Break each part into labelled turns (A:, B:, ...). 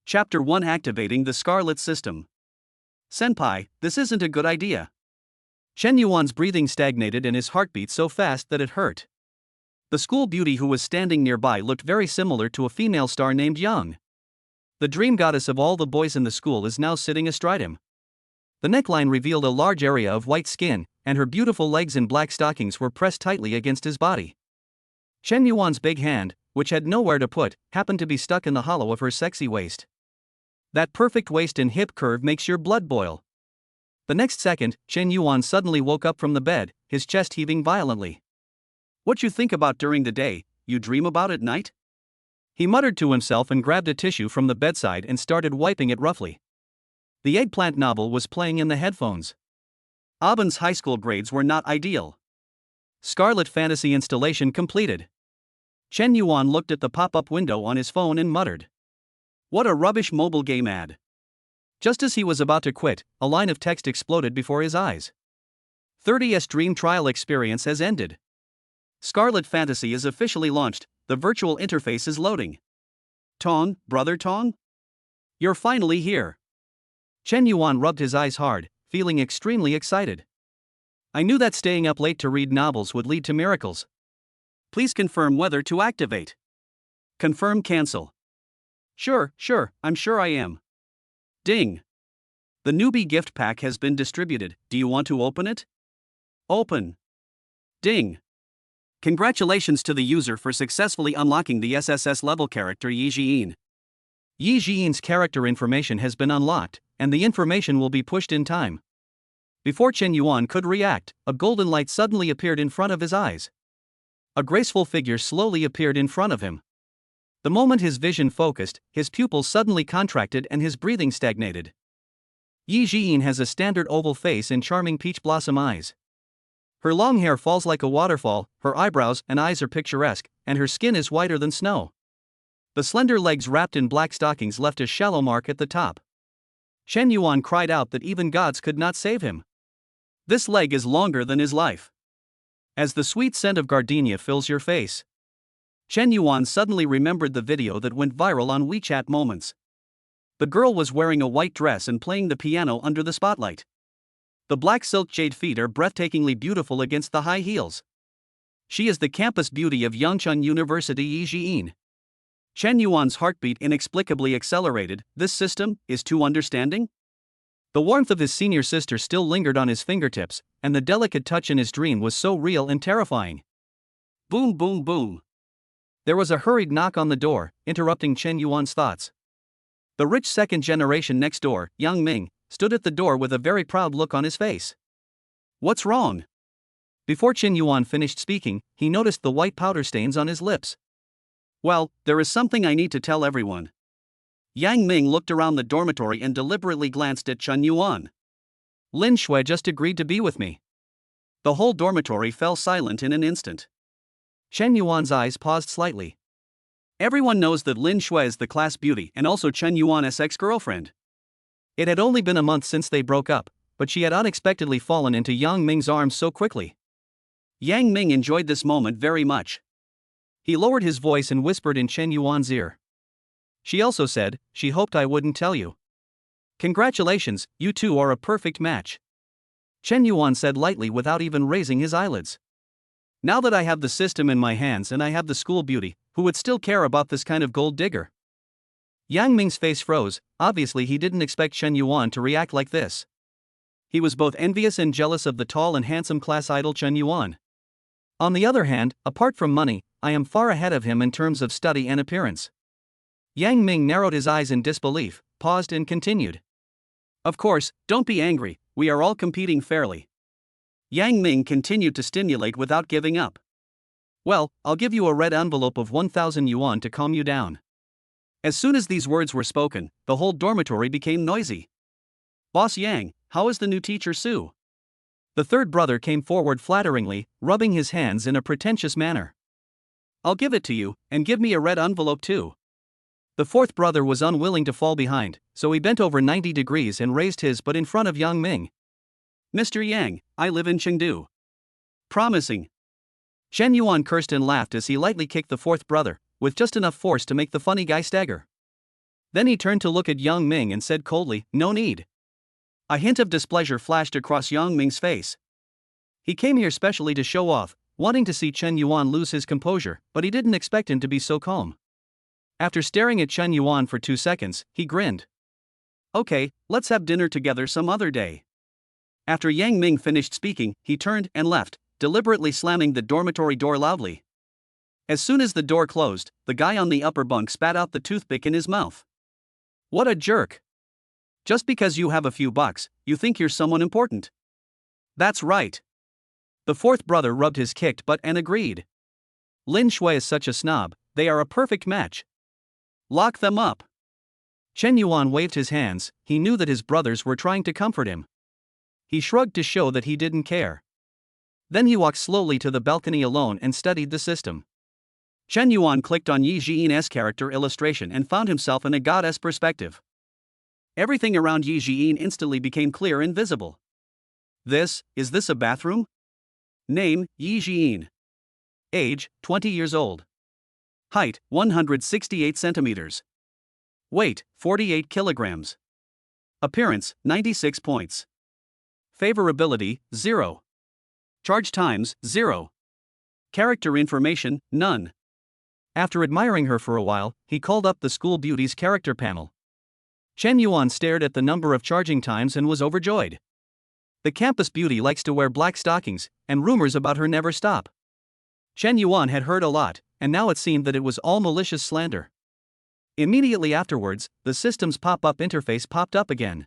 A: Chapter 1: Activating the Scarlet System. Senpai, this isn't a good idea. Chen Yuan's breathing stagnated and his heart beat so fast that it hurt. The school beauty who was standing nearby looked very similar to a female star named Young. The dream goddess of all the boys in the school is now sitting astride him. The neckline revealed a large area of white skin, and her beautiful legs in black stockings were pressed tightly against his body. Chen Yuan's big hand, which had nowhere to put, happened to be stuck in the hollow of her sexy waist. That perfect waist and hip curve makes your blood boil. The next second, Chen Yuan suddenly woke up from the bed, his chest heaving violently. What you think about during the day, you dream about at night? He muttered to himself and grabbed a tissue from the bedside and started wiping it roughly. The eggplant novel was playing in the headphones. Aben's high school grades were not ideal. Scarlet Fantasy installation completed. Chen Yuan looked at the pop-up window on his phone and muttered, "What a rubbish mobile game ad." Just as he was about to quit, a line of text exploded before his eyes. 30S Dream Trial Experience has ended. Scarlet Fantasy is officially launched, the virtual interface is loading. Tong, brother Tong? You're finally here. Chen Yuan rubbed his eyes hard, feeling extremely excited. I knew that staying up late to read novels would lead to miracles. Please confirm whether to activate. Confirm cancel. Sure, I'm sure I am. Ding. The newbie gift pack has been distributed, do you want to open it? Open. Ding. Congratulations to the user for successfully unlocking the SSS level character Yi Jiyin. Yi Jiyin's character information has been unlocked, and the information will be pushed in time. Before Chen Yuan could react, a golden light suddenly appeared in front of his eyes. A graceful figure slowly appeared in front of him. The moment his vision focused, his pupils suddenly contracted and his breathing stagnated. Yi Jiyin has a standard oval face and charming peach blossom eyes. Her long hair falls like a waterfall, her eyebrows and eyes are picturesque, and her skin is whiter than snow. The slender legs wrapped in black stockings left a shallow mark at the top. Chen Yuan cried out that even gods could not save him. This leg is longer than his life. As the sweet scent of gardenia fills your face. Chen Yuan suddenly remembered the video that went viral on WeChat Moments. The girl was wearing a white dress and playing the piano under the spotlight. The black silk jade feet are breathtakingly beautiful against the high heels. She is the campus beauty of Yangchun University Yi Jiyin. Chen Yuan's heartbeat inexplicably accelerated. This system is too understanding? The warmth of his senior sister still lingered on his fingertips, and the delicate touch in his dream was so real and terrifying. Boom, boom, boom. There was a hurried knock on the door, interrupting Chen Yuan's thoughts. The rich second generation next door, Yang Ming, stood at the door with a very proud look on his face. What's wrong? Before Chen Yuan finished speaking, he noticed the white powder stains on his lips. Well, there is something I need to tell everyone. Yang Ming looked around the dormitory and deliberately glanced at Chen Yuan. Lin Shui just agreed to be with me. The whole dormitory fell silent in an instant. Chen Yuan's eyes paused slightly. Everyone knows that Lin Shui is the class beauty and also Chen Yuan's ex-girlfriend. It had only been a month since they broke up, but she had unexpectedly fallen into Yang Ming's arms so quickly. Yang Ming enjoyed this moment very much. He lowered his voice and whispered in Chen Yuan's ear. She also said, she hoped I wouldn't tell you. Congratulations, you two are a perfect match. Chen Yuan said lightly without even raising his eyelids. Now that I have the system in my hands and I have the school beauty, who would still care about this kind of gold digger? Yang Ming's face froze. Obviously he didn't expect Chen Yuan to react like this. He was both envious and jealous of the tall and handsome class idol Chen Yuan. On the other hand, apart from money, I am far ahead of him in terms of study and appearance. Yang Ming narrowed his eyes in disbelief, paused and continued. Of course, don't be angry, we are all competing fairly. Yang Ming continued to stimulate without giving up. Well, I'll give you a red envelope of 1,000 yuan to calm you down. As soon as these words were spoken, the whole dormitory became noisy. Boss Yang, how is the new teacher Sue? The third brother came forward flatteringly, rubbing his hands in a pretentious manner. I'll give it to you, and give me a red envelope too. The fourth brother was unwilling to fall behind, so he bent over 90 degrees and raised his but in front of Yang Ming. Mr. Yang, I live in Chengdu. Promising. Chen Yuan cursed and laughed as he lightly kicked the fourth brother, with just enough force to make the funny guy stagger. Then he turned to look at Yang Ming and said coldly, "No need." A hint of displeasure flashed across Yang Ming's face. He came here specially to show off, wanting to see Chen Yuan lose his composure, but he didn't expect him to be so calm. After staring at Chen Yuan for 2 seconds, he grinned. "Okay, let's have dinner together some other day." After Yang Ming finished speaking, he turned and left, deliberately slamming the dormitory door loudly. As soon as the door closed, the guy on the upper bunk spat out the toothpick in his mouth. What a jerk. Just because you have a few bucks, you think you're someone important. That's right. The fourth brother rubbed his kicked butt and agreed. Lin Shui is such a snob, they are a perfect match. Lock them up. Chen Yuan waved his hands, he knew that his brothers were trying to comfort him. He shrugged to show that he didn't care. Then he walked slowly to the balcony alone and studied the system. Chen Yuan clicked on Yi Jian's character illustration and found himself in a goddess perspective. Everything around Yi Jian instantly became clear and visible. Is this a bathroom? Name, Yi Jian. Age, 20 years old. Height, 168 centimeters. Weight, 48 kilograms. Appearance, 96 points. Favorability, 0. Charge times, 0. Character information, none. After admiring her for a while, he called up the school beauty's character panel. Chen Yuan stared at the number of charging times and was overjoyed. The campus beauty likes to wear black stockings, and rumors about her never stop. Chen Yuan had heard a lot, and now it seemed that it was all malicious slander. Immediately afterwards, the system's pop-up interface popped up again.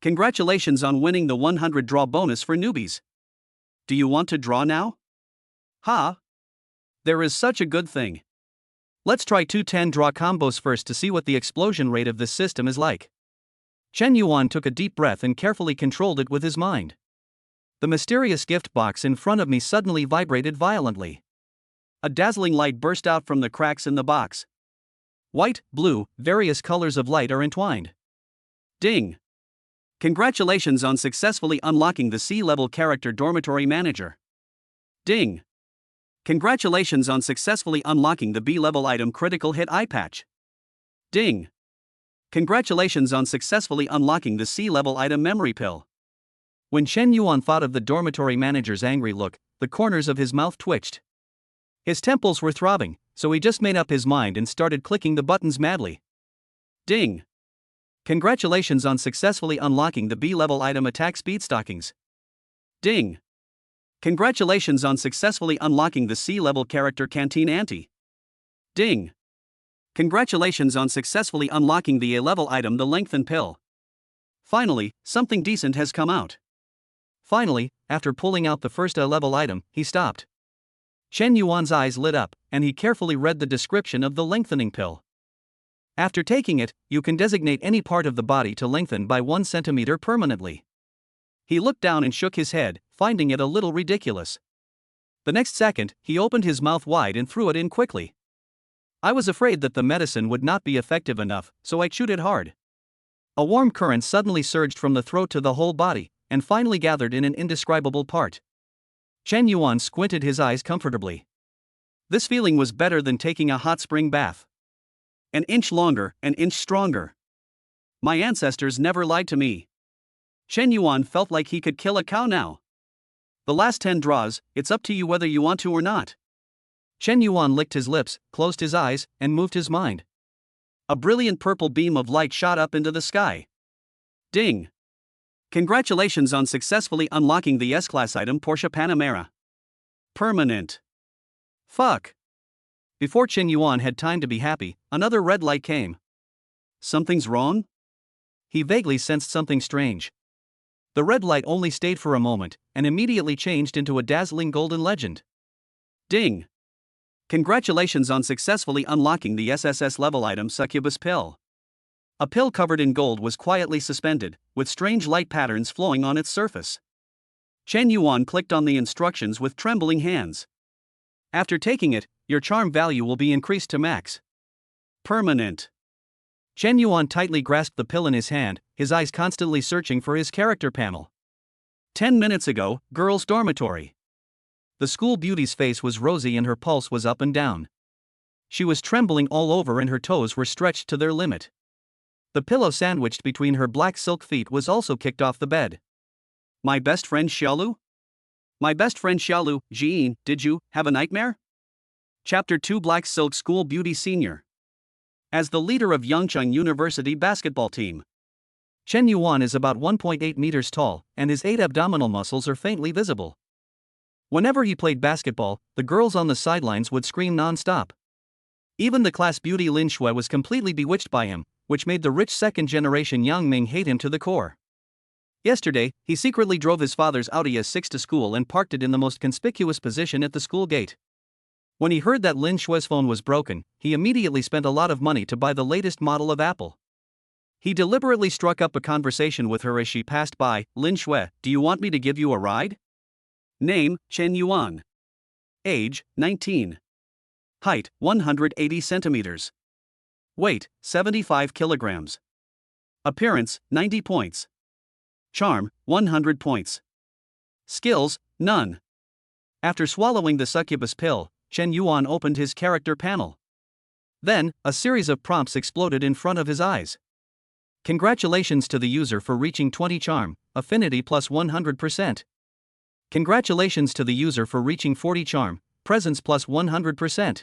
A: Congratulations on winning the 100 draw bonus for newbies. Do you want to draw now? Ha! There is such a good thing. Let's try 2 10 draw combos first to see what the explosion rate of this system is like. Chen Yuan took a deep breath and carefully controlled it with his mind. The mysterious gift box in front of me suddenly vibrated violently. A dazzling light burst out from the cracks in the box. White, blue, various colors of light are entwined. Ding! Congratulations on successfully unlocking the C-level character dormitory manager. Ding! Congratulations on successfully unlocking the B-level item critical hit eye patch. Ding! Congratulations on successfully unlocking the C-level item memory pill. When Chen Yuan thought of the dormitory manager's angry look, the corners of his mouth twitched. His temples were throbbing, so he just made up his mind and started clicking the buttons madly. Ding! Congratulations on successfully unlocking the B-level item attack speed stockings. Ding! Congratulations on successfully unlocking the C-level character canteen ante. Ding! Congratulations on successfully unlocking the A-level item the lengthen pill. Finally, something decent has come out. Finally, after pulling out the first A-level item, he stopped. Chen Yuan's eyes lit up, and he carefully read the description of the lengthening pill. After taking it, you can designate any part of the body to lengthen by 1 centimeter permanently. He looked down and shook his head, finding it a little ridiculous. The next second, he opened his mouth wide and threw it in quickly. I was afraid that the medicine would not be effective enough, so I chewed it hard. A warm current suddenly surged from the throat to the whole body, and finally gathered in an indescribable part. Chen Yuan squinted his eyes comfortably. This feeling was better than taking a hot spring bath. An inch longer, an inch stronger. My ancestors never lied to me. Chen Yuan felt like he could kill a cow now. The last 10 draws, it's up to you whether you want to or not. Chen Yuan licked his lips, closed his eyes, and moved his mind. A brilliant purple beam of light shot up into the sky. Ding! Congratulations on successfully unlocking the S-Class item Porsche Panamera. Permanent. Fuck! Before Chen Yuan had time to be happy, another red light came. Something's wrong? He vaguely sensed something strange. The red light only stayed for a moment, and immediately changed into a dazzling golden legend. Ding! Congratulations on successfully unlocking the SSS level item Succubus Pill. A pill covered in gold was quietly suspended, with strange light patterns flowing on its surface. Chen Yuan clicked on the instructions with trembling hands. After taking it, your charm value will be increased to max. Permanent. Chen Yuan tightly grasped the pill in his hand, his eyes constantly searching for his character panel. 10 minutes ago, girls' dormitory. The school beauty's face was rosy and her pulse was up and down. She was trembling all over and her toes were stretched to their limit. The pillow sandwiched between her black silk feet was also kicked off the bed. My best friend Xiaolu? My best friend Xiaolu, Jiin, did you have a nightmare? Chapter 2 Black Silk School Beauty Senior. As the leader of Yangcheng University basketball team, Chen Yuan is about 1.8 meters tall, and his 8 abdominal muscles are faintly visible. Whenever he played basketball, the girls on the sidelines would scream non-stop. Even the class beauty Lin Shui was completely bewitched by him, which made the rich second-generation Yang Ming hate him to the core. Yesterday, he secretly drove his father's Audi S6 to school and parked it in the most conspicuous position at the school gate. When he heard that Lin Shui's phone was broken, he immediately spent a lot of money to buy the latest model of Apple. He deliberately struck up a conversation with her as she passed by. Lin Shui, do you want me to give you a ride? Name, Chen Yuan. Age, 19. Height, 180 centimeters. Weight, 75 kilograms. Appearance, 90 points. Charm, 100 points. Skills, none. After swallowing the succubus pill, Chen Yuan opened his character panel. Then, a series of prompts exploded in front of his eyes. Congratulations to the user for reaching 20 charm, affinity plus 100%. Congratulations to the user for reaching 40 charm, presence plus 100%.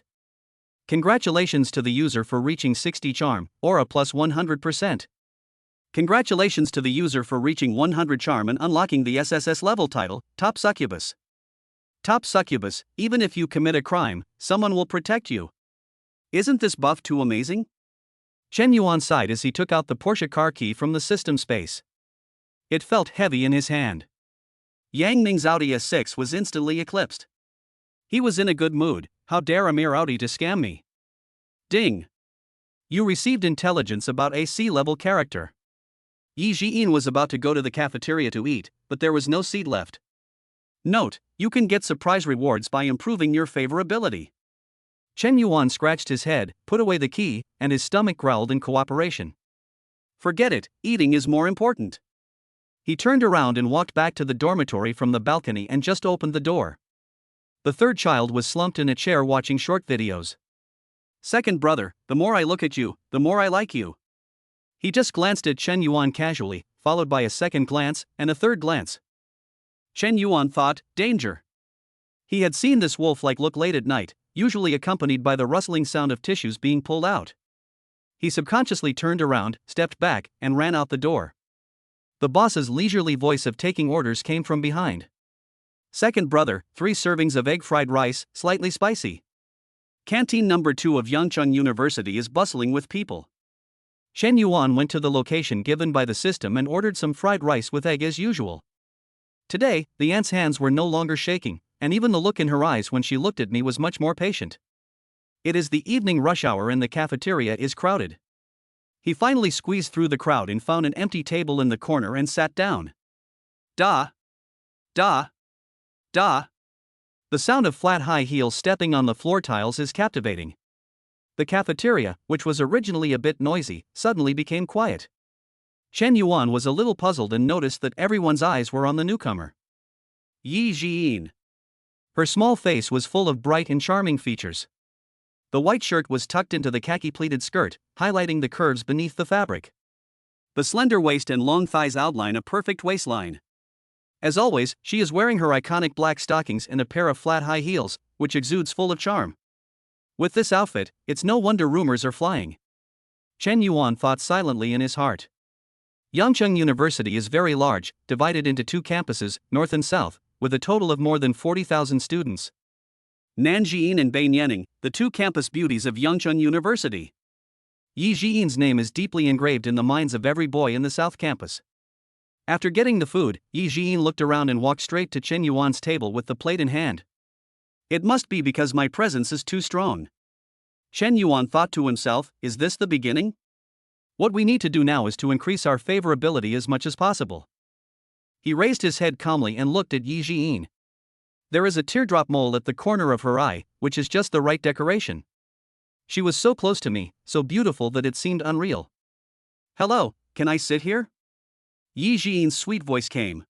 A: Congratulations to the user for reaching 60 charm, aura plus 100%. Congratulations to the user for reaching 100 charm and unlocking the SSS level title, Top Succubus. Top Succubus, even if you commit a crime, someone will protect you. Isn't this buff too amazing? Chen Yuan sighed as he took out the Porsche car key from the system space. It felt heavy in his hand. Yang Ming's Audi S6 was instantly eclipsed. He was in a good mood. How dare a mere Audi to scam me? Ding! You received intelligence about a C-level character. Yi Jiin was about to go to the cafeteria to eat, but there was no seat left. Note, you can get surprise rewards by improving your favorability. Chen Yuan scratched his head, put away the key, and his stomach growled in cooperation. Forget it, eating is more important. He turned around and walked back to the dormitory from the balcony and just opened the door. The third child was slumped in a chair watching short videos. Second brother, the more I look at you, the more I like you. He just glanced at Chen Yuan casually, followed by a second glance, and a third glance. Chen Yuan thought, danger. He had seen this wolf-like look late at night, usually accompanied by the rustling sound of tissues being pulled out. He subconsciously turned around, stepped back, and ran out the door. The boss's leisurely voice of taking orders came from behind. Second brother, 3 servings of egg fried rice, slightly spicy. Canteen number 2 of Yangcheng University is bustling with people. Chen Yuan went to the location given by the system and ordered some fried rice with egg as usual. Today, the aunt's hands were no longer shaking, and even the look in her eyes when she looked at me was much more patient. It is the evening rush hour and the cafeteria is crowded. He finally squeezed through the crowd and found an empty table in the corner and sat down. Da! Da! Da! The sound of flat high heels stepping on the floor tiles is captivating. The cafeteria, which was originally a bit noisy, suddenly became quiet. Chen Yuan was a little puzzled and noticed that everyone's eyes were on the newcomer. Yi Jiin. Her small face was full of bright and charming features. The white shirt was tucked into the khaki-pleated skirt, highlighting the curves beneath the fabric. The slender waist and long thighs outline a perfect waistline. As always, she is wearing her iconic black stockings and a pair of flat high heels, which exudes full of charm. With this outfit, it's no wonder rumors are flying. Chen Yuan thought silently in his heart. Yangcheng University is very large, divided into 2 campuses, north and south, with a total of more than 40,000 students. Nanjing and Beinening, the 2 campus beauties of Yangcheng University. Yi Jiin's name is deeply engraved in the minds of every boy in the South Campus. After getting the food, Yi Jiin looked around and walked straight to Chen Yuan's table with the plate in hand. It must be because my presence is too strong. Chen Yuan thought to himself, is this the beginning? What we need to do now is to increase our favorability as much as possible. He raised his head calmly and looked at Yi Jiin. There is a teardrop mole at the corner of her eye, which is just the right decoration. She was so close to me, so beautiful that it seemed unreal. Hello, can I sit here? Yi Jiin's sweet voice came.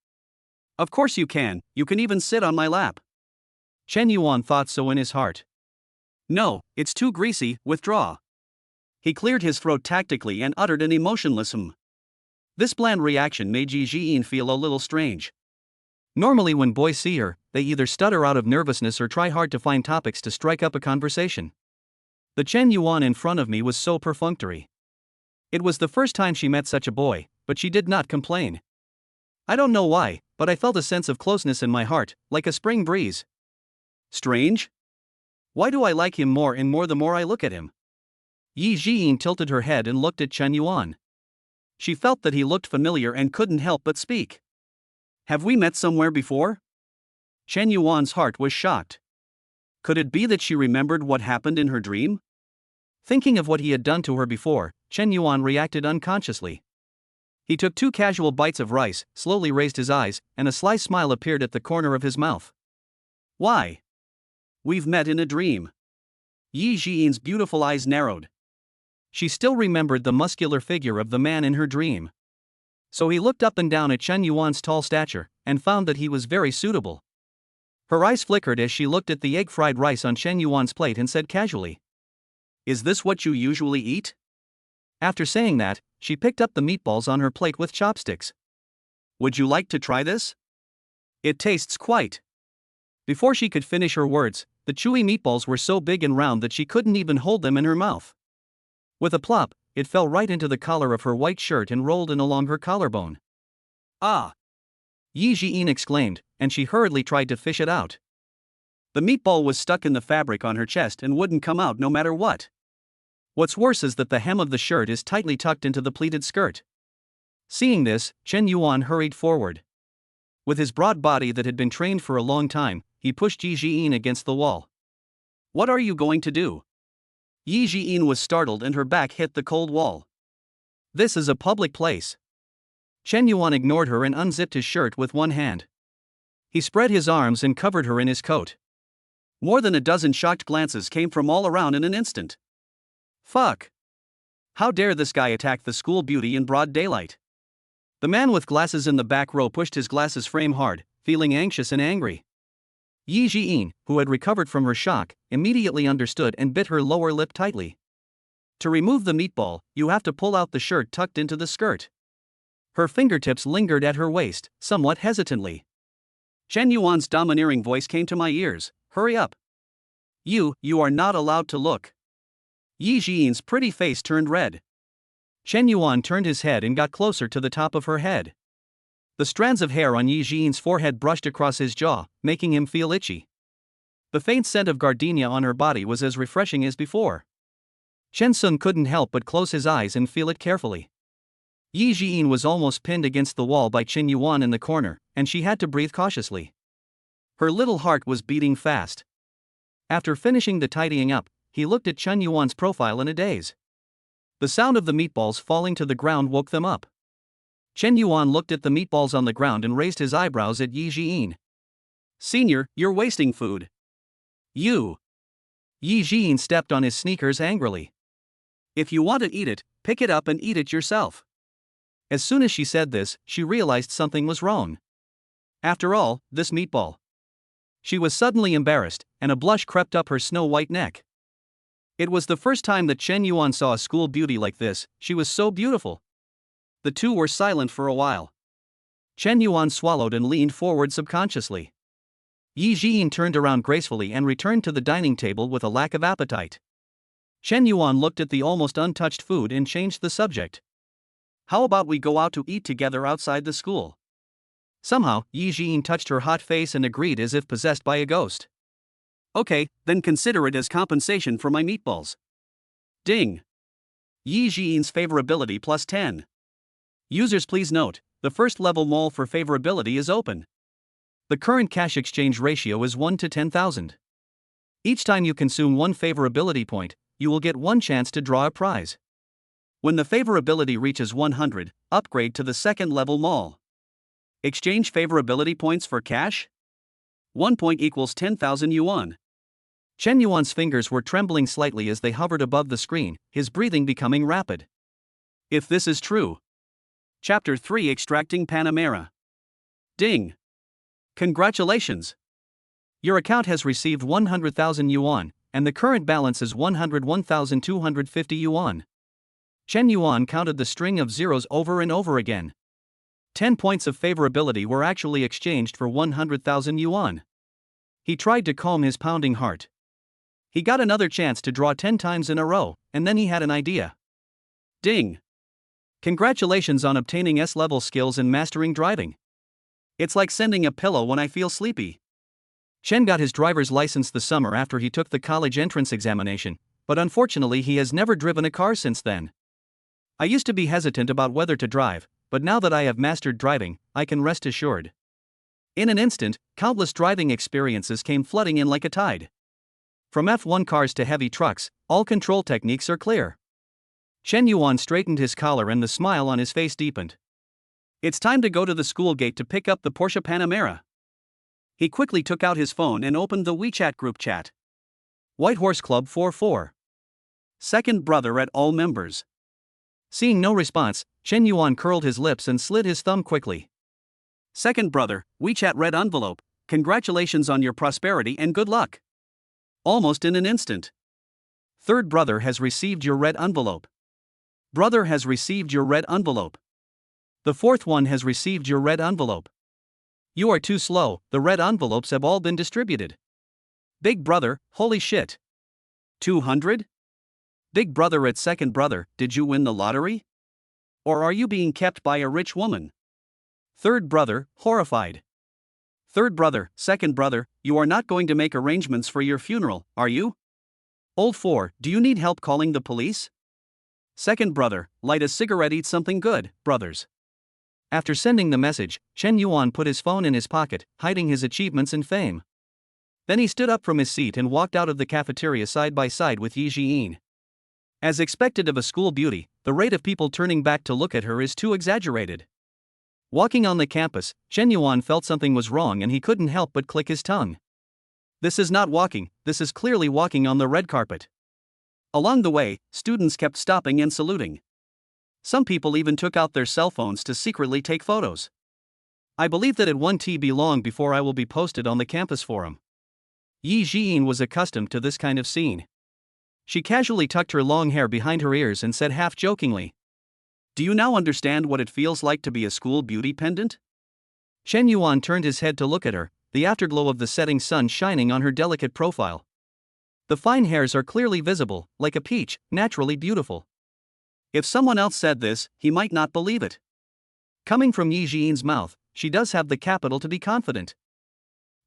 A: Of course you can even sit on my lap. Chen Yuan thought so in his heart. No, it's too greasy, withdraw. He cleared his throat tactically and uttered an emotionless This bland reaction made Ji Jiyin feel a little strange. Normally when boys see her, they either stutter out of nervousness or try hard to find topics to strike up a conversation. The Chen Yuan in front of me was so perfunctory. It was the first time she met such a boy, but she did not complain. I don't know why, but I felt a sense of closeness in my heart, like a spring breeze. Strange? Why do I like him more and more the more I look at him? Yi Jiyin tilted her head and looked at Chen Yuan. She felt that he looked familiar and couldn't help but speak. Have we met somewhere before? Chen Yuan's heart was shocked. Could it be that she remembered what happened in her dream? Thinking of what he had done to her before, Chen Yuan reacted unconsciously. He took 2 casual bites of rice, slowly raised his eyes, and a sly smile appeared at the corner of his mouth. Why? We've met in a dream. Yi Jiyin's beautiful eyes narrowed. She still remembered the muscular figure of the man in her dream. So he looked up and down at Chen Yuan's tall stature, and found that he was very suitable. Her eyes flickered as she looked at the egg-fried rice on Chen Yuan's plate and said casually, "Is this what you usually eat?" After saying that, she picked up the meatballs on her plate with chopsticks. Would you like to try this? It tastes quite. Before she could finish her words, the chewy meatballs were so big and round that she couldn't even hold them in her mouth. With a plop, it fell right into the collar of her white shirt and rolled in along her collarbone. Ah! Yi Jiyin exclaimed, and she hurriedly tried to fish it out. The meatball was stuck in the fabric on her chest and wouldn't come out no matter what. What's worse is that the hem of the shirt is tightly tucked into the pleated skirt. Seeing this, Chen Yuan hurried forward. With his broad body that had been trained for a long time, he pushed Yi Jiyin against the wall. What are you going to do? Yi Jiyin was startled and her back hit the cold wall. This is a public place. Chen Yuan ignored her and unzipped his shirt with one hand. He spread his arms and covered her in his coat. More than a dozen shocked glances came from all around in an instant. Fuck! How dare this guy attack the school beauty in broad daylight? The man with glasses in the back row pushed his glasses frame hard, feeling anxious and angry. Yi Jiyin, who had recovered from her shock, immediately understood and bit her lower lip tightly. To remove the meatball, you have to pull out the shirt tucked into the skirt. Her fingertips lingered at her waist, somewhat hesitantly. Chen Yuan's domineering voice came to my ears. Hurry up. You are not allowed to look. Yi Jiyin's pretty face turned red. Chen Yuan turned his head and got closer to the top of her head. The strands of hair on Yi Jiyin's forehead brushed across his jaw, making him feel itchy. The faint scent of gardenia on her body was as refreshing as before. Chen Sun couldn't help but close his eyes and feel it carefully. Yi Jiyin was almost pinned against the wall by Chen Yuan in the corner, and she had to breathe cautiously. Her little heart was beating fast. After finishing the tidying up, he looked at Chen Yuan's profile in a daze. The sound of the meatballs falling to the ground woke them up. Chen Yuan looked at the meatballs on the ground and raised his eyebrows at Yi Jiyin. Senior, you're wasting food. You. Yi Jiyin stepped on his sneakers angrily. If you want to eat it, pick it up and eat it yourself. As soon as she said this, she realized something was wrong. After all, this meatball. She was suddenly embarrassed, and a blush crept up her snow-white neck. It was the first time that Chen Yuan saw a school beauty like this. She was so beautiful. The two were silent for a while. Chen Yuan swallowed and leaned forward subconsciously. Yi Jiyin turned around gracefully and returned to the dining table with a lack of appetite. Chen Yuan looked at the almost untouched food and changed the subject. How about we go out to eat together outside the school? Somehow, Yi Jiyin touched her hot face and agreed as if possessed by a ghost. Okay, then consider it as compensation for my meatballs. Ding! Yi Jiyin's favorability plus 10. Users please note, the first level mall for favorability is open. The current cash exchange ratio is 1 to 10,000. Each time you consume one favorability point, you will get one chance to draw a prize. When the favorability reaches 100, upgrade to the second level mall. Exchange favorability points for cash? 1 point equals 10,000 yuan. Chen Yuan's fingers were trembling slightly as they hovered above the screen, his breathing becoming rapid. If this is true. Chapter 3 Extracting Panamera. Ding! Congratulations! Your account has received 100,000 yuan, and the current balance is 101,250 yuan. Chen Yuan counted the string of zeros over and over again. 10 points of favorability were actually exchanged for 100,000 yuan. He tried to calm his pounding heart. He got another chance to draw 10 times in a row, and then he had an idea. Ding! Congratulations on obtaining S-level skills in mastering driving. It's like sending a pillow when I feel sleepy. Chen got his driver's license the summer after he took the college entrance examination, but unfortunately he has never driven a car since then. I used to be hesitant about whether to drive, but now that I have mastered driving, I can rest assured. In an instant, countless driving experiences came flooding in like a tide. From F1 cars to heavy trucks, all control techniques are clear. Chen Yuan straightened his collar and the smile on his face deepened. It's time to go to the school gate to pick up the Porsche Panamera. He quickly took out his phone and opened the WeChat group chat. White Horse Club 44. Second brother at all members. Seeing no response, Chen Yuan curled his lips and slid his thumb quickly. Second brother, WeChat red envelope, congratulations on your prosperity and good luck. Almost in an instant. Third brother has received your red envelope. Brother has received your red envelope. The fourth one has received your red envelope. You are too slow, the red envelopes have all been distributed. Big brother, holy shit. 200? Big brother at second brother, did you win the lottery? Or are you being kept by a rich woman? Third brother, horrified. Third brother, second brother, you are not going to make arrangements for your funeral, are you? Old 4, do you need help calling the police? Second brother, light a cigarette, eat something good, brothers. After sending the message, Chen Yuan put his phone in his pocket, hiding his achievements and fame. Then he stood up from his seat and walked out of the cafeteria side by side with Yi Jiyin. As expected of a school beauty, the rate of people turning back to look at her is too exaggerated. Walking on the campus, Chen Yuan felt something was wrong and he couldn't help but click his tongue. This is not walking, this is clearly walking on the red carpet. Along the way, students kept stopping and saluting. Some people even took out their cell phones to secretly take photos. I believe that it won't be long before I will be posted on the campus forum. Yi Jiyin was accustomed to this kind of scene. She casually tucked her long hair behind her ears and said half-jokingly, "Do you now understand what it feels like to be a school beauty pendant?" Chen Yuan turned his head to look at her, the afterglow of the setting sun shining on her delicate profile. The fine hairs are clearly visible, like a peach, naturally beautiful. If someone else said this, he might not believe it. Coming from Yi Jiyin's mouth, she does have the capital to be confident.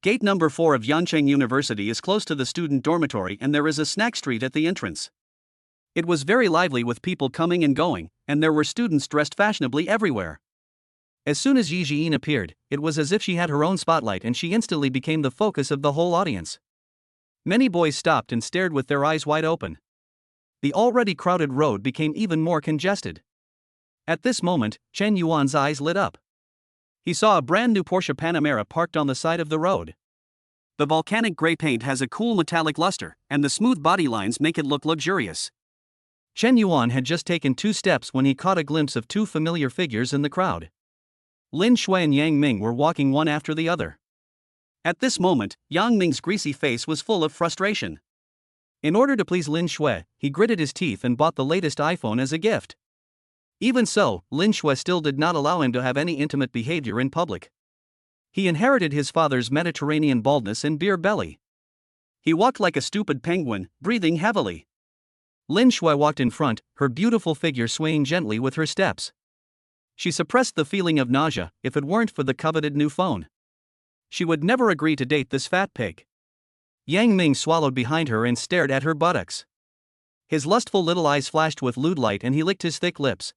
A: Gate number 4 of Yancheng University is close to the student dormitory and there is a snack street at the entrance. It was very lively with people coming and going, and there were students dressed fashionably everywhere. As soon as Yi Jiyin appeared, it was as if she had her own spotlight and she instantly became the focus of the whole audience. Many boys stopped and stared with their eyes wide open. The already crowded road became even more congested. At this moment, Chen Yuan's eyes lit up. He saw a brand new Porsche Panamera parked on the side of the road. The volcanic gray paint has a cool metallic luster, and the smooth body lines make it look luxurious. Chen Yuan had just taken 2 steps when he caught a glimpse of 2 familiar figures in the crowd. Lin Shui and Yang Ming were walking one after the other. At this moment, Yang Ming's greasy face was full of frustration. In order to please Lin Shui, he gritted his teeth and bought the latest iPhone as a gift. Even so, Lin Shui still did not allow him to have any intimate behavior in public. He inherited his father's Mediterranean baldness and beer belly. He walked like a stupid penguin, breathing heavily. Lin Shui walked in front, her beautiful figure swaying gently with her steps. She suppressed the feeling of nausea if it weren't for the coveted new phone. She would never agree to date this fat pig. Yang Ming swallowed behind her and stared at her buttocks. His lustful little eyes flashed with lewd light and he licked his thick lips.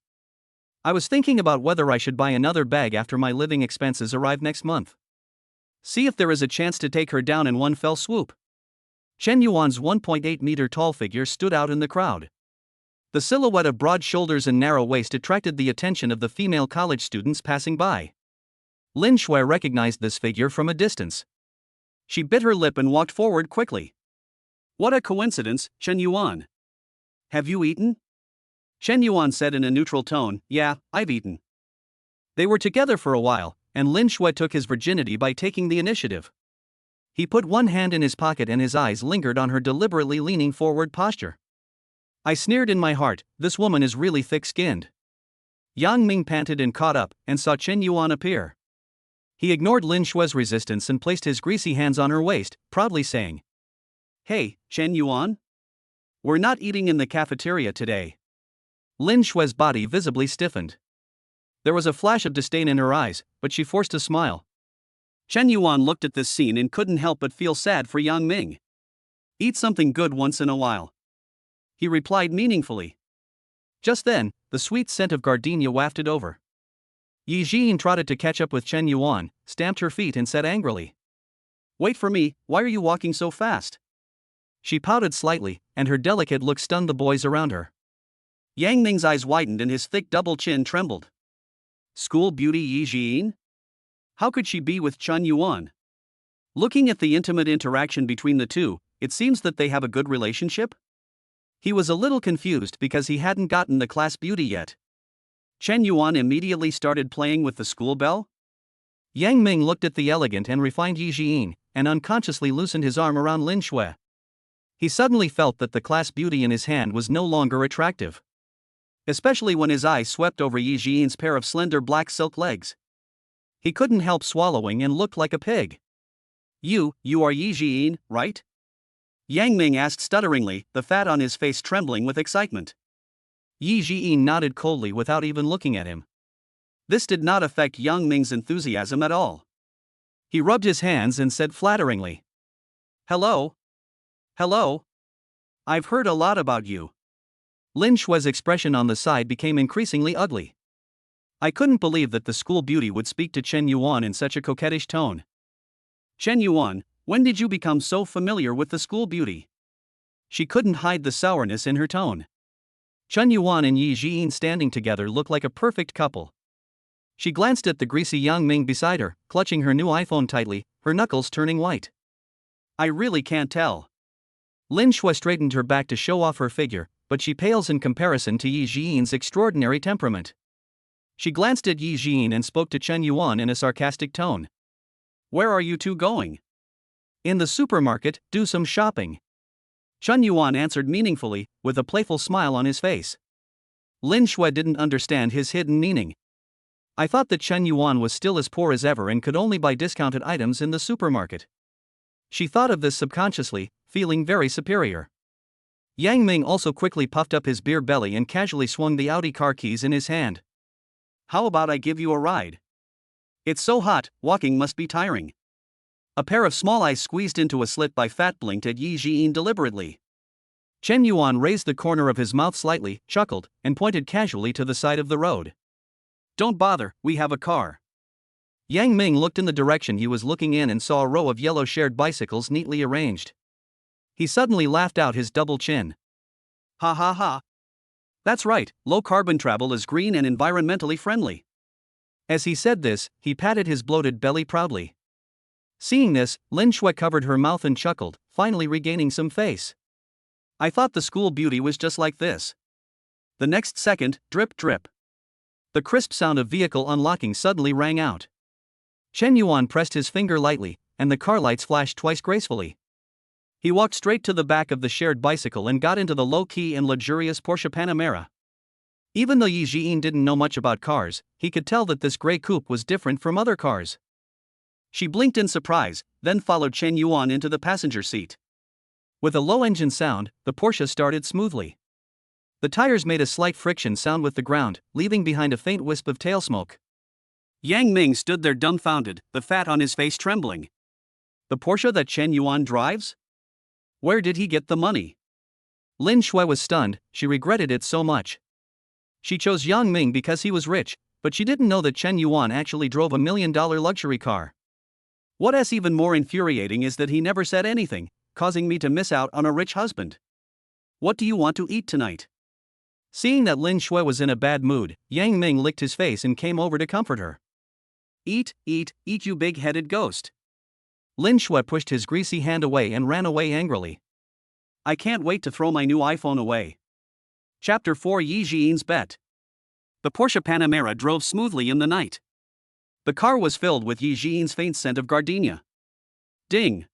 A: I was thinking about whether I should buy another bag after my living expenses arrive next month. See if there is a chance to take her down in one fell swoop. Chen Yuan's 1.8-meter tall figure stood out in the crowd. The silhouette of broad shoulders and narrow waist attracted the attention of the female college students passing by. Lin Shui recognized this figure from a distance. She bit her lip and walked forward quickly. What a coincidence, Chen Yuan. Have you eaten? Chen Yuan said in a neutral tone, yeah, I've eaten. They were together for a while, and Lin Shui took his virginity by taking the initiative. He put one hand in his pocket and his eyes lingered on her deliberately leaning forward posture. I sneered in my heart, this woman is really thick-skinned. Yang Ming panted and caught up, and saw Chen Yuan appear. He ignored Lin Shue's resistance and placed his greasy hands on her waist, proudly saying, "Hey, Chen Yuan? We're not eating in the cafeteria today." Lin Shue's body visibly stiffened. There was a flash of disdain in her eyes, but she forced a smile. Chen Yuan looked at this scene and couldn't help but feel sad for Yang Ming. "Eat something good once in a while," he replied meaningfully. Just then, the sweet scent of gardenia wafted over. Yi Jin trotted to catch up with Chen Yuan, stamped her feet and said angrily, "Wait for me, why are you walking so fast?" She pouted slightly, and her delicate look stunned the boys around her. Yang Ming's eyes widened and his thick double chin trembled. School beauty Yi Jin? How could she be with Chen Yuan? Looking at the intimate interaction between the two, it seems that they have a good relationship? He was a little confused because he hadn't gotten the class beauty yet. Chen Yuan immediately started playing with the school bell? Yang Ming looked at the elegant and refined Yi Jin, and unconsciously loosened his arm around Lin Shui. He suddenly felt that the class beauty in his hand was no longer attractive. Especially when his eye swept over Yi Jin's pair of slender black silk legs. He couldn't help swallowing and looked like a pig. You are Yi Jin, right?" Yang Ming asked stutteringly, the fat on his face trembling with excitement. Yi Jin nodded coldly without even looking at him. This did not affect Yang Ming's enthusiasm at all. He rubbed his hands and said flatteringly, "Hello? Hello? I've heard a lot about you." Lin Shue's expression on the side became increasingly ugly. I couldn't believe that the school beauty would speak to Chen Yuan in such a coquettish tone. "Chen Yuan, when did you become so familiar with the school beauty?" She couldn't hide the sourness in her tone. Chen Yuan and Yi Jin standing together looked like a perfect couple. She glanced at the greasy Yang Ming beside her, clutching her new iPhone tightly, her knuckles turning white. "I really can't tell." Lin Shui straightened her back to show off her figure, but she pales in comparison to Yi Jin's extraordinary temperament. She glanced at Yi Jin and spoke to Chen Yuan in a sarcastic tone. "Where are you two going?" "In the supermarket, do some shopping." Chen Yuan answered meaningfully, with a playful smile on his face. Lin Shui didn't understand his hidden meaning. I thought that Chen Yuan was still as poor as ever and could only buy discounted items in the supermarket. She thought of this subconsciously, feeling very superior. Yang Ming also quickly puffed up his beer belly and casually swung the Audi car keys in his hand. "How about I give you a ride? It's so hot, walking must be tiring." A pair of small eyes squeezed into a slit by fat blinked at Yi Jin deliberately. Chen Yuan raised the corner of his mouth slightly, chuckled, and pointed casually to the side of the road. "Don't bother, we have a car." Yang Ming looked in the direction he was looking in and saw a row of yellow shared bicycles neatly arranged. He suddenly laughed out his double chin. "Ha ha ha. That's right, low-carbon travel is green and environmentally friendly." As he said this, he patted his bloated belly proudly. Seeing this, Lin Shui covered her mouth and chuckled, finally regaining some face. "I thought the school beauty was just like this." The next second, drip drip. The crisp sound of vehicle unlocking suddenly rang out. Chen Yuan pressed his finger lightly, and the car lights flashed twice gracefully. He walked straight to the back of the shared bicycle and got into the low-key and luxurious Porsche Panamera. Even though Yi Jin didn't know much about cars, he could tell that this gray coupe was different from other cars. She blinked in surprise, then followed Chen Yuan into the passenger seat. With a low engine sound, the Porsche started smoothly. The tires made a slight friction sound with the ground, leaving behind a faint wisp of tail smoke. Yang Ming stood there dumbfounded, the fat on his face trembling. The Porsche that Chen Yuan drives? Where did he get the money? Lin Shui was stunned, she regretted it so much. She chose Yang Ming because he was rich, but she didn't know that Chen Yuan actually drove $1 million luxury car. What's even more infuriating is that he never said anything, causing me to miss out on a rich husband. "What do you want to eat tonight?" Seeing that Lin Shui was in a bad mood, Yang Ming licked his face and came over to comfort her. Eat, you big-headed ghost." Lin Shui pushed his greasy hand away and ran away angrily. "I can't wait to throw my new iPhone away." Chapter 4 Yi Jin's Bet. The Porsche Panamera drove smoothly in the night. The car was filled with Yi Jin's faint scent of gardenia. Ding!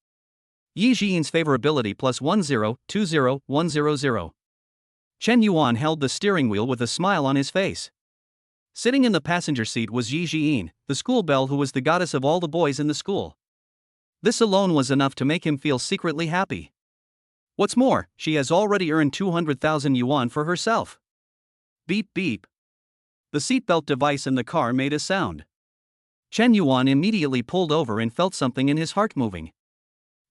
A: Yi Jin's favorability plus 10, 20, 100. Chen Yuan held the steering wheel with a smile on his face. Sitting in the passenger seat was Yi Jiyin, the school belle who was the goddess of all the boys in the school. This alone was enough to make him feel secretly happy. What's more, she has already earned 200,000 yuan for herself. Beep beep. The seatbelt device in the car made a sound. Chen Yuan immediately pulled over and felt something in his heart moving.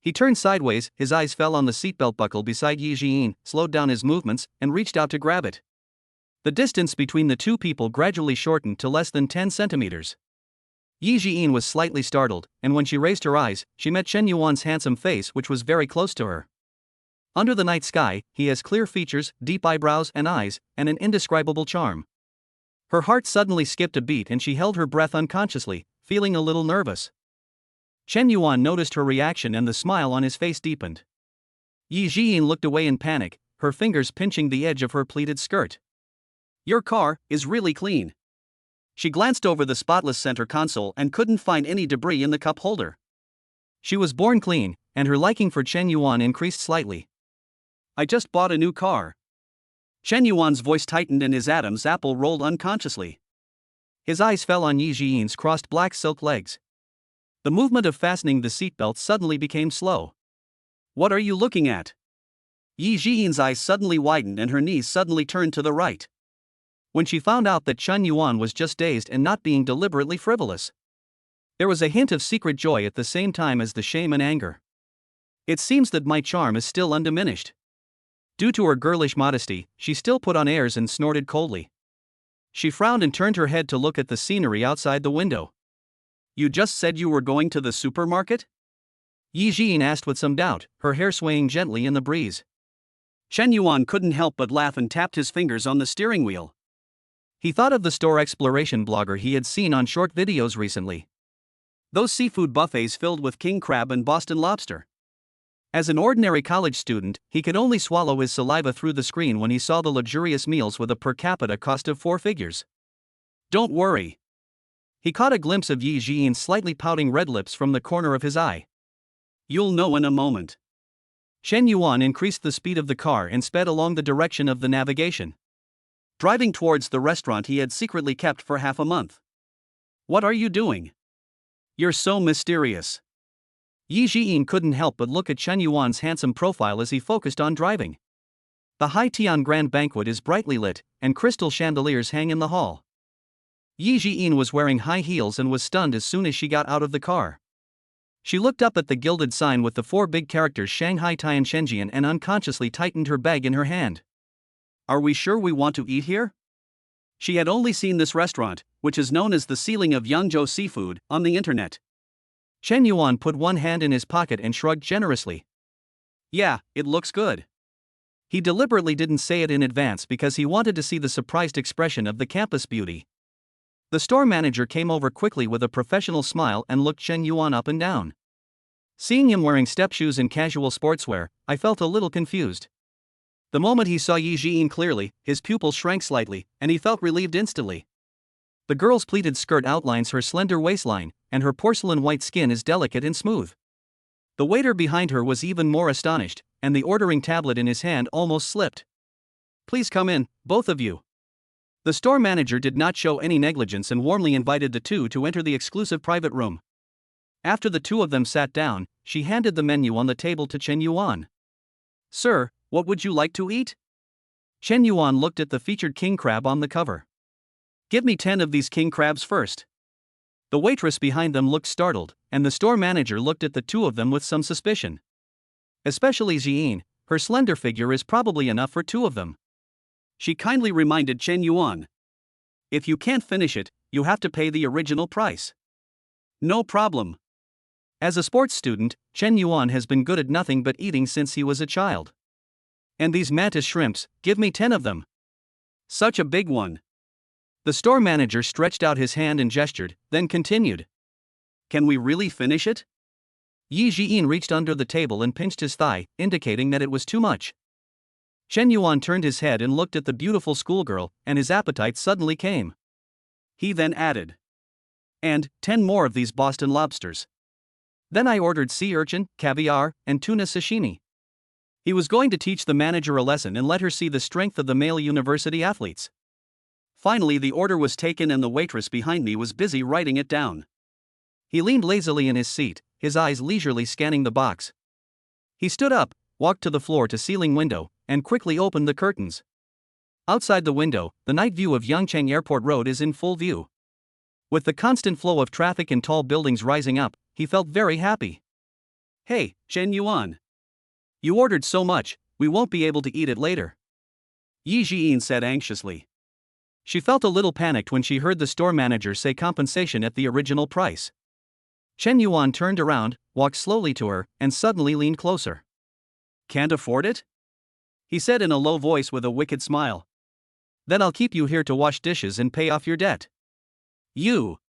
A: He turned sideways, his eyes fell on the seatbelt buckle beside Yi Jiyin, slowed down his movements, and reached out to grab it. The distance between the two people gradually shortened to less than 10 centimeters. Yi Jiyin was slightly startled, and when she raised her eyes, she met Chen Yuan's handsome face, which was very close to her. Under the night sky, he has clear features, deep eyebrows and eyes, and an indescribable charm. Her heart suddenly skipped a beat and she held her breath unconsciously, feeling a little nervous. Chen Yuan noticed her reaction and the smile on his face deepened. Yi Jiyin looked away in panic, her fingers pinching the edge of her pleated skirt. Your car is really clean. She glanced over the spotless center console and couldn't find any debris in the cup holder. She was born clean, and her liking for Chen Yuan increased slightly. I just bought a new car. Chen Yuan's voice tightened and his Adam's apple rolled unconsciously. His eyes fell on Yi Jiyin's crossed black silk legs. The movement of fastening the seatbelt suddenly became slow. What are you looking at? Yi Jiyin's eyes suddenly widened and her knees suddenly turned to the right. When she found out that Chen Yuan was just dazed and not being deliberately frivolous, there was a hint of secret joy at the same time as the shame and anger. It seems that my charm is still undiminished. Due to her girlish modesty, she still put on airs and snorted coldly. She frowned and turned her head to look at the scenery outside the window. You just said you were going to the supermarket? Yi Jiyin asked with some doubt, her hair swaying gently in the breeze. Chen Yuan couldn't help but laugh and tapped his fingers on the steering wheel. He thought of the store exploration blogger he had seen on short videos recently. Those seafood buffets filled with king crab and Boston lobster. As an ordinary college student, he could only swallow his saliva through the screen when he saw the luxurious meals with a per capita cost of 4 figures. Don't worry. He caught a glimpse of Yi Jiyin's slightly pouting red lips from the corner of his eye. You'll know in a moment. Chen Yuan increased the speed of the car and sped along the direction of the navigation, driving towards the restaurant he had secretly kept for half a month. What are you doing? You're so mysterious. Yi Jiyin couldn't help but look at Chen Yuan's handsome profile as he focused on driving. The Hai Tian Grand Banquet is brightly lit, and crystal chandeliers hang in the hall. Yi Jiyin was wearing high heels and was stunned as soon as she got out of the car. She looked up at the gilded sign with the 4 big characters Shanghai Tian Shenzhen and unconsciously tightened her bag in her hand. Are we sure we want to eat here? She had only seen this restaurant, which is known as the ceiling of Yangzhou seafood, on the internet. Chen Yuan put one hand in his pocket and shrugged generously. Yeah, it looks good. He deliberately didn't say it in advance because he wanted to see the surprised expression of the campus beauty. The store manager came over quickly with a professional smile and looked Chen Yuan up and down. Seeing him wearing step shoes and casual sportswear, I felt a little confused. The moment he saw Yi Jiyin clearly, his pupils shrank slightly, and he felt relieved instantly. The girl's pleated skirt outlines her slender waistline, and her porcelain white skin is delicate and smooth. The waiter behind her was even more astonished, and the ordering tablet in his hand almost slipped. Please come in, both of you. The store manager did not show any negligence and warmly invited the two to enter the exclusive private room. After the two of them sat down, she handed the menu on the table to Chen Yuan. Sir, what would you like to eat? Chen Yuan looked at the featured king crab on the cover. Give me 10 of these king crabs first. The waitress behind them looked startled, and the store manager looked at the two of them with some suspicion. Especially Jiyin, her slender figure is probably enough for 2 of them. She kindly reminded Chen Yuan. If you can't finish it, you have to pay the original price. No problem. As a sports student, Chen Yuan has been good at nothing but eating since he was a child. And these mantis shrimps, give me 10 of them. Such a big one. The store manager stretched out his hand and gestured, then continued. Can we really finish it? Yi Jiyin reached under the table and pinched his thigh, indicating that it was too much. Chen Yuan turned his head and looked at the beautiful schoolgirl, and his appetite suddenly came. He then added. And 10 more of these Boston lobsters. Then I ordered sea urchin, caviar, and tuna sashimi. He was going to teach the manager a lesson and let her see the strength of the male university athletes. Finally, the order was taken and the waitress behind me was busy writing it down. He leaned lazily in his seat, his eyes leisurely scanning the box. He stood up, walked to the floor-to-ceiling window, and quickly opened the curtains. Outside the window, the night view of Yangcheng Airport Road is in full view. With the constant flow of traffic and tall buildings rising up, he felt very happy. "Hey, Chen Yuan. You ordered so much, we won't be able to eat it later," Yi Jiyin said anxiously. She felt a little panicked when she heard the store manager say compensation at the original price. Chen Yuan turned around, walked slowly to her, and suddenly leaned closer. "Can't afford it?" he said in a low voice with a wicked smile. "Then I'll keep you here to wash dishes and pay off your debt." "You!"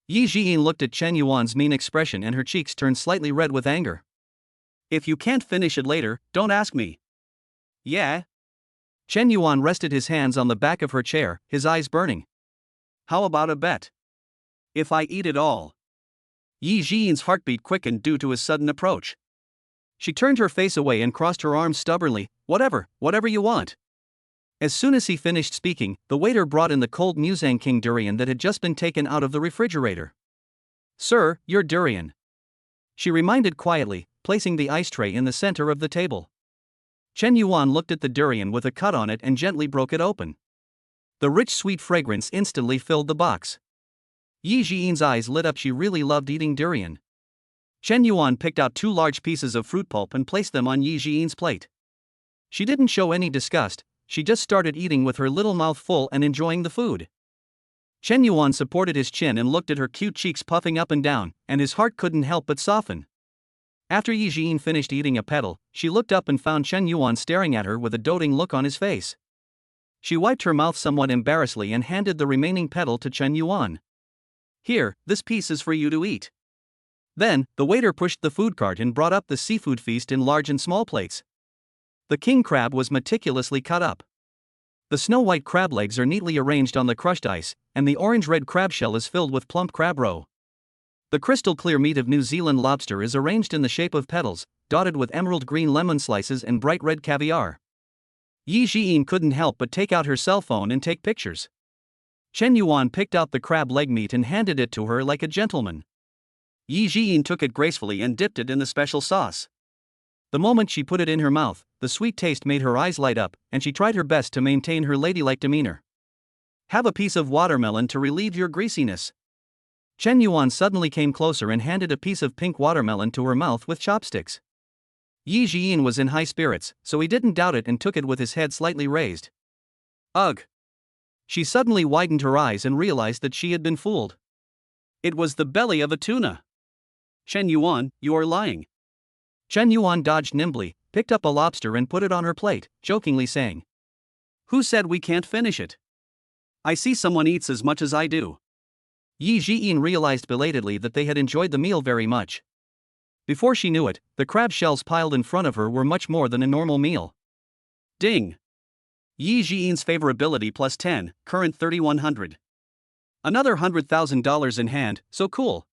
A: Yi Jiyin looked at Chen Yuan's mean expression and her cheeks turned slightly red with anger. "If you can't finish it later, don't ask me." "Yeah?" Chen Yuan rested his hands on the back of her chair, his eyes burning. "How about a bet? If I eat it all." Yi Jiyin's heartbeat quickened due to his sudden approach. She turned her face away and crossed her arms stubbornly. Whatever you want." As soon as he finished speaking, the waiter brought in the cold Muzang King durian that had just been taken out of the refrigerator. "Sir, your durian," she reminded quietly, placing the ice tray in the center of the table. Chen Yuan looked at the durian with a cut on it and gently broke it open. The rich sweet fragrance instantly filled the box. Yi Jiyin's eyes lit up. She really loved eating durian. Chen Yuan picked out 2 large pieces of fruit pulp and placed them on Yi Jiyin's plate. She didn't show any disgust, she just started eating with her little mouth full and enjoying the food. Chen Yuan supported his chin and looked at her cute cheeks puffing up and down, and his heart couldn't help but soften. After Yi Jiyin finished eating a petal, she looked up and found Chen Yuan staring at her with a doting look on his face. She wiped her mouth somewhat embarrassedly and handed the remaining petal to Chen Yuan. "Here, this piece is for you to eat." Then, the waiter pushed the food cart and brought up the seafood feast in large and small plates. The king crab was meticulously cut up. The snow-white crab legs are neatly arranged on the crushed ice, and the orange-red crab shell is filled with plump crab roe. The crystal-clear meat of New Zealand lobster is arranged in the shape of petals, dotted with emerald-green lemon slices and bright red caviar. Yi Jiyin couldn't help but take out her cell phone and take pictures. Chen Yuan picked out the crab leg meat and handed it to her like a gentleman. Yi Jiyin took it gracefully and dipped it in the special sauce. The moment she put it in her mouth, the sweet taste made her eyes light up, and she tried her best to maintain her ladylike demeanor. "Have a piece of watermelon to relieve your greasiness." Chen Yuan suddenly came closer and handed a piece of pink watermelon to her mouth with chopsticks. Yi Jiyin was in high spirits, so he didn't doubt it and took it with his head slightly raised. Ugh! She suddenly widened her eyes and realized that she had been fooled. It was the belly of a tuna. "Chen Yuan, you are lying." Chen Yuan dodged nimbly, picked up a lobster and put it on her plate, jokingly saying, "Who said we can't finish it? I see someone eats as much as I do." Yi Jiyin realized belatedly that they had enjoyed the meal very much. Before she knew it, the crab shells piled in front of her were much more than a normal meal. Ding! Yi Jiyin's favorability plus 10, current 3100. Another $100,000 in hand, so cool.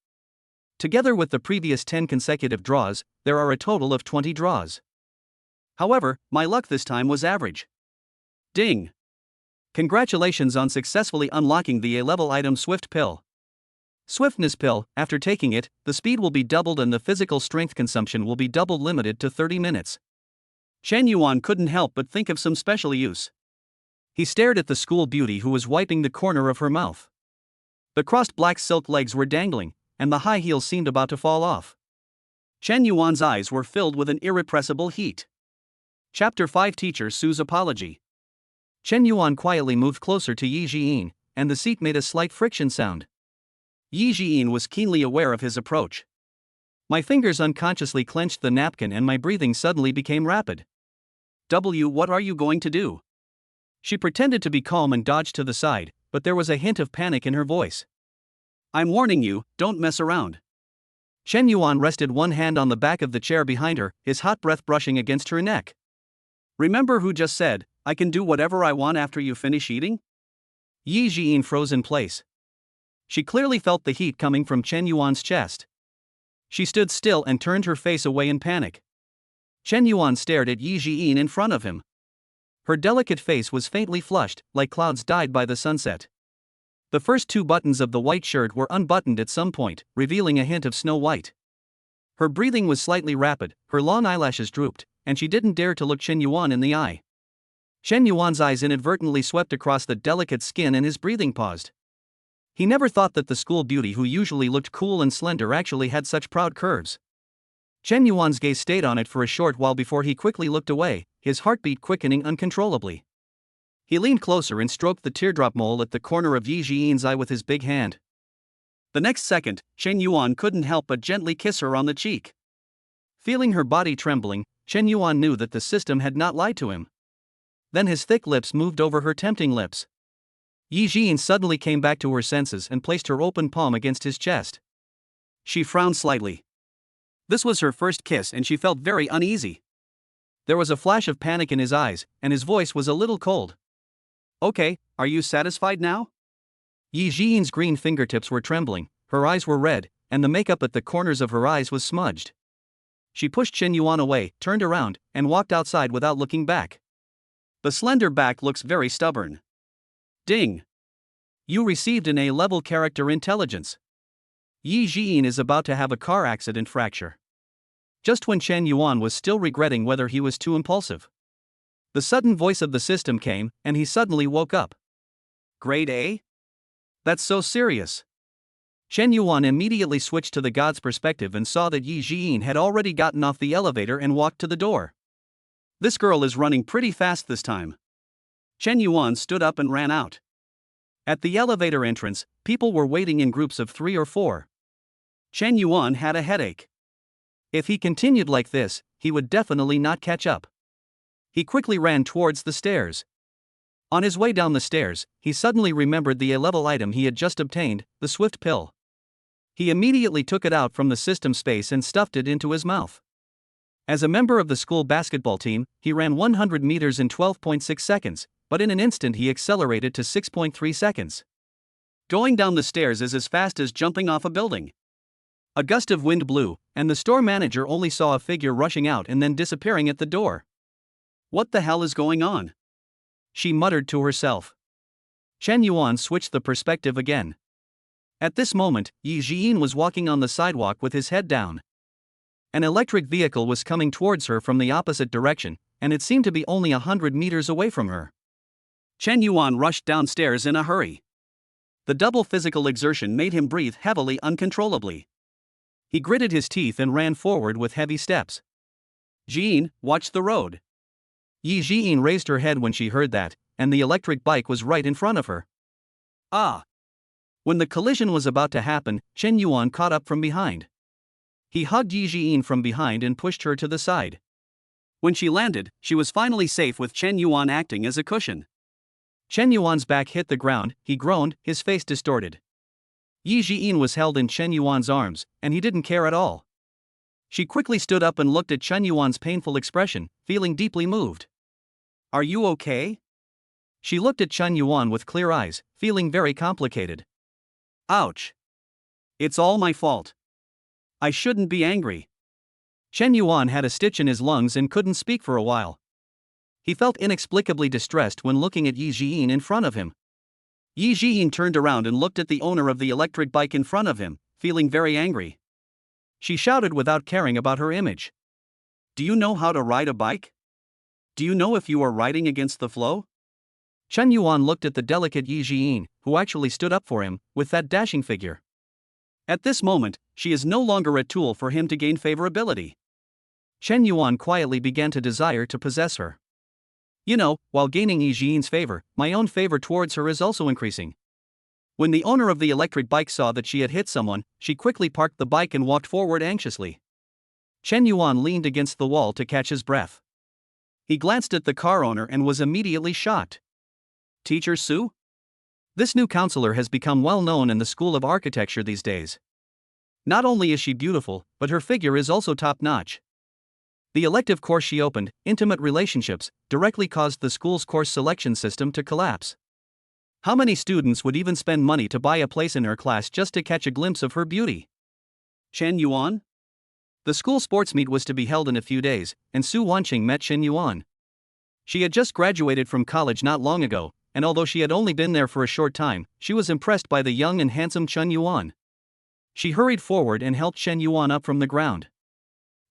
A: Together with the previous 10 consecutive draws, there are a total of 20 draws. However, my luck this time was average. Ding! Congratulations on successfully unlocking the A-level item Swift Pill. Swiftness Pill. After taking it, the speed will be doubled and the physical strength consumption will be doubled, limited to 30 minutes. Chen Yuan couldn't help but think of some special use. He stared at the school beauty who was wiping the corner of her mouth. The crossed black silk legs were dangling, and the high heels seemed about to fall off. Chen Yuan's eyes were filled with an irrepressible heat. Chapter 5 Teacher Su's Apology. Chen Yuan quietly moved closer to Yi Jiyin, and the seat made a slight friction sound. Yi Jiyin was keenly aware of his approach. My fingers unconsciously clenched the napkin and my breathing suddenly became rapid. What are you going to do?" She pretended to be calm and dodged to the side, but there was a hint of panic in her voice. "I'm warning you, don't mess around." Chen Yuan rested one hand on the back of the chair behind her, his hot breath brushing against her neck. "Remember who just said, I can do whatever I want after you finish eating?" Yi Jiyin froze in place. She clearly felt the heat coming from Chen Yuan's chest. She stood still and turned her face away in panic. Chen Yuan stared at Yi Jiyin in front of him. Her delicate face was faintly flushed, like clouds dyed by the sunset. The first two buttons of the white shirt were unbuttoned at some point, revealing a hint of snow white. Her breathing was slightly rapid, her long eyelashes drooped, and she didn't dare to look Chen Yuan in the eye. Chen Yuan's eyes inadvertently swept across the delicate skin and his breathing paused. He never thought that the school beauty who usually looked cool and slender actually had such proud curves. Chen Yuan's gaze stayed on it for a short while before he quickly looked away, his heartbeat quickening uncontrollably. He leaned closer and stroked the teardrop mole at the corner of Yi Jiyin's eye with his big hand. The next second, Chen Yuan couldn't help but gently kiss her on the cheek. Feeling her body trembling, Chen Yuan knew that the system had not lied to him. Then his thick lips moved over her tempting lips. Yi Jiyin suddenly came back to her senses and placed her open palm against his chest. She frowned slightly. This was her first kiss and she felt very uneasy. There was a flash of panic in his eyes, and his voice was a little cold. Okay, are you satisfied now? Yi Jiyin's green fingertips were trembling, her eyes were red, and the makeup at the corners of her eyes was smudged. She pushed Chen Yuan away, turned around, and walked outside without looking back. The slender back looks very stubborn. Ding! You received an A-level character intelligence. Yi Jiyin is about to have a car accident fracture. Just when Chen Yuan was still regretting whether he was too impulsive. The sudden voice of the system came, and he suddenly woke up. Grade A? That's so serious. Chen Yuan immediately switched to the god's perspective and saw that Yi Jiyin had already gotten off the elevator and walked to the door. This girl is running pretty fast this time. Chen Yuan stood up and ran out. At the elevator entrance, people were waiting in groups of 3 or 4. Chen Yuan had a headache. If he continued like this, he would definitely not catch up. He quickly ran towards the stairs. On his way down the stairs, he suddenly remembered the A-level item he had just obtained, the Swift Pill. He immediately took it out from the system space and stuffed it into his mouth. As a member of the school basketball team, he ran 100 meters in 12.6 seconds, but in an instant he accelerated to 6.3 seconds. Going down the stairs is as fast as jumping off a building. A gust of wind blew, and the store manager only saw a figure rushing out and then disappearing at the door. What the hell is going on? She muttered to herself. Chen Yuan switched the perspective again. At this moment, Yi Jiyin was walking on the sidewalk with his head down. An electric vehicle was coming towards her from the opposite direction, and it seemed to be only 100 meters away from her. Chen Yuan rushed downstairs in a hurry. The double physical exertion made him breathe heavily uncontrollably. He gritted his teeth and ran forward with heavy steps. Jiyin, watch the road. Yi Jiyin raised her head when she heard that, and the electric bike was right in front of her. Ah! When the collision was about to happen, Chen Yuan caught up from behind. He hugged Yi Jiyin from behind and pushed her to the side. When she landed, she was finally safe with Chen Yuan acting as a cushion. Chen Yuan's back hit the ground, he groaned, his face distorted. Yi Jiyin was held in Chen Yuan's arms, and he didn't care at all. She quickly stood up and looked at Chen Yuan's painful expression, feeling deeply moved. Are you okay? She looked at Chen Yuan with clear eyes, feeling very complicated. Ouch. It's all my fault. I shouldn't be angry. Chen Yuan had a stitch in his lungs and couldn't speak for a while. He felt inexplicably distressed when looking at Yi Jiyin in front of him. Yi Jiyin turned around and looked at the owner of the electric bike in front of him, feeling very angry. She shouted without caring about her image. Do you know how to ride a bike? Do you know if you are riding against the flow? Chen Yuan looked at the delicate Yi Jiyin, who actually stood up for him, with that dashing figure. At this moment, she is no longer a tool for him to gain favorability. Chen Yuan quietly began to desire to possess her. You know, while gaining Yi Jiyin's favor, my own favor towards her is also increasing. When the owner of the electric bike saw that she had hit someone, she quickly parked the bike and walked forward anxiously. Chen Yuan leaned against the wall to catch his breath. He glanced at the car owner and was immediately shocked. Teacher Su? This new counselor has become well known in the School of Architecture these days. Not only is she beautiful, but her figure is also top-notch. The elective course she opened, Intimate Relationships, directly caused the school's course selection system to collapse. How many students would even spend money to buy a place in her class just to catch a glimpse of her beauty? Chen Yuan? The school sports meet was to be held in a few days, and Su Wanqing met Chen Yuan. She had just graduated from college not long ago, and although she had only been there for a short time, she was impressed by the young and handsome Chen Yuan. She hurried forward and helped Chen Yuan up from the ground.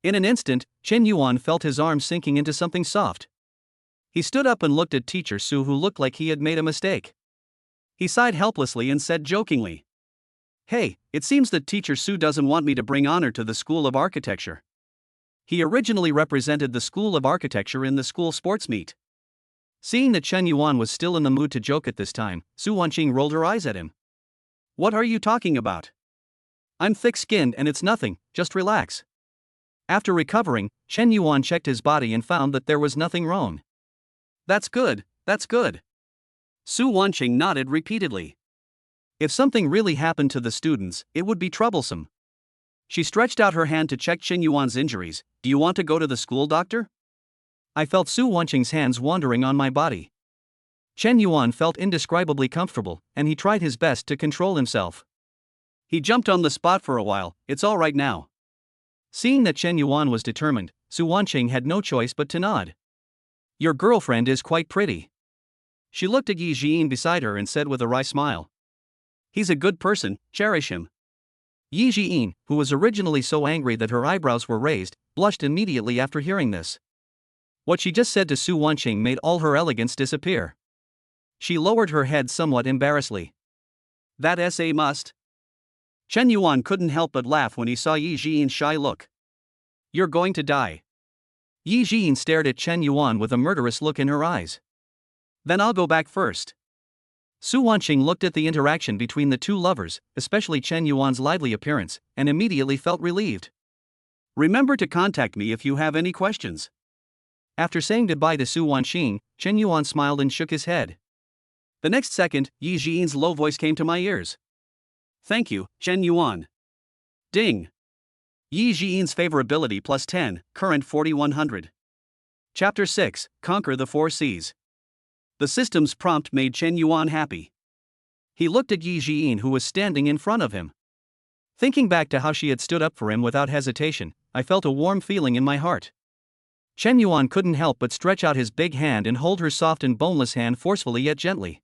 A: In an instant, Chen Yuan felt his arm sinking into something soft. He stood up and looked at Teacher Su, who looked like he had made a mistake. He sighed helplessly and said jokingly, "Hey, it seems that Teacher Su doesn't want me to bring honor to the School of Architecture." He originally represented the School of Architecture in the school sports meet. Seeing that Chen Yuan was still in the mood to joke at this time, Su Wanqing rolled her eyes at him. "What are you talking about? I'm thick-skinned and it's nothing, just relax." After recovering, Chen Yuan checked his body and found that there was nothing wrong. That's good, that's good." Su Wanqing nodded repeatedly. If something really happened to the students, it would be troublesome. She stretched out her hand to check Chen Yuan's injuries. "Do you want to go to the school doctor?" I felt Su Wanqing's hands wandering on my body. Chen Yuan felt indescribably comfortable, and he tried his best to control himself. He jumped on the spot for a while. "It's all right now." Seeing that Chen Yuan was determined, Su Wanqing had no choice but to nod. "Your girlfriend is quite pretty." She looked at Yi Jian beside her and said with a wry smile, "He's a good person, cherish him." Yi Jian, who was originally so angry that her eyebrows were raised, blushed immediately after hearing this. What she just said to Su Wanqing made all her elegance disappear. She lowered her head somewhat embarrassedly. "That's a must." Chen Yuan couldn't help but laugh when he saw Yi Jian's shy look. "You're going to die." Yi Jian stared at Chen Yuan with a murderous look in her eyes. "Then I'll go back first." Su Wanqing looked at the interaction between the two lovers, especially Chen Yuan's lively appearance, and immediately felt relieved. "Remember to contact me if you have any questions." After saying goodbye to Su Wanqing, Chen Yuan smiled and shook his head. The next second, Yi Jian's low voice came to my ears. "Thank you, Chen Yuan." Ding. Yi Jian's favorability plus 10, current 4100. Chapter 6, Conquer the Four Seas. The system's prompt made Chen Yuan happy. He looked at Yi Jian, who was standing in front of him. Thinking back to how she had stood up for him without hesitation, I felt a warm feeling in my heart. Chen Yuan couldn't help but stretch out his big hand and hold her soft and boneless hand forcefully yet gently.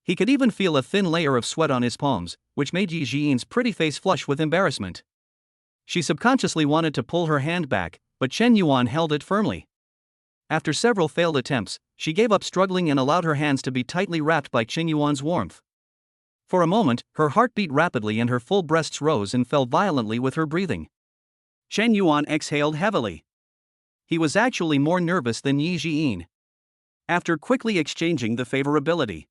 A: He could even feel a thin layer of sweat on his palms, which made Yi Jian's pretty face flush with embarrassment. She subconsciously wanted to pull her hand back, but Chen Yuan held it firmly. After several failed attempts, she gave up struggling and allowed her hands to be tightly wrapped by Chen Yuan's warmth. For a moment, her heart beat rapidly and her full breasts rose and fell violently with her breathing. Chen Yuan exhaled heavily. He was actually more nervous than Yi Jian. After quickly exchanging the favorability.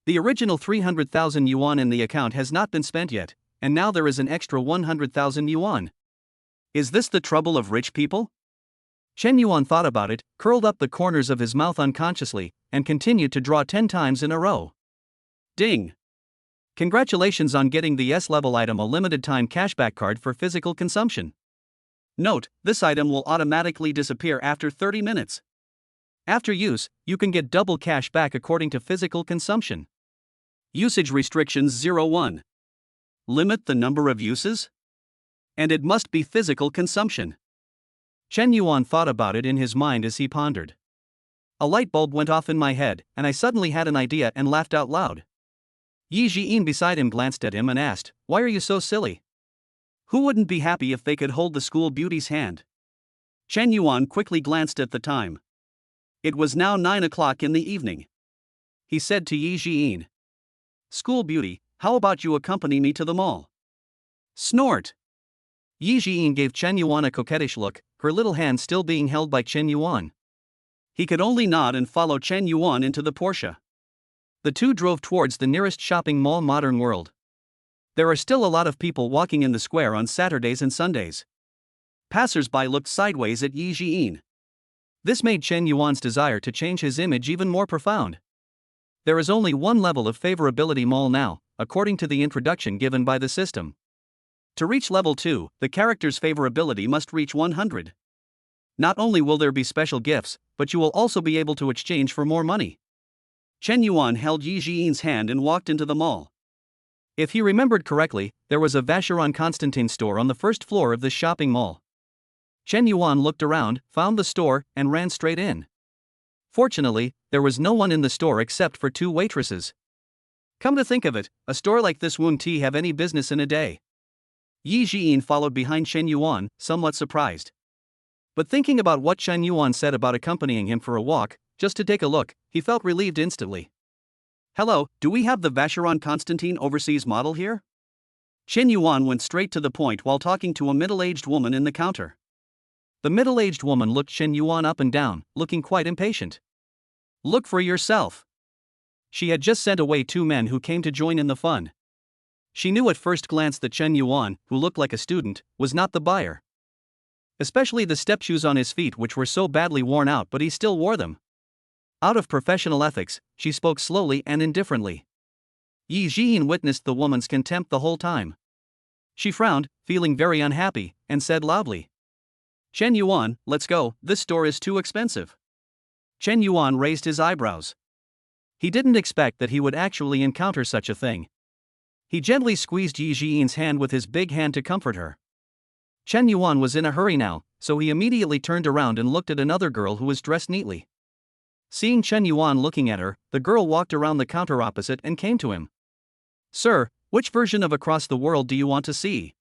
A: The original 300,000 yuan in the account has not been spent yet, and now there is an extra 100,000 yuan. Is this the trouble of rich people? Chen Yuan thought about it, curled up the corners of his mouth unconsciously, and continued to draw 10 times in a row. Ding! Congratulations on getting the S-level item, a limited-time cashback card for physical consumption. Note, this item will automatically disappear after 30 minutes. After use, you can get double cash back according to physical consumption. Usage restrictions 01. Limit the number of uses? And it must be physical consumption. Chen Yuan thought about it in his mind as he pondered. A light bulb went off in my head, and I suddenly had an idea and laughed out loud. Yi Jian beside him glanced at him and asked, "Why are you so silly? Who wouldn't be happy if they could hold the school beauty's hand?" Chen Yuan quickly glanced at the time. It was now 9 o'clock in the evening. He said to Yi Jian, "School beauty, how about you accompany me to the mall?" Snort! Yi Jian gave Chen Yuan a coquettish look, her little hand still being held by Chen Yuan. He could only nod and follow Chen Yuan into the Porsche. The two drove towards the nearest shopping mall, Modern World. There are still a lot of people walking in the square on Saturdays and Sundays. Passers-by looked sideways at Yi Jian. This made Chen Yuan's desire to change his image even more profound. There is only one level of favorability mall now, according to the introduction given by the system. To reach level 2, the character's favorability must reach 100. Not only will there be special gifts, but you will also be able to exchange for more money. Chen Yuan held Yi Jian's hand and walked into the mall. If he remembered correctly, there was a Vacheron Constantin store on the first floor of this shopping mall. Chen Yuan looked around, found the store, and ran straight in. Fortunately, there was no one in the store except for two waitresses. Come to think of it, a store like this wouldn't have any business in a day. Yi Jiyin followed behind Chen Yuan, somewhat surprised. But thinking about what Chen Yuan said about accompanying him for a walk, just to take a look, he felt relieved instantly. Hello, do we have the Vacheron Constantin overseas model here? Chen Yuan went straight to the point while talking to a middle-aged woman in the counter. The middle-aged woman looked Chen Yuan up and down, looking quite impatient. Look for yourself. She had just sent away two men who came to join in the fun. She knew at first glance that Chen Yuan, who looked like a student, was not the buyer. Especially the step shoes on his feet, which were so badly worn out, but he still wore them. Out of professional ethics, she spoke slowly and indifferently. Yi Jiyin witnessed the woman's contempt the whole time. She frowned, feeling very unhappy, and said loudly, Chen Yuan, let's go, this store is too expensive. Chen Yuan raised his eyebrows. He didn't expect that he would actually encounter such a thing. He gently squeezed Yi Jiyin's hand with his big hand to comfort her. Chen Yuan was in a hurry now, so he immediately turned around and looked at another girl who was dressed neatly. Seeing Chen Yuan looking at her, the girl walked around the counter opposite and came to him. Sir, which version of Across the World do you want to see?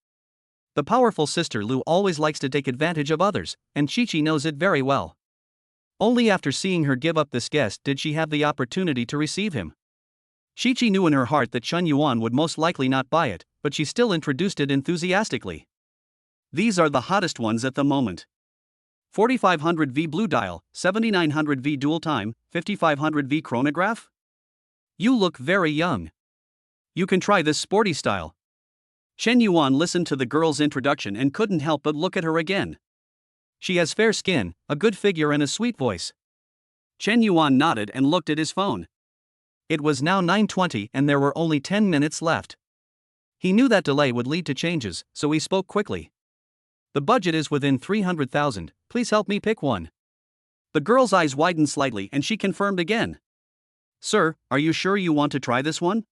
A: The powerful sister Lu always likes to take advantage of others, and Chi-Chi knows it very well. Only after seeing her give up this guest did she have the opportunity to receive him. Chi-Chi knew in her heart that Chen Yuan would most likely not buy it, but she still introduced it enthusiastically. These are the hottest ones at the moment. 4500V blue dial, 7900V dual time, 5500V chronograph? You look very young. You can try this sporty style. Chen Yuan listened to the girl's introduction and couldn't help but look at her again. She has fair skin, a good figure and a sweet voice. Chen Yuan nodded and looked at his phone. It was now 9:20 and there were only 10 minutes left. He knew that delay would lead to changes, so he spoke quickly. The budget is within 300,000, please help me pick one. The girl's eyes widened slightly and she confirmed again. Sir, are you sure you want to try this one?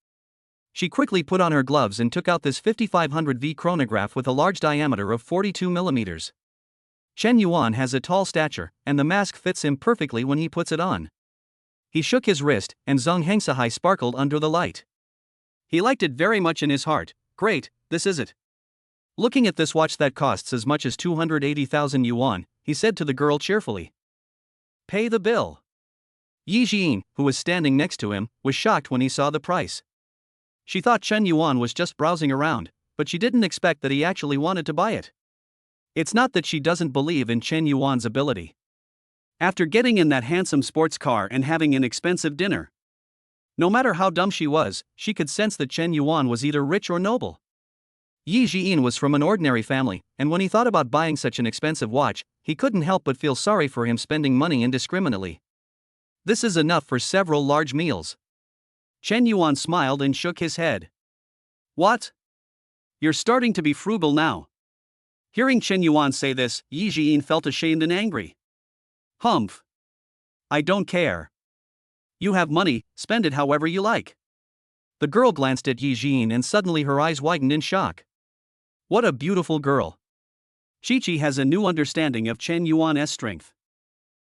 A: She quickly put on her gloves and took out this 5500V chronograph with a large diameter of 42 millimeters. Chen Yuan has a tall stature, and the mask fits him perfectly when he puts it on. He shook his wrist, and Zheng Hengsahai sparkled under the light. He liked it very much in his heart. Great, this is it. Looking at this watch that costs as much as 280,000 yuan, he said to the girl cheerfully. Pay the bill. Yi Jiyin, who was standing next to him, was shocked when he saw the price. She thought Chen Yuan was just browsing around, but she didn't expect that he actually wanted to buy it. It's not that she doesn't believe in Chen Yuan's ability. After getting in that handsome sports car and having an expensive dinner, no matter how dumb she was, she could sense that Chen Yuan was either rich or noble. Yi Jiyin was from an ordinary family, and when he thought about buying such an expensive watch, he couldn't help but feel sorry for him spending money indiscriminately. This is enough for several large meals. Chen Yuan smiled and shook his head. What? You're starting to be frugal now. Hearing Chen Yuan say this, Yi Jiyin felt ashamed and angry. Humph. I don't care. You have money, spend it however you like. The girl glanced at Yi Jiyin and suddenly her eyes widened in shock. What a beautiful girl. Chi-Chi has a new understanding of Chen Yuan's strength.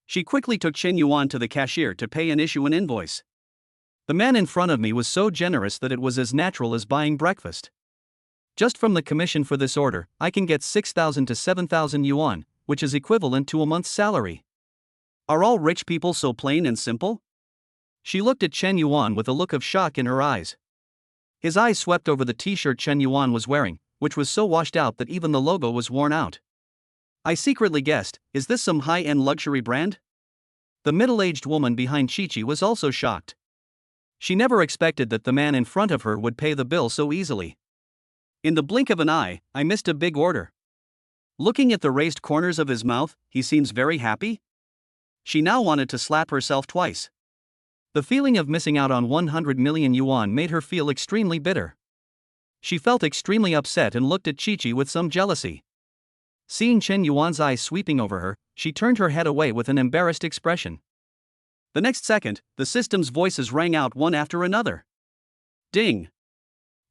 A: She quickly took Chen Yuan to the cashier to pay and issue an invoice. The man in front of me was so generous that it was as natural as buying breakfast. Just from the commission for this order, I can get 6,000 to 7,000 yuan, which is equivalent to a month's salary. Are all rich people so plain and simple? She looked at Chen Yuan with a look of shock in her eyes. His eyes swept over the t-shirt Chen Yuan was wearing, which was so washed out that even the logo was worn out. I secretly guessed, is this some high-end luxury brand? The middle-aged woman behind Chi-Chi was also shocked. She never expected that the man in front of her would pay the bill so easily. In the blink of an eye, I missed a big order. Looking at the raised corners of his mouth, he seems very happy. She now wanted to slap herself twice. The feeling of missing out on 100 million yuan made her feel extremely bitter. She felt extremely upset and looked at Chi-Chi with some jealousy. Seeing Chen Yuan's eyes sweeping over her, she turned her head away with an embarrassed expression. The next second, the system's voices rang out one after another. Ding!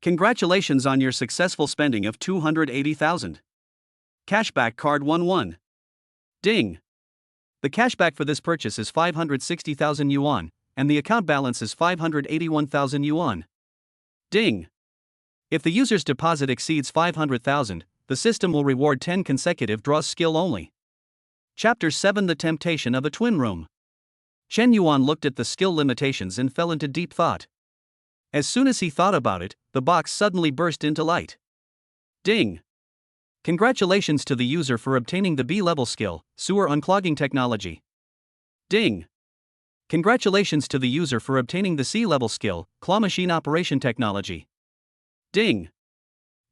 A: Congratulations on your successful spending of 280,000. Cashback card 11. Ding. The cashback for this purchase is 560,000 yuan, and the account balance is 581,000 yuan. Ding. If the user's deposit exceeds 500,000, the system will reward 10 consecutive draws skill only. Chapter 7: The Temptation of a Twin Room. Chen Yuan looked at the skill limitations and fell into deep thought. As soon as he thought about it, the box suddenly burst into light. Ding. Congratulations to the user for obtaining the B-level skill, sewer unclogging technology. Ding. Congratulations to the user for obtaining the C-level skill, claw machine operation technology. Ding.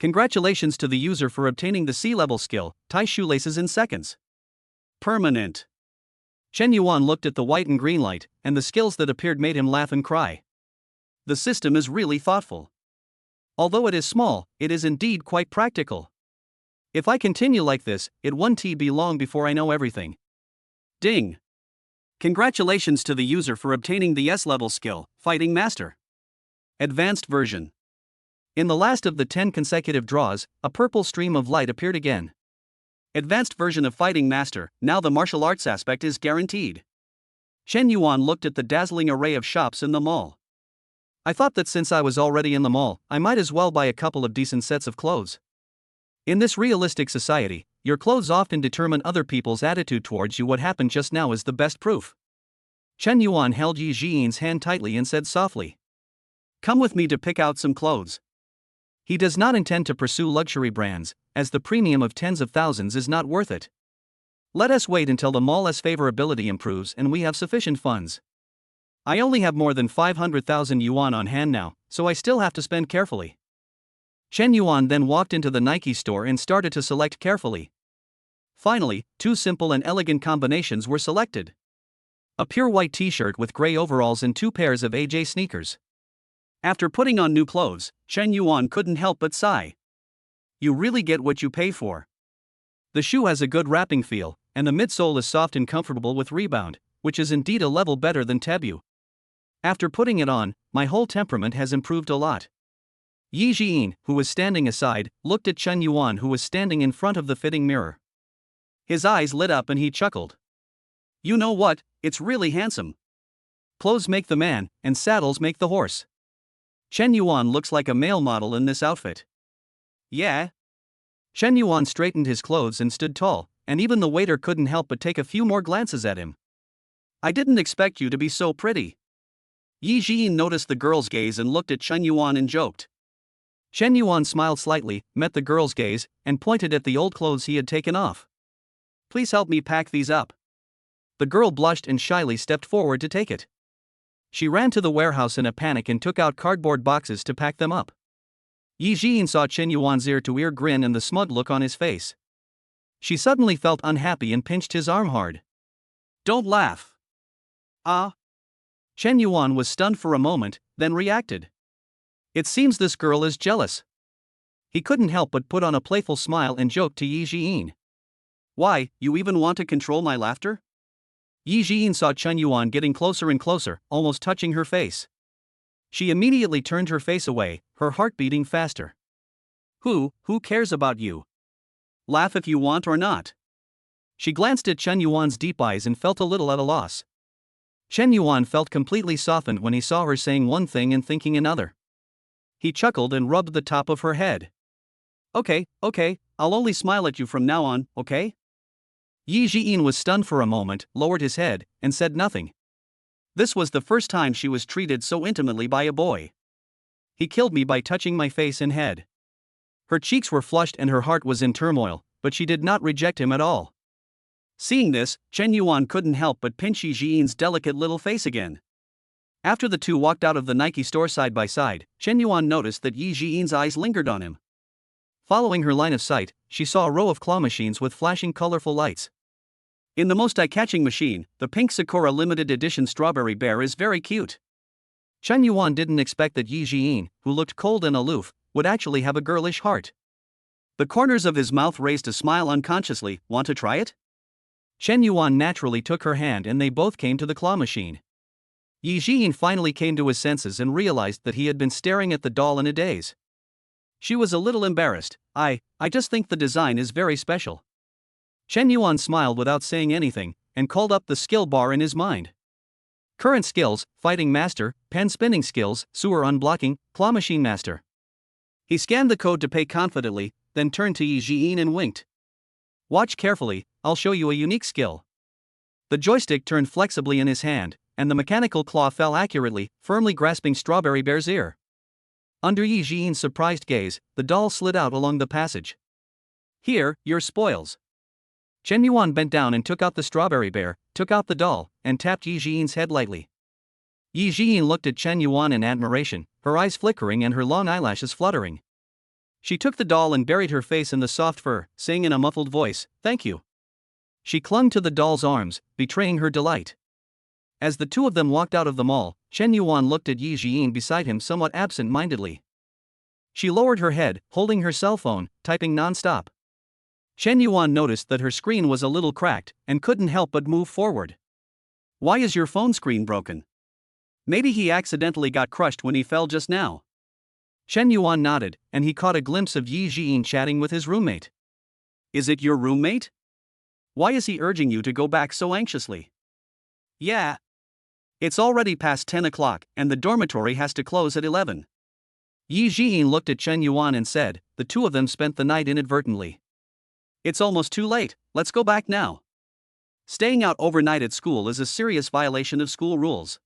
A: Congratulations to the user for obtaining the C-level skill, tie shoelaces in seconds. Permanent. Chen Yuan looked at the white and green light, and the skills that appeared made him laugh and cry. The system is really thoughtful. Although it is small, it is indeed quite practical. If I continue like this, it won't be long before I know everything. Ding. Congratulations to the user for obtaining the S-level skill, Fighting Master. Advanced version. In the last of the 10 consecutive draws, a purple stream of light appeared again. Advanced version of Fighting Master, now the martial arts aspect is guaranteed. Chen Yuan looked at the dazzling array of shops in the mall. I thought that since I was already in the mall, I might as well buy a couple of decent sets of clothes. In this realistic society, your clothes often determine other people's attitude towards you. What happened just now is the best proof. Chen Yuan held Yi Jiyin's hand tightly and said softly, "Come with me to pick out some clothes." He does not intend to pursue luxury brands, as the premium of tens of thousands is not worth it. Let us wait until the mall's favorability improves and we have sufficient funds. I only have more than 500,000 yuan on hand now, so I still have to spend carefully. Chen Yuan then walked into the Nike store and started to select carefully. Finally, two simple and elegant combinations were selected. A pure white t-shirt with gray overalls and two pairs of AJ sneakers. After putting on new clothes, Chen Yuan couldn't help but sigh. You really get what you pay for. The shoe has a good wrapping feel, and the midsole is soft and comfortable with rebound, which is indeed a level better than Tebu. After putting it on, my whole temperament has improved a lot. Yi Jiyin, who was standing aside, looked at Chen Yuan, who was standing in front of the fitting mirror. His eyes lit up and he chuckled. You know what, it's really handsome. Clothes make the man, and saddles make the horse. Chen Yuan looks like a male model in this outfit. Yeah. Chen Yuan straightened his clothes and stood tall, and even the waiter couldn't help but take a few more glances at him. I didn't expect you to be so pretty. Yi Jiyin noticed the girl's gaze and looked at Chen Yuan and joked. Chen Yuan smiled slightly, met the girl's gaze, and pointed at the old clothes he had taken off. Please help me pack these up. The girl blushed and shyly stepped forward to take it. She ran to the warehouse in a panic and took out cardboard boxes to pack them up. Yi Jiyin saw Chen Yuan's ear-to-ear grin and the smug look on his face. She suddenly felt unhappy and pinched his arm hard. Don't laugh. Ah. Chen Yuan was stunned for a moment, then reacted. It seems this girl is jealous. He couldn't help but put on a playful smile and joked to Yi Jiyin. Why, you even want to control my laughter? Yi Jiyin saw Chen Yuan getting closer and closer, almost touching her face. She immediately turned her face away, her heart beating faster. Who cares about you? Laugh if you want or not. She glanced at Chen Yuan's deep eyes and felt a little at a loss. Chen Yuan felt completely softened when he saw her saying one thing and thinking another. He chuckled and rubbed the top of her head. Okay, I'll only smile at you from now on, okay? Yi Jiyin was stunned for a moment, lowered his head, and said nothing. This was the first time she was treated so intimately by a boy. He killed me by touching my face and head. Her cheeks were flushed and her heart was in turmoil, but she did not reject him at all. Seeing this, Chen Yuan couldn't help but pinch Yi Jiyin's delicate little face again. After the two walked out of the Nike store side by side, Chen Yuan noticed that Yi Jiyin's eyes lingered on him. Following her line of sight, she saw a row of claw machines with flashing colorful lights. In the most eye-catching machine, the pink Sakura limited edition strawberry bear is very cute. Chen Yuan didn't expect that Yi Jiyin, who looked cold and aloof, would actually have a girlish heart. The corners of his mouth raised a smile unconsciously. Want to try it? Chen Yuan naturally took her hand and they both came to the claw machine. Yi Jiyin finally came to his senses and realized that he had been staring at the doll in a daze. She was a little embarrassed. I just think the design is very special. Chen Yuan smiled without saying anything, and called up the skill bar in his mind. Current skills: Fighting Master, Pen Spinning Skills, Sewer Unblocking, Claw Machine Master. He scanned the code to pay confidently, then turned to Yi Jiyin and winked. Watch carefully, I'll show you a unique skill. The joystick turned flexibly in his hand, and the mechanical claw fell accurately, firmly grasping Strawberry Bear's ear. Under Yi Jiyin's surprised gaze, the doll slid out along the passage. Here, your spoils. Chen Yuan bent down and took out the Strawberry Bear, took out the doll, and tapped Yi Jiyin's head lightly. Yi Jiyin looked at Chen Yuan in admiration, her eyes flickering and her long eyelashes fluttering. She took the doll and buried her face in the soft fur, saying in a muffled voice, "Thank you." She clung to the doll's arms, betraying her delight. As the two of them walked out of the mall, Chen Yuan looked at Yi Jiyin beside him somewhat absent-mindedly. She lowered her head, holding her cell phone, typing non-stop. Chen Yuan noticed that her screen was a little cracked, and couldn't help but move forward. Why is your phone screen broken? Maybe he accidentally got crushed when he fell just now. Chen Yuan nodded, and he caught a glimpse of Yi Jiyin chatting with his roommate. Is it your roommate? Why is he urging you to go back so anxiously? Yeah. It's already past 10 o'clock, and the dormitory has to close at 11. Yi Jiyin looked at Chen Yuan and said, the two of them spent the night inadvertently. It's almost too late, let's go back now. Staying out overnight at school is a serious violation of school rules.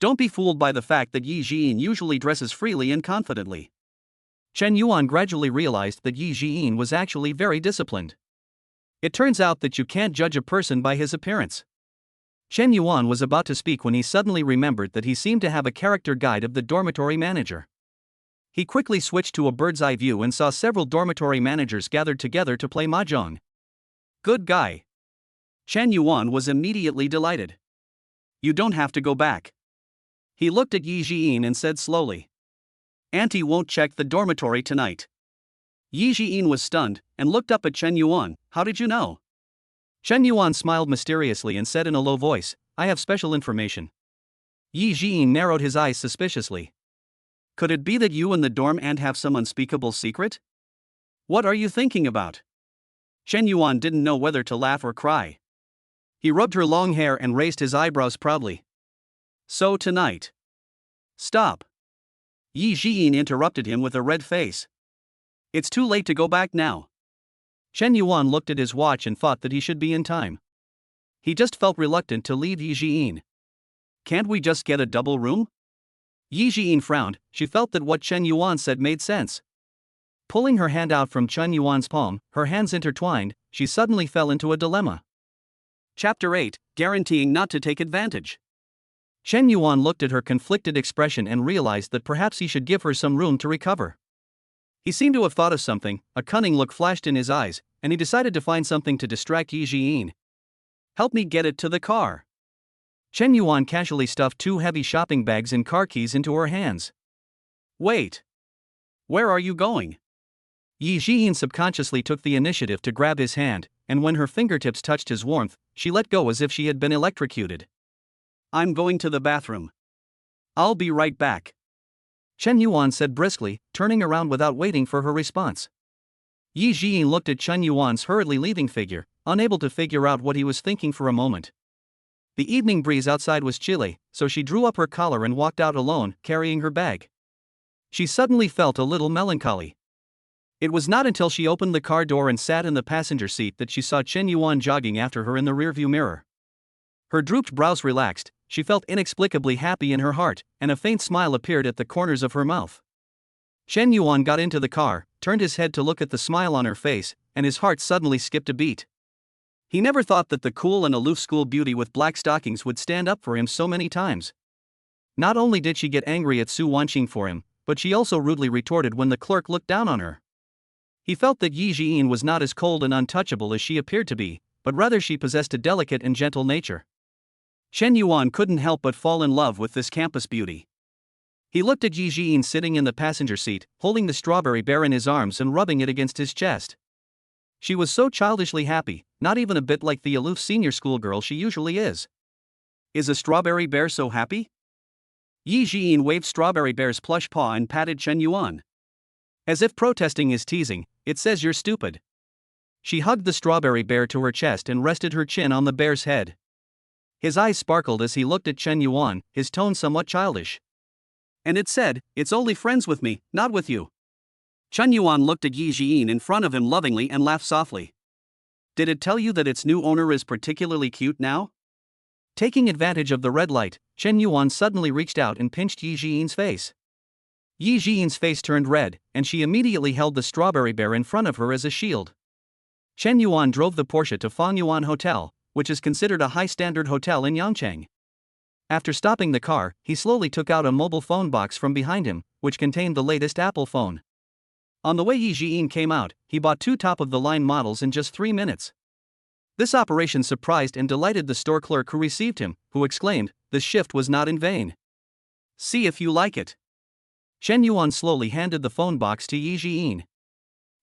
A: Don't be fooled by the fact that Yi Jiyin usually dresses freely and confidently. Chen Yuan gradually realized that Yi Jiyin was actually very disciplined. It turns out that you can't judge a person by his appearance. Chen Yuan was about to speak when he suddenly remembered that he seemed to have a character guide of the dormitory manager. He quickly switched to a bird's-eye view and saw several dormitory managers gathered together to play mahjong. Good guy. Chen Yuan was immediately delighted. You don't have to go back. He looked at Yi Jiyin and said slowly. Auntie won't check the dormitory tonight. Yi Jiyin was stunned, and looked up at Chen Yuan. How did you know? Chen Yuan smiled mysteriously and said in a low voice, I have special information. Yi Jiyin narrowed his eyes suspiciously. Could it be that you and the dorm aunt have some unspeakable secret? What are you thinking about? Chen Yuan didn't know whether to laugh or cry. He rubbed her long hair and raised his eyebrows proudly. So tonight. Stop. Yi Jiyin interrupted him with a red face. It's too late to go back now. Chen Yuan looked at his watch and thought that he should be in time. He just felt reluctant to leave Yi Jiyin. Can't we just get a double room? Yi Jiyin frowned. She felt that what Chen Yuan said made sense. Pulling her hand out from Chen Yuan's palm, her hands intertwined, she suddenly fell into a dilemma. Chapter 8, Guaranteeing Not to Take Advantage. Chen Yuan looked at her conflicted expression and realized that perhaps he should give her some room to recover. He seemed to have thought of something, a cunning look flashed in his eyes, and he decided to find something to distract Yi Jiyin. Help me get it to the car. Chen Yuan casually stuffed two heavy shopping bags and car keys into her hands. Wait. Where are you going? Yi Jiyin subconsciously took the initiative to grab his hand, and when her fingertips touched his warmth, she let go as if she had been electrocuted. I'm going to the bathroom. I'll be right back. Chen Yuan said briskly, turning around without waiting for her response. Yi Jiyin looked at Chen Yuan's hurriedly leaving figure, unable to figure out what he was thinking for a moment. The evening breeze outside was chilly, so she drew up her collar and walked out alone, carrying her bag. She suddenly felt a little melancholy. It was not until she opened the car door and sat in the passenger seat that she saw Chen Yuan jogging after her in the rearview mirror. Her drooped brows relaxed, she felt inexplicably happy in her heart, and a faint smile appeared at the corners of her mouth. Chen Yuan got into the car, turned his head to look at the smile on her face, and his heart suddenly skipped a beat. He never thought that the cool and aloof school beauty with black stockings would stand up for him so many times. Not only did she get angry at Su Wanqing for him, but she also rudely retorted when the clerk looked down on her. He felt that Yi Jiyin was not as cold and untouchable as she appeared to be, but rather she possessed a delicate and gentle nature. Chen Yuan couldn't help but fall in love with this campus beauty. He looked at Yi Jiyin sitting in the passenger seat, holding the Strawberry Bear in his arms and rubbing it against his chest. She was so childishly happy, not even a bit like the aloof senior schoolgirl she usually is. Is a Strawberry Bear so happy? Yi Jiyin waved Strawberry Bear's plush paw and patted Chen Yuan. As if protesting his teasing, it says you're stupid. She hugged the strawberry bear to her chest and rested her chin on the bear's head. His eyes sparkled as he looked at Chen Yuan, his tone somewhat childish. And it said, "It's only friends with me, not with you." Chen Yuan looked at Yi Jiyin in front of him lovingly and laughed softly. Did it tell you that its new owner is particularly cute now? Taking advantage of the red light, Chen Yuan suddenly reached out and pinched Yi Jiyin's face. Yi Jiyin's face turned red, and she immediately held the strawberry bear in front of her as a shield. Chen Yuan drove the Porsche to Fangyuan Hotel, which is considered a high-standard hotel in Yangcheng. After stopping the car, he slowly took out a mobile phone box from behind him, which contained the latest Apple phone. On the way Yi Jiyin came out, he bought 2 top-of-the-line models in just 3 minutes. This operation surprised and delighted the store clerk who received him, who exclaimed, "This shift was not in vain. See if you like it." Chen Yuan slowly handed the phone box to Yi Jiyin.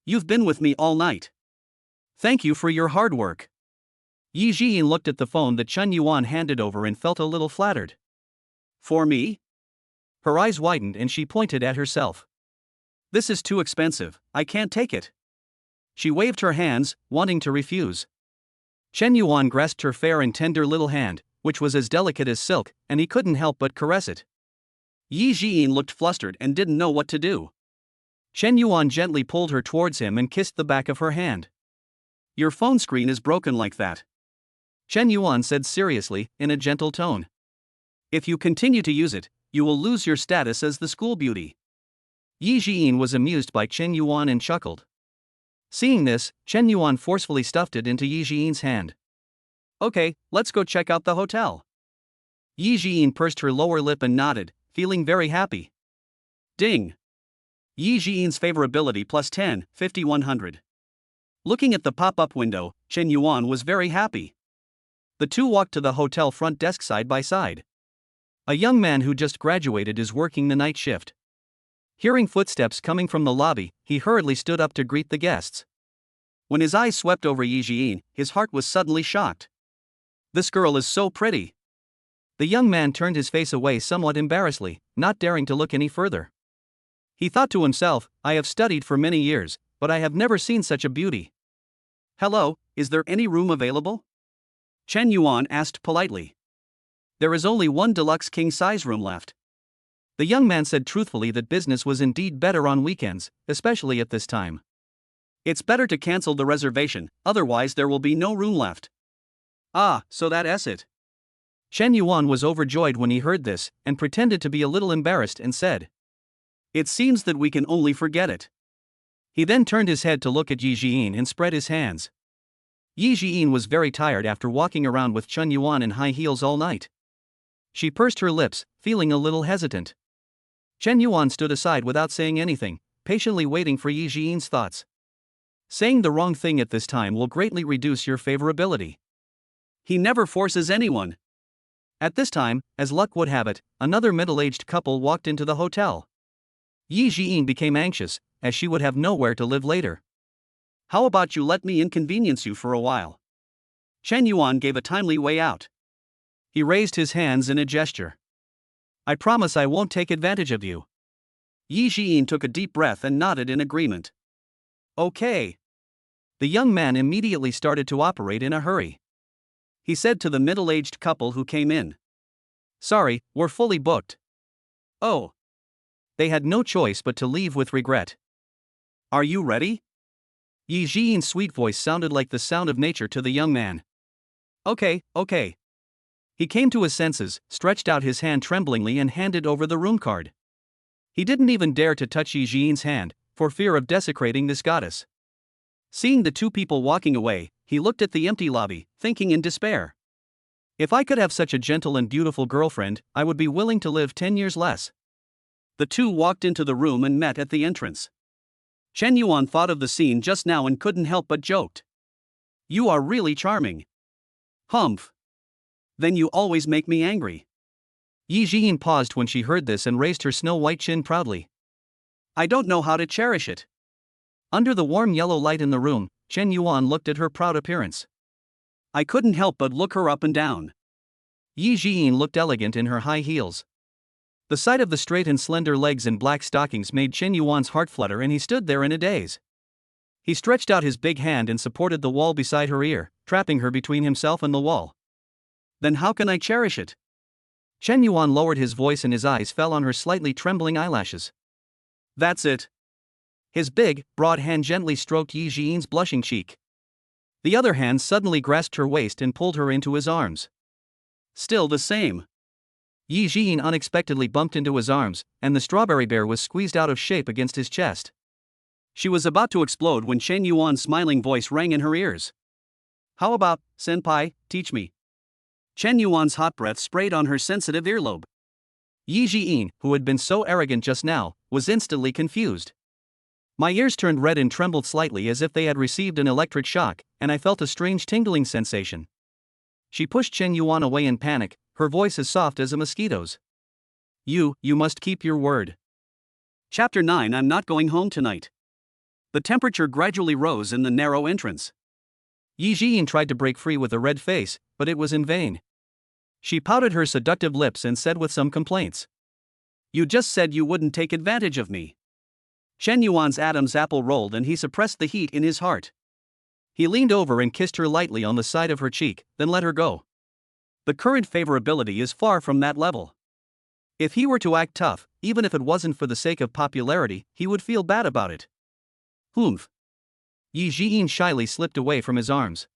A: "You've been with me all night. Thank you for your hard work." Yi Jiyin looked at the phone that Chen Yuan handed over and felt a little flattered. "For me?" Her eyes widened and she pointed at herself. "This is too expensive, I can't take it." She waved her hands, wanting to refuse. Chen Yuan grasped her fair and tender little hand, which was as delicate as silk, and he couldn't help but caress it. Yi Jiyin looked flustered and didn't know what to do. Chen Yuan gently pulled her towards him and kissed the back of her hand. "Your phone screen is broken like that," Chen Yuan said seriously, in a gentle tone. "If you continue to use it, you will lose your status as the school beauty." Yi Jiyin was amused by Chen Yuan and chuckled. Seeing this, Chen Yuan forcefully stuffed it into Yi Jiyin's hand. "Okay, let's go check out the hotel." Yi Jiyin pursed her lower lip and nodded, feeling very happy. Ding! Yi Jiyin's favorability plus 10, 5100. Looking at the pop-up window, Chen Yuan was very happy. The two walked to the hotel front desk side by side. A young man who just graduated is working the night shift. Hearing footsteps coming from the lobby, he hurriedly stood up to greet the guests. When his eyes swept over Yi Jiyin, his heart was suddenly shocked. "This girl is so pretty." The young man turned his face away somewhat embarrassedly, not daring to look any further. He thought to himself, "I have studied for many years, but I have never seen such a beauty." "Hello, is there any room available?" Chen Yuan asked politely. "There is only one deluxe king-size room left." The young man said truthfully that business was indeed better on weekends, especially at this time. "It's better to cancel the reservation, otherwise there will be no room left." "Ah, so that's it." Chen Yuan was overjoyed when he heard this, and pretended to be a little embarrassed and said, "It seems that we can only forget it." He then turned his head to look at Yi Jiyin and spread his hands. Yi Jiyin was very tired after walking around with Chen Yuan in high heels all night. She pursed her lips, feeling a little hesitant. Chen Yuan stood aside without saying anything, patiently waiting for Yi Jiyin's thoughts. Saying the wrong thing at this time will greatly reduce your favorability. He never forces anyone. At this time, as luck would have it, another middle-aged couple walked into the hotel. Yi Jiyin became anxious, as she would have nowhere to live later. "How about you let me inconvenience you for a while?" Chen Yuan gave a timely way out. He raised his hands in a gesture. "I promise I won't take advantage of you." Yi Jiyin took a deep breath and nodded in agreement. "Okay." The young man immediately started to operate in a hurry. He said to the middle-aged couple who came in, "Sorry, we're fully booked." "Oh." They had no choice but to leave with regret. "Are you ready?" Yi Jiyin's sweet voice sounded like the sound of nature to the young man. Okay. He came to his senses, stretched out his hand tremblingly and handed over the room card. He didn't even dare to touch Yi Jiyin's hand, for fear of desecrating this goddess. Seeing the two people walking away, he looked at the empty lobby, thinking in despair. If I could have such a gentle and beautiful girlfriend, I would be willing to live 10 years less. The two walked into the room and met at the entrance. Chen Yuan thought of the scene just now and couldn't help but joked. "You are really charming." "Humph. Then you always make me angry." Yi Jiyin paused when she heard this and raised her snow-white chin proudly. "I don't know how to cherish it." Under the warm yellow light in the room, Chen Yuan looked at her proud appearance. I couldn't help but look her up and down. Yi Jiyin looked elegant in her high heels. The sight of the straight and slender legs in black stockings made Chen Yuan's heart flutter, and he stood there in a daze. He stretched out his big hand and supported the wall beside her ear, trapping her between himself and the wall. Then how can I cherish it? Chen Yuan lowered his voice and his eyes fell on her slightly trembling eyelashes. That's it. His big, broad hand gently stroked Yi Jian's blushing cheek. The other hand suddenly grasped her waist and pulled her into his arms. Still the same. Yi Jian unexpectedly bumped into his arms, and the strawberry bear was squeezed out of shape against his chest. She was about to explode when Chen Yuan's smiling voice rang in her ears. How about, senpai, teach me? Chen Yuan's hot breath sprayed on her sensitive earlobe. Yi Jian, who had been so arrogant just now, was instantly confused. My ears turned red and trembled slightly as if they had received an electric shock, and I felt a strange tingling sensation. She pushed Chen Yuan away in panic, her voice as soft as a mosquito's. You must keep your word. Chapter 9. I'm not going home tonight. The temperature gradually rose in the narrow entrance. Yi Jian tried to break free with a red face, but it was in vain. She pouted her seductive lips and said with some complaints. You just said you wouldn't take advantage of me. Chen Yuan's Adam's apple rolled and he suppressed the heat in his heart. He leaned over and kissed her lightly on the side of her cheek, then let her go. The current favorability is far from that level. If he were to act tough, even if it wasn't for the sake of popularity, he would feel bad about it. Humph. Yi Jian shyly slipped away from his arms.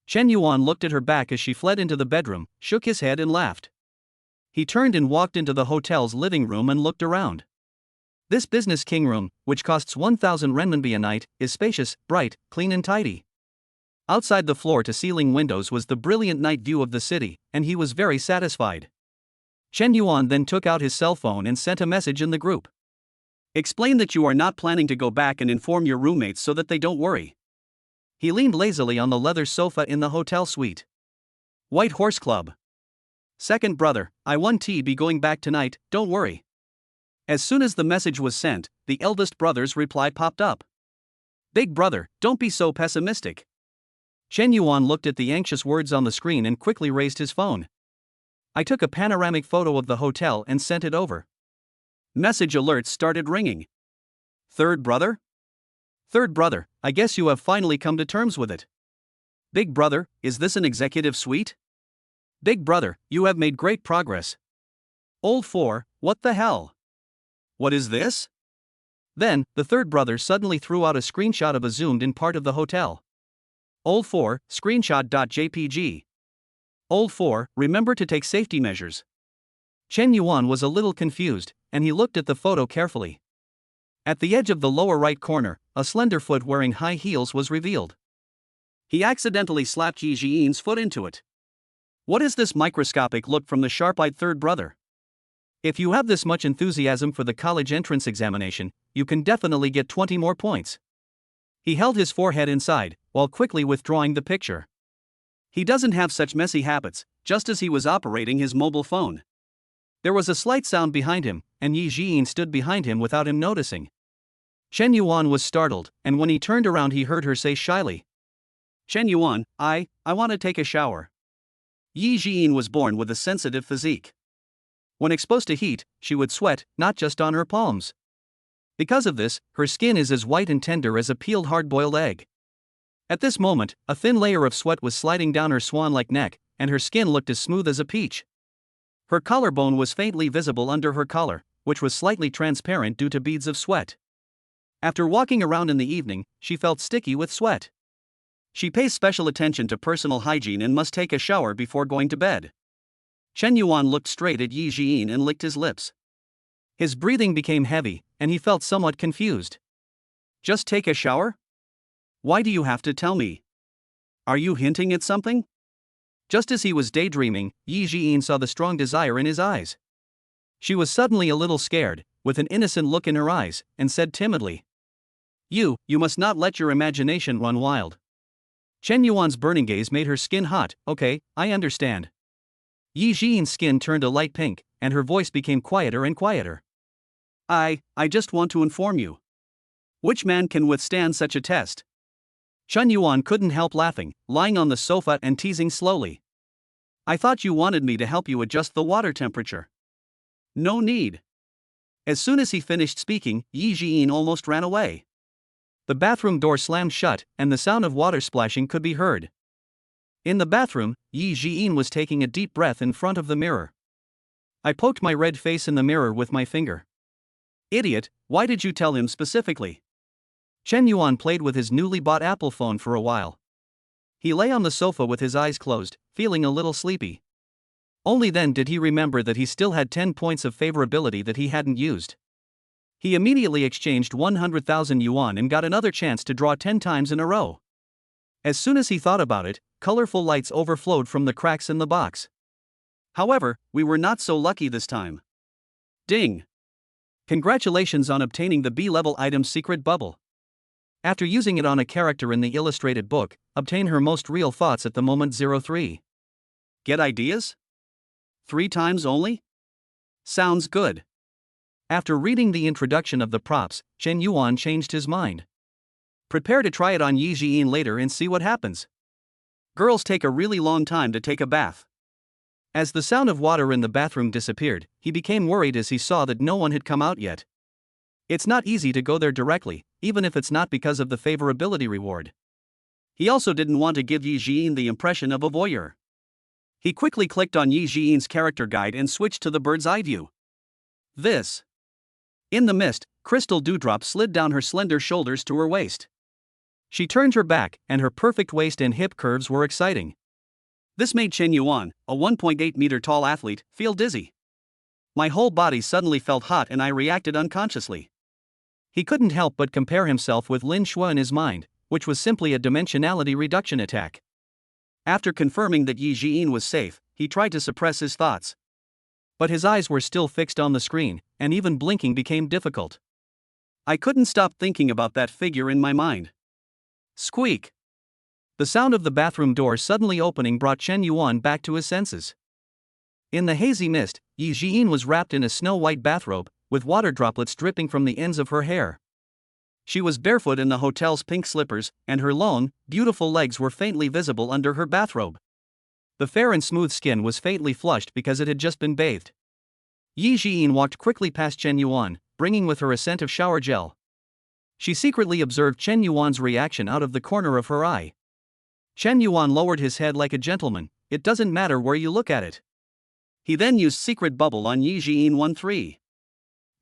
A: Chen Yuan looked at her back as she fled into the bedroom, shook his head and laughed. He turned and walked into the hotel's living room and looked around. This business king room, which costs 1,000 renminbi a night, is spacious, bright, clean and tidy. Outside the floor-to-ceiling windows was the brilliant night view of the city, and he was very satisfied. Chen Yuan then took out his cell phone and sent a message in the group. Explain that you are not planning to go back and inform your roommates so that they don't worry. He leaned lazily on the leather sofa in the hotel suite. White Horse Club. Second brother, I won't be going back tonight, don't worry. As soon as the message was sent, the eldest brother's reply popped up. Big brother, don't be so pessimistic. Chen Yuan looked at the anxious words on the screen and quickly raised his phone. I took a panoramic photo of the hotel and sent it over. Message alerts started ringing. Third brother? Third brother, I guess you have finally come to terms with it. Big brother, is this an executive suite? Big brother, you have made great progress. Old 4, what the hell? What is this? Then, the third brother suddenly threw out a screenshot of a zoomed-in part of the hotel. Old 4, screenshot.jpg. Old 4, remember to take safety measures. Chen Yuan was a little confused, and he looked at the photo carefully. At the edge of the lower right corner, a slender foot wearing high heels was revealed. He accidentally slapped Yi Jian's foot into it. What is this microscopic look from the sharp-eyed third brother? If you have this much enthusiasm for the college entrance examination, you can definitely get 20 more points. He held his forehead inside, while quickly withdrawing the picture. He doesn't have such messy habits, just as he was operating his mobile phone. There was a slight sound behind him, and Yi Jian stood behind him without him noticing. Chen Yuan was startled, and when he turned around he heard her say shyly. Chen Yuan, I want to take a shower. Yi Jian was born with a sensitive physique. When exposed to heat, she would sweat, not just on her palms. Because of this, her skin is as white and tender as a peeled hard-boiled egg. At this moment, a thin layer of sweat was sliding down her swan-like neck, and her skin looked as smooth as a peach. Her collarbone was faintly visible under her collar, which was slightly transparent due to beads of sweat. After walking around in the evening, she felt sticky with sweat. She pays special attention to personal hygiene and must take a shower before going to bed. Chen Yuan looked straight at Yi Jian and licked his lips. His breathing became heavy, and he felt somewhat confused. Just take a shower? Why do you have to tell me? Are you hinting at something? Just as he was daydreaming, Yi Jian saw the strong desire in his eyes. She was suddenly a little scared, with an innocent look in her eyes, and said timidly. You must not let your imagination run wild. Chen Yuan's burning gaze made her skin hot. Okay, I understand. Yi Jian's skin turned a light pink, and her voice became quieter and quieter. I just want to inform you. Which man can withstand such a test? Chen Yuan couldn't help laughing, lying on the sofa and teasing slowly. I thought you wanted me to help you adjust the water temperature. No need. As soon as he finished speaking, Yi Jiin almost ran away. The bathroom door slammed shut, and the sound of water splashing could be heard. In the bathroom, Yi Jiin was taking a deep breath in front of the mirror. I poked my red face in the mirror with my finger. Idiot, why did you tell him specifically? Chen Yuan played with his newly bought Apple phone for a while. He lay on the sofa with his eyes closed, feeling a little sleepy. Only then did he remember that he still had 10 points of favorability that he hadn't used. He immediately exchanged 100,000 yuan and got another chance to draw 10 times in a row. As soon as he thought about it, colorful lights overflowed from the cracks in the box. However, we were not so lucky this time. Ding! Congratulations on obtaining the B-level item's secret bubble. After using it on a character in the illustrated book, obtain her most real thoughts at the moment 03. Get ideas? 3 times only? Sounds good. After reading the introduction of the props, Chen Yuan changed his mind. Prepare to try it on Yi Jiin later and see what happens. Girls take a really long time to take a bath. As the sound of water in the bathroom disappeared, he became worried as he saw that no one had come out yet. It's not easy to go there directly, even if it's not because of the favorability reward. He also didn't want to give Yi Jiin the impression of a voyeur. He quickly clicked on Yi Jiin's character guide and switched to the bird's eye view. This. In the mist, crystal dewdrop slid down her slender shoulders to her waist. She turned her back, and her perfect waist and hip curves were exciting. This made Chen Yuan, a 1.8-meter tall athlete, feel dizzy. My whole body suddenly felt hot and I reacted unconsciously. He couldn't help but compare himself with Lin Shuo in his mind, which was simply a dimensionality reduction attack. After confirming that Yi Jiin was safe, he tried to suppress his thoughts. But his eyes were still fixed on the screen, and even blinking became difficult. I couldn't stop thinking about that figure in my mind. Squeak! The sound of the bathroom door suddenly opening brought Chen Yuan back to his senses. In the hazy mist, Yi Jiin was wrapped in a snow-white bathrobe, with water droplets dripping from the ends of her hair. She was barefoot in the hotel's pink slippers, and her long, beautiful legs were faintly visible under her bathrobe. The fair and smooth skin was faintly flushed because it had just been bathed. Yi Jiin walked quickly past Chen Yuan, bringing with her a scent of shower gel. She secretly observed Chen Yuan's reaction out of the corner of her eye. Chen Yuan lowered his head like a gentleman. It doesn't matter where you look at it. He then used secret bubble on Yi Jiin 1-3.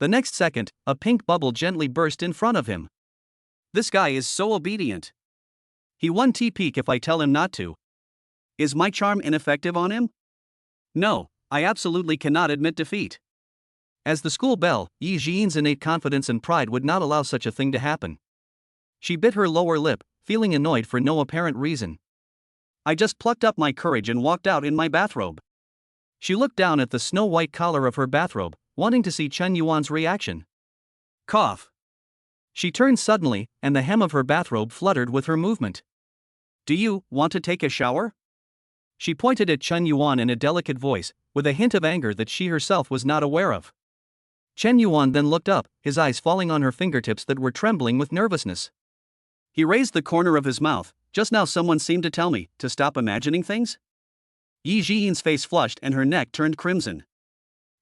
A: The next second, a pink bubble gently burst in front of him. This guy is so obedient. He won't peek if I tell him not to. Is my charm ineffective on him? No, I absolutely cannot admit defeat. As the school bell, Yi Jiin's innate confidence and pride would not allow such a thing to happen. She bit her lower lip, feeling annoyed for no apparent reason. I just plucked up my courage and walked out in my bathrobe. She looked down at the snow-white collar of her bathrobe, wanting to see Chen Yuan's reaction. Cough. She turned suddenly, and the hem of her bathrobe fluttered with her movement. Do you want to take a shower? She pointed at Chen Yuan in a delicate voice, with a hint of anger that she herself was not aware of. Chen Yuan then looked up, his eyes falling on her fingertips that were trembling with nervousness. He raised the corner of his mouth. Just now someone seemed to tell me to stop imagining things? Yi Jiin's face flushed and her neck turned crimson.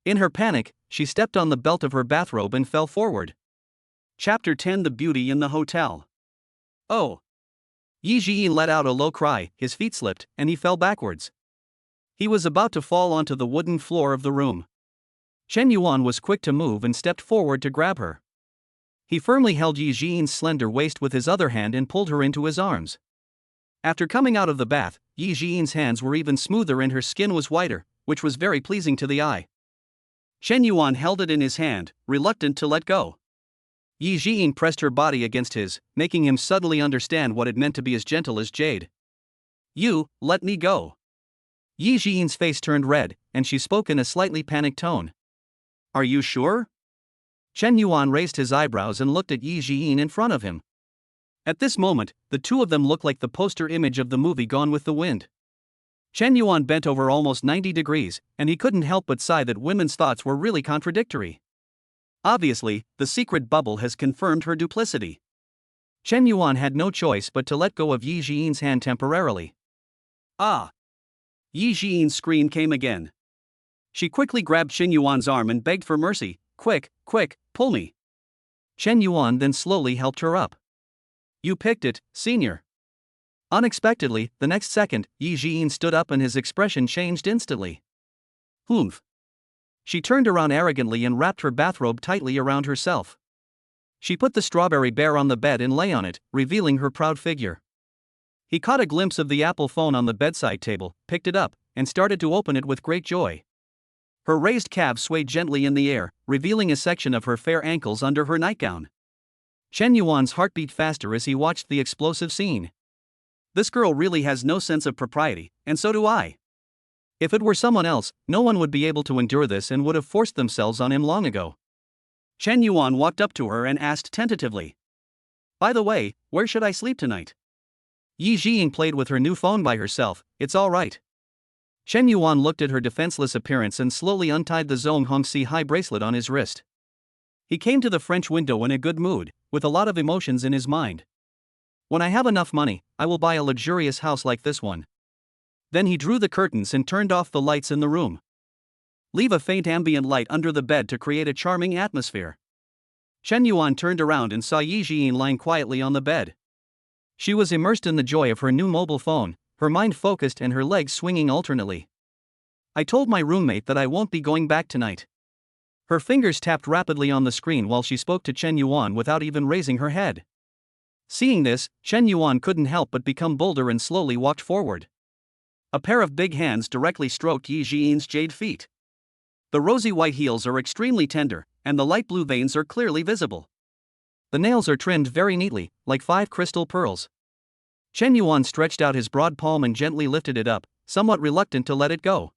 A: In her panic, she stepped on the belt of her bathrobe and fell forward. Chapter 10: The Beauty in the Hotel. Oh! Yi Jiin let out a low cry, his feet slipped, and he fell backwards. He was about to fall onto the wooden floor of the room. Chen Yuan was quick to move and stepped forward to grab her. He firmly held Yi Jiin's slender waist with his other hand and pulled her into his arms. After coming out of the bath, Yi Jiin's hands were even smoother and her skin was whiter, which was very pleasing to the eye. Chen Yuan held it in his hand, reluctant to let go. Yi Jiin pressed her body against his, making him suddenly understand what it meant to be as gentle as jade. You, let me go. Yi Jiin's face turned red, and she spoke in a slightly panicked tone. Are you sure? Chen Yuan raised his eyebrows and looked at Yi Jiin in front of him. At this moment, the two of them looked like the poster image of the movie Gone with the Wind. Chen Yuan bent over almost 90 degrees, and he couldn't help but sigh that women's thoughts were really contradictory. Obviously, the secret bubble has confirmed her duplicity. Chen Yuan had no choice but to let go of Yi Jiin's hand temporarily. Ah! Yi Jiin's scream came again. She quickly grabbed Chen Yuan's arm and begged for mercy. Quick, quick, pull me. Chen Yuan then slowly helped her up. You picked it, senior. Unexpectedly, the next second, Yi Jian stood up and his expression changed instantly. Humph. She turned around arrogantly and wrapped her bathrobe tightly around herself. She put the strawberry bear on the bed and lay on it, revealing her proud figure. He caught a glimpse of the Apple phone on the bedside table, picked it up, and started to open it with great joy. Her raised calves swayed gently in the air, revealing a section of her fair ankles under her nightgown. Chen Yuan's heart beat faster as he watched the explosive scene. This girl really has no sense of propriety, and so do I. If it were someone else, no one would be able to endure this and would have forced themselves on him long ago. Chen Yuan walked up to her and asked tentatively. By the way, where should I sleep tonight? Yi Jian played with her new phone by herself. It's all right. Chen Yuan looked at her defenseless appearance and slowly untied the Zhong Hongxi high bracelet on his wrist. He came to the French window in a good mood, with a lot of emotions in his mind. When I have enough money, I will buy a luxurious house like this one. Then he drew the curtains and turned off the lights in the room. Leave a faint ambient light under the bed to create a charming atmosphere. Chen Yuan turned around and saw Yi Jian lying quietly on the bed. She was immersed in the joy of her new mobile phone, her mind focused and her legs swinging alternately. I told my roommate that I won't be going back tonight. Her fingers tapped rapidly on the screen while she spoke to Chen Yuan without even raising her head. Seeing this, Chen Yuan couldn't help but become bolder and slowly walked forward. A pair of big hands directly stroked Yi Jian's jade feet. The rosy white heels are extremely tender, and the light blue veins are clearly visible. The nails are trimmed very neatly, like 5 crystal pearls. Chen Yuan stretched out his broad palm and gently lifted it up, somewhat reluctant to let it go.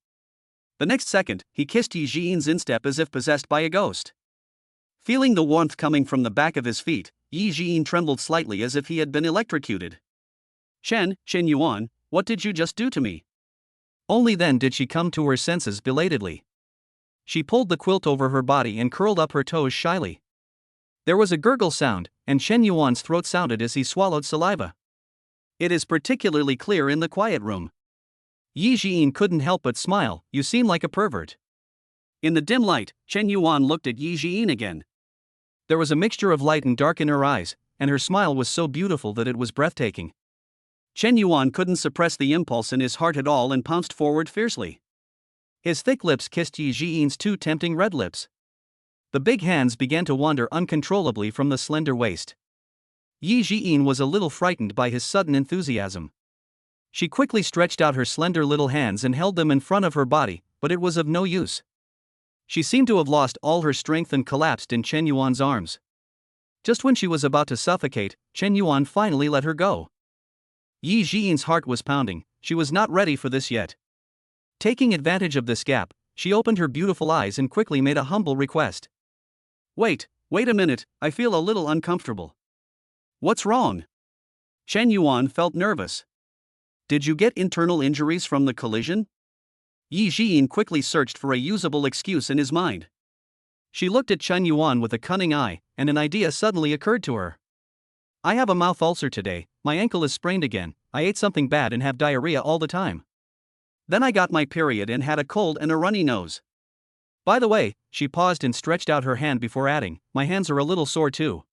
A: The next second, he kissed Yi Jian's instep as if possessed by a ghost. Feeling the warmth coming from the back of his feet, Yi Jian trembled slightly as if he had been electrocuted. Chen Yuan, what did you just do to me? Only then did she come to her senses belatedly. She pulled the quilt over her body and curled up her toes shyly. There was a gurgle sound, and Chen Yuan's throat sounded as he swallowed saliva. It is particularly clear in the quiet room. Yi Jian couldn't help but smile. You seem like a pervert. In the dim light, Chen Yuan looked at Yi Jian again. There was a mixture of light and dark in her eyes, and her smile was so beautiful that it was breathtaking. Chen Yuan couldn't suppress the impulse in his heart at all and pounced forward fiercely. His thick lips kissed Yi Jian's 2 tempting red lips. The big hands began to wander uncontrollably from the slender waist. Yi Jian was a little frightened by his sudden enthusiasm. She quickly stretched out her slender little hands and held them in front of her body, but it was of no use. She seemed to have lost all her strength and collapsed in Chen Yuan's arms. Just when she was about to suffocate, Chen Yuan finally let her go. Yi Jian's heart was pounding. She was not ready for this yet. Taking advantage of this gap, she opened her beautiful eyes and quickly made a humble request. Wait a minute, I feel a little uncomfortable. What's wrong? Chen Yuan felt nervous. Did you get internal injuries from the collision? Yi Jian quickly searched for a usable excuse in his mind. She looked at Chen Yuan with a cunning eye, and an idea suddenly occurred to her. I have a mouth ulcer today, my ankle is sprained again, I ate something bad and have diarrhea all the time. Then I got my period and had a cold and a runny nose. By the way, she paused and stretched out her hand before adding, my hands are a little sore too.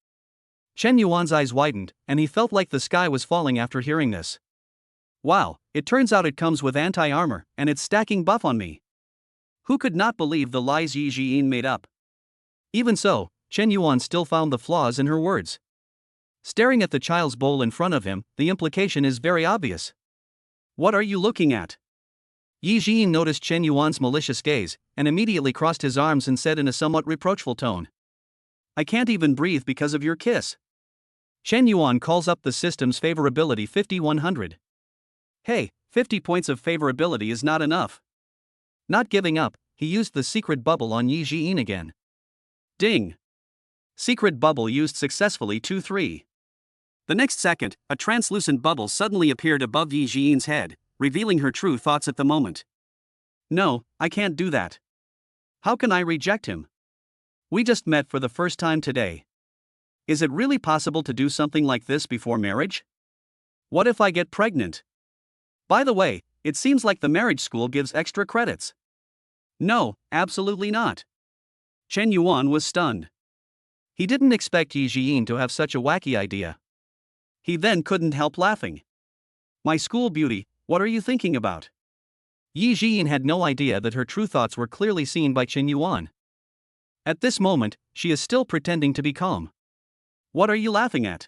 A: Chen Yuan's eyes widened, and he felt like the sky was falling after hearing this. Wow, it turns out it comes with anti-armor, and it's stacking buff on me. Who could not believe the lies Yi Jian made up? Even so, Chen Yuan still found the flaws in her words. Staring at the child's bowl in front of him, the implication is very obvious. What are you looking at? Yi Jian noticed Chen Yuan's malicious gaze, and immediately crossed his arms and said in a somewhat reproachful tone. I can't even breathe because of your kiss. Chen Yuan calls up the system's favorability 5100. Hey, 50 points of favorability is not enough. Not giving up, he used the secret bubble on Yi Jian again. Ding! Secret bubble used successfully 2-3. The next second, a translucent bubble suddenly appeared above Yi Jian's head, revealing her true thoughts at the moment. No, I can't do that. How can I reject him? We just met for the first time today. Is it really possible to do something like this before marriage? What if I get pregnant? By the way, it seems like the marriage school gives extra credits. No, absolutely not. Chen Yuan was stunned. He didn't expect Yi Jiyin to have such a wacky idea. He then couldn't help laughing. My school beauty, what are you thinking about? Yi Jiyin had no idea that her true thoughts were clearly seen by Chen Yuan. At this moment, she is still pretending to be calm. What are you laughing at?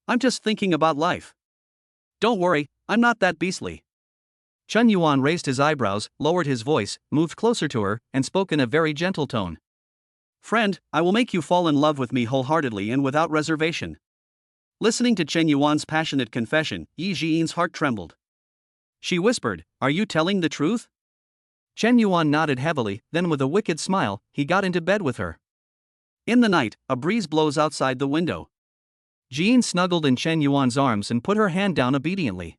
A: I'm just thinking about life. Don't worry, I'm not that beastly. Chen Yuan raised his eyebrows, lowered his voice, moved closer to her, and spoke in a very gentle tone. Friend, I will make you fall in love with me wholeheartedly and without reservation. Listening to Chen Yuan's passionate confession, Yi Jiyin's heart trembled. She whispered, Are you telling the truth? Chen Yuan nodded heavily, then with a wicked smile, he got into bed with her. In the night, a breeze blows outside the window. Jiyin snuggled in Chen Yuan's arms and put her hand down obediently.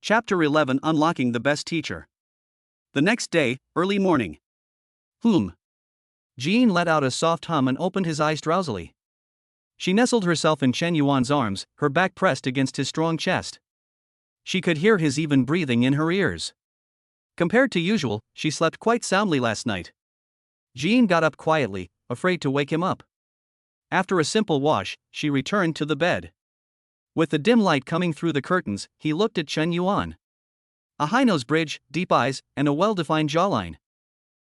A: Chapter 11 Unlocking the Best Teacher. The next day, early morning. Jiyin let out a soft hum and opened his eyes drowsily. She nestled herself in Chen Yuan's arms, her back pressed against his strong chest. She could hear his even breathing in her ears. Compared to usual, she slept quite soundly last night. Jiyin got up quietly, afraid to wake him up. After a simple wash, she returned to the bed. With the dim light coming through the curtains, he looked at Chen Yuan. A high nose bridge, deep eyes, and a well-defined jawline.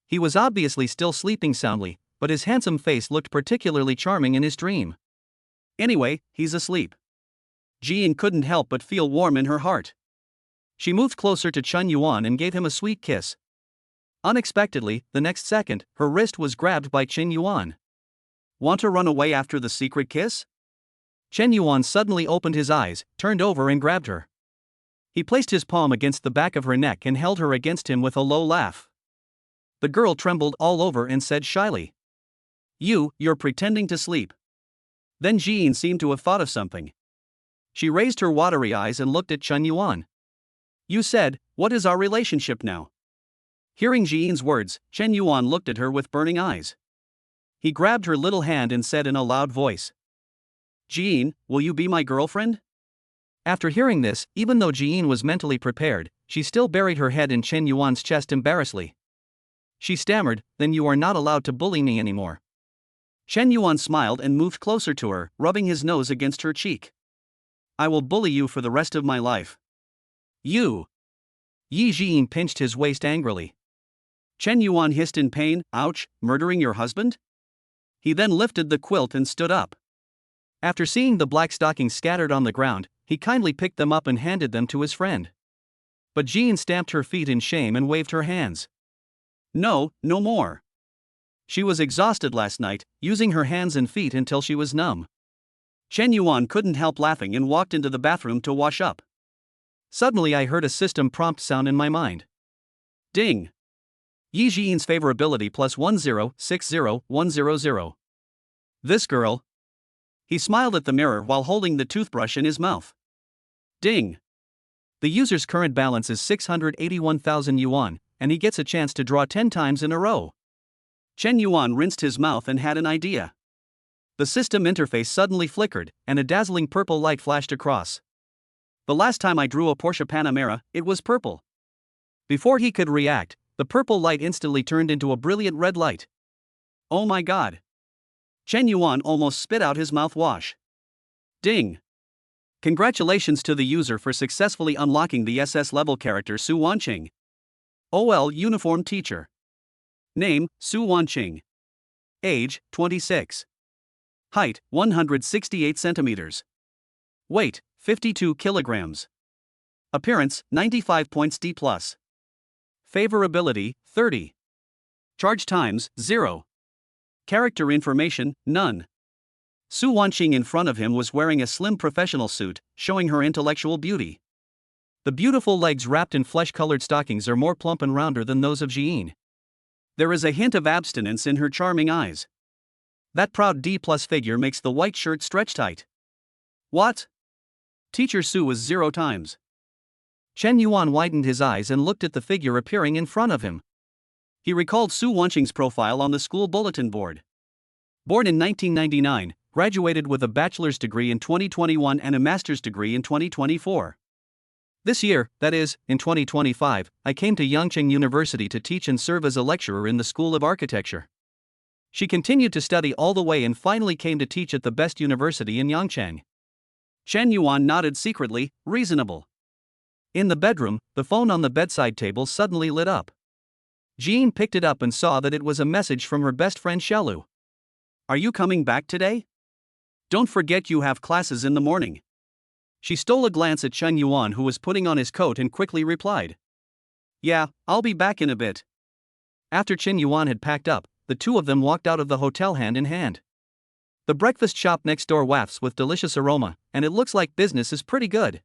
A: He was obviously still sleeping soundly, but his handsome face looked particularly charming in his dream. Anyway, he's asleep. Jiyin couldn't help but feel warm in her heart. She moved closer to Chen Yuan and gave him a sweet kiss. Unexpectedly, the next second, her wrist was grabbed by Chen Yuan. Want to run away after the secret kiss? Chen Yuan suddenly opened his eyes, turned over and grabbed her. He placed his palm against the back of her neck and held her against him with a low laugh. The girl trembled all over and said shyly, You're pretending to sleep. Then Jiyin seemed to have thought of something. She raised her watery eyes and looked at Chen Yuan. You said, what is our relationship now? Hearing Jiyin's words, Chen Yuan looked at her with burning eyes. He grabbed her little hand and said in a loud voice, Jiyin, will you be my girlfriend? After hearing this, even though Jiyin was mentally prepared, she still buried her head in Chen Yuan's chest embarrassedly. She stammered, Then you are not allowed to bully me anymore. Chen Yuan smiled and moved closer to her, rubbing his nose against her cheek. I will bully you for the rest of my life. You! Yi Jiyin pinched his waist angrily. Chen Yuan hissed in pain, Ouch, murdering your husband? He then lifted the quilt and stood up. After seeing the black stockings scattered on the ground, he kindly picked them up and handed them to his friend. But Jiyin stamped her feet in shame and waved her hands. No, no more. She was exhausted last night, using her hands and feet until she was numb. Chen Yuan couldn't help laughing and walked into the bathroom to wash up. Suddenly I heard a system prompt sound in my mind. Ding! Yi Jiyin's favorability plus 1060100. This girl. He smiled at the mirror while holding the toothbrush in his mouth. Ding! The user's current balance is 681,000 yuan, and he gets a chance to draw 10 times in a row. Chen Yuan rinsed his mouth and had an idea. The system interface suddenly flickered, and a dazzling purple light flashed across. The last time I drew a Porsche Panamera, it was purple. Before he could react, the purple light instantly turned into a brilliant red light. Oh my god! Chen Yuan almost spit out his mouthwash. Ding! Congratulations to the user for successfully unlocking the SS level character Su Wanqing. OL Uniform Teacher. Name, Su Wanqing. Age, 26. Height, 168 centimeters. Weight, 52 kilograms. Appearance, 95 points D+. Favorability, 30. Charge times, 0. Character information, none. Su Wanqing in front of him was wearing a slim professional suit, showing her intellectual beauty. The beautiful legs wrapped in flesh-colored stockings are more plump and rounder than those of Jiyin. There is a hint of abstinence in her charming eyes. That proud D+ figure makes the white shirt stretch tight. What? Teacher Su was 0 times. Chen Yuan widened his eyes and looked at the figure appearing in front of him. He recalled Su Wanqing's profile on the school bulletin board. Born in 1999, graduated with a bachelor's degree in 2021 and a master's degree in 2024. This year, that is, in 2025, I came to Yangcheng University to teach and serve as a lecturer in the School of Architecture. She continued to study all the way and finally came to teach at the best university in Yangcheng. Chen Yuan nodded secretly, reasonable. In the bedroom, the phone on the bedside table suddenly lit up. Jean picked it up and saw that it was a message from her best friend Xiaolu. Are you coming back today? Don't forget you have classes in the morning. She stole a glance at Chen Yuan, who was putting on his coat, and quickly replied. Yeah, I'll be back in a bit. After Chen Yuan had packed up, the two of them walked out of the hotel hand in hand. The breakfast shop next door wafts with delicious aroma, and it looks like business is pretty good.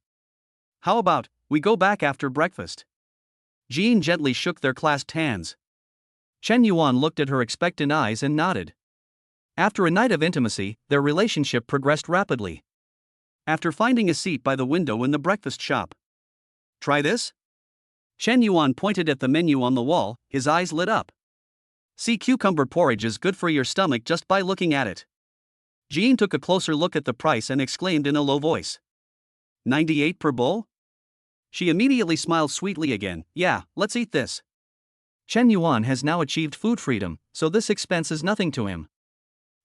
A: How about we go back after breakfast? Jean gently shook their clasped hands. Chen Yuan looked at her expectant eyes and nodded. After a night of intimacy, their relationship progressed rapidly. After finding a seat by the window in the breakfast shop. Try this? Chen Yuan pointed at the menu on the wall, his eyes lit up. Sea cucumber porridge is good for your stomach just by looking at it. Jean took a closer look at the price and exclaimed in a low voice. 98 per bowl? She immediately smiled sweetly again. Yeah, let's eat this. Chen Yuan has now achieved food freedom, so this expense is nothing to him.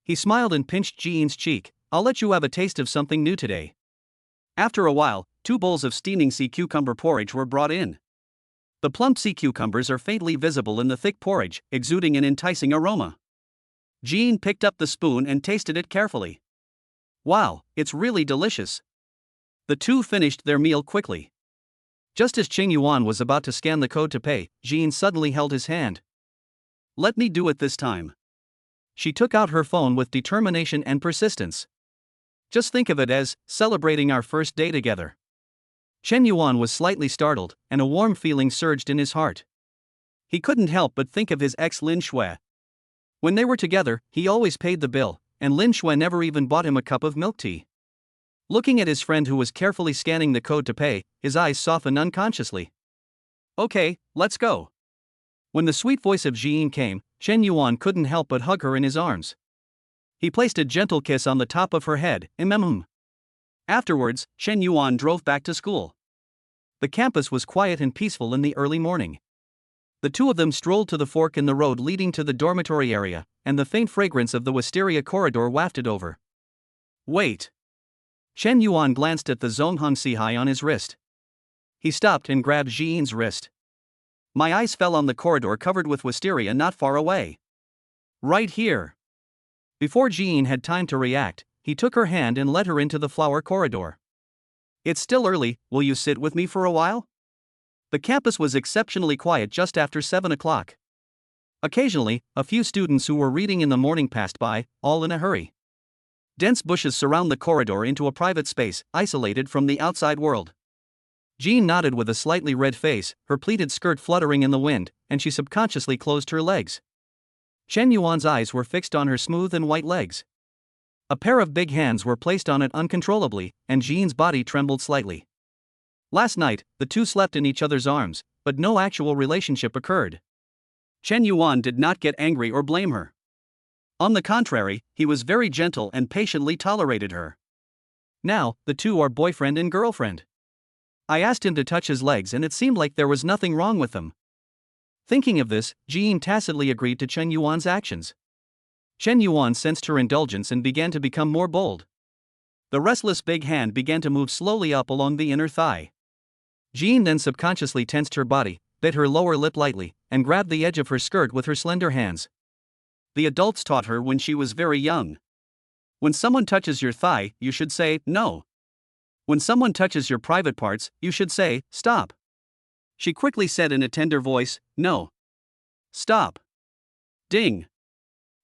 A: He smiled and pinched Jean's cheek. I'll let you have a taste of something new today. After a while, 2 bowls of steaming sea cucumber porridge were brought in. The plump sea cucumbers are faintly visible in the thick porridge, exuding an enticing aroma. Jean picked up the spoon and tasted it carefully. Wow, it's really delicious. The two finished their meal quickly. Just as Chen Yuan was about to scan the code to pay, Jean suddenly held his hand. Let me do it this time. She took out her phone with determination and persistence. Just think of it as celebrating our first day together. Chen Yuan was slightly startled, and a warm feeling surged in his heart. He couldn't help but think of his ex Lin Shui. When they were together, he always paid the bill, and Lin Shui never even bought him a cup of milk tea. Looking at his friend who was carefully scanning the code to pay, his eyes softened unconsciously. Okay, let's go. When the sweet voice of Jean came, Chen Yuan couldn't help but hug her in his arms. He placed a gentle kiss on the top of her head. Afterwards, Chen Yuan drove back to school. The campus was quiet and peaceful in the early morning. The two of them strolled to the fork in the road leading to the dormitory area, and the faint fragrance of the wisteria corridor wafted over. Wait. Chen Yuan glanced at the Zonghang Sihai on his wrist. He stopped and grabbed Jean's wrist. My eyes fell on the corridor covered with wisteria not far away. Right here. Before Jean had time to react, he took her hand and led her into the flower corridor. It's still early, will you sit with me for a while? The campus was exceptionally quiet just after 7 o'clock. Occasionally, a few students who were reading in the morning passed by, all in a hurry. Dense bushes surround the corridor into a private space, isolated from the outside world. Jean nodded with a slightly red face, her pleated skirt fluttering in the wind, and she subconsciously closed her legs. Chen Yuan's eyes were fixed on her smooth and white legs. A pair of big hands were placed on it uncontrollably, and Jean's body trembled slightly. Last night, the two slept in each other's arms, but no actual relationship occurred. Chen Yuan did not get angry or blame her. On the contrary, he was very gentle and patiently tolerated her. Now, the two are boyfriend and girlfriend. I asked him to touch his legs and it seemed like there was nothing wrong with them. Thinking of this, Jean tacitly agreed to Chen Yuan's actions. Chen Yuan sensed her indulgence and began to become more bold. The restless big hand began to move slowly up along the inner thigh. Jean then subconsciously tensed her body, bit her lower lip lightly, and grabbed the edge of her skirt with her slender hands. The adults taught her when she was very young. When someone touches your thigh, you should say, no. When someone touches your private parts, you should say, stop. She quickly said in a tender voice, no. Stop. Ding.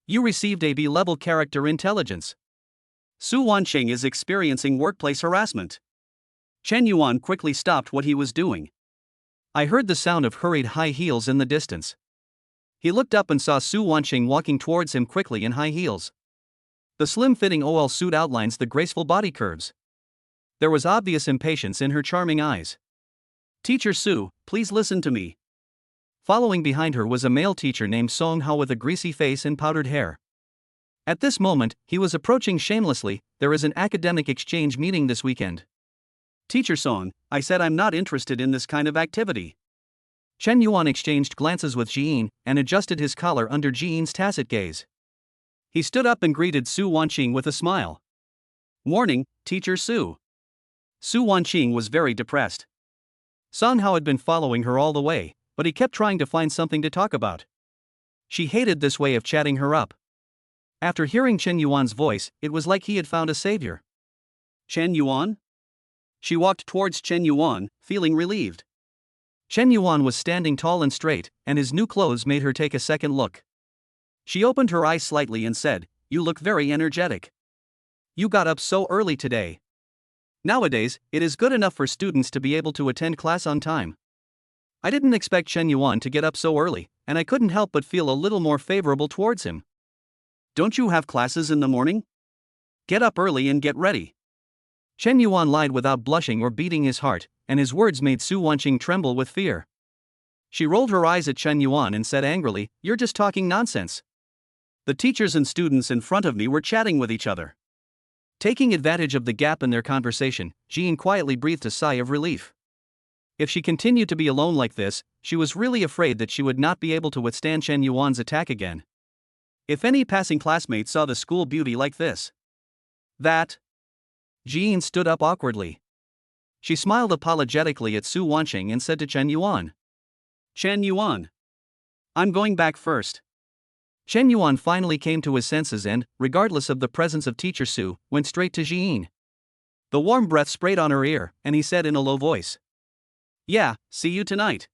A: You received a B-level character intelligence. Su Wanqing is experiencing workplace harassment. Chen Yuan quickly stopped what he was doing. I heard the sound of hurried high heels in the distance. He looked up and saw Su Wanqing walking towards him quickly in high heels. The slim-fitting OL suit outlines the graceful body curves. There was obvious impatience in her charming eyes. Teacher Su, please listen to me. Following behind her was a male teacher named Song Hao with a greasy face and powdered hair. At this moment, he was approaching shamelessly. There is an academic exchange meeting this weekend. Teacher Song, I said I'm not interested in this kind of activity. Chen Yuan exchanged glances with Jiyin and adjusted his collar under Jiyin's tacit gaze. He stood up and greeted Su Wanqing with a smile. Warning, Teacher Su. Su Wanqing was very depressed. Song Hao had been following her all the way, but he kept trying to find something to talk about. She hated this way of chatting her up. After hearing Chen Yuan's voice, it was like he had found a savior. Chen Yuan? She walked towards Chen Yuan, feeling relieved. Chen Yuan was standing tall and straight, and his new clothes made her take a second look. She opened her eyes slightly and said, "You look very energetic. You got up so early today." Nowadays, it is good enough for students to be able to attend class on time. I didn't expect Chen Yuan to get up so early, and I couldn't help but feel a little more favorable towards him. Don't you have classes in the morning? Get up early and get ready. Chen Yuan lied without blushing or beating his heart, and his words made Su Wanqing tremble with fear. She rolled her eyes at Chen Yuan and said angrily, "You're just talking nonsense." The teachers and students in front of me were chatting with each other. Taking advantage of the gap in their conversation, Jiyin quietly breathed a sigh of relief. If she continued to be alone like this, she was really afraid that she would not be able to withstand Chen Yuan's attack again. If any passing classmate saw the school beauty like this. That. Jiyin stood up awkwardly. She smiled apologetically at Su Wanqing and said to Chen Yuan. Chen Yuan. I'm going back first. Chen Yuan finally came to his senses and, regardless of the presence of Teacher Su, went straight to Jiyin. The warm breath sprayed on her ear, and he said in a low voice. Yeah, see you tonight.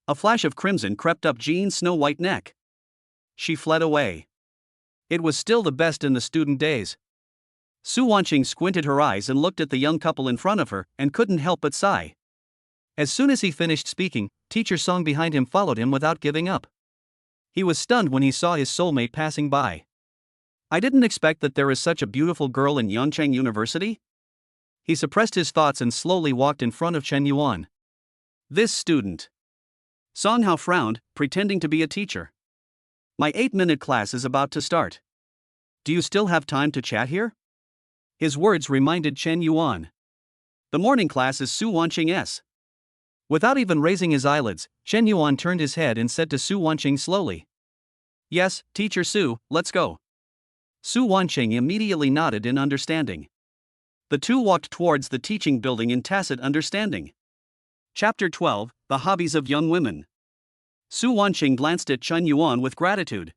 A: A flash of crimson crept up Jiyin's snow-white neck. She fled away. It was still the best in the student days. Su Wanqing squinted her eyes and looked at the young couple in front of her and couldn't help but sigh. As soon as he finished speaking, Teacher Song behind him followed him without giving up. He was stunned when he saw his soulmate passing by. I didn't expect that there is such a beautiful girl in Yangcheng University. He suppressed his thoughts and slowly walked in front of Chen Yuan. This student. Song Hao frowned, pretending to be a teacher. My 8-minute class is about to start. Do you still have time to chat here? His words reminded Chen Yuan. The morning class is Su Wanqing's. Without even raising his eyelids, Chen Yuan turned his head and said to Su Wanqing slowly. Yes, Teacher Su, let's go. Su Wanqing immediately nodded in understanding. The two walked towards the teaching building in tacit understanding. Chapter 12, The Hobbies of Young Women. Su Wanqing glanced at Chen Yuan with gratitude.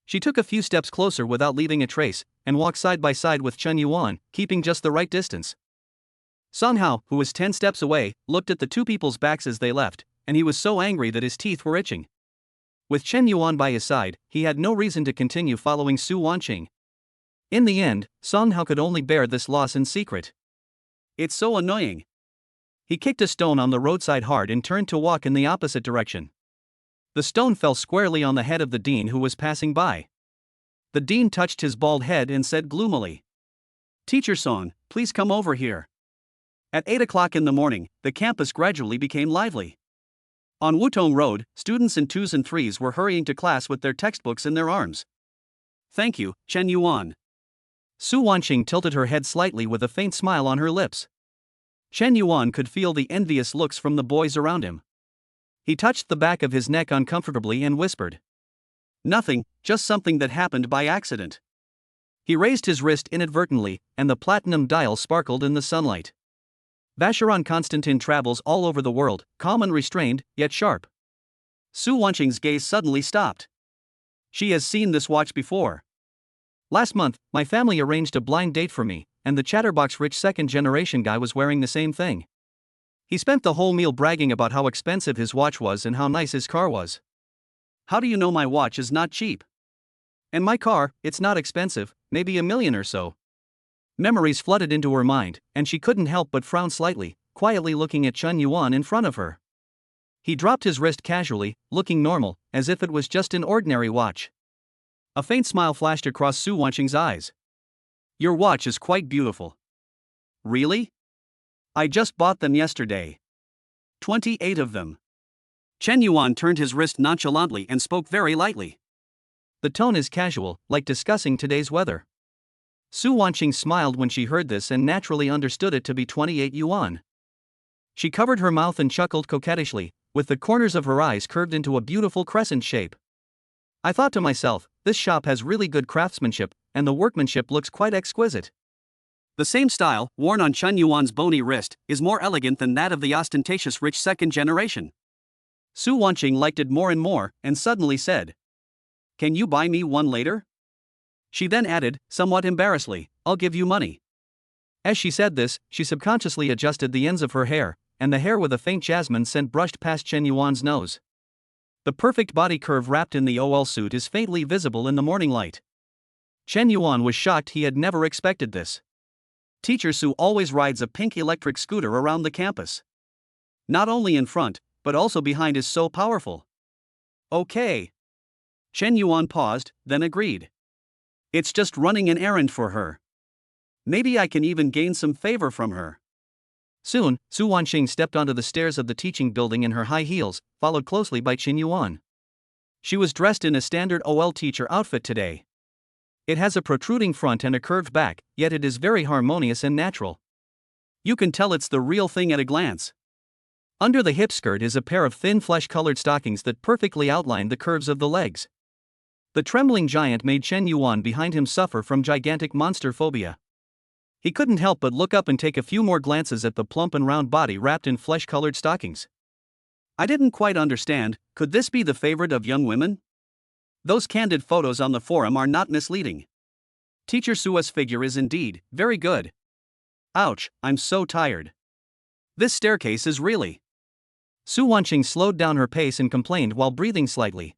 A: She took a few steps closer without leaving a trace, and walked side by side with Chen Yuan, keeping just the right distance. Song Hao, who was 10 steps away, looked at the two people's backs as they left, and he was so angry that his teeth were itching. With Chen Yuan by his side, he had no reason to continue following Su Wanqing. In the end, Song Hao could only bear this loss in secret. It's so annoying. He kicked a stone on the roadside hard and turned to walk in the opposite direction. The stone fell squarely on the head of the dean who was passing by. The dean touched his bald head and said gloomily, Teacher Song, please come over here. At 8 o'clock in the morning, the campus gradually became lively. On Wutong Road, students in 2s and 3s were hurrying to class with their textbooks in their arms. Thank you, Chen Yuan. Su Wanqing tilted her head slightly with a faint smile on her lips. Chen Yuan could feel the envious looks from the boys around him. He touched the back of his neck uncomfortably and whispered. Nothing, just something that happened by accident. He raised his wrist inadvertently, and the platinum dial sparkled in the sunlight. Vacheron Constantin travels all over the world, calm and restrained, yet sharp. Su Wanqing's gaze suddenly stopped. She has seen this watch before. Last month, my family arranged a blind date for me, and the chatterbox rich second-generation guy was wearing the same thing. He spent the whole meal bragging about how expensive his watch was and how nice his car was. How do you know my watch is not cheap? And my car, it's not expensive, maybe $1 million or so. Memories flooded into her mind, and she couldn't help but frown slightly, quietly looking at Chen Yuan in front of her. He dropped his wrist casually, looking normal, as if it was just an ordinary watch. A faint smile flashed across Su Wanqing's eyes. Your watch is quite beautiful. Really? I just bought them yesterday. 28 of them. Chen Yuan turned his wrist nonchalantly and spoke very lightly. The tone is casual, like discussing today's weather. Su Wanqing smiled when she heard this and naturally understood it to be 28 yuan. She covered her mouth and chuckled coquettishly, with the corners of her eyes curved into a beautiful crescent shape. I thought to myself, this shop has really good craftsmanship, and the workmanship looks quite exquisite. The same style, worn on Chen Yuan's bony wrist, is more elegant than that of the ostentatious rich second generation. Su Wanqing liked it more and more, and suddenly said, "Can you buy me one later?" She then added, somewhat embarrassedly, "I'll give you money." As she said this, she subconsciously adjusted the ends of her hair, and the hair with a faint jasmine scent brushed past Chen Yuan's nose. The perfect body curve wrapped in the OL suit is faintly visible in the morning light. Chen Yuan was shocked. He had never expected this. Teacher Su always rides a pink electric scooter around the campus. Not only in front, but also behind is so powerful. Okay. Chen Yuan paused, then agreed. It's just running an errand for her. Maybe I can even gain some favor from her. Soon, Su Wanqing stepped onto the stairs of the teaching building in her high heels, followed closely by Chen Yuan. She was dressed in a standard OL teacher outfit today. It has a protruding front and a curved back, yet it is very harmonious and natural. You can tell it's the real thing at a glance. Under the hip skirt is a pair of thin flesh-colored stockings that perfectly outline the curves of the legs. The trembling giant made Chen Yuan behind him suffer from gigantic monster phobia. He couldn't help but look up and take a few more glances at the plump and round body wrapped in flesh-colored stockings. I didn't quite understand, could this be the favorite of young women? Those candid photos on the forum are not misleading. Teacher Sua's figure is indeed very good. Ouch, I'm so tired. This staircase is really... Su Wanqing slowed down her pace and complained while breathing slightly.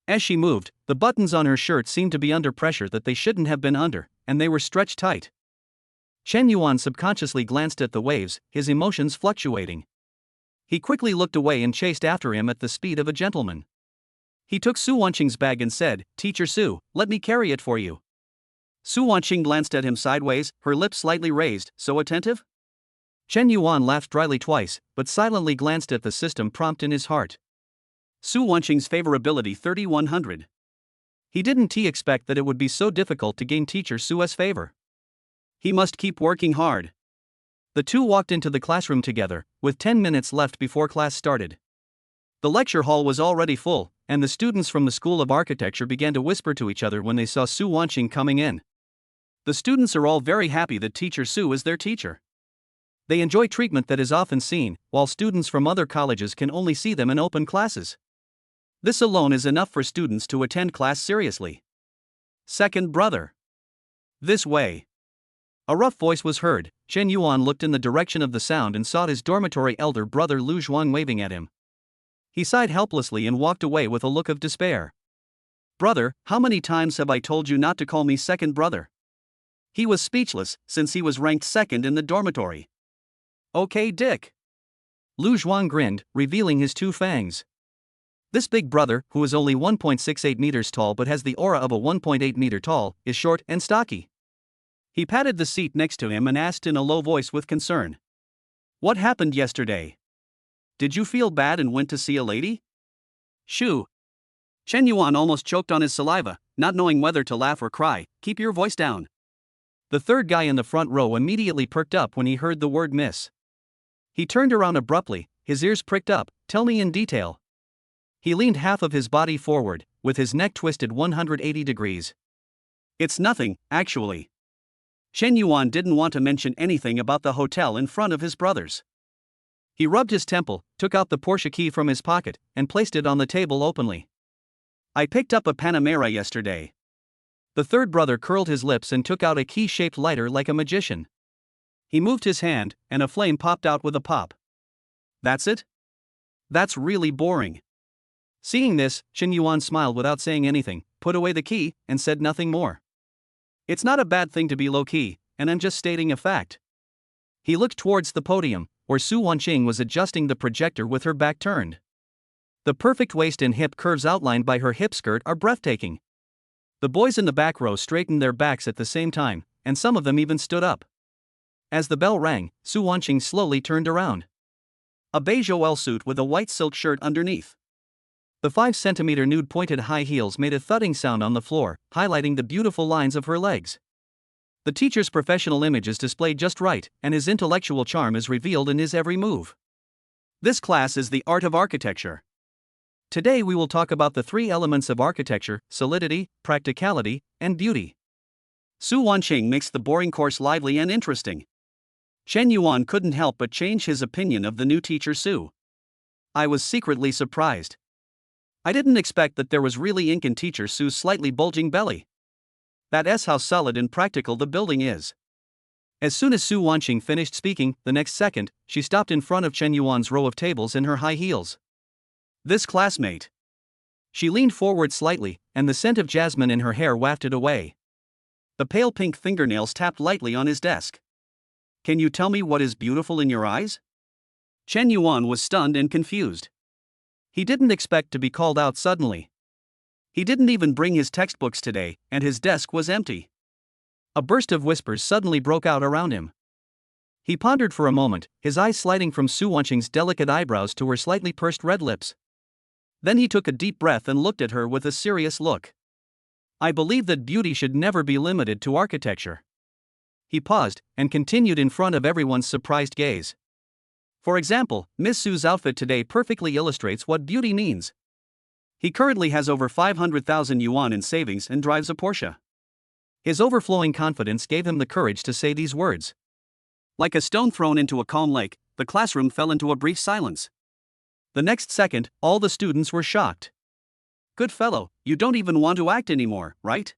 A: As she moved, the buttons on her shirt seemed to be under pressure that they shouldn't have been under, and they were stretched tight. Chen Yuan subconsciously glanced at the waves, his emotions fluctuating. He quickly looked away and chased after him at the speed of a gentleman. He took Su Wanqing's bag and said, "Teacher Su, let me carry it for you." Su Wanqing glanced at him sideways, her lips slightly raised, so attentive? Chen Yuan laughed dryly twice, but silently glanced at the system prompt in his heart. Su Wanqing's favorability 3100. He didn't expect that it would be so difficult to gain Teacher Su's favor. He must keep working hard. The two walked into the classroom together, with 10 minutes left before class started. The lecture hall was already full, and the students from the School of Architecture began to whisper to each other when they saw Su Wanqing coming in. The students are all very happy that Teacher Su is their teacher. They enjoy treatment that is often seen, while students from other colleges can only see them in open classes. This alone is enough for students to attend class seriously. Second brother. This way. A rough voice was heard. Chen Yuan looked in the direction of the sound and saw his dormitory elder brother Lu Zhuang waving at him. He sighed helplessly and walked away with a look of despair. "Brother, how many times have I told you not to call me second brother?" He was speechless, since he was ranked second in the dormitory. "Okay, Dick." Lu Zhuang grinned, revealing his two fangs. This big brother, who is only 1.68 meters tall but has the aura of a 1.8 meter tall, is short and stocky. He patted the seat next to him and asked in a low voice with concern, "What happened yesterday? Did you feel bad and went to see a lady?" "Shoo." Chen Yuan almost choked on his saliva, not knowing whether to laugh or cry. "Keep your voice down." The third guy in the front row immediately perked up when he heard the word miss. He turned around abruptly, his ears pricked up. "Tell me in detail." He leaned half of his body forward, with his neck twisted 180 degrees. "It's nothing, actually." Chen Yuan didn't want to mention anything about the hotel in front of his brothers. He rubbed his temple, took out the Porsche key from his pocket, and placed it on the table openly. "I picked up a Panamera yesterday." The third brother curled his lips and took out a key-shaped lighter like a magician. He moved his hand, and a flame popped out with a pop. "That's it? That's really boring." Seeing this, Chen Yuan smiled without saying anything, put away the key, and said nothing more. "It's not a bad thing to be low-key, and I'm just stating a fact." He looked towards the podium, where Su Wanqing was adjusting the projector with her back turned. The perfect waist and hip curves outlined by her hip skirt are breathtaking. The boys in the back row straightened their backs at the same time, and some of them even stood up. As the bell rang, Su Wanqing slowly turned around. A beige OL suit with a white silk shirt underneath. The 5-centimeter nude pointed high heels made a thudding sound on the floor, highlighting the beautiful lines of her legs. The teacher's professional image is displayed just right, and his intellectual charm is revealed in his every move. This class is the art of architecture. Today we will talk about the three elements of architecture: solidity, practicality, and beauty. Su Wanqing makes the boring course lively and interesting. Chen Yuan couldn't help but change his opinion of the new teacher Su. I was secretly surprised. I didn't expect that there was really ink in teacher Su's slightly bulging belly. That's how solid and practical the building is. As soon as Su Wanqing finished speaking, the next second, she stopped in front of Chen Yuan's row of tables in her high heels. This classmate. She leaned forward slightly, and the scent of jasmine in her hair wafted away. The pale pink fingernails tapped lightly on his desk. Can you tell me what is beautiful in your eyes? Chen Yuan was stunned and confused. He didn't expect to be called out suddenly. He didn't even bring his textbooks today, and his desk was empty. A burst of whispers suddenly broke out around him. He pondered for a moment, his eyes sliding from Su Wanqing's delicate eyebrows to her slightly pursed red lips. Then he took a deep breath and looked at her with a serious look. I believe that beauty should never be limited to architecture. He paused, and continued in front of everyone's surprised gaze. For example, Miss Su's outfit today perfectly illustrates what beauty means. He currently has over 500,000 yuan in savings and drives a Porsche. His overflowing confidence gave him the courage to say these words. Like a stone thrown into a calm lake, the classroom fell into a brief silence. The next second, all the students were shocked. Good fellow, you don't even want to act anymore, right?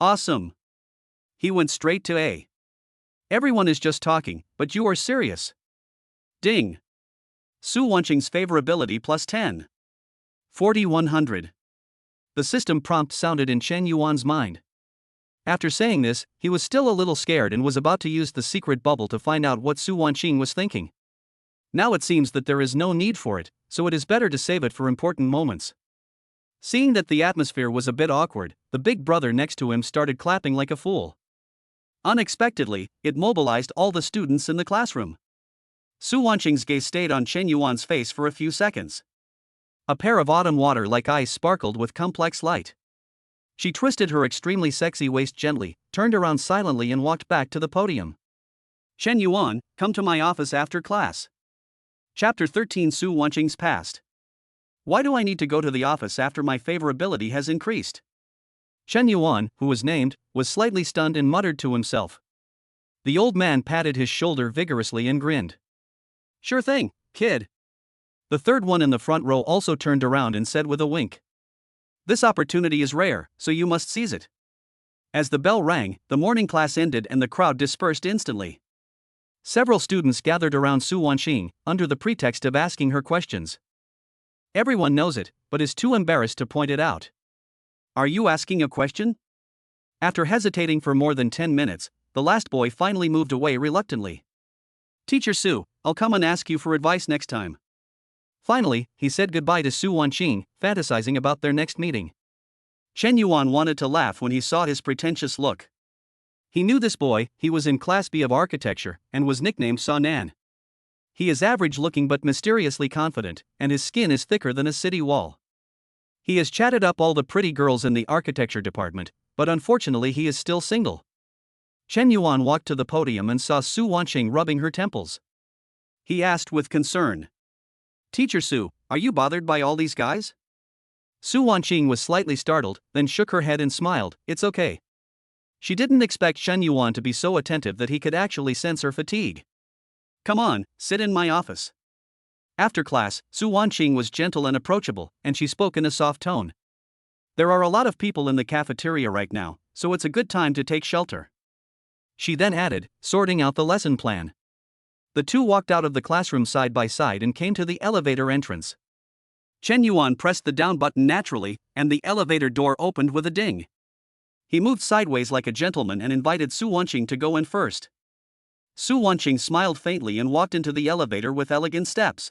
A: Awesome. He went straight to A. Everyone is just talking, but you are serious. Ding. Su Wanqing's favorability plus 10. 4100. The system prompt sounded in Chen Yuan's mind. After saying this, he was still a little scared and was about to use the secret bubble to find out what Su Wanqing was thinking. Now it seems that there is no need for it, so it is better to save it for important moments. Seeing that the atmosphere was a bit awkward, the big brother next to him started clapping like a fool. Unexpectedly, it mobilized all the students in the classroom. Su Wanqing's gaze stayed on Chen Yuan's face for a few seconds. A pair of autumn water-like eyes sparkled with complex light. She twisted her extremely sexy waist gently, turned around silently and walked back to the podium. Chen Yuan, come to my office after class. Chapter 13. Su Wanqing's past. Why do I need to go to the office after my favorability has increased? Chen Yuan, who was named, was slightly stunned and muttered to himself. The old man patted his shoulder vigorously and grinned. Sure thing, kid. The third one in the front row also turned around and said with a wink. This opportunity is rare, so you must seize it. As the bell rang, the morning class ended and the crowd dispersed instantly. Several students gathered around Su Wanqing, under the pretext of asking her questions. Everyone knows it, but is too embarrassed to point it out. Are you asking a question? After hesitating for more than 10 minutes, the last boy finally moved away reluctantly. Teacher Su, I'll come and ask you for advice next time. Finally, he said goodbye to Su Wanqing, fantasizing about their next meeting. Chen Yuan wanted to laugh when he saw his pretentious look. He knew this boy. He was in Class B of architecture, and was nicknamed Sa Nan. He is average-looking but mysteriously confident, and his skin is thicker than a city wall. He has chatted up all the pretty girls in the architecture department, but unfortunately he is still single. Chen Yuan walked to the podium and saw Su Wanqing rubbing her temples. He asked with concern. Teacher Su, are you bothered by all these guys? Su Wanqing was slightly startled, then shook her head and smiled. It's okay. She didn't expect Chen Yuan to be so attentive that he could actually sense her fatigue. Come on, sit in my office. After class, Su Wanqing was gentle and approachable, and she spoke in a soft tone. There are a lot of people in the cafeteria right now, so it's a good time to take shelter. She then added, sorting out the lesson plan. The two walked out of the classroom side by side and came to the elevator entrance. Chen Yuan pressed the down button naturally, and the elevator door opened with a ding. He moved sideways like a gentleman and invited Su Wanqing to go in first. Su Wanqing smiled faintly and walked into the elevator with elegant steps.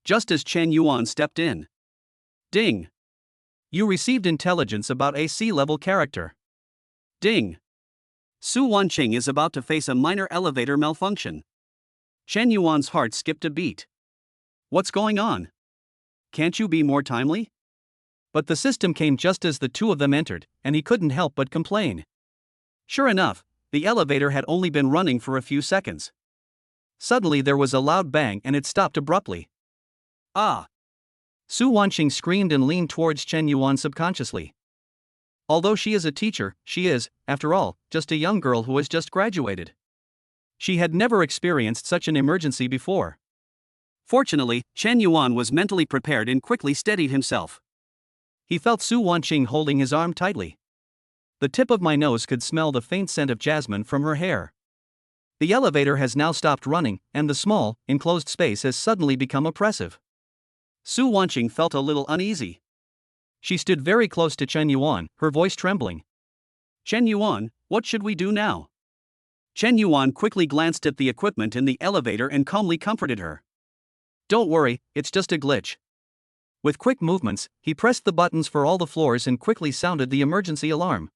A: Just as Chen Yuan stepped in. Ding. You received intelligence about a C-level character. Ding. Su Wanqing is about to face a minor elevator malfunction. Chen Yuan's heart skipped a beat. What's going on? Can't you be more timely? But the system came just as the two of them entered, and he couldn't help but complain. Sure enough, The elevator had only been running for a few seconds. Suddenly there was a loud bang and it stopped abruptly. Ah! Su Wanqing screamed and leaned towards Chen Yuan subconsciously. Although she is a teacher, she is, after all, just a young girl who has just graduated. She had never experienced such an emergency before. Fortunately, Chen Yuan was mentally prepared and quickly steadied himself. He felt Su Wanqing holding his arm tightly. The tip of my nose could smell the faint scent of jasmine from her hair. The elevator has now stopped running, and the small, enclosed space has suddenly become oppressive. Su Wanqing felt a little uneasy. She stood very close to Chen Yuan, her voice trembling. Chen Yuan, what should we do now? Chen Yuan quickly glanced at the equipment in the elevator and calmly comforted her. Don't worry, it's just a glitch. With quick movements, he pressed the buttons for all the floors and quickly sounded the emergency alarm.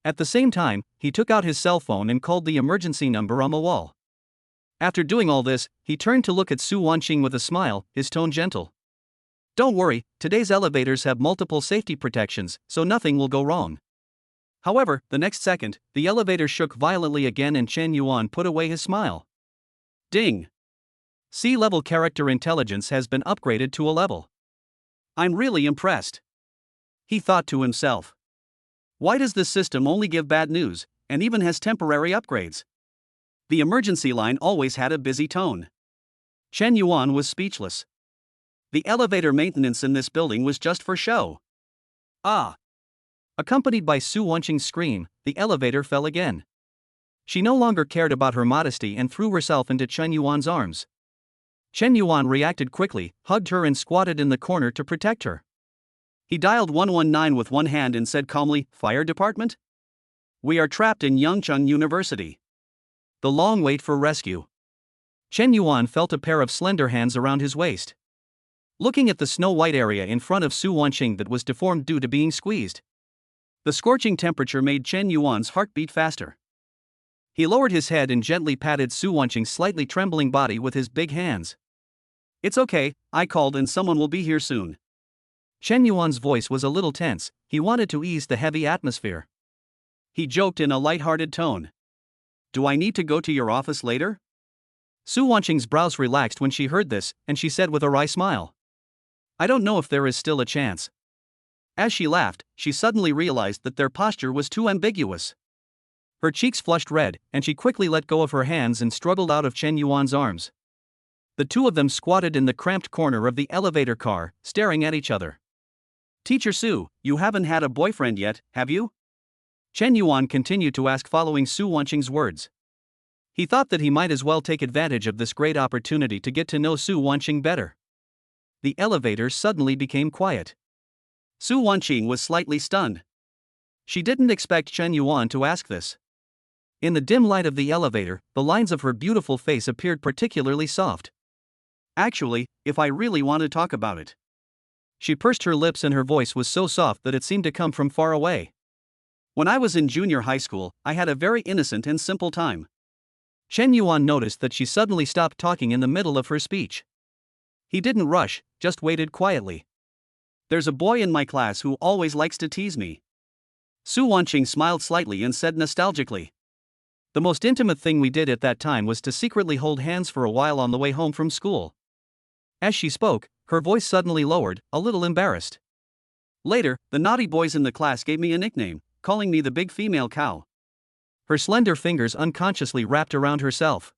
A: At the same time, he took out his cell phone and called the emergency number on the wall. After doing all this, he turned to look at Su Wanqing with a smile, his tone gentle. Don't worry, today's elevators have multiple safety protections, so nothing will go wrong. However, the next second, the elevator shook violently again and Chen Yuan put away his smile. Ding! C-level character intelligence has been upgraded to a level. I'm really impressed. He thought to himself. Why does this system only give bad news, and even has temporary upgrades? The emergency line always had a busy tone. Chen Yuan was speechless. The elevator maintenance in this building was just for show. Ah! Accompanied by Su Wanqing's scream, the elevator fell again. She no longer cared about her modesty and threw herself into Chen Yuan's arms. Chen Yuan reacted quickly, hugged her and squatted in the corner to protect her. He dialed 119 with one hand and said calmly, Fire department? We are trapped in Yangcheng University. The long wait for rescue. Chen Yuan felt a pair of slender hands around his waist. Looking at the snow-white area in front of Su Wanqing that was deformed due to being squeezed. The scorching temperature made Chen Yuan's heart beat faster. He lowered his head and gently patted Su Wanqing's slightly trembling body with his big hands. It's okay, I called and someone will be here soon. Chen Yuan's voice was a little tense, he wanted to ease the heavy atmosphere. He joked in a light-hearted tone. Do I need to go to your office later? Su Wanqing's brows relaxed when she heard this, and she said with a wry smile. I don't know if there is still a chance. As she laughed, she suddenly realized that their posture was too ambiguous. Her cheeks flushed red, and she quickly let go of her hands and struggled out of Chen Yuan's arms. The two of them squatted in the cramped corner of the elevator car, staring at each other. Teacher Su, you haven't had a boyfriend yet, have you? Chen Yuan continued to ask following Su Wanqing's words. He thought that he might as well take advantage of this great opportunity to get to know Su Wanqing better. The elevator suddenly became quiet. Su Wanqing was slightly stunned. She didn't expect Chen Yuan to ask this. In the dim light of the elevator, the lines of her beautiful face appeared particularly soft. Actually, if I really want to talk about it. She pursed her lips and her voice was so soft that it seemed to come from far away. When I was in junior high school, I had a very innocent and simple time. Chen Yuan noticed that she suddenly stopped talking in the middle of her speech. He didn't rush, just waited quietly. There's a boy in my class who always likes to tease me. Su Wanqing smiled slightly and said nostalgically. The most intimate thing we did at that time was to secretly hold hands for a while on the way home from school. As she spoke, her voice suddenly lowered, a little embarrassed. Later, the naughty boys in the class gave me a nickname, calling me the big female cow. Her slender fingers unconsciously wrapped around herself.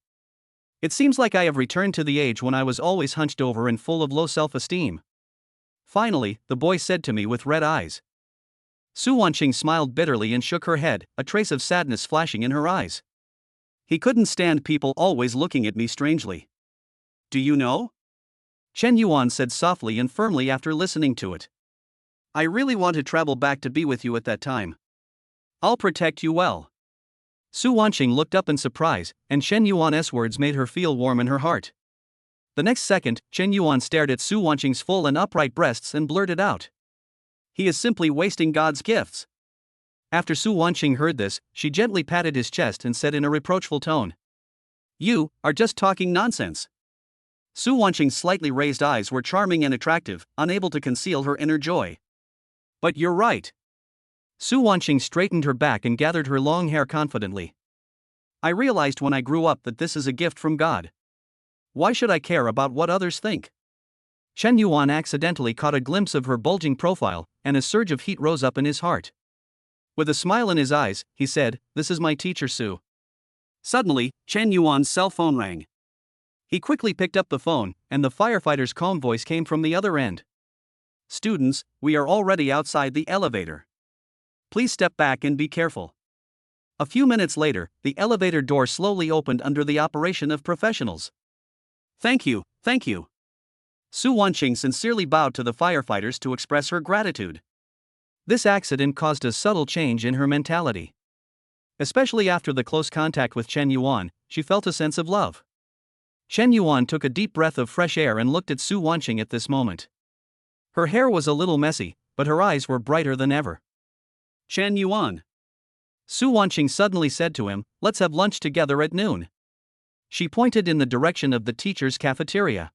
A: It seems like I have returned to the age when I was always hunched over and full of low self-esteem. Finally, the boy said to me with red eyes. Su Wanqing smiled bitterly and shook her head, a trace of sadness flashing in her eyes. He couldn't stand people always looking at me strangely. Do you know? Chen Yuan said softly and firmly after listening to it. I really want to travel back to be with you at that time. I'll protect you well. Su Wanqing looked up in surprise, and Chen Yuan's words made her feel warm in her heart. The next second, Chen Yuan stared at Su Wanqing's full and upright breasts and blurted out. He is simply wasting God's gifts. After Su Wanqing heard this, she gently patted his chest and said in a reproachful tone. You are just talking nonsense. Su Wanqing's slightly raised eyes were charming and attractive, unable to conceal her inner joy. But you're right. Su Wanqing straightened her back and gathered her long hair confidently. I realized when I grew up that this is a gift from God. Why should I care about what others think? Chen Yuan accidentally caught a glimpse of her bulging profile, and a surge of heat rose up in his heart. With a smile in his eyes, he said, "This is my teacher Su." Suddenly, Chen Yuan's cell phone rang. He quickly picked up the phone, and the firefighter's calm voice came from the other end. "Students, we are already outside the elevator. Please step back and be careful." A few minutes later, the elevator door slowly opened under the operation of professionals. Thank you, thank you." Su Wanqing sincerely bowed to the firefighters to express her gratitude. This accident caused a subtle change in her mentality. Especially after the close contact with Chen Yuan, she felt a sense of love. Chen Yuan took a deep breath of fresh air and looked at Su Wanqing at this moment. Her hair was a little messy, but her eyes were brighter than ever. "Chen Yuan." Su Wanqing suddenly said to him, "Let's have lunch together at noon." She pointed in the direction of the teacher's cafeteria.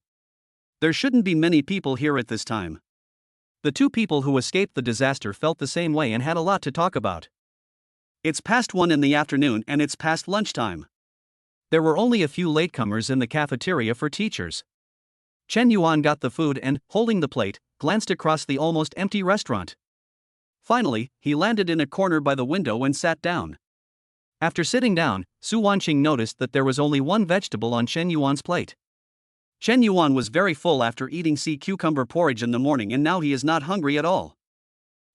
A: There shouldn't be many people here at this time. The two people who escaped the disaster felt the same way and had a lot to talk about. It's past 1 in the afternoon and it's past lunchtime. There were only a few latecomers in the cafeteria for teachers. Chen Yuan got the food and, holding the plate, glanced across the almost empty restaurant. Finally, he landed in a corner by the window and sat down. After sitting down, Su Wanqing noticed that there was only one vegetable on Chen Yuan's plate. Chen Yuan was very full after eating sea cucumber porridge in the morning and now he is not hungry at all.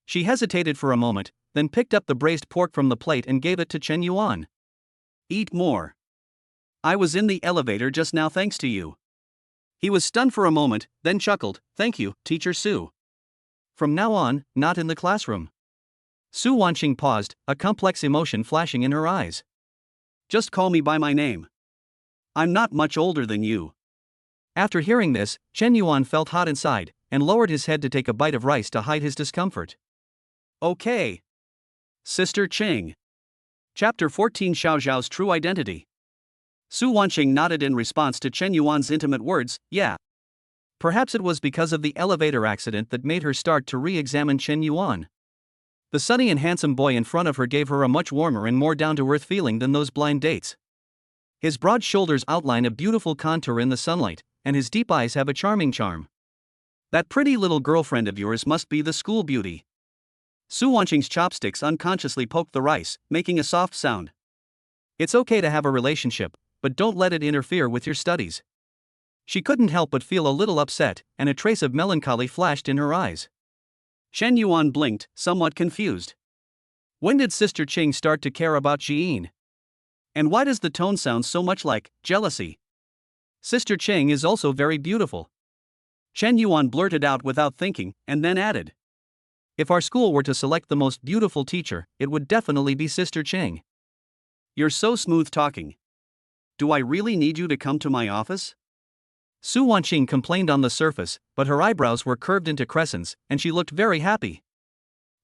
A: She hesitated for a moment, then picked up the braised pork from the plate and gave it to Chen Yuan. "Eat more. I was in the elevator just now thanks to you." He was stunned for a moment, then chuckled, "Thank you, Teacher Su. From now on, not in the classroom." Su Wanqing paused, a complex emotion flashing in her eyes. "Just call me by my name. I'm not much older than you." After hearing this, Chen Yuan felt hot inside, and lowered his head to take a bite of rice to hide his discomfort. "Okay. Sister Ching." Chapter 14: Xiao Zhao's True Identity. Su Wanqing nodded in response to Chen Yuan's intimate words, "Yeah." Perhaps it was because of the elevator accident that made her start to re-examine Chen Yuan. The sunny and handsome boy in front of her gave her a much warmer and more down-to-earth feeling than those blind dates. His broad shoulders outline a beautiful contour in the sunlight, and his deep eyes have a charming charm. "That pretty little girlfriend of yours must be the school beauty." Su Wanqing's chopsticks unconsciously poked the rice, making a soft sound. "It's okay to have a relationship, but don't let it interfere with your studies." She couldn't help but feel a little upset, and a trace of melancholy flashed in her eyes. Chen Yuan blinked, somewhat confused. When did Sister Ching start to care about Jiyin? And why does the tone sound so much like jealousy? Sister Ching is also very beautiful. Chen Yuan blurted out without thinking, and then added, "If our school were to select the most beautiful teacher, it would definitely be Sister Ching." "You're so smooth talking. Do I really need you to come to my office?" Su Wanqing complained on the surface, but her eyebrows were curved into crescents, and she looked very happy.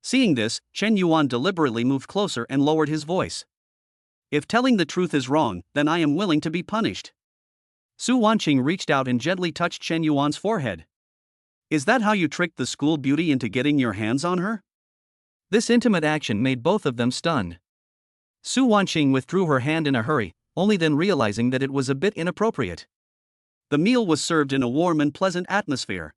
A: Seeing this, Chen Yuan deliberately moved closer and lowered his voice. "If telling the truth is wrong, then I am willing to be punished." Su Wanqing reached out and gently touched Chen Yuan's forehead. "Is that how you tricked the school beauty into getting your hands on her?" This intimate action made both of them stunned. Su Wanqing withdrew her hand in a hurry, only then realizing that it was a bit inappropriate. The meal was served in a warm and pleasant atmosphere.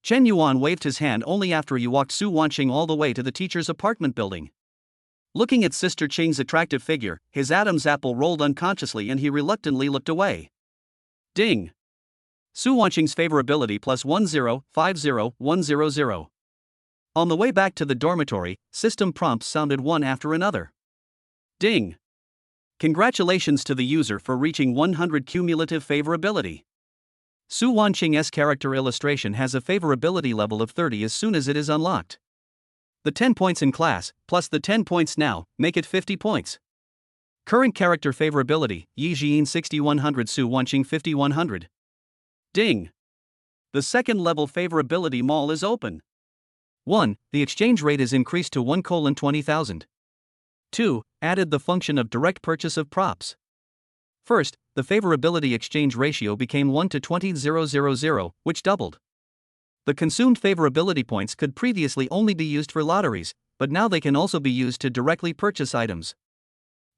A: Chen Yuan waved his hand only after he walked Su Wanqing all the way to the teacher's apartment building. Looking at Sister Ching's attractive figure, his Adam's apple rolled unconsciously and he reluctantly looked away. Ding! Su Wanqing's favorability plus 1050100. On the way back to the dormitory, system prompts sounded one after another. Ding! Congratulations to the user for reaching 100 cumulative favorability. Su Wanqing's character illustration has a favorability level of 30 as soon as it is unlocked. The 10 points in class, plus the 10 points now, make it 50 points. Current character favorability, Yi Jiyin 6100 Su Wanqing 5100. Ding! The second level favorability mall is open. 1. The exchange rate is increased to 1:20,000. 2. Added the function of direct purchase of props. First, the favorability exchange ratio became 1 to 20,000, which doubled. The consumed favorability points could previously only be used for lotteries, but now they can also be used to directly purchase items.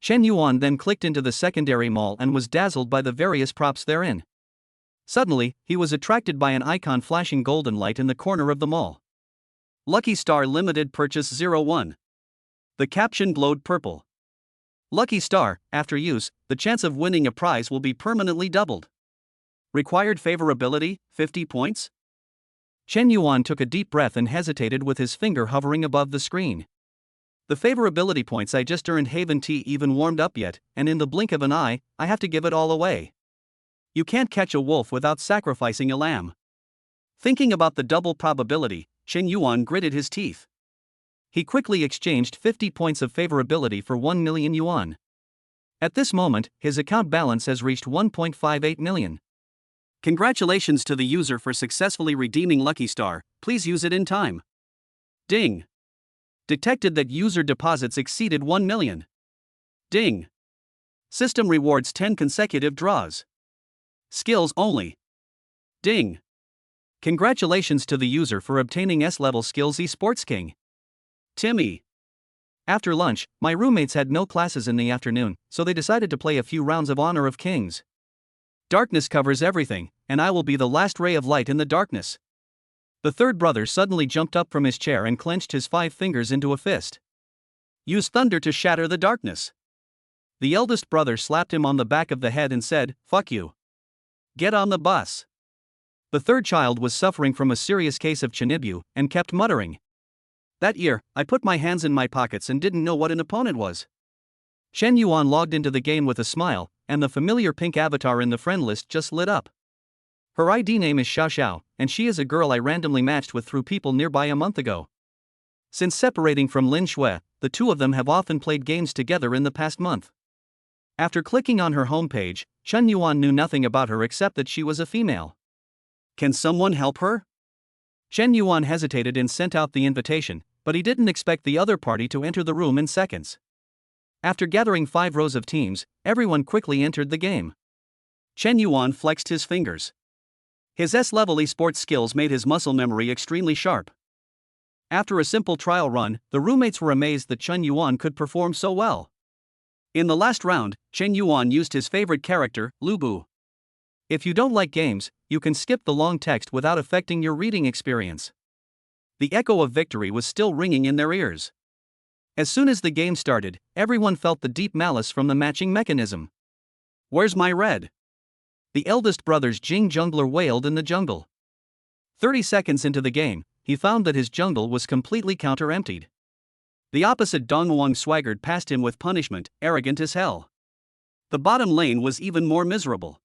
A: Chen Yuan then clicked into the secondary mall and was dazzled by the various props therein. Suddenly, he was attracted by an icon flashing golden light in the corner of the mall. Lucky Star Limited Purchase 01. The caption glowed purple. Lucky Star, after use, the chance of winning a prize will be permanently doubled. Required favorability, 50 points? Chen Yuan took a deep breath and hesitated with his finger hovering above the screen. The favorability points I just earned haven't even warmed up yet, and in the blink of an eye, I have to give it all away. You can't catch a wolf without sacrificing a lamb. Thinking about the double probability, Chen Yuan gritted his teeth. He quickly exchanged 50 points of favorability for 1 million yuan. At this moment, his account balance has reached 1.58 million. Congratulations to the user for successfully redeeming Lucky Star, please use it in time. Ding. Detected that user deposits exceeded 1 million. Ding. System rewards 10 consecutive draws. Skills only. Ding. Congratulations to the user for obtaining S-level skills Esports King. Timmy. After lunch, my roommates had no classes in the afternoon, so they decided to play a few rounds of Honor of Kings. Darkness covers everything, and I will be the last ray of light in the darkness. The third brother suddenly jumped up from his chair and clenched his 5 fingers into a fist. Use thunder to shatter the darkness. The eldest brother slapped him on the back of the head and said, "Fuck you. Get on the bus." The third child was suffering from a serious case of Chinibu and kept muttering. That year, I put my hands in my pockets and didn't know what an opponent was. Chen Yuan logged into the game with a smile, and the familiar pink avatar in the friend list just lit up. Her ID name is Xiao Xiao, and she is a girl I randomly matched with through people nearby a month ago. Since separating from Lin Shui, the two of them have often played games together in the past month. After clicking on her homepage, Chen Yuan knew nothing about her except that she was a female. Can someone help her? Chen Yuan hesitated and sent out the invitation, but he didn't expect the other party to enter the room in seconds. After gathering 5 rows of teams, everyone quickly entered the game. Chen Yuan flexed his fingers. His S-level esports skills made his muscle memory extremely sharp. After a simple trial run, the roommates were amazed that Chen Yuan could perform so well. In the last round, Chen Yuan used his favorite character, Lu Bu. If you don't like games, you can skip the long text without affecting your reading experience. The echo of victory was still ringing in their ears. As soon as the game started, everyone felt the deep malice from the matching mechanism. Where's my red? The eldest brother's Jing jungler wailed in the jungle. 30 seconds into the game, he found that his jungle was completely counter-emptied. The opposite Dongwang swaggered past him with punishment, arrogant as hell. The bottom lane was even more miserable.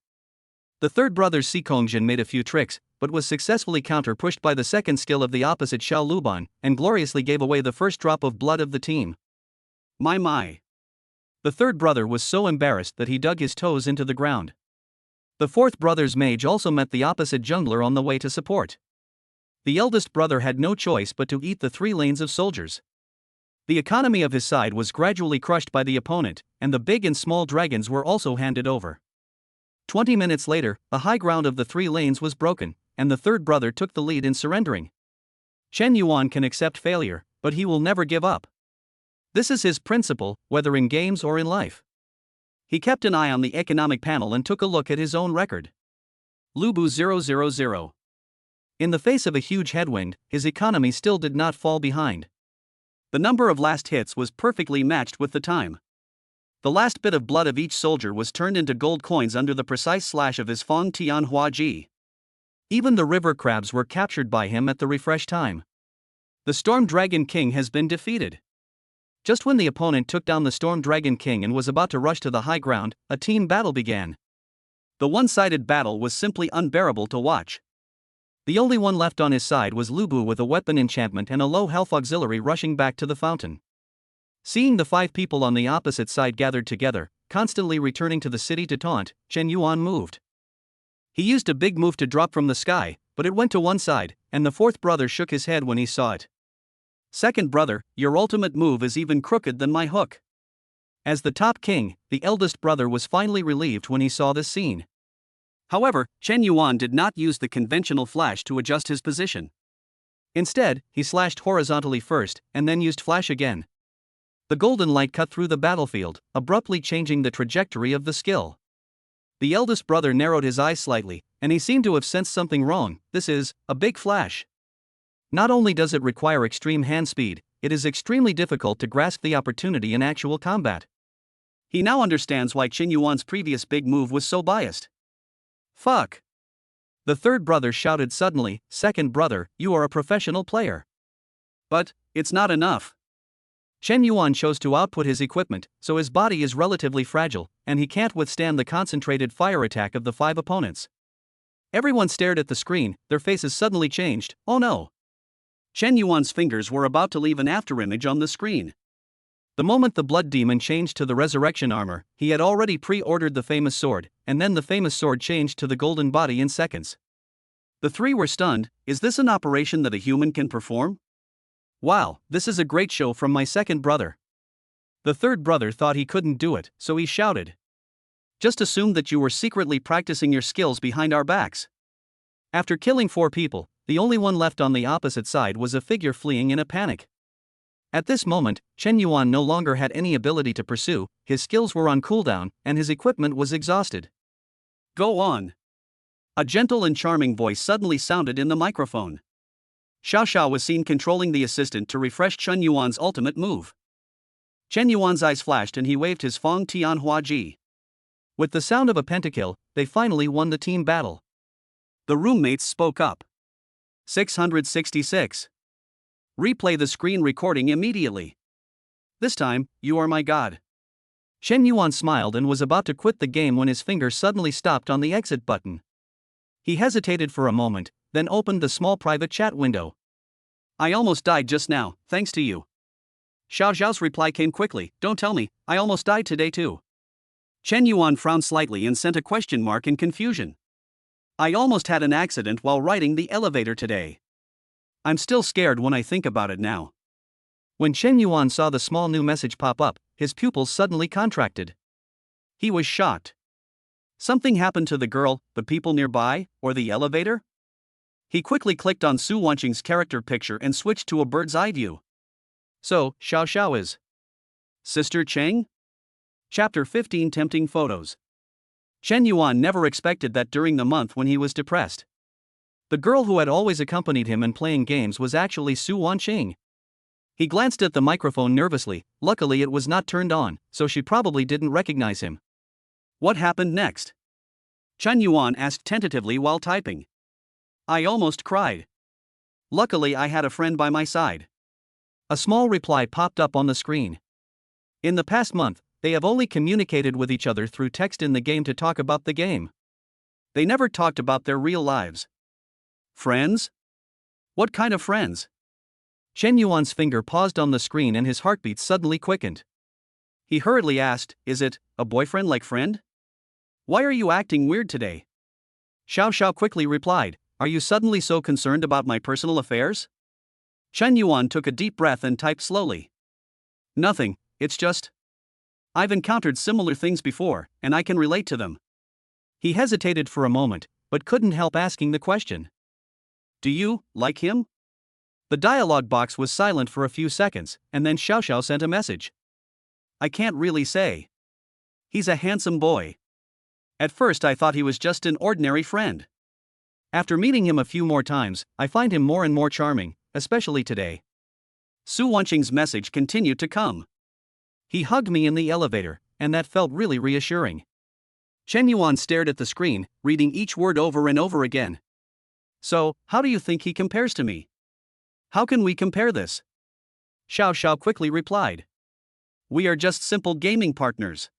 A: The third brother Si Kongjin made a few tricks, but was successfully counter-pushed by the second skill of the opposite Xiao Luban, and gloriously gave away the first drop of blood of the team. My. The third brother was so embarrassed that he dug his toes into the ground. The fourth brother's mage also met the opposite jungler on the way to support. The eldest brother had no choice but to eat the 3 lanes of soldiers. The economy of his side was gradually crushed by the opponent, and the big and small dragons were also handed over. 20 minutes later, the high ground of the 3 lanes was broken, and the third brother took the lead in surrendering. Chen Yuan can accept failure, but he will never give up. This is his principle, whether in games or in life. He kept an eye on the economic panel and took a look at his own record. Lubu 000. In the face of a huge headwind, his economy still did not fall behind. The number of last hits was perfectly matched with the time. The last bit of blood of each soldier was turned into gold coins under the precise slash of his Fong Tianhua Ji. Even the river crabs were captured by him at the refresh time. The Storm Dragon King has been defeated. Just when the opponent took down the Storm Dragon King and was about to rush to the high ground, a team battle began. The one-sided battle was simply unbearable to watch. The only one left on his side was Lu Bu with a weapon enchantment and a low health auxiliary rushing back to the fountain. Seeing the 5 people on the opposite side gathered together, constantly returning to the city to taunt, Chen Yuan moved. He used a big move to drop from the sky, but it went to one side, and the fourth brother shook his head when he saw it. Second brother, your ultimate move is even crooked than my hook. As the top king, the eldest brother was finally relieved when he saw this scene. However, Chen Yuan did not use the conventional flash to adjust his position. Instead, he slashed horizontally first, and then used flash again. The golden light cut through the battlefield, abruptly changing the trajectory of the skill. The eldest brother narrowed his eyes slightly, and he seemed to have sensed something wrong. This is a big flash. Not only does it require extreme hand speed, it is extremely difficult to grasp the opportunity in actual combat. He now understands why Qin Yuan's previous big move was so biased. Fuck! The third brother shouted suddenly, "Second brother, you are a professional player." But it's not enough. Chen Yuan chose to output his equipment, so his body is relatively fragile, and he can't withstand the concentrated fire attack of the 5 opponents. Everyone stared at the screen, their faces suddenly changed. Oh no! Chen Yuan's fingers were about to leave an afterimage on the screen. The moment the blood demon changed to the resurrection armor, he had already pre-ordered the famous sword, and then the famous sword changed to the golden body in seconds. The 3 were stunned. Is this an operation that a human can perform? Wow, this is a great show from my second brother. The third brother thought he couldn't do it, so he shouted. Just assumed that you were secretly practicing your skills behind our backs. After killing 4 people, the only one left on the opposite side was a figure fleeing in a panic. At this moment, Chen Yuan no longer had any ability to pursue, his skills were on cooldown, and his equipment was exhausted. Go on. A gentle and charming voice suddenly sounded in the microphone. Xiao Xiao was seen controlling the assistant to refresh Chen Yuan's ultimate move. Chen Yuan's eyes flashed and he waved his Feng Tianhua Ji. With the sound of a pentakill, they finally won the team battle. The roommates spoke up. 666. Replay the screen recording immediately. This time, you are my god. Chen Yuan smiled and was about to quit the game when his finger suddenly stopped on the exit button. He hesitated for a moment, then opened the small private chat window. I almost died just now, thanks to you. Xiao Xiao's reply came quickly. Don't tell me, I almost died today too. Chen Yuan frowned slightly and sent a question mark in confusion. I almost had an accident while riding the elevator today. I'm still scared when I think about it now. When Chen Yuan saw the small new message pop up, his pupils suddenly contracted. He was shocked. Something happened to the girl, the people nearby, or the elevator? He quickly clicked on Su Wanqing's character picture and switched to a bird's eye view. So, Xiao Xiao is Sister Cheng? Chapter 15 Tempting Photos. Chen Yuan never expected that during the month when he was depressed. The girl who had always accompanied him in playing games was actually Su Wanqing. He glanced at the microphone nervously. Luckily it was not turned on, so she probably didn't recognize him. What happened next? Chen Yuan asked tentatively while typing. I almost cried. Luckily I had a friend by my side. A small reply popped up on the screen. In the past month, they have only communicated with each other through text in the game to talk about the game. They never talked about their real lives. Friends? What kind of friends? Chen Yuan's finger paused on the screen and his heartbeat suddenly quickened. He hurriedly asked, is it a boyfriend like friend? Why are you acting weird today? Xiao Xiao quickly replied, are you suddenly so concerned about my personal affairs? Chen Yuan took a deep breath and typed slowly. Nothing, it's just. I've encountered similar things before, and I can relate to them. He hesitated for a moment, but couldn't help asking the question. Do you like him? The dialogue box was silent for a few seconds, and then Xiao Xiao sent a message. I can't really say. He's a handsome boy. At first I thought he was just an ordinary friend. After meeting him a few more times, I find him more and more charming, especially today. Su Wanqing's message continued to come. He hugged me in the elevator, and that felt really reassuring. Chen Yuan stared at the screen, reading each word over and over again. So, how do you think he compares to me? How can we compare this? Xiao Xiao quickly replied. We are just simple gaming partners.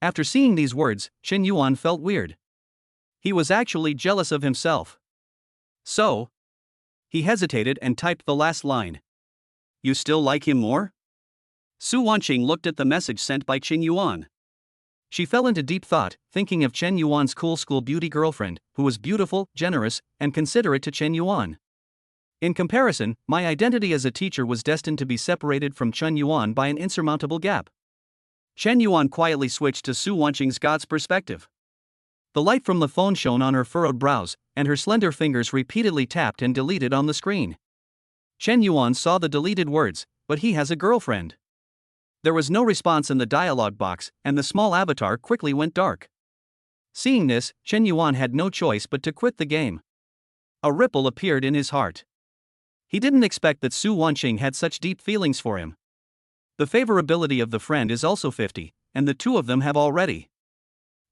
A: After seeing these words, Chen Yuan felt weird. He was actually jealous of himself. So? He hesitated and typed the last line. You still like him more? Su Wanqing looked at the message sent by Chen Yuan. She fell into deep thought, thinking of Chen Yuan's cool school beauty girlfriend, who was beautiful, generous, and considerate to Chen Yuan. In comparison, my identity as a teacher was destined to be separated from Chen Yuan by an insurmountable gap. Chen Yuan quietly switched to Su Wanqing's God's perspective. The light from the phone shone on her furrowed brows, and her slender fingers repeatedly tapped and deleted on the screen. Chen Yuan saw the deleted words, but he has a girlfriend. There was no response in the dialogue box, and the small avatar quickly went dark. Seeing this, Chen Yuan had no choice but to quit the game. A ripple appeared in his heart. He didn't expect that Su Wanqing had such deep feelings for him. The favorability of the friend is also 50, and the two of them have already.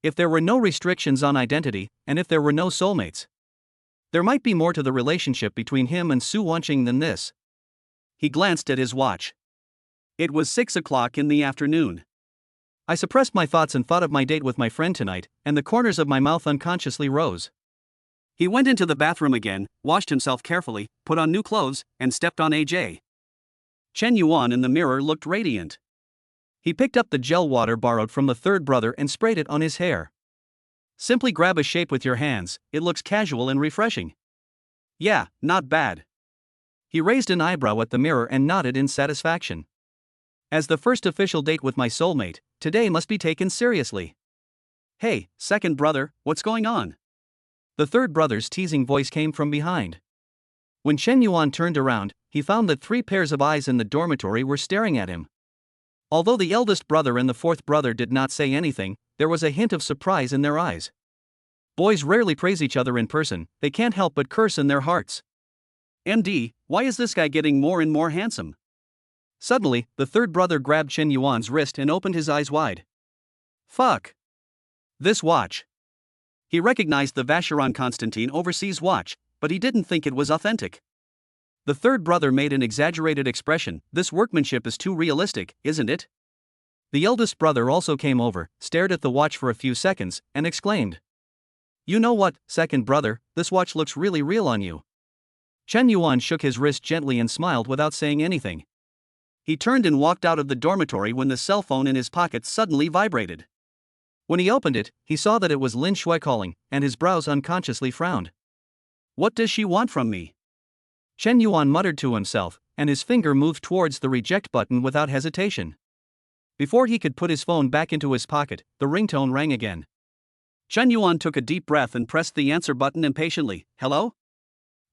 A: If there were no restrictions on identity, and if there were no soulmates, there might be more to the relationship between him and Su Wanqing than this. He glanced at his watch. It was 6 o'clock in the afternoon. I suppressed my thoughts and thought of my date with my friend tonight, and the corners of my mouth unconsciously rose. He went into the bathroom again, washed himself carefully, put on new clothes, and stepped on AJ. Chen Yuan in the mirror looked radiant. He picked up the gel water borrowed from the third brother and sprayed it on his hair. Simply grab a shape with your hands, it looks casual and refreshing. Yeah, not bad. He raised an eyebrow at the mirror and nodded in satisfaction. As the first official date with my soulmate, today must be taken seriously. Hey, second brother, what's going on? The third brother's teasing voice came from behind. When Chen Yuan turned around, he found that 3 pairs of eyes in the dormitory were staring at him. Although the eldest brother and the fourth brother did not say anything, there was a hint of surprise in their eyes. Boys rarely praise each other in person, they can't help but curse in their hearts. MD, why is this guy getting more and more handsome? Suddenly, the third brother grabbed Chen Yuan's wrist and opened his eyes wide. Fuck. This watch. He recognized the Vacheron Constantine overseas watch, but he didn't think it was authentic. The third brother made an exaggerated expression. This workmanship is too realistic, isn't it? The eldest brother also came over, stared at the watch for a few seconds, and exclaimed. You know what, second brother, this watch looks really real on you. Chen Yuan shook his wrist gently and smiled without saying anything. He turned and walked out of the dormitory when the cell phone in his pocket suddenly vibrated. When he opened it, he saw that it was Lin Shui calling, and his brows unconsciously frowned. What does she want from me? Chen Yuan muttered to himself, and his finger moved towards the reject button without hesitation. Before he could put his phone back into his pocket, the ringtone rang again. Chen Yuan took a deep breath and pressed the answer button impatiently. Hello?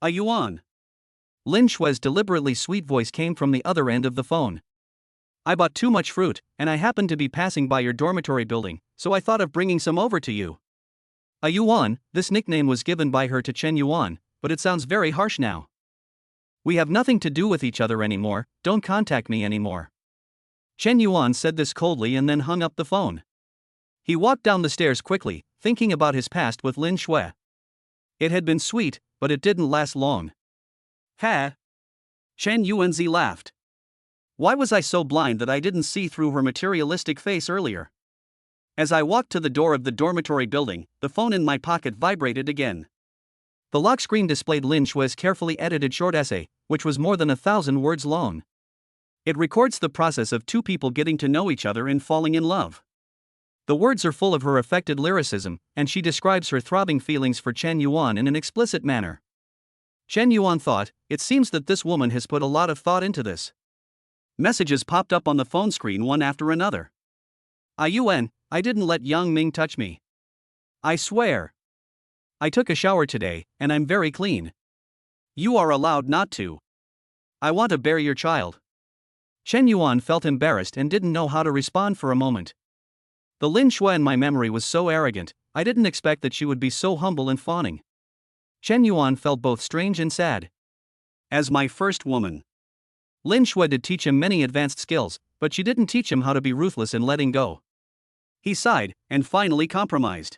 A: Yuan. Lin Shui's deliberately sweet voice came from the other end of the phone. I bought too much fruit, and I happened to be passing by your dormitory building, so I thought of bringing some over to you. Yuan, this nickname was given by her to Chen Yuan, but it sounds very harsh now. We have nothing to do with each other anymore, don't contact me anymore. Chen Yuan said this coldly and then hung up the phone. He walked down the stairs quickly, thinking about his past with Lin Shui. It had been sweet, but it didn't last long. Ha! Chen Yuanzi laughed. Why was I so blind that I didn't see through her materialistic face earlier? As I walked to the door of the dormitory building, the phone in my pocket vibrated again. The lock screen displayed Lin Shui's carefully edited short essay, which was more than 1,000 words long. It records the process of two people getting to know each other and falling in love. The words are full of her affected lyricism, and she describes her throbbing feelings for Chen Yuan in an explicit manner. Chen Yuan thought, it seems that this woman has put a lot of thought into this. Messages popped up on the phone screen one after another. Yuan, I didn't let Yang Ming touch me. I swear. I took a shower today, and I'm very clean. You are allowed not to. I want to bury your child. Chen Yuan felt embarrassed and didn't know how to respond for a moment. The Lin Shui in my memory was so arrogant, I didn't expect that she would be so humble and fawning. Chen Yuan felt both strange and sad. As my first woman, Lin Shui did teach him many advanced skills, but she didn't teach him how to be ruthless in letting go. He sighed, and finally compromised.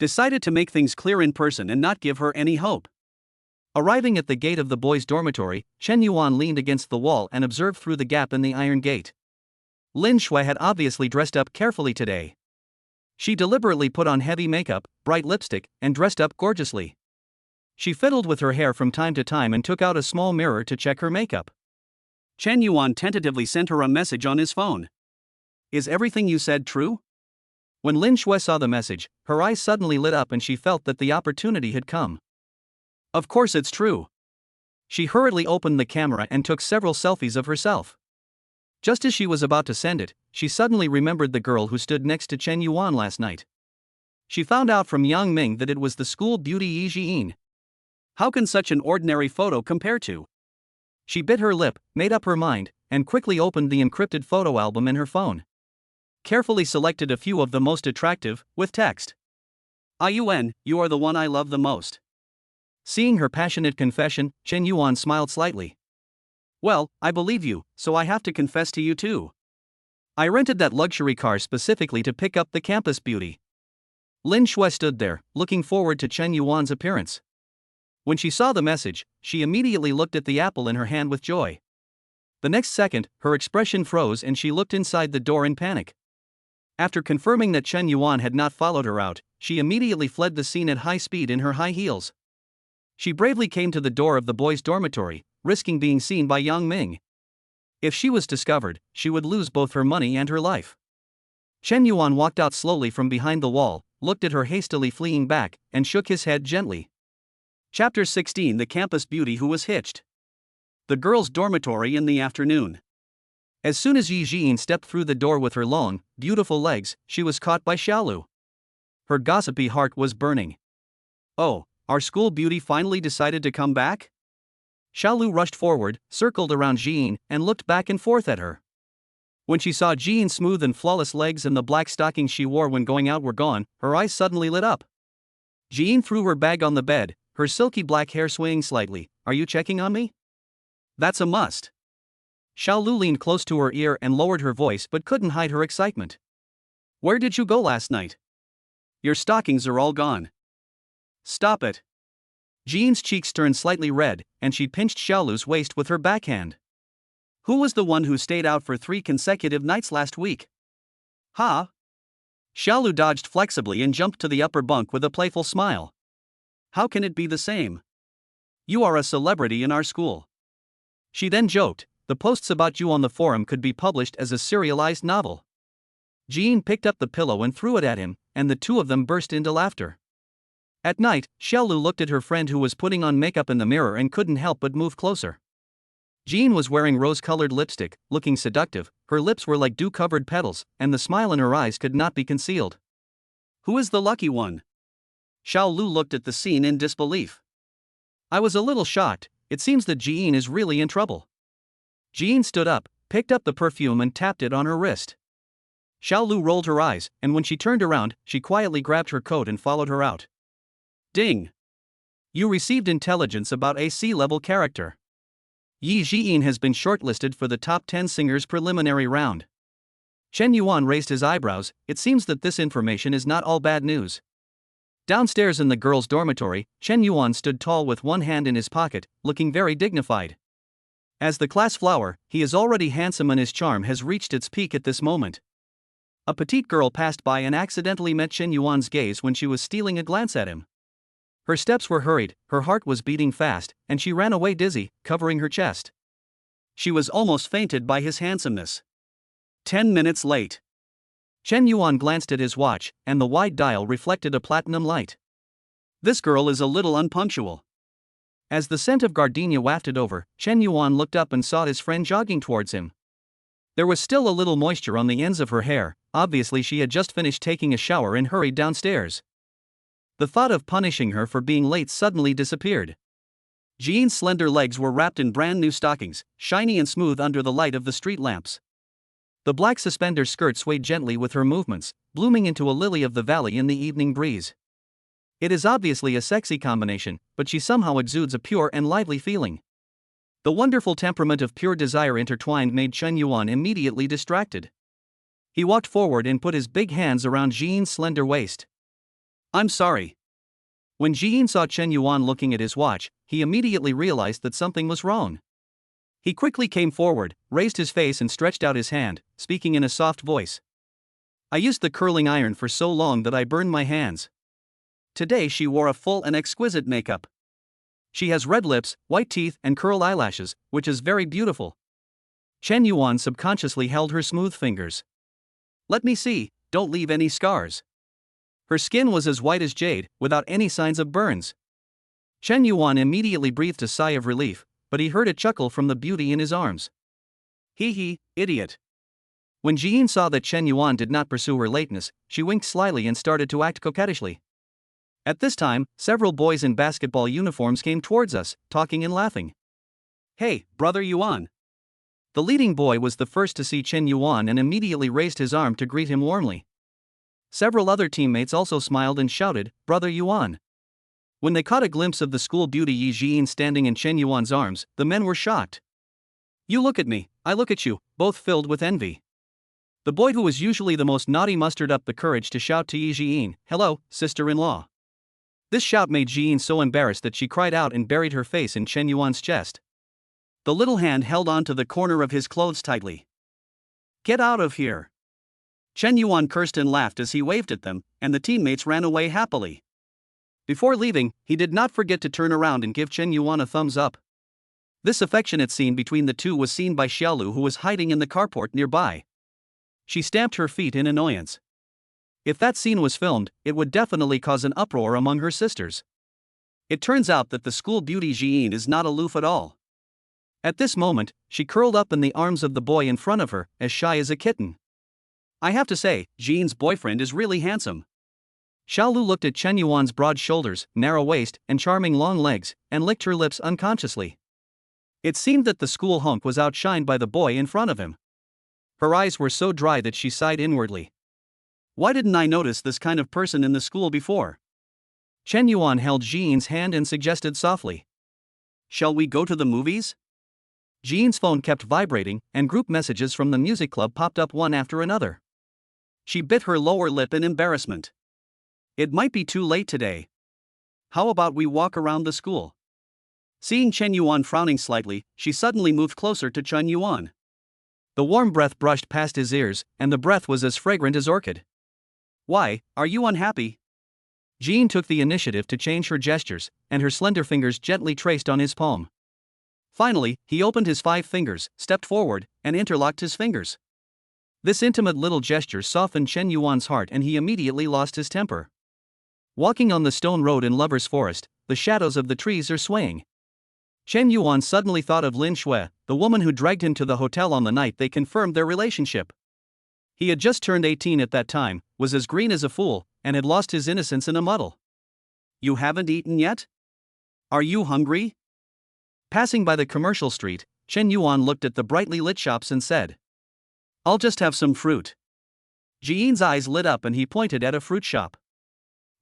A: Decided to make things clear in person and not give her any hope. Arriving at the gate of the boys' dormitory, Chen Yuan leaned against the wall and observed through the gap in the iron gate. Lin Shui had obviously dressed up carefully today. She deliberately put on heavy makeup, bright lipstick, and dressed up gorgeously. She fiddled with her hair from time to time and took out a small mirror to check her makeup. Chen Yuan tentatively sent her a message on his phone. Is everything you said true? When Lin Shui saw the message, her eyes suddenly lit up and she felt that the opportunity had come. Of course it's true. She hurriedly opened the camera and took several selfies of herself. Just as she was about to send it, she suddenly remembered the girl who stood next to Chen Yuan last night. She found out from Yang Ming that it was the school beauty Yi Jiyin. How can such an ordinary photo compare to? She bit her lip, made up her mind, and quickly opened the encrypted photo album in her phone. Carefully selected a few of the most attractive, with text. "Yun, you are the one I love the most." Seeing her passionate confession, Chen Yuan smiled slightly. "Well, I believe you, so I have to confess to you too. I rented that luxury car specifically to pick up the campus beauty." Lin Shui stood there, looking forward to Chen Yuan's appearance. When she saw the message, she immediately looked at the apple in her hand with joy. The next second, her expression froze and she looked inside the door in panic. After confirming that Chen Yuan had not followed her out, she immediately fled the scene at high speed in her high heels. She bravely came to the door of the boys' dormitory, risking being seen by Yang Ming. If she was discovered, she would lose both her money and her life. Chen Yuan walked out slowly from behind the wall, looked at her hastily fleeing back, and shook his head gently. Chapter 16: The Campus Beauty Who Was Hitched. The girls' dormitory in the afternoon. As soon as Yi Jin stepped through the door with her long, beautiful legs, she was caught by Xiaolu. Her gossipy heart was burning. "Oh, our school beauty finally decided to come back?" Xiaolu rushed forward, circled around Jin, and looked back and forth at her. When she saw Jin's smooth and flawless legs and the black stockings she wore when going out were gone, her eyes suddenly lit up. Jin threw her bag on the bed, her silky black hair swaying slightly. "Are you checking on me?" "That's a must." Xiaolu leaned close to her ear and lowered her voice but couldn't hide her excitement. "Where did you go last night? Your stockings are all gone." "Stop it." Jean's cheeks turned slightly red, and she pinched Xiaolu's waist with her backhand. "Who was the one who stayed out for 3 consecutive nights last week?" "Huh?" Xiaolu dodged flexibly and jumped to the upper bunk with a playful smile. "How can it be the same? You are a celebrity in our school." She then joked, "The posts about you on the forum could be published as a serialized novel." Jean picked up the pillow and threw it at him, and the two of them burst into laughter. At night, Xiaolu looked at her friend who was putting on makeup in the mirror and couldn't help but move closer. Jean was wearing rose-colored lipstick, looking seductive. Her lips were like dew-covered petals, and the smile in her eyes could not be concealed. "Who is the lucky one?" Xiaolu looked at the scene in disbelief. "I was a little shocked. It seems that Jean is really in trouble." Jean stood up, picked up the perfume and tapped it on her wrist. Xiaolu rolled her eyes, and when she turned around, she quietly grabbed her coat and followed her out. Ding! You received intelligence about a C-level character. Yi Jin has been shortlisted for the top 10 singers preliminary round. Chen Yuan raised his eyebrows. It seems that this information is not all bad news. Downstairs in the girls' dormitory, Chen Yuan stood tall with one hand in his pocket, looking very dignified. As the class flower, he is already handsome and his charm has reached its peak at this moment. A petite girl passed by and accidentally met Chen Yuan's gaze when she was stealing a glance at him. Her steps were hurried, her heart was beating fast, and she ran away dizzy, covering her chest. She was almost fainted by his handsomeness. 10 minutes late. Chen Yuan glanced at his watch, and the wide dial reflected a platinum light. This girl is a little unpunctual. As the scent of gardenia wafted over, Chen Yuan looked up and saw his friend jogging towards him. There was still a little moisture on the ends of her hair. Obviously she had just finished taking a shower and hurried downstairs. The thought of punishing her for being late suddenly disappeared. Jean's slender legs were wrapped in brand new stockings, shiny and smooth under the light of the street lamps. The black suspender skirt swayed gently with her movements, blooming into a lily of the valley in the evening breeze. It is obviously a sexy combination, but she somehow exudes a pure and lively feeling. The wonderful temperament of pure desire intertwined made Chen Yuan immediately distracted. He walked forward and put his big hands around Jean's slender waist. "I'm sorry." When Jin saw Chen Yuan looking at his watch, he immediately realized that something was wrong. He quickly came forward, raised his face and stretched out his hand, speaking in a soft voice. "I used the curling iron for so long that I burned my hands." Today she wore a full and exquisite makeup. She has red lips, white teeth and curled eyelashes, which is very beautiful. Chen Yuan subconsciously held her smooth fingers. "Let me see, don't leave any scars." Her skin was as white as jade, without any signs of burns. Chen Yuan immediately breathed a sigh of relief, but he heard a chuckle from the beauty in his arms. "Hee, idiot." When Jin saw that Chen Yuan did not pursue her lateness, she winked slyly and started to act coquettishly. At this time, several boys in basketball uniforms came towards us, talking and laughing. "Hey, brother Yuan." The leading boy was the first to see Chen Yuan and immediately raised his arm to greet him warmly. Several other teammates also smiled and shouted, "Brother Yuan." When they caught a glimpse of the school beauty Yi Jin standing in Chen Yuan's arms, the men were shocked. "You look at me, I look at you," both filled with envy. The boy who was usually the most naughty mustered up the courage to shout to Yi Jin, "Hello, sister-in-law." This shout made Jin so embarrassed that she cried out and buried her face in Chen Yuan's chest. The little hand held on to the corner of his clothes tightly. "Get out of here!" Chen Yuan cursed and laughed as he waved at them, and the teammates ran away happily. Before leaving, he did not forget to turn around and give Chen Yuan a thumbs up. This affectionate scene between the two was seen by Xiaolu, who was hiding in the carport nearby. She stamped her feet in annoyance. If that scene was filmed, it would definitely cause an uproar among her sisters. It turns out that the school beauty Jin is not aloof at all. At this moment, she curled up in the arms of the boy in front of her, as shy as a kitten. I have to say, Jin's boyfriend is really handsome. Xiaolu looked at Chen Yuan's broad shoulders, narrow waist, and charming long legs, and licked her lips unconsciously. It seemed that the school hunk was outshined by the boy in front of him. Her eyes were so dry that she sighed inwardly. Why didn't I notice this kind of person in the school before? Chen Yuan held Jin's hand and suggested softly. Shall we go to the movies? Jin's phone kept vibrating, and group messages from the music club popped up one after another. She bit her lower lip in embarrassment. It might be too late today. How about we walk around the school? Seeing Chen Yuan frowning slightly, she suddenly moved closer to Chen Yuan. The warm breath brushed past his ears, and the breath was as fragrant as orchid. Why, are you unhappy? Jin took the initiative to change her gestures, and her slender fingers gently traced on his palm. Finally, he opened his 5 fingers, stepped forward, and interlocked his fingers. This intimate little gesture softened Chen Yuan's heart, and he immediately lost his temper. Walking on the stone road in Lover's Forest, the shadows of the trees are swaying. Chen Yuan suddenly thought of Lin Shui, the woman who dragged him to the hotel on the night they confirmed their relationship. He had just turned 18 at that time, was as green as a fool, and had lost his innocence in a muddle. You haven't eaten yet? Are you hungry? Passing by the commercial street, Chen Yuan looked at the brightly lit shops and said, I'll just have some fruit. Jin's eyes lit up and he pointed at a fruit shop.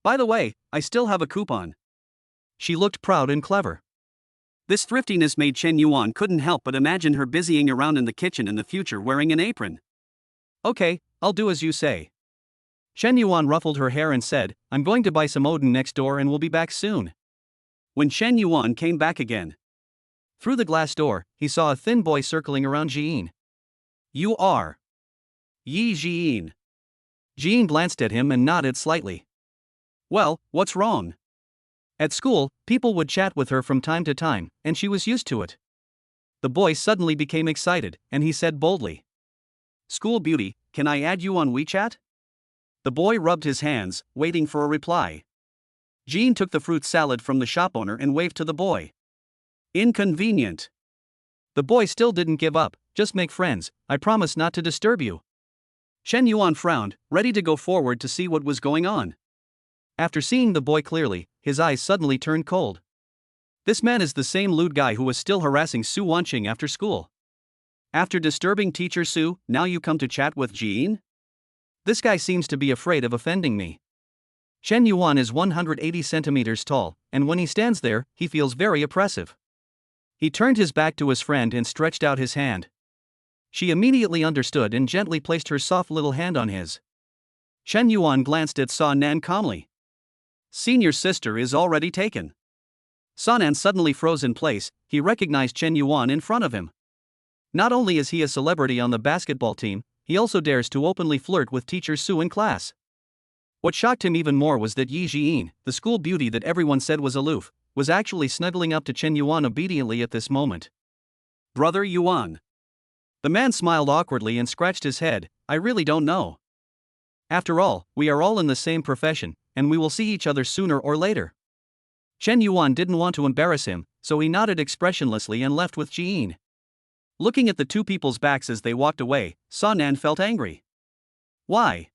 A: By the way, I still have a coupon. She looked proud and clever. This thriftiness made Chen Yuan couldn't help but imagine her busying around in the kitchen in the future wearing an apron. Okay, I'll do as you say. Chen Yuan ruffled her hair and said, I'm going to buy some Odin next door and we'll be back soon. When Chen Yuan came back again, through the glass door, he saw a thin boy circling around Jin. You are Yi Jin. Jin glanced at him and nodded slightly. Well, what's wrong? At school, people would chat with her from time to time, and she was used to it. The boy suddenly became excited, and he said boldly, School beauty, can I add you on WeChat? The boy rubbed his hands, waiting for a reply. Jin took the fruit salad from the shop owner and waved to the boy. Inconvenient. The boy still didn't give up. Just make friends, I promise not to disturb you. Chen Yuan frowned, ready to go forward to see what was going on. After seeing the boy clearly, his eyes suddenly turned cold. This man is the same lewd guy who was still harassing Su Wanqing after school. After disturbing teacher Su, now you come to chat with Jin? This guy seems to be afraid of offending me. Chen Yuan is 180 centimeters tall, and when he stands there, he feels very oppressive. He turned his back to his friend and stretched out his hand. She immediately understood and gently placed her soft little hand on his. Chen Yuan glanced at Sa Nan calmly. Senior sister is already taken. Sa Nan suddenly froze in place. He recognized Chen Yuan in front of him. Not only is he a celebrity on the basketball team, he also dares to openly flirt with teacher Su in class. What shocked him even more was that Yi Jin, the school beauty that everyone said was aloof, was actually snuggling up to Chen Yuan obediently at this moment. Brother Yuan. The man smiled awkwardly and scratched his head. I really don't know. After all, we are all in the same profession, and we will see each other sooner or later. Chen Yuan didn't want to embarrass him, so he nodded expressionlessly and left with Jin. Looking at the two people's backs as they walked away, Sa Nan felt angry. Why?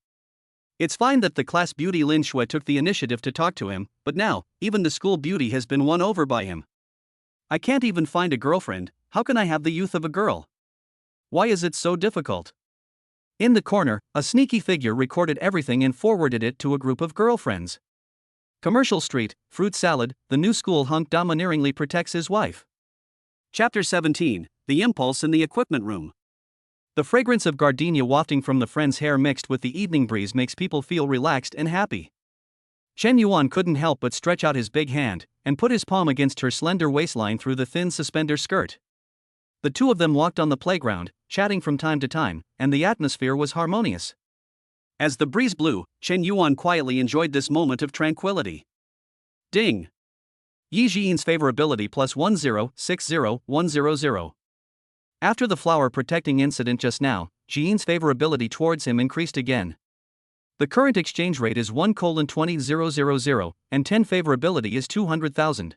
A: It's fine that the class beauty Lin Shui took the initiative to talk to him, but now, even the school beauty has been won over by him. I can't even find a girlfriend, how can I have the youth of a girl? Why is it so difficult? In the corner, a sneaky figure recorded everything and forwarded it to a group of girlfriends. Commercial Street, fruit salad, the new school hunk domineeringly protects his wife. Chapter 17, The Impulse in the Equipment Room. The fragrance of gardenia wafting from the friend's hair mixed with the evening breeze makes people feel relaxed and happy. Chen Yuan couldn't help but stretch out his big hand and put his palm against her slender waistline through the thin suspender skirt. The two of them walked on the playground, chatting from time to time, and the atmosphere was harmonious. As the breeze blew, Chen Yuan quietly enjoyed this moment of tranquility. Ding! Yi Jian's favorability plus 1060100. After the flower protecting incident just now, Jian's favorability towards him increased again. The current exchange rate is 1:20,000, and 10 favorability is 200,000.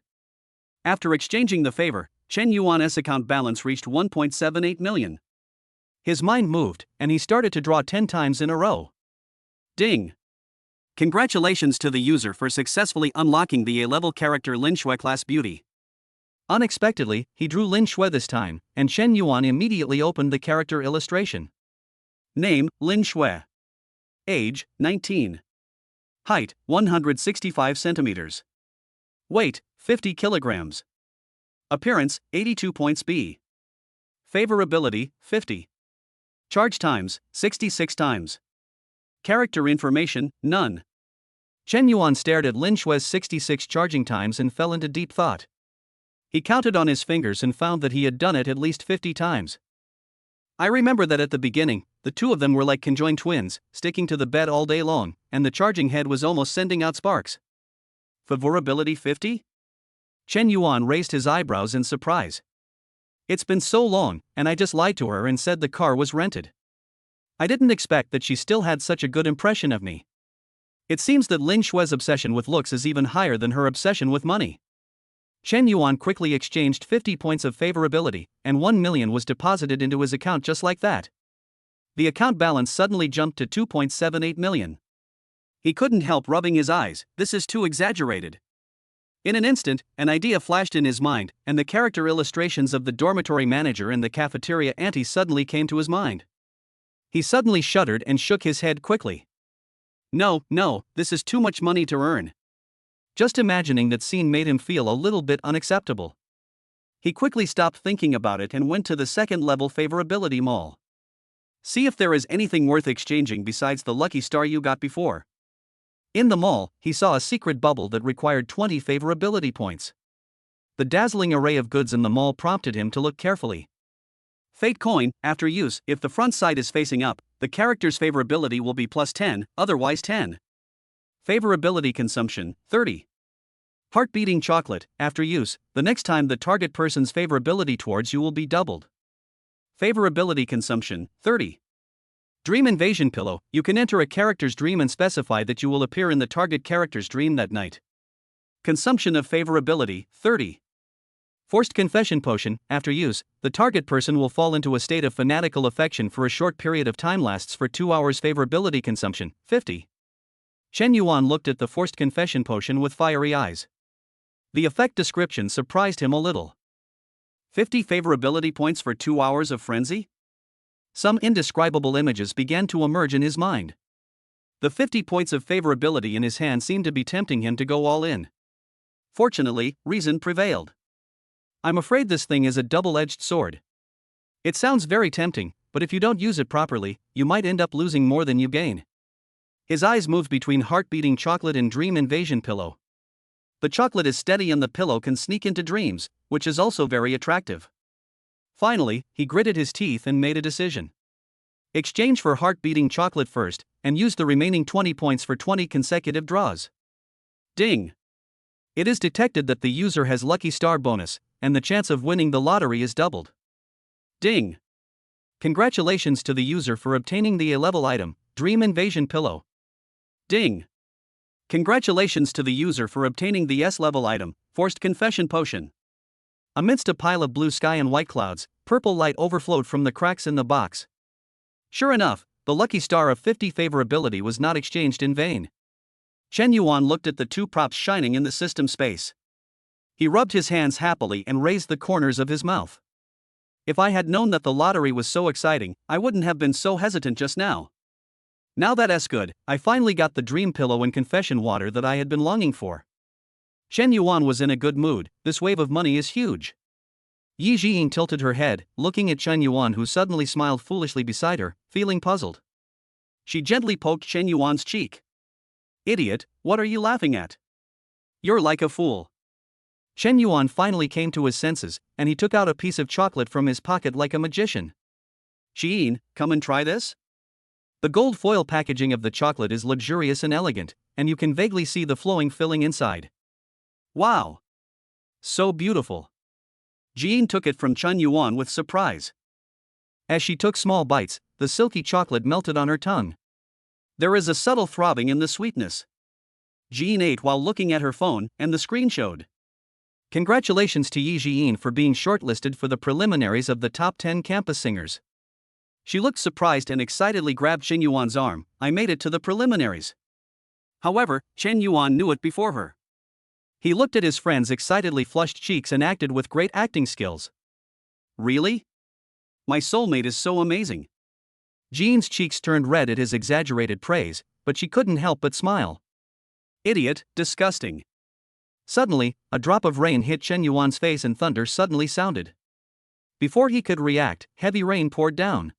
A: After exchanging the favor, Chen Yuan's account balance reached 1.78 million. His mind moved, and he started to draw 10 times in a row. Ding! Congratulations to the user for successfully unlocking the A-level character Lin Shui class beauty. Unexpectedly, he drew Lin Shui this time, and Chen Yuan immediately opened the character illustration. Name, Lin Shui. Age, 19. Height, 165 centimeters. Weight, 50 kilograms. Appearance, 82 points B. Favorability, 50. Charge times, 66 times. Character information, none. Chen Yuan stared at Lin Shui's 66 charging times and fell into deep thought. He counted on his fingers and found that he had done it at least 50 times. I remember that at the beginning, the two of them were like conjoined twins, sticking to the bed all day long, and the charging head was almost sending out sparks. Favorability 50? Chen Yuan raised his eyebrows in surprise. It's been so long, and I just lied to her and said the car was rented. I didn't expect that she still had such a good impression of me. It seems that Lin Shui's obsession with looks is even higher than her obsession with money. Chen Yuan quickly exchanged 50 points of favorability, and 1 million was deposited into his account just like that. The account balance suddenly jumped to 2.78 million. He couldn't help rubbing his eyes. This is too exaggerated. In an instant, an idea flashed in his mind, and the character illustrations of the dormitory manager and the cafeteria auntie suddenly came to his mind. He suddenly shuddered and shook his head quickly. No, this is too much money to earn. Just imagining that scene made him feel a little bit unacceptable. He quickly stopped thinking about it and went to the second-level favorability mall. See if there is anything worth exchanging besides the lucky star you got before. In the mall, he saw a secret bubble that required 20 favorability points. The dazzling array of goods in the mall prompted him to look carefully. Fate coin, after use, if the front side is facing up, the character's favorability will be plus 10, otherwise 10. Favorability consumption, 30. Heart-beating chocolate, after use, the next time the target person's favorability towards you will be doubled. Favorability consumption, 30. Dream invasion pillow, you can enter a character's dream and specify that you will appear in the target character's dream that night. Consumption of favorability, 30. Forced confession potion, after use, the target person will fall into a state of fanatical affection for a short period of time, lasts for 2 hours. Favorability consumption, 50. Chen Yuan looked at the forced confession potion with fiery eyes. The effect description surprised him a little. 50 favorability points for 2 hours of frenzy? Some indescribable images began to emerge in his mind. The 50 points of favorability in his hand seemed to be tempting him to go all in. Fortunately, reason prevailed. I'm afraid this thing is a double-edged sword. It sounds very tempting, but if you don't use it properly, you might end up losing more than you gain. His eyes moved between heart-beating chocolate and dream invasion pillow. The chocolate is steady and the pillow can sneak into dreams, which is also very attractive. Finally, he gritted his teeth and made a decision. Exchange for heart-beating chocolate first, and use the remaining 20 points for 20 consecutive draws. Ding! It is detected that the user has lucky star bonus, and the chance of winning the lottery is doubled. Ding! Congratulations to the user for obtaining the A-level item, Dream Invasion Pillow. Ding! Congratulations to the user for obtaining the S-level item, Forced Confession Potion. Amidst a pile of blue sky and white clouds, purple light overflowed from the cracks in the box. Sure enough, the lucky star of 50 favorability was not exchanged in vain. Chen Yuan looked at the two props shining in the system space. He rubbed his hands happily and raised the corners of his mouth. If I had known that the lottery was so exciting, I wouldn't have been so hesitant just now. Now that's good, I finally got the dream pillow and confession water that I had been longing for. Chen Yuan was in a good mood, this wave of money is huge. Yi Jiying tilted her head, looking at Chen Yuan, who suddenly smiled foolishly beside her, feeling puzzled. She gently poked Chen Yuan's cheek. Idiot, what are you laughing at? You're like a fool. Chen Yuan finally came to his senses, and he took out a piece of chocolate from his pocket like a magician. Xiyin, come and try this? The gold foil packaging of the chocolate is luxurious and elegant, and you can vaguely see the flowing filling inside. Wow! So beautiful. Xiyin took it from Chen Yuan with surprise. As she took small bites, the silky chocolate melted on her tongue. There is a subtle throbbing in the sweetness. Xiyin ate while looking at her phone, and the screen showed. Congratulations to Yi Jiying for being shortlisted for the preliminaries of the top 10 campus singers. She looked surprised and excitedly grabbed Chen Yuan's arm. I made it to the preliminaries. However, Chen Yuan knew it before her. He looked at his friend's excitedly flushed cheeks and acted with great acting skills. Really? My soulmate is so amazing. Jean's cheeks turned red at his exaggerated praise, but she couldn't help but smile. Idiot, disgusting. Suddenly, a drop of rain hit Chen Yuan's face and thunder suddenly sounded. Before he could react, heavy rain poured down.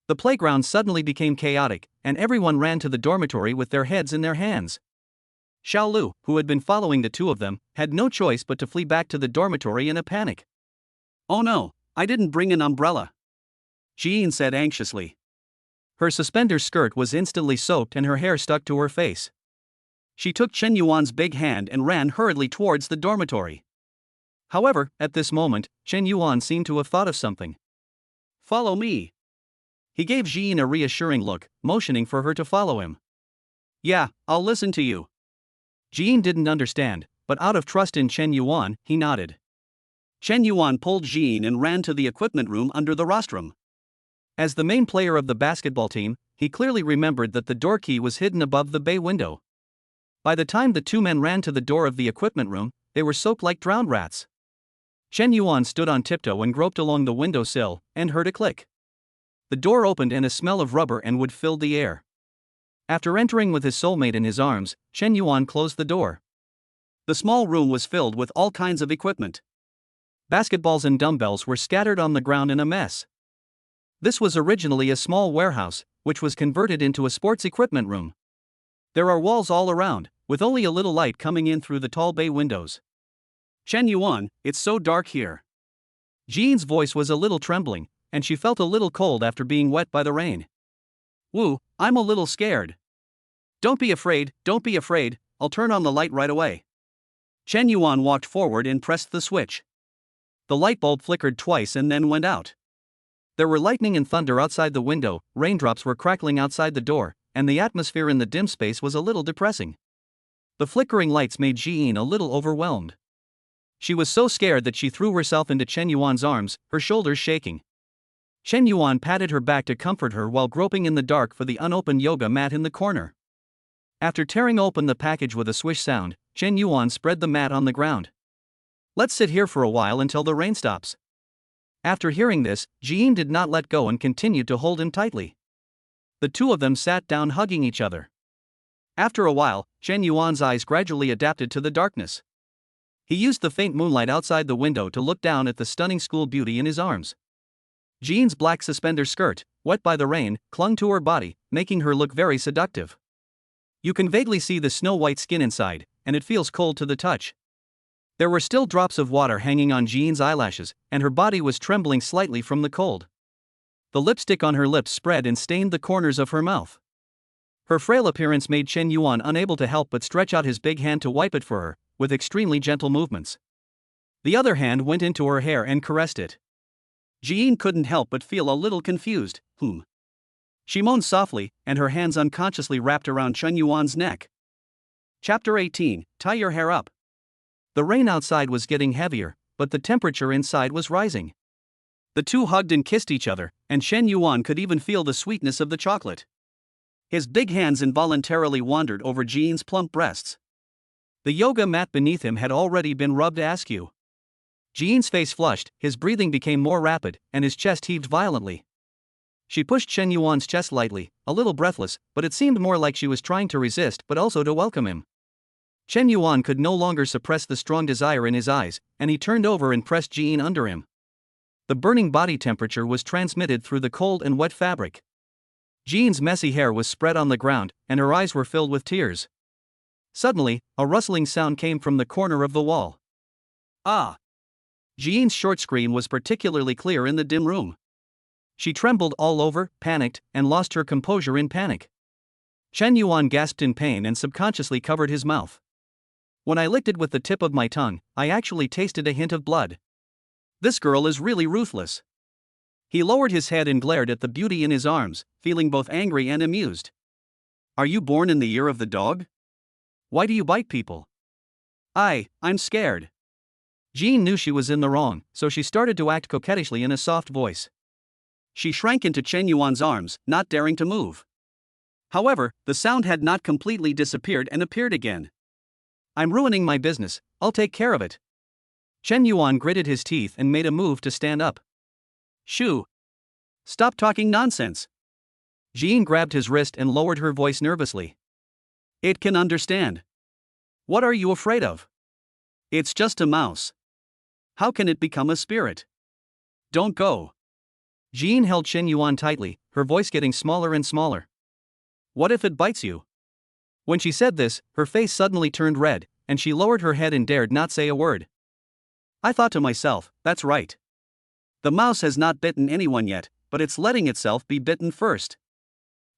A: The playground suddenly became chaotic, and everyone ran to the dormitory with their heads in their hands. Xiaolu, who had been following the two of them, had no choice but to flee back to the dormitory in a panic. Oh no, I didn't bring an umbrella, Jean said anxiously. Her suspender skirt was instantly soaked and her hair stuck to her face. She took Chen Yuan's big hand and ran hurriedly towards the dormitory. However, at this moment, Chen Yuan seemed to have thought of something. Follow me. He gave Jean a reassuring look, motioning for her to follow him. Yeah, I'll listen to you. Jean didn't understand, but out of trust in Chen Yuan, he nodded. Chen Yuan pulled Jean and ran to the equipment room under the rostrum. As the main player of the basketball team, he clearly remembered that the door key was hidden above the bay window. By the time the two men ran to the door of the equipment room, they were soaked like drowned rats. Chen Yuan stood on tiptoe and groped along the window sill, and heard a click. The door opened and a smell of rubber and wood filled the air. After entering with his soulmate in his arms, Chen Yuan closed the door. The small room was filled with all kinds of equipment. Basketballs and dumbbells were scattered on the ground in a mess. This was originally a small warehouse, which was converted into a sports equipment room. There are walls all around, with only a little light coming in through the tall bay windows. Chen Yuan, it's so dark here. Jean's voice was a little trembling, and she felt a little cold after being wet by the rain. Woo, I'm a little scared. Don't be afraid, I'll turn on the light right away. Chen Yuan walked forward and pressed the switch. The light bulb flickered twice and then went out. There were lightning and thunder outside the window, raindrops were crackling outside the door, and the atmosphere in the dim space was a little depressing. The flickering lights made Jean a little overwhelmed. She was so scared that she threw herself into Chen Yuan's arms, her shoulders shaking. Chen Yuan patted her back to comfort her while groping in the dark for the unopened yoga mat in the corner. After tearing open the package with a swish sound, Chen Yuan spread the mat on the ground. Let's sit here for a while until the rain stops. After hearing this, Jean did not let go and continued to hold him tightly. The two of them sat down hugging each other. After a while, Chen Yuan's eyes gradually adapted to the darkness. He used the faint moonlight outside the window to look down at the stunning school beauty in his arms. Jean's black suspender skirt, wet by the rain, clung to her body, making her look very seductive. You can vaguely see the snow-white skin inside, and it feels cold to the touch. There were still drops of water hanging on Jean's eyelashes, and her body was trembling slightly from the cold. The lipstick on her lips spread and stained the corners of her mouth. Her frail appearance made Chen Yuan unable to help but stretch out his big hand to wipe it for her, with extremely gentle movements. The other hand went into her hair and caressed it. Jean couldn't help but feel a little confused. She moaned softly, and her hands unconsciously wrapped around Chen Yuan's neck. Chapter 18, Tie Your Hair Up. The rain outside was getting heavier, but the temperature inside was rising. The two hugged and kissed each other, and Chen Yuan could even feel the sweetness of the chocolate. His big hands involuntarily wandered over Jean's plump breasts. The yoga mat beneath him had already been rubbed askew. Ji-in's face flushed, his breathing became more rapid, and his chest heaved violently. She pushed Chen Yuan's chest lightly, a little breathless, but it seemed more like she was trying to resist but also to welcome him. Chen Yuan could no longer suppress the strong desire in his eyes, and he turned over and pressed Ji-in under him. The burning body temperature was transmitted through the cold and wet fabric. Ji-in's messy hair was spread on the ground, and her eyes were filled with tears. Suddenly, a rustling sound came from the corner of the wall. Ah! Ji-in's short scream was particularly clear in the dim room. She trembled all over, panicked, and lost her composure in panic. Chen Yuan gasped in pain and subconsciously covered his mouth. When I licked it with the tip of my tongue, I actually tasted a hint of blood. This girl is really ruthless. He lowered his head and glared at the beauty in his arms, feeling both angry and amused. Are you born in the year of the dog? Why do you bite people? I'm scared. Jean knew she was in the wrong, so she started to act coquettishly in a soft voice. She shrank into Chen Yuan's arms, not daring to move. However, the sound had not completely disappeared and appeared again. I'm ruining my business, I'll take care of it. Chen Yuan gritted his teeth and made a move to stand up. Shoo! Stop talking nonsense. Jean grabbed his wrist and lowered her voice nervously. It can understand. What are you afraid of? It's just a mouse. How can it become a spirit? Don't go. Jean held Chen Yuan tightly, her voice getting smaller and smaller. What if it bites you? When she said this, her face suddenly turned red, and she lowered her head and dared not say a word. I thought to myself, that's right. The mouse has not bitten anyone yet, but it's letting itself be bitten first.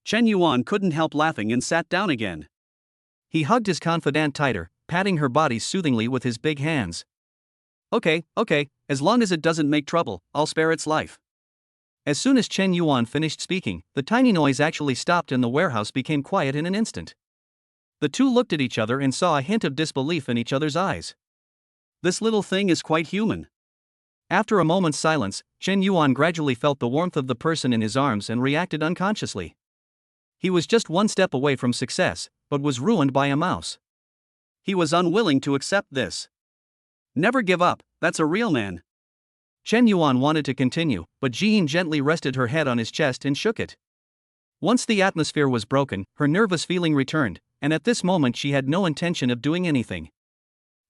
A: Chen Yuan couldn't help laughing and sat down again. He hugged his confidante tighter, patting her body soothingly with his big hands. Okay, as long as it doesn't make trouble, I'll spare its life. As soon as Chen Yuan finished speaking, the tiny noise actually stopped and the warehouse became quiet in an instant. The two looked at each other and saw a hint of disbelief in each other's eyes. This little thing is quite human. After a moment's silence, Chen Yuan gradually felt the warmth of the person in his arms and reacted unconsciously. He was just one step away from success, but was ruined by a mouse. He was unwilling to accept this. Never give up, that's a real man. Chen Yuan wanted to continue, but Ji-in gently rested her head on his chest and shook it. Once the atmosphere was broken, her nervous feeling returned, and at this moment she had no intention of doing anything.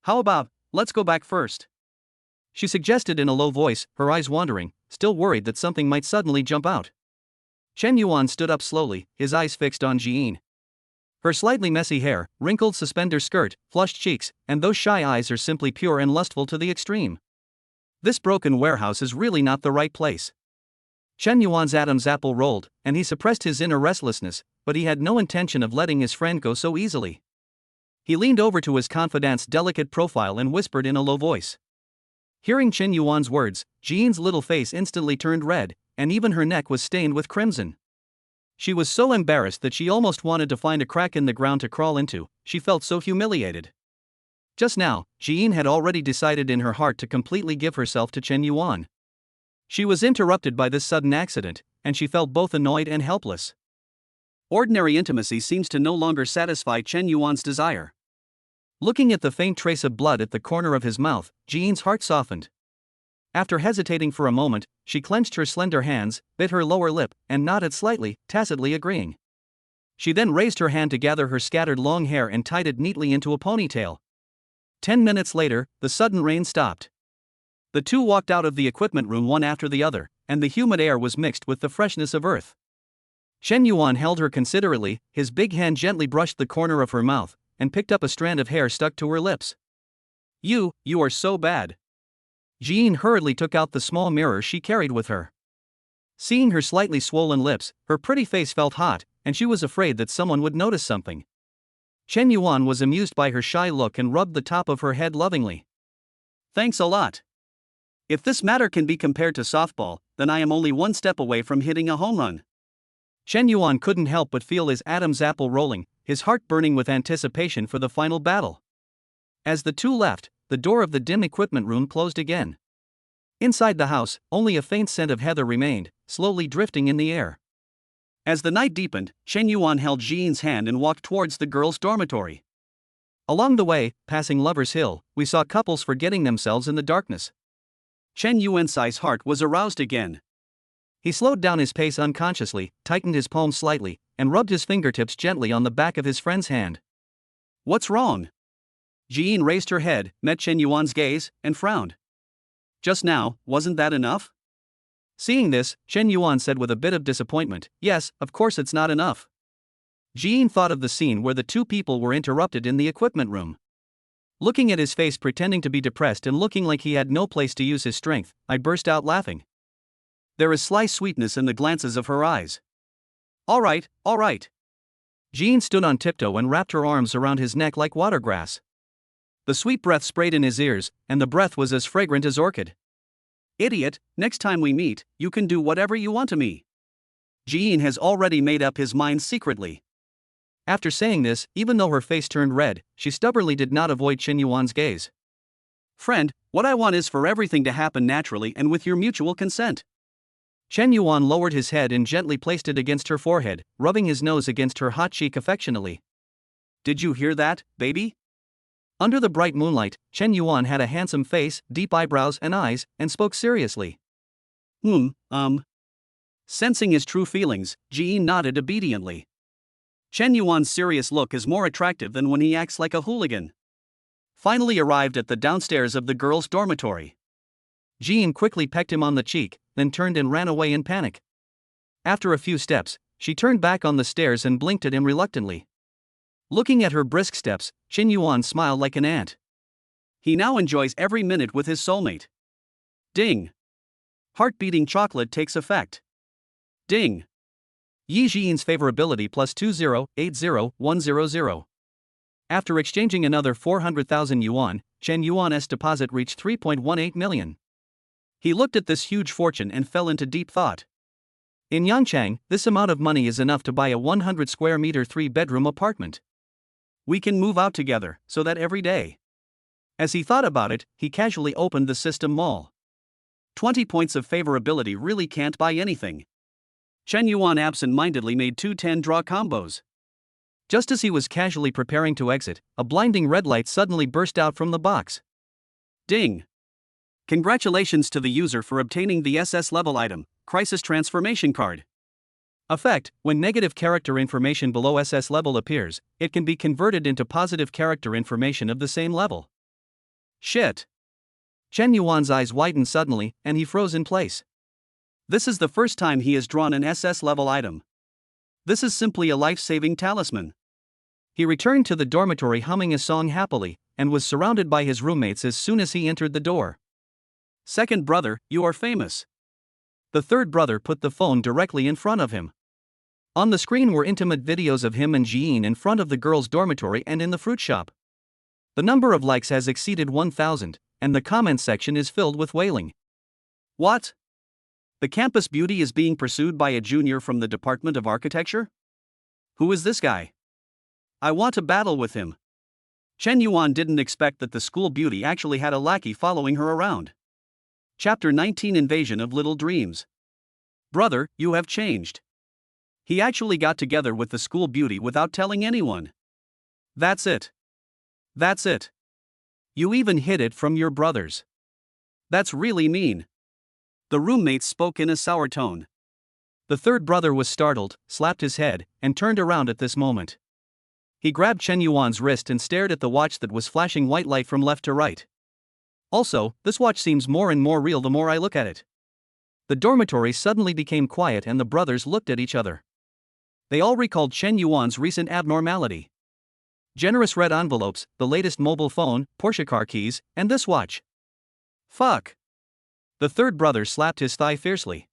A: How about, let's go back first? She suggested in a low voice, her eyes wandering, still worried that something might suddenly jump out. Chen Yuan stood up slowly, his eyes fixed on Ji-in. Her slightly messy hair, wrinkled suspender skirt, flushed cheeks, and those shy eyes are simply pure and lustful to the extreme. This broken warehouse is really not the right place. Chen Yuan's Adam's apple rolled, and he suppressed his inner restlessness, but he had no intention of letting his friend go so easily. He leaned over to his confidante's delicate profile and whispered in a low voice. Hearing Chen Yuan's words, Ji-in's little face instantly turned red, and even her neck was stained with crimson. She was so embarrassed that she almost wanted to find a crack in the ground to crawl into, she felt so humiliated. Just now, Ji-in had already decided in her heart to completely give herself to Chen Yuan. She was interrupted by this sudden accident, and she felt both annoyed and helpless. Ordinary intimacy seems to no longer satisfy Chen Yuan's desire. Looking at the faint trace of blood at the corner of his mouth, Ji-in's heart softened. After hesitating for a moment, she clenched her slender hands, bit her lower lip, and nodded slightly, tacitly agreeing. She then raised her hand to gather her scattered long hair and tied it neatly into a ponytail. 10 minutes later, the sudden rain stopped. The two walked out of the equipment room one after the other, and the humid air was mixed with the freshness of earth. Chen Yuan held her considerately, his big hand gently brushed the corner of her mouth, and picked up a strand of hair stuck to her lips. You are so bad. Ji-in hurriedly took out the small mirror she carried with her. Seeing her slightly swollen lips, her pretty face felt hot, and she was afraid that someone would notice something. Chen Yuan was amused by her shy look and rubbed the top of her head lovingly. Thanks a lot. If this matter can be compared to softball, then I am only one step away from hitting a home run. Chen Yuan couldn't help but feel his Adam's apple rolling, his heart burning with anticipation for the final battle. As the two left, the door of the dim equipment room closed again. Inside the house, only a faint scent of heather remained, slowly drifting in the air. As the night deepened, Chen Yuan held Ji-in's hand and walked towards the girls' dormitory. Along the way, passing Lover's Hill, we saw couples forgetting themselves in the darkness. Chen Yuansai's heart was aroused again. He slowed down his pace unconsciously, tightened his palm slightly, and rubbed his fingertips gently on the back of his friend's hand. What's wrong? Jiyin raised her head, met Chen Yuan's gaze, and frowned. Just now, wasn't that enough? Seeing this, Chen Yuan said with a bit of disappointment, yes, of course it's not enough. Jiyin thought of the scene where the two people were interrupted in the equipment room. Looking at his face pretending to be depressed and looking like he had no place to use his strength, I burst out laughing. There is sly sweetness in the glances of her eyes. All right. Jean stood on tiptoe and wrapped her arms around his neck like watergrass. The sweet breath sprayed in his ears, and the breath was as fragrant as orchid. Idiot, next time we meet, you can do whatever you want to me. Jean has already made up his mind secretly. After saying this, even though her face turned red, she stubbornly did not avoid Chen Yuan's gaze. Friend, what I want is for everything to happen naturally and with your mutual consent. Chen Yuan lowered his head and gently placed it against her forehead, rubbing his nose against her hot cheek affectionately. Did you hear that, baby? Under the bright moonlight, Chen Yuan had a handsome face, deep eyebrows and eyes, and spoke seriously. Sensing his true feelings, Ji nodded obediently. Chen Yuan's serious look is more attractive than when he acts like a hooligan. Finally arrived at the downstairs of the girls' dormitory. Jean quickly pecked him on the cheek, then turned and ran away in panic. After a few steps, she turned back on the stairs and blinked at him reluctantly. Looking at her brisk steps, Chen Yuan smiled like an ant. He now enjoys every minute with his soulmate. Ding! Heart-beating chocolate takes effect. Ding! Yi Jian's favorability plus 2080100. After exchanging another 400,000 yuan, Chen Yuan's deposit reached 3.18 million. He looked at this huge fortune and fell into deep thought. In Yangchang, this amount of money is enough to buy a 100 square meter 3-bedroom apartment. We can move out together, so that every day. As he thought about it, he casually opened the system mall. 20 points of favorability really can't buy anything. Chen Yuan absent-mindedly made 2 10-draw combos. Just as he was casually preparing to exit, a blinding red light suddenly burst out from the box. Ding! Congratulations to the user for obtaining the SS level item, Crisis Transformation Card. Effect: when negative character information below SS level appears, it can be converted into positive character information of the same level. Shit! Chen Yuan's eyes widened suddenly, and he froze in place. This is the first time he has drawn an SS level item. This is simply a life-saving talisman. He returned to the dormitory humming a song happily, and was surrounded by his roommates as soon as he entered the door. Second brother, you are famous. The third brother put the phone directly in front of him. On the screen were intimate videos of him and Jiyin in front of the girls' dormitory and in the fruit shop. The number of likes has exceeded 1,000, and the comment section is filled with wailing. What? The campus beauty is being pursued by a junior from the Department of Architecture? Who is this guy? I want to battle with him. Chen Yuan didn't expect that the school beauty actually had a lackey following her around. Chapter 19 Invasion of Little Dreams. Brother, you have changed. He actually got together with the school beauty without telling anyone. That's it. That's it. You even hid it from your brothers. That's really mean. The roommates spoke in a sour tone. The third brother was startled, slapped his head, and turned around at this moment. He grabbed Chen Yuan's wrist and stared at the watch that was flashing white light from left to right. Also, this watch seems more and more real the more I look at it. The dormitory suddenly became quiet and the brothers looked at each other. They all recalled Chen Yuan's recent abnormality. Generous red envelopes, the latest mobile phone, Porsche car keys, and this watch. Fuck. The third brother slapped his thigh fiercely.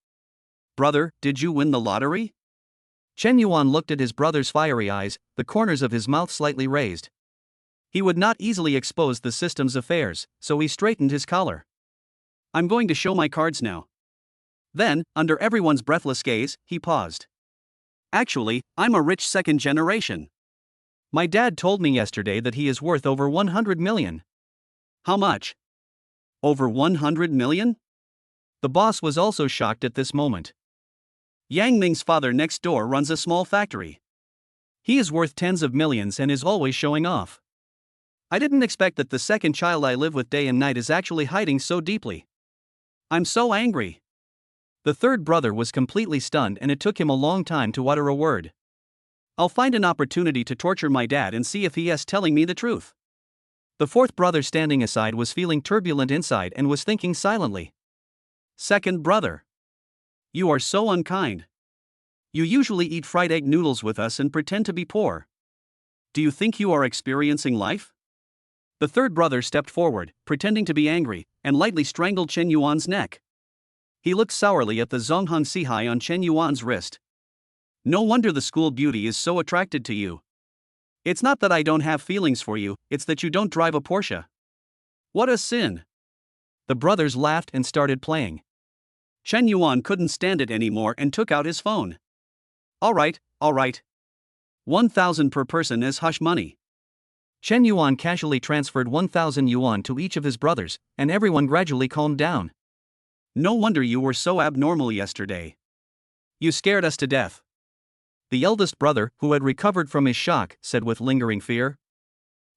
A: Brother, did you win the lottery? Chen Yuan looked at his brother's fiery eyes, the corners of his mouth slightly raised. He would not easily expose the system's affairs, so he straightened his collar. I'm going to show my cards now. Then, under everyone's breathless gaze, he paused. Actually, I'm a rich second generation. My dad told me yesterday that he is worth over 100 million. How much? Over 100 million? The boss was also shocked at this moment. Yang Ming's father next door runs a small factory. He is worth tens of millions and is always showing off. I didn't expect that the second child I live with day and night is actually hiding so deeply. I'm so angry. The third brother was completely stunned and it took him a long time to utter a word. I'll find an opportunity to torture my dad and see if he is telling me the truth. The fourth brother standing aside was feeling turbulent inside and was thinking silently. Second brother. You are so unkind. You usually eat fried egg noodles with us and pretend to be poor. Do you think you are experiencing life? The third brother stepped forward, pretending to be angry, and lightly strangled Chen Yuan's neck. He looked sourly at the Zhonghan Sihai on Chen Yuan's wrist. No wonder the school beauty is so attracted to you. It's not that I don't have feelings for you, it's that you don't drive a Porsche. What a sin! The brothers laughed and started playing. Chen Yuan couldn't stand it anymore and took out his phone. All right. 1,000 per person as hush money. Chen Yuan casually transferred 1,000 yuan to each of his brothers, and everyone gradually calmed down. No wonder you were so abnormal yesterday. You scared us to death. The eldest brother, who had recovered from his shock, said with lingering fear.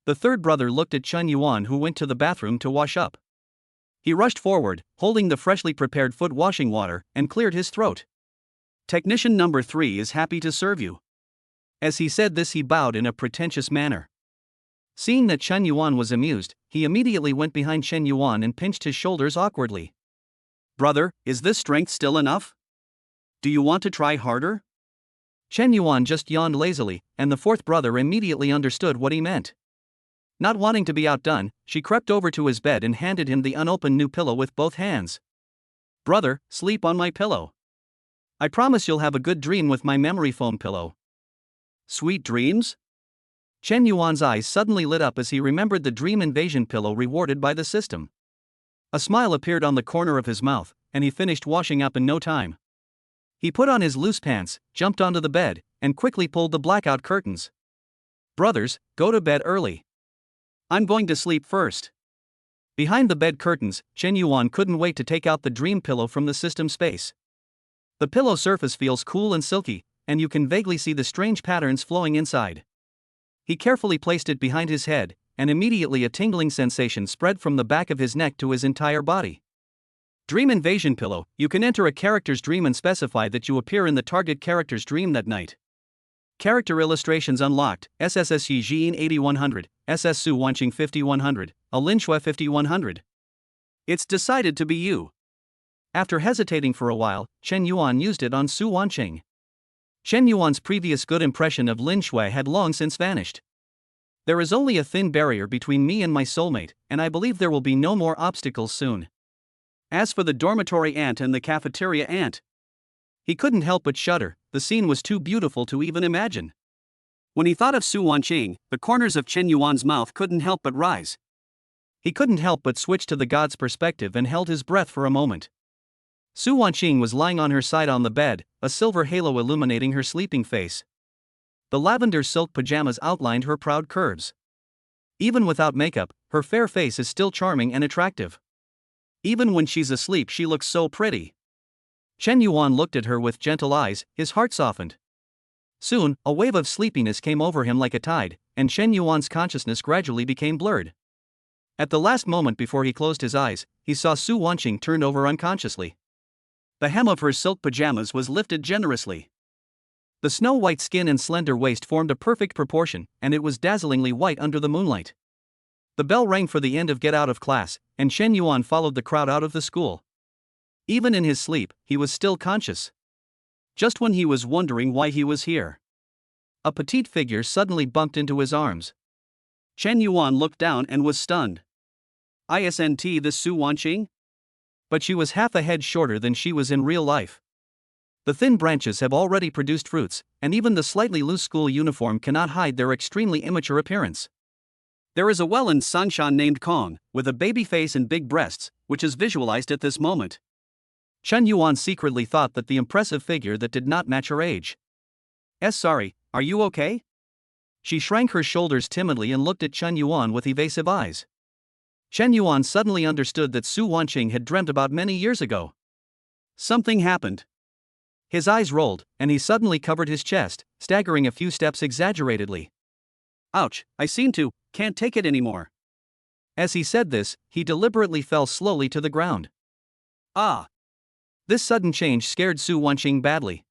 A: The third brother looked at Chen Yuan, who went to the bathroom to wash up. He rushed forward, holding the freshly prepared foot washing water, and cleared his throat. Technician number 3 is happy to serve you. As he said this, he bowed in a pretentious manner. Seeing that Chen Yuan was amused, he immediately went behind Chen Yuan and pinched his shoulders awkwardly. Brother, is this strength still enough? Do you want to try harder? Chen Yuan just yawned lazily, and the fourth brother immediately understood what he meant. Not wanting to be outdone, she crept over to his bed and handed him the unopened new pillow with both hands. Brother, sleep on my pillow. I promise you'll have a good dream with my memory foam pillow. Sweet dreams? Chen Yuan's eyes suddenly lit up as he remembered the dream invasion pillow rewarded by the system. A smile appeared on the corner of his mouth, and he finished washing up in no time. He put on his loose pants, jumped onto the bed, and quickly pulled the blackout curtains. Brothers, go to bed early. I'm going to sleep first. Behind the bed curtains, Chen Yuan couldn't wait to take out the dream pillow from the system space. The pillow surface feels cool and silky, and you can vaguely see the strange patterns flowing inside. He carefully placed it behind his head, and immediately a tingling sensation spread from the back of his neck to his entire body. Dream invasion pillow. You can enter a character's dream and specify that you appear in the target character's dream that night. Character illustrations unlocked. SSSU Jin 8100, SS Su Wanqing 5100, a Linshue 5100. It's decided to be you. After hesitating for a while, Chen Yuan used it on Su Wanqing. Chen Yuan's previous good impression of Lin Shui had long since vanished. There is only a thin barrier between me and my soulmate, and I believe there will be no more obstacles soon. As for the dormitory ant and the cafeteria ant, he couldn't help but shudder. The scene was too beautiful to even imagine. When he thought of Su Wanqing, the corners of Chen Yuan's mouth couldn't help but rise. He couldn't help but switch to the god's perspective and held his breath for a moment. Su Wanqing was lying on her side on the bed, a silver halo illuminating her sleeping face. The lavender silk pajamas outlined her proud curves. Even without makeup, her fair face is still charming and attractive. Even when she's asleep, she looks so pretty. Chen Yuan looked at her with gentle eyes, his heart softened. Soon, a wave of sleepiness came over him like a tide, and Chen Yuan's consciousness gradually became blurred. At the last moment before he closed his eyes, he saw Su Wanqing turned over unconsciously. The hem of her silk pajamas was lifted generously. The snow-white skin and slender waist formed a perfect proportion, and it was dazzlingly white under the moonlight. The bell rang for the end of get out of class, and Chen Yuan followed the crowd out of the school. Even in his sleep, he was still conscious. Just when he was wondering why he was here, a petite figure suddenly bumped into his arms. Chen Yuan looked down and was stunned. Isn't this Su Wanqing? But she was half a head shorter than she was in real life. The thin branches have already produced fruits, and even the slightly loose school uniform cannot hide their extremely immature appearance. There is a Welland Sangshan named Kong, with a baby face and big breasts, which is visualized at this moment. Chen Yuan secretly thought that the impressive figure that did not match her age. Sorry, are you okay? She shrank her shoulders timidly and looked at Chen Yuan with evasive eyes. Chen Yuan suddenly understood that Su Wanqing had dreamt about many years ago. Something happened. His eyes rolled, and he suddenly covered his chest, staggering a few steps exaggeratedly. Ouch, can't take it anymore. As he said this, he deliberately fell slowly to the ground. Ah! This sudden change scared Su Wanqing badly.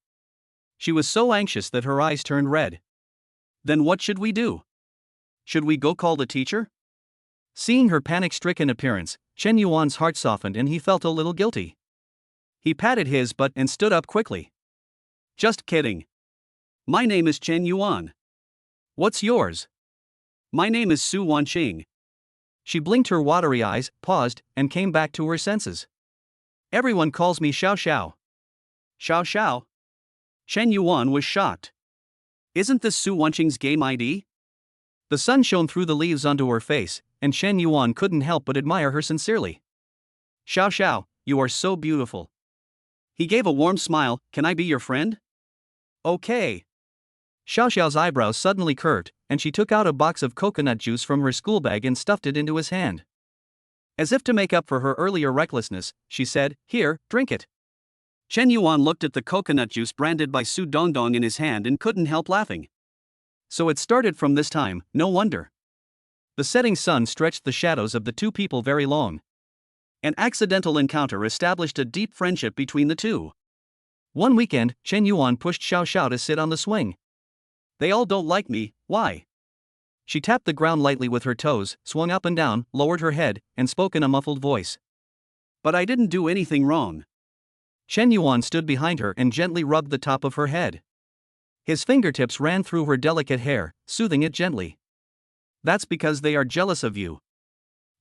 A: She was so anxious that her eyes turned red. Then what should we do? Should we go call the teacher? Seeing her panic-stricken appearance, Chen Yuan's heart softened and he felt a little guilty. He patted his butt and stood up quickly. Just kidding. My name is Chen Yuan. What's yours? My name is Su Wanqing. She blinked her watery eyes, paused, and came back to her senses. Everyone calls me Xiao Xiao. Xiao Xiao? Chen Yuan was shocked. Isn't this Su Wanqing's game ID? The sun shone through the leaves onto her face, and Chen Yuan couldn't help but admire her sincerely. Xiao Xiao, you are so beautiful. He gave a warm smile. Can I be your friend? Okay. Xiao Xiao's eyebrows suddenly curved, and she took out a box of coconut juice from her school bag and stuffed it into his hand. As if to make up for her earlier recklessness, she said, "Here, drink it." Chen Yuan looked at the coconut juice branded by Su Dongdong in his hand and couldn't help laughing. So it started from this time, no wonder. The setting sun stretched the shadows of the two people very long. An accidental encounter established a deep friendship between the two. One weekend, Chen Yuan pushed Xiao Xiao to sit on the swing. They all don't like me, why? She tapped the ground lightly with her toes, swung up and down, lowered her head, and spoke in a muffled voice. But I didn't do anything wrong. Chen Yuan stood behind her and gently rubbed the top of her head. His fingertips ran through her delicate hair, soothing it gently. That's because they are jealous of you.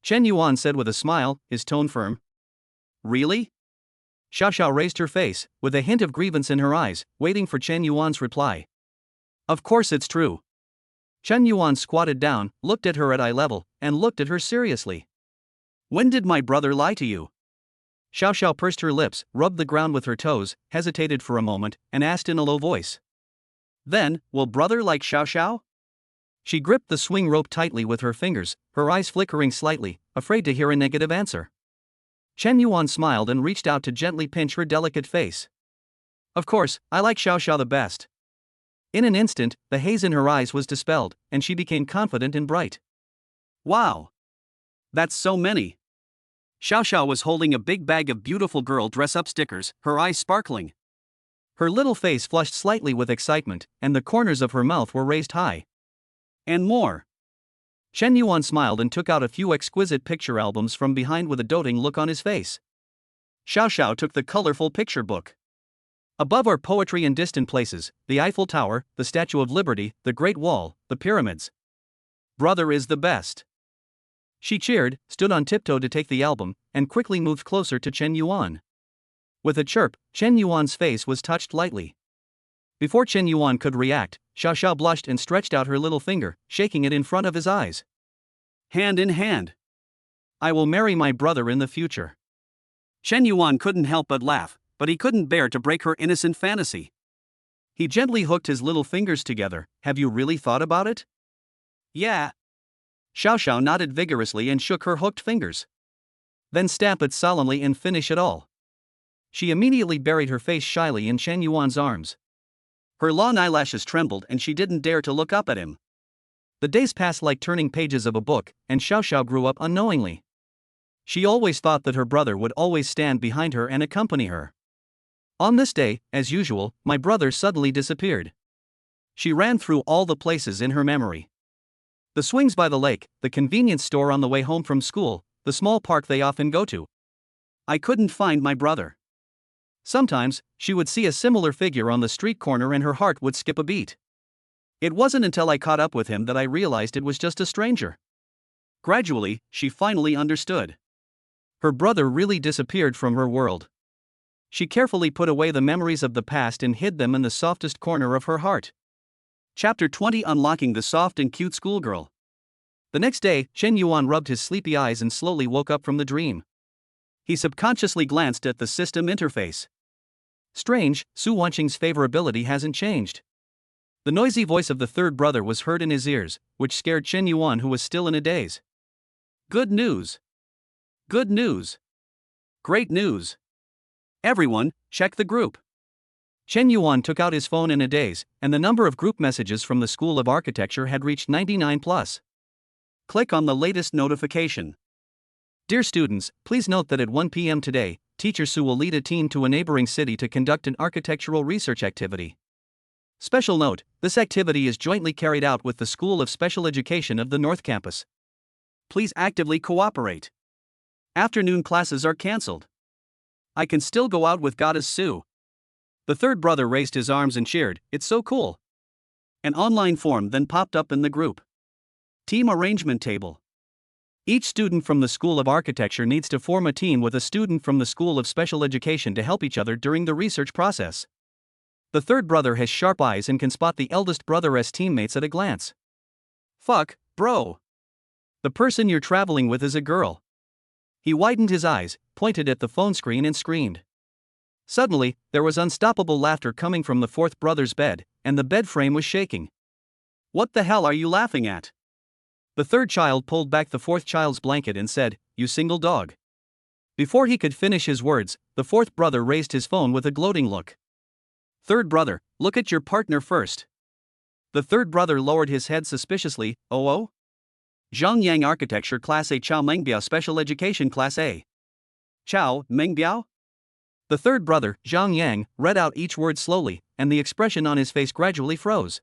A: Chen Yuan said with a smile, his tone firm. Really? Xiao Xiao raised her face, with a hint of grievance in her eyes, waiting for Chen Yuan's reply. Of course it's true. Chen Yuan squatted down, looked at her at eye level, and looked at her seriously. When did my brother lie to you? Xiao Xiao pursed her lips, rubbed the ground with her toes, hesitated for a moment, and asked in a low voice. Then, will brother like Xiao Xiao? She gripped the swing rope tightly with her fingers, her eyes flickering slightly, afraid to hear a negative answer. Chen Yuan smiled and reached out to gently pinch her delicate face. Of course, I like Xiao Xiao the best. In an instant, the haze in her eyes was dispelled, and she became confident and bright. Wow! That's so many! Xiao Xiao was holding a big bag of beautiful girl dress-up stickers, her eyes sparkling. Her little face flushed slightly with excitement, and the corners of her mouth were raised high. And more. Chen Yuan smiled and took out a few exquisite picture albums from behind with a doting look on his face. Xiao Xiao took the colorful picture book. Above are poetry in distant places, the Eiffel Tower, the Statue of Liberty, the Great Wall, the pyramids. Brother is the best. She cheered, stood on tiptoe to take the album, and quickly moved closer to Chen Yuan. With a chirp, Chen Yuan's face was touched lightly. Before Chen Yuan could react, Xiao Xiao blushed and stretched out her little finger, shaking it in front of his eyes. Hand in hand. I will marry my brother in the future. Chen Yuan couldn't help but laugh, but he couldn't bear to break her innocent fantasy. He gently hooked his little fingers together. Have you really thought about it? Yeah. Xiao Xiao nodded vigorously and shook her hooked fingers. Then stamp it solemnly and finish it all. She immediately buried her face shyly in Chen Yuan's arms. Her long eyelashes trembled and she didn't dare to look up at him. The days passed like turning pages of a book, and Xiao Xiao grew up unknowingly. She always thought that her brother would always stand behind her and accompany her. On this day, as usual, my brother suddenly disappeared. She ran through all the places in her memory. The swings by the lake, the convenience store on the way home from school, the small park they often go to. I couldn't find my brother. Sometimes, she would see a similar figure on the street corner and her heart would skip a beat. It wasn't until I caught up with him that I realized it was just a stranger. Gradually, she finally understood. Her brother really disappeared from her world. She carefully put away the memories of the past and hid them in the softest corner of her heart. Chapter 20: Unlocking the Soft and Cute Schoolgirl. The next day, Chen Yuan rubbed his sleepy eyes and slowly woke up from the dream. He subconsciously glanced at the system interface. Strange, Su Wanqing's favorability hasn't changed. The noisy voice of the third brother was heard in his ears, which scared Chen Yuan, who was still in a daze. Good news! Good news! Great news! Everyone, check the group. Chen Yuan took out his phone in a daze, and the number of group messages from the School of Architecture had reached 99 plus. Click on the latest notification. Dear students, please note that at 1 p.m. today, Teacher Su will lead a team to a neighboring city to conduct an architectural research activity. Special note, this activity is jointly carried out with the School of Special Education of the North Campus. Please actively cooperate. Afternoon classes are cancelled. I can still go out with Goddess Su. The third brother raised his arms and cheered, "It's so cool." An online form then popped up in the group. Team arrangement table. Each student from the School of Architecture needs to form a team with a student from the School of Special Education to help each other during the research process. The third brother has sharp eyes and can spot the eldest brother's teammates at a glance. Fuck, bro. The person you're traveling with is a girl. He widened his eyes, pointed at the phone screen and screamed. Suddenly, there was unstoppable laughter coming from the fourth brother's bed, and the bed frame was shaking. What the hell are you laughing at? The third child pulled back the fourth child's blanket and said, "You single dog." Before he could finish his words, the fourth brother raised his phone with a gloating look. Third brother, look at your partner first. The third brother lowered his head suspiciously. Oh? Zhongyang Architecture Class A, Chao Mengbiao Special Education Class A. Chao Mengbiao? The third brother, Zhang Yang, read out each word slowly, and the expression on his face gradually froze.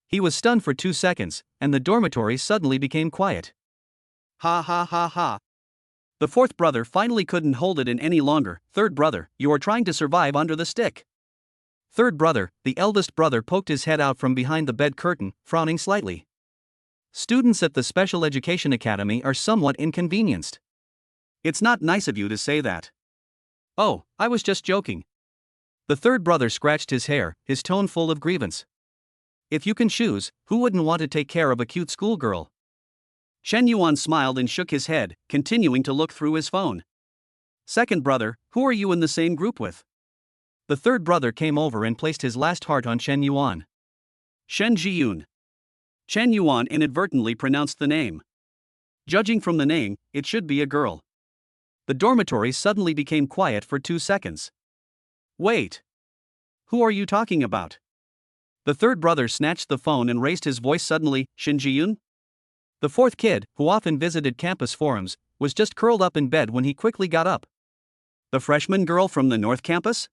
A: He was stunned for 2 seconds, and the dormitory suddenly became quiet. Ha ha ha ha. The fourth brother finally couldn't hold it in any longer. Third brother, you are trying to survive under the stick. Third brother, the eldest brother poked his head out from behind the bed curtain, frowning slightly. Students at the Special Education Academy are somewhat inconvenienced. It's not nice of you to say that. Oh, I was just joking. The third brother scratched his hair, his tone full of grievance. If you can choose, who wouldn't want to take care of a cute schoolgirl? Chen Yuan smiled and shook his head, continuing to look through his phone. Second brother, who are you in the same group with? The third brother came over and placed his last heart on Chen Yuan. Shen Jiyun. Chen Yuan inadvertently pronounced the name. Judging from the name, it should be a girl. The dormitory suddenly became quiet for 2 seconds. Wait. Who are you talking about? The third brother snatched the phone and raised his voice suddenly. Shin Jiyun? The fourth kid, who often visited campus forums, was just curled up in bed when he quickly got up. The freshman girl from the North Campus?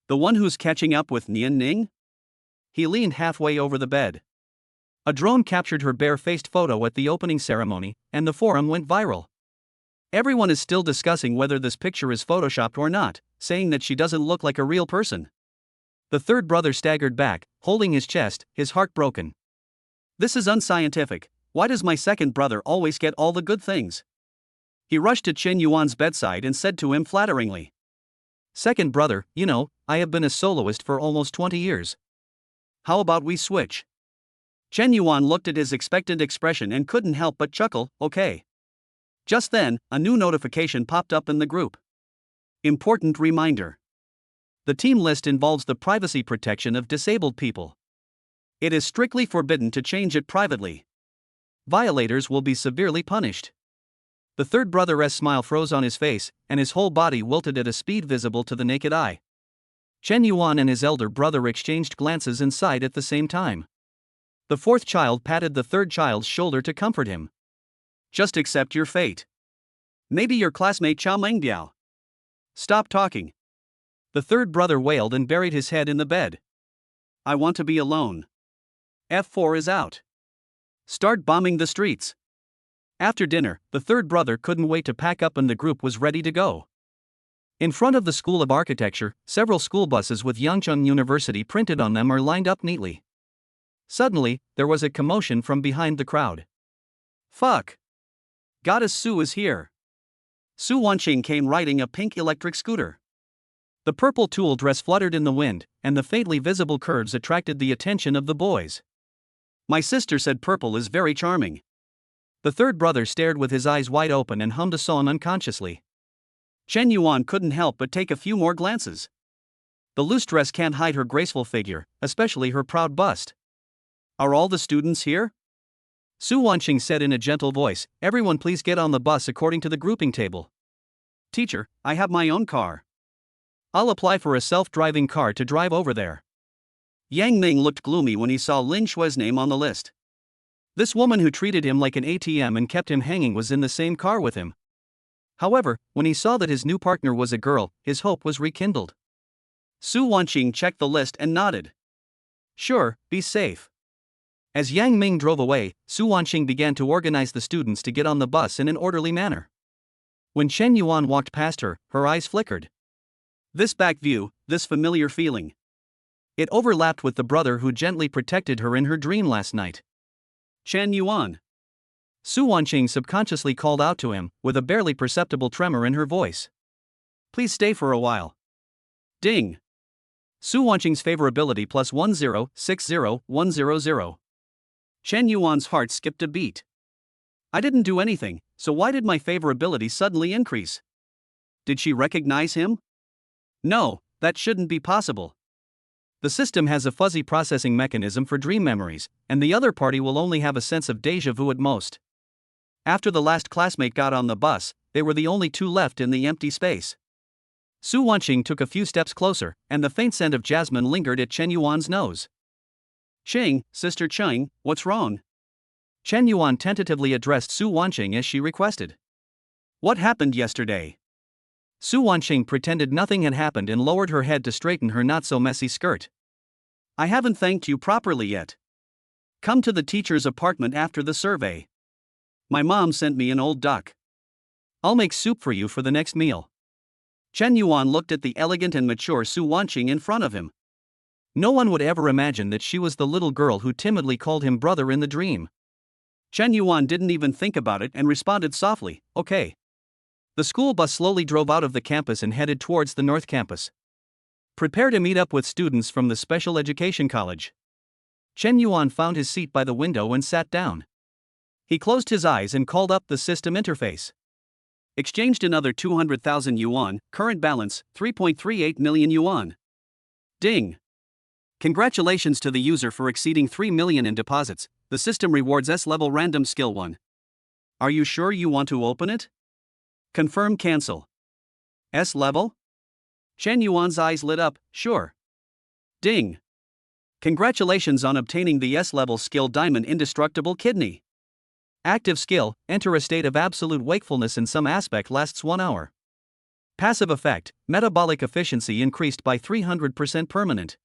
A: The one who's catching up with Nian Ning? He leaned halfway over the bed. A drone captured her bare-faced photo at the opening ceremony, and the forum went viral. Everyone is still discussing whether this picture is photoshopped or not, saying that she doesn't look like a real person. The third brother staggered back, holding his chest, his heart broken. This is unscientific. Why does my second brother always get all the good things? He rushed to Chen Yuan's bedside and said to him flatteringly. Second brother, you know, I have been a soloist for almost 20 years. How about we switch? Chen Yuan looked at his expectant expression and couldn't help but chuckle. Okay. Just then, a new notification popped up in the group. Important reminder. The team list involves the privacy protection of disabled people. It is strictly forbidden to change it privately. Violators will be severely punished. The third brother's smile froze on his face, and his whole body wilted at a speed visible to the naked eye. Chen Yuan and his elder brother exchanged glances and sighed at the same time. The fourth child patted the third child's shoulder to comfort him. Just accept your fate. Maybe your classmate Chao Mengbiao. Stop talking. The third brother wailed and buried his head in the bed. I want to be alone. F4 is out. Start bombing the streets. After dinner, the third brother couldn't wait to pack up and the group was ready to go. In front of the School of Architecture, several school buses with Yangcheng University printed on them are lined up neatly. Suddenly, there was a commotion from behind the crowd. Fuck! Goddess Su is here. Su Wanqing came riding a pink electric scooter. The purple tulle dress fluttered in the wind, and the faintly visible curves attracted the attention of the boys. My sister said purple is very charming. The third brother stared with his eyes wide open and hummed a song unconsciously. Chen Yuan couldn't help but take a few more glances. The loose dress can't hide her graceful figure, especially her proud bust. Are all the students here? Su Wanqing said in a gentle voice, everyone please get on the bus according to the grouping table. Teacher, I have my own car. I'll apply for a self-driving car to drive over there. Yang Ming looked gloomy when he saw Lin Shue's name on the list. This woman who treated him like an ATM and kept him hanging was in the same car with him. However, when he saw that his new partner was a girl, his hope was rekindled. Su Wanqing checked the list and nodded. Sure, be safe. As Yang Ming drove away, Su Wanqing began to organize the students to get on the bus in an orderly manner. When Chen Yuan walked past her, her eyes flickered. This back view, this familiar feeling. It overlapped with the brother who gently protected her in her dream last night. Chen Yuan. Su Wanqing subconsciously called out to him, with a barely perceptible tremor in her voice. Please stay for a while. Ding. Su Wanqing's favorability plus 1060100. Chen Yuan's heart skipped a beat. I didn't do anything, so why did my favorability suddenly increase? Did she recognize him? No, that shouldn't be possible. The system has a fuzzy processing mechanism for dream memories, and the other party will only have a sense of déjà vu at most. After the last classmate got on the bus, they were the only two left in the empty space. Su Wanqing took a few steps closer, and the faint scent of jasmine lingered at Chen Yuan's nose. Qing, Sister Qing, what's wrong? Chen Yuan tentatively addressed Su Wanqing as she requested. What happened yesterday? Su Wanqing pretended nothing had happened and lowered her head to straighten her not-so-messy skirt. I haven't thanked you properly yet. Come to the teacher's apartment after the survey. My mom sent me an old duck. I'll make soup for you for the next meal. Chen Yuan looked at the elegant and mature Su Wanqing in front of him. No one would ever imagine that she was the little girl who timidly called him brother in the dream. Chen Yuan didn't even think about it and responded softly, okay. The school bus slowly drove out of the campus and headed towards the North Campus. Prepare to meet up with students from the Special Education College. Chen Yuan found his seat by the window and sat down. He closed his eyes and called up the system interface. Exchanged another 200,000 yuan, current balance, 3.38 million yuan. Ding. Congratulations to the user for exceeding 3 million in deposits. The system rewards S-level random skill 1. Are you sure you want to open it? Confirm cancel. S-level? Chen Yuan's eyes lit up, sure. Ding. Congratulations on obtaining the S-level skill Diamond Indestructible Kidney. Active skill, enter a state of absolute wakefulness in some aspect lasts 1 hour. Passive effect, metabolic efficiency increased by 300% permanent.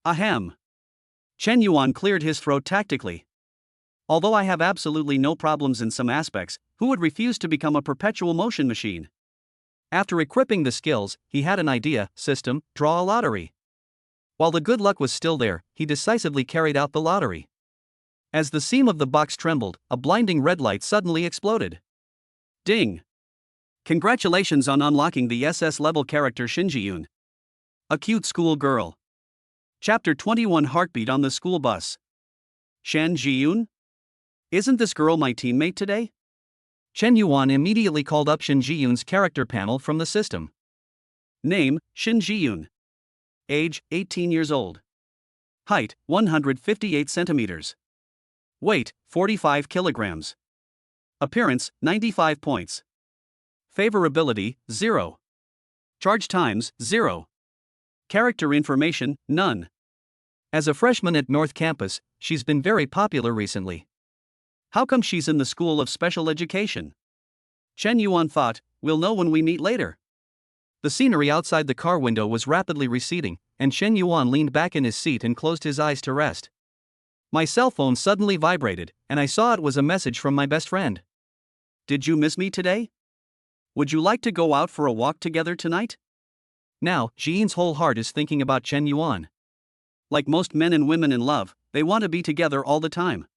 A: Ahem. Chen Yuan cleared his throat tactically. Although I have absolutely no problems in some aspects, who would refuse to become a perpetual motion machine? After equipping the skills, he had an idea, system, draw a lottery. While the good luck was still there, he decisively carried out the lottery. As the seam of the box trembled, a blinding red light suddenly exploded. Ding! Congratulations on unlocking the SS level character Shinji-yun. A cute school girl. Chapter 21 Heartbeat on the School Bus. Shan Ji-yun? Isn't this girl my teammate today? Chen Yuan immediately called up Shin Ji-yun's character panel from the system. Name, Shin Ji-yun. Age, 18 years old. Height, 158 centimeters. Weight, 45 kilograms. Appearance, 95 points. Favorability, 0. Charge times, 0. Character information, none. As a freshman at North Campus, she's been very popular recently. How come she's in the School of Special Education? Chen Yuan thought, we'll know when we meet later. The scenery outside the car window was rapidly receding, and Chen Yuan leaned back in his seat and closed his eyes to rest. My cell phone suddenly vibrated, and I saw it was a message from my best friend. Did you miss me today? Would you like to go out for a walk together tonight? Now, Jiin's whole heart is thinking about Chen Yuan. Like most men and women in love, they want to be together all the time.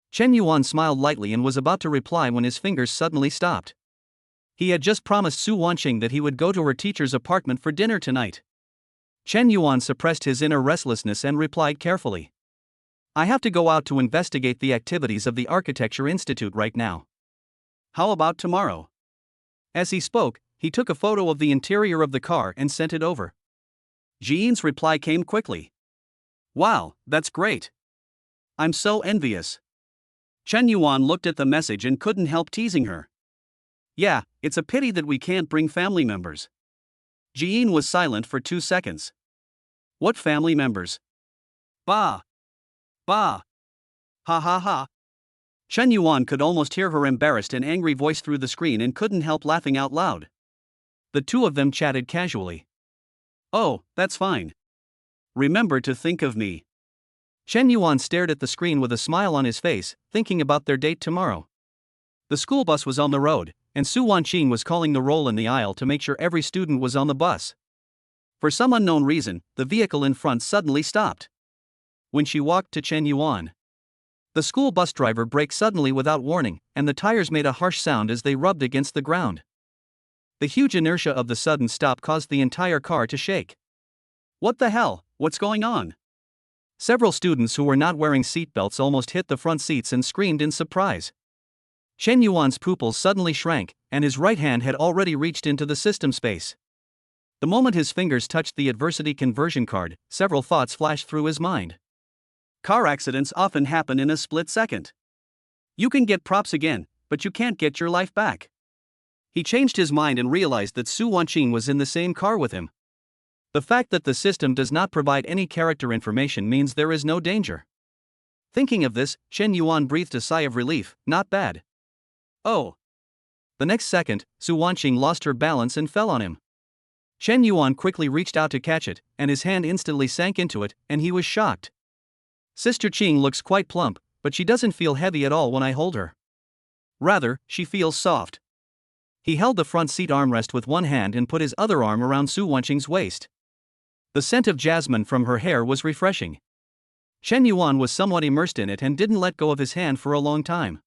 A: Chen Yuan smiled lightly and was about to reply when his fingers suddenly stopped. He had just promised Su Wanqing that he would go to her teacher's apartment for dinner tonight. Chen Yuan suppressed his inner restlessness and replied carefully. I have to go out to investigate the activities of the Architecture Institute right now. How about tomorrow? As he spoke, he took a photo of the interior of the car and sent it over. Jiin's reply came quickly. Wow, that's great. I'm so envious. Chen Yuan looked at the message and couldn't help teasing her. Yeah, it's a pity that we can't bring family members. Jiin was silent for 2 seconds. What family members? Bah! Bah! Ha ha ha! Chen Yuan could almost hear her embarrassed and angry voice through the screen and couldn't help laughing out loud. The two of them chatted casually. "Oh, that's fine. Remember to think of me." Chen Yuan stared at the screen with a smile on his face, thinking about their date tomorrow. The school bus was on the road, and Su Wanqing was calling the roll in the aisle to make sure every student was on the bus. For some unknown reason, the vehicle in front suddenly stopped. When she walked to Chen Yuan, the school bus driver braked suddenly without warning, and the tires made a harsh sound as they rubbed against the ground. The huge inertia of the sudden stop caused the entire car to shake. "What the hell? What's going on?" Several students who were not wearing seatbelts almost hit the front seats and screamed in surprise. Chen Yuan's pupils suddenly shrank, and his right hand had already reached into the system space. The moment his fingers touched the adversity conversion card, several thoughts flashed through his mind. Car accidents often happen in a split second. You can get props again, but you can't get your life back. He changed his mind and realized that Su Wanqing was in the same car with him. The fact that the system does not provide any character information means there is no danger. Thinking of this, Chen Yuan breathed a sigh of relief. Not bad. Oh. The next second, Su Wanqing lost her balance and fell on him. Chen Yuan quickly reached out to catch it, and his hand instantly sank into it, and he was shocked. Sister Qing looks quite plump, but she doesn't feel heavy at all when I hold her. Rather, she feels soft. He held the front seat armrest with one hand and put his other arm around Su Wanqing's waist. The scent of jasmine from her hair was refreshing. Chen Yuan was somewhat immersed in it and didn't let go of his hand for a long time.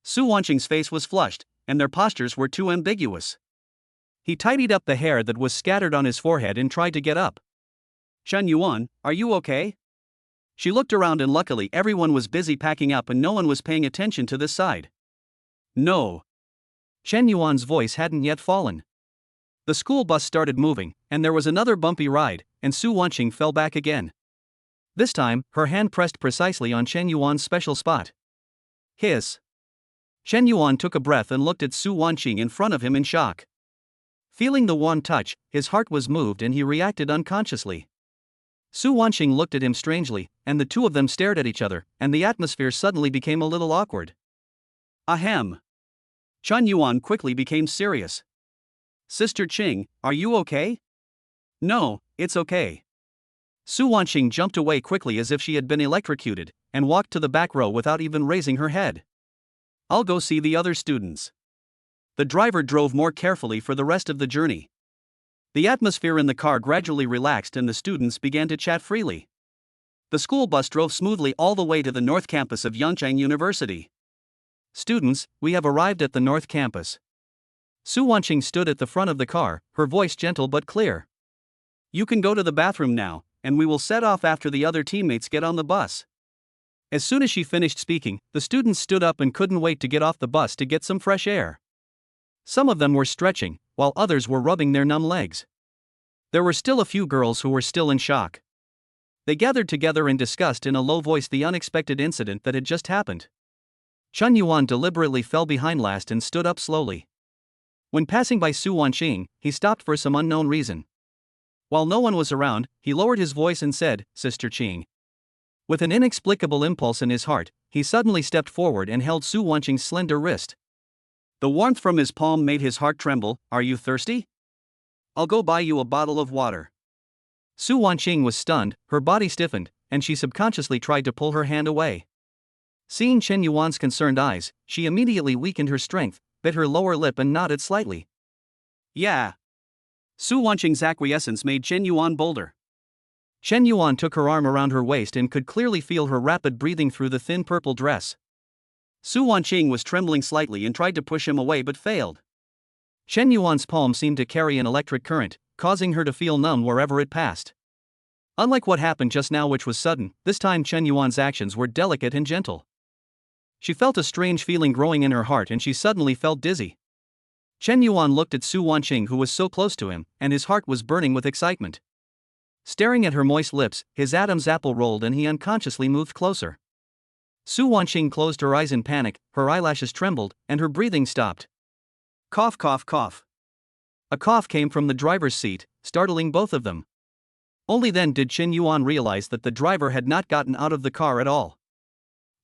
A: Su Wanqing's face was flushed, and their postures were too ambiguous. He tidied up the hair that was scattered on his forehead and tried to get up. "Chen Yuan, are you okay?" She looked around and luckily everyone was busy packing up and no one was paying attention to this side. "No." Chen Yuan's voice hadn't yet fallen. The school bus started moving, and there was another bumpy ride, and Su Wanqing fell back again. This time, her hand pressed precisely on Chen Yuan's special spot. Hiss. Chen Yuan took a breath and looked at Su Wanqing in front of him in shock. Feeling the warm touch, his heart was moved and he reacted unconsciously. Su Wanqing looked at him strangely, and the two of them stared at each other, and the atmosphere suddenly became a little awkward. Ahem. Chen Yuan quickly became serious. "Sister Qing, are you okay?" "No, it's okay." Su Wanqing jumped away quickly as if she had been electrocuted, and walked to the back row without even raising her head. "I'll go see the other students." The driver drove more carefully for the rest of the journey. The atmosphere in the car gradually relaxed and the students began to chat freely. The school bus drove smoothly all the way to the North Campus of Yangchang University. "Students, we have arrived at the North Campus." Su Wanqing stood at the front of the car, her voice gentle but clear. "You can go to the bathroom now, and we will set off after the other teammates get on the bus." As soon as she finished speaking, the students stood up and couldn't wait to get off the bus to get some fresh air. Some of them were stretching, while others were rubbing their numb legs. There were still a few girls who were still in shock. They gathered together and discussed in a low voice the unexpected incident that had just happened. Chen Yuan deliberately fell behind last and stood up slowly. When passing by Su Wanqing, he stopped for some unknown reason. While no one was around, he lowered his voice and said, "Sister Qing." With an inexplicable impulse in his heart, he suddenly stepped forward and held Su Wanqing's slender wrist. The warmth from his palm made his heart tremble. "Are you thirsty? I'll go buy you a bottle of water." Su Wanqing was stunned, her body stiffened, and she subconsciously tried to pull her hand away. Seeing Chen Yuan's concerned eyes, she immediately weakened her strength, bit her lower lip and nodded slightly. "Yeah." Su Wanqing's acquiescence made Chen Yuan bolder. Chen Yuan took her arm around her waist and could clearly feel her rapid breathing through the thin purple dress. Su Wanqing was trembling slightly and tried to push him away but failed. Chen Yuan's palm seemed to carry an electric current, causing her to feel numb wherever it passed. Unlike what happened just now, which was sudden, this time Chen Yuan's actions were delicate and gentle. She felt a strange feeling growing in her heart and she suddenly felt dizzy. Chen Yuan looked at Su Wanqing, who was so close to him, and his heart was burning with excitement. Staring at her moist lips, his Adam's apple rolled and he unconsciously moved closer. Su Wanqing closed her eyes in panic, her eyelashes trembled, and her breathing stopped. Cough, cough, cough. A cough came from the driver's seat, startling both of them. Only then did Chen Yuan realize that the driver had not gotten out of the car at all.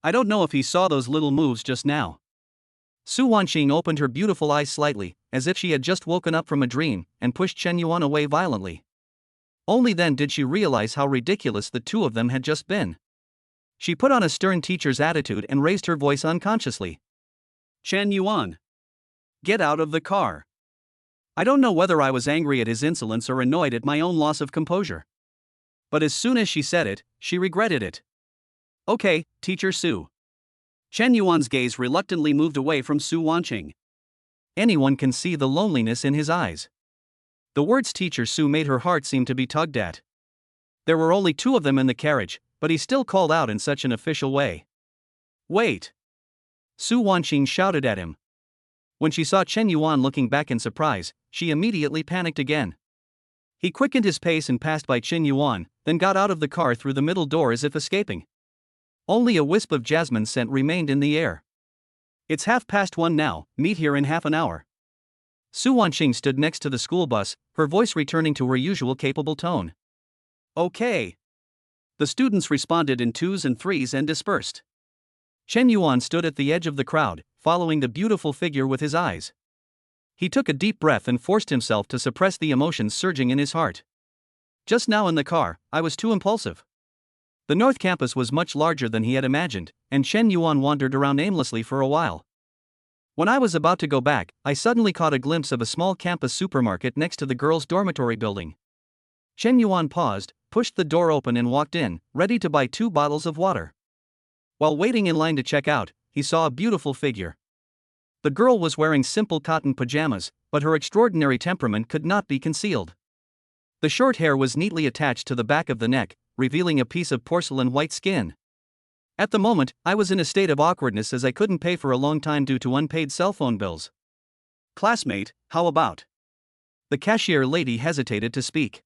A: I don't know if he saw those little moves just now. Su Wanqing opened her beautiful eyes slightly, as if she had just woken up from a dream, and pushed Chen Yuan away violently. Only then did she realize how ridiculous the two of them had just been. She put on a stern teacher's attitude and raised her voice unconsciously. Chen Yuan, get out of the car. I don't know whether I was angry at his insolence or annoyed at my own loss of composure. But as soon as she said it, she regretted it. Okay, Teacher Su. Chen Yuan's gaze reluctantly moved away from Su Wanqing. Anyone can see the loneliness in his eyes. The words Teacher Su made her heart seem to be tugged at. There were only two of them in the carriage, but he still called out in such an official way. Wait! Su Wanqing shouted at him. When she saw Chen Yuan looking back in surprise, she immediately panicked again. He quickened his pace and passed by Chen Yuan, then got out of the car through the middle door as if escaping. Only a wisp of jasmine scent remained in the air. It's 1:30 now, meet here in half an hour. Su Wanqing stood next to the school bus, her voice returning to her usual capable tone. Okay. The students responded in twos and threes and dispersed. Chen Yuan stood at the edge of the crowd, following the beautiful figure with his eyes. He took a deep breath and forced himself to suppress the emotions surging in his heart. Just now in the car, I was too impulsive. The North Campus was much larger than he had imagined, and Chen Yuan wandered around aimlessly for a while. When I was about to go back, I suddenly caught a glimpse of a small campus supermarket next to the girls' dormitory building. Chen Yuan paused, pushed the door open and walked in, ready to buy 2 bottles of water. While waiting in line to check out, he saw a beautiful figure. The girl was wearing simple cotton pajamas, but her extraordinary temperament could not be concealed. The short hair was neatly attached to the back of the neck, revealing a piece of porcelain white skin. At the moment, I was in a state of awkwardness as I couldn't pay for a long time due to unpaid cell phone bills. Classmate, how about? The cashier lady hesitated to speak.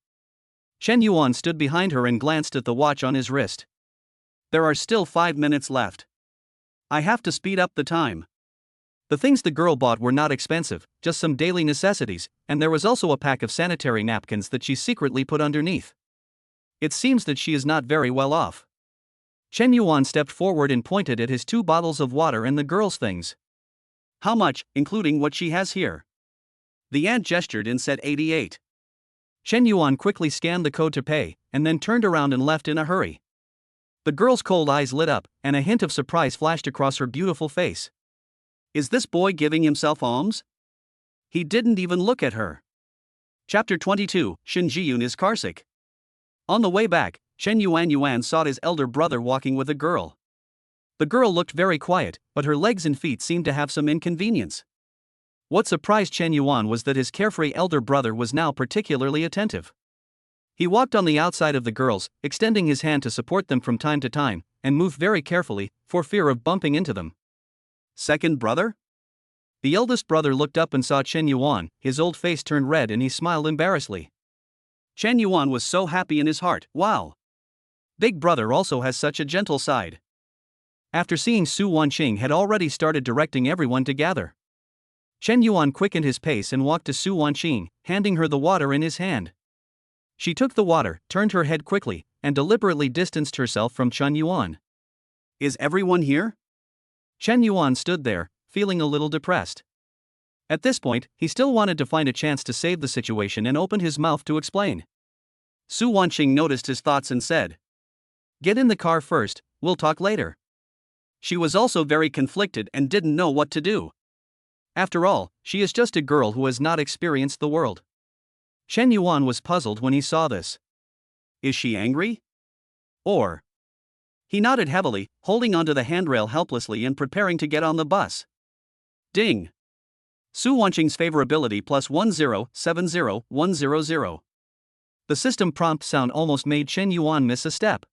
A: Chen Yuan stood behind her and glanced at the watch on his wrist. There are still 5 minutes left. I have to speed up the time. The things the girl bought were not expensive, just some daily necessities, and there was also a pack of sanitary napkins that she secretly put underneath. It seems that she is not very well off. Chen Yuan stepped forward and pointed at his 2 bottles of water and the girl's things. How much, including what she has here? The aunt gestured and said 88. Chen Yuan quickly scanned the code to pay, and then turned around and left in a hurry. The girl's cold eyes lit up, and a hint of surprise flashed across her beautiful face. Is this boy giving himself alms? He didn't even look at her. Chapter 22, Shin Jiyun is carsick. On the way back, Chen Yuan saw his elder brother walking with a girl. The girl looked very quiet, but her legs and feet seemed to have some inconvenience. What surprised Chen Yuan was that his carefree elder brother was now particularly attentive. He walked on the outside of the girls, extending his hand to support them from time to time, and moved very carefully, for fear of bumping into them. Second brother? The eldest brother looked up and saw Chen Yuan, his old face turned red and he smiled embarrassedly. Chen Yuan was so happy in his heart. Wow! Big brother also has such a gentle side. After seeing Su Wanqing had already started directing everyone to gather. Chen Yuan quickened his pace and walked to Su Wanqing, handing her the water in his hand. She took the water, turned her head quickly, and deliberately distanced herself from Chen Yuan. Is everyone here? Chen Yuan stood there, feeling a little depressed. At this point, he still wanted to find a chance to save the situation and opened his mouth to explain. Su Wanqing noticed his thoughts and said, "Get in the car first, we'll talk later." She was also very conflicted and didn't know what to do. After all, she is just a girl who has not experienced the world. Chen Yuan was puzzled when he saw this. Is she angry? Or? He nodded heavily, holding onto the handrail helplessly and preparing to get on the bus. Ding! Su Wanqing's favorability plus 1070100. The system prompt sound almost made Chen Yuan miss a step.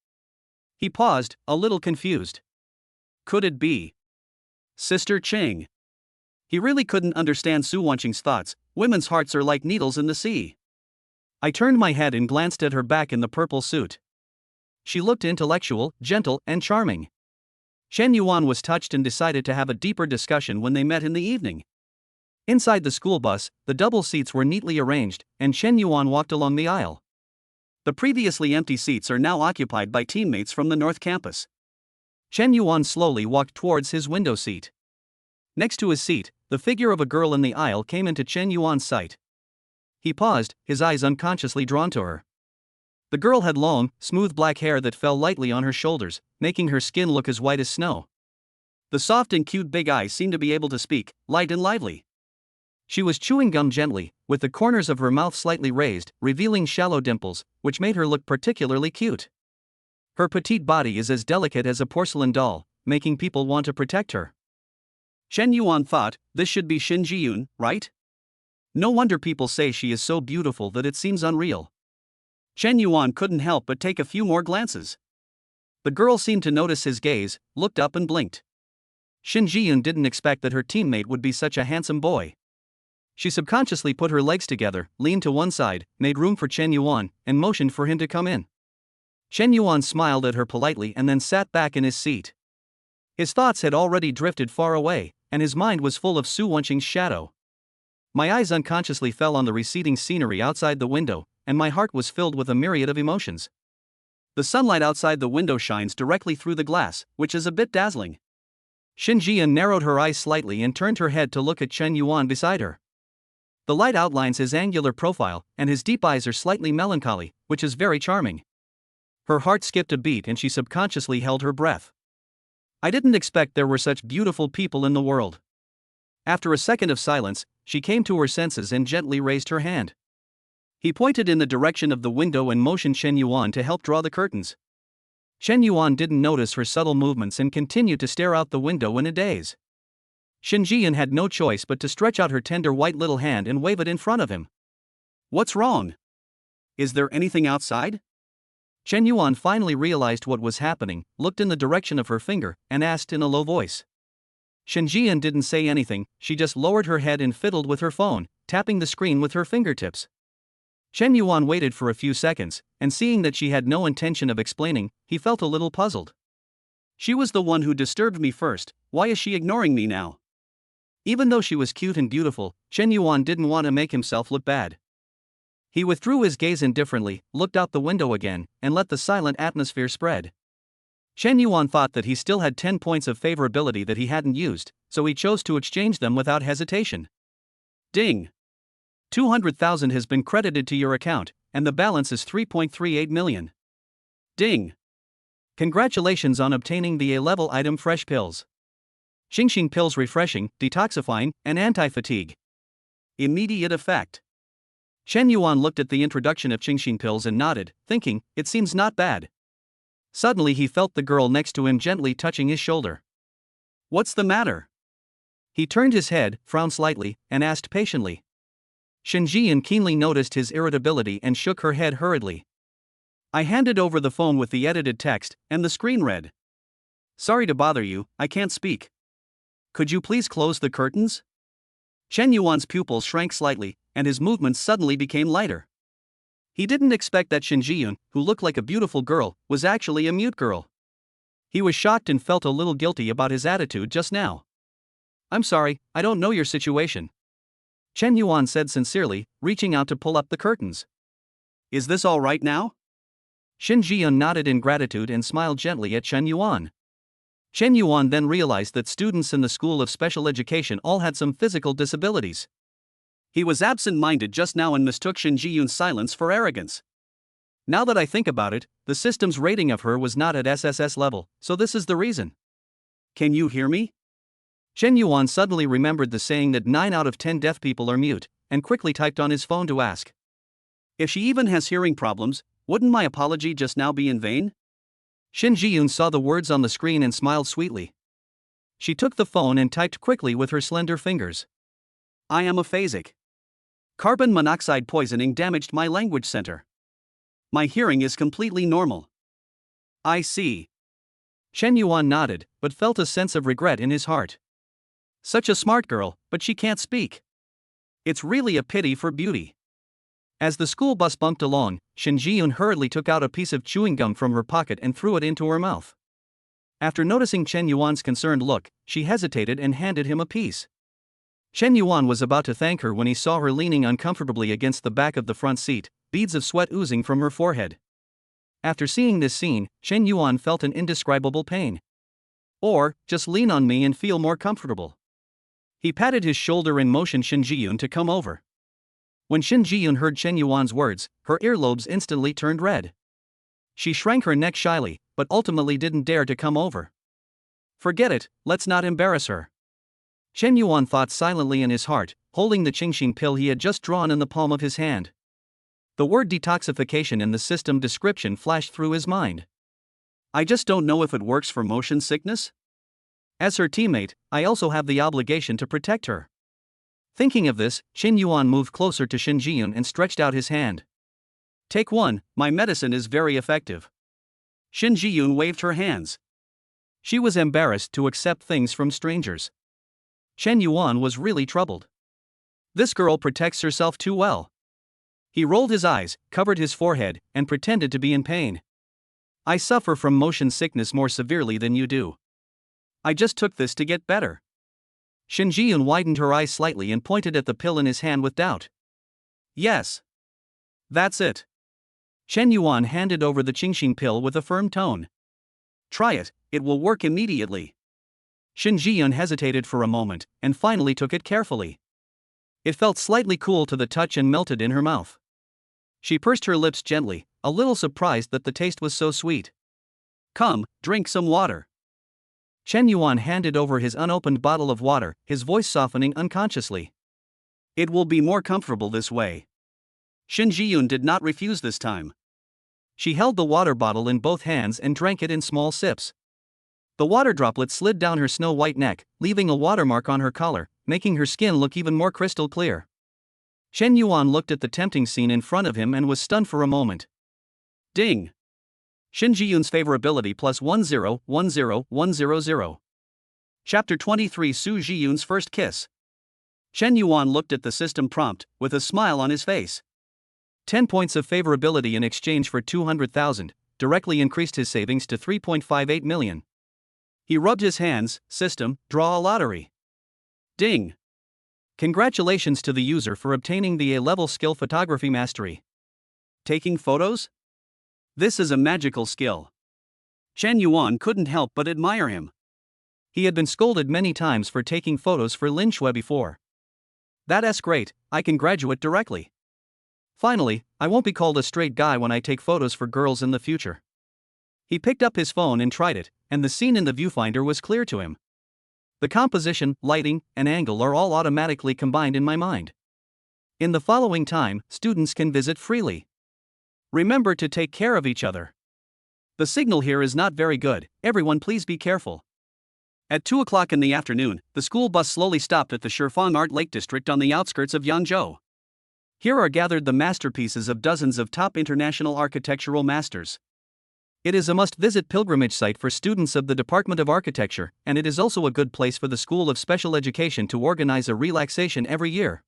A: He paused, a little confused. Could it be Sister Ching? He really couldn't understand Su Wanqing's thoughts. Women's hearts are like needles in the sea. I turned my head and glanced at her back in the purple suit. She looked intellectual, gentle, and charming. Chen Yuan was touched and decided to have a deeper discussion when they met in the evening. Inside the school bus, the double seats were neatly arranged, and Chen Yuan walked along the aisle. The previously empty seats are now occupied by teammates from the North Campus. Chen Yuan slowly walked towards his window seat. Next to his seat, the figure of a girl in the aisle came into Chen Yuan's sight. He paused, his eyes unconsciously drawn to her. The girl had long, smooth black hair that fell lightly on her shoulders, making her skin look as white as snow. The soft and cute big eyes seemed to be able to speak, light and lively. She was chewing gum gently, with the corners of her mouth slightly raised, revealing shallow dimples, which made her look particularly cute. Her petite body is as delicate as a porcelain doll, making people want to protect her. Chen Yuan thought, this should be Xin Jiyun, right? No wonder people say she is so beautiful that it seems unreal. Chen Yuan couldn't help but take a few more glances. The girl seemed to notice his gaze, looked up and blinked. Xin Jiyun didn't expect that her teammate would be such a handsome boy. She subconsciously put her legs together, leaned to one side, made room for Chen Yuan, and motioned for him to come in. Chen Yuan smiled at her politely and then sat back in his seat. His thoughts had already drifted far away, and his mind was full of Su Wenqing's shadow. My eyes unconsciously fell on the receding scenery outside the window, and my heart was filled with a myriad of emotions. The sunlight outside the window shines directly through the glass, which is a bit dazzling. Xin Jian narrowed her eyes slightly and turned her head to look at Chen Yuan beside her. The light outlines his angular profile, and his deep eyes are slightly melancholy, which is very charming. Her heart skipped a beat and she subconsciously held her breath. I didn't expect there were such beautiful people in the world. After a second of silence, she came to her senses and gently raised her hand. He pointed in the direction of the window and motioned Chen Yuan to help draw the curtains. Chen Yuan didn't notice her subtle movements and continued to stare out the window in a daze. Xin Jian had no choice but to stretch out her tender white little hand and wave it in front of him. What's wrong? Is there anything outside? Chen Yuan finally realized what was happening, looked in the direction of her finger, and asked in a low voice. Xin Jian didn't say anything, she just lowered her head and fiddled with her phone, tapping the screen with her fingertips. Chen Yuan waited for a few seconds, and seeing that she had no intention of explaining, he felt a little puzzled. She was the one who disturbed me first, why is she ignoring me now? Even though she was cute and beautiful, Chen Yuan didn't want to make himself look bad. He withdrew his gaze indifferently, looked out the window again, and let the silent atmosphere spread. Chen Yuan thought that he still had 10 points of favorability that he hadn't used, so he chose to exchange them without hesitation. Ding! 200,000 has been credited to your account, and the balance is 3.38 million. Ding! Congratulations on obtaining the A-level item Fresh Pills. Xingxing Pills refreshing, detoxifying, and anti-fatigue. Immediate effect. Chen Yuan looked at the introduction of Xingxing Pills and nodded, thinking, it seems not bad. Suddenly he felt the girl next to him gently touching his shoulder. What's the matter? He turned his head, frowned slightly, and asked patiently. Xin Jian keenly noticed his irritability and shook her head hurriedly. I handed over the phone with the edited text, and the screen read. Sorry to bother you, I can't speak. Could you please close the curtains? Chen Yuan's pupils shrank slightly, and his movements suddenly became lighter. He didn't expect that Xin Jiyun, who looked like a beautiful girl, was actually a mute girl. He was shocked and felt a little guilty about his attitude just now. I'm sorry, I don't know your situation. Chen Yuan said sincerely, reaching out to pull up the curtains. Is this all right now? Xin Jiyun nodded in gratitude and smiled gently at Chen Yuan. Chen Yuan then realized that students in the School of Special Education all had some physical disabilities. He was absent-minded just now and mistook Xin Jiyun's silence for arrogance. Now that I think about it, the system's rating of her was not at SSS level, so this is the reason. Can you hear me? Chen Yuan suddenly remembered the saying that 9 out of 10 deaf people are mute, and quickly typed on his phone to ask. If she even has hearing problems, wouldn't my apology just now be in vain? Xin Jiyun saw the words on the screen and smiled sweetly. She took the phone and typed quickly with her slender fingers. I am aphasic. Carbon monoxide poisoning damaged my language center. My hearing is completely normal. I see. Chen Yuan nodded, but felt a sense of regret in his heart. Such a smart girl, but she can't speak. It's really a pity for beauty. As the school bus bumped along, Xin Jiyun hurriedly took out a piece of chewing gum from her pocket and threw it into her mouth. After noticing Chen Yuan's concerned look, she hesitated and handed him a piece. Chen Yuan was about to thank her when he saw her leaning uncomfortably against the back of the front seat, beads of sweat oozing from her forehead. After seeing this scene, Chen Yuan felt an indescribable pain. Or, just lean on me and feel more comfortable. He patted his shoulder and motioned Shin Ji-yoon to come over. When Shin Ji-yoon heard Chen Yuan's words, her earlobes instantly turned red. She shrank her neck shyly, but ultimately didn't dare to come over. Forget it, let's not embarrass her. Chen Yuan thought silently in his heart, holding the Qingxing pill he had just drawn in the palm of his hand. The word detoxification in the system description flashed through his mind. I just don't know if it works for motion sickness? As her teammate, I also have the obligation to protect her. Thinking of this, Chen Yuan moved closer to Shin Ji-yoon and stretched out his hand. Take one, my medicine is very effective. Shin Ji-yoon waved her hands. She was embarrassed to accept things from strangers. Chen Yuan was really troubled. This girl protects herself too well. He rolled his eyes, covered his forehead, and pretended to be in pain. I suffer from motion sickness more severely than you do. I just took this to get better. Shin Ji-yoon widened her eyes slightly and pointed at the pill in his hand with doubt. Yes. That's it. Chen Yuan handed over the Qingxing pill with a firm tone. Try it, it will work immediately. Shin Ji-yoon hesitated for a moment, and finally took it carefully. It felt slightly cool to the touch and melted in her mouth. She pursed her lips gently, a little surprised that the taste was so sweet. Come, drink some water. Chen Yuan handed over his unopened bottle of water, his voice softening unconsciously. It will be more comfortable this way. Shin Ji-yoon did not refuse this time. She held the water bottle in both hands and drank it in small sips. The water droplets slid down her snow-white neck, leaving a watermark on her collar, making her skin look even more crystal clear. Chen Yuan looked at the tempting scene in front of him and was stunned for a moment. Ding! Shin Ji-yoon's favorability plus 101010. Chapter 23 Su Ji-yoon's first kiss. Chen Yuan looked at the system prompt, with a smile on his face. 10 points of favorability in exchange for 200,000, directly increased his savings to 3.58 million. He rubbed his hands. System, draw a lottery. Ding! Congratulations to the user for obtaining the A-level skill photography mastery. Taking photos? This is a magical skill. Chen Yuan couldn't help but admire him. He had been scolded many times for taking photos for Lin Shui before. That's great, I can graduate directly. Finally, I won't be called a straight guy when I take photos for girls in the future. He picked up his phone and tried it, and the scene in the viewfinder was clear to him. The composition, lighting, and angle are all automatically combined in my mind. In the following time, students can visit freely. Remember to take care of each other. The signal here is not very good, everyone please be careful. At 2 o'clock in the afternoon, the school bus slowly stopped at the Shifang Art Lake District on the outskirts of Yangzhou. Here are gathered the masterpieces of dozens of top international architectural masters. It is a must-visit pilgrimage site for students of the Department of Architecture, and it is also a good place for the School of Special Education to organize a relaxation every year.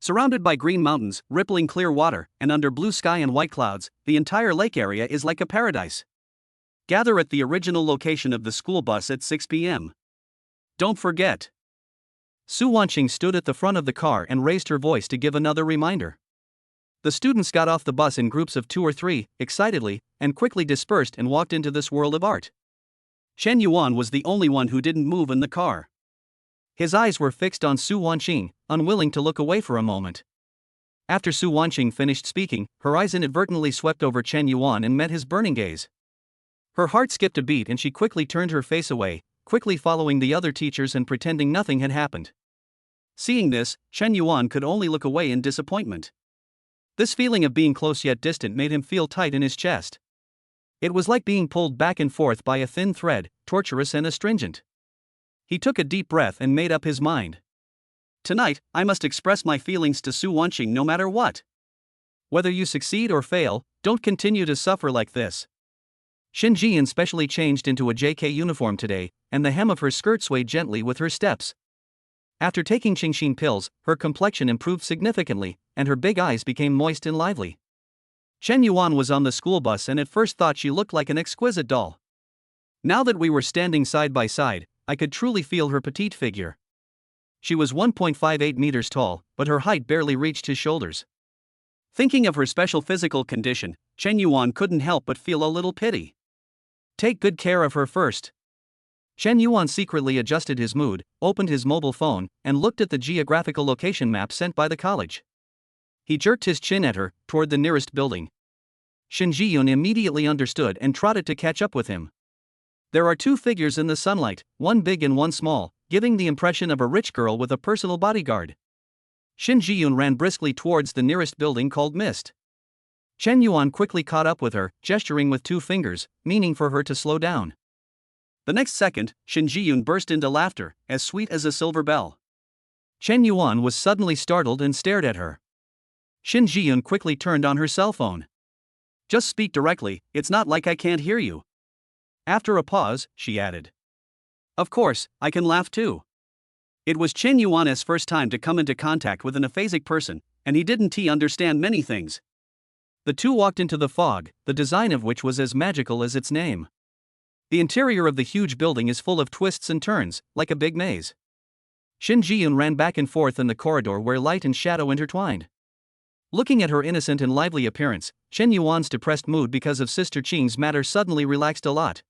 A: Surrounded by green mountains, rippling clear water, and under blue sky and white clouds, the entire lake area is like a paradise. Gather at the original location of the school bus at 6 p.m. Don't forget. Su Wanqing stood at the front of the car and raised her voice to give another reminder. The students got off the bus in groups of 2 or 3, excitedly, and quickly dispersed and walked into this world of art. Chen Yuan was the only one who didn't move in the car. His eyes were fixed on Su Wanqing, unwilling to look away for a moment. After Su Wanqing finished speaking, her eyes inadvertently swept over Chen Yuan and met his burning gaze. Her heart skipped a beat and she quickly turned her face away, quickly following the other teachers and pretending nothing had happened. Seeing this, Chen Yuan could only look away in disappointment. This feeling of being close yet distant made him feel tight in his chest. It was like being pulled back and forth by a thin thread, torturous and astringent. He took a deep breath and made up his mind. Tonight, I must express my feelings to Su Wanqing no matter what. Whether you succeed or fail, don't continue to suffer like this. Shin Jian specially changed into a JK uniform today, and the hem of her skirt swayed gently with her steps. After taking Qingxin pills, her complexion improved significantly, and her big eyes became moist and lively. Chen Yuan was on the school bus and at first thought she looked like an exquisite doll. Now that we were standing side by side, I could truly feel her petite figure. She was 1.58 meters tall, but her height barely reached his shoulders. Thinking of her special physical condition, Chen Yuan couldn't help but feel a little pity. Take good care of her first. Chen Yuan secretly adjusted his mood, opened his mobile phone, and looked at the geographical location map sent by the college. He jerked his chin at her, toward the nearest building. Shin Ji-yoon immediately understood and trotted to catch up with him. There are two figures in the sunlight, one big and one small, giving the impression of a rich girl with a personal bodyguard. Shin Ji-yoon ran briskly towards the nearest building called Mist. Chen Yuan quickly caught up with her, gesturing with two fingers, meaning for her to slow down. The next second, Shin Ji-yoon burst into laughter, as sweet as a silver bell. Chen Yuan was suddenly startled and stared at her. Shin Ji-yoon quickly turned on her cell phone. Just speak directly, it's not like I can't hear you. After a pause, she added. Of course, I can laugh too. It was Chen Yuan's first time to come into contact with an aphasic person, and he didn't understand many things. The two walked into the fog, the design of which was as magical as its name. The interior of the huge building is full of twists and turns, like a big maze. Shin Ji-yoon ran back and forth in the corridor where light and shadow intertwined. Looking at her innocent and lively appearance, Chen Yuan's depressed mood because of Sister Qing's matter suddenly relaxed a lot.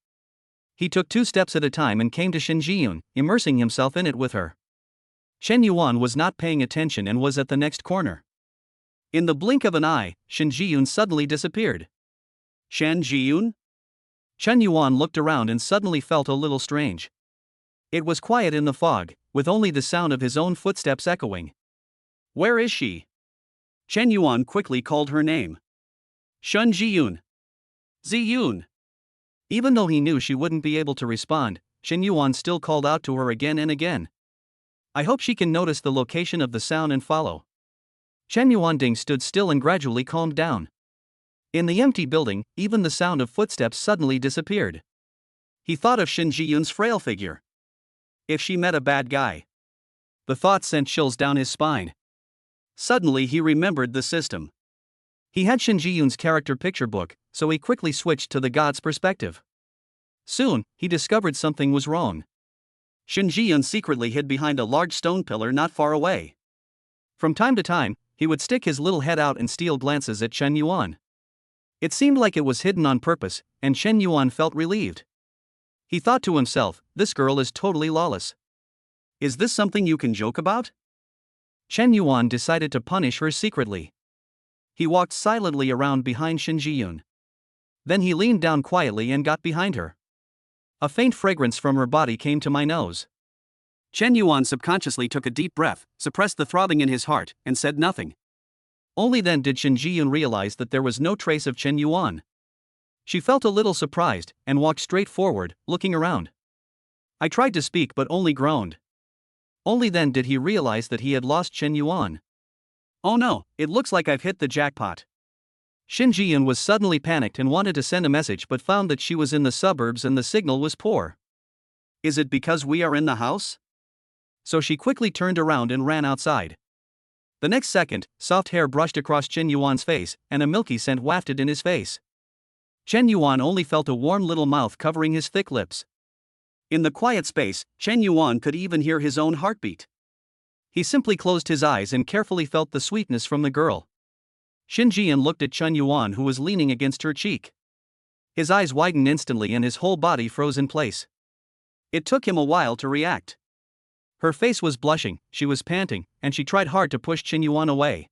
A: He took 2 steps at a time and came to Shin Ji-yoon, immersing himself in it with her. Chen Yuan was not paying attention and was at the next corner. In the blink of an eye, Shin Ji-yoon suddenly disappeared. Shin Ji-yoon? Chen Yuan looked around and suddenly felt a little strange. It was quiet in the fog, with only the sound of his own footsteps echoing. Where is she? Chen Yuan quickly called her name. Shun Ji-yoon. Zi-yoon. Even though he knew she wouldn't be able to respond, Chen Yuan still called out to her again and again. I hope she can notice the location of the sound and follow. Chen Yuanding stood still and gradually calmed down. In the empty building, even the sound of footsteps suddenly disappeared. He thought of Shin Ji-yoon's frail figure. If she met a bad guy. The thought sent chills down his spine. Suddenly he remembered the system. He had Shin Ji-yoon's character picture book, so he quickly switched to the god's perspective. Soon, he discovered something was wrong. Shin Ji-yoon secretly hid behind a large stone pillar not far away. From time to time, he would stick his little head out and steal glances at Chen Yuan. It seemed like it was hidden on purpose, and Chen Yuan felt relieved. He thought to himself, this girl is totally lawless. Is this something you can joke about? Chen Yuan decided to punish her secretly. He walked silently around behind Shin Ji-yoon. Then he leaned down quietly and got behind her. A faint fragrance from her body came to my nose. Chen Yuan subconsciously took a deep breath, suppressed the throbbing in his heart, and said nothing. Only then did Shin Ji-yoon realize that there was no trace of Chen Yuan. She felt a little surprised, and walked straight forward, looking around. I tried to speak but only groaned. Only then did he realize that he had lost Chen Yuan. Oh no, it looks like I've hit the jackpot. Shin Ji-yoon was suddenly panicked and wanted to send a message but found that she was in the suburbs and the signal was poor. Is it because we are in the house? So she quickly turned around and ran outside. The next second, soft hair brushed across Chen Yuan's face, and a milky scent wafted in his face. Chen Yuan only felt a warm little mouth covering his thick lips. In the quiet space, Chen Yuan could even hear his own heartbeat. He simply closed his eyes and carefully felt the sweetness from the girl. Shin Ji-yoon looked at Chen Yuan, who was leaning against her cheek. His eyes widened instantly and his whole body froze in place. It took him a while to react. Her face was blushing, she was panting, and she tried hard to push Chen Yuan away.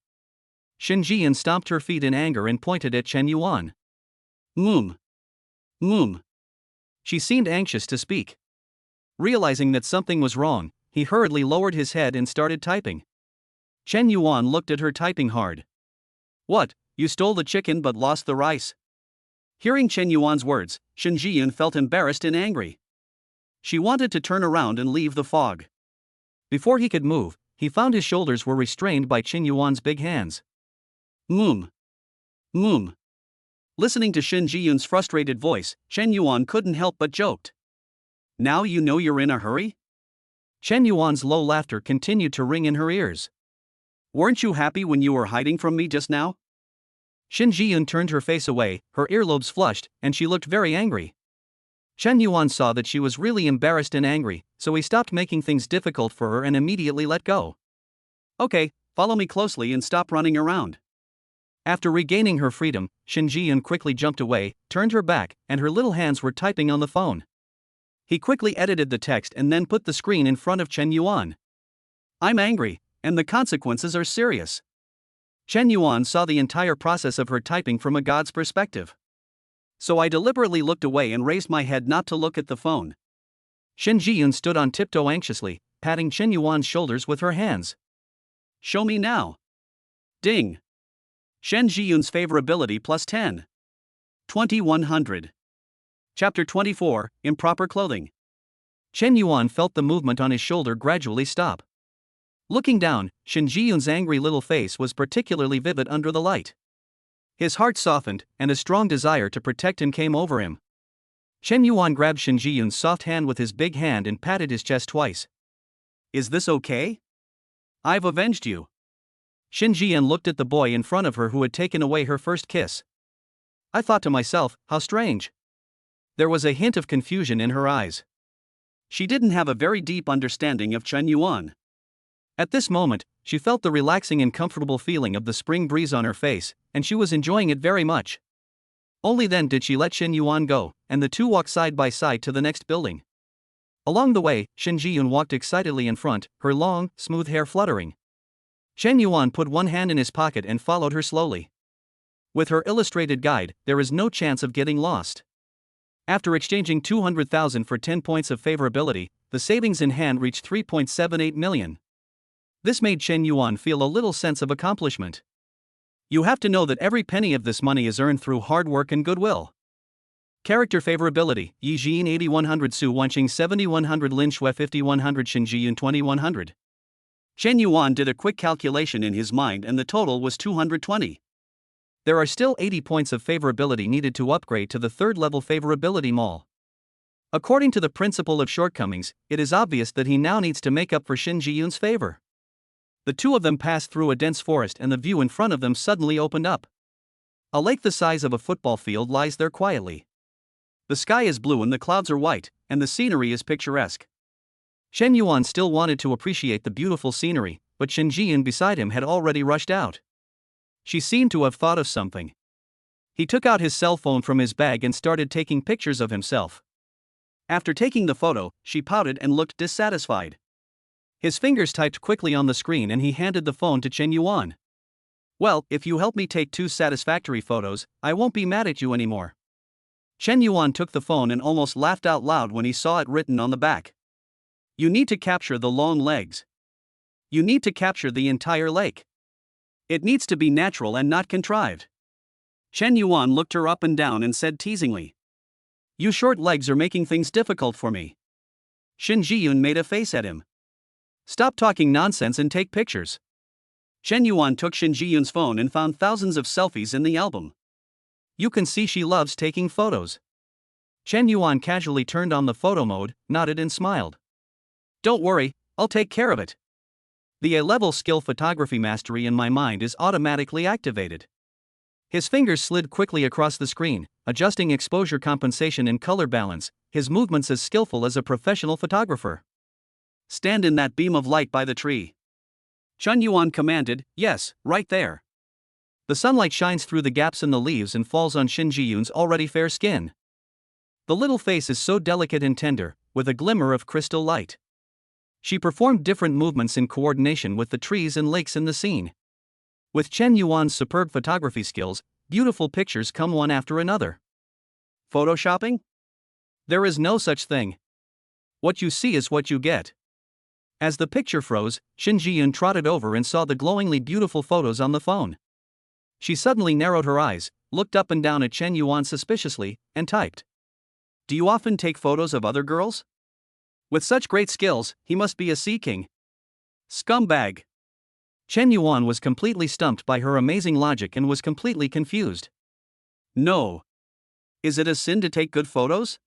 A: Shin Ji-yoon stomped her feet in anger and pointed at Chen Yuan. Moom. Moom. She seemed anxious to speak. Realizing that something was wrong, he hurriedly lowered his head and started typing. Chen Yuan looked at her typing hard. What, you stole the chicken but lost the rice? Hearing Chen Yuan's words, Shin Ji-yoon felt embarrassed and angry. She wanted to turn around and leave the fog. Before he could move, he found his shoulders were restrained by Chen Yuan's big hands. Moom. Moom. Listening to Shin Ji-yoon's frustrated voice, Chen Yuan couldn't help but joked. Now you know you're in a hurry? Chen Yuan's low laughter continued to ring in her ears. Weren't you happy when you were hiding from me just now? Shin Ji-yoon turned her face away, her earlobes flushed, and she looked very angry. Chen Yuan saw that she was really embarrassed and angry, so he stopped making things difficult for her and immediately let go. Okay, follow me closely and stop running around. After regaining her freedom, Shin Ji-yoon quickly jumped away, turned her back, and her little hands were typing on the phone. He quickly edited the text and then put the screen in front of Chen Yuan. I'm angry, and the consequences are serious. Chen Yuan saw the entire process of her typing from a god's perspective. So I deliberately looked away and raised my head not to look at the phone. Shen Jiyun stood on tiptoe anxiously, patting Chen Yuan's shoulders with her hands. Show me now. Ding. Shen Jiyun's favorability plus 10. 2100. Chapter 24, Improper Clothing. Chen Yuan felt the movement on his shoulder gradually stop. Looking down, Shen Jiyun's angry little face was particularly vivid under the light. His heart softened, and a strong desire to protect him came over him. Chen Yuan grabbed Shen Jiyun's soft hand with his big hand and patted his chest twice. Is this okay? I've avenged you. Shen Jiyun looked at the boy in front of her who had taken away her first kiss. I thought to myself, how strange. There was a hint of confusion in her eyes. She didn't have a very deep understanding of Chen Yuan. At this moment, she felt the relaxing and comfortable feeling of the spring breeze on her face, and she was enjoying it very much. Only then did she let Shen Yuan go, and the two walked side by side to the next building. Along the way, Shen Jiyun walked excitedly in front, her long, smooth hair fluttering. Chen Yuan put one hand in his pocket and followed her slowly. With her illustrated guide, there is no chance of getting lost. After exchanging 200,000 for 10 points of favorability, the savings in hand reached 3.78 million. This made Chen Yuan feel a little sense of accomplishment. You have to know that every penny of this money is earned through hard work and goodwill. Character favorability: Yi Jin 8100, Su Wanqing 7100, Lin Shui 5100, Shen Jiyun 2100. Chen Yuan did a quick calculation in his mind and the total was 220. There are still 80 points of favorability needed to upgrade to the third level favorability mall. According to the principle of shortcomings, it is obvious that he now needs to make up for Shen Jiyun's favor. The two of them passed through a dense forest and the view in front of them suddenly opened up. A lake the size of a football field lies there quietly. The sky is blue and the clouds are white, and the scenery is picturesque. Chen Yuan still wanted to appreciate the beautiful scenery, but Shen Jiyun beside him had already rushed out. She seemed to have thought of something. He took out his cell phone from his bag and started taking pictures of himself. After taking the photo, she pouted and looked dissatisfied. His fingers typed quickly on the screen and he handed the phone to Chen Yuan. Well, if you help me take 2 satisfactory photos, I won't be mad at you anymore. Chen Yuan took the phone and almost laughed out loud when he saw it written on the back. You need to capture the long legs. You need to capture the entire lake. It needs to be natural and not contrived. Chen Yuan looked her up and down and said teasingly. You short legs are making things difficult for me. Shen Jiyun made a face at him. Stop talking nonsense and take pictures. Chen Yuan took Shen Jiyun's phone and found thousands of selfies in the album. You can see she loves taking photos. Chen Yuan casually turned on the photo mode, nodded and smiled. Don't worry, I'll take care of it. The A-level skill photography mastery in my mind is automatically activated. His fingers slid quickly across the screen, adjusting exposure compensation and color balance, his movements as skillful as a professional photographer. Stand in that beam of light by the tree. Chen Yuan commanded, yes, right there. The sunlight shines through the gaps in the leaves and falls on Shen Jiyun's already fair skin. The little face is so delicate and tender, with a glimmer of crystal light. She performed different movements in coordination with the trees and lakes in the scene. With Chen Yuan's superb photography skills, beautiful pictures come one after another. Photoshopping? There is no such thing. What you see is what you get. As the picture froze, Shen Jiyun trotted over and saw the glowingly beautiful photos on the phone. She suddenly narrowed her eyes, looked up and down at Chen Yuan suspiciously, and typed. Do you often take photos of other girls? With such great skills, he must be a sea king. Scumbag. Chen Yuan was completely stumped by her amazing logic and was completely confused. No. Is it a sin to take good photos?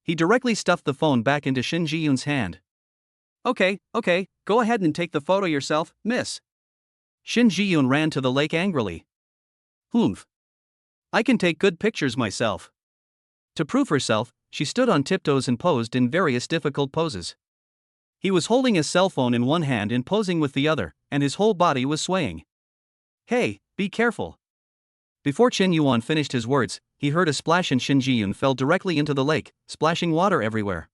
A: He directly stuffed the phone back into Shen Jiyun's hand. Okay, go ahead and take the photo yourself, miss. Shen Jiyun ran to the lake angrily. Humph. I can take good pictures myself. To prove herself, she stood on tiptoes and posed in various difficult poses. He was holding his cell phone in one hand and posing with the other, and his whole body was swaying. Hey, be careful. Before Chen Yuan finished his words, he heard a splash and Shen Jiyun fell directly into the lake, splashing water everywhere.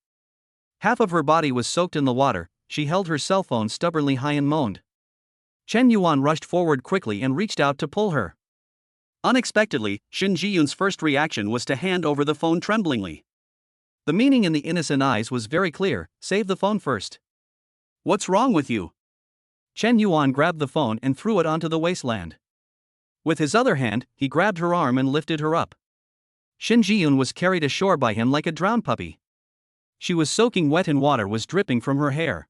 A: Half of her body was soaked in the water. She held her cell phone stubbornly high and moaned. Chen Yuan rushed forward quickly and reached out to pull her. Unexpectedly, Shin Ji-yoon's first reaction was to hand over the phone tremblingly. The meaning in the innocent eyes was very clear: save the phone first. What's wrong with you? Chen Yuan grabbed the phone and threw it onto the wasteland. With his other hand, he grabbed her arm and lifted her up. Shin Ji-yoon was carried ashore by him like a drowned puppy. She was soaking wet and water was dripping from her hair.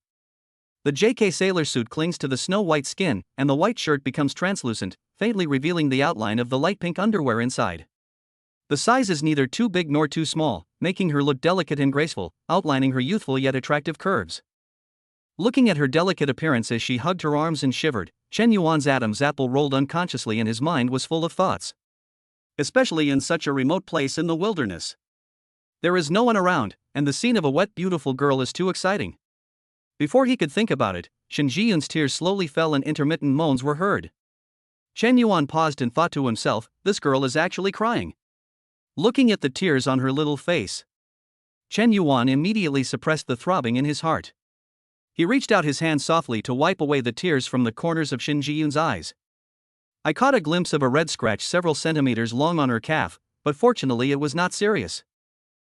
A: The JK sailor suit clings to the snow-white skin, and the white shirt becomes translucent, faintly revealing the outline of the light pink underwear inside. The size is neither too big nor too small, making her look delicate and graceful, outlining her youthful yet attractive curves. Looking at her delicate appearance as she hugged her arms and shivered, Chen Yuan's Adam's apple rolled unconsciously and his mind was full of thoughts. Especially in such a remote place in the wilderness. There is no one around, and the scene of a wet beautiful girl is too exciting. Before he could think about it, Shin Ji-yoon's tears slowly fell and intermittent moans were heard. Chen Yuan paused and thought to himself, this girl is actually crying. Looking at the tears on her little face, Chen Yuan immediately suppressed the throbbing in his heart. He reached out his hand softly to wipe away the tears from the corners of Shin Ji-yoon's eyes. I caught a glimpse of a red scratch several centimeters long on her calf, but fortunately it was not serious.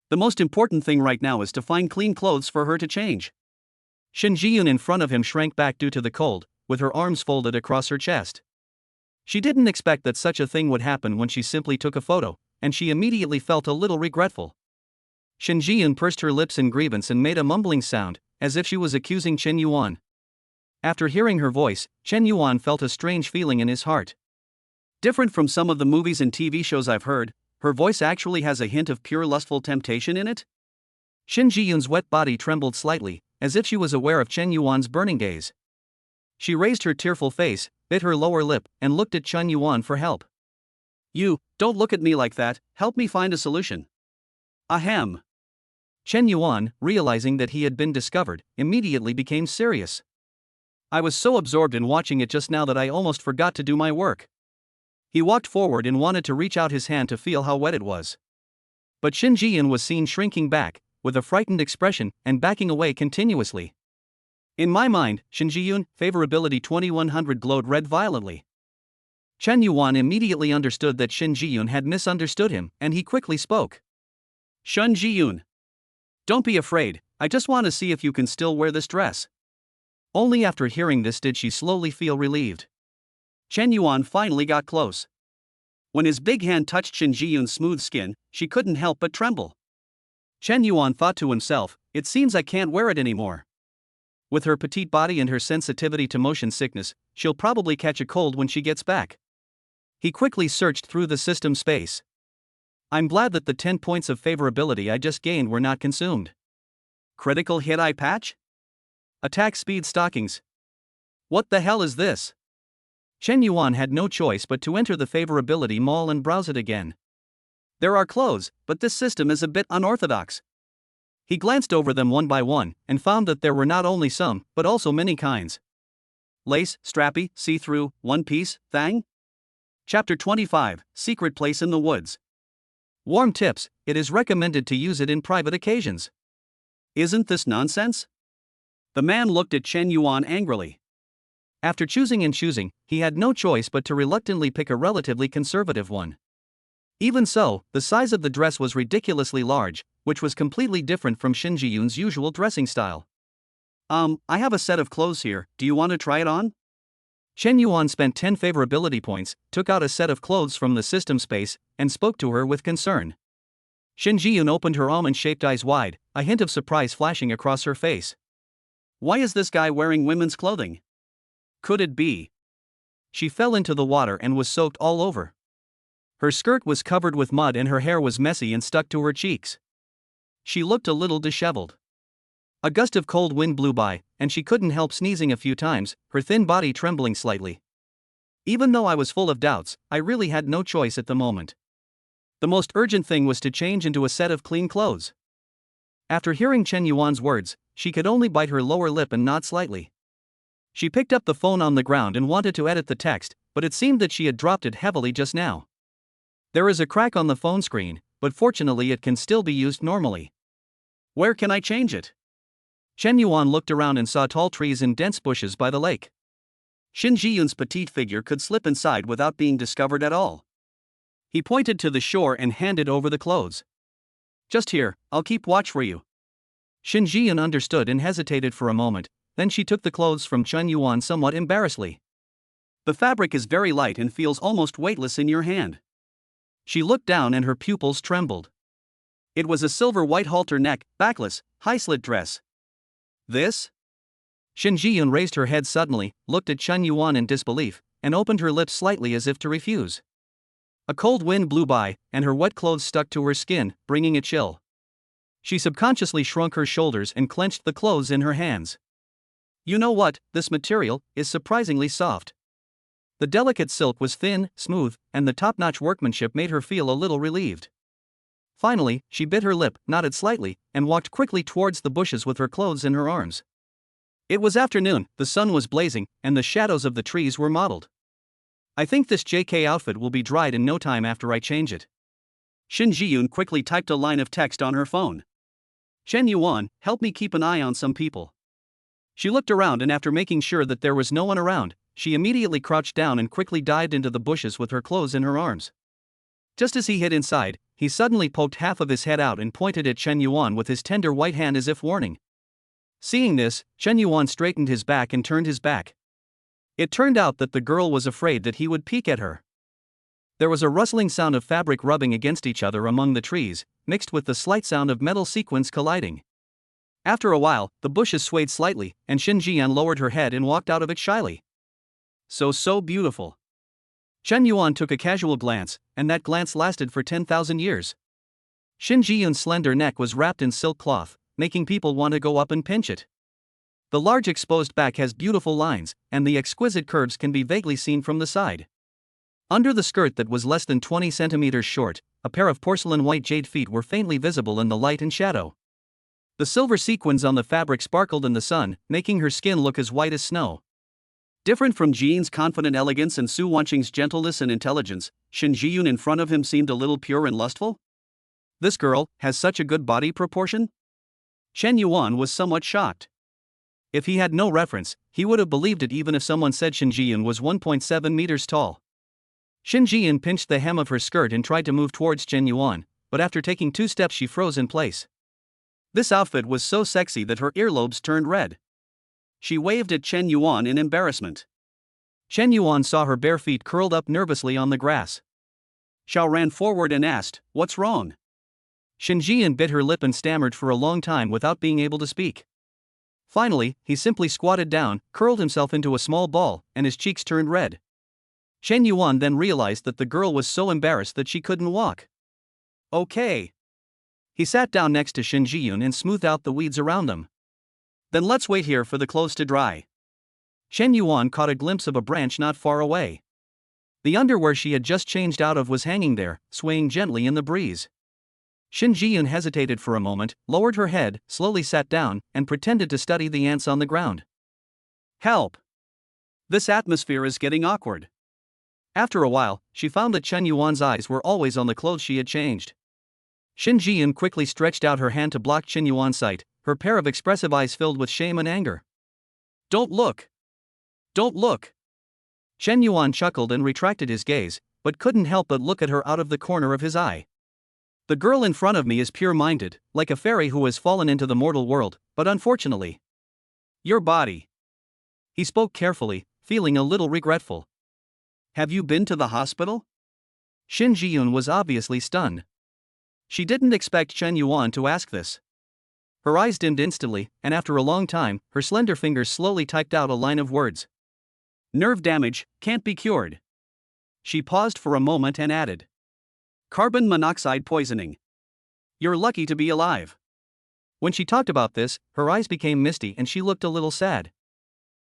A: The most important thing right now is to find clean clothes for her to change. Shin Ji-yoon in front of him shrank back due to the cold, with her arms folded across her chest. She didn't expect that such a thing would happen when she simply took a photo, and she immediately felt a little regretful. Shin Ji-yoon pursed her lips in grievance and made a mumbling sound, as if she was accusing Chen Yuan. After hearing her voice, Chen Yuan felt a strange feeling in his heart. Different from some of the movies and TV shows I've heard, her voice actually has a hint of pure lustful temptation in it. Shin Ji-yoon's wet body trembled slightly, as if she was aware of Chen Yuan's burning gaze. She raised her tearful face, bit her lower lip, and looked at Chen Yuan for help. You, don't look at me like that, help me find a solution. Ahem. Chen Yuan, realizing that he had been discovered, immediately became serious. I was so absorbed in watching it just now that I almost forgot to do my work. He walked forward and wanted to reach out his hand to feel how wet it was. But Shin Ji-yoon was seen shrinking back, with a frightened expression, and backing away continuously. In my mind, Shin Ji-yoon, favorability 2100 glowed red violently. Chen Yuan immediately understood that Shin Ji-yoon had misunderstood him, and he quickly spoke. Shin Ji-yoon. Don't be afraid, I just want to see if you can still wear this dress. Only after hearing this did she slowly feel relieved. Chen Yuan finally got close. When his big hand touched Shin Ji-yoon's smooth skin, she couldn't help but tremble. Chen Yuan thought to himself, it seems I can't wear it anymore. With her petite body and her sensitivity to motion sickness, she'll probably catch a cold when she gets back. He quickly searched through the system space. I'm glad that the 10 points of favorability I just gained were not consumed. Critical hit eye patch? Attack speed stockings. What the hell is this? Chen Yuan had no choice but to enter the favorability mall and browse it again. There are clothes, but this system is a bit unorthodox. He glanced over them one by one, and found that there were not only some, but also many kinds. Lace, strappy, see-through, one-piece, thang? Chapter 25, Secret Place in the Woods. Warm tips, it is recommended to use it in private occasions. Isn't this nonsense? The man looked at Chen Yuan angrily. After choosing and choosing, he had no choice but to reluctantly pick a relatively conservative one. Even so, the size of the dress was ridiculously large, which was completely different from Shin Ji-yoon's usual dressing style. I have a set of clothes here, do you want to try it on? Chen Yuan spent 10 favorability points, took out a set of clothes from the system space, and spoke to her with concern. Shin Ji-yoon opened her almond-shaped eyes wide, a hint of surprise flashing across her face. Why is this guy wearing women's clothing? Could it be? She fell into the water and was soaked all over. Her skirt was covered with mud and her hair was messy and stuck to her cheeks. She looked a little disheveled. A gust of cold wind blew by, and she couldn't help sneezing a few times, her thin body trembling slightly. Even though I was full of doubts, I really had no choice at the moment. The most urgent thing was to change into a set of clean clothes. After hearing Chen Yuan's words, she could only bite her lower lip and nod slightly. She picked up the phone on the ground and wanted to edit the text, but it seemed that she had dropped it heavily just now. There is a crack on the phone screen, but fortunately it can still be used normally. Where can I change it? Chen Yuan looked around and saw tall trees and dense bushes by the lake. Shin Jiyun's petite figure could slip inside without being discovered at all. He pointed to the shore and handed over the clothes. Just here, I'll keep watch for you. Shin Jiyun understood and hesitated for a moment, then she took the clothes from Chen Yuan somewhat embarrassedly. The fabric is very light and feels almost weightless in your hand. She looked down and her pupils trembled. It was a silver white halter neck, backless, high-slit dress. This? Shin Jiyun raised her head suddenly, looked at Chen Yuan in disbelief, and opened her lips slightly as if to refuse. A cold wind blew by, and her wet clothes stuck to her skin, bringing a chill. She subconsciously shrunk her shoulders and clenched the clothes in her hands. You know what, this material is surprisingly soft. The delicate silk was thin, smooth, and the top-notch workmanship made her feel a little relieved. Finally, she bit her lip, nodded slightly, and walked quickly towards the bushes with her clothes in her arms. It was afternoon, the sun was blazing, and the shadows of the trees were mottled. I think this JK outfit will be dried in no time after I change it. Shin Jiyun quickly typed a line of text on her phone. Chen Yuan, help me keep an eye on some people. She looked around and after making sure that there was no one around, she immediately crouched down and quickly dived into the bushes with her clothes in her arms. Just as he hid inside, he suddenly poked half of his head out and pointed at Chen Yuan with his tender white hand as if warning. Seeing this, Chen Yuan straightened his back and turned his back. It turned out that the girl was afraid that he would peek at her. There was a rustling sound of fabric rubbing against each other among the trees, mixed with the slight sound of metal sequins colliding. After a while, the bushes swayed slightly, and Shin Jian lowered her head and walked out of it shyly. So beautiful. Chen Yuan took a casual glance, and that glance lasted for 10,000 years. Shin Jiyun's slender neck was wrapped in silk cloth, making people want to go up and pinch it. The large exposed back has beautiful lines, and the exquisite curves can be vaguely seen from the side. Under the skirt that was less than 20 centimeters short, a pair of porcelain white jade feet were faintly visible in the light and shadow. The silver sequins on the fabric sparkled in the sun, making her skin look as white as snow. Different from Jian's confident elegance and Su Wanqing's gentleness and intelligence, Shin Jiyun in front of him seemed a little pure and lustful. This girl has such a good body proportion? Chen Yuan was somewhat shocked. If he had no reference, he would have believed it even if someone said Shin Jiyun was 1.7 meters tall. Shin Jiyun pinched the hem of her skirt and tried to move towards Chen Yuan, but after taking 2 steps she froze in place. This outfit was so sexy that her earlobes turned red. She waved at Chen Yuan in embarrassment. Chen Yuan saw her bare feet curled up nervously on the grass. Xiao ran forward and asked, "What's wrong?" Shin Jian bit her lip and stammered for a long time without being able to speak. Finally, he simply squatted down, curled himself into a small ball, and his cheeks turned red. Chen Yuan then realized that the girl was so embarrassed that she couldn't walk. Okay. He sat down next to Shin Jiyun and smoothed out the weeds around them. Then let's wait here for the clothes to dry. Chen Yuan caught a glimpse of a branch not far away. The underwear she had just changed out of was hanging there, swaying gently in the breeze. Shin Jiyun hesitated for a moment, lowered her head, slowly sat down, and pretended to study the ants on the ground. Help! This atmosphere is getting awkward. After a while, she found that Chen Yuan's eyes were always on the clothes she had changed. Shin Jiyun quickly stretched out her hand to block Chen Yuan's sight, her pair of expressive eyes filled with shame and anger. Don't look! Don't look! Chen Yuan chuckled and retracted his gaze, but couldn't help but look at her out of the corner of his eye. The girl in front of me is pure-minded, like a fairy who has fallen into the mortal world, but unfortunately. Your body. He spoke carefully, feeling a little regretful. Have you been to the hospital? Shin Jiyun was obviously stunned. She didn't expect Chen Yuan to ask this. Her eyes dimmed instantly, and after a long time, her slender fingers slowly typed out a line of words. Nerve damage, can't be cured. She paused for a moment and added. Carbon monoxide poisoning. You're lucky to be alive. When she talked about this, her eyes became misty and she looked a little sad.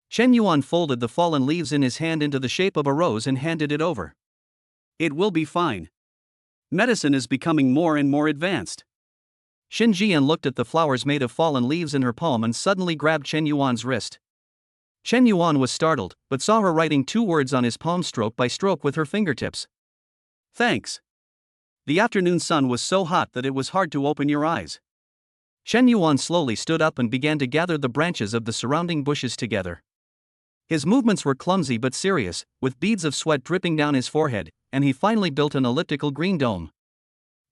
A: Chen Yuan folded the fallen leaves in his hand into the shape of a rose and handed it over. It will be fine. Medicine is becoming more and more advanced. Shin Jian looked at the flowers made of fallen leaves in her palm and suddenly grabbed Chen Yuan's wrist. Chen Yuan was startled, but saw her writing 2 words on his palm stroke by stroke with her fingertips. Thanks. The afternoon sun was so hot that it was hard to open your eyes. Chen Yuan slowly stood up and began to gather the branches of the surrounding bushes together. His movements were clumsy but serious, with beads of sweat dripping down his forehead, and he finally built an elliptical green dome.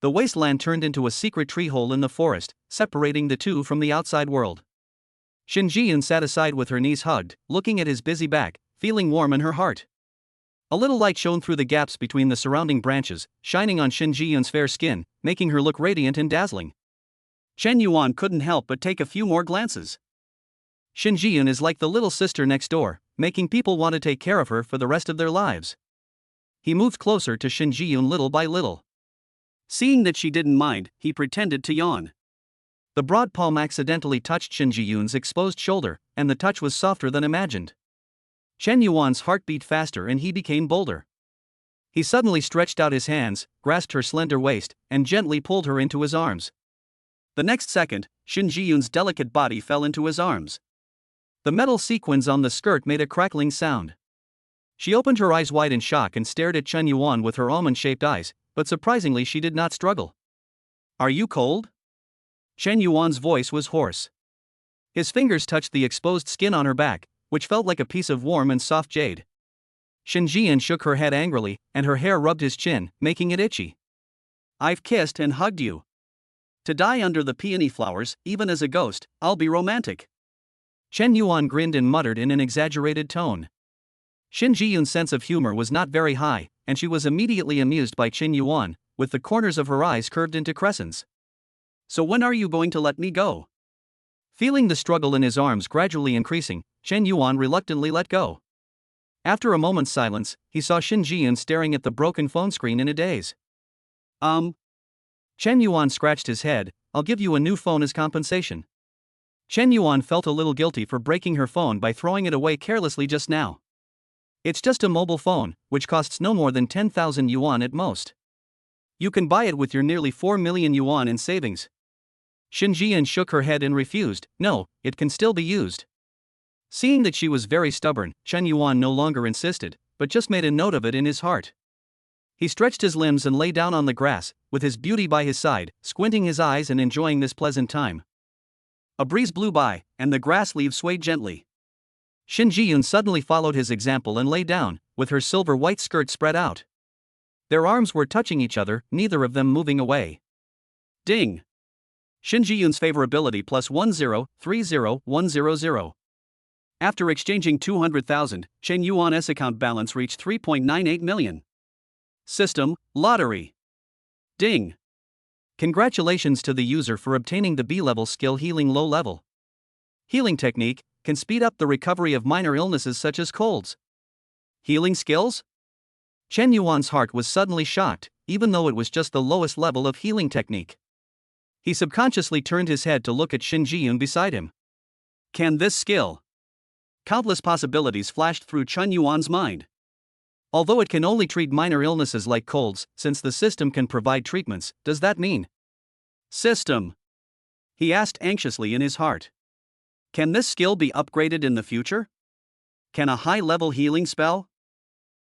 A: The wasteland turned into a secret tree hole in the forest, separating the two from the outside world. Shin Jiyun sat aside with her knees hugged, looking at his busy back, feeling warm in her heart. A little light shone through the gaps between the surrounding branches, shining on Shin Jiyun's fair skin, making her look radiant and dazzling. Chen Yuan couldn't help but take a few more glances. Shin Jiyun is like the little sister next door, making people want to take care of her for the rest of their lives. He moved closer to Shin Jiyun little by little. Seeing that she didn't mind, he pretended to yawn. The broad palm accidentally touched Shin Jiyun's exposed shoulder, and the touch was softer than imagined. Chen Yuan's heart beat faster and he became bolder. He suddenly stretched out his hands, grasped her slender waist, and gently pulled her into his arms. The next second, Shin Jiyun's delicate body fell into his arms. The metal sequins on the skirt made a crackling sound. She opened her eyes wide in shock and stared at Chen Yuan with her almond-shaped eyes, but surprisingly she did not struggle. "Are you cold?" Chen Yuan's voice was hoarse. His fingers touched the exposed skin on her back, which felt like a piece of warm and soft jade. Shin Jiyun shook her head angrily, and her hair rubbed his chin, making it itchy. "I've kissed and hugged you. To die under the peony flowers, even as a ghost, I'll be romantic." Chen Yuan grinned and muttered in an exaggerated tone. Shin Jiyun's sense of humor was not very high, and she was immediately amused by Chen Yuan, with the corners of her eyes curved into crescents. "So when are you going to let me go?" Feeling the struggle in his arms gradually increasing, Chen Yuan reluctantly let go. After a moment's silence, he saw Shin Jiyun staring at the broken phone screen in a daze. Chen Yuan scratched his head. "I'll give you a new phone as compensation." Chen Yuan felt a little guilty for breaking her phone by throwing it away carelessly just now. It's just a mobile phone, which costs no more than 10,000 yuan at most. You can buy it with your nearly 4 million yuan in savings. Shin Jiyun shook her head and refused. "No, it can still be used." Seeing that she was very stubborn, Chen Yuan no longer insisted, but just made a note of it in his heart. He stretched his limbs and lay down on the grass, with his beauty by his side, squinting his eyes and enjoying this pleasant time. A breeze blew by, and the grass leaves swayed gently. Shin Jiyun suddenly followed his example and lay down, with her silver white skirt spread out. Their arms were touching each other, neither of them moving away. Ding! Shin Jiyun's favorability plus 1030100. After exchanging 200,000, Chen Yuan's account balance reached 3.98 million. System, lottery. Ding! Congratulations to the user for obtaining the B-level skill Healing Low Level. Healing technique can speed up the recovery of minor illnesses such as colds. Healing skills? Chen Yuan's heart was suddenly shocked, even though it was just the lowest level of healing technique. He subconsciously turned his head to look at Shin Jiyun beside him. Can this skill? Countless possibilities flashed through Chen Yuan's mind. Although it can only treat minor illnesses like colds, since the system can provide treatments, does that mean? System? He asked anxiously in his heart. Can this skill be upgraded in the future? Can a high-level healing spell?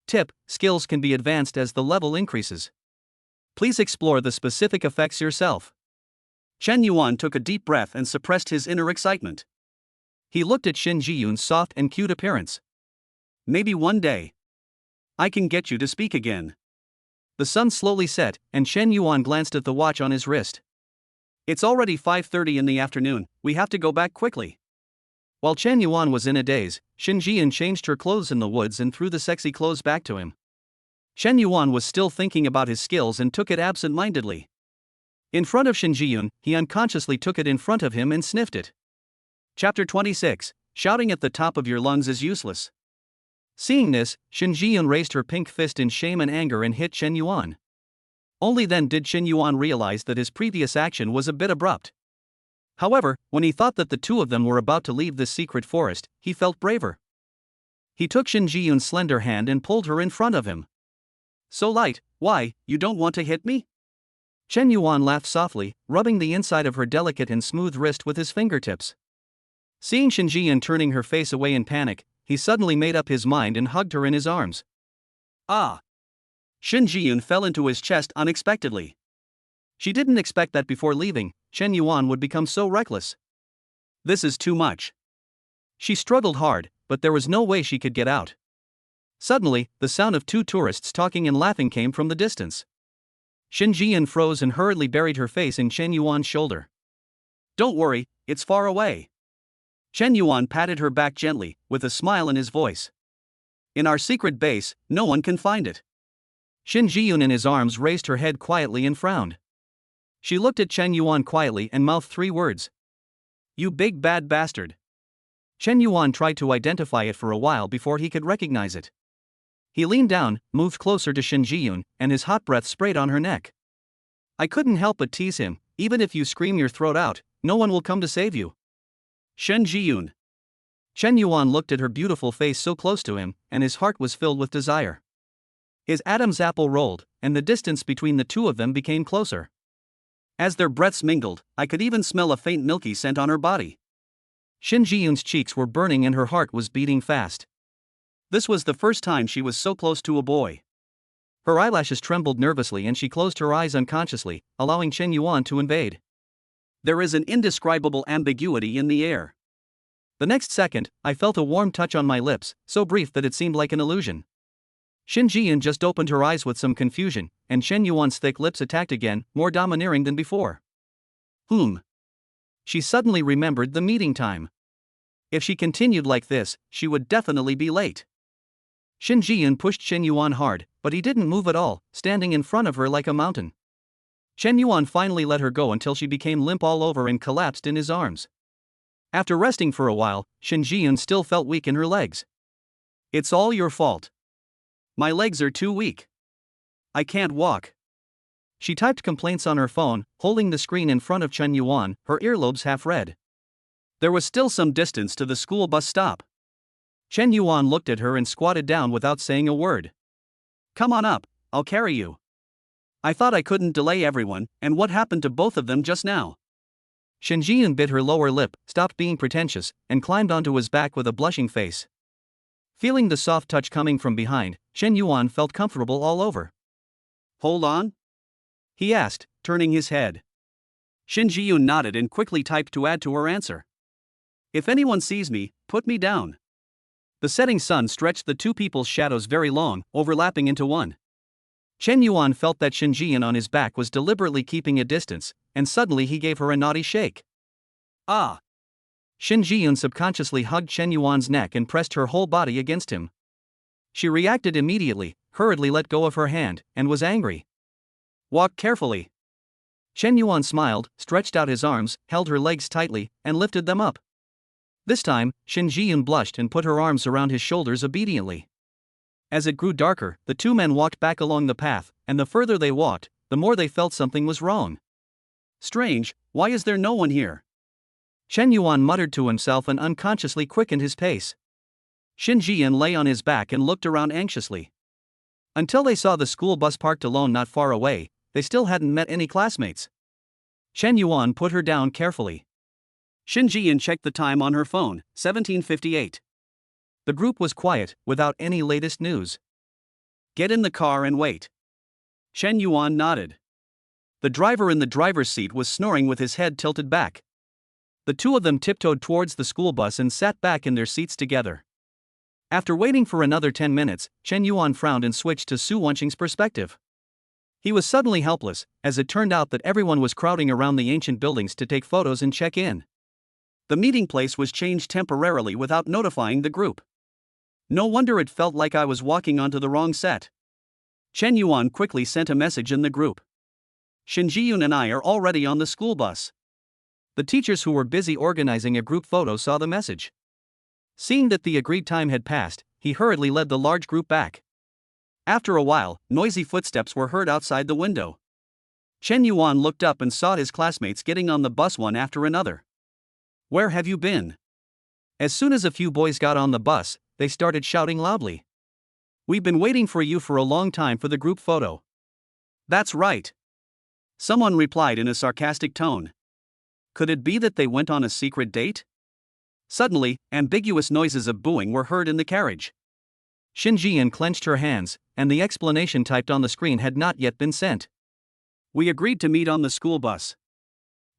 A: Tip: skills can be advanced as the level increases. Please explore the specific effects yourself. Chen Yuan took a deep breath and suppressed his inner excitement. He looked at Shin Jiyun's soft and cute appearance. Maybe one day I can get you to speak again. The sun slowly set, and Chen Yuan glanced at the watch on his wrist. It's already 5:30 in the afternoon, we have to go back quickly. While Chen Yuan was in a daze, Shin Jiyun changed her clothes in the woods and threw the sexy clothes back to him. Chen Yuan was still thinking about his skills and took it absent-mindedly. In front of Shin Jiyun, he unconsciously took it in front of him and sniffed it. Chapter 26, Shouting at the top of your lungs is useless. Seeing this, Shin Jiyun raised her pink fist in shame and anger and hit Chen Yuan. Only then did Chen Yuan realize that his previous action was a bit abrupt. However, when he thought that the two of them were about to leave this secret forest, he felt braver. He took Shin Jiyun's slender hand and pulled her in front of him. So light, why, you don't want to hit me? Chen Yuan laughed softly, rubbing the inside of her delicate and smooth wrist with his fingertips. Seeing Shin Jiyun turning her face away in panic, he suddenly made up his mind and hugged her in his arms. Ah! Shin Jiyun fell into his chest unexpectedly. She didn't expect that before leaving, Chen Yuan would become so reckless. This is too much. She struggled hard, but there was no way she could get out. Suddenly, the sound of two tourists talking and laughing came from the distance. Shin Jian froze and hurriedly buried her face in Chen Yuan's shoulder. Don't worry, it's far away. Chen Yuan patted her back gently, with a smile in his voice. In our secret base, no one can find it. Shin Jiyun in his arms raised her head quietly and frowned. She looked at Chen Yuan quietly and mouthed 3 words. You big bad bastard. Chen Yuan tried to identify it for a while before he could recognize it. He leaned down, moved closer to Shin Jiyun, and his hot breath sprayed on her neck. I couldn't help but tease him, even if you scream your throat out, no one will come to save you. Shin Jiyun. Chen Yuan looked at her beautiful face so close to him, and his heart was filled with desire. His Adam's apple rolled, and the distance between the two of them became closer. As their breaths mingled, I could even smell a faint milky scent on her body. Shin Jiyun's cheeks were burning and her heart was beating fast. This was the first time she was so close to a boy. Her eyelashes trembled nervously and she closed her eyes unconsciously, allowing Chen Yuan to invade. There is an indescribable ambiguity in the air. The next second, I felt a warm touch on my lips, so brief that it seemed like an illusion. Shin Jiyun just opened her eyes with some confusion, and Chen Yuan's thick lips attacked again, more domineering than before. She suddenly remembered the meeting time. If she continued like this, she would definitely be late. Shin Jiyun pushed Chen Yuan hard, but he didn't move at all, standing in front of her like a mountain. Chen Yuan finally let her go until she became limp all over and collapsed in his arms. After resting for a while, Shin Jiyun still felt weak in her legs. It's all your fault. My legs are too weak. I can't walk. She typed complaints on her phone, holding the screen in front of Chen Yuan, her earlobes half red. There was still some distance to the school bus stop. Chen Yuan looked at her and squatted down without saying a word. Come on up, I'll carry you. I thought I couldn't delay everyone, and what happened to both of them just now? Shin Jiyun bit her lower lip, stopped being pretentious, and climbed onto his back with a blushing face. Feeling the soft touch coming from behind, Chen Yuan felt comfortable all over. Hold on? He asked, turning his head. Shin Jiyun nodded and quickly typed to add to her answer. If anyone sees me, put me down. The setting sun stretched the two people's shadows very long, overlapping into one. Chen Yuan felt that Shin Jiyun on his back was deliberately keeping a distance, and suddenly he gave her a naughty shake. Ah! Shin Jiyun subconsciously hugged Chen Yuan's neck and pressed her whole body against him. She reacted immediately, hurriedly let go of her hand, and was angry. Walk carefully. Chen Yuan smiled, stretched out his arms, held her legs tightly, and lifted them up. This time, Shin Jiyun blushed and put her arms around his shoulders obediently. As it grew darker, the two men walked back along the path, and the further they walked, the more they felt something was wrong. Strange, why is there no one here? Chen Yuan muttered to himself and unconsciously quickened his pace. Shin Jiyun lay on his back and looked around anxiously. Until they saw the school bus parked alone not far away, they still hadn't met any classmates. Chen Yuan put her down carefully. Shin Jiyun checked the time on her phone, 17:58. The group was quiet, without any latest news. Get in the car and wait. Chen Yuan nodded. The driver in the driver's seat was snoring with his head tilted back. The two of them tiptoed towards the school bus and sat back in their seats together. After waiting for another 10 minutes, Chen Yuan frowned and switched to Su Wenqing's perspective. He was suddenly helpless, as it turned out that everyone was crowding around the ancient buildings to take photos and check in. The meeting place was changed temporarily without notifying the group. No wonder it felt like I was walking onto the wrong set. Chen Yuan quickly sent a message in the group. Shin Jiyun and I are already on the school bus. The teachers who were busy organizing a group photo saw the message. Seeing that the agreed time had passed, he hurriedly led the large group back. After a while, noisy footsteps were heard outside the window. Chen Yuan looked up and saw his classmates getting on the bus one after another. Where have you been? As soon as a few boys got on the bus, they started shouting loudly. We've been waiting for you for a long time for the group photo. That's right. Someone replied in a sarcastic tone. Could it be that they went on a secret date? Suddenly, ambiguous noises of booing were heard in the carriage. Shin Jiyun clenched her hands, and the explanation typed on the screen had not yet been sent. We agreed to meet on the school bus.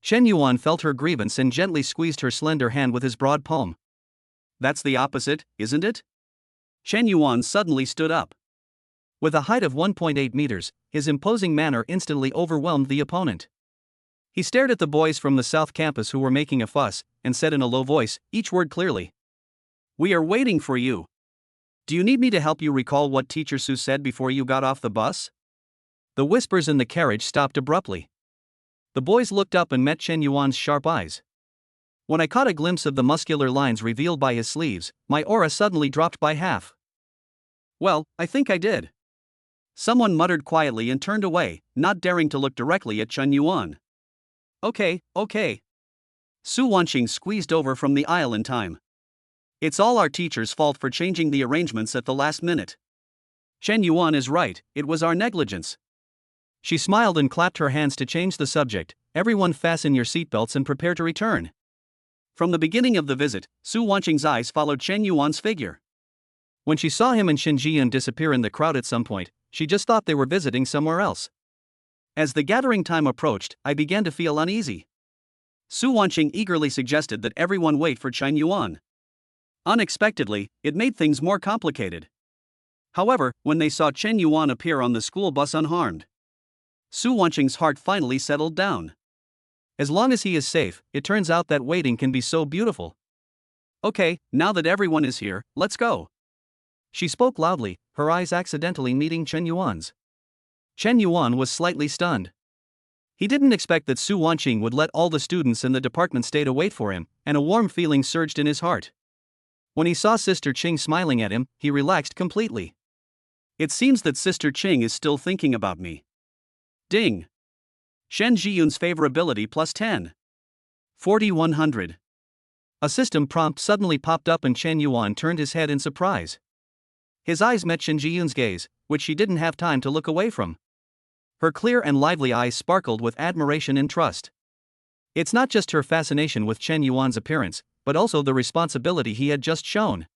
A: Chen Yuan felt her grievance and gently squeezed her slender hand with his broad palm. That's the opposite, isn't it? Chen Yuan suddenly stood up. With a height of 1.8 meters, his imposing manner instantly overwhelmed the opponent. He stared at the boys from the South Campus who were making a fuss, and said in a low voice, each word clearly. We are waiting for you. Do you need me to help you recall what Teacher Su said before you got off the bus? The whispers in the carriage stopped abruptly. The boys looked up and met Chen Yuan's sharp eyes. When I caught a glimpse of the muscular lines revealed by his sleeves, my aura suddenly dropped by half. Well, I think I did. Someone muttered quietly and turned away, not daring to look directly at Chen Yuan. Okay. Su Wanqing squeezed over from the aisle in time. It's all our teacher's fault for changing the arrangements at the last minute. Chen Yuan is right, it was our negligence. She smiled and clapped her hands to change the subject. Everyone fasten your seatbelts and prepare to return. From the beginning of the visit, Su Wanqing's eyes followed Chen Yuan's figure. When she saw him and Shin Jiyun disappear in the crowd at some point, she just thought they were visiting somewhere else. As the gathering time approached, I began to feel uneasy. Su Wanqing eagerly suggested that everyone wait for Chen Yuan. Unexpectedly, it made things more complicated. However, when they saw Chen Yuan appear on the school bus unharmed, Su Wanqing's heart finally settled down. As long as he is safe, it turns out that waiting can be so beautiful. Okay, now that everyone is here, let's go. She spoke loudly, her eyes accidentally meeting Chen Yuan's. Chen Yuan was slightly stunned. He didn't expect that Su Wanqing would let all the students in the department stay to wait for him, and a warm feeling surged in his heart. When he saw Sister Qing smiling at him, he relaxed completely. It seems that Sister Qing is still thinking about me. Ding! Shen Jiyun's favorability plus 10. 4100. A system prompt suddenly popped up and Chen Yuan turned his head in surprise. His eyes met Shen Jiyun's gaze, which she didn't have time to look away from. Her clear and lively eyes sparkled with admiration and trust. It's not just her fascination with Chen Yuan's appearance, but also the responsibility he had just shown.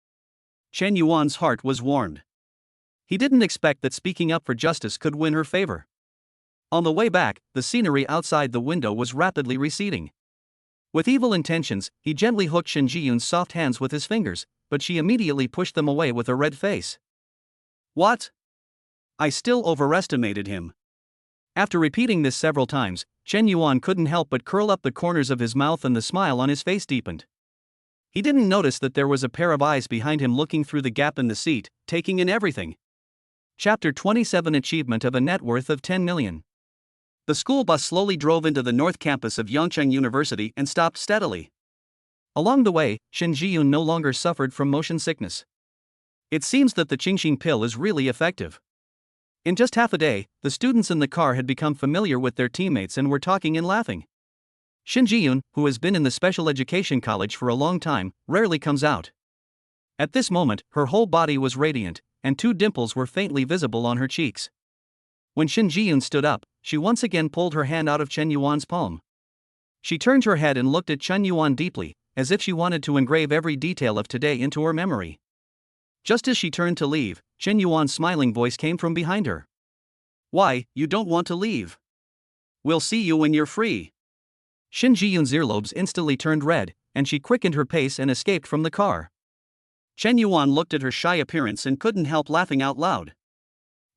A: Chen Yuan's heart was warmed. He didn't expect that speaking up for justice could win her favor. On the way back, the scenery outside the window was rapidly receding. With evil intentions, he gently hooked Shen Jiyun's soft hands with his fingers, but she immediately pushed them away with a red face. What? I still overestimated him. After repeating this several times, Chen Yuan couldn't help but curl up the corners of his mouth and the smile on his face deepened. He didn't notice that there was a pair of eyes behind him looking through the gap in the seat, taking in everything. Chapter 27 Achievement of a net worth of 10 million. The school bus slowly drove into the north campus of Yangcheng University and stopped steadily. Along the way, Shen Jiyun no longer suffered from motion sickness. It seems that the Qingxing pill is really effective. In just half a day, the students in the car had become familiar with their teammates and were talking and laughing. Shin Jiyun, who has been in the special education college for a long time, rarely comes out. At this moment, her whole body was radiant, and 2 dimples were faintly visible on her cheeks. When Shin Jiyun stood up, she once again pulled her hand out of Chen Yuan's palm. She turned her head and looked at Chen Yuan deeply, as if she wanted to engrave every detail of today into her memory. Just as she turned to leave, Chen Yuan's smiling voice came from behind her. Why, you don't want to leave? We'll see you when you're free. Shin Jiyun's earlobes instantly turned red, and she quickened her pace and escaped from the car. Chen Yuan looked at her shy appearance and couldn't help laughing out loud.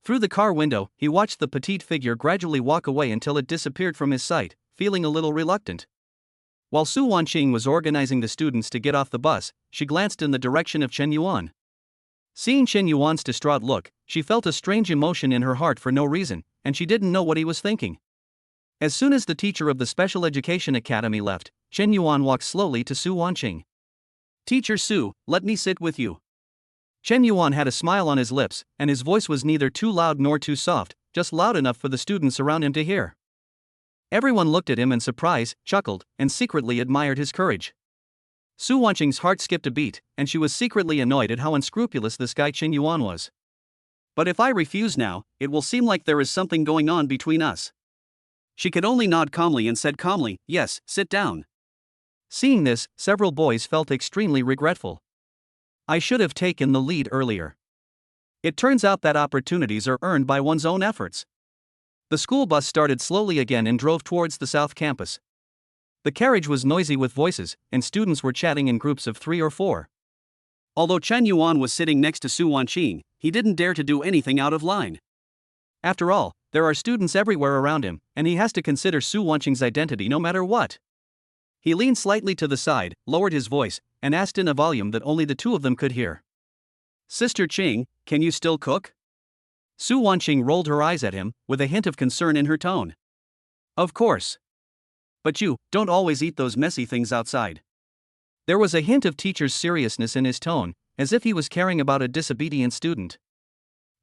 A: Through the car window, he watched the petite figure gradually walk away until it disappeared from his sight, feeling a little reluctant. While Su Wanqing was organizing the students to get off the bus, she glanced in the direction of Chen Yuan. Seeing Chen Yuan's distraught look, she felt a strange emotion in her heart for no reason, and she didn't know what he was thinking. As soon as the teacher of the Special Education Academy left, Chen Yuan walked slowly to Su Wanqing. Teacher Su, let me sit with you. Chen Yuan had a smile on his lips, and his voice was neither too loud nor too soft, just loud enough for the students around him to hear. Everyone looked at him in surprise, chuckled, and secretly admired his courage. Su Wanqing's heart skipped a beat, and she was secretly annoyed at how unscrupulous this guy Chen Yuan was. But if I refuse now, it will seem like there is something going on between us. She could only nod calmly and said calmly, yes, sit down. Seeing this, several boys felt extremely regretful. I should have taken the lead earlier. It turns out that opportunities are earned by one's own efforts. The school bus started slowly again and drove towards the south campus. The carriage was noisy with voices, and students were chatting in groups of 3 or 4. Although Chen Yuan was sitting next to Su Wanqing, he didn't dare to do anything out of line. After all, there are students everywhere around him, and he has to consider Su Wanqing's identity no matter what. He leaned slightly to the side, lowered his voice, and asked in a volume that only the two of them could hear. "Sister Qing, can you still cook?" Su Wanqing rolled her eyes at him, with a hint of concern in her tone. "Of course. But you don't always eat those messy things outside." There was a hint of teacher's seriousness in his tone, as if he was caring about a disobedient student.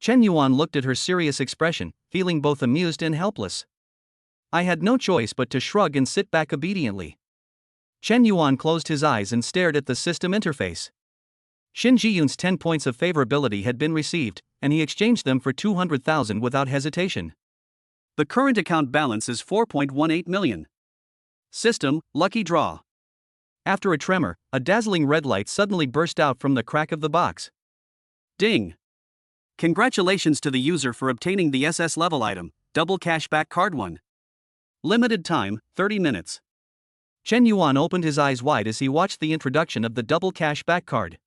A: Chen Yuan looked at her serious expression, feeling both amused and helpless. I had no choice but to shrug and sit back obediently. Chen Yuan closed his eyes and stared at the system interface. Xin Jiyun's 10 points of favorability had been received, and he exchanged them for 200,000 without hesitation. The current account balance is 4.18 million. System, lucky draw. After a tremor, a dazzling red light suddenly burst out from the crack of the box. Ding! Congratulations to the user for obtaining the SS level item, double cashback card 1. Limited time, 30 minutes. Chen Yuan opened his eyes wide as he watched the introduction of the double cashback card.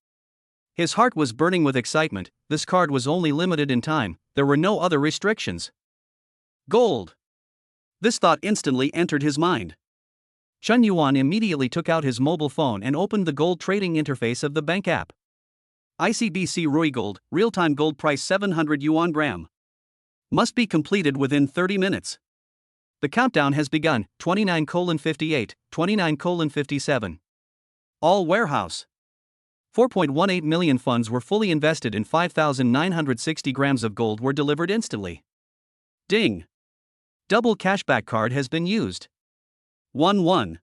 A: His heart was burning with excitement. This card was only limited in time, there were no other restrictions. Gold! This thought instantly entered his mind. Chen Yuan immediately took out his mobile phone and opened the gold trading interface of the bank app. ICBC Rui Gold, real-time gold price 700 yuan gram. Must be completed within 30 minutes. The countdown has begun, 29:58, 29:57. All warehouse. 4.18 million funds were fully invested in 5,960 grams of gold were delivered instantly. Ding! Double cashback card has been used. 1-1.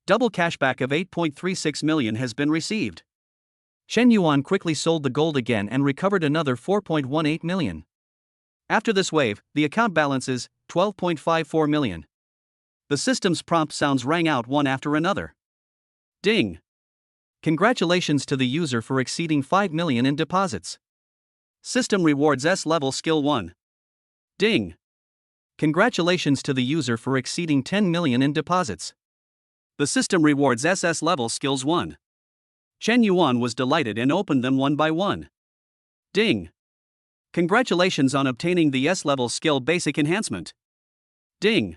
A: Double cashback of 8.36 million has been received. Chen Yuan quickly sold the gold again and recovered another 4.18 million. After this wave, the account balance is 12.54 million. The system's prompt sounds rang out one after another. Ding! Congratulations to the user for exceeding 5 million in deposits. System rewards S-level skill 1. Ding! Congratulations to the user for exceeding 10 million in deposits. The system rewards SS level skills 1. Chen Yuan was delighted and opened them one by one. Ding! Congratulations on obtaining the S-level skill basic enhancement. Ding!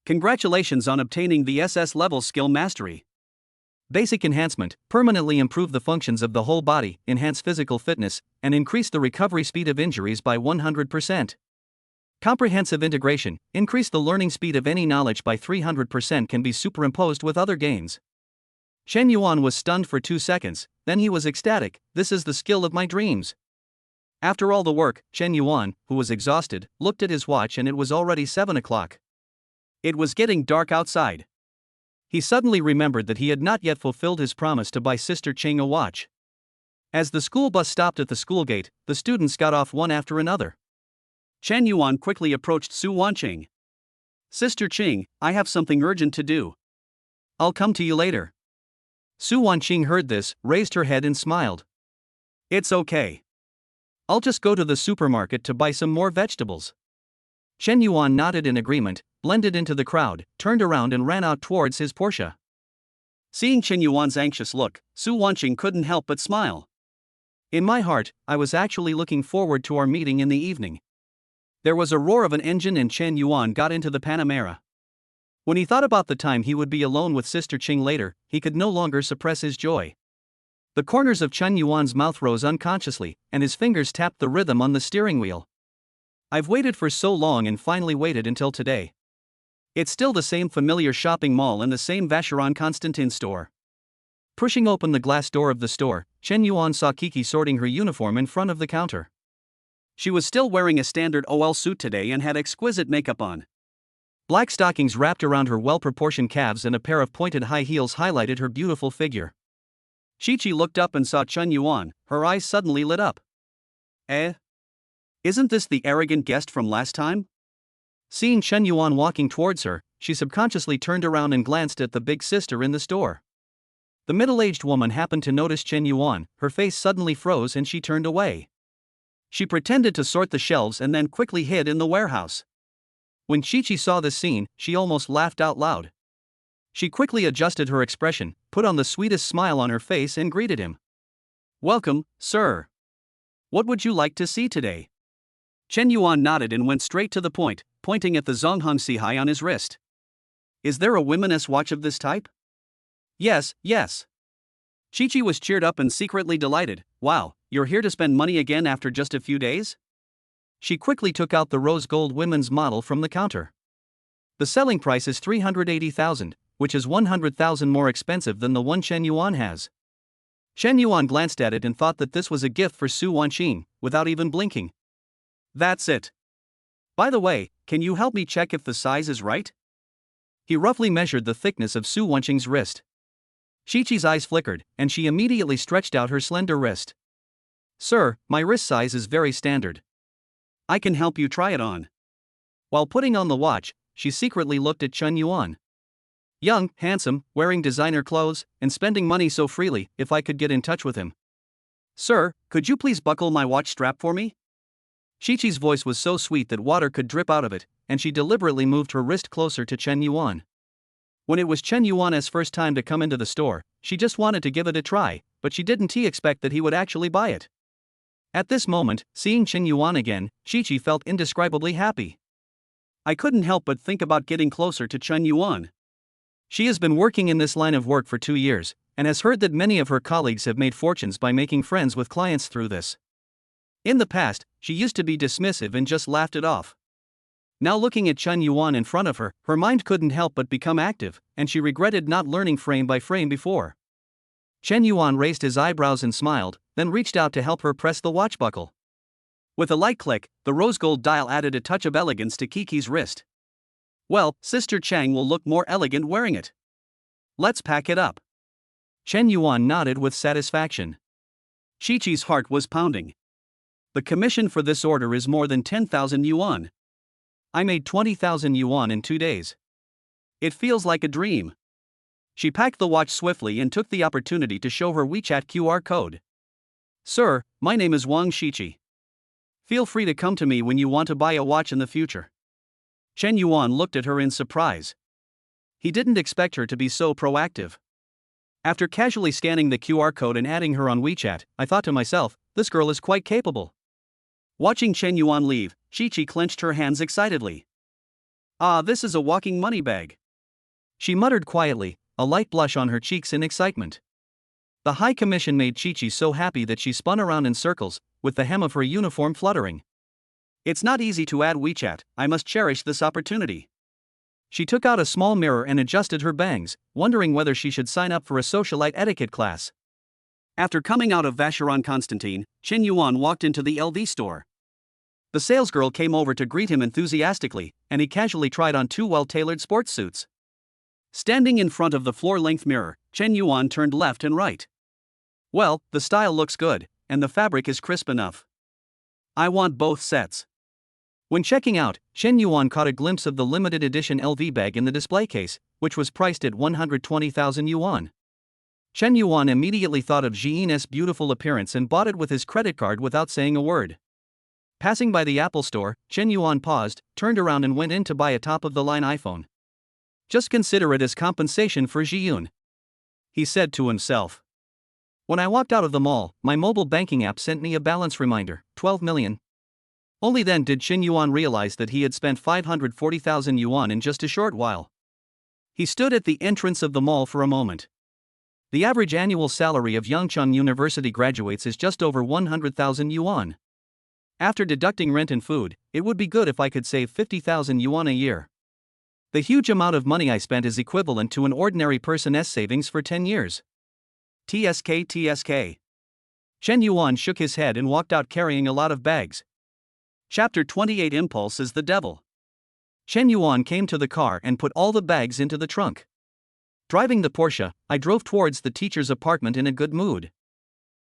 A: Congratulations on obtaining the SS level skill mastery. Basic enhancement, permanently improve the functions of the whole body, enhance physical fitness, and increase the recovery speed of injuries by 100%. Comprehensive integration, increase the learning speed of any knowledge by 300%, can be superimposed with other gains. Chen Yuan was stunned for 2 seconds, then he was ecstatic. This is the skill of my dreams. After all the work, Chen Yuan, who was exhausted, looked at his watch and it was already 7 o'clock. It was getting dark outside. He suddenly remembered that he had not yet fulfilled his promise to buy Sister Qing a watch. As the school bus stopped at the school gate, the students got off one after another. Chen Yuan quickly approached Su Wanqing. "Sister Qing, I have something urgent to do. I'll come to you later." Su Wanqing heard this, raised her head and smiled. "It's okay. I'll just go to the supermarket to buy some more vegetables." Chen Yuan nodded in agreement, blended into the crowd, turned around and ran out towards his Porsche. Seeing Chen Yuan's anxious look, Su Wanqing couldn't help but smile. In my heart, I was actually looking forward to our meeting in the evening. There was a roar of an engine and Chen Yuan got into the Panamera. When he thought about the time he would be alone with Sister Qing later, he could no longer suppress his joy. The corners of Chen Yuan's mouth rose unconsciously, and his fingers tapped the rhythm on the steering wheel. I've waited for so long and finally waited until today. It's still the same familiar shopping mall and the same Vacheron Constantin store. Pushing open the glass door of the store, Chen Yuan saw Kiki sorting her uniform in front of the counter. She was still wearing a standard OL suit today and had exquisite makeup on. Black stockings wrapped around her well-proportioned calves and a pair of pointed high heels highlighted her beautiful figure. Chi-Chi looked up and saw Chen Yuan, her eyes suddenly lit up. Isn't this the arrogant guest from last time? Seeing Chen Yuan walking towards her, she subconsciously turned around and glanced at the big sister in the store. The middle-aged woman happened to notice Chen Yuan, her face suddenly froze and she turned away. She pretended to sort the shelves and then quickly hid in the warehouse. When Chi-Chi saw this scene, she almost laughed out loud. She quickly adjusted her expression, put on the sweetest smile on her face and greeted him. "Welcome, sir. What would you like to see today?" Chen Yuan nodded and went straight to the point, pointing at the Zonghong Sihai on his wrist. "Is there a women's watch of this type?" "Yes, yes." Chi-Chi was cheered up and secretly delighted. "Wow, you're here to spend money again after just a few days?" She quickly took out the rose gold women's model from the counter. The selling price is 380,000, which is 100,000 more expensive than the one Chen Yuan has. Chen Yuan glanced at it and thought that this was a gift for Su Wanqing, without even blinking. "That's it. By the way, can you help me check if the size is right?" He roughly measured the thickness of Su Wanqing's wrist. Chi-Chi's eyes flickered, and she immediately stretched out her slender wrist. "Sir, my wrist size is very standard. I can help you try it on." While putting on the watch, she secretly looked at Chen Yuan. Young, handsome, wearing designer clothes, and spending money so freely. If I could get in touch with him. "Sir, could you please buckle my watch strap for me?" Chi-Chi's voice was so sweet that water could drip out of it, and she deliberately moved her wrist closer to Chen Yuan. When it was Chen Yuan's first time to come into the store, she just wanted to give it a try, but she didn't expect that he would actually buy it. At this moment, seeing Chen Yuan again, Chi-Chi felt indescribably happy. "I couldn't help but think about getting closer to Chen Yuan. She has been working in this line of work for 2 years, and has heard that many of her colleagues have made fortunes by making friends with clients through this. In the past, she used to be dismissive and just laughed it off. Now looking at Chen Yuan in front of her, her mind couldn't help but become active, and she regretted not learning frame by frame before." Chen Yuan raised his eyebrows and smiled, then reached out to help her press the watch buckle. With a light click, the rose gold dial added a touch of elegance to Kiki's wrist. "Well, Sister Chang will look more elegant wearing it. Let's pack it up." Chen Yuan nodded with satisfaction. Chi-Chi's heart was pounding. "The commission for this order is more than 10,000 yuan. I made 20,000 yuan in 2 days. It feels like a dream." She packed the watch swiftly and took the opportunity to show her WeChat QR code. "Sir, my name is Wang Shichi. Feel free to come to me when you want to buy a watch in the future." Chen Yuan looked at her in surprise. He didn't expect her to be so proactive. After casually scanning the QR code and adding her on WeChat, I thought to myself, this girl is quite capable. Watching Chen Yuan leave, Chi-Chi clenched her hands excitedly. "Ah, this is a walking money bag," she muttered quietly, a light blush on her cheeks in excitement. The high commission made Chi-Chi so happy that she spun around in circles, with the hem of her uniform fluttering. "It's not easy to add WeChat, I must cherish this opportunity." She took out a small mirror and adjusted her bangs, wondering whether she should sign up for a socialite etiquette class. After coming out of Vacheron Constantine, Chen Yuan walked into the LV store. The salesgirl came over to greet him enthusiastically, and he casually tried on 2 well-tailored sports suits. Standing in front of the floor-length mirror, Chen Yuan turned left and right. "Well, the style looks good, and the fabric is crisp enough. I want both sets." When checking out, Chen Yuan caught a glimpse of the limited edition LV bag in the display case, which was priced at 120,000 yuan. Chen Yuan immediately thought of Jiin's beautiful appearance and bought it with his credit card without saying a word. Passing by the Apple store, Chen Yuan paused, turned around and went in to buy a top-of-the-line iPhone. "Just consider it as compensation for Jiyun," he said to himself. When I walked out of the mall, my mobile banking app sent me a balance reminder, 12 million. Only then did Chen Yuan realize that he had spent 540,000 yuan in just a short while. He stood at the entrance of the mall for a moment. The average annual salary of Yangcheng University graduates is just over 100,000 yuan. After deducting rent and food, it would be good if I could save 50,000 yuan a year. The huge amount of money I spent is equivalent to an ordinary person's savings for 10 years. TSK. Chen Yuan shook his head and walked out carrying a lot of bags. Chapter 28 Impulse is the Devil. Chen Yuan came to the car and put all the bags into the trunk. Driving the Porsche, I drove towards the teacher's apartment in a good mood.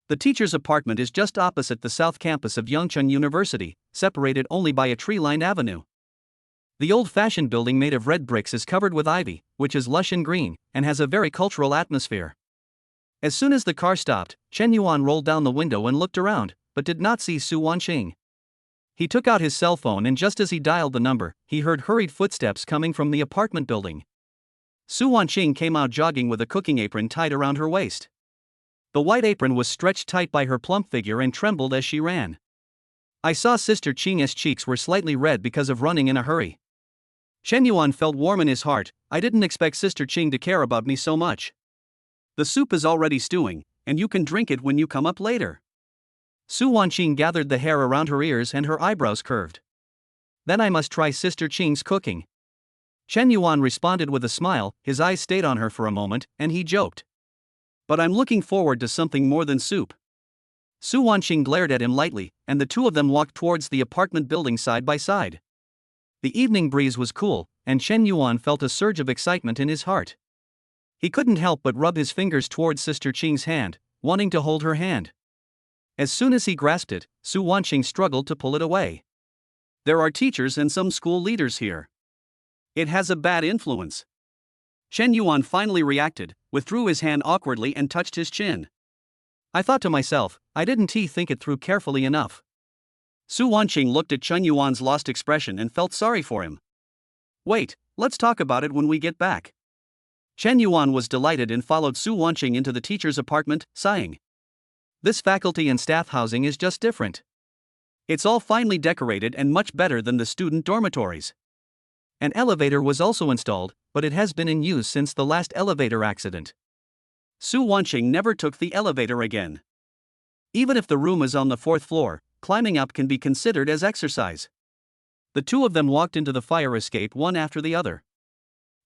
A: The teacher's apartment is just opposite the south campus of Yangcheng University, separated only by a tree-lined avenue. The old-fashioned building made of red bricks is covered with ivy, which is lush and green, and has a very cultural atmosphere. As soon as the car stopped, Chen Yuan rolled down the window and looked around, but did not see Su Wanqing. He took out his cell phone, and just as he dialed the number, he heard hurried footsteps coming from the apartment building. Su Wanqing came out jogging with a cooking apron tied around her waist. The white apron was stretched tight by her plump figure and trembled as she ran. I saw Sister Qing's cheeks were slightly red because of running in a hurry. Chen Yuan felt warm in his heart. I didn't expect Sister Qing to care about me so much. The soup is already stewing, and you can drink it when you come up later. Su Wanqing gathered the hair around her ears and her eyebrows curved. Then I must try Sister Qing's cooking. Chen Yuan responded with a smile. His eyes stayed on her for a moment, and he joked. But I'm looking forward to something more than soup. Su Wanqing glared at him lightly, and the two of them walked towards the apartment building side by side. The evening breeze was cool, and Chen Yuan felt a surge of excitement in his heart. He couldn't help but rub his fingers towards Sister Qing's hand, wanting to hold her hand. As soon as he grasped it, Su Wanqing struggled to pull it away. There are teachers and some school leaders here. It has a bad influence. Chen Yuan finally reacted, withdrew his hand awkwardly and touched his chin. I thought to myself, I didn't think it through carefully enough. Su Wanqing looked at Chen Yuan's lost expression and felt sorry for him. Wait, let's talk about it when we get back. Chen Yuan was delighted and followed Su Wanqing into the teacher's apartment, sighing. This faculty and staff housing is just different. It's all finely decorated and much better than the student dormitories. An elevator was also installed, but it has been in use since the last elevator accident. Su Wanqing never took the elevator again. Even if the room is on the 4th floor, climbing up can be considered as exercise. The two of them walked into the fire escape one after the other.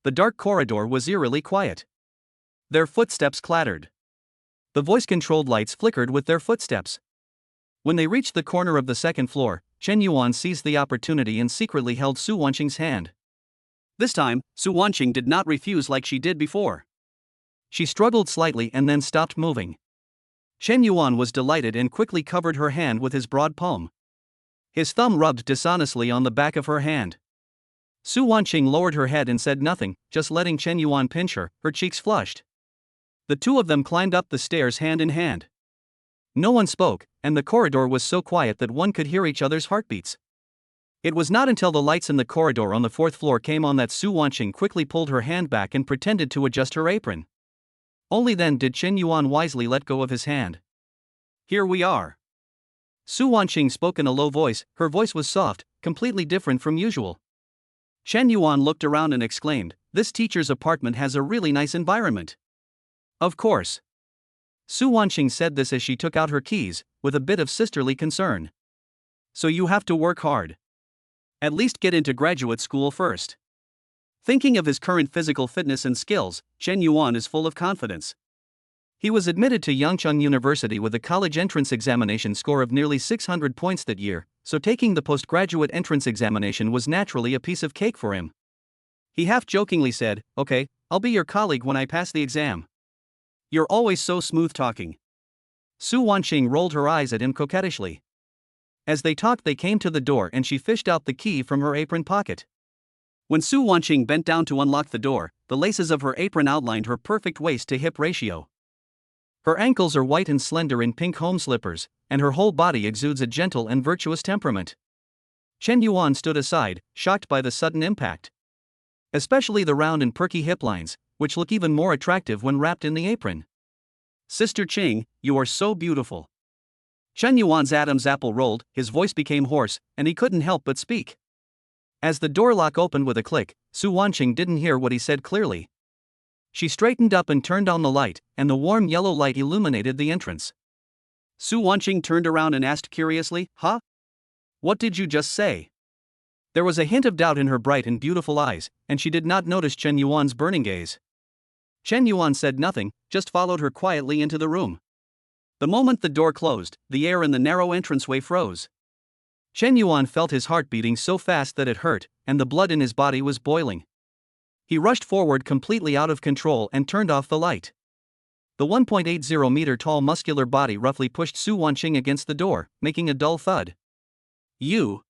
A: The dark corridor was eerily quiet. Their footsteps clattered. The voice-controlled lights flickered with their footsteps. When they reached the corner of the 2nd floor, Chen Yuan seized the opportunity and secretly held Su Wanqing's hand. This time, Su Wanqing did not refuse like she did before. She struggled slightly and then stopped moving. Chen Yuan was delighted and quickly covered her hand with his broad palm. His thumb rubbed dishonestly on the back of her hand. Su Wanqing lowered her head and said nothing, just letting Chen Yuan pinch her, her cheeks flushed. The two of them climbed up the stairs hand in hand. No one spoke, and the corridor was so quiet that one could hear each other's heartbeats. It was not until the lights in the corridor on the 4th floor came on that Su Wanqing quickly pulled her hand back and pretended to adjust her apron. Only then did Chen Yuan wisely let go of his hand. Here we are. Su Wanqing spoke in a low voice. Her voice was soft, completely different from usual. Chen Yuan looked around and exclaimed, "This teacher's apartment has a really nice environment." Of course. Su Wanqing said this as she took out her keys, with a bit of sisterly concern. So you have to work hard. At least get into graduate school first. Thinking of his current physical fitness and skills, Chen Yuan is full of confidence. He was admitted to Yangcheng University with a college entrance examination score of nearly 600 points that year, so taking the postgraduate entrance examination was naturally a piece of cake for him. He half-jokingly said, "Okay, I'll be your colleague when I pass the exam." "You're always so smooth-talking." Su Wanqing rolled her eyes at him coquettishly. As they talked, they came to the door and she fished out the key from her apron pocket. When Su Wanqing bent down to unlock the door, the laces of her apron outlined her perfect waist-to-hip ratio. Her ankles are white and slender in pink home slippers, and her whole body exudes a gentle and virtuous temperament. Chen Yuan stood aside, shocked by the sudden impact. Especially the round and perky hip lines, which look even more attractive when wrapped in the apron. "Sister Qing, you are so beautiful." Chen Yuan's Adam's apple rolled, his voice became hoarse, and he couldn't help but speak. As the door lock opened with a click, Su Wanqing didn't hear what he said clearly. She straightened up and turned on the light, and the warm yellow light illuminated the entrance. Su Wanqing turned around and asked curiously, "Huh? What did you just say?" There was a hint of doubt in her bright and beautiful eyes, and she did not notice Chen Yuan's burning gaze. Chen Yuan said nothing, just followed her quietly into the room. The moment the door closed, the air in the narrow entranceway froze. Chen Yuan felt his heart beating so fast that it hurt, and the blood in his body was boiling. He rushed forward completely out of control and turned off the light. The 1.80-meter tall muscular body roughly pushed Su Wanqing against the door, making a dull thud. "You!"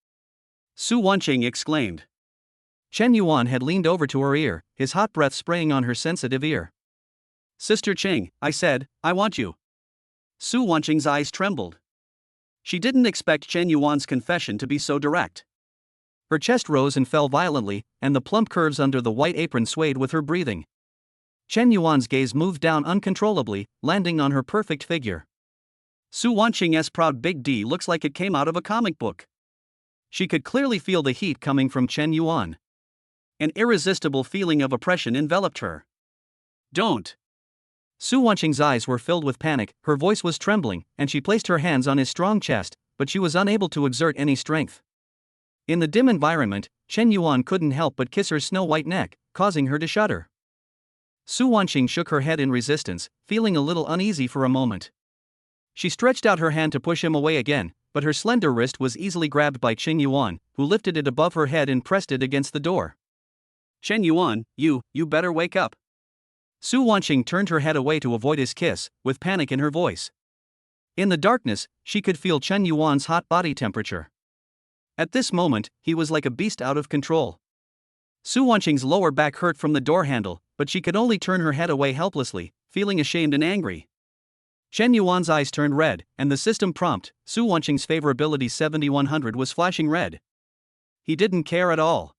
A: Su Wanqing exclaimed. Chen Yuan had leaned over to her ear, his hot breath spraying on her sensitive ear. "Sister Qing," I said, "I want you." Su Wanqing's eyes trembled. She didn't expect Chen Yuan's confession to be so direct. Her chest rose and fell violently, and the plump curves under the white apron swayed with her breathing. Chen Yuan's gaze moved down uncontrollably, landing on her perfect figure. Su Wanqing's proud big D looks like it came out of a comic book. She could clearly feel the heat coming from Chen Yuan. An irresistible feeling of oppression enveloped her. Don't. Su Wanqing's eyes were filled with panic, her voice was trembling, and she placed her hands on his strong chest, but she was unable to exert any strength. In the dim environment, Chen Yuan couldn't help but kiss her snow-white neck, causing her to shudder. Su Wanqing shook her head in resistance, feeling a little uneasy for a moment. She stretched out her hand to push him away again, but her slender wrist was easily grabbed by Chen Yuan, who lifted it above her head and pressed it against the door. Chen Yuan, you better wake up. Su Wanqing turned her head away to avoid his kiss, with panic in her voice. In the darkness, she could feel Chen Yuan's hot body temperature. At this moment, he was like a beast out of control. Su Wanqing's lower back hurt from the door handle, but she could only turn her head away helplessly, feeling ashamed and angry. Chen Yuan's eyes turned red, and the system prompt, Su Wanqing's favorability 7100 was flashing red. He didn't care at all.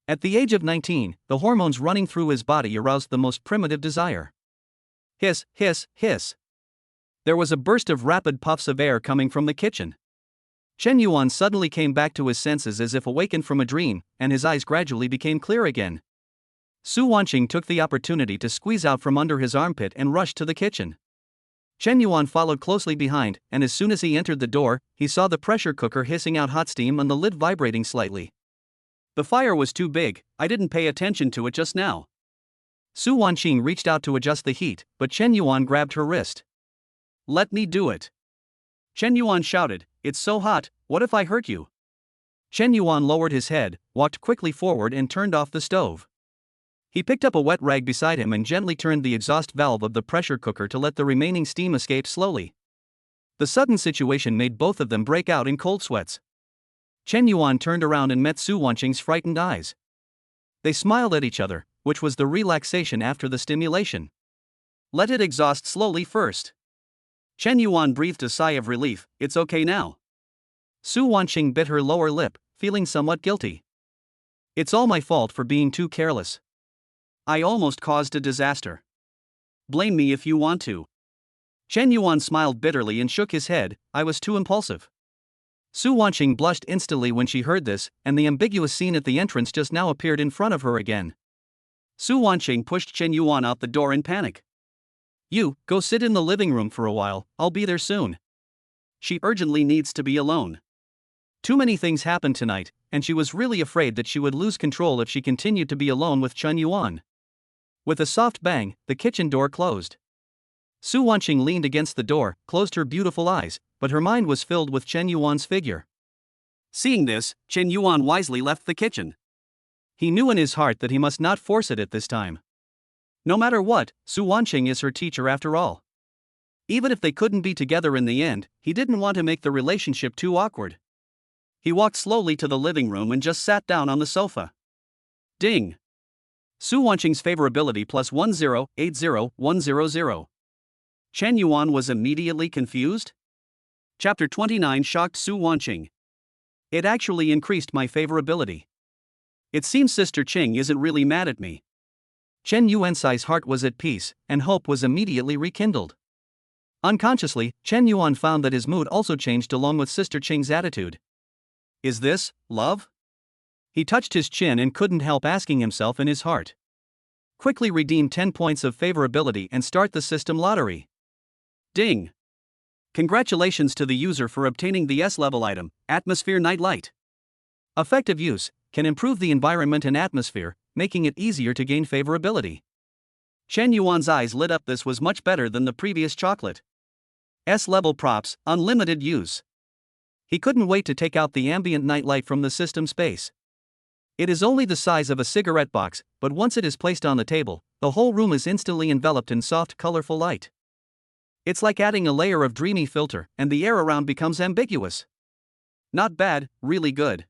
A: At the age of 19, the hormones running through his body aroused the most primitive desire. Hiss, hiss, hiss. There was a burst of rapid puffs of air coming from the kitchen. Chen Yuan suddenly came back to his senses as if awakened from a dream, and his eyes gradually became clear again. Su Wanqing took the opportunity to squeeze out from under his armpit and rushed to the kitchen. Chen Yuan followed closely behind, and as soon as he entered the door, he saw the pressure cooker hissing out hot steam and the lid vibrating slightly. The fire was too big, I didn't pay attention to it just now. Su Wanqing reached out to adjust the heat, but Chen Yuan grabbed her wrist. Let me do it. Chen Yuan shouted, it's so hot, what if I hurt you? Chen Yuan lowered his head, walked quickly forward and turned off the stove. He picked up a wet rag beside him and gently turned the exhaust valve of the pressure cooker to let the remaining steam escape slowly. The sudden situation made both of them break out in cold sweats. Chen Yuan turned around and met Su Wanqing's frightened eyes. They smiled at each other, which was the relaxation after the stimulation. Let it exhaust slowly first. Chen Yuan breathed a sigh of relief, it's okay now. Su Wanqing bit her lower lip, feeling somewhat guilty. It's all my fault for being too careless. I almost caused a disaster. Blame me if you want to. Chen Yuan smiled bitterly and shook his head, I was too impulsive. Su Wanqing blushed instantly when she heard this, and the ambiguous scene at the entrance just now appeared in front of her again. Su Wanqing pushed Chen Yuan out the door in panic. You, go sit in the living room for a while, I'll be there soon. She urgently needs to be alone. Too many things happened tonight, and she was really afraid that she would lose control if she continued to be alone with Chen Yuan. With a soft bang, the kitchen door closed. Su Wanqing leaned against the door, closed her beautiful eyes, but her mind was filled with Chen Yuan's figure. Seeing this, Chen Yuan wisely left the kitchen. He knew in his heart that he must not force it at this time. No matter what, Su Wanqing is her teacher after all. Even if they couldn't be together in the end, he didn't want to make the relationship too awkward. He walked slowly to the living room and just sat down on the sofa. Ding! Su Wanqing's favorability plus 1080100. Chen Yuan was immediately confused? Chapter 29 shocked Su Wanqing. It actually increased my favorability. It seems Sister Qing isn't really mad at me. Chen Yuan's heart was at peace, and hope was immediately rekindled. Unconsciously, Chen Yuan found that his mood also changed along with Sister Qing's attitude. Is this love? He touched his chin and couldn't help asking himself in his heart. Quickly redeem 10 points of favorability and start the system lottery. Ding! Congratulations to the user for obtaining the S-level item, Atmosphere Nightlight. Effective use can improve the environment and atmosphere, making it easier to gain favorability. Chen Yuan's eyes lit up. This was much better than the previous chocolate. S-level props, unlimited use. He couldn't wait to take out the ambient nightlight from the system space. It is only the size of a cigarette box, but once it is placed on the table, the whole room is instantly enveloped in soft, colorful light. It's like adding a layer of dreamy filter, and the air around becomes ambiguous. Not bad, really good.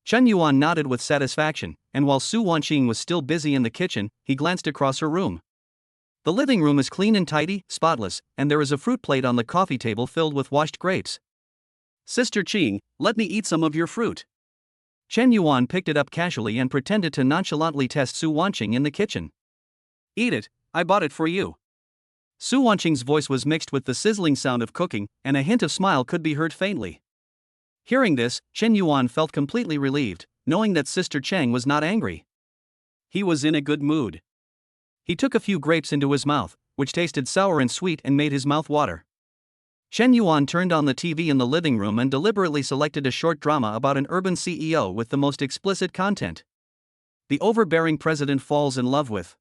A: Chen Yuan nodded with satisfaction, and while Su Wanqing was still busy in the kitchen, he glanced across her room. The living room is clean and tidy, spotless, and there is a fruit plate on the coffee table filled with washed grapes. Sister Ching, let me eat some of your fruit. Chen Yuan picked it up casually and pretended to nonchalantly test Su Wanqing in the kitchen. Eat it, I bought it for you. Su Wanqing's voice was mixed with the sizzling sound of cooking, and a hint of smile could be heard faintly. Hearing this, Chen Yuan felt completely relieved, knowing that Sister Chang was not angry. He was in a good mood. He took a few grapes into his mouth, which tasted sour and sweet and made his mouth water. Chen Yuan turned on the TV in the living room and deliberately selected a short drama about an urban CEO with the most explicit content. The overbearing president falls in love with.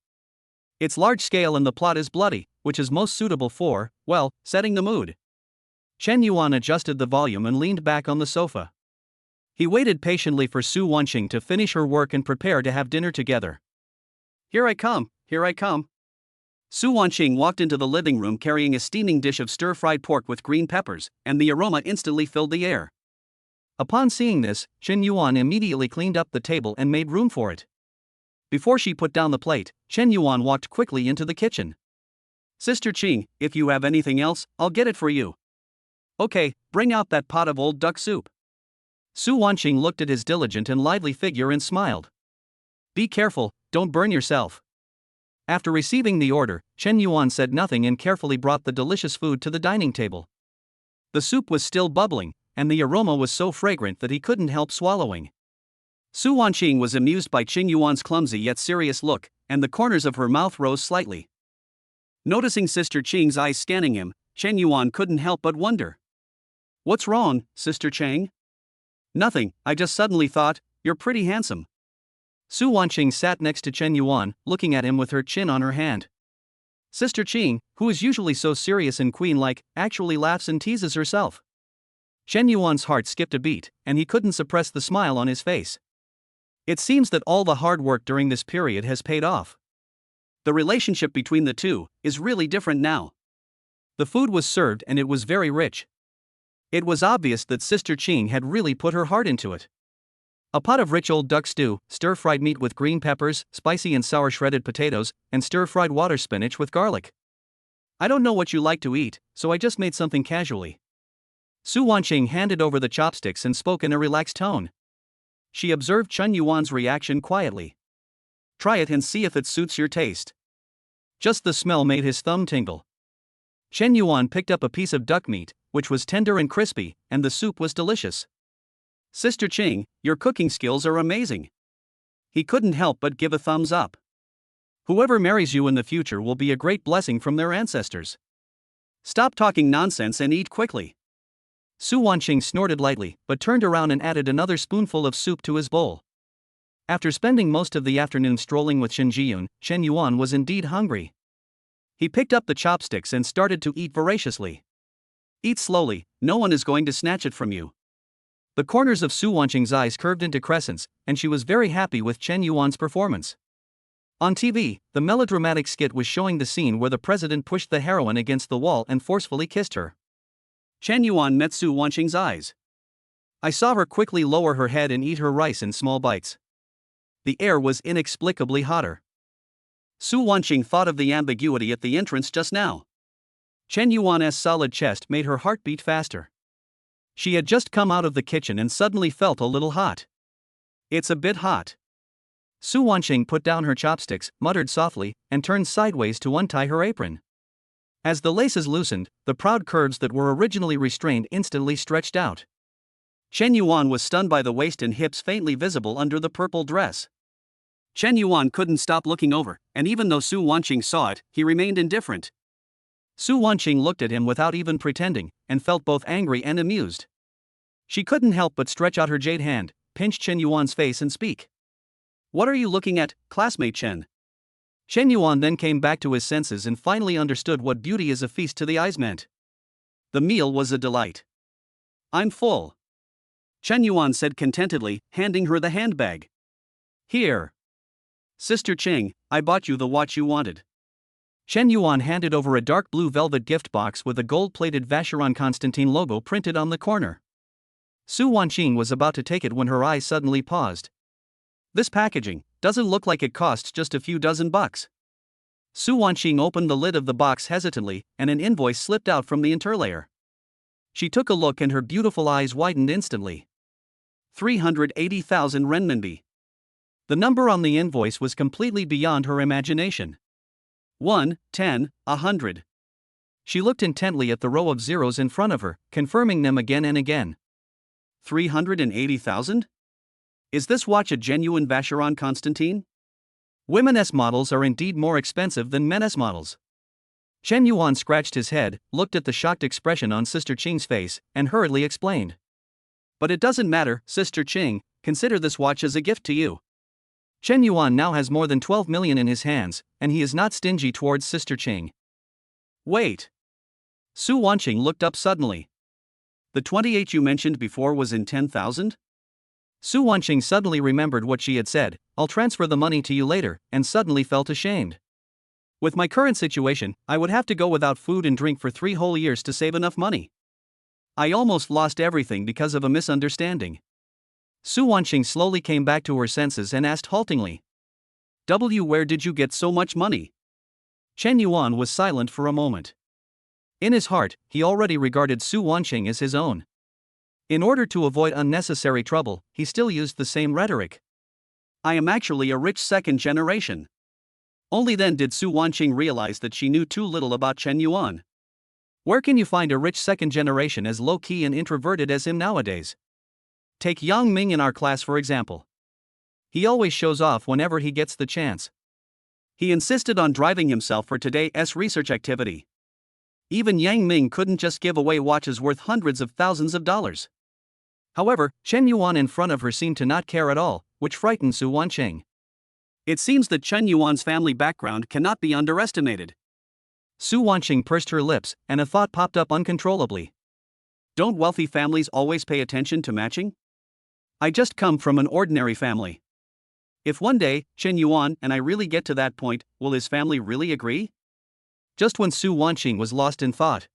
A: It's large scale and the plot is bloody, which is most suitable for, well, setting the mood. Chen Yuan adjusted the volume and leaned back on the sofa. He waited patiently for Su Wanqing to finish her work and prepare to have dinner together. Here I come, here I come. Su Wanqing walked into the living room carrying a steaming dish of stir-fried pork with green peppers, and the aroma instantly filled the air. Upon seeing this, Chen Yuan immediately cleaned up the table and made room for it. Before she put down the plate, Chen Yuan walked quickly into the kitchen. Sister Ching, if you have anything else, I'll get it for you. Okay, bring out that pot of old duck soup. Su Wanqing looked at his diligent and lively figure and smiled. Be careful, don't burn yourself. After receiving the order, Chen Yuan said nothing and carefully brought the delicious food to the dining table. The soup was still bubbling, and the aroma was so fragrant that he couldn't help swallowing. Su Wanqing was amused by Chen Yuan's clumsy yet serious look, and the corners of her mouth rose slightly. Noticing Sister Ching's eyes scanning him, Chen Yuan couldn't help but wonder. What's wrong, Sister Chang? Nothing, I just suddenly thought, you're pretty handsome. Su Wanqing sat next to Chen Yuan, looking at him with her chin on her hand. Sister Ching, who is usually so serious and queen-like, actually laughs and teases herself. Chen Yuan's heart skipped a beat, and he couldn't suppress the smile on his face. It seems that all the hard work during this period has paid off. The relationship between the two is really different now. The food was served and it was very rich. It was obvious that Sister Ching had really put her heart into it. A pot of rich old duck stew, stir-fried meat with green peppers, spicy and sour shredded potatoes, and stir-fried water spinach with garlic. I don't know what you like to eat, so I just made something casually. Su Wanqing handed over the chopsticks and spoke in a relaxed tone. She observed Chen Yuan's reaction quietly. Try it and see if it suits your taste. Just the smell made his thumb tingle. Chen Yuan picked up a piece of duck meat, which was tender and crispy, and the soup was delicious. Sister Ching, your cooking skills are amazing. He couldn't help but give a thumbs up. Whoever marries you in the future will be a great blessing from their ancestors. Stop talking nonsense and eat quickly. Su Wanqing snorted lightly, but turned around and added another spoonful of soup to his bowl. After spending most of the afternoon strolling with Shen Jiyun, Chen Yuan was indeed hungry. He picked up the chopsticks and started to eat voraciously. Eat slowly, no one is going to snatch it from you. The corners of Su Wanqing's eyes curved into crescents, and she was very happy with Chen Yuan's performance. On TV, the melodramatic skit was showing the scene where the president pushed the heroine against the wall and forcefully kissed her. Chen Yuan met Su Wanqing's eyes. I saw her quickly lower her head and eat her rice in small bites. The air was inexplicably hotter. Su Wanqing thought of the ambiguity at the entrance just now. Chen Yuan's solid chest made her heart beat faster. She had just come out of the kitchen and suddenly felt a little hot. It's a bit hot. Su Wanqing put down her chopsticks, muttered softly, and turned sideways to untie her apron. As the laces loosened, the proud curves that were originally restrained instantly stretched out. Chen Yuan was stunned by the waist and hips faintly visible under the purple dress. Chen Yuan couldn't stop looking over, and even though Su Wanqing saw it, he remained indifferent. Su Wanqing looked at him without even pretending, and felt both angry and amused. She couldn't help but stretch out her jade hand, pinch Chen Yuan's face and speak. What are you looking at, classmate Chen? Chen Yuan then came back to his senses and finally understood what beauty as a feast to the eyes meant. The meal was a delight. I'm full. Chen Yuan said contentedly, handing her the handbag. Here. Sister Ching, I bought you the watch you wanted. Chen Yuan handed over a dark blue velvet gift box with a gold-plated Vacheron Constantine logo printed on the corner. Su Wanqing was about to take it when her eyes suddenly paused. This packaging doesn't look like it costs just a few dozen bucks. Su Wanqing opened the lid of the box hesitantly, and an invoice slipped out from the interlayer. She took a look and her beautiful eyes widened instantly. 380,000 renminbi. The number on the invoice was completely beyond her imagination. 1, 10, 100. She looked intently at the row of zeros in front of her, confirming them again and again. 380,000? Is this watch a genuine Vacheron Constantin? Women's models are indeed more expensive than men's models. Chen Yuan scratched his head, looked at the shocked expression on Sister Qing's face, and hurriedly explained. But it doesn't matter, Sister Qing, consider this watch as a gift to you. Chen Yuan now has more than 12 million in his hands, and he is not stingy towards Sister Qing. Wait. Su Wanqing looked up suddenly. The 28 you mentioned before was in 10,000? Su Wanqing suddenly remembered what she had said, I'll transfer the money to you later, and suddenly felt ashamed. With my current situation, I would have to go without food and drink for 3 whole years to save enough money. I almost lost everything because of a misunderstanding. Su Wanqing slowly came back to her senses and asked haltingly. Where did you get so much money? Chen Yuan was silent for a moment. In his heart, he already regarded Su Wanqing as his own. In order to avoid unnecessary trouble, he still used the same rhetoric. I am actually a rich second generation. Only then did Su Wanqing realize that she knew too little about Chen Yuan. Where can you find a rich second generation as low-key and introverted as him nowadays? Take Yang Ming in our class for example. He always shows off whenever he gets the chance. He insisted on driving himself for today's research activity. Even Yang Ming couldn't just give away watches worth hundreds of thousands of dollars. However, Chen Yuan in front of her seemed to not care at all, which frightened Su Wanqing. It seems that Chen Yuan's family background cannot be underestimated. Su Wanqing pursed her lips, and a thought popped up uncontrollably. Don't wealthy families always pay attention to matching? I just come from an ordinary family. If one day, Chen Yuan and I really get to that point, will his family really agree? Just when Su Wanqing was lost in thought,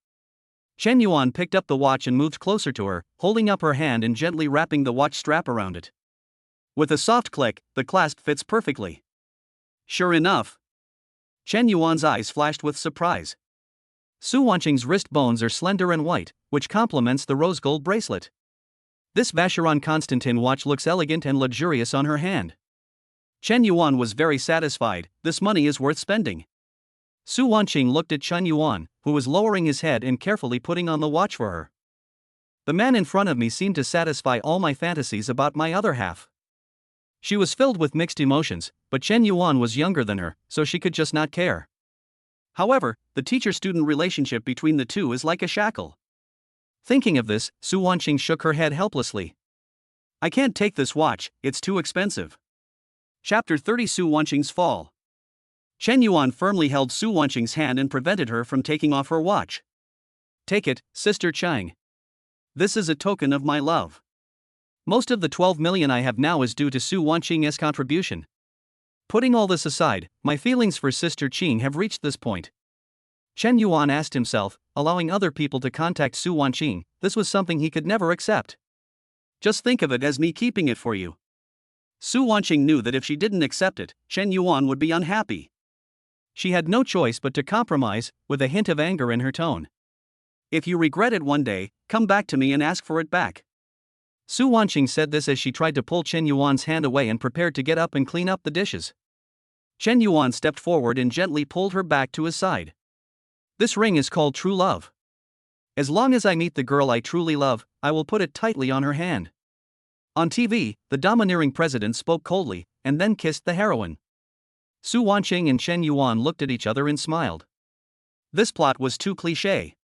A: Chen Yuan picked up the watch and moved closer to her, holding up her hand and gently wrapping the watch strap around it. With a soft click, the clasp fits perfectly. Sure enough. Chen Yuan's eyes flashed with surprise. Su Wanqing's wrist bones are slender and white, which complements the rose gold bracelet. This Vacheron Constantin watch looks elegant and luxurious on her hand. Chen Yuan was very satisfied, this money is worth spending. Su Wanqing looked at Chen Yuan, who was lowering his head and carefully putting on the watch for her. The man in front of me seemed to satisfy all my fantasies about my other half. She was filled with mixed emotions, but Chen Yuan was younger than her, so she could just not care. However, the teacher-student relationship between the two is like a shackle. Thinking of this, Su Wanqing shook her head helplessly. I can't take this watch, it's too expensive. Chapter 30 Su Wanqing's Fall. Chen Yuan firmly held Su Wanqing's hand and prevented her from taking off her watch. Take it, Sister Chang. This is a token of my love. Most of the 12 million I have now is due to Su Wanqing's contribution. Putting all this aside, my feelings for Sister Qing have reached this point. Chen Yuan asked himself, allowing other people to contact Su Wanqing, this was something he could never accept. Just think of it as me keeping it for you. Su Wanqing knew that if she didn't accept it, Chen Yuan would be unhappy. She had no choice but to compromise, with a hint of anger in her tone. If you regret it one day, come back to me and ask for it back. Su Wanqing said this as she tried to pull Chen Yuan's hand away and prepared to get up and clean up the dishes. Chen Yuan stepped forward and gently pulled her back to his side. This ring is called true love. As long as I meet the girl I truly love, I will put it tightly on her hand. On TV, the domineering president spoke coldly, and then kissed the heroine. Su Wanqing and Chen Yuan looked at each other and smiled. This plot was too cliché.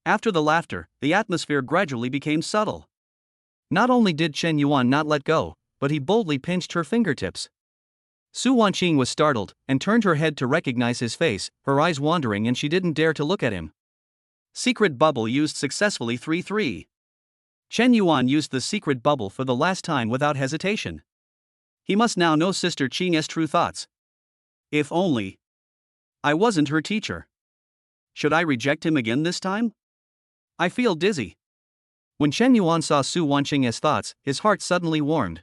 A: After the laughter, the atmosphere gradually became subtle. Not only did Chen Yuan not let go, but he boldly pinched her fingertips. Su Wanqing was startled, and turned her head to recognize his face, her eyes wandering and she didn't dare to look at him. Secret bubble used successfully 3-3. Chen Yuan used the secret bubble for the last time without hesitation. He must now know Sister Qing's true thoughts. If only I wasn't her teacher. Should I reject him again this time? I feel dizzy. When Chen Yuan saw Su Wanqing's thoughts, his heart suddenly warmed.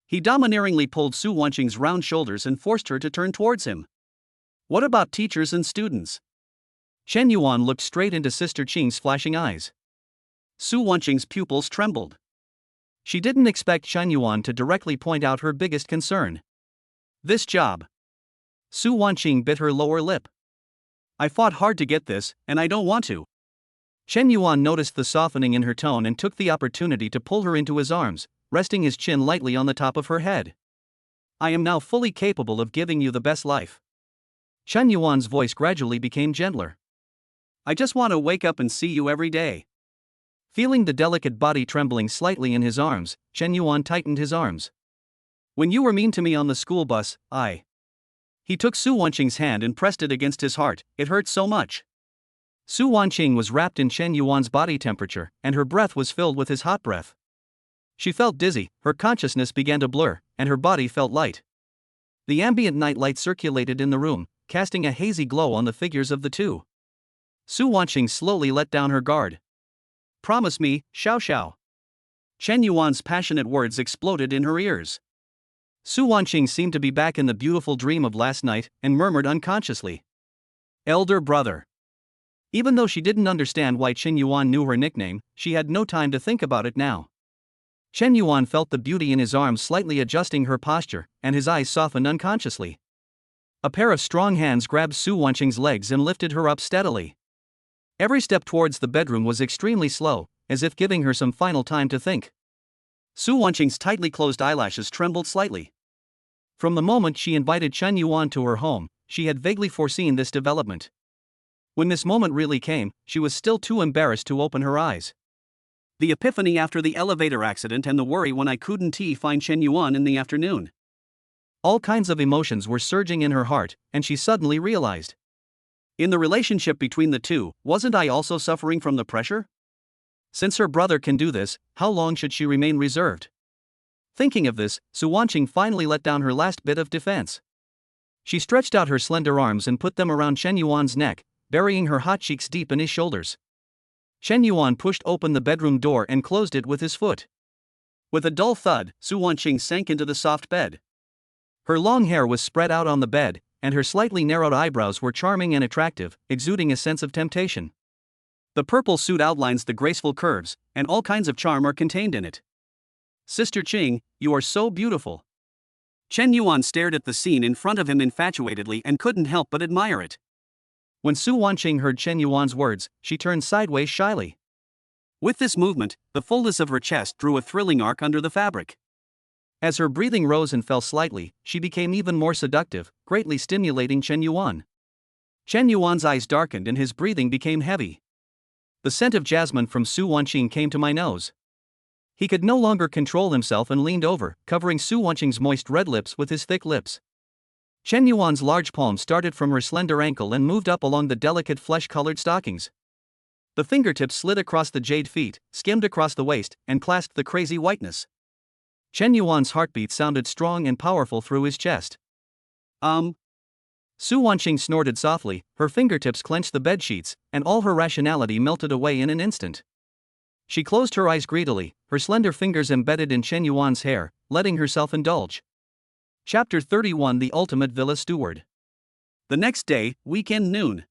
A: He domineeringly pulled Su Wanqing's round shoulders and forced her to turn towards him. What about teachers and students? Chen Yuan looked straight into Sister Qing's flashing eyes. Su Wanqing's pupils trembled. She didn't expect Shen Yuan to directly point out her biggest concern. This job. Su Wanqing bit her lower lip. I fought hard to get this, and I don't want to. Chen Yuan noticed the softening in her tone and took the opportunity to pull her into his arms, resting his chin lightly on the top of her head. I am now fully capable of giving you the best life. Chen Yuan's voice gradually became gentler. I just want to wake up and see you every day. Feeling the delicate body trembling slightly in his arms, Chen Yuan tightened his arms. When you were mean to me on the school bus, He took Su Wanqing's hand and pressed it against his heart. It hurt so much. Su Wanqing was wrapped in Chen Yuan's body temperature, and her breath was filled with his hot breath. She felt dizzy, her consciousness began to blur, and her body felt light. The ambient night light circulated in the room, casting a hazy glow on the figures of the two. Su Wanqing slowly let down her guard. Promise me, Xiao Xiao. Chen Yuan's passionate words exploded in her ears. Su Wanqing seemed to be back in the beautiful dream of last night, and murmured unconsciously. Elder brother. Even though she didn't understand why Chen Yuan knew her nickname, she had no time to think about it now. Chen Yuan felt the beauty in his arms slightly adjusting her posture, and his eyes softened unconsciously. A pair of strong hands grabbed Su Wanqing's legs and lifted her up steadily. Every step towards the bedroom was extremely slow, as if giving her some final time to think. Su Wanqing's tightly closed eyelashes trembled slightly. From the moment she invited Chen Yuan to her home, she had vaguely foreseen this development. When this moment really came, she was still too embarrassed to open her eyes. The epiphany after the elevator accident and the worry when I couldn't find Chen Yuan in the afternoon. All kinds of emotions were surging in her heart, and she suddenly realized. In the relationship between the two, wasn't I also suffering from the pressure? Since her brother can do this, how long should she remain reserved? Thinking of this, Su Wanqing finally let down her last bit of defense. She stretched out her slender arms and put them around Chen Yuan's neck, burying her hot cheeks deep in his shoulders. Chen Yuan pushed open the bedroom door and closed it with his foot. With a dull thud, Su Wanqing sank into the soft bed. Her long hair was spread out on the bed, and her slightly narrowed eyebrows were charming and attractive, exuding a sense of temptation. The purple suit outlines the graceful curves, and all kinds of charm are contained in it. Sister Qing, you are so beautiful. Chen Yuan stared at the scene in front of him infatuatedly and couldn't help but admire it. When Su Wanqing heard Chen Yuan's words, she turned sideways shyly. With this movement, the fullness of her chest drew a thrilling arc under the fabric. As her breathing rose and fell slightly, she became even more seductive, greatly stimulating Chen Yuan. Chen Yuan's eyes darkened and his breathing became heavy. The scent of jasmine from Su Wanqing came to my nose. He could no longer control himself and leaned over, covering Su Wanqing's moist red lips with his thick lips. Chen Yuan's large palm started from her slender ankle and moved up along the delicate flesh-colored stockings. The fingertips slid across the jade feet, skimmed across the waist, and clasped the crazy whiteness. Chen Yuan's heartbeat sounded strong and powerful through his chest. Su Wanqing snorted softly, her fingertips clenched the bedsheets, and all her rationality melted away in an instant. She closed her eyes greedily, her slender fingers embedded in Chen Yuan's hair, letting herself indulge. Chapter 31 The Ultimate Villa Steward. The next day, weekend noon.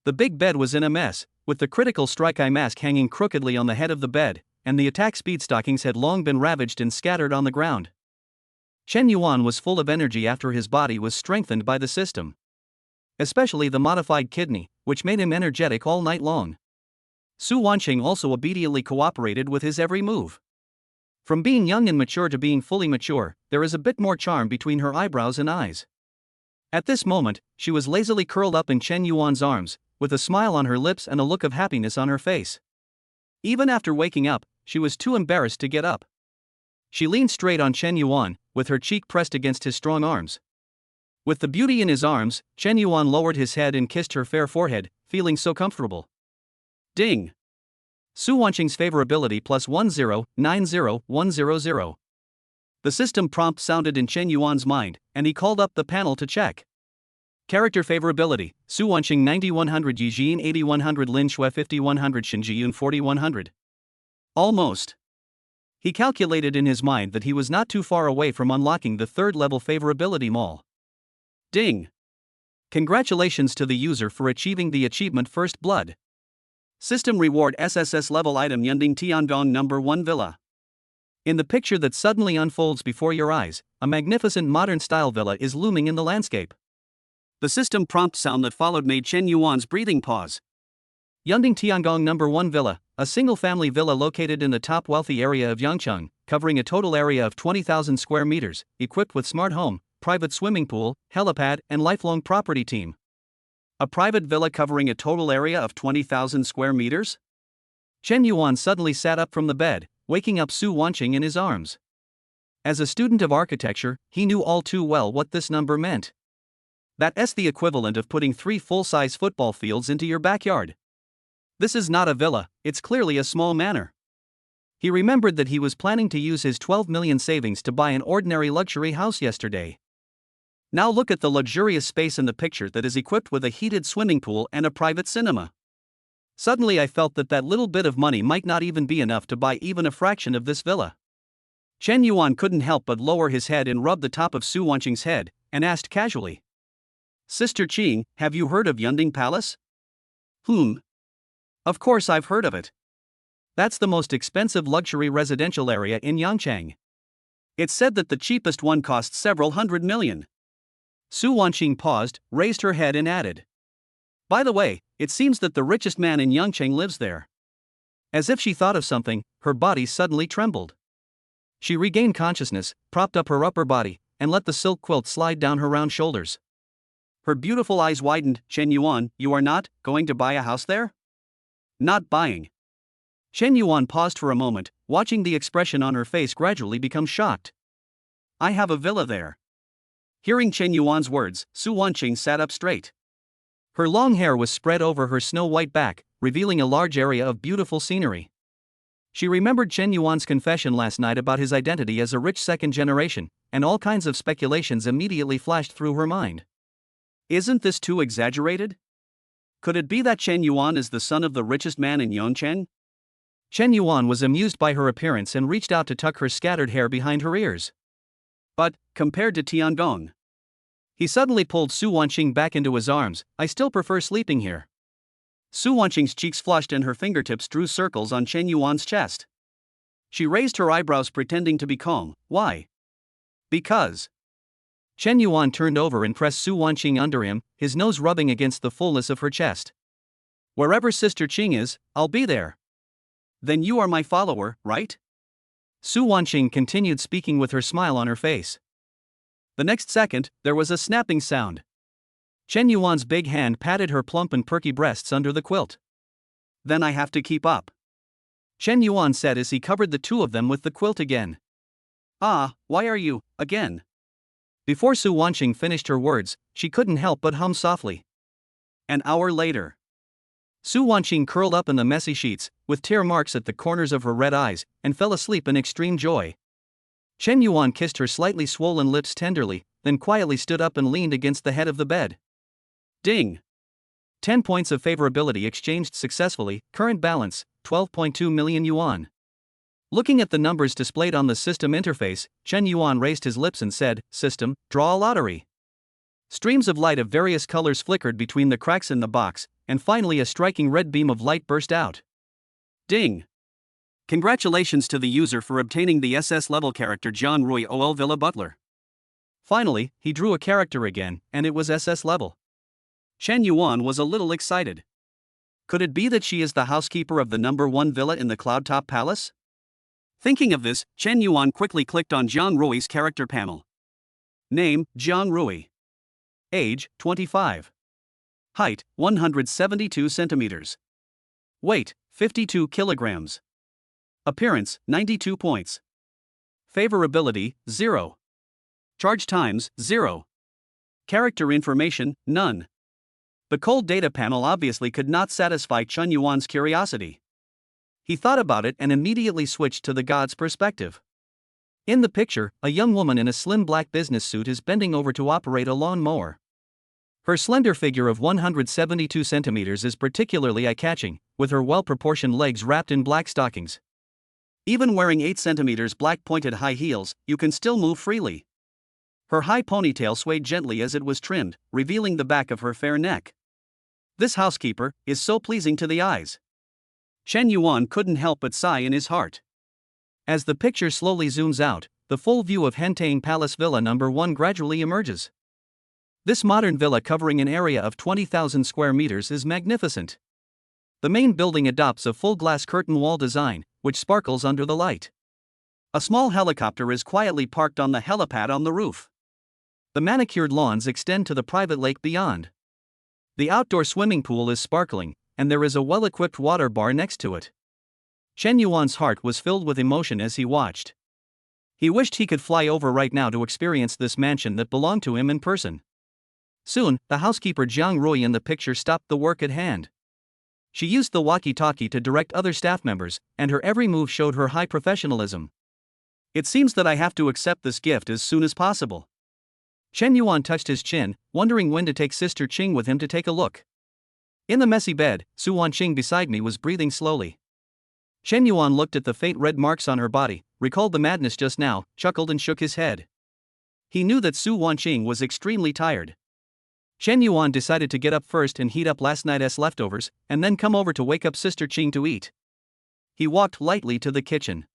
A: The big bed was in a mess, with the critical strike eye mask hanging crookedly on the head of the bed, and the attack speed stockings had long been ravaged and scattered on the ground. Chen Yuan was full of energy after his body was strengthened by the system. Especially the modified kidney, which made him energetic all night long. Su Wanqing also obediently cooperated with his every move. From being young and mature to being fully mature, there is a bit more charm between her eyebrows and eyes. At this moment, she was lazily curled up in Chen Yuan's arms, with a smile on her lips and a look of happiness on her face. Even after waking up, she was too embarrassed to get up. She leaned straight on Chen Yuan, with her cheek pressed against his strong arms. With the beauty in his arms, Chen Yuan lowered his head and kissed her fair forehead, feeling so comfortable. Ding! Su Wanqing's favorability plus 1090100. The system prompt sounded in Chen Yuan's mind, and he called up the panel to check. Character favorability: Su Wanqing 9100, Yijin 8100, Lin Shui 5100, Shin Jiyun 4100. Almost. He calculated in his mind that he was not too far away from unlocking the third-level favorability mall. Ding! Congratulations to the user for achieving the achievement First Blood. System reward SSS level item Yunding Tiangong number 1 villa. In the picture that suddenly unfolds before your eyes, a magnificent modern-style villa is looming in the landscape. The system prompt sound that followed made Chen Yuan's breathing pause. Yunding Tiangong number 1 villa, a single-family villa located in the top wealthy area of Yangcheng, covering a total area of 20,000 square meters, equipped with smart home, private swimming pool, helipad, and lifelong property team. A private villa covering a total area of 20,000 square meters? Chen Yuan suddenly sat up from the bed, waking up Su Wanqing in his arms. As a student of architecture, he knew all too well what this number meant. That's the equivalent of putting 3 full-size football fields into your backyard. This is not a villa, it's clearly a small manor. He remembered that he was planning to use his 12 million savings to buy an ordinary luxury house yesterday. Now look at the luxurious space in the picture that is equipped with a heated swimming pool and a private cinema. Suddenly I felt that little bit of money might not even be enough to buy even a fraction of this villa. Chen Yuan couldn't help but lower his head and rub the top of Su Wanqing's head, and asked casually. Sister Qing, have you heard of Yunding Palace? Of course I've heard of it. That's the most expensive luxury residential area in Yangcheng. It's said that the cheapest one costs several hundred million. Su Wanqing paused, raised her head and added. By the way, it seems that the richest man in Yangcheng lives there. As if she thought of something, her body suddenly trembled. She regained consciousness, propped up her upper body, and let the silk quilt slide down her round shoulders. Her beautiful eyes widened. Chen Yuan, you are not going to buy a house there? Not buying. Chen Yuan paused for a moment, watching the expression on her face gradually become shocked. I have a villa there. Hearing Chen Yuan's words, Su Wanqing sat up straight. Her long hair was spread over her snow-white back, revealing a large area of beautiful scenery. She remembered Chen Yuan's confession last night about his identity as a rich second generation, and all kinds of speculations immediately flashed through her mind. Isn't this too exaggerated? Could it be that Chen Yuan is the son of the richest man in Yangcheng? Chen Yuan was amused by her appearance and reached out to tuck her scattered hair behind her ears. But, compared to Tiangong. He suddenly pulled Su Wanqing back into his arms. I still prefer sleeping here. Su Wanqing's cheeks flushed and her fingertips drew circles on Chen Yuan's chest. She raised her eyebrows pretending to be calm. Why? Because. Chen Yuan turned over and pressed Su Wanqing under him, his nose rubbing against the fullness of her chest. Wherever Sister Qing is, I'll be there. Then you are my follower, right? Su Wanqing continued speaking with her smile on her face. The next second, there was a snapping sound. Chen Yuan's big hand patted her plump and perky breasts under the quilt. Then I have to keep up. Chen Yuan said as he covered the two of them with the quilt again. Ah, why are you, again? Before Su Wanqing finished her words, she couldn't help but hum softly. An hour later. Su Wanqing curled up in the messy sheets, with tear marks at the corners of her red eyes, and fell asleep in extreme joy. Chen Yuan kissed her slightly swollen lips tenderly, then quietly stood up and leaned against the head of the bed. Ding! 10 points of favorability exchanged successfully, current balance, 12.2 million yuan. Looking at the numbers displayed on the system interface, Chen Yuan raised his lips and said, System, draw a lottery. Streams of light of various colors flickered between the cracks in the box, and finally a striking red beam of light burst out. Ding! Congratulations to the user for obtaining the SS level character Jian Rui OL Villa Butler. Finally, he drew a character again, and it was SS level. Chen Yuan was a little excited. Could it be that she is the housekeeper of the number 1 villa in the Cloudtop Palace? Thinking of this, Chen Yuan quickly clicked on Jian Rui's character panel. Name, Jian Rui. Age, 25. Height, 172 centimeters. Weight, 52 kilograms. Appearance, 92 points. Favorability, 0. Charge times, 0. Character information, none. The cold data panel obviously could not satisfy Chen Yuan's curiosity. He thought about it and immediately switched to the god's perspective. In the picture, a young woman in a slim black business suit is bending over to operate a lawn mower. Her slender figure of 172 centimeters is particularly eye-catching, with her well-proportioned legs wrapped in black stockings. Even wearing 8 centimeters black pointed high heels, you can still move freely. Her high ponytail swayed gently as it was trimmed, revealing the back of her fair neck. This housekeeper is so pleasing to the eyes. Chen Yuan couldn't help but sigh in his heart. As the picture slowly zooms out, the full view of Hentang Palace Villa number 1 gradually emerges. This modern villa covering an area of 20,000 square meters is magnificent. The main building adopts a full glass curtain wall design, which sparkles under the light. A small helicopter is quietly parked on the helipad on the roof. The manicured lawns extend to the private lake beyond. The outdoor swimming pool is sparkling, and there is a well-equipped water bar next to it. Chen Yuan's heart was filled with emotion as he watched. He wished he could fly over right now to experience this mansion that belonged to him in person. Soon, the housekeeper Jiang Rui in the picture stopped the work at hand. She used the walkie-talkie to direct other staff members, and her every move showed her high professionalism. It seems that I have to accept this gift as soon as possible. Chen Yuan touched his chin, wondering when to take Sister Qing with him to take a look. In the messy bed, Su Wanqing beside me was breathing slowly. Chen Yuan looked at the faint red marks on her body, recalled the madness just now, chuckled and shook his head. He knew that Su Wanqing was extremely tired. Chen Yuan decided to get up first and heat up last night's leftovers, and then come over to wake up Sister Qing to eat. He walked lightly to the kitchen.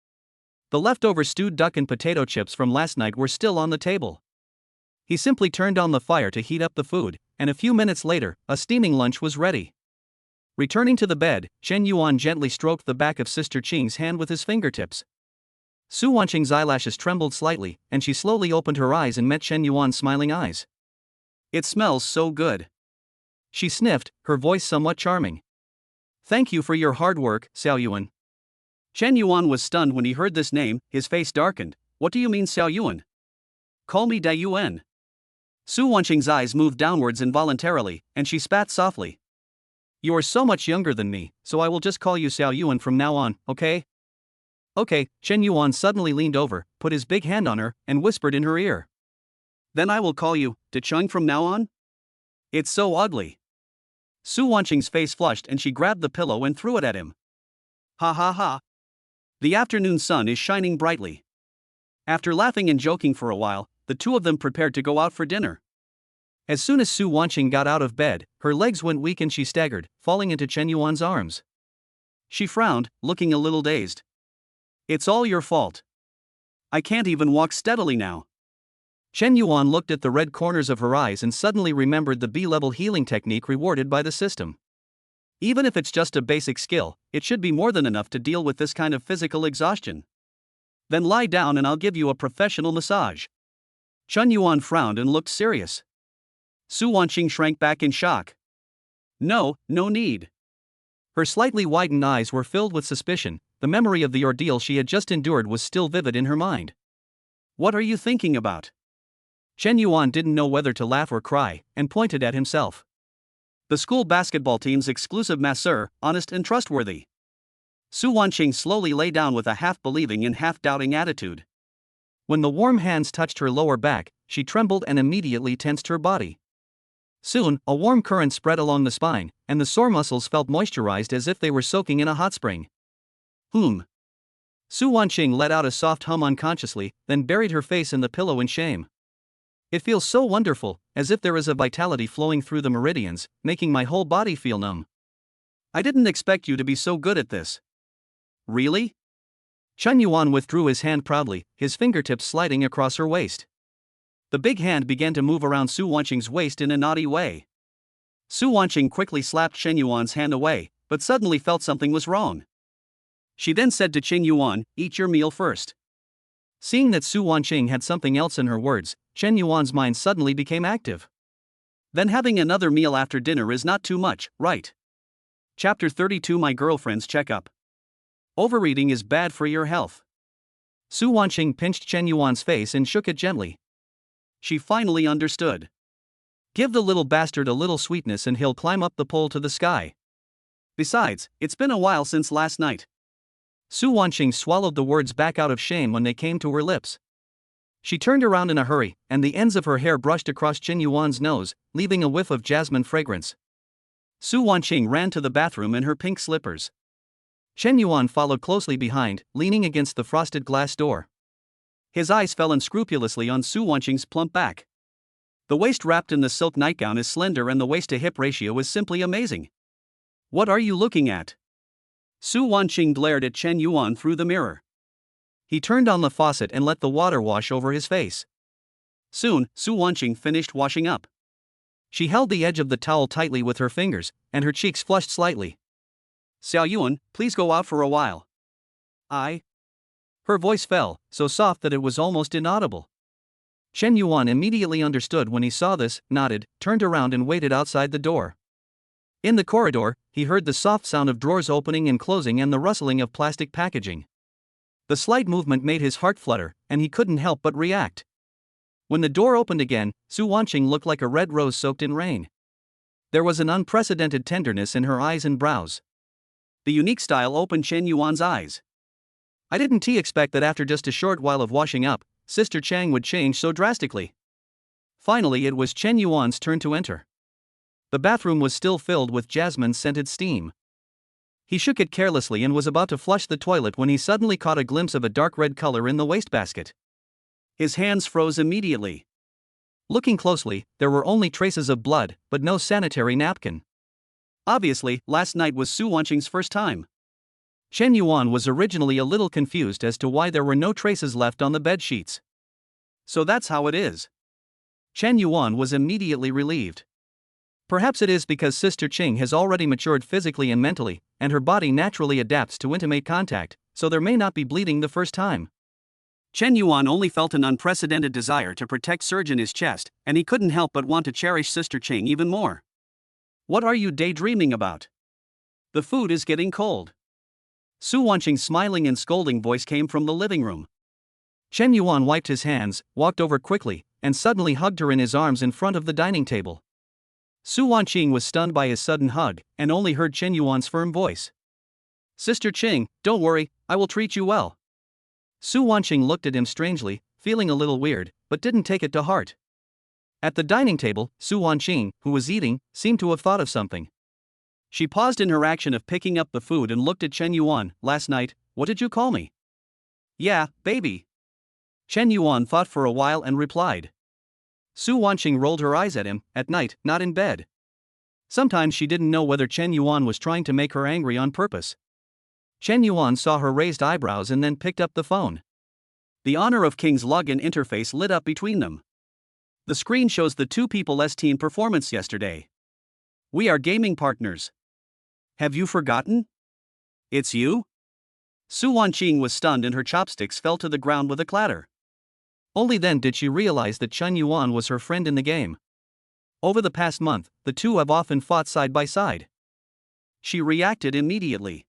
A: The leftover stewed duck and potato chips from last night were still on the table. He simply turned on the fire to heat up the food, and a few minutes later, a steaming lunch was ready. Returning to the bed, Chen Yuan gently stroked the back of Sister Qing's hand with his fingertips. Su Wanqing's eyelashes trembled slightly, and she slowly opened her eyes and met Chen Yuan's smiling eyes. "It smells so good," she sniffed, her voice somewhat charming. "Thank you for your hard work, Xiao Yuan." Chen Yuan was stunned when he heard this name, his face darkened. "What do you mean, Xiao Yuan? Call me Dai Yuan." Su Wanqing's eyes moved downwards involuntarily, and she spat softly. "You are so much younger than me, so I will just call you Xiao Yuan from now on, okay?" "Okay." Chen Yuan suddenly leaned over, put his big hand on her, and whispered in her ear. "Then I will call you De Chung from now on? It's so ugly." Su Wanqing's face flushed and she grabbed the pillow and threw it at him. "Ha ha ha. The afternoon sun is shining brightly." After laughing and joking for a while, the two of them prepared to go out for dinner. As soon as Su Wanqing got out of bed, her legs went weak and she staggered, falling into Chen Yuan's arms. She frowned, looking a little dazed. "It's all your fault. I can't even walk steadily now." Chen Yuan looked at the red corners of her eyes and suddenly remembered the B-level healing technique rewarded by the system. Even if it's just a basic skill, it should be more than enough to deal with this kind of physical exhaustion. "Then lie down and I'll give you a professional massage." Chen Yuan frowned and looked serious. Su Wanqing shrank back in shock. No need." Her slightly widened eyes were filled with suspicion. The memory of the ordeal she had just endured was still vivid in her mind. "What are you thinking about?" Chen Yuan didn't know whether to laugh or cry, and pointed at himself. "The school basketball team's exclusive masseur, honest and trustworthy." Su Wanqing slowly lay down with a half-believing and half-doubting attitude. When the warm hands touched her lower back, she trembled and immediately tensed her body. Soon, a warm current spread along the spine, and the sore muscles felt moisturized as if they were soaking in a hot spring. Su Wanqing let out a soft hum unconsciously, then buried her face in the pillow in shame. "It feels so wonderful, as if there is a vitality flowing through the meridians, making my whole body feel numb. I didn't expect you to be so good at this." "Really?" Chen Yuan withdrew his hand proudly, his fingertips sliding across her waist. The big hand began to move around Su Wanqing's waist in a naughty way. Su Wanqing quickly slapped Chen Yuan's hand away, but suddenly felt something was wrong. She then said to Chen Yuan, "Eat your meal first." Seeing that Su Wanqing had something else in her words, Chen Yuan's mind suddenly became active. "Then having another meal after dinner is not too much, right?" Chapter 32 My Girlfriend's Checkup. Overeating is bad for your health. Su Wanqing pinched Chen Yuan's face and shook it gently. She finally understood. Give the little bastard a little sweetness and he'll climb up the pole to the sky. Besides, it's been a while since last night. Su Wanqing swallowed the words back out of shame when they came to her lips. She turned around in a hurry, and the ends of her hair brushed across Chen Yuan's nose, leaving a whiff of jasmine fragrance. Su Wanqing ran to the bathroom in her pink slippers. Chen Yuan followed closely behind, leaning against the frosted glass door. His eyes fell unscrupulously on Su Wanqing's plump back. The waist wrapped in the silk nightgown is slender and the waist-to-hip ratio is simply amazing. "What are you looking at?" Su Wanqing glared at Chen Yuan through the mirror. He turned on the faucet and let the water wash over his face. Soon, Su Wanqing finished washing up. She held the edge of the towel tightly with her fingers, and her cheeks flushed slightly. Xiao Yuan, please go out for a while. Her voice fell, so soft that it was almost inaudible. Chen Yuan immediately understood when he saw this, nodded, turned around and waited outside the door. In the corridor, he heard the soft sound of drawers opening and closing and the rustling of plastic packaging. The slight movement made his heart flutter, and he couldn't help but react. When the door opened again, Su Wanqing looked like a red rose soaked in rain. There was an unprecedented tenderness in her eyes and brows. The unique style opened Chen Yuan's eyes. I didn't expect that after just a short while of washing up, Sister Chang would change so drastically. Finally, it was Chen Yuan's turn to enter. The bathroom was still filled with jasmine-scented steam. He shook it carelessly and was about to flush the toilet when he suddenly caught a glimpse of a dark red color in the wastebasket. His hands froze immediately. Looking closely, there were only traces of blood, but no sanitary napkin. Obviously, last night was Su Wanqing's first time. Chen Yuan was originally a little confused as to why there were no traces left on the bed sheets. So that's how it is. Chen Yuan was immediately relieved. Perhaps it is because Sister Ching has already matured physically and mentally, and her body naturally adapts to intimate contact, so there may not be bleeding the first time. Chen Yuan only felt an unprecedented desire to protect Surge in his chest, and he couldn't help but want to cherish Sister Ching even more. What are you daydreaming about? The food is getting cold. Su Wanqing's smiling and scolding voice came from the living room. Chen Yuan wiped his hands, walked over quickly, and suddenly hugged her in his arms in front of the dining table. Su Wanqing was stunned by his sudden hug, and only heard Chen Yuan's firm voice. Sister Ching, don't worry, I will treat you well. Su Wanqing looked at him strangely, feeling a little weird, but didn't take it to heart. At the dining table, Su Wanqing, who was eating, seemed to have thought of something. She paused in her action of picking up the food and looked at Chen Yuan. Last night, what did you call me? Yeah, baby. Chen Yuan thought for a while and replied. Su Wanqing rolled her eyes at him. At night, not in bed. Sometimes she didn't know whether Chen Yuan was trying to make her angry on purpose. Chen Yuan saw her raised eyebrows and then picked up the phone. The Honor of King's login interface lit up between them. The screen shows the two people's team performance yesterday. We are gaming partners. Have you forgotten? It's you? Su Wanqing was stunned and her chopsticks fell to the ground with a clatter. Only then did she realize that Chen Yuan was her friend in the game. Over the past month, the two have often fought side by side. She reacted immediately.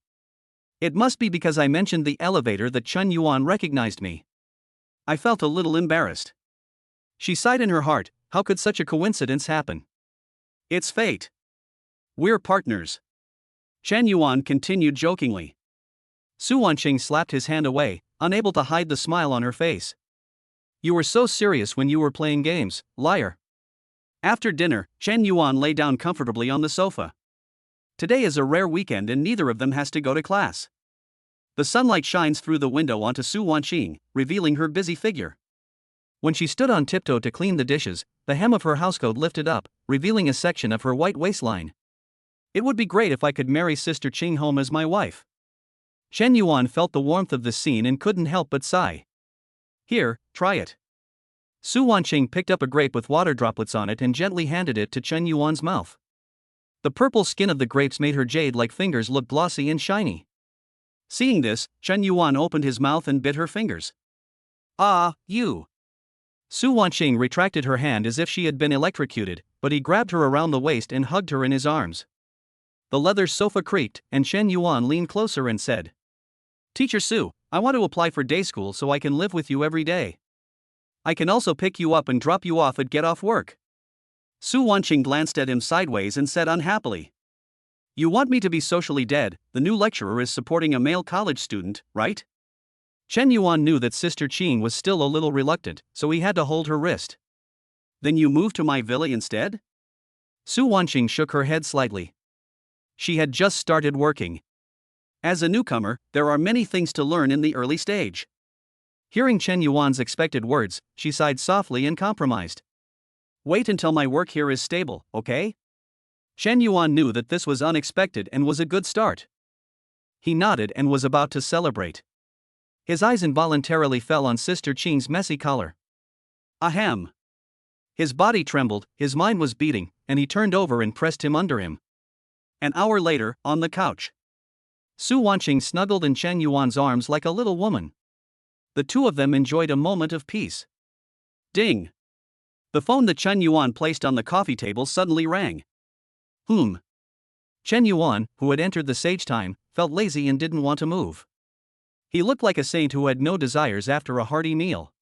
A: It must be because I mentioned the elevator that Chen Yuan recognized me. I felt a little embarrassed. She sighed in her heart. How could such a coincidence happen? It's fate. We're partners. Chen Yuan continued jokingly. Su Wanqing slapped his hand away, unable to hide the smile on her face. You were so serious when you were playing games, liar. After dinner, Chen Yuan lay down comfortably on the sofa. Today is a rare weekend and neither of them has to go to class. The sunlight shines through the window onto Su Wanqing, revealing her busy figure. When she stood on tiptoe to clean the dishes, the hem of her housecoat lifted up, revealing a section of her white waistline. It would be great if I could marry Sister Ching home as my wife. Chen Yuan felt the warmth of the scene and couldn't help but sigh. Here, try it. Su Wanqing picked up a grape with water droplets on it and gently handed it to Chen Yuan's mouth. The purple skin of the grapes made her jade-like fingers look glossy and shiny. Seeing this, Chen Yuan opened his mouth and bit her fingers. Ah, you! Su Wanqing retracted her hand as if she had been electrocuted, but he grabbed her around the waist and hugged her in his arms. The leather sofa creaked, and Chen Yuan leaned closer and said, Teacher Su, I want to apply for day school so I can live with you every day. I can also pick you up and drop you off at get off work. Su Wanqing glanced at him sideways and said unhappily. You want me to be socially dead? The new lecturer is supporting a male college student, right? Chen Yuan knew that Sister Ching was still a little reluctant, so he had to hold her wrist. Then you move to my villa instead? Su Wanqing shook her head slightly. She had just started working. As a newcomer, there are many things to learn in the early stage. Hearing Chen Yuan's expected words, she sighed softly and compromised. Wait until my work here is stable, okay? Chen Yuan knew that this was unexpected and was a good start. He nodded and was about to celebrate. His eyes involuntarily fell on Sister Ching's messy collar. Ahem. His body trembled, his mind was beating, and he turned over and pressed him under him. An hour later, on the couch, Su Wanqing snuggled in Chen Yuan's arms like a little woman. The two of them enjoyed a moment of peace. Ding! The phone that Chen Yuan placed on the coffee table suddenly rang. Chen Yuan, who had entered the sage time, felt lazy and didn't want to move. He looked like a saint who had no desires after a hearty meal.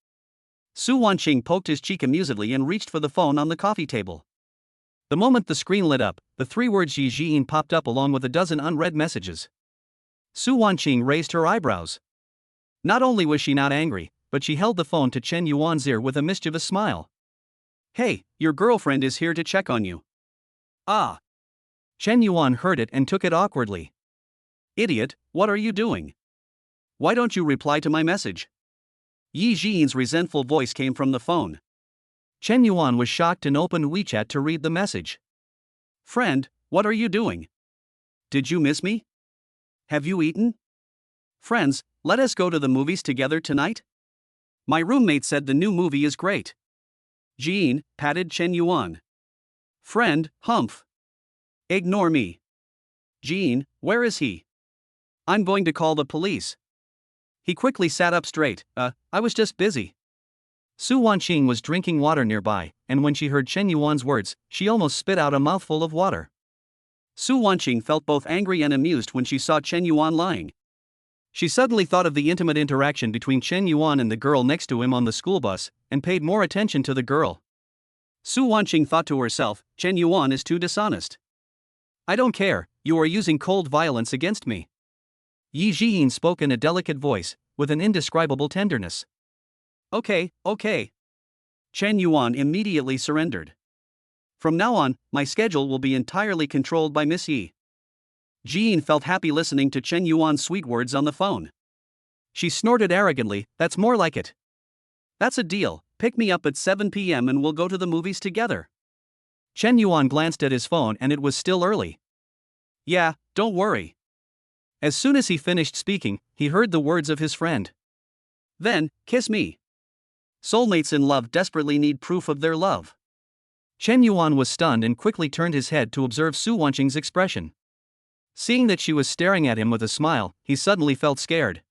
A: Su Wanqing poked his cheek amusedly and reached for the phone on the coffee table. The moment the screen lit up, the three words Yi Jian popped up along with a dozen unread messages. Su Wanqing raised her eyebrows. Not only was she not angry, but she held the phone to Chen Yuan's ear with a mischievous smile. Hey, your girlfriend is here to check on you. Ah. Chen Yuan heard it and took it awkwardly. Idiot, what are you doing? Why don't you reply to my message? Yi Jian's resentful voice came from the phone. Chen Yuan was shocked and opened WeChat to read the message. Friend, what are you doing? Did you miss me? Have you eaten? Friends, let us go to the movies together tonight? My roommate said the new movie is great. Jian patted Chen Yuan. Friend, humph. Ignore me. Jian, where is he? I'm going to call the police. He quickly sat up straight. I was just busy. Su Wanqing was drinking water nearby, and when she heard Chen Yuan's words, she almost spit out a mouthful of water. Su Wanqing felt both angry and amused when she saw Chen Yuan lying. She suddenly thought of the intimate interaction between Chen Yuan and the girl next to him on the school bus, and paid more attention to the girl. Su Wanqing thought to herself, Chen Yuan is too dishonest. I don't care, you are using cold violence against me. Yi Jian spoke in a delicate voice, with an indescribable tenderness. Okay. Chen Yuan immediately surrendered. From now on, my schedule will be entirely controlled by Miss Yi. Jian felt happy listening to Chen Yuan's sweet words on the phone. She snorted arrogantly, that's more like it. That's a deal, pick me up at 7 p.m. and we'll go to the movies together. Chen Yuan glanced at his phone and it was still early. Yeah, don't worry. As soon as he finished speaking, he heard the words of his friend. Then, kiss me. Soulmates in love desperately need proof of their love. Chen Yuan was stunned and quickly turned his head to observe Su Wanqing's expression. Seeing that she was staring at him with a smile, he suddenly felt scared.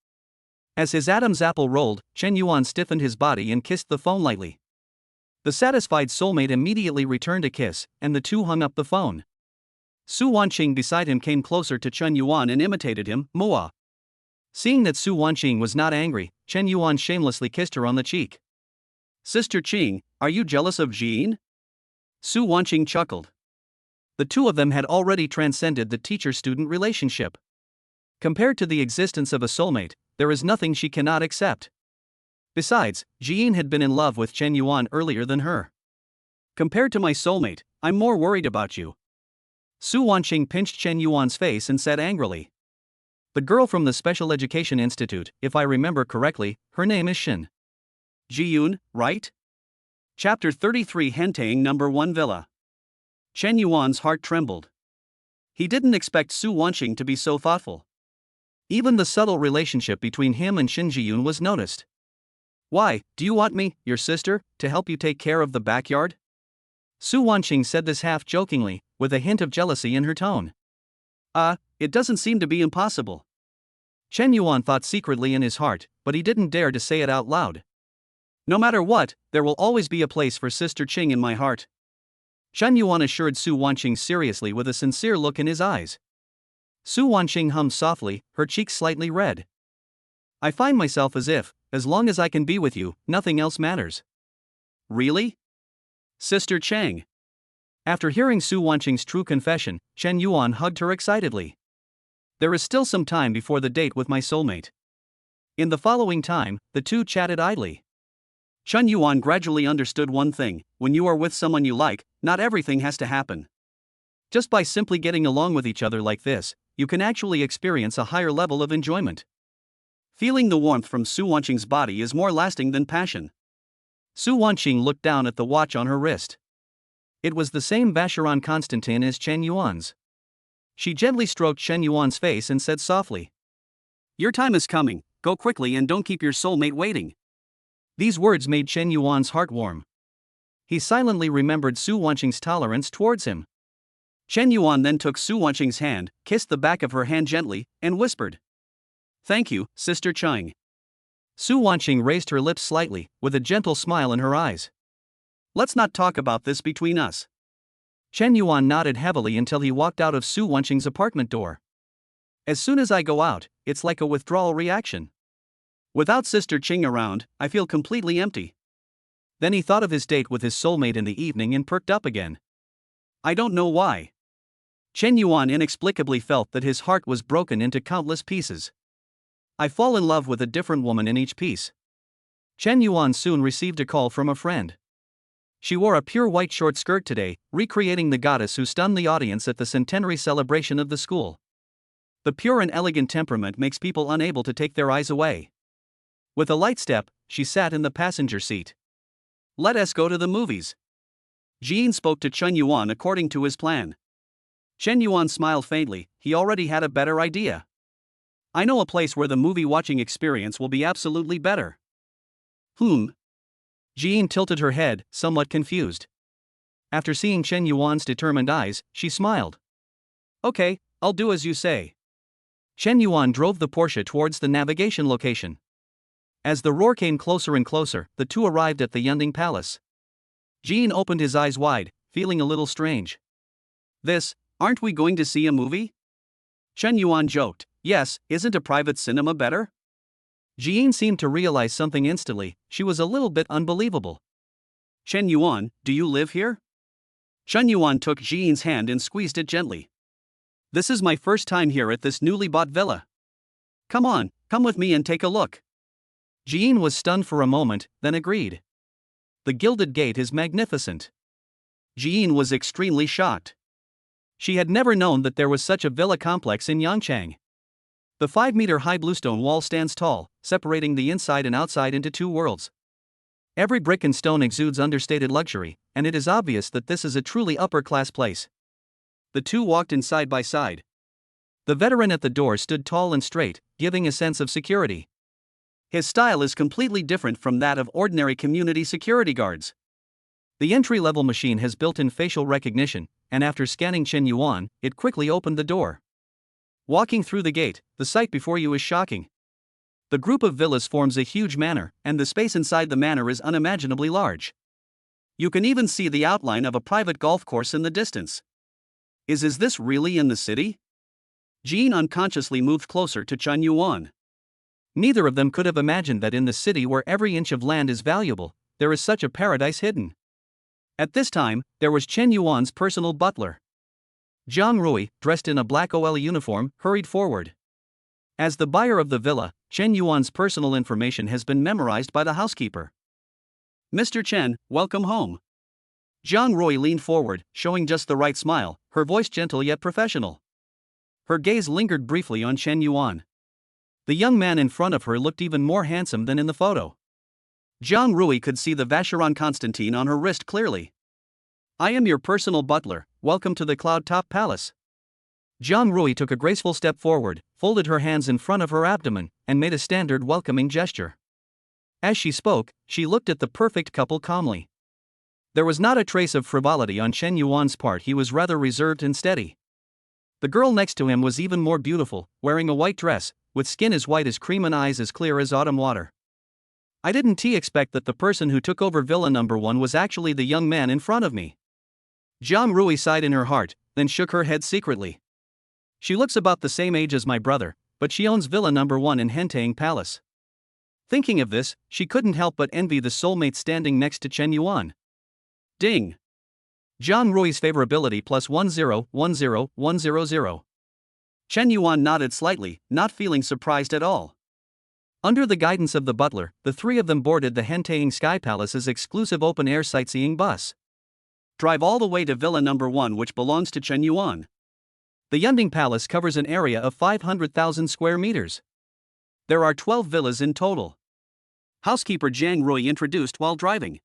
A: As his Adam's apple rolled, Chen Yuan stiffened his body and kissed the phone lightly. The satisfied soulmate immediately returned a kiss, and the two hung up the phone. Su Wanqing beside him came closer to Chen Yuan and imitated him, Mua. Seeing that Su Wanqing was not angry, Chen Yuan shamelessly kissed her on the cheek. Sister Qing, are you jealous of Jian? Su Wanqing chuckled. The two of them had already transcended the teacher-student relationship. Compared to the existence of a soulmate, there is nothing she cannot accept. Besides, Jian had been in love with Chen Yuan earlier than her. Compared to my soulmate, I'm more worried about you. Su Wanqing pinched Chen Yuan's face and said angrily. The girl from the Special Education Institute, if I remember correctly, her name is Shin. Jiyun, right? Chapter 33 Henteing Number 1 Villa. Chen Yuan's heart trembled. He didn't expect Su Wanqing to be so thoughtful. Even the subtle relationship between him and Shin Jiyun was noticed. Why, do you want me, your sister, to help you take care of the backyard? Su Wanqing said this half-jokingly, with a hint of jealousy in her tone. It doesn't seem to be impossible. Chen Yuan thought secretly in his heart, but he didn't dare to say it out loud. No matter what, there will always be a place for Sister Qing in my heart. Chen Yuan assured Su Wanqing seriously with a sincere look in his eyes. Su Wanqing hummed softly, her cheeks slightly red. I find myself as long as I can be with you, nothing else matters. Really? Sister Chang. After hearing Su Wanqing's true confession, Chen Yuan hugged her excitedly. There is still some time before the date with my soulmate. In the following time, the two chatted idly. Chen Yuan gradually understood one thing: when you are with someone you like, not everything has to happen. Just by simply getting along with each other like this, you can actually experience a higher level of enjoyment. Feeling the warmth from Su Wanqing's body is more lasting than passion. Su Wanqing looked down at the watch on her wrist. It was the same Vacheron Constantin as Chen Yuan's. She gently stroked Chen Yuan's face and said softly, Your time is coming, go quickly and don't keep your soulmate waiting. These words made Chen Yuan's heart warm. He silently remembered Su Wanqing's tolerance towards him. Chen Yuan then took Su Wanqing's hand, kissed the back of her hand gently, and whispered, "Thank you, Sister Cheng." Su Wanqing raised her lips slightly, with a gentle smile in her eyes. "Let's not talk about this between us." Chen Yuan nodded heavily until he walked out of Su Wanqing's apartment door. "As soon as I go out, it's like a withdrawal reaction. Without Sister Ching around, I feel completely empty." Then he thought of his date with his soulmate in the evening and perked up again. I don't know why. Chen Yuan inexplicably felt that his heart was broken into countless pieces. I fall in love with a different woman in each piece. Chen Yuan soon received a call from a friend. She wore a pure white short skirt today, recreating the goddess who stunned the audience at the centenary celebration of the school. The pure and elegant temperament makes people unable to take their eyes away. With a light step, she sat in the passenger seat. "Let us go to the movies." Jean spoke to Chen Yuan according to his plan. Chen Yuan smiled faintly, he already had a better idea. "I know a place where the movie watching experience will be absolutely better." Jean tilted her head, somewhat confused. After seeing Chen Yuan's determined eyes, she smiled. "Okay, I'll do as you say." Chen Yuan drove the Porsche towards the navigation location. As the roar came closer and closer, the two arrived at the Yunding Palace. Jean opened his eyes wide, feeling a little strange. Aren't we going to see a movie?" Chen Yuan joked. "Yes, isn't a private cinema better?" Jean seemed to realize something instantly, she was a little bit unbelievable. "Chen Yuan, do you live here?" Chen Yuan took Jean's hand and squeezed it gently. "This is my first time here at this newly bought villa. Come on, come with me and take a look." Jean was stunned for a moment, then agreed. "The gilded gate is magnificent." Jean was extremely shocked. She had never known that there was such a villa complex in Yangchang. The 5-meter-high bluestone wall stands tall, separating the inside and outside into two worlds. Every brick and stone exudes understated luxury, and it is obvious that this is a truly upper-class place. The two walked in side by side. The veteran at the door stood tall and straight, giving a sense of security. His style is completely different from that of ordinary community security guards. The entry-level machine has built-in facial recognition, and after scanning Chen Yuan, it quickly opened the door. Walking through the gate, the sight before you is shocking. The group of villas forms a huge manor, and the space inside the manor is unimaginably large. You can even see the outline of a private golf course in the distance. Is this really in the city? Jean unconsciously moved closer to Chen Yuan. Neither of them could have imagined that in the city where every inch of land is valuable, there is such a paradise hidden. At this time, there was Chen Yuan's personal butler. Zhang Rui, dressed in a black OL uniform, hurried forward. As the buyer of the villa, Chen Yuan's personal information has been memorized by the housekeeper. "Mr. Chen, welcome home." Zhang Rui leaned forward, showing just the right smile, her voice gentle yet professional. Her gaze lingered briefly on Chen Yuan. The young man in front of her looked even more handsome than in the photo. Zhang Rui could see the Vacheron Constantine on her wrist clearly. "I am your personal butler, welcome to the Cloud Top Palace." Zhang Rui took a graceful step forward, folded her hands in front of her abdomen, and made a standard welcoming gesture. As she spoke, she looked at the perfect couple calmly. There was not a trace of frivolity on Chen Yuan's part, he was rather reserved and steady. The girl next to him was even more beautiful, wearing a white dress, with skin as white as cream and eyes as clear as autumn water. I didn't expect that the person who took over Villa Number 1 was actually the young man in front of me. Zhang Rui sighed in her heart, then shook her head secretly. She looks about the same age as my brother, but she owns Villa Number 1 in Hentang Palace. Thinking of this, she couldn't help but envy the soulmate standing next to Chen Yuan. Ding! Zhang Rui's favorability plus 1010100. Chen Yuan nodded slightly, not feeling surprised at all. Under the guidance of the butler, the three of them boarded the Hentang Sky Palace's exclusive open-air sightseeing bus. Drive all the way to Villa Number 1, which belongs to Chen Yuan. The Yunding Palace covers an area of 500,000 square meters. There are 12 villas in total. Housekeeper Zhang Rui introduced while driving.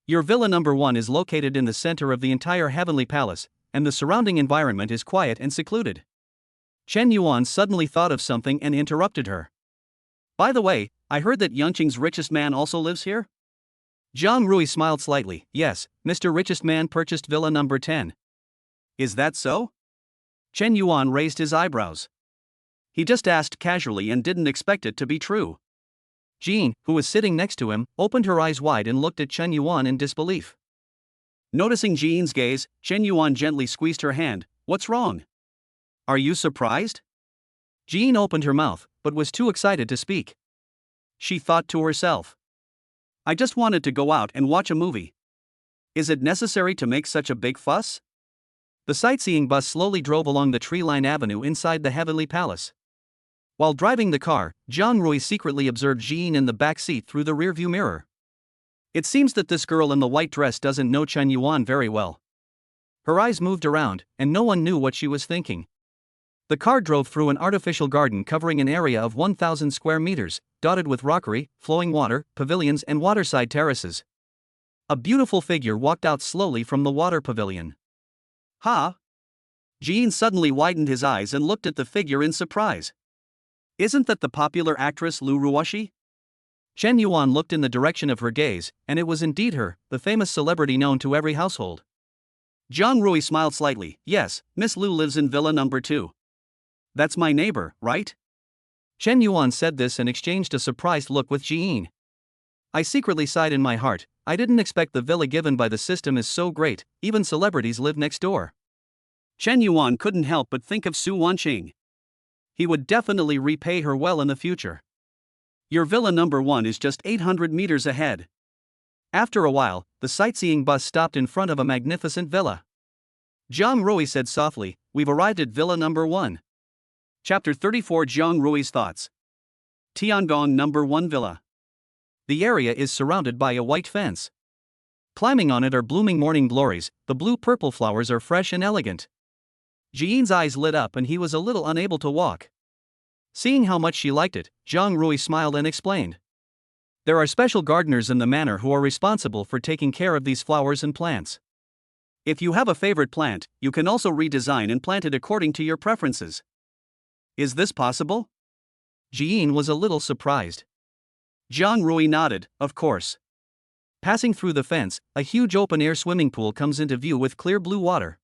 A: Your Villa Number 1 is located in the center of the entire Heavenly Palace, and the surrounding environment is quiet and secluded. Chen Yuan suddenly thought of something and interrupted her. By the way, I heard that Yangqing's richest man also lives here? Zhang Rui smiled slightly. Yes, Mr. Richest Man purchased villa number 10. Is that so? Chen Yuan raised his eyebrows. He just asked casually and didn't expect it to be true. Jean, who was sitting next to him, opened her eyes wide and looked at Chen Yuan in disbelief. Noticing Jean's gaze, Chen Yuan gently squeezed her hand. What's wrong? Are you surprised? Jean opened her mouth, but was too excited to speak. She thought to herself. I just wanted to go out and watch a movie. Is it necessary to make such a big fuss? The sightseeing bus slowly drove along the tree-lined avenue inside the Heavenly Palace. While driving the car, Zhang Rui secretly observed Jean in the back seat through the rearview mirror. It seems that this girl in the white dress doesn't know Chen Yuan very well. Her eyes moved around, and no one knew what she was thinking. The car drove through an artificial garden covering an area of 1,000 square meters, dotted with rockery, flowing water, pavilions and waterside terraces. A beautiful figure walked out slowly from the water pavilion. Ha! Jean suddenly widened his eyes and looked at the figure in surprise. Isn't that the popular actress Lu Ruoshi? Chen Yuan looked in the direction of her gaze, and it was indeed her, the famous celebrity known to every household. Zhang Rui smiled slightly. Yes, Miss Lu lives in villa number 2. That's my neighbor, right? Chen Yuan said this and exchanged a surprised look with Jean. I secretly sighed in my heart. I didn't expect the villa given by the system is so great, even celebrities live next door. Chen Yuan couldn't help but think of Su Wanqing. He would definitely repay her well in the future. Your villa number 1 is just 800 meters ahead. After a while, the sightseeing bus stopped in front of a magnificent villa. Zhang Rui said softly, We've arrived at villa number 1. Chapter 34 Zhang Rui's Thoughts. Tiangong number 1 Villa. The area is surrounded by a white fence. Climbing on it are blooming morning glories, the blue-purple flowers are fresh and elegant. Jean's eyes lit up and he was a little unable to walk. Seeing how much she liked it, Zhang Rui smiled and explained. There are special gardeners in the manor who are responsible for taking care of these flowers and plants. If you have a favorite plant, you can also redesign and plant it according to your preferences. Is this possible? Jean was a little surprised. Zhang Rui nodded, of course. Passing through the fence, a huge open-air swimming pool comes into view with clear blue water.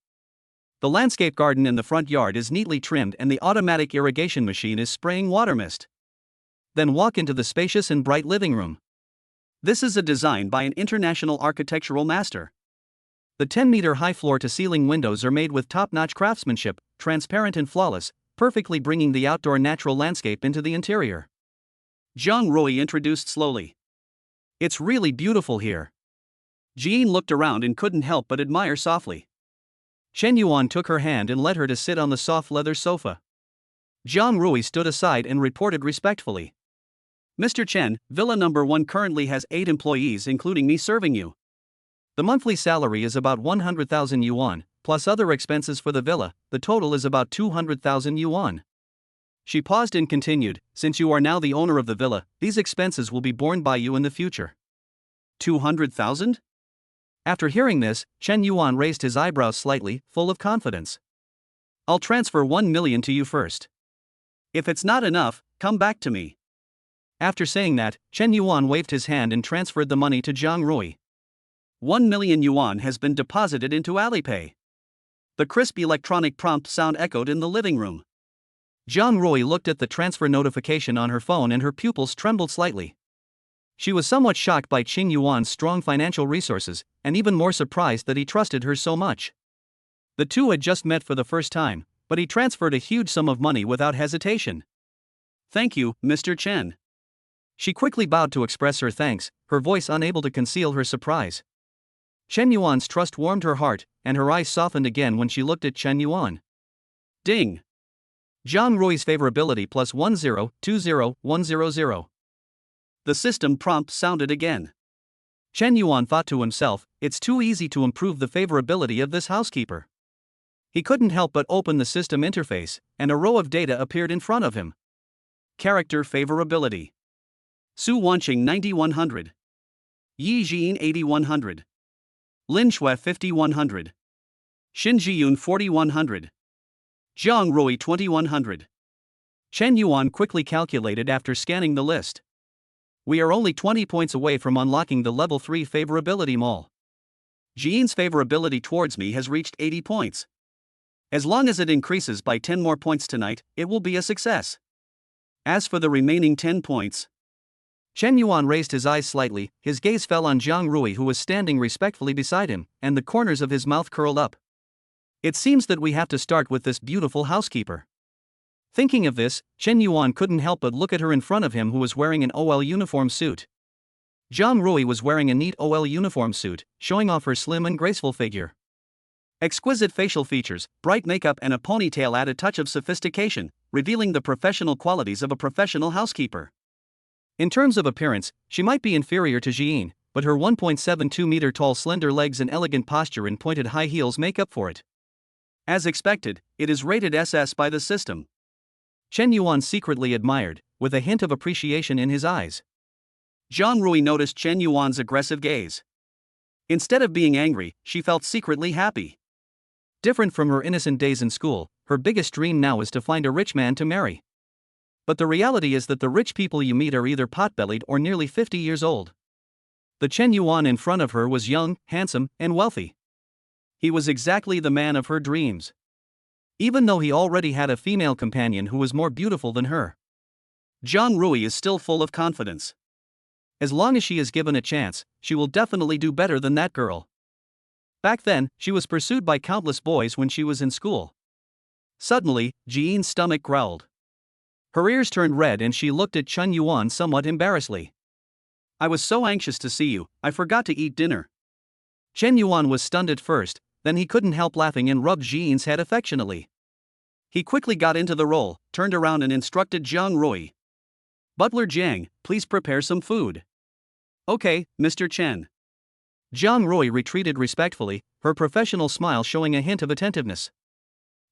A: The landscape garden in the front yard is neatly trimmed and the automatic irrigation machine is spraying water mist. Then walk into the spacious and bright living room. This is a design by an international architectural master. The 10-meter-high floor-to-ceiling windows are made with top-notch craftsmanship, transparent and flawless, perfectly bringing the outdoor natural landscape into the interior. Zhang Rui introduced slowly. It's really beautiful here. Jean looked around and couldn't help but admire softly. Chen Yuan took her hand and led her to sit on the soft leather sofa. Zhang Rui stood aside and reported respectfully. Mr. Chen, villa number 1 currently has 8 employees including me serving you. The monthly salary is about 100,000 yuan, plus other expenses for the villa, the total is about 200,000 yuan. She paused and continued, since you are now the owner of the villa, these expenses will be borne by you in the future. 200,000? After hearing this, Chen Yuan raised his eyebrows slightly, full of confidence. I'll transfer 1 million to you first. If it's not enough, come back to me. After saying that, Chen Yuan waved his hand and transferred the money to Zhang Rui. 1 million yuan has been deposited into Alipay. The crisp electronic prompt sound echoed in the living room. Zhang Rui looked at the transfer notification on her phone and her pupils trembled slightly. She was somewhat shocked by Chen Yuan's strong financial resources, and even more surprised that he trusted her so much. The two had just met for the first time, but he transferred a huge sum of money without hesitation. Thank you, Mr. Chen. She quickly bowed to express her thanks, her voice unable to conceal her surprise. Chen Yuan's trust warmed her heart, and her eyes softened again when she looked at Chen Yuan. Ding! Zhang Rui's favorability plus 1020100. The system prompt sounded again. Chen Yuan thought to himself, it's too easy to improve the favorability of this housekeeper. He couldn't help but open the system interface, and a row of data appeared in front of him. Character favorability. Su Wanqing 9100. Yi Jin 8100. Lin Shui 5100. Xin Jiyun 4100. Zhang Rui 2100. Chen Yuan quickly calculated after scanning the list. We are only 20 points away from unlocking the level 3 favorability mall. Jian's favorability towards me has reached 80 points. As long as it increases by 10 more points tonight, it will be a success. As for the remaining 10 points, Chen Yuan raised his eyes slightly, his gaze fell on Zhang Rui, who was standing respectfully beside him, and the corners of his mouth curled up. It seems that we have to start with this beautiful housekeeper. Thinking of this, Chen Yuan couldn't help but look at her in front of him, who was wearing an OL uniform suit. Zhang Rui was wearing a neat OL uniform suit, showing off her slim and graceful figure. Exquisite facial features, bright makeup and a ponytail add a touch of sophistication, revealing the professional qualities of a professional housekeeper. In terms of appearance, she might be inferior to Jian, but her 1.72-meter tall slender legs and elegant posture in pointed high heels make up for it. As expected, it is rated SS by the system. Chen Yuan secretly admired, with a hint of appreciation in his eyes. Zhang Rui noticed Chen Yuan's aggressive gaze. Instead of being angry, she felt secretly happy. Different from her innocent days in school, her biggest dream now is to find a rich man to marry. But the reality is that the rich people you meet are either pot-bellied or nearly 50 years old. The Chen Yuan in front of her was young, handsome, and wealthy. He was exactly the man of her dreams. Even though he already had a female companion who was more beautiful than her. Zhang Rui is still full of confidence. As long as she is given a chance, she will definitely do better than that girl. Back then, she was pursued by countless boys when she was in school. Suddenly, Jian's stomach growled. Her ears turned red and she looked at Chen Yuan somewhat embarrassedly. I was so anxious to see you, I forgot to eat dinner. Chen Yuan was stunned at first, then he couldn't help laughing and rubbed Jian's head affectionately. He quickly got into the role, turned around and instructed Zhang Rui. Butler Jiang, please prepare some food. Okay, Mr. Chen. Zhang Rui retreated respectfully, her professional smile showing a hint of attentiveness.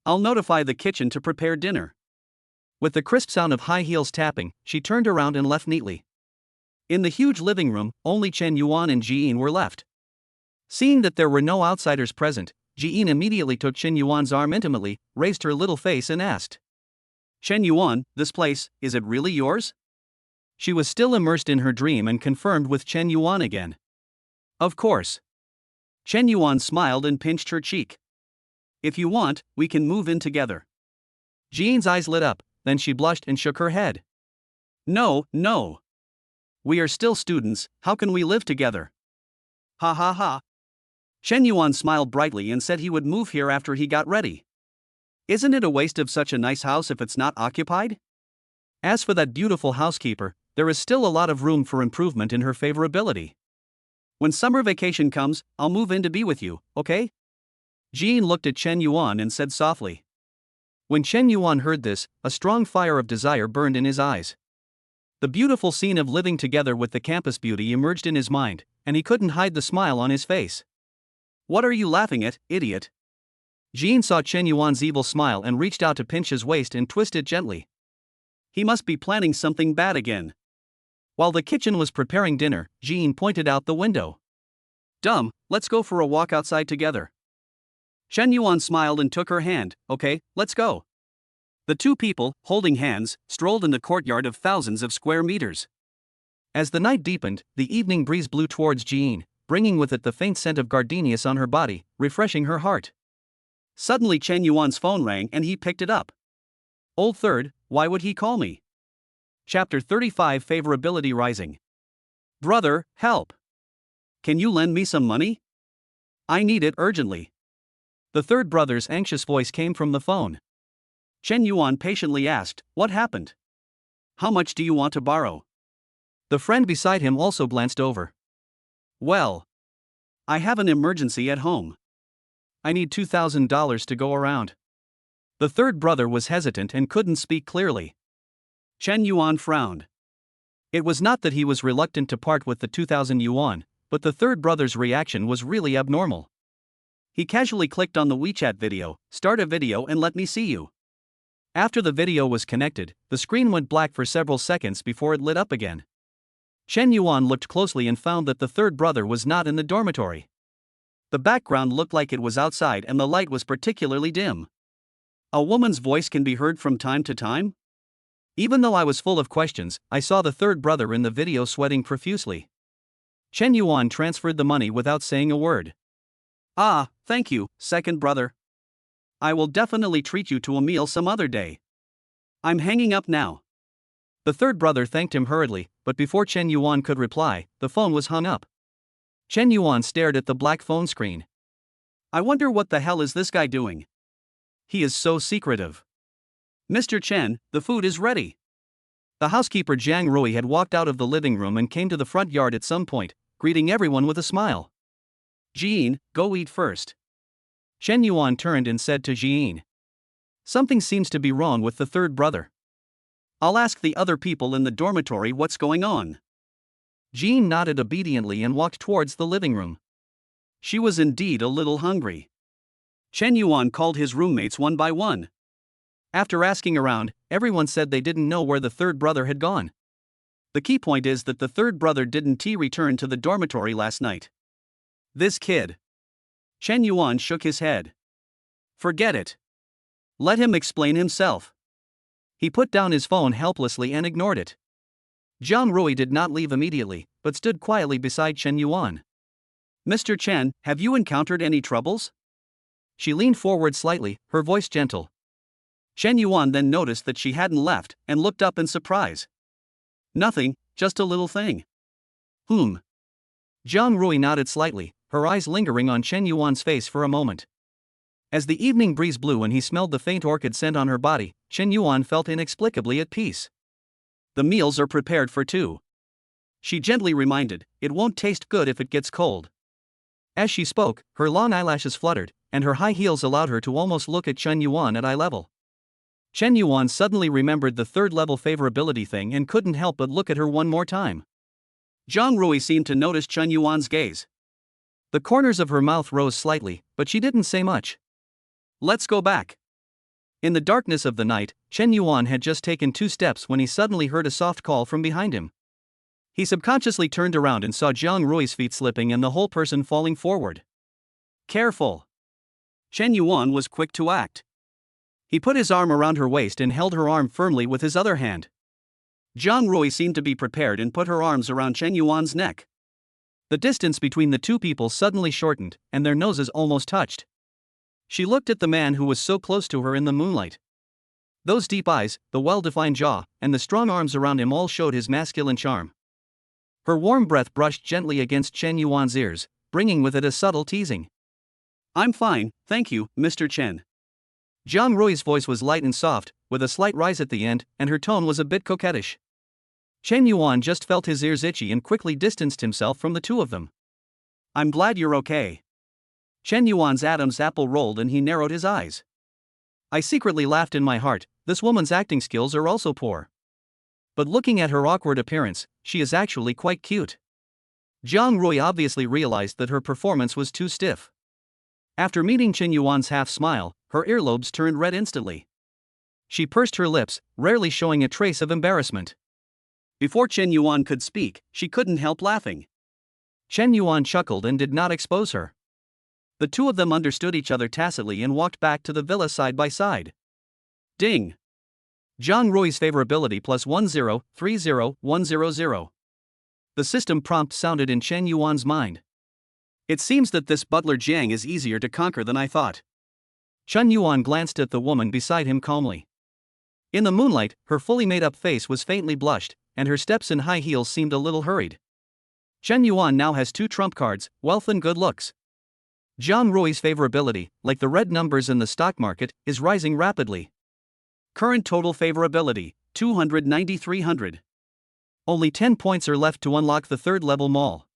A: I'll notify the kitchen to prepare dinner. With the crisp sound of high heels tapping, she turned around and left neatly. In the huge living room, only Chen Yuan and Jian were left. Seeing that there were no outsiders present, Jian immediately took Chen Yuan's arm intimately, raised her little face and asked. Chen Yuan, this place, is it really yours? She was still immersed in her dream and confirmed with Chen Yuan again. Of course. Chen Yuan smiled and pinched her cheek. If you want, we can move in together. Jian's eyes lit up, then she blushed and shook her head. No, no. We are still students, how can we live together? Ha ha ha. Chen Yuan smiled brightly and said he would move here after he got ready. Isn't it a waste of such a nice house if it's not occupied? As for that beautiful housekeeper, there is still a lot of room for improvement in her favorability. When summer vacation comes, I'll move in to be with you, okay? Jian looked at Chen Yuan and said softly. When Chen Yuan heard this, a strong fire of desire burned in his eyes. The beautiful scene of living together with the campus beauty emerged in his mind, and he couldn't hide the smile on his face. What are you laughing at, idiot? Jian saw Chen Yuan's evil smile and reached out to pinch his waist and twist it gently. He must be planning something bad again. While the kitchen was preparing dinner, Jian pointed out the window. Dumb, let's go for a walk outside together. Chen Yuan smiled and took her hand. Okay, let's go. The two people, holding hands, strolled in the courtyard of thousands of square meters. As the night deepened, the evening breeze blew towards Jian, bringing with it the faint scent of gardenias on her body, refreshing her heart. Suddenly Chen Yuan's phone rang and he picked it up. Old Third, why would he call me? Chapter 35 Favorability Rising. Brother, help! Can you lend me some money? I need it urgently. The third brother's anxious voice came from the phone. Chen Yuan patiently asked, what happened? How much do you want to borrow? The friend beside him also glanced over. Well, I have an emergency at home. I need $2,000 to go around. The third brother was hesitant and couldn't speak clearly. Chen Yuan frowned. It was not that he was reluctant to part with the 2,000 yuan, but the third brother's reaction was really abnormal. He casually clicked on the WeChat video, start a video and let me see you. After the video was connected, the screen went black for several seconds before it lit up again. Chen Yuan looked closely and found that the third brother was not in the dormitory. The background looked like it was outside and the light was particularly dim. A woman's voice can be heard from time to time? Even though I was full of questions, I saw the third brother in the video sweating profusely. Chen Yuan transferred the money without saying a word. Ah, thank you, second brother. I will definitely treat you to a meal some other day. I'm hanging up now. The third brother thanked him hurriedly, but before Chen Yuan could reply, the phone was hung up. Chen Yuan stared at the black phone screen. I wonder what the hell is this guy doing? He is so secretive. Mr. Chen, the food is ready. The housekeeper Jiang Rui had walked out of the living room and came to the front yard at some point, greeting everyone with a smile. Jean, go eat first. Chen Yuan turned and said to Jean. Something seems to be wrong with the third brother. I'll ask the other people in the dormitory what's going on. Jean nodded obediently and walked towards the living room. She was indeed a little hungry. Chen Yuan called his roommates one by one. After asking around, everyone said they didn't know where the third brother had gone. The key point is that the third brother didn't return to the dormitory last night. This kid. Chen Yuan shook his head. Forget it. Let him explain himself. He put down his phone helplessly and ignored it. Jiang Rui did not leave immediately, but stood quietly beside Chen Yuan. Mr. Chen, have you encountered any troubles? She leaned forward slightly, her voice gentle. Chen Yuan then noticed that she hadn't left and looked up in surprise. Nothing, just a little thing. Jiang Rui nodded slightly, her eyes lingering on Chen Yuan's face for a moment. As the evening breeze blew and he smelled the faint orchid scent on her body, Chen Yuan felt inexplicably at peace. The meals are prepared for two. She gently reminded, it won't taste good if it gets cold. As she spoke, her long eyelashes fluttered, and her high heels allowed her to almost look at Chen Yuan at eye level. Chen Yuan suddenly remembered the third-level favorability thing and couldn't help but look at her one more time. Jiang Rui seemed to notice Chen Yuan's gaze. The corners of her mouth rose slightly, but she didn't say much. Let's go back. In the darkness of the night, Chen Yuan had just taken 2 steps when he suddenly heard a soft call from behind him. He subconsciously turned around and saw Jiang Rui's feet slipping and the whole person falling forward. Careful. Chen Yuan was quick to act. He put his arm around her waist and held her arm firmly with his other hand. Jiang Rui seemed to be prepared and put her arms around Chen Yuan's neck. The distance between the two people suddenly shortened, and their noses almost touched. She looked at the man who was so close to her in the moonlight. Those deep eyes, the well-defined jaw, and the strong arms around him all showed his masculine charm. Her warm breath brushed gently against Chen Yuan's ears, bringing with it a subtle teasing. I'm fine, thank you, Mr. Chen. Jiang Rui's voice was light and soft, with a slight rise at the end, and her tone was a bit coquettish. Chen Yuan just felt his ears itchy and quickly distanced himself from the two of them. I'm glad you're okay. Chen Yuan's Adam's apple rolled and he narrowed his eyes. I secretly laughed in my heart, this woman's acting skills are also poor. But looking at her awkward appearance, she is actually quite cute. Jiang Rui obviously realized that her performance was too stiff. After meeting Chen Yuan's half-smile, her earlobes turned red instantly. She pursed her lips, rarely showing a trace of embarrassment. Before Chen Yuan could speak, she couldn't help laughing. Chen Yuan chuckled and did not expose her. The two of them understood each other tacitly and walked back to the villa side by side. Ding! Jiang Rui's favorability plus 1030100. The system prompt sounded in Chen Yuan's mind. It seems that this butler Jiang is easier to conquer than I thought. Chen Yuan glanced at the woman beside him calmly. In the moonlight, her fully made-up face was faintly blushed, and her steps in high heels seemed a little hurried. Chen Yuan now has 2 trump cards, wealth and good looks. Jiang Rui's favorability, like the red numbers in the stock market, is rising rapidly. Current total favorability, 290-300. Only 10 points are left to unlock the third-level mall.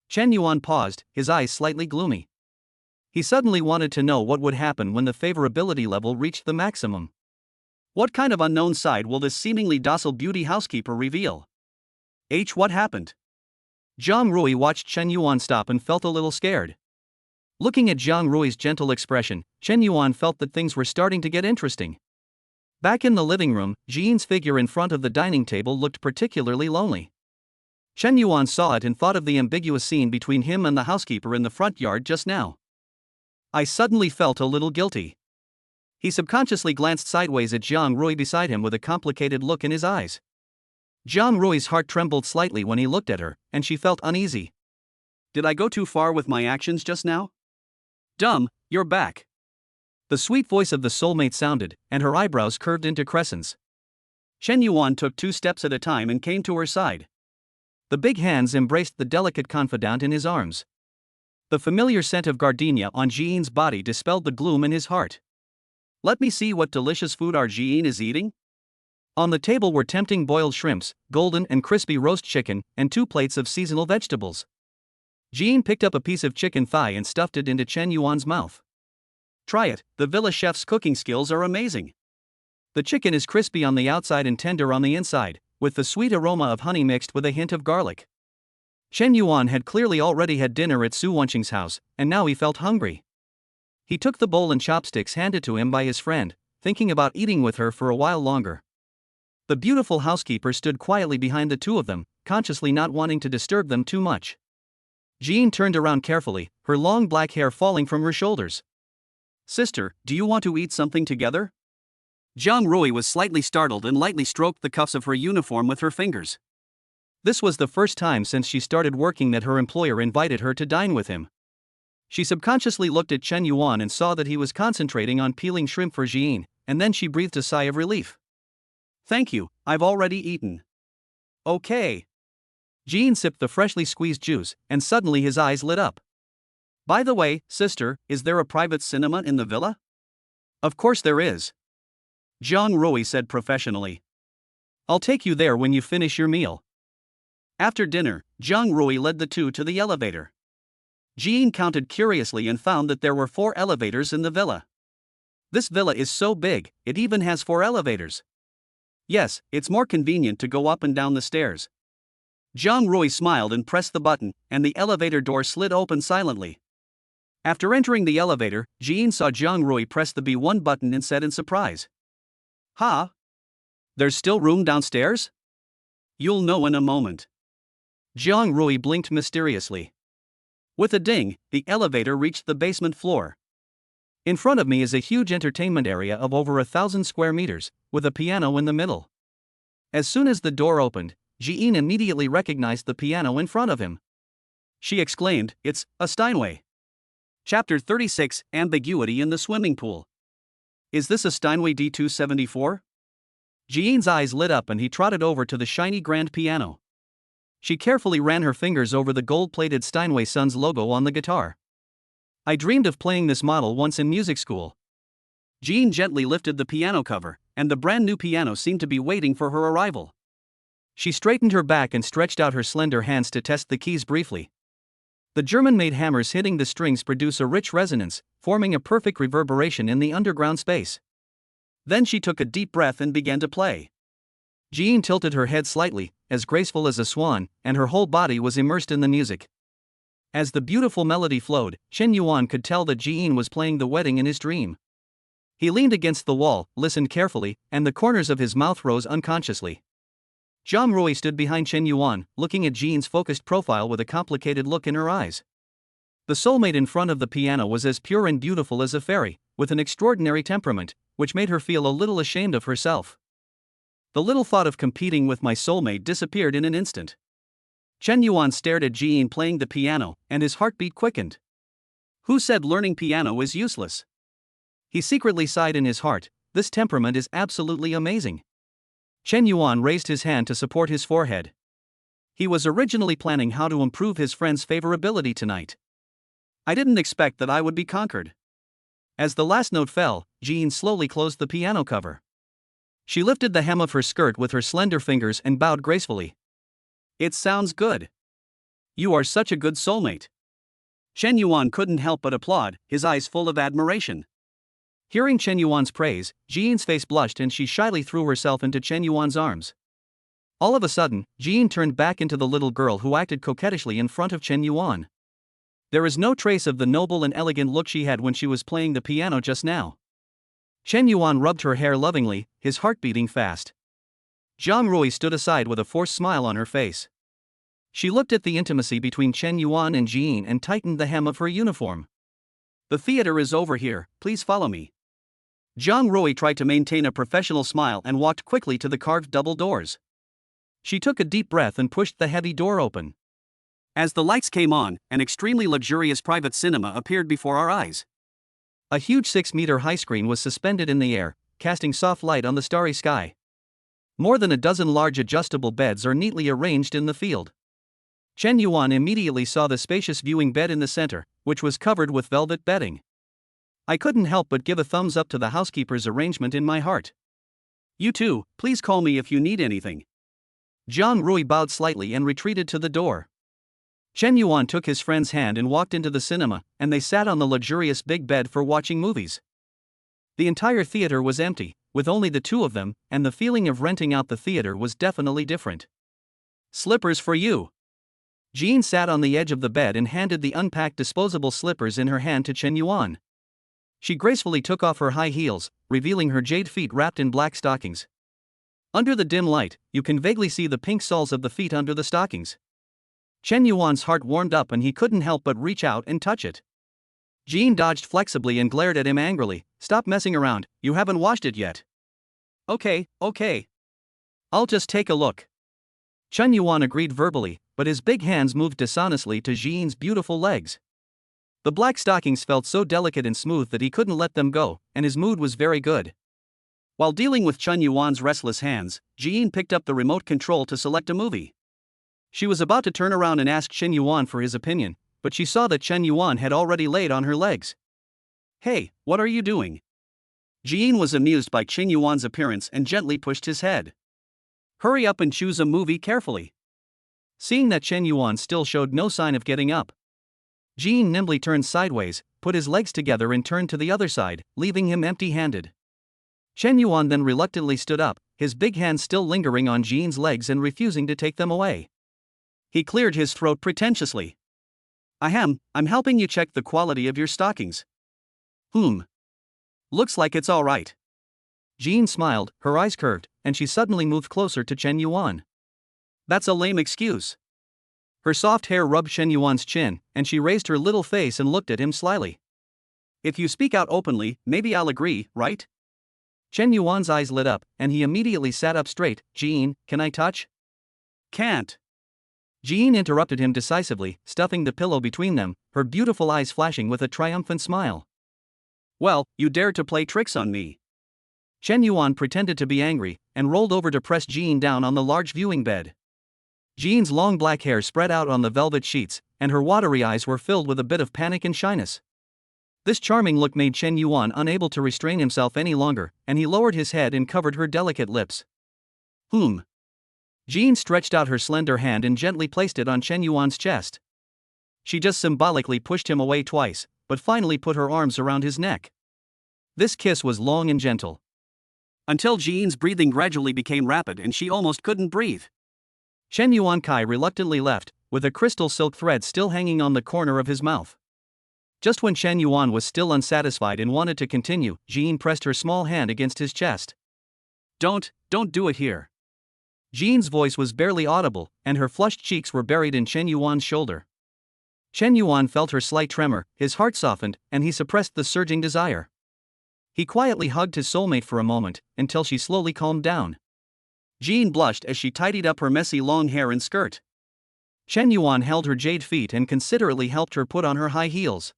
A: Chen Yuan paused, his eyes slightly gloomy. He suddenly wanted to know what would happen when the favorability level reached the maximum. What kind of unknown side will this seemingly docile beauty housekeeper reveal? What happened? Jiang Rui watched Chen Yuan stop and felt a little scared. Looking at Jiang Rui's gentle expression, Chen Yuan felt that things were starting to get interesting. Back in the living room, Jean's figure in front of the dining table looked particularly lonely. Chen Yuan saw it and thought of the ambiguous scene between him and the housekeeper in the front yard just now. I suddenly felt a little guilty. He subconsciously glanced sideways at Jiang Rui beside him with a complicated look in his eyes. Jiang Rui's heart trembled slightly when he looked at her, and she felt uneasy. Did I go too far with my actions just now? Dumb, you're back. The sweet voice of the soulmate sounded, and her eyebrows curved into crescents. Chen Yuan took 2 steps at a time and came to her side. The big hands embraced the delicate confidant in his arms. The familiar scent of gardenia on Jiin's body dispelled the gloom in his heart. Let me see what delicious food our Jiin is eating. On the table were tempting boiled shrimps, golden and crispy roast chicken, and 2 plates of seasonal vegetables. Jiin picked up a piece of chicken thigh and stuffed it into Chen Yuan's mouth. Try it, the villa chef's cooking skills are amazing. The chicken is crispy on the outside and tender on the inside, with the sweet aroma of honey mixed with a hint of garlic. Chen Yuan had clearly already had dinner at Su Wenqing's house, and now he felt hungry. He took the bowl and chopsticks handed to him by his friend, thinking about eating with her for a while longer. The beautiful housekeeper stood quietly behind the 2 of them, consciously not wanting to disturb them too much. Jiin turned around carefully, her long black hair falling from her shoulders. Sister, do you want to eat something together? Jiang Rui was slightly startled and lightly stroked the cuffs of her uniform with her fingers. This was the first time since she started working that her employer invited her to dine with him. She subconsciously looked at Chen Yuan and saw that he was concentrating on peeling shrimp for Jiin, and then she breathed a sigh of relief. Thank you, I've already eaten. Okay. Jiin sipped the freshly squeezed juice, and suddenly his eyes lit up. By the way, sister, is there a private cinema in the villa? Of course there is. Jiang Rui said professionally. I'll take you there when you finish your meal. After dinner, Jiang Rui led the 2 to the elevator. Jiin counted curiously and found that there were 4 elevators in the villa. This villa is so big, it even has 4 elevators. Yes, it's more convenient to go up and down the stairs. Jiang Rui smiled and pressed the button, and the elevator door slid open silently. After entering the elevator, Jiin saw Jiang Rui press the B1 button and said in surprise. Huh? There's still room downstairs? You'll know in a moment. Jiang Rui blinked mysteriously. With a ding, the elevator reached the basement floor. In front of me is a huge entertainment area of over 1,000 square meters, with a piano in the middle. As soon as the door opened, Jiin immediately recognized the piano in front of him. She exclaimed, "It's a Steinway." Chapter 36, Ambiguity in the Swimming Pool. Is this a Steinway D274? Jiin's eyes lit up and he trotted over to the shiny grand piano. She carefully ran her fingers over the gold-plated Steinway Sons logo on the guitar. I dreamed of playing this model once in music school. Jiin gently lifted the piano cover, and the brand new piano seemed to be waiting for her arrival. She straightened her back and stretched out her slender hands to test the keys briefly. The German-made hammers hitting the strings produce a rich resonance, forming a perfect reverberation in the underground space. Then she took a deep breath and began to play. Jiin tilted her head slightly, as graceful as a swan, and her whole body was immersed in the music. As the beautiful melody flowed, Chen Yuan could tell that Jiin was playing the wedding in his dream. He leaned against the wall, listened carefully, and the corners of his mouth rose unconsciously. Jiang Rui stood behind Chen Yuan, looking at Jiin's focused profile with a complicated look in her eyes. The soulmate in front of the piano was as pure and beautiful as a fairy, with an extraordinary temperament, which made her feel a little ashamed of herself. The little thought of competing with my soulmate disappeared in an instant. Chen Yuan stared at Jiin playing the piano, and his heartbeat quickened. Who said learning piano is useless? He secretly sighed in his heart, this temperament is absolutely amazing. Chen Yuan raised his hand to support his forehead. He was originally planning how to improve his friend's favorability tonight. I didn't expect that I would be conquered. As the last note fell, Jiin slowly closed the piano cover. She lifted the hem of her skirt with her slender fingers and bowed gracefully. It sounds good. You are such a good soulmate. Chen Yuan couldn't help but applaud, his eyes full of admiration. Hearing Chen Yuan's praise, Jiin's face blushed and she shyly threw herself into Chen Yuan's arms. All of a sudden, Jiin turned back into the little girl who acted coquettishly in front of Chen Yuan. There is no trace of the noble and elegant look she had when she was playing the piano just now. Chen Yuan rubbed her hair lovingly, his heart beating fast. Jiang Rui stood aside with a forced smile on her face. She looked at the intimacy between Chen Yuan and Jiin and tightened the hem of her uniform. The theater is over here, please follow me. Jiang Rui tried to maintain a professional smile and walked quickly to the carved double doors. She took a deep breath and pushed the heavy door open. As the lights came on, an extremely luxurious private cinema appeared before our eyes. A huge 6-meter high screen was suspended in the air, casting soft light on the starry sky. More than a dozen large adjustable beds are neatly arranged in the field. Chen Yuan immediately saw the spacious viewing bed in the center, which was covered with velvet bedding. I couldn't help but give a thumbs up to the housekeeper's arrangement in my heart. You too, please call me if you need anything. Jiang Rui bowed slightly and retreated to the door. Chen Yuan took his friend's hand and walked into the cinema, and they sat on the luxurious big bed for watching movies. The entire theater was empty, with only the two of them, and the feeling of renting out the theater was definitely different. Slippers for you. Jean sat on the edge of the bed and handed the unpacked disposable slippers in her hand to Chen Yuan. She gracefully took off her high heels, revealing her jade feet wrapped in black stockings. Under the dim light, you can vaguely see the pink soles of the feet under the stockings. Chen Yuan's heart warmed up and he couldn't help but reach out and touch it. Jean dodged flexibly and glared at him angrily. Stop messing around, you haven't washed it yet. Okay. I'll just take a look. Chen Yuan agreed verbally, but his big hands moved dishonestly to Jean's beautiful legs. The black stockings felt so delicate and smooth that he couldn't let them go, and his mood was very good. While dealing with Chen Yuan's restless hands, Jean picked up the remote control to select a movie. She was about to turn around and ask Chen Yuan for his opinion, but she saw that Chen Yuan had already laid on her legs. Hey, what are you doing? Jean was amused by Chen Yuan's appearance and gently pushed his head. Hurry up and choose a movie carefully. Seeing that Chen Yuan still showed no sign of getting up, Jean nimbly turned sideways, put his legs together and turned to the other side, leaving him empty-handed. Chen Yuan then reluctantly stood up, his big hands still lingering on Jean's legs and refusing to take them away. He cleared his throat pretentiously. I'm helping you check the quality of your stockings. Looks like it's all right. Jean smiled, her eyes curved, and she suddenly moved closer to Chen Yuan. That's a lame excuse. Her soft hair rubbed Chen Yuan's chin, and she raised her little face and looked at him slyly. If you speak out openly, maybe I'll agree, right? Chen Yuan's eyes lit up, and he immediately sat up straight. Jean, can I touch? Can't. Jean interrupted him decisively, stuffing the pillow between them, her beautiful eyes flashing with a triumphant smile. Well, you dare to play tricks on me. Chen Yuan pretended to be angry, and rolled over to press Jean down on the large viewing bed. Jean's long black hair spread out on the velvet sheets, and her watery eyes were filled with a bit of panic and shyness. This charming look made Chen Yuan unable to restrain himself any longer, and he lowered his head and covered her delicate lips. Jean stretched out her slender hand and gently placed it on Chen Yuan's chest. She just symbolically pushed him away twice, but finally put her arms around his neck. This kiss was long and gentle, until Jean's breathing gradually became rapid and she almost couldn't breathe. Chen Yuan Kai reluctantly left, with a crystal silk thread still hanging on the corner of his mouth. Just when Chen Yuan was still unsatisfied and wanted to continue, Jean pressed her small hand against his chest. Don't do it here. Jean's voice was barely audible, and her flushed cheeks were buried in Chen Yuan's shoulder. Chen Yuan felt her slight tremor, his heart softened, and he suppressed the surging desire. He quietly hugged his soulmate for a moment, until she slowly calmed down. Jean blushed as she tidied up her messy long hair and skirt. Chen Yuan held her jade feet and considerately helped her put on her high heels.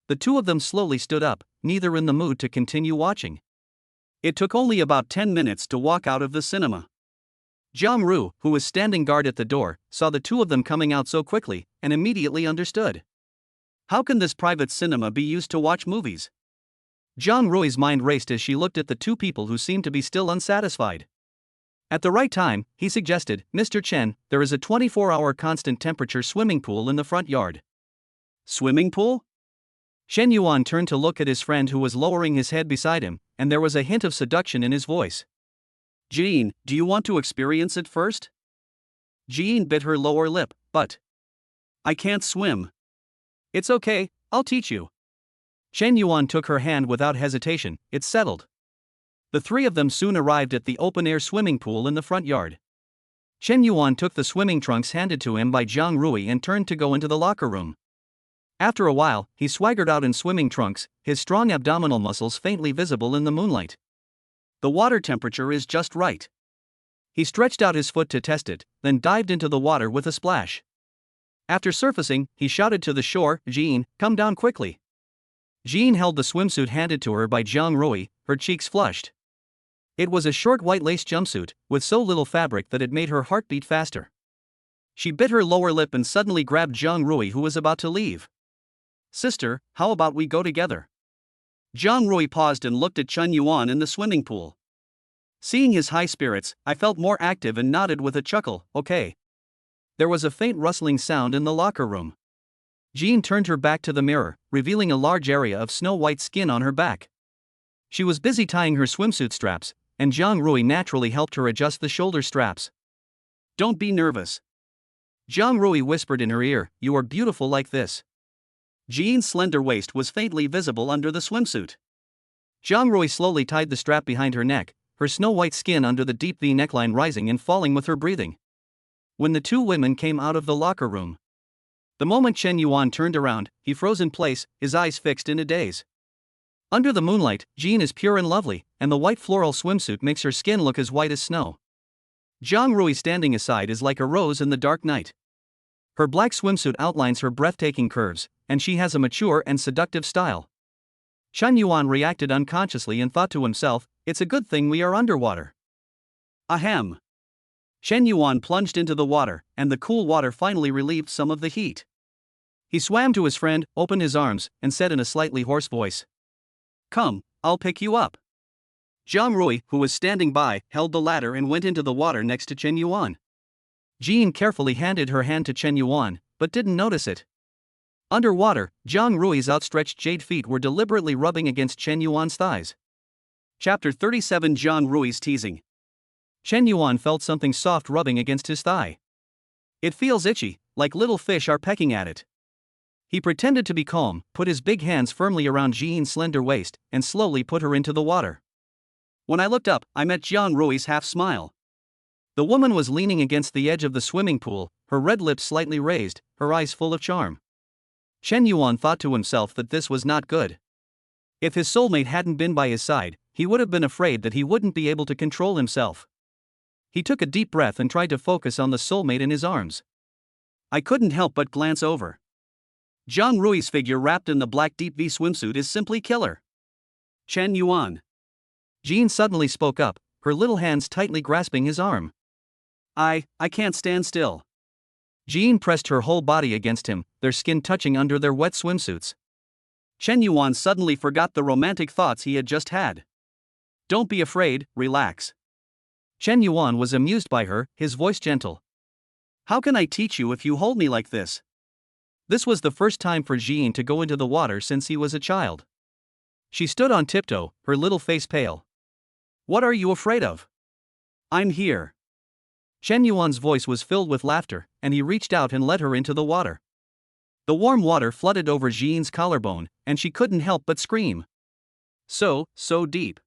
A: The two of them slowly stood up, neither in the mood to continue watching. It took only about 10 minutes to walk out of the cinema. Jiang Ru, who was standing guard at the door, saw the two of them coming out so quickly, and immediately understood. How can this private cinema be used to watch movies? Jiang Rui's mind raced as she looked at the two people who seemed to be still unsatisfied. At the right time, he suggested, Mr. Chen, there is a 24-hour constant temperature swimming pool in the front yard. Swimming pool? Shen Yuan turned to look at his friend who was lowering his head beside him, and there was a hint of seduction in his voice. Jean, do you want to experience it first? Jean bit her lower lip, but I can't swim. It's okay, I'll teach you. Shen Yuan took her hand without hesitation. It's settled. The three of them soon arrived at the open-air swimming pool in the front yard. Shen Yuan took the swimming trunks handed to him by Jiang Rui and turned to go into the locker room. After a while, he swaggered out in swimming trunks, his strong abdominal muscles faintly visible in the moonlight. The water temperature is just right. He stretched out his foot to test it, then dived into the water with a splash. After surfacing, he shouted to the shore, "Jean, come down quickly." Jean held the swimsuit handed to her by Jiang Rui, her cheeks flushed. It was a short white lace jumpsuit, with so little fabric that it made her heart beat faster. She bit her lower lip and suddenly grabbed Jiang Rui, who was about to leave. "Sister, how about we go together?" Jiang Rui paused and looked at Chen Yuan in the swimming pool. Seeing his high spirits, I felt more active and nodded with a chuckle, "Okay." There was a faint rustling sound in the locker room. Jean turned her back to the mirror, revealing a large area of snow-white skin on her back. She was busy tying her swimsuit straps, and Jiang Rui naturally helped her adjust the shoulder straps. "Don't be nervous." Jiang Rui whispered in her ear, "You are beautiful like this." Jean's slender waist was faintly visible under the swimsuit. Jiang Rui slowly tied the strap behind her neck, her snow-white skin under the deep V neckline rising and falling with her breathing. When the two women came out of the locker room, the moment Chen Yuan turned around, he froze in place, his eyes fixed in a daze. Under the moonlight, Jean is pure and lovely, and the white floral swimsuit makes her skin look as white as snow. Jiang Rui standing aside is like a rose in the dark night. Her black swimsuit outlines her breathtaking curves, and she has a mature and seductive style. Chen Yuan reacted unconsciously and thought to himself, "It's a good thing we are underwater." Ahem. Chen Yuan plunged into the water, and the cool water finally relieved some of the heat. He swam to his friend, opened his arms, and said in a slightly hoarse voice, "Come, I'll pick you up." Jiang Rui, who was standing by, held the ladder and went into the water next to Chen Yuan. Jean carefully handed her hand to Chen Yuan, but didn't notice it. Underwater, Jiang Rui's outstretched jade feet were deliberately rubbing against Chen Yuan's thighs. Chapter 37 Jiang Rui's teasing. Chen Yuan felt something soft rubbing against his thigh. "It feels itchy, like little fish are pecking at it." He pretended to be calm, put his big hands firmly around Jean's slender waist, and slowly put her into the water. When I looked up, I met Jiang Rui's half-smile. The woman was leaning against the edge of the swimming pool, her red lips slightly raised, her eyes full of charm. Chen Yuan thought to himself that this was not good. If his soulmate hadn't been by his side, he would have been afraid that he wouldn't be able to control himself. He took a deep breath and tried to focus on the soulmate in his arms. I couldn't help but glance over. Jiang Rui's figure wrapped in the black deep V swimsuit is simply killer. Chen Yuan. Jean suddenly spoke up, her little hands tightly grasping his arm. I can't stand still." Jean pressed her whole body against him, their skin touching under their wet swimsuits. Chen Yuan suddenly forgot the romantic thoughts he had just had. "Don't be afraid, relax." Chen Yuan was amused by her, his voice gentle. "How can I teach you if you hold me like this?" This was the first time for Jean to go into the water since he was a child. She stood on tiptoe, her little face pale. "What are you afraid of?" "I'm here." Chen Yuan's voice was filled with laughter, and he reached out and led her into the water. The warm water flooded over Jean's collarbone, and she couldn't help but scream. So deep.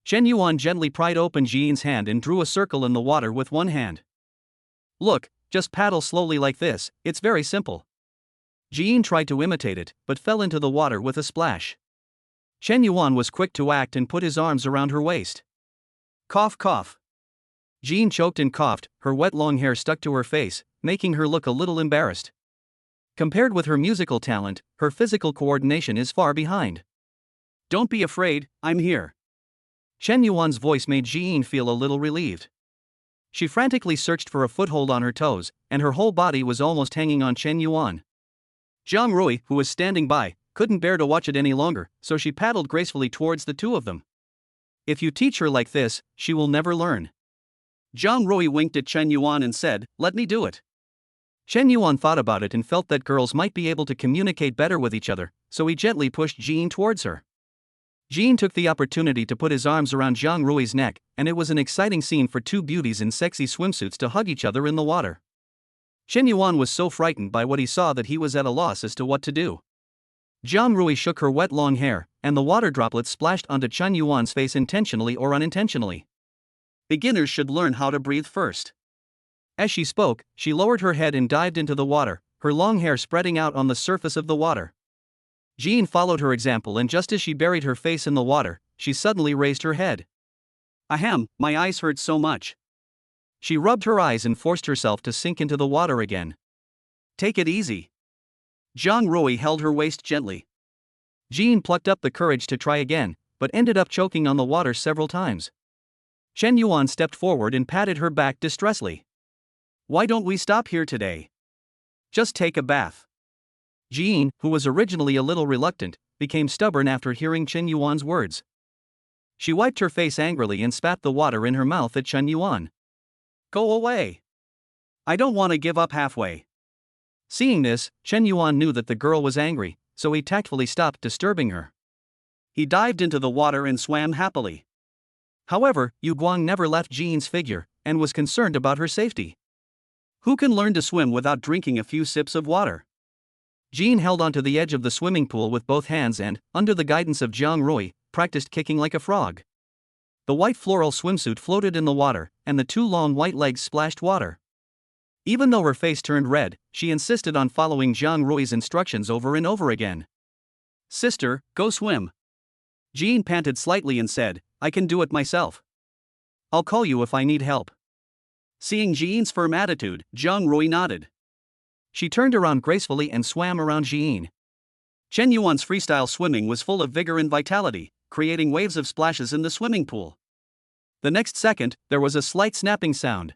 A: Chen Yuan gently pried open Jean's hand and drew a circle in the water with one hand. "Look, just paddle slowly like this, it's very simple." Jean tried to imitate it, but fell into the water with a splash. Chen Yuan was quick to act and put his arms around her waist. Cough, cough. Jean choked and coughed, her wet long hair stuck to her face, making her look a little embarrassed. Compared with her musical talent, her physical coordination is far behind. "Don't be afraid, I'm here." Chen Yuan's voice made Jean feel a little relieved. She frantically searched for a foothold on her toes, and her whole body was almost hanging on Chen Yuan. Jiang Rui, who was standing by, couldn't bear to watch it any longer, so she paddled gracefully towards the two of them. "If you teach her like this, she will never learn." Jiang Rui winked at Chen Yuan and said, "Let me do it." Chen Yuan thought about it and felt that girls might be able to communicate better with each other, so he gently pushed Jean towards her. Jean took the opportunity to put his arms around Jiang Rui's neck, and it was an exciting scene for two beauties in sexy swimsuits to hug each other in the water. Chen Yuan was so frightened by what he saw that he was at a loss as to what to do. Jiang Rui shook her wet long hair, and the water droplets splashed onto Chen Yuan's face intentionally or unintentionally. "Beginners should learn how to breathe first." As she spoke, she lowered her head and dived into the water, her long hair spreading out on the surface of the water. Jean followed her example, and just as she buried her face in the water, she suddenly raised her head. Ahem, my eyes hurt so much. She rubbed her eyes and forced herself to sink into the water again. Take it easy. Zhang Rui held her waist gently. Jean plucked up the courage to try again, but ended up choking on the water several times. Chen Yuan stepped forward and patted her back distressfully. Why don't we stop here today? Just take a bath. Jean, who was originally a little reluctant, became stubborn after hearing Chen Yuan's words. She wiped her face angrily and spat the water in her mouth at Chen Yuan. Go away. I don't want to give up halfway. Seeing this, Chen Yuan knew that the girl was angry, so he tactfully stopped disturbing her. He dived into the water and swam happily. However, Yu Guang never left Jean's figure, and was concerned about her safety. Who can learn to swim without drinking a few sips of water? Jean held onto the edge of the swimming pool with both hands and, under the guidance of Zhang Rui, practiced kicking like a frog. The white floral swimsuit floated in the water, and the two long white legs splashed water. Even though her face turned red, she insisted on following Zhang Rui's instructions over and over again. Sister, go swim. Jean panted slightly and said, I can do it myself. I'll call you if I need help. Seeing Jean's firm attitude, Zhang Rui nodded. She turned around gracefully and swam around Jean. Chen Yuan's freestyle swimming was full of vigor and vitality, creating waves of splashes in the swimming pool. The next second, there was a slight snapping sound.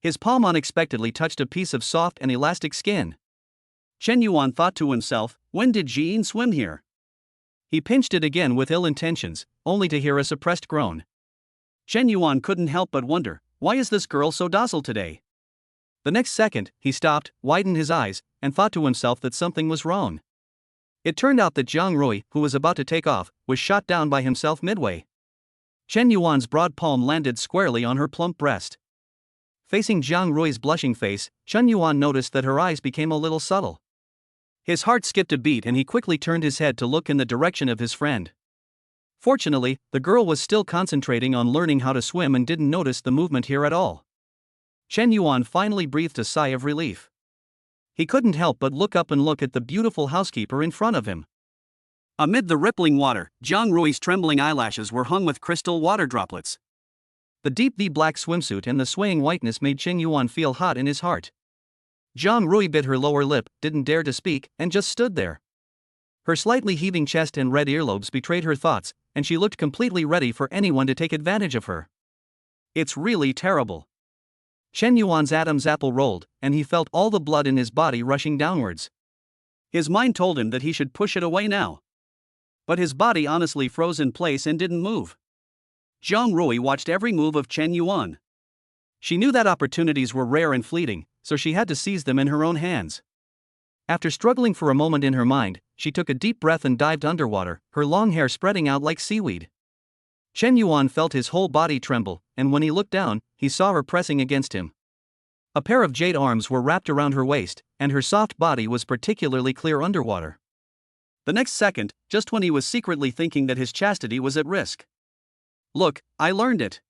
A: His palm unexpectedly touched a piece of soft and elastic skin. Chen Yuan thought to himself, when did Jean swim here? He pinched it again with ill intentions, only to hear a suppressed groan. Chen Yuan couldn't help but wonder, why is this girl so docile today? The next second, he stopped, widened his eyes, and thought to himself that something was wrong. It turned out that Zhang Rui, who was about to take off, was shot down by himself midway. Chen Yuan's broad palm landed squarely on her plump breast. Facing Zhang Rui's blushing face, Chen Yuan noticed that her eyes became a little subtle. His heart skipped a beat and he quickly turned his head to look in the direction of his friend. Fortunately, the girl was still concentrating on learning how to swim and didn't notice the movement here at all. Chen Yuan finally breathed a sigh of relief. He couldn't help but look up and look at the beautiful housekeeper in front of him. Amid the rippling water, Zhang Rui's trembling eyelashes were hung with crystal water droplets. The deep black swimsuit and the swaying whiteness made Chen Yuan feel hot in his heart. Zhang Rui bit her lower lip, didn't dare to speak, and just stood there. Her slightly heaving chest and red earlobes betrayed her thoughts, and she looked completely ready for anyone to take advantage of her. It's really terrible. Chen Yuan's Adam's apple rolled, and he felt all the blood in his body rushing downwards. His mind told him that he should push it away now. But his body honestly froze in place and didn't move. Zhang Rui watched every move of Chen Yuan. She knew that opportunities were rare and fleeting, so she had to seize them in her own hands. After struggling for a moment in her mind, she took a deep breath and dived underwater, her long hair spreading out like seaweed. Chen Yuan felt his whole body tremble, and when he looked down, he saw her pressing against him. A pair of jade arms were wrapped around her waist, and her soft body was particularly clear underwater. The next second, just when he was secretly thinking that his chastity was at risk. Look, I learned it.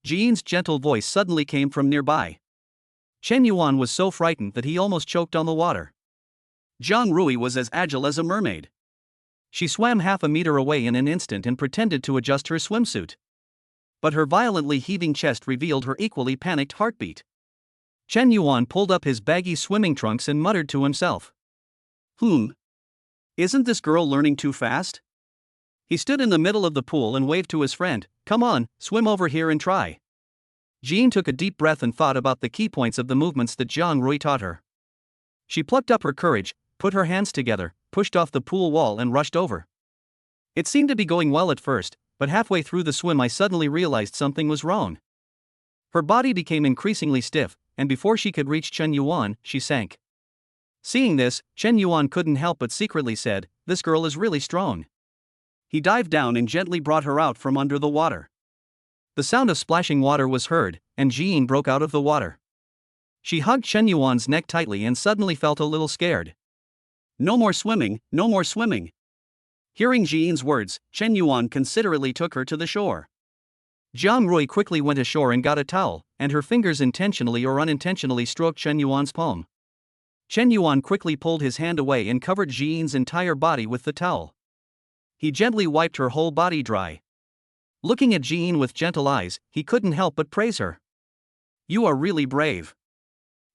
A: Jean's gentle voice suddenly came from nearby. Chen Yuan was so frightened that he almost choked on the water. Zhang Rui was as agile as a mermaid. She swam half a meter away in an instant and pretended to adjust her swimsuit. But her violently heaving chest revealed her equally panicked heartbeat. Chen Yuan pulled up his baggy swimming trunks and muttered to himself. Isn't this girl learning too fast? He stood in the middle of the pool and waved to his friend, come on, swim over here and try. Jean took a deep breath and thought about the key points of the movements that Zhang Rui taught her. She plucked up her courage, put her hands together, pushed off the pool wall and rushed over. It seemed to be going well at first, but halfway through the swim I suddenly realized something was wrong. Her body became increasingly stiff, and before she could reach Chen Yuan, she sank. Seeing this, Chen Yuan couldn't help but secretly said, this girl is really strong. He dived down and gently brought her out from under the water. The sound of splashing water was heard, and Jean broke out of the water. She hugged Chen Yuan's neck tightly and suddenly felt a little scared. No more swimming, no more swimming. Hearing Jean's words, Chen Yuan considerately took her to the shore. Zhang Rui quickly went ashore and got a towel, and her fingers intentionally or unintentionally stroked Chen Yuan's palm. Chen Yuan quickly pulled his hand away and covered Jian's entire body with the towel. He gently wiped her whole body dry. Looking at Jian with gentle eyes, he couldn't help but praise her. "You are really brave.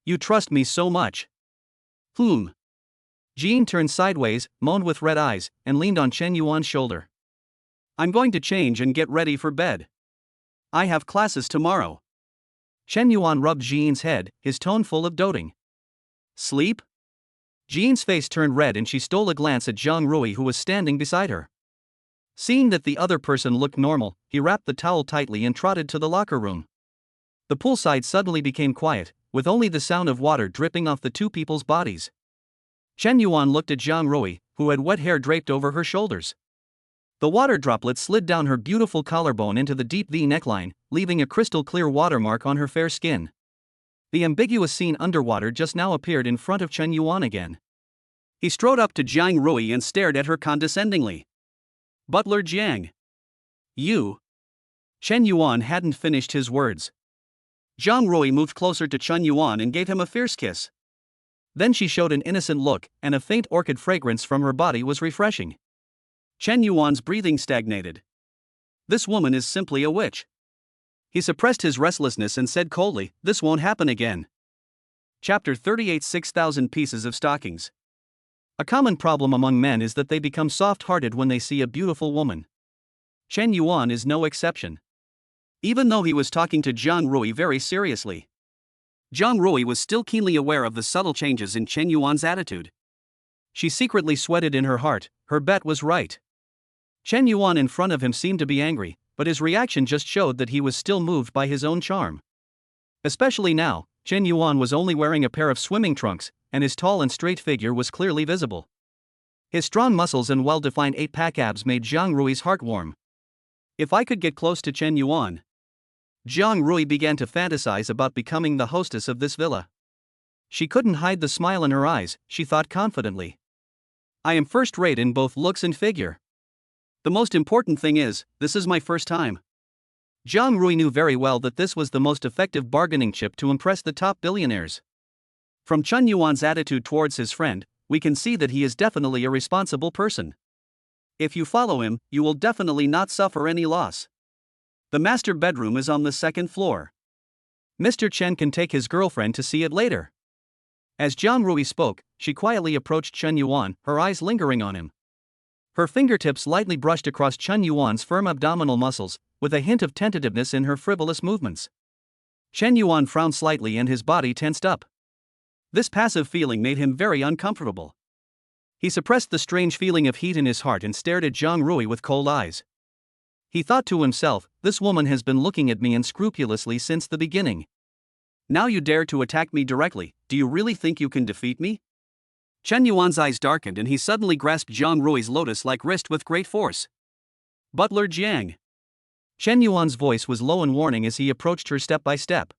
A: You trust me so much." Jian turned sideways, moaned with red eyes, and leaned on Chen Yuan's shoulder. "I'm going to change and get ready for bed. I have classes tomorrow." Chen Yuan rubbed Jian's head, his tone full of doting. "Sleep?" Jian's face turned red and she stole a glance at Zhang Rui, who was standing beside her. Seeing that the other person looked normal, he wrapped the towel tightly and trotted to the locker room. The poolside suddenly became quiet, with only the sound of water dripping off the two people's bodies. Chen Yuan looked at Zhang Rui, who had wet hair draped over her shoulders. The water droplets slid down her beautiful collarbone into the deep V neckline, leaving a crystal-clear watermark on her fair skin. The ambiguous scene underwater just now appeared in front of Chen Yuan again. He strode up to Zhang Rui and stared at her condescendingly. "Butler Jiang. You." Chen Yuan hadn't finished his words. Zhang Rui moved closer to Chen Yuan and gave him a fierce kiss. Then she showed an innocent look, and a faint orchid fragrance from her body was refreshing. Chen Yuan's breathing stagnated. This woman is simply a witch. He suppressed his restlessness and said coldly, "This won't happen again." Chapter 38 6,000 Pieces of Stockings. A common problem among men is that they become soft-hearted when they see a beautiful woman. Chen Yuan is no exception. Even though he was talking to Zhang Rui very seriously, Zhang Rui was still keenly aware of the subtle changes in Chen Yuan's attitude. She secretly sweated in her heart, her bet was right. Chen Yuan in front of him seemed to be angry, but his reaction just showed that he was still moved by his own charm. Especially now, Chen Yuan was only wearing a pair of swimming trunks, and his tall and straight figure was clearly visible. His strong muscles and well-defined eight-pack abs made Zhang Rui's heart warm. If I could get close to Chen Yuan. Zhang Rui began to fantasize about becoming the hostess of this villa. She couldn't hide the smile in her eyes, she thought confidently. "I am first-rate in both looks and figure. The most important thing is, this is my first time." Zhang Rui knew very well that this was the most effective bargaining chip to impress the top billionaires. From Chen Yuan's attitude towards his friend, we can see that he is definitely a responsible person. If you follow him, you will definitely not suffer any loss. The master bedroom is on the second floor. Mr. Chen can take his girlfriend to see it later. As Zhang Rui spoke, she quietly approached Chen Yuan, her eyes lingering on him. Her fingertips lightly brushed across Chen Yuan's firm abdominal muscles, with a hint of tentativeness in her frivolous movements. Chen Yuan frowned slightly and his body tensed up. This passive feeling made him very uncomfortable. He suppressed the strange feeling of heat in his heart and stared at Zhang Rui with cold eyes. He thought to himself, "This woman has been looking at me unscrupulously since the beginning. Now you dare to attack me directly, do you really think you can defeat me?" Chen Yuan's eyes darkened and he suddenly grasped Zhang Rui's lotus-like wrist with great force. "Butler Jiang." Chen Yuan's voice was low and warning as he approached her step by step.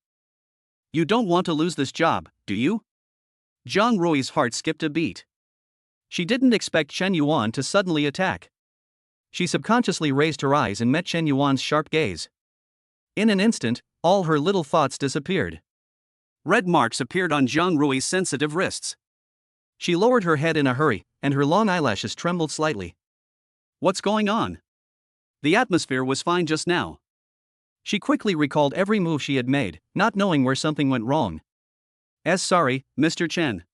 A: "You don't want to lose this job, do you?" Zhang Rui's heart skipped a beat. She didn't expect Chen Yuan to suddenly attack. She subconsciously raised her eyes and met Chen Yuan's sharp gaze. In an instant, all her little thoughts disappeared. Red marks appeared on Zhang Rui's sensitive wrists. She lowered her head in a hurry, and her long eyelashes trembled slightly. What's going on? The atmosphere was fine just now. She quickly recalled every move she had made, not knowing where something went wrong. Sorry, Mr. Chen.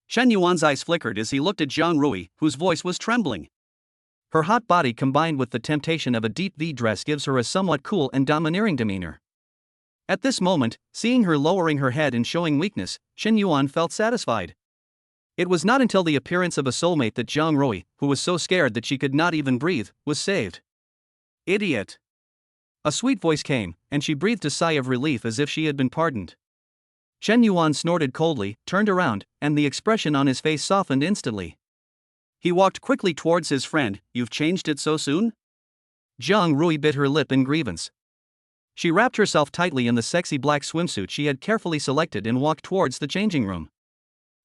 A: Chen Yuan's eyes flickered as he looked at Zhang Rui, whose voice was trembling. Her hot body combined with the temptation of a deep V dress gives her a somewhat cool and domineering demeanor. At this moment, seeing her lowering her head and showing weakness, Chen Yuan felt satisfied. It was not until the appearance of a soulmate that Zhang Rui, who was so scared that she could not even breathe, was saved. Idiot! A sweet voice came, and she breathed a sigh of relief as if she had been pardoned. Chen Yuan snorted coldly, turned around, and the expression on his face softened instantly. He walked quickly towards his friend. "You've changed it so soon?" Zhang Rui bit her lip in grievance. She wrapped herself tightly in the sexy black swimsuit she had carefully selected and walked towards the changing room.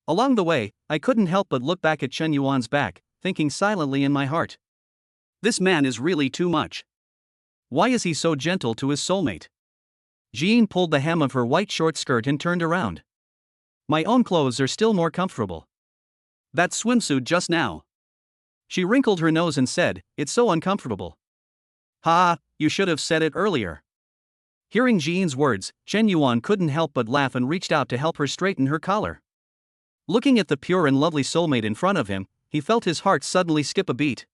A: Along the way, I couldn't help but look back at Chen Yuan's back, thinking silently in my heart. This man is really too much. Why is he so gentle to his soulmate? Jean pulled the hem of her white short skirt and turned around. My own clothes are still more comfortable. That swimsuit just now. She wrinkled her nose and said, "It's so uncomfortable." Ha, you should have said it earlier. Hearing Jean's words, Chen Yuan couldn't help but laugh and reached out to help her straighten her collar. Looking at the pure and lovely soulmate in front of him, he felt his heart suddenly skip a beat.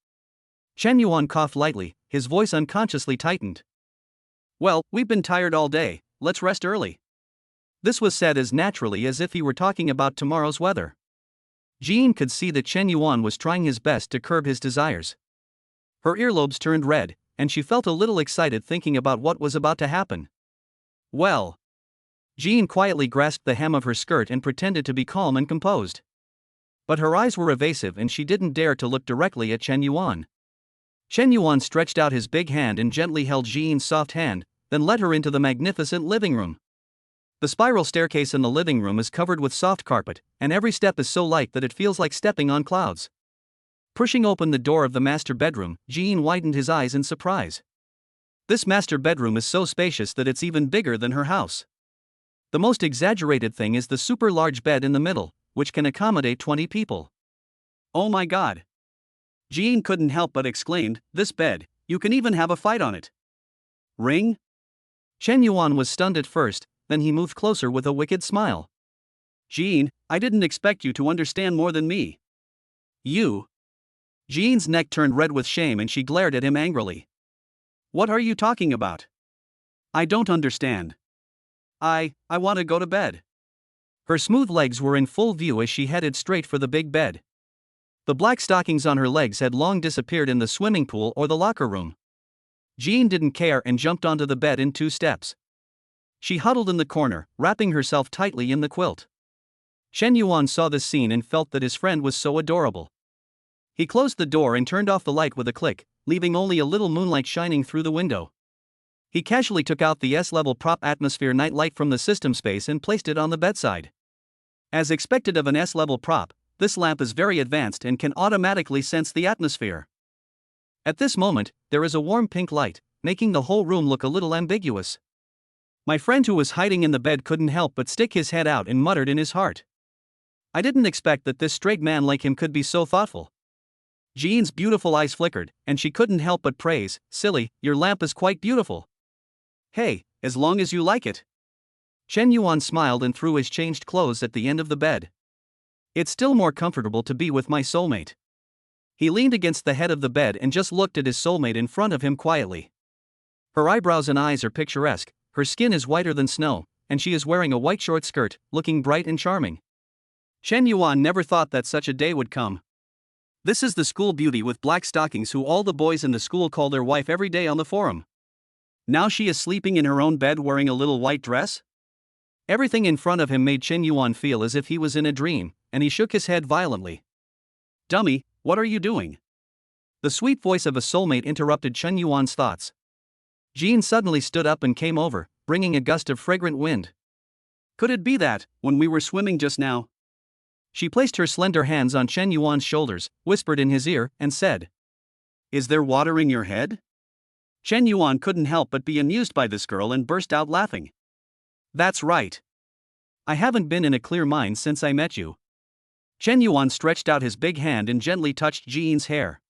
A: Chen Yuan coughed lightly, his voice unconsciously tightened. "Well, we've been tired all day, let's rest early." This was said as naturally as if he were talking about tomorrow's weather. Jean could see that Chen Yuan was trying his best to curb his desires. Her earlobes turned red, and she felt a little excited thinking about what was about to happen. Well. Jean quietly grasped the hem of her skirt and pretended to be calm and composed. But her eyes were evasive and she didn't dare to look directly at Chen Yuan. Chen Yuan stretched out his big hand and gently held Jean's soft hand, then led her into the magnificent living room. The spiral staircase in the living room is covered with soft carpet, and every step is so light that it feels like stepping on clouds. Pushing open the door of the master bedroom, Jean widened his eyes in surprise. This master bedroom is so spacious that it's even bigger than her house. The most exaggerated thing is the super large bed in the middle, which can accommodate 20 people. Oh my god! Jean couldn't help but exclaimed, "This bed, you can even have a fight on it." Ring? Chen Yuan was stunned at first, then he moved closer with a wicked smile. "Jean, I didn't expect you to understand more than me." "You?" Jean's neck turned red with shame and she glared at him angrily. "What are you talking about? I don't understand. I want to go to bed." Her smooth legs were in full view as she headed straight for the big bed. The black stockings on her legs had long disappeared in the swimming pool or the locker room. Jean didn't care and jumped onto the bed in 2 steps. She huddled in the corner, wrapping herself tightly in the quilt. Chen Yuan saw this scene and felt that his friend was so adorable. He closed the door and turned off the light with a click, leaving only a little moonlight shining through the window. He casually took out the S-level prop atmosphere night light from the system space and placed it on the bedside. As expected of an S-level prop, this lamp is very advanced and can automatically sense the atmosphere. At this moment, there is a warm pink light, making the whole room look a little ambiguous. My friend who was hiding in the bed couldn't help but stick his head out and muttered in his heart. I didn't expect that this straight man like him could be so thoughtful. Jean's beautiful eyes flickered, and she couldn't help but praise, "Silly, your lamp is quite beautiful." "Hey, as long as you like it." Chen Yuan smiled and threw his changed clothes at the end of the bed. "It's still more comfortable to be with my soulmate." He leaned against the head of the bed and just looked at his soulmate in front of him quietly. Her eyebrows and eyes are picturesque, her skin is whiter than snow, and she is wearing a white short skirt, looking bright and charming. Chen Yuan never thought that such a day would come. This is the school beauty with black stockings who all the boys in the school call their wife every day on the forum. Now she is sleeping in her own bed wearing a little white dress? Everything in front of him made Chen Yuan feel as if he was in a dream, and he shook his head violently. "Dummy, what are you doing?" The sweet voice of a soulmate interrupted Chen Yuan's thoughts. Jean suddenly stood up and came over, bringing a gust of fragrant wind. "Could it be that, when we were swimming just now?" She placed her slender hands on Chen Yuan's shoulders, whispered in his ear, and said, "Is there water in your head?" Chen Yuan couldn't help but be amused by this girl and burst out laughing. "That's right. I haven't been in a clear mind since I met you." Chen Yuan stretched out his big hand and gently touched Jean's hair.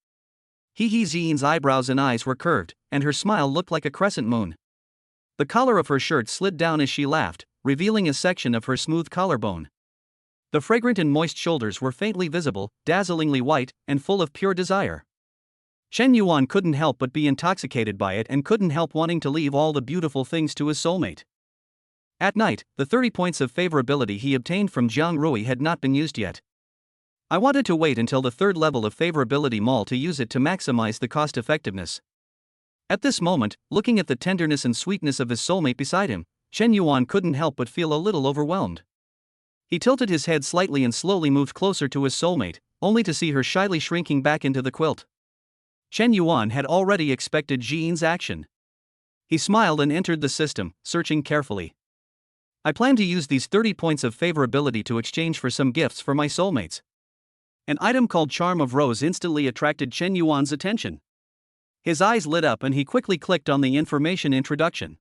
A: Jean's eyebrows and eyes were curved, and her smile looked like a crescent moon. The collar of her shirt slid down as she laughed, revealing a section of her smooth collarbone. The fragrant and moist shoulders were faintly visible, dazzlingly white, and full of pure desire. Chen Yuan couldn't help but be intoxicated by it and couldn't help wanting to leave all the beautiful things to his soulmate. At night, the 30 points of favorability he obtained from Jiang Rui had not been used yet. I wanted to wait until the 3rd level of favorability mall to use it to maximize the cost effectiveness. At this moment, looking at the tenderness and sweetness of his soulmate beside him, Chen Yuan couldn't help but feel a little overwhelmed. He tilted his head slightly and slowly moved closer to his soulmate, only to see her shyly shrinking back into the quilt. Chen Yuan had already expected Jean's action. He smiled and entered the system, searching carefully. I plan to use these 30 points of favorability to exchange for some gifts for my soulmates. An item called Charm of Rose instantly attracted Chen Yuan's attention. His eyes lit up and he quickly clicked on the information introduction.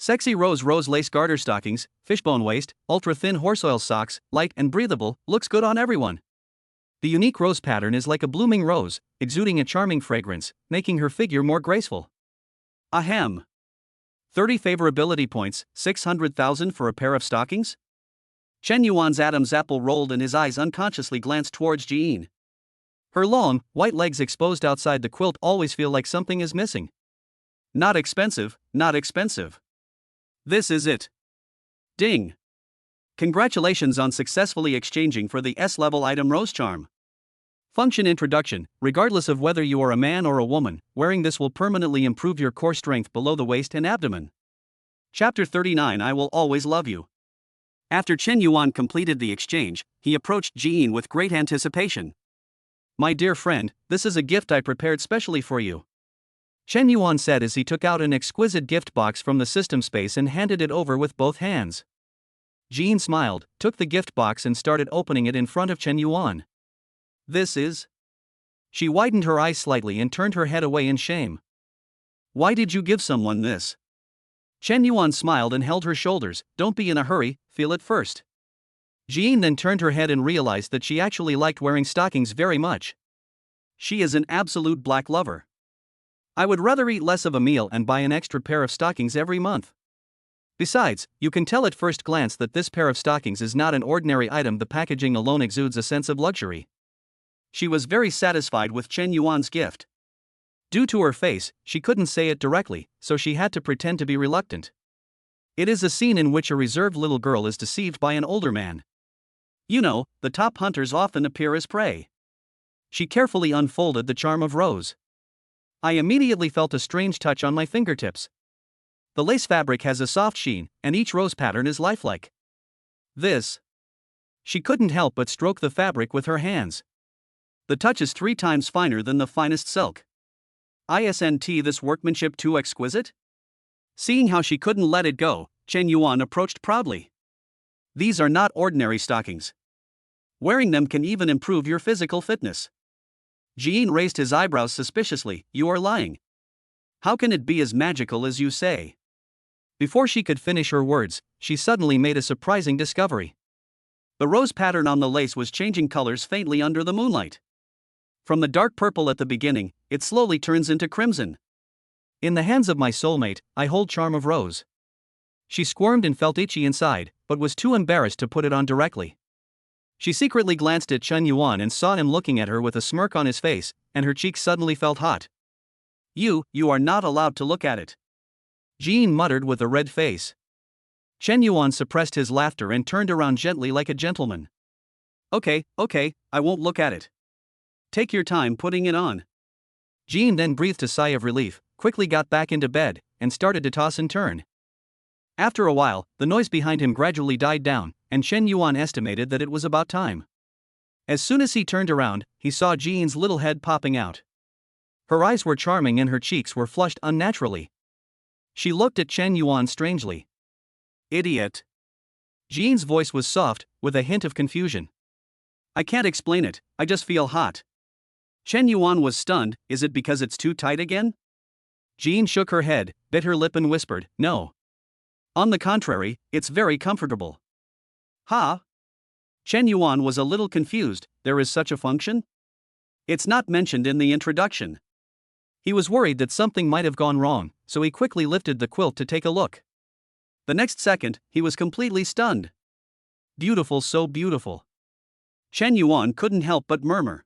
A: Sexy rose lace garter stockings, fishbone waist, ultra-thin horse oil socks, light and breathable, looks good on everyone. The unique rose pattern is like a blooming rose, exuding a charming fragrance, making her figure more graceful. Ahem. 30 favorability points, 600,000 for a pair of stockings? Chen Yuan's Adam's apple rolled and his eyes unconsciously glanced towards Jiyin. Her long, white legs exposed outside the quilt always feel like something is missing. Not expensive, not expensive. This is it. Ding. Congratulations on successfully exchanging for the S-level item Rose Charm. Function introduction. Regardless of whether you are a man or a woman, wearing this will permanently improve your core strength below the waist and abdomen. Chapter 39. I Will Always Love You. After Chen Yuan completed the exchange, he approached Jiyin with great anticipation. My dear friend, this is a gift I prepared specially for you. Chen Yuan said as he took out an exquisite gift box from the system space and handed it over with both hands. Jiyin smiled, took the gift box and started opening it in front of Chen Yuan. This is? She widened her eyes slightly and turned her head away in shame. Why did you give someone this? Chen Yuan smiled and held her shoulders. Don't be in a hurry, feel it first. Jiyin then turned her head and realized that she actually liked wearing stockings very much. She is an absolute black lover. I would rather eat less of a meal and buy an extra pair of stockings every month. Besides, you can tell at first glance that this pair of stockings is not an ordinary item. The packaging alone exudes a sense of luxury. She was very satisfied with Chen Yuan's gift. Due to her face, she couldn't say it directly, so she had to pretend to be reluctant. It is a scene in which a reserved little girl is deceived by an older man. You know, the top hunters often appear as prey. She carefully unfolded the charm of rose. I immediately felt a strange touch on my fingertips. The lace fabric has a soft sheen, and each rose pattern is lifelike. This. She couldn't help but stroke the fabric with her hands. The touch is 3 times finer than the finest silk. Isn't this workmanship too exquisite? Seeing how she couldn't let it go, Chen Yuan approached proudly. These are not ordinary stockings. Wearing them can even improve your physical fitness. Jiyin raised his eyebrows suspiciously. You are lying. How can it be as magical as you say? Before she could finish her words, she suddenly made a surprising discovery. The rose pattern on the lace was changing colors faintly under the moonlight. From the dark purple at the beginning, it slowly turns into crimson. In the hands of my soulmate, I hold charm of rose. She squirmed and felt itchy inside, but was too embarrassed to put it on directly. She secretly glanced at Chen Yuan and saw him looking at her with a smirk on his face, and her cheeks suddenly felt hot. You are not allowed to look at it. Jiyin muttered with a red face. Chen Yuan suppressed his laughter and turned around gently like a gentleman. Okay, I won't look at it. Take your time putting it on. Jiyin then breathed a sigh of relief, quickly got back into bed, and started to toss and turn. After a while, the noise behind him gradually died down, and Chen Yuan estimated that it was about time. As soon as he turned around, he saw Jiyin's little head popping out. Her eyes were charming and her cheeks were flushed unnaturally. She looked at Chen Yuan strangely. Idiot. Jiyin's voice was soft, with a hint of confusion. I can't explain it, I just feel hot. Chen Yuan was stunned. Is it because it's too tight again? Jiyin shook her head, bit her lip and whispered, no. On the contrary, it's very comfortable. Ha? Chen Yuan was a little confused. There is such a function? It's not mentioned in the introduction. He was worried that something might have gone wrong, so he quickly lifted the quilt to take a look. The next second, he was completely stunned. Beautiful, so beautiful. Chen Yuan couldn't help but murmur.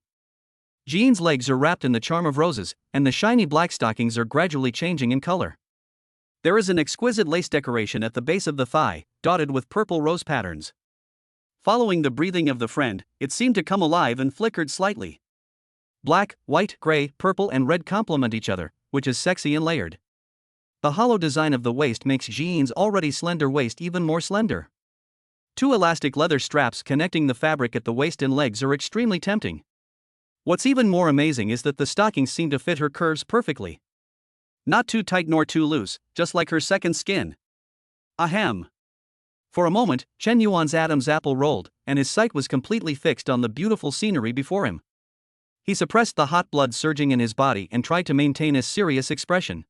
A: Jiyin's legs are wrapped in the charm of roses, and the shiny black stockings are gradually changing in color. There is an exquisite lace decoration at the base of the thigh, dotted with purple rose patterns. Following the breathing of the friend, it seemed to come alive and flickered slightly. Black, white, gray, purple and red complement each other, which is sexy and layered. The hollow design of the waist makes Jiyin's already slender waist even more slender. 2 elastic leather straps connecting the fabric at the waist and legs are extremely tempting. What's even more amazing is that the stockings seem to fit her curves perfectly. Not too tight nor too loose, just like her second skin. Ahem. For a moment, Chen Yuan's Adam's apple rolled, and his sight was completely fixed on the beautiful scenery before him. He suppressed the hot blood surging in his body and tried to maintain a serious expression.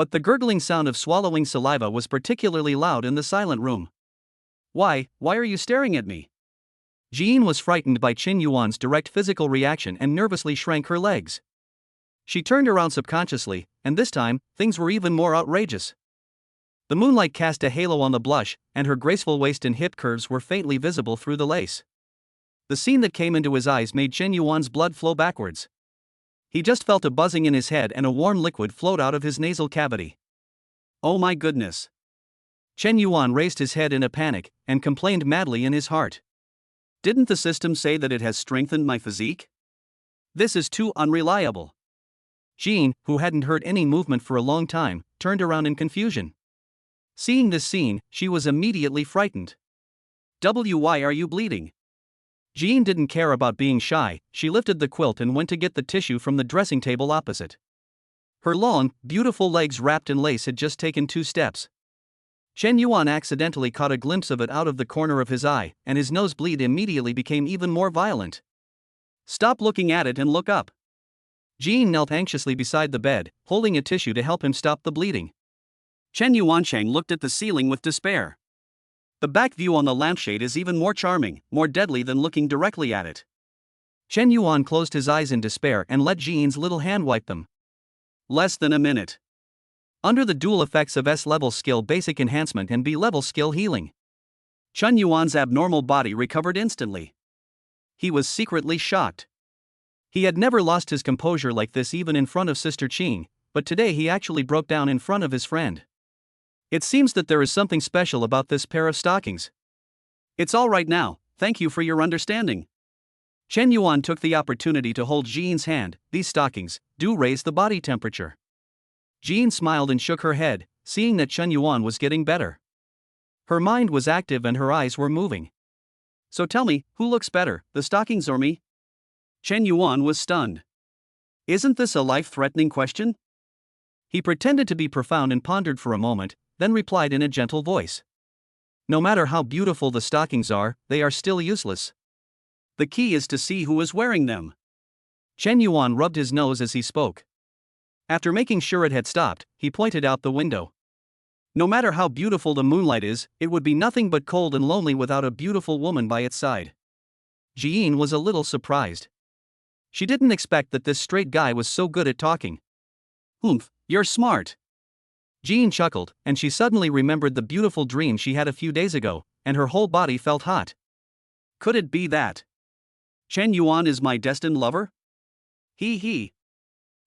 A: But the gurgling sound of swallowing saliva was particularly loud in the silent room. Why are you staring at me? Jean was frightened by Chen Yuan's direct physical reaction and nervously shrank her legs. She turned around subconsciously, and this time, things were even more outrageous. The moonlight cast a halo on the blush, and her graceful waist and hip curves were faintly visible through the lace. The scene that came into his eyes made Chen Yuan's blood flow backwards. He just felt a buzzing in his head and a warm liquid float out of his nasal cavity. Oh my goodness! Chen Yuan raised his head in a panic, and complained madly in his heart. Didn't the system say that it has strengthened my physique? This is too unreliable. Jean, who hadn't heard any movement for a long time, turned around in confusion. Seeing this scene, she was immediately frightened. Why are you bleeding? Jean didn't care about being shy. She lifted the quilt and went to get the tissue from the dressing table opposite. Her long, beautiful legs wrapped in lace had just taken 2 steps. Chen Yuan accidentally caught a glimpse of it out of the corner of his eye, and his nosebleed immediately became even more violent. Stop looking at it and look up. Jean knelt anxiously beside the bed, holding a tissue to help him stop the bleeding. Chen Yuancheng looked at the ceiling with despair. The back view on the lampshade is even more charming, more deadly than looking directly at it. Chen Yuan closed his eyes in despair and let Jean's little hand wipe them. Less than a minute. Under the dual effects of S-level skill basic enhancement and B-level skill healing, Chen Yuan's abnormal body recovered instantly. He was secretly shocked. He had never lost his composure like this even in front of Sister Qing, but today he actually broke down in front of his friend. It seems that there is something special about this pair of stockings. It's all right now, thank you for your understanding. Chen Yuan took the opportunity to hold Jean's hand. These stockings do raise the body temperature. Jean smiled and shook her head, seeing that Chen Yuan was getting better. Her mind was active and her eyes were moving. So tell me, who looks better, the stockings or me? Chen Yuan was stunned. Isn't this a life-threatening question? He pretended to be profound and pondered for a moment, then replied in a gentle voice. No matter how beautiful the stockings are, they are still useless. The key is to see who is wearing them. Chen Yuan rubbed his nose as he spoke. After making sure it had stopped, he pointed out the window. No matter how beautiful the moonlight is, it would be nothing but cold and lonely without a beautiful woman by its side. Jean was a little surprised. She didn't expect that this straight guy was so good at talking. Humph, you're smart. Jean chuckled, and she suddenly remembered the beautiful dream she had a few days ago, and her whole body felt hot. Could it be that Chen Yuan is my destined lover? He.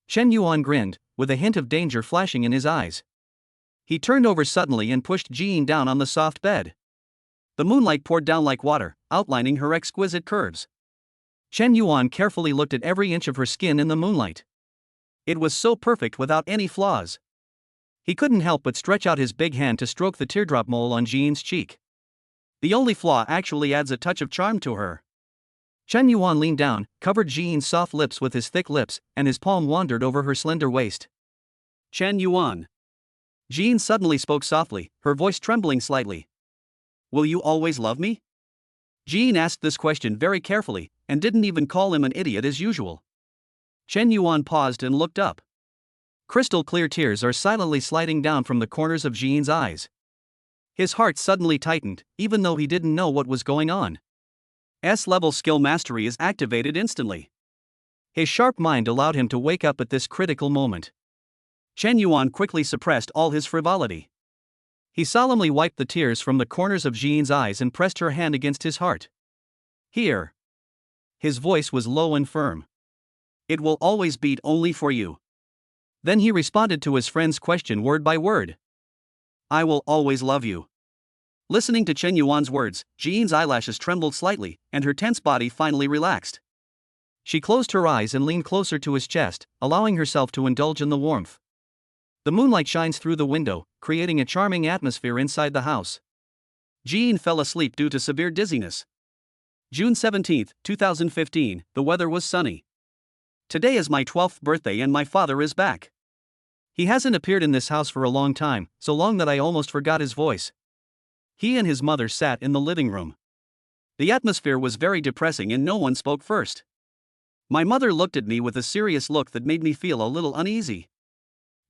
A: Chen Yuan grinned, with a hint of danger flashing in his eyes. He turned over suddenly and pushed Jean down on the soft bed. The moonlight poured down like water, outlining her exquisite curves. Chen Yuan carefully looked at every inch of her skin in the moonlight. It was so perfect without any flaws. He couldn't help but stretch out his big hand to stroke the teardrop mole on Jean's cheek. The only flaw actually adds a touch of charm to her. Chen Yuan leaned down, covered Jean's soft lips with his thick lips, and his palm wandered over her slender waist. Chen Yuan. Jean suddenly spoke softly, her voice trembling slightly. Will you always love me? Jean asked this question very carefully, and didn't even call him an idiot as usual. Chen Yuan paused and looked up. Crystal clear tears are silently sliding down from the corners of Jean's eyes. His heart suddenly tightened, even though he didn't know what was going on. S-level skill mastery is activated instantly. His sharp mind allowed him to wake up at this critical moment. Chen Yuan quickly suppressed all his frivolity. He solemnly wiped the tears from the corners of Jean's eyes and pressed her hand against his heart. Here. His voice was low and firm. It will always beat only for you. Then he responded to his friend's question word by word. I will always love you. Listening to Chen Yuan's words, Jean's eyelashes trembled slightly, and her tense body finally relaxed. She closed her eyes and leaned closer to his chest, allowing herself to indulge in the warmth. The moonlight shines through the window, creating a charming atmosphere inside the house. Jean fell asleep due to severe dizziness. June 17, 2015, the weather was sunny. Today is my 12th birthday and my father is back. He hasn't appeared in this house for a long time, so long that I almost forgot his voice. He and his mother sat in the living room. The atmosphere was very depressing and no one spoke first. My mother looked at me with a serious look that made me feel a little uneasy.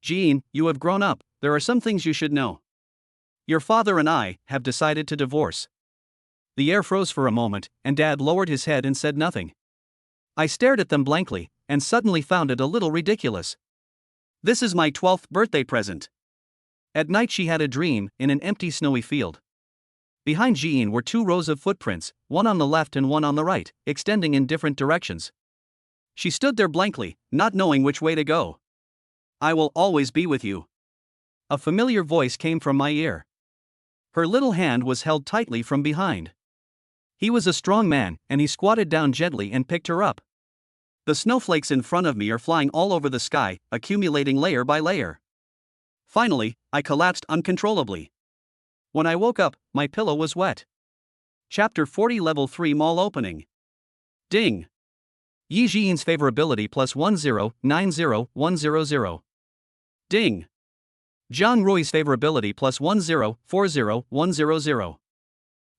A: Jean, you have grown up, there are some things you should know. Your father and I have decided to divorce. The air froze for a moment, and Dad lowered his head and said nothing. I stared at them blankly, and suddenly found it a little ridiculous. This is my 12th birthday present. At night she had a dream, in an empty snowy field. Behind Jean were 2 rows of footprints, one on the left and one on the right, extending in different directions. She stood there blankly, not knowing which way to go. I will always be with you. A familiar voice came from my ear. Her little hand was held tightly from behind. He was a strong man, and he squatted down gently and picked her up. The snowflakes in front of me are flying all over the sky, accumulating layer by layer. Finally, I collapsed uncontrollably. When I woke up, my pillow was wet. Chapter 40 Level 3 Mall Opening. Ding. Yi Jian's favorability plus 1090100. Ding. Zhang Rui's favorability plus 1040100.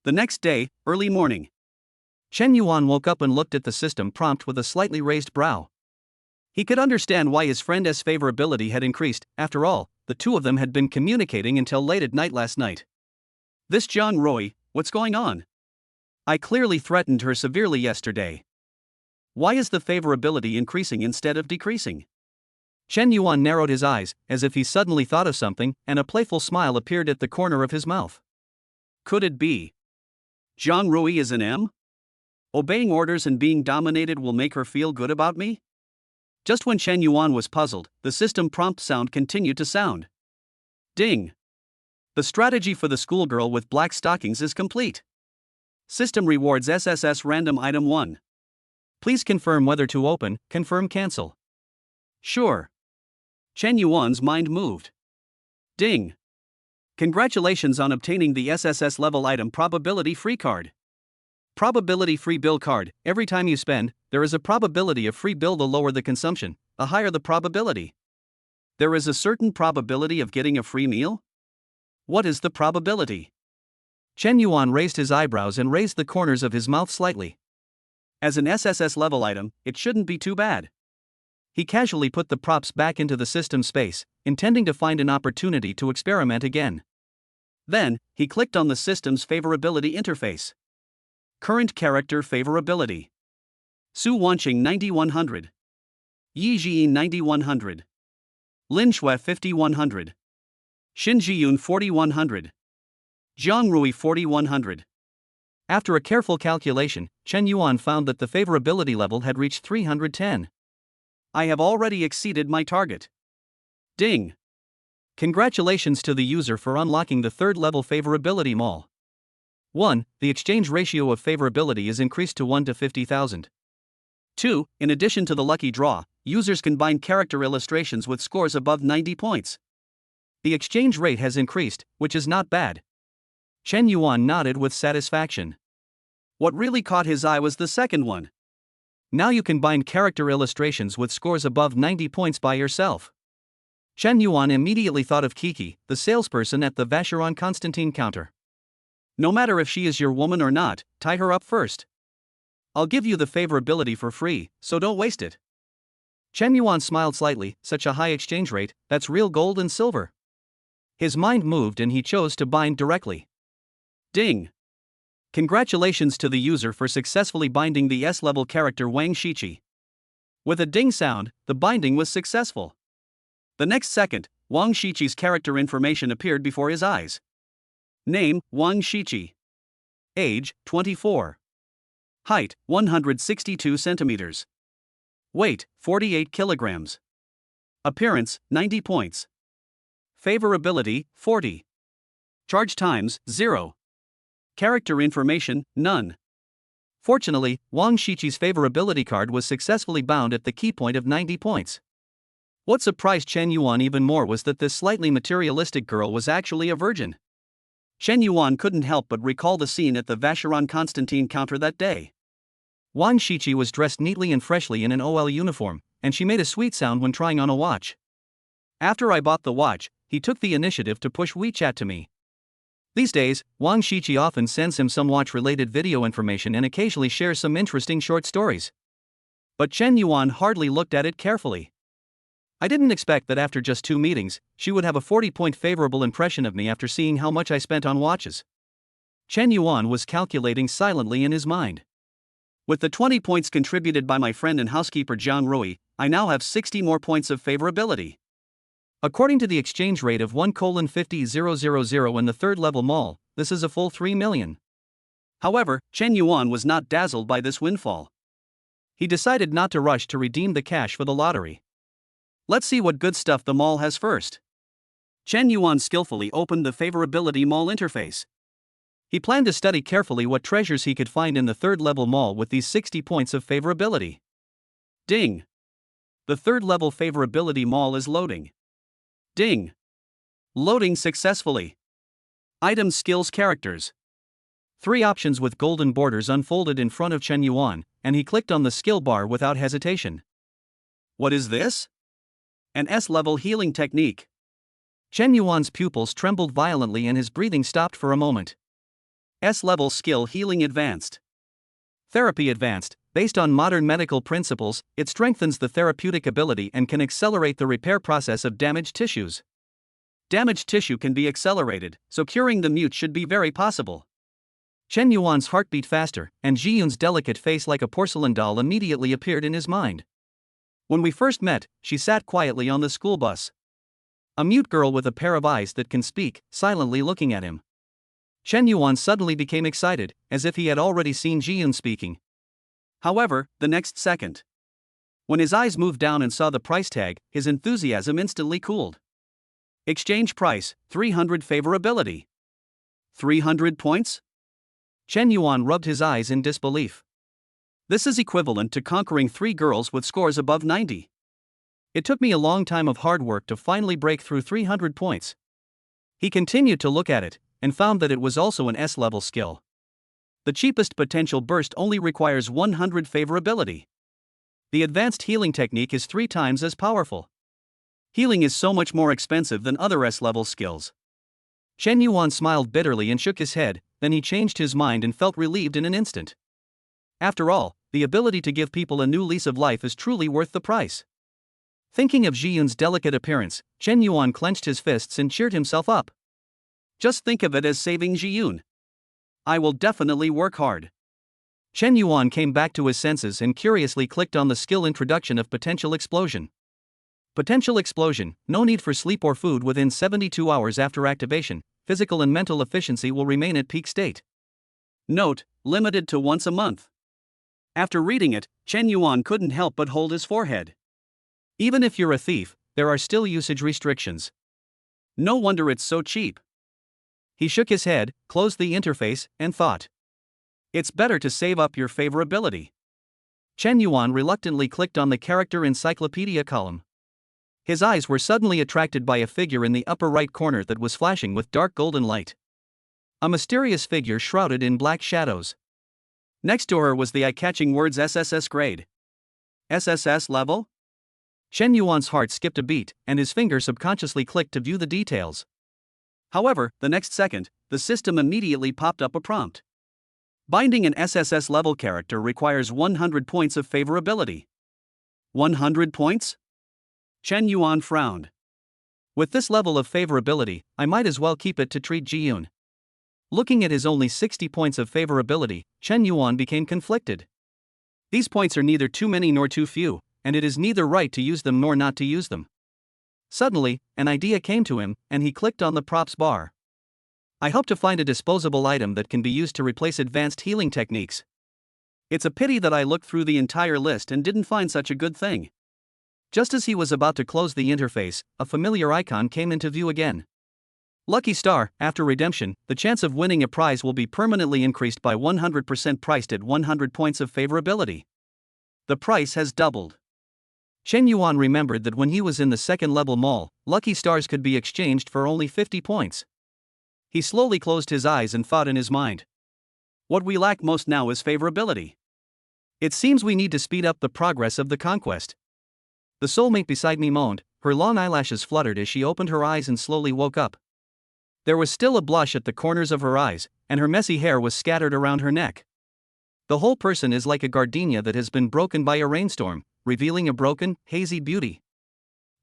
A: The next day, early morning. Chen Yuan woke up and looked at the system prompt with a slightly raised brow. He could understand why his friend's favorability had increased. After all, the two of them had been communicating until late at night last night. This Zhang Rui, what's going on? I clearly threatened her severely yesterday. Why is the favorability increasing instead of decreasing? Chen Yuan narrowed his eyes, as if he suddenly thought of something, and a playful smile appeared at the corner of his mouth. Could it be? Zhang Rui is an M? Obeying orders and being dominated will make her feel good about me? Just when Chen Yuan was puzzled, the system prompt sound continued to sound. Ding. The strategy for the schoolgirl with black stockings is complete. System rewards SSS random item 1. Please confirm whether to open, confirm cancel. Sure. Chen Yuan's mind moved. Ding. Congratulations on obtaining the SSS level item probability free card. Probability free bill card. Every time you spend, there is a probability of free bill. The lower the consumption, the higher the probability. There is a certain probability of getting a free meal? What is the probability? Chen Yuan raised his eyebrows and raised the corners of his mouth slightly. As an SSS level item, it shouldn't be too bad. He casually put the props back into the system space, intending to find an opportunity to experiment again. Then, he clicked on the system's favorability interface. Current character favorability. Su Wanqing 9100. Yi Jiyin 9100. Lin Shui 5100. Xin Jiyun 4100. Zhang Rui 4100. After a careful calculation, Chen Yuan found that the favorability level had reached 310. I have already exceeded my target. Ding. Congratulations to the user for unlocking the 3rd level favorability mall. 1. The exchange ratio of favorability is increased to 1 to 50,000. 2. In addition to the lucky draw, users can bind character illustrations with scores above 90 points. The exchange rate has increased, which is not bad. Chen Yuan nodded with satisfaction. What really caught his eye was the second one. Now you can bind character illustrations with scores above 90 points by yourself. Chen Yuan immediately thought of Kiki, the salesperson at the Vacheron Constantine counter. No matter if she is your woman or not, tie her up first. I'll give you the favorability for free, so don't waste it. Chen Yuan smiled slightly. Such a high exchange rate, that's real gold and silver. His mind moved and he chose to bind directly. Ding. Congratulations to the user for successfully binding the S-level character Wang Shiqi. With a ding sound, the binding was successful. The next second, Wang Shiqi's character information appeared before his eyes. Name, Wang Shiqi. Age, 24. Height, 162 centimeters. Weight, 48 kilograms. Appearance, 90 points. Favorability, 40. Charge times, 0. Character information, none. Fortunately, Wang Shiqi's favorability card was successfully bound at the key point of 90 points. What surprised Chen Yuan even more was that this slightly materialistic girl was actually a virgin. Chen Yuan couldn't help but recall the scene at the Vacheron Constantine counter that day. Wang Shiqi was dressed neatly and freshly in an OL uniform, and she made a sweet sound when trying on a watch. After I bought the watch, he took the initiative to push WeChat to me. These days, Wang Shiqi often sends him some watch-related video information and occasionally shares some interesting short stories. But Chen Yuan hardly looked at it carefully. I didn't expect that after just 2 meetings, she would have a 40-point favorable impression of me after seeing how much I spent on watches. Chen Yuan was calculating silently in his mind. With the 20 points contributed by my friend and housekeeper Jiang Rui, I now have 60 more points of favorability. According to the exchange rate of 1:50,000 in the third level mall, this is a full 3 million. However, Chen Yuan was not dazzled by this windfall. He decided not to rush to redeem the cash for the lottery. Let's see what good stuff the mall has first. Chen Yuan skillfully opened the favorability mall interface. He planned to study carefully what treasures he could find in the third level mall with these 60 points of favorability. Ding! The third level favorability mall is loading. Ding! Loading successfully. Item skills characters. 3 options with golden borders unfolded in front of Chen Yuan, and he clicked on the skill bar without hesitation. What is this? An S-level healing technique. Chen Yuan's pupils trembled violently and his breathing stopped for a moment. S-level skill healing advanced. Therapy advanced. Based on modern medical principles, it strengthens the therapeutic ability and can accelerate the repair process of damaged tissues. Damaged tissue can be accelerated, so curing the mute should be very possible. Chen Yuan's heart beat faster, and Ji-Yun's delicate face like a porcelain doll immediately appeared in his mind. When we first met, she sat quietly on the school bus. A mute girl with a pair of eyes that can speak, silently looking at him. Chen Yuan suddenly became excited, as if he had already seen Ji-Yun speaking. However, the next second, when his eyes moved down and saw the price tag, his enthusiasm instantly cooled. Exchange price, 300 favorability. 300 points? Chen Yuan rubbed his eyes in disbelief. This is equivalent to conquering 3 girls with scores above 90. It took me a long time of hard work to finally break through 300 points. He continued to look at it, and found that it was also an S-level skill. The cheapest potential burst only requires 100 favorability. The advanced healing technique is 3 times as powerful. Healing is so much more expensive than other S-level skills. Chen Yuan smiled bitterly and shook his head, then he changed his mind and felt relieved in an instant. After all, the ability to give people a new lease of life is truly worth the price. Thinking of Ji-Yun's delicate appearance, Chen Yuan clenched his fists and cheered himself up. Just think of it as saving Ji-Yun. I will definitely work hard. Chen Yuan came back to his senses and curiously clicked on the skill introduction of potential explosion. Potential explosion, no need for sleep or food within 72 hours after activation, physical and mental efficiency will remain at peak state. Note, limited to once a month. After reading it, Chen Yuan couldn't help but hold his forehead. Even if you're a thief, there are still usage restrictions. No wonder it's so cheap. He shook his head, closed the interface, and thought. It's better to save up your favorability. Chen Yuan reluctantly clicked on the character encyclopedia column. His eyes were suddenly attracted by a figure in the upper right corner that was flashing with dark golden light. A mysterious figure shrouded in black shadows. Next to her was the eye-catching words SSS grade. SSS level? Chen Yuan's heart skipped a beat, and his finger subconsciously clicked to view the details. However, the next second, the system immediately popped up a prompt. Binding an SSS level character requires 100 points of favorability. 100 points? Chen Yuan frowned. With this level of favorability, I might as well keep it to treat Ji-Yun. Looking at his only 60 points of favorability, Chen Yuan became conflicted. These points are neither too many nor too few, and it is neither right to use them nor not to use them. Suddenly, an idea came to him, and he clicked on the props bar. I hope to find a disposable item that can be used to replace advanced healing techniques. It's a pity that I looked through the entire list and didn't find such a good thing. Just as he was about to close the interface, a familiar icon came into view again. Lucky Star, after redemption, the chance of winning a prize will be permanently increased by 100% priced at 100 points of favorability. The price has doubled. Chen Yuan remembered that when he was in the second-level mall, Lucky Stars could be exchanged for only 50 points. He slowly closed his eyes and thought in his mind. What we lack most now is favorability. It seems we need to speed up the progress of the conquest. The soulmate beside me moaned, her long eyelashes fluttered as she opened her eyes and slowly woke up. There was still a blush at the corners of her eyes, and her messy hair was scattered around her neck. The whole person is like a gardenia that has been broken by a rainstorm, revealing a broken, hazy beauty.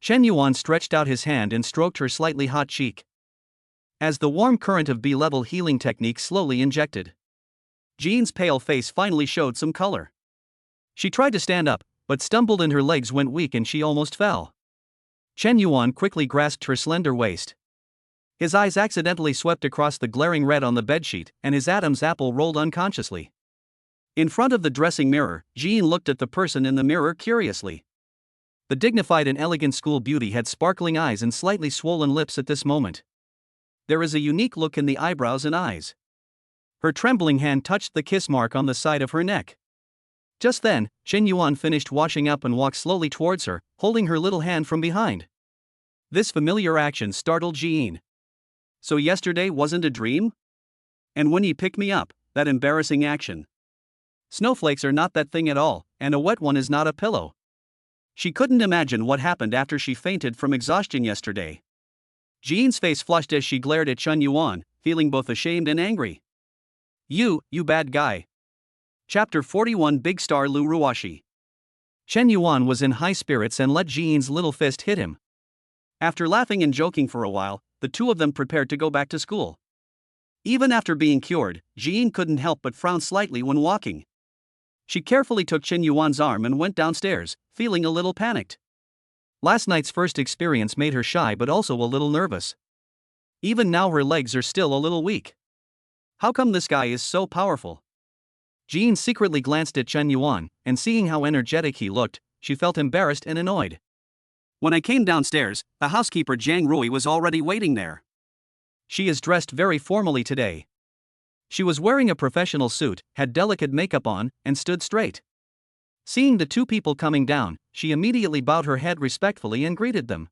A: Chen Yuan stretched out his hand and stroked her slightly hot cheek. As the warm current of B-level healing technique slowly injected, Jean's pale face finally showed some color. She tried to stand up, but stumbled and her legs went weak and she almost fell. Chen Yuan quickly grasped her slender waist. His eyes accidentally swept across the glaring red on the bedsheet, and his Adam's apple rolled unconsciously. In front of the dressing mirror, Jean looked at the person in the mirror curiously. The dignified and elegant school beauty had sparkling eyes and slightly swollen lips at this moment. There is a unique look in the eyebrows and eyes. Her trembling hand touched the kiss mark on the side of her neck. Just then, Chen Yuan finished washing up and walked slowly towards her, holding her little hand from behind. This familiar action startled Jean. So yesterday wasn't a dream? And when he picked me up, that embarrassing action. Snowflakes are not that thing at all, and a wet one is not a pillow. She couldn't imagine what happened after she fainted from exhaustion yesterday. Jean's face flushed as she glared at Chen Yuan, feeling both ashamed and angry. You bad guy. Chapter 41 Big Star Lu Ruoshi. Chen Yuan was in high spirits and let Jean's little fist hit him. After laughing and joking for a while, the two of them prepared to go back to school. Even after being cured, Jean couldn't help but frown slightly when walking. She carefully took Chen Yuan's arm and went downstairs, feeling a little panicked. Last night's first experience made her shy but also a little nervous. Even now her legs are still a little weak. How come this guy is so powerful? Jean secretly glanced at Chen Yuan, and seeing how energetic he looked, she felt embarrassed and annoyed. When I came downstairs, the housekeeper Jiang Rui was already waiting there. She is dressed very formally today. She was wearing a professional suit, had delicate makeup on, and stood straight. Seeing the two people coming down, she immediately bowed her head respectfully and greeted them.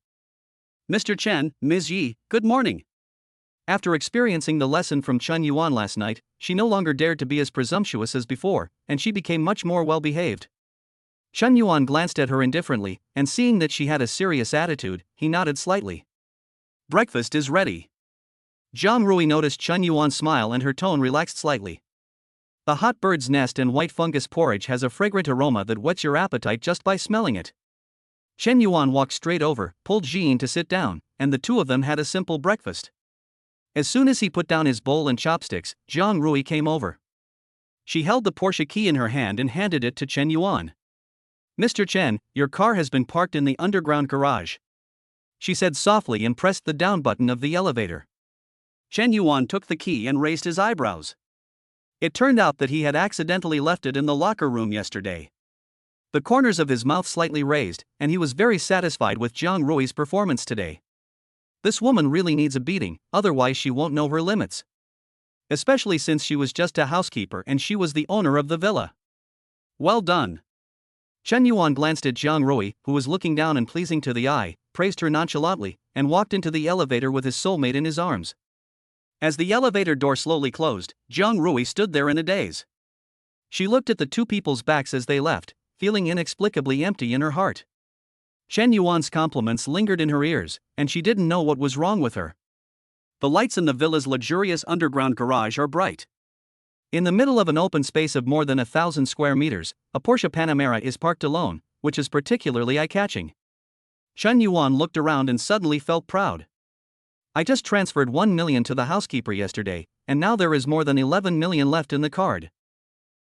A: Mr. Chen, Ms. Yi, good morning. After experiencing the lesson from Chen Yuan last night, she no longer dared to be as presumptuous as before, and she became much more well-behaved. Chen Yuan glanced at her indifferently, and seeing that she had a serious attitude, he nodded slightly. Breakfast is ready. Jiang Rui noticed Chen Yuan's smile and her tone relaxed slightly. The hot bird's nest and white fungus porridge has a fragrant aroma that whets your appetite just by smelling it. Chen Yuan walked straight over, pulled Jean to sit down, and the two of them had a simple breakfast. As soon as he put down his bowl and chopsticks, Jiang Rui came over. She held the Porsche key in her hand and handed it to Chen Yuan. Mr. Chen, your car has been parked in the underground garage, she said softly and pressed the down button of the elevator. Chen Yuan took the key and raised his eyebrows. It turned out that he had accidentally left it in the locker room yesterday. The corners of his mouth slightly raised, and he was very satisfied with Jiang Rui's performance today. This woman really needs a beating, otherwise she won't know her limits. Especially since she was just a housekeeper and she was the owner of the villa. Well done. Chen Yuan glanced at Jiang Rui, who was looking down and pleasing to the eye, praised her nonchalantly, and walked into the elevator with his soulmate in his arms. As the elevator door slowly closed, Jiang Rui stood there in a daze. She looked at the two people's backs as they left, feeling inexplicably empty in her heart. Chen Yuan's compliments lingered in her ears, and she didn't know what was wrong with her. The lights in the villa's luxurious underground garage are bright. In the middle of an open space of more than 1,000 square meters, a Porsche Panamera is parked alone, which is particularly eye-catching. Chen Yuan looked around and suddenly felt proud. I just transferred 1 million to the housekeeper yesterday, and now there is more than 11 million left in the card.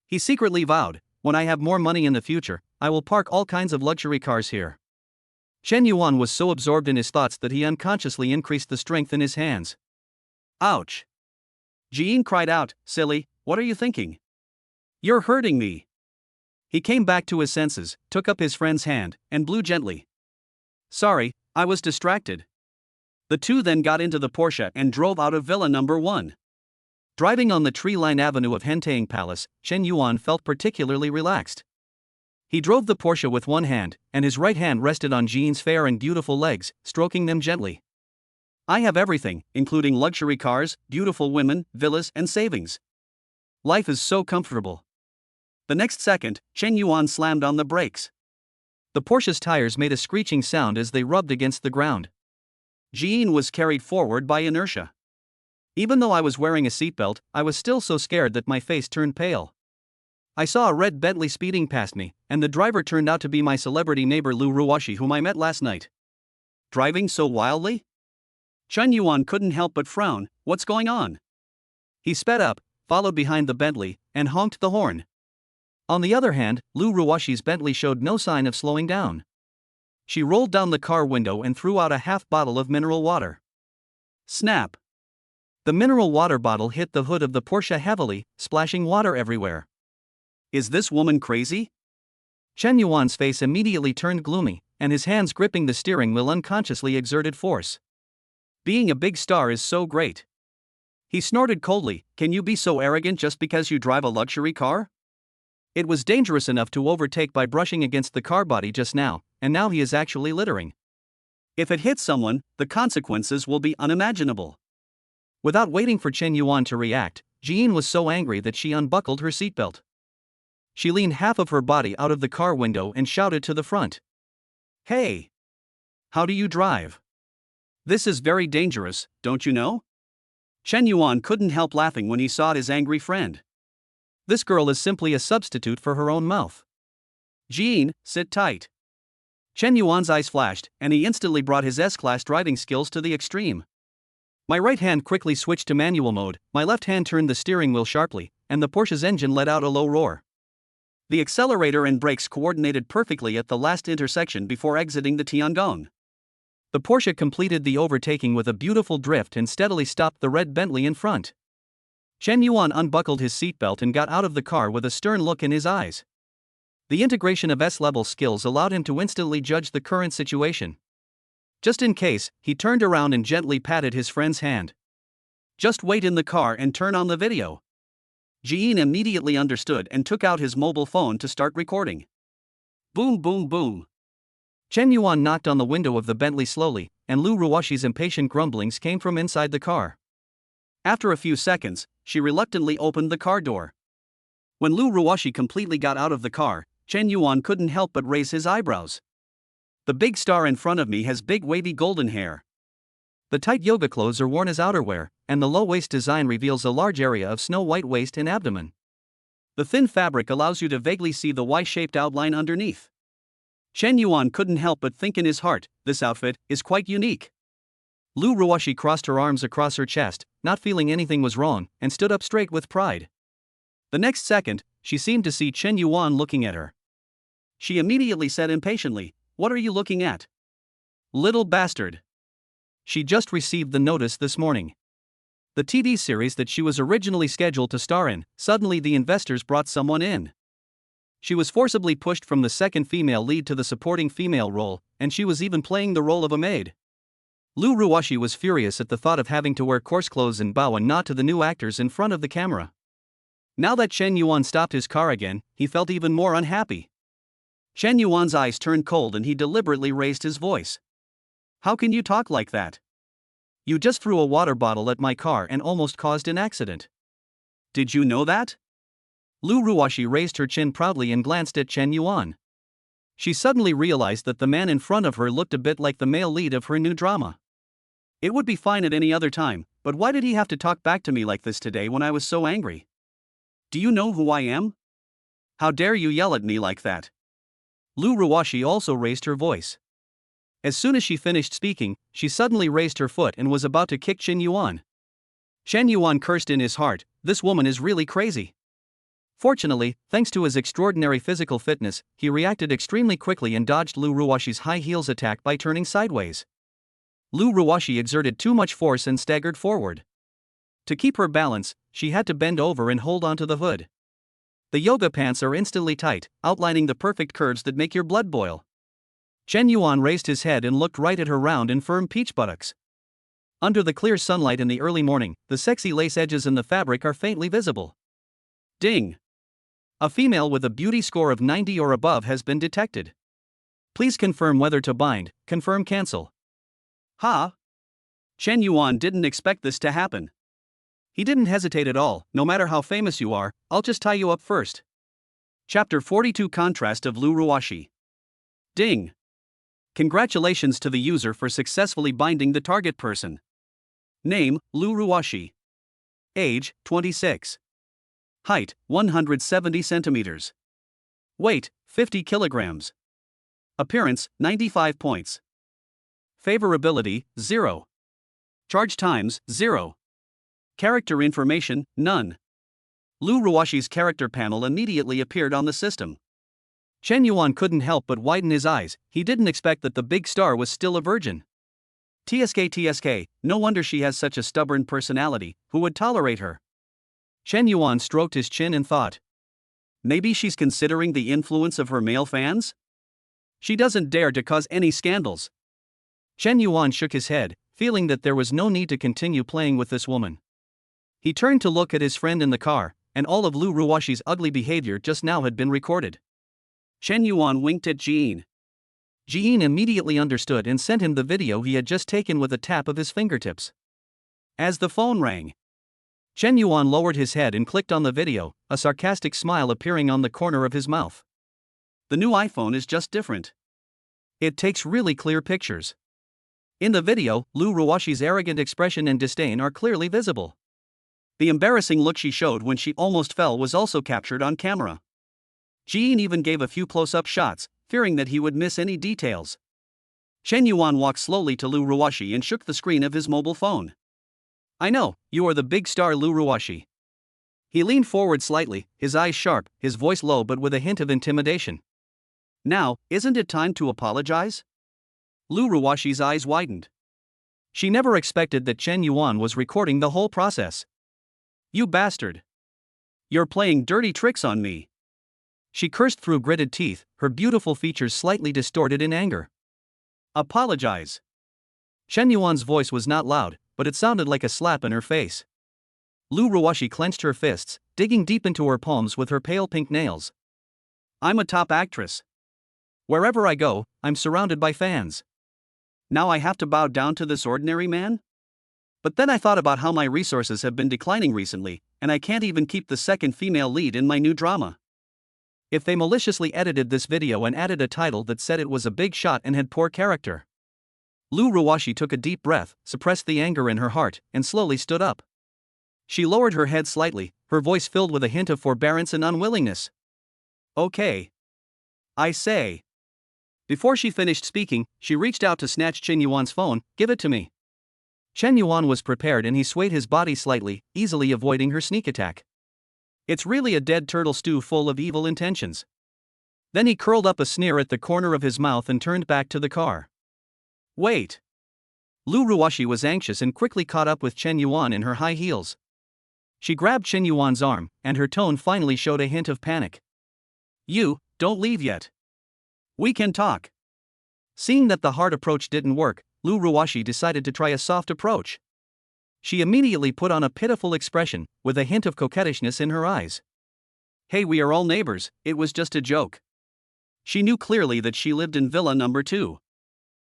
A: He secretly vowed, when I have more money in the future, I will park all kinds of luxury cars here. Chen Yuan was so absorbed in his thoughts that he unconsciously increased the strength in his hands. Ouch! Jean cried out, silly, what are you thinking? You're hurting me. He came back to his senses, took up his friend's hand, and blew gently. Sorry, I was distracted. The two then got into the Porsche and drove out of Villa Number 1. Driving on the tree-lined avenue of Hentang Palace, Chen Yuan felt particularly relaxed. He drove the Porsche with one hand, and his right hand rested on Jean's fair and beautiful legs, stroking them gently. I have everything, including luxury cars, beautiful women, villas, and savings. Life is so comfortable. The next second, Chen Yuan slammed on the brakes. The Porsche's tires made a screeching sound as they rubbed against the ground. Jean was carried forward by inertia. Even though I was wearing a seatbelt, I was still so scared that my face turned pale. I saw a red Bentley speeding past me, and the driver turned out to be my celebrity neighbor Lu Ruoshi, whom I met last night. driving so wildly? Chen Yuan couldn't help but frown. What's going on? He sped up, followed behind the Bentley, and honked the horn. On the other hand, Lu Ruwashi's Bentley showed no sign of slowing down. She rolled down the car window and threw out a half bottle of mineral water. Snap! The mineral water bottle hit the hood of the Porsche heavily, splashing water everywhere. Is this woman crazy? Chen Yuan's face immediately turned gloomy, and his hands gripping the steering wheel unconsciously exerted force. Being a big star is so great. He snorted coldly, can you be so arrogant just because you drive a luxury car? It was dangerous enough to overtake by brushing against the car body just now, and now he is actually littering. If it hits someone, the consequences will be unimaginable. Without waiting for Chen Yuan to react, Jean was so angry that she unbuckled her seatbelt. She leaned half of her body out of the car window and shouted to the front. Hey! How do you drive? This is very dangerous, don't you know? Chen Yuan couldn't help laughing when he saw his angry friend. This girl is simply a substitute for her own mouth. Jean, sit tight. Chen Yuan's eyes flashed, and he instantly brought his S-Class driving skills to the extreme. My right hand quickly switched to manual mode, my left hand turned the steering wheel sharply, and the Porsche's engine let out a low roar. The accelerator and brakes coordinated perfectly at the last intersection before exiting the Tiangong. The Porsche completed the overtaking with a beautiful drift and steadily stopped the red Bentley in front. Chen Yuan unbuckled his seatbelt and got out of the car with a stern look in his eyes. The integration of S-level skills allowed him to instantly judge the current situation. Just in case, he turned around and gently patted his friend's hand. Just wait in the car and turn on the video. Jean immediately understood and took out his mobile phone to start recording. Boom boom boom. Chen Yuan knocked on the window of the Bentley slowly, and Lu Ruwashi's impatient grumblings came from inside the car. After a few seconds, she reluctantly opened the car door. When Lu Ruwashi completely got out of the car, Chen Yuan couldn't help but raise his eyebrows. The big star in front of me has big wavy golden hair. The tight yoga clothes are worn as outerwear, and the low-waist design reveals a large area of snow-white waist and abdomen. The thin fabric allows you to vaguely see the Y-shaped outline underneath. Chen Yuan couldn't help but think in his heart, this outfit is quite unique. Lu Ruwashi crossed her arms across her chest, not feeling anything was wrong, and stood up straight with pride. The next second, she seemed to see Chen Yuan looking at her. She immediately said impatiently, "What are you looking at? Little bastard." She just received the notice this morning. The TV series that she was originally scheduled to star in, suddenly the investors brought someone in. She was forcibly pushed from the second female lead to the supporting female role, and she was even playing the role of a maid. Lu Ruwashi was furious at the thought of having to wear coarse clothes and bow and nod to the new actors in front of the camera. Now that Chen Yuan stopped his car again, he felt even more unhappy. Chen Yuan's eyes turned cold and he deliberately raised his voice. How can you talk like that? You just threw a water bottle at my car and almost caused an accident. Did you know that? Lu Ruwashi raised her chin proudly and glanced at Chen Yuan. She suddenly realized that the man in front of her looked a bit like the male lead of her new drama. It would be fine at any other time, but why did he have to talk back to me like this today when I was so angry? Do you know who I am? How dare you yell at me like that? Lu Ruwashi also raised her voice. As soon as she finished speaking, she suddenly raised her foot and was about to kick Chen Yuan. Chen Yuan cursed in his heart, this woman is really crazy. Fortunately, thanks to his extraordinary physical fitness, he reacted extremely quickly and dodged Lu Ruwashi's high heels attack by turning sideways. Lu Ruwashi exerted too much force and staggered forward. To keep her balance, she had to bend over and hold onto the hood. The yoga pants are instantly tight, outlining the perfect curves that make your blood boil. Chen Yuan raised his head and looked right at her round and firm peach buttocks. Under the clear sunlight in the early morning, the sexy lace edges in the fabric are faintly visible. Ding! A female with a beauty score of 90 or above has been detected. Please confirm whether to bind, confirm cancel. Ha! Chen Yuan didn't expect this to happen. He didn't hesitate at all, no matter how famous you are, I'll just tie you up first. Chapter 42 Contrast of Lu Ruwashi. Ding! Congratulations to the user for successfully binding the target person. Name, Lu Ruwashi. Age, 26. Height, 170 centimeters. Weight, 50 kilograms. Appearance, 95 points. Favorability, 0. Charge times, 0. Character information, none. Lu Ruashi's character panel immediately appeared on the system. Chen Yuan couldn't help but widen his eyes. He didn't expect that the big star was still a virgin. TSK, no wonder she has such a stubborn personality. Who would tolerate her? Chen Yuan stroked his chin and thought. Maybe she's considering the influence of her male fans? She doesn't dare to cause any scandals. Chen Yuan shook his head, feeling that there was no need to continue playing with this woman. He turned to look at his friend in the car, and all of Lu Ruashi's ugly behavior just now had been recorded. Chen Yuan winked at Jin. Jin immediately understood and sent him the video he had just taken with a tap of his fingertips. As the phone rang, Chen Yuan lowered his head and clicked on the video, a sarcastic smile appearing on the corner of his mouth. The new iPhone is just different. It takes really clear pictures. In the video, Lu Ruashi's arrogant expression and disdain are clearly visible. The embarrassing look she showed when she almost fell was also captured on camera. Jin even gave a few close-up shots, fearing that he would miss any details. Chen Yuan walked slowly to Lu Ruashi and shook the screen of his mobile phone. I know, you are the big star Lu Ruashi. He leaned forward slightly, his eyes sharp, his voice low but with a hint of intimidation. Now, isn't it time to apologize? Lu Ruashi's eyes widened. She never expected that Chen Yuan was recording the whole process. You bastard! You're playing dirty tricks on me. She cursed through gritted teeth, her beautiful features slightly distorted in anger. Apologize. Chen Yuan's voice was not loud, but it sounded like a slap in her face. Lu Ruashi clenched her fists, digging deep into her palms with her pale pink nails. I'm a top actress. Wherever I go, I'm surrounded by fans. Now I have to bow down to this ordinary man? But then I thought about how my resources have been declining recently, and I can't even keep the second female lead in my new drama. If they maliciously edited this video and added a title that said it was a big shot and had poor character. Lu Ruashi took a deep breath, suppressed the anger in her heart, and slowly stood up. She lowered her head slightly, her voice filled with a hint of forbearance and unwillingness. Okay. I say. Before she finished speaking, she reached out to snatch Chen Yuan's phone. Give it to me. Chen Yuan was prepared and he swayed his body slightly, easily avoiding her sneak attack. It's really a dead turtle stew full of evil intentions. Then he curled up a sneer at the corner of his mouth and turned back to the car. Wait. Lu Ruashi was anxious and quickly caught up with Chen Yuan in her high heels. She grabbed Chen Yuan's arm, and her tone finally showed a hint of panic. You, don't leave yet. We can talk. Seeing that the hard approach didn't work, Lu Ruashi decided to try a soft approach. She immediately put on a pitiful expression, with a hint of coquettishness in her eyes. Hey, we are all neighbors, it was just a joke. She knew clearly that she lived in Villa number 2.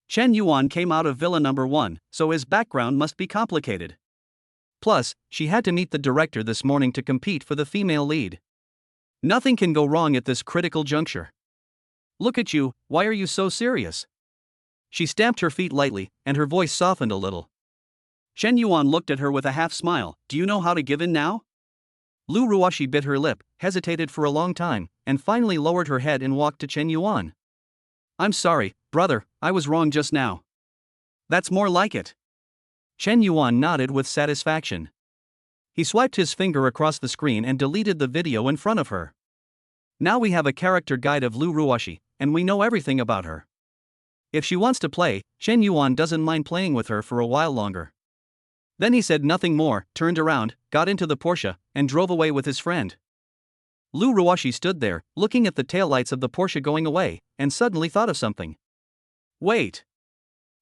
A: Chen Yuan came out of Villa number 1, so his background must be complicated. Plus, she had to meet the director this morning to compete for the female lead. Nothing can go wrong at this critical juncture. Look at you, why are you so serious? She stamped her feet lightly, and her voice softened a little. Chen Yuan looked at her with a half-smile. Do you know how to give in now? Lu Ruashi bit her lip, hesitated for a long time, and finally lowered her head and walked to Chen Yuan. I'm sorry, brother, I was wrong just now. That's more like it. Chen Yuan nodded with satisfaction. He swiped his finger across the screen and deleted the video in front of her. Now we have a character guide of Lu Ruashi, and we know everything about her. If she wants to play, Chen Yuan doesn't mind playing with her for a while longer. Then he said nothing more, turned around, got into the Porsche, and drove away with his friend. Lu Ruashi stood there, looking at the taillights of the Porsche going away, and suddenly thought of something. Wait.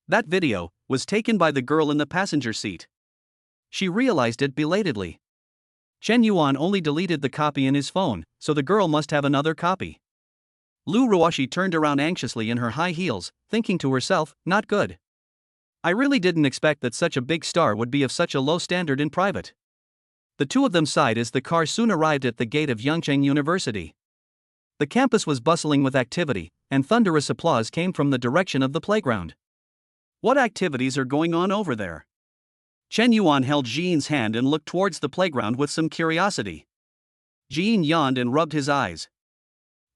A: That video was taken by the girl in the passenger seat. She realized it belatedly. Chen Yuan only deleted the copy in his phone, so the girl must have another copy. Lu Ruashi turned around anxiously in her high heels, thinking to herself, not good. I really didn't expect that such a big star would be of such a low standard in private. The two of them sighed as the car soon arrived at the gate of Yangcheng University. The campus was bustling with activity, and thunderous applause came from the direction of the playground. What activities are going on over there? Chen Yuan held Jin's hand and looked towards the playground with some curiosity. Jin yawned and rubbed his eyes.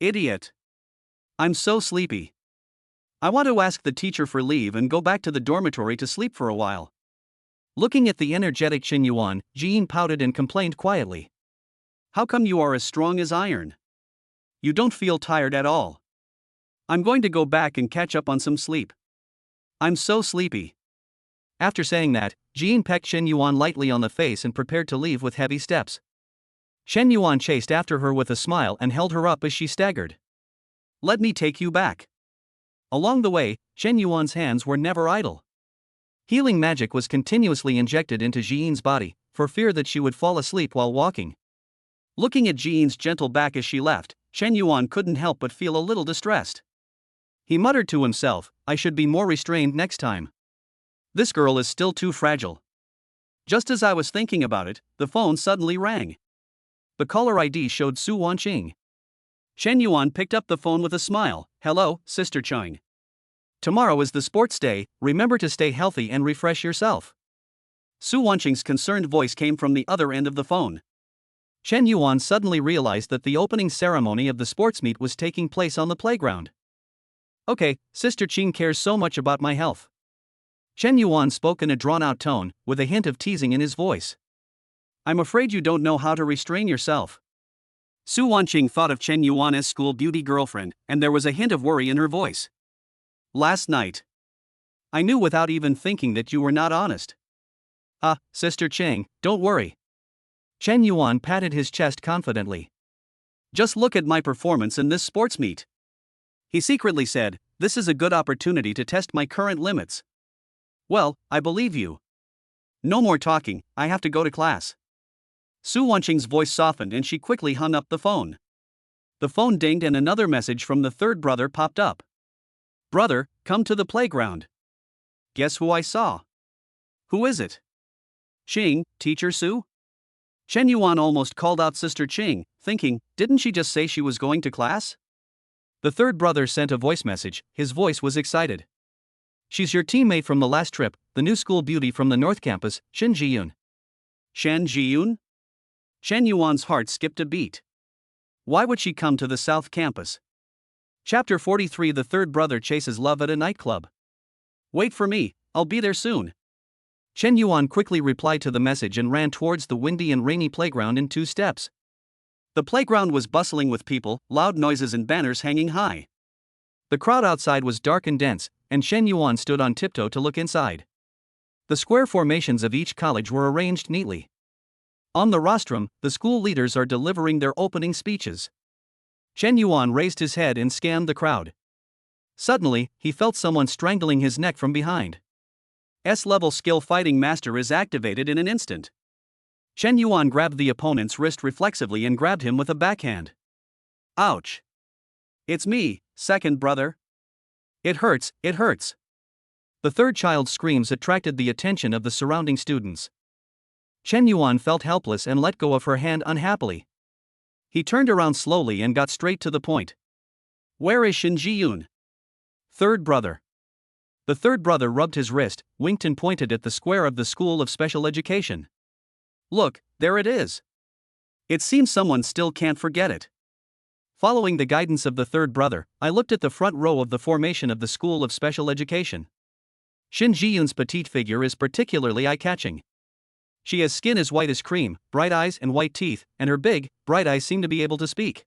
A: Idiot. I'm so sleepy. I want to ask the teacher for leave and go back to the dormitory to sleep for a while. Looking at the energetic Shen Yuan, Jean pouted and complained quietly. How come you are as strong as iron? You don't feel tired at all. I'm going to go back and catch up on some sleep. I'm so sleepy. After saying that, Jean pecked Shen Yuan lightly on the face and prepared to leave with heavy steps. Shen Yuan chased after her with a smile and held her up as she staggered. Let me take you back. Along the way, Shen Yuan's hands were never idle. Healing magic was continuously injected into Jean's body, for fear that she would fall asleep while walking. Looking at Jean's gentle back as she left, Shen Yuan couldn't help but feel a little distressed. He muttered to himself, I should be more restrained next time. This girl is still too fragile. Just as I was thinking about it, the phone suddenly rang. The caller ID showed Su Wanqing. Shen Yuan picked up the phone with a smile. Hello, Sister Cheng. Tomorrow is the sports day, remember to stay healthy and refresh yourself. Su Wanqing's concerned voice came from the other end of the phone. Shen Yuan suddenly realized that the opening ceremony of the sports meet was taking place on the playground. Okay, Sister Cheng cares so much about my health. Shen Yuan spoke in a drawn-out tone, with a hint of teasing in his voice. I'm afraid you don't know how to restrain yourself. Su Wanqing thought of Chen Yuan as school beauty girlfriend, and there was a hint of worry in her voice. Last night. I knew without even thinking that you were not honest. Sister Cheng, don't worry. Chen Yuan patted his chest confidently. Just look at my performance in this sports meet. He secretly said, this is a good opportunity to test my current limits. Well, I believe you. No more talking, I have to go to class. Su Wanqing's voice softened and she quickly hung up the phone. The phone dinged and another message from the third brother popped up. Brother, come to the playground. Guess who I saw? Who is it? Ching, Teacher Su? Chen Yuan almost called out Sister Ching, thinking, didn't she just say she was going to class? The third brother sent a voice message, his voice was excited. She's your teammate from the last trip, the new school beauty from the North Campus, Shen Jiyun. Shen Jiyun? Chen Yuan's heart skipped a beat. Why would she come to the South Campus? Chapter 43 The third brother chases love at a nightclub. Wait for me, I'll be there soon. Chen Yuan quickly replied to the message and ran towards the windy and rainy playground in 2 steps. The playground was bustling with people, loud noises and banners hanging high. The crowd outside was dark and dense, and Shen Yuan stood on tiptoe to look inside. The square formations of each college were arranged neatly. On the rostrum, the school leaders are delivering their opening speeches. Shen Yuan raised his head and scanned the crowd. Suddenly, he felt someone strangling his neck from behind. S-level skill fighting master is activated in an instant. Shen Yuan grabbed the opponent's wrist reflexively and grabbed him with a backhand. Ouch! It's me, second brother. It hurts, it hurts. The third child's screams attracted the attention of the surrounding students. Chen Yuan felt helpless and let go of her hand unhappily. He turned around slowly and got straight to the point. Where is Shen Jiyun? Third brother. The third brother rubbed his wrist, winked and pointed at the square of the School of Special Education. Look, there it is. It seems someone still can't forget it. Following the guidance of the third brother, I looked at the front row of the formation of the School of Special Education. Shen Jiyun's petite figure is particularly eye-catching. She has skin as white as cream, bright eyes and white teeth, and her big, bright eyes seem to be able to speak.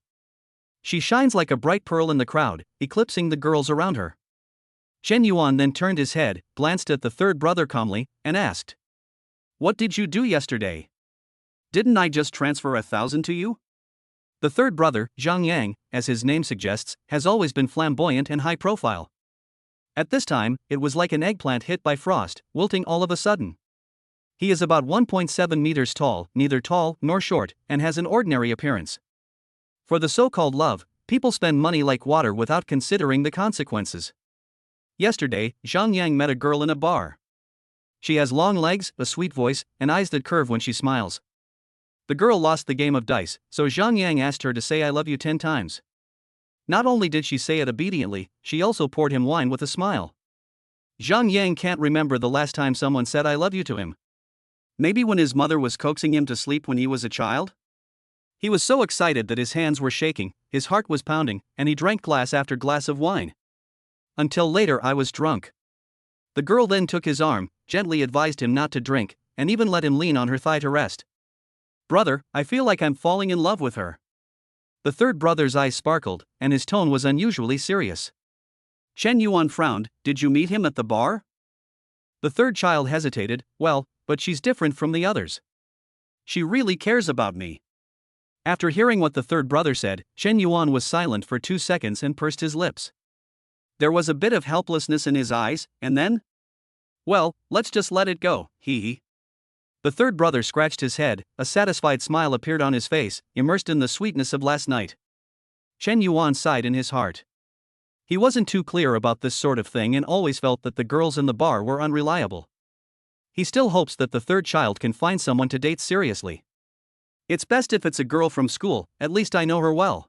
A: She shines like a bright pearl in the crowd, eclipsing the girls around her. Shen Yuan then turned his head, glanced at the third brother calmly, and asked, What did you do yesterday? Didn't I just transfer 1,000 to you? The third brother, Zhang Yang, as his name suggests, has always been flamboyant and high profile. At this time, it was like an eggplant hit by frost, wilting all of a sudden. He is about 1.7 meters tall, neither tall nor short, and has an ordinary appearance. For the so-called love, people spend money like water without considering the consequences. Yesterday, Zhang Yang met a girl in a bar. She has long legs, a sweet voice, and eyes that curve when she smiles. The girl lost the game of dice, so Zhang Yang asked her to say I love you 10 times. Not only did she say it obediently, she also poured him wine with a smile. Zhang Yang can't remember the last time someone said I love you to him. Maybe when his mother was coaxing him to sleep when he was a child? He was so excited that his hands were shaking, his heart was pounding, and he drank glass after glass of wine. Until later I was drunk. The girl then took his arm, gently advised him not to drink, and even let him lean on her thigh to rest. Brother, I feel like I'm falling in love with her. The third brother's eyes sparkled, and his tone was unusually serious. Chen Yuan frowned. Did you meet him at the bar? The third child hesitated. Well, but she's different from the others. She really cares about me. After hearing what the third brother said, Chen Yuan was silent for 2 seconds and pursed his lips. There was a bit of helplessness in his eyes, and then? Well, let's just let it go, hee. The third brother scratched his head, a satisfied smile appeared on his face, immersed in the sweetness of last night. Chen Yuan sighed in his heart. He wasn't too clear about this sort of thing and always felt that the girls in the bar were unreliable. He still hopes that the third child can find someone to date seriously. It's best if it's a girl from school, at least I know her well.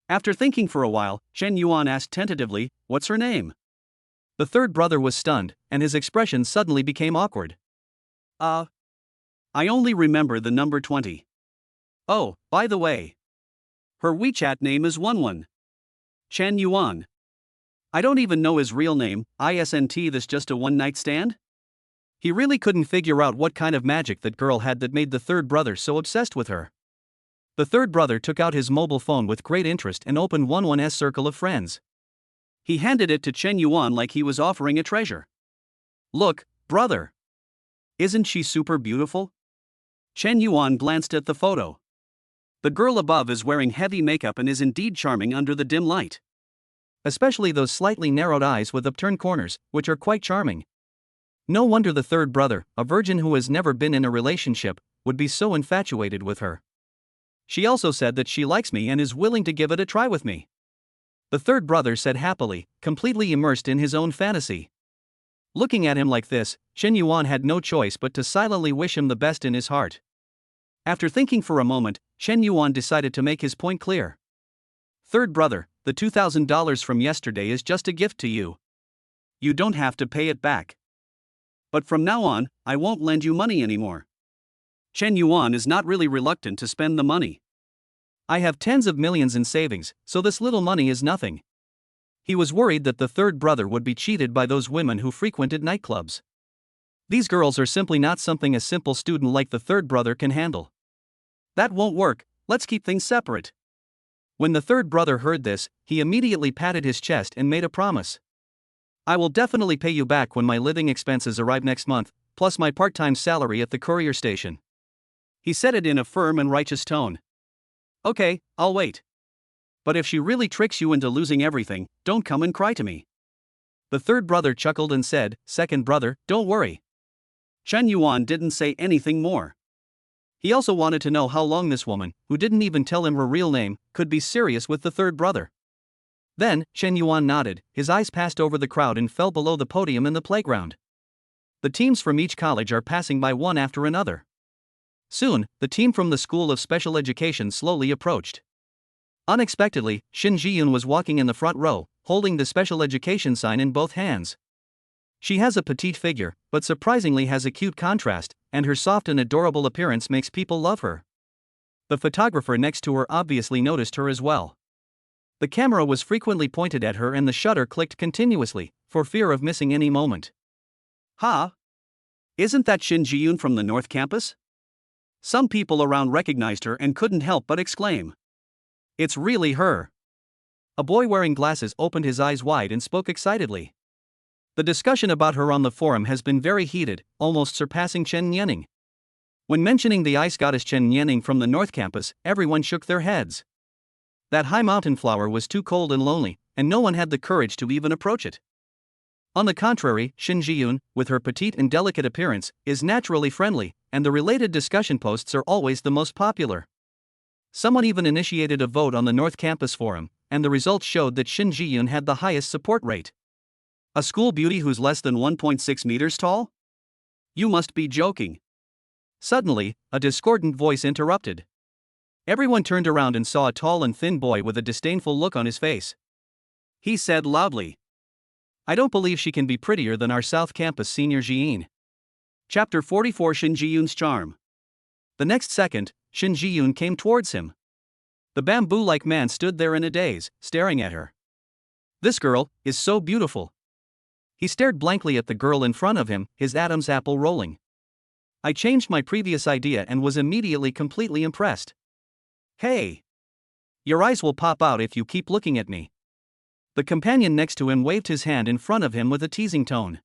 A: After thinking for a while, Chen Yuan asked tentatively, what's her name? The third brother was stunned, and his expression suddenly became awkward. I only remember the number 20. Oh, by the way. Her WeChat name is Wenwen. Chen Yuan. I don't even know his real name. Isn't this just a one-night stand? He really couldn't figure out what kind of magic that girl had that made the third brother so obsessed with her. The third brother took out his mobile phone with great interest and opened Wenwen's circle of friends. He handed it to Chen Yuan like he was offering a treasure. Look, brother. Isn't she super beautiful? Chen Yuan glanced at the photo. The girl above is wearing heavy makeup and is indeed charming under the dim light. Especially those slightly narrowed eyes with upturned corners, which are quite charming. No wonder the third brother, a virgin who has never been in a relationship, would be so infatuated with her. She also said that she likes me and is willing to give it a try with me. The third brother said happily, completely immersed in his own fantasy. Looking at him like this, Chen Yuan had no choice but to silently wish him the best in his heart. After thinking for a moment, Chen Yuan decided to make his point clear. Third brother, the $2,000 from yesterday is just a gift to you. You don't have to pay it back. But from now on, I won't lend you money anymore. Chen Yuan is not really reluctant to spend the money. I have tens of millions in savings, so this little money is nothing. He was worried that the third brother would be cheated by those women who frequented nightclubs. These girls are simply not something a simple student like the third brother can handle. That won't work, let's keep things separate. When the third brother heard this, he immediately patted his chest and made a promise. I will definitely pay you back when my living expenses arrive next month, plus my part-time salary at the courier station. He said it in a firm and righteous tone. Okay, I'll wait. But if she really tricks you into losing everything, don't come and cry to me. The third brother chuckled and said, second brother, don't worry. Chen Yuan didn't say anything more. He also wanted to know how long this woman, who didn't even tell him her real name, could be serious with the third brother. Then, Chen Yuan nodded, his eyes passed over the crowd and fell below the podium in the playground. The teams from each college are passing by one after another. Soon, the team from the School of Special Education slowly approached. Unexpectedly, Shin Jiyun was walking in the front row, holding the special education sign in both hands. She has a petite figure, but surprisingly has a cute contrast, and her soft and adorable appearance makes people love her. The photographer next to her obviously noticed her as well. The camera was frequently pointed at her and the shutter clicked continuously, for fear of missing any moment. Ha! Isn't that Shin Jiyun from the North Campus? Some people around recognized her and couldn't help but exclaim. It's really her. A boy wearing glasses opened his eyes wide and spoke excitedly. The discussion about her on the forum has been very heated, almost surpassing Chen Yanning. When mentioning the ice goddess Chen Yanning from the North Campus, everyone shook their heads. That high mountain flower was too cold and lonely, and no one had the courage to even approach it. On the contrary, Shin Jiyun, with her petite and delicate appearance, is naturally friendly, and the related discussion posts are always the most popular. Someone even initiated a vote on the North Campus forum, and the results showed that Shin Jiyun had the highest support rate. A school beauty who's less than 1.6 meters tall? You must be joking. Suddenly, a discordant voice interrupted. Everyone turned around and saw a tall and thin boy with a disdainful look on his face. He said loudly, I don't believe she can be prettier than our South Campus senior Jiyin. Chapter 44 Shin Jiyun's Charm. The next second, Shin Jiyun came towards him. The bamboo-like man stood there in a daze, staring at her. This girl is so beautiful. He stared blankly at the girl in front of him, his Adam's apple rolling. I changed my previous idea and was immediately completely impressed. Hey! Your eyes will pop out if you keep looking at me. The companion next to him waved his hand in front of him with a teasing tone.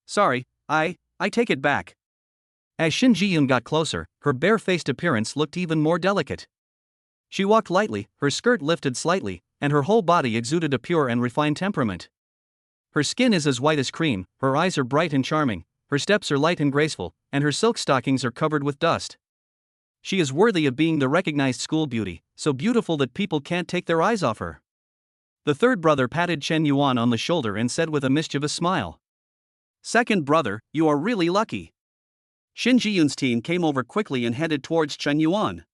A: Sorry, I take it back. As Shin Ji-yoon got closer, her bare-faced appearance looked even more delicate. She walked lightly, her skirt lifted slightly, and her whole body exuded a pure and refined temperament. Her skin is as white as cream, her eyes are bright and charming, her steps are light and graceful, and her silk stockings are covered with dust. She is worthy of being the recognized school beauty, so beautiful that people can't take their eyes off her. The third brother patted Chen Yuan on the shoulder and said with a mischievous smile. Second brother, you are really lucky. Shin Ji-yoon's team came over quickly and headed towards Chen Yuan.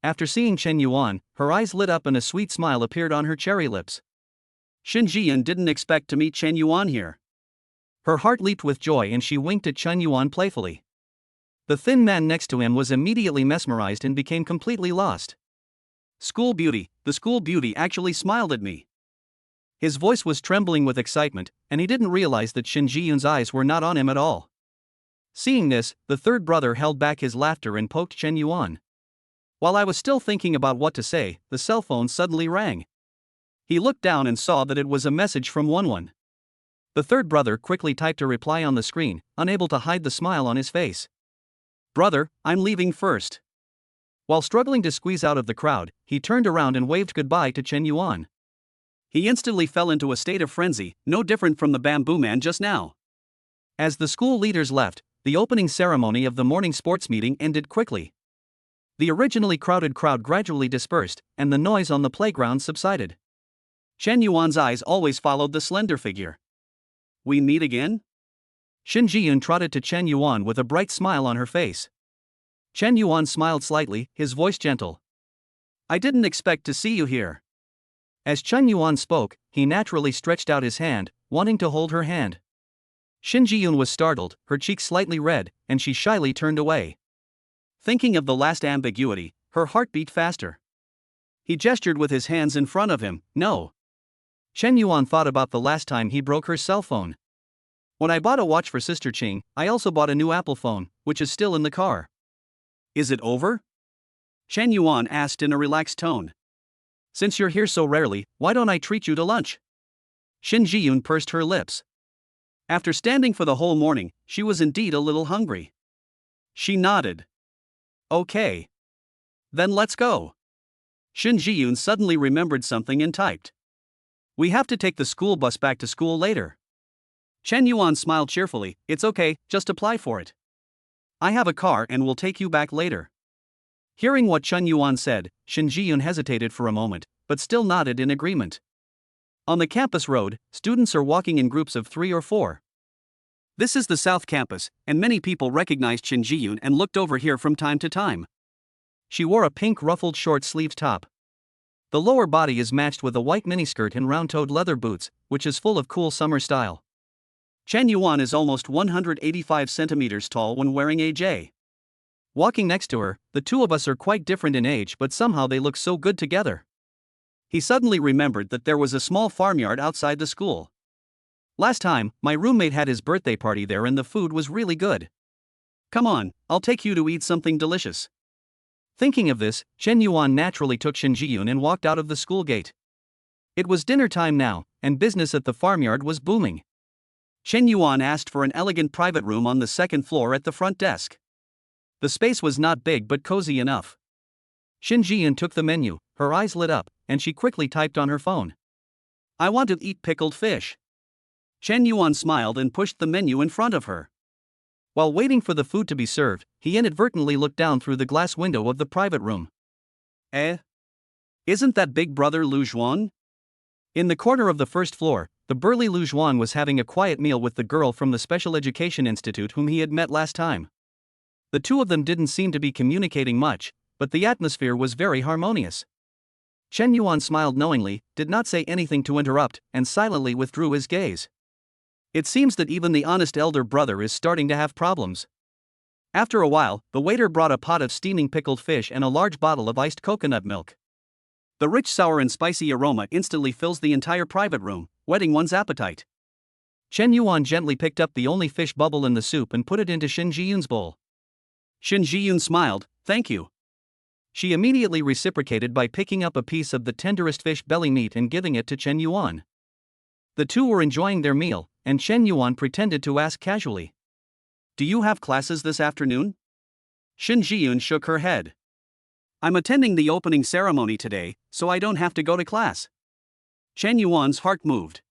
A: After seeing Chen Yuan, her eyes lit up and a sweet smile appeared on her cherry lips. Shin Ji-yoon didn't expect to meet Chen Yuan here. Her heart leaped with joy and she winked at Chen Yuan playfully. The thin man next to him was immediately mesmerized and became completely lost. School beauty, the school beauty actually smiled at me. His voice was trembling with excitement, and he didn't realize that Shin Ji-yoon's eyes were not on him at all. Seeing this, the third brother held back his laughter and poked Chen Yuan. While I was still thinking about what to say, the cell phone suddenly rang. He looked down and saw that it was a message from Wonwon. The third brother quickly typed a reply on the screen, unable to hide the smile on his face. Brother, I'm leaving first. While struggling to squeeze out of the crowd, he turned around and waved goodbye to Chen Yuan. He instantly fell into a state of frenzy, no different from the bamboo man just now. As the school leaders left, the opening ceremony of the morning sports meeting ended quickly. The originally crowded crowd gradually dispersed, and the noise on the playground subsided. Chen Yuan's eyes always followed the slender figure. We meet again? Shin Ji-yoon trotted to Chen Yuan with a bright smile on her face. Chen Yuan smiled slightly, his voice gentle. I didn't expect to see you here. As Chen Yuan spoke, he naturally stretched out his hand, wanting to hold her hand. Shin Ji-yoon was startled, her cheeks slightly red, and she shyly turned away. Thinking of the last ambiguity, her heart beat faster. He gestured with his hands in front of him, no. Chen Yuan thought about the last time he broke her cell phone. When I bought a watch for Sister Ching, I also bought a new Apple phone, which is still in the car. Is it over? Chen Yuan asked in a relaxed tone. Since you're here so rarely, why don't I treat you to lunch? Shin Ji-yoon pursed her lips. After standing for the whole morning, she was indeed a little hungry. She nodded. Okay. Then let's go. Shin Ji-yoon suddenly remembered something and typed. We have to take the school bus back to school later. Chen Yuan smiled cheerfully. It's okay, just apply for it. I have a car and will take you back later. Hearing what Chen Yuan said, Shin Ji-yoon hesitated for a moment, but still nodded in agreement. On the campus road, students are walking in groups of 3 or 4. This is the South Campus, and many people recognized Shin Ji-yoon and looked over here from time to time. She wore a pink ruffled short-sleeved top. The lower body is matched with a white miniskirt and round-toed leather boots, which is full of cool summer style. Chen Yuan is almost 185 centimeters tall when wearing AJ. Walking next to her, the two of us are quite different in age, but somehow they look so good together. He suddenly remembered that there was a small farmyard outside the school. Last time, my roommate had his birthday party there and the food was really good. Come on, I'll take you to eat something delicious. Thinking of this, Chen Yuan naturally took Shin Ji-yoon and walked out of the school gate. It was dinner time now, and business at the farmyard was booming. Chen Yuan asked for an elegant private room on the second floor at the front desk. The space was not big but cozy enough. Shin Ji-yoon took the menu, her eyes lit up, and she quickly typed on her phone. I want to eat pickled fish. Chen Yuan smiled and pushed the menu in front of her. While waiting for the food to be served, he inadvertently looked down through the glass window of the private room. Isn't that big brother Lu Zhuan? In the corner of the first floor, the burly Lu Zhuan was having a quiet meal with the girl from the Special Education Institute whom he had met last time. The two of them didn't seem to be communicating much, but the atmosphere was very harmonious. Chen Yuan smiled knowingly, did not say anything to interrupt, and silently withdrew his gaze. It seems that even the honest elder brother is starting to have problems. After a while, the waiter brought a pot of steaming pickled fish and a large bottle of iced coconut milk. The rich, sour, and spicy aroma instantly fills the entire private room, whetting one's appetite. Chen Yuan gently picked up the only fish bubble in the soup and put it into Shin Ji-yoon's bowl. Shin Ji-yoon smiled, "Thank you." She immediately reciprocated by picking up a piece of the tenderest fish belly meat and giving it to Chen Yuan. The two were enjoying their meal, and Chen Yuan pretended to ask casually, "Do you have classes this afternoon?" Shin Ji-yoon shook her head. "I'm attending the opening ceremony today, so I don't have to go to class." Chen Yuan's heart moved.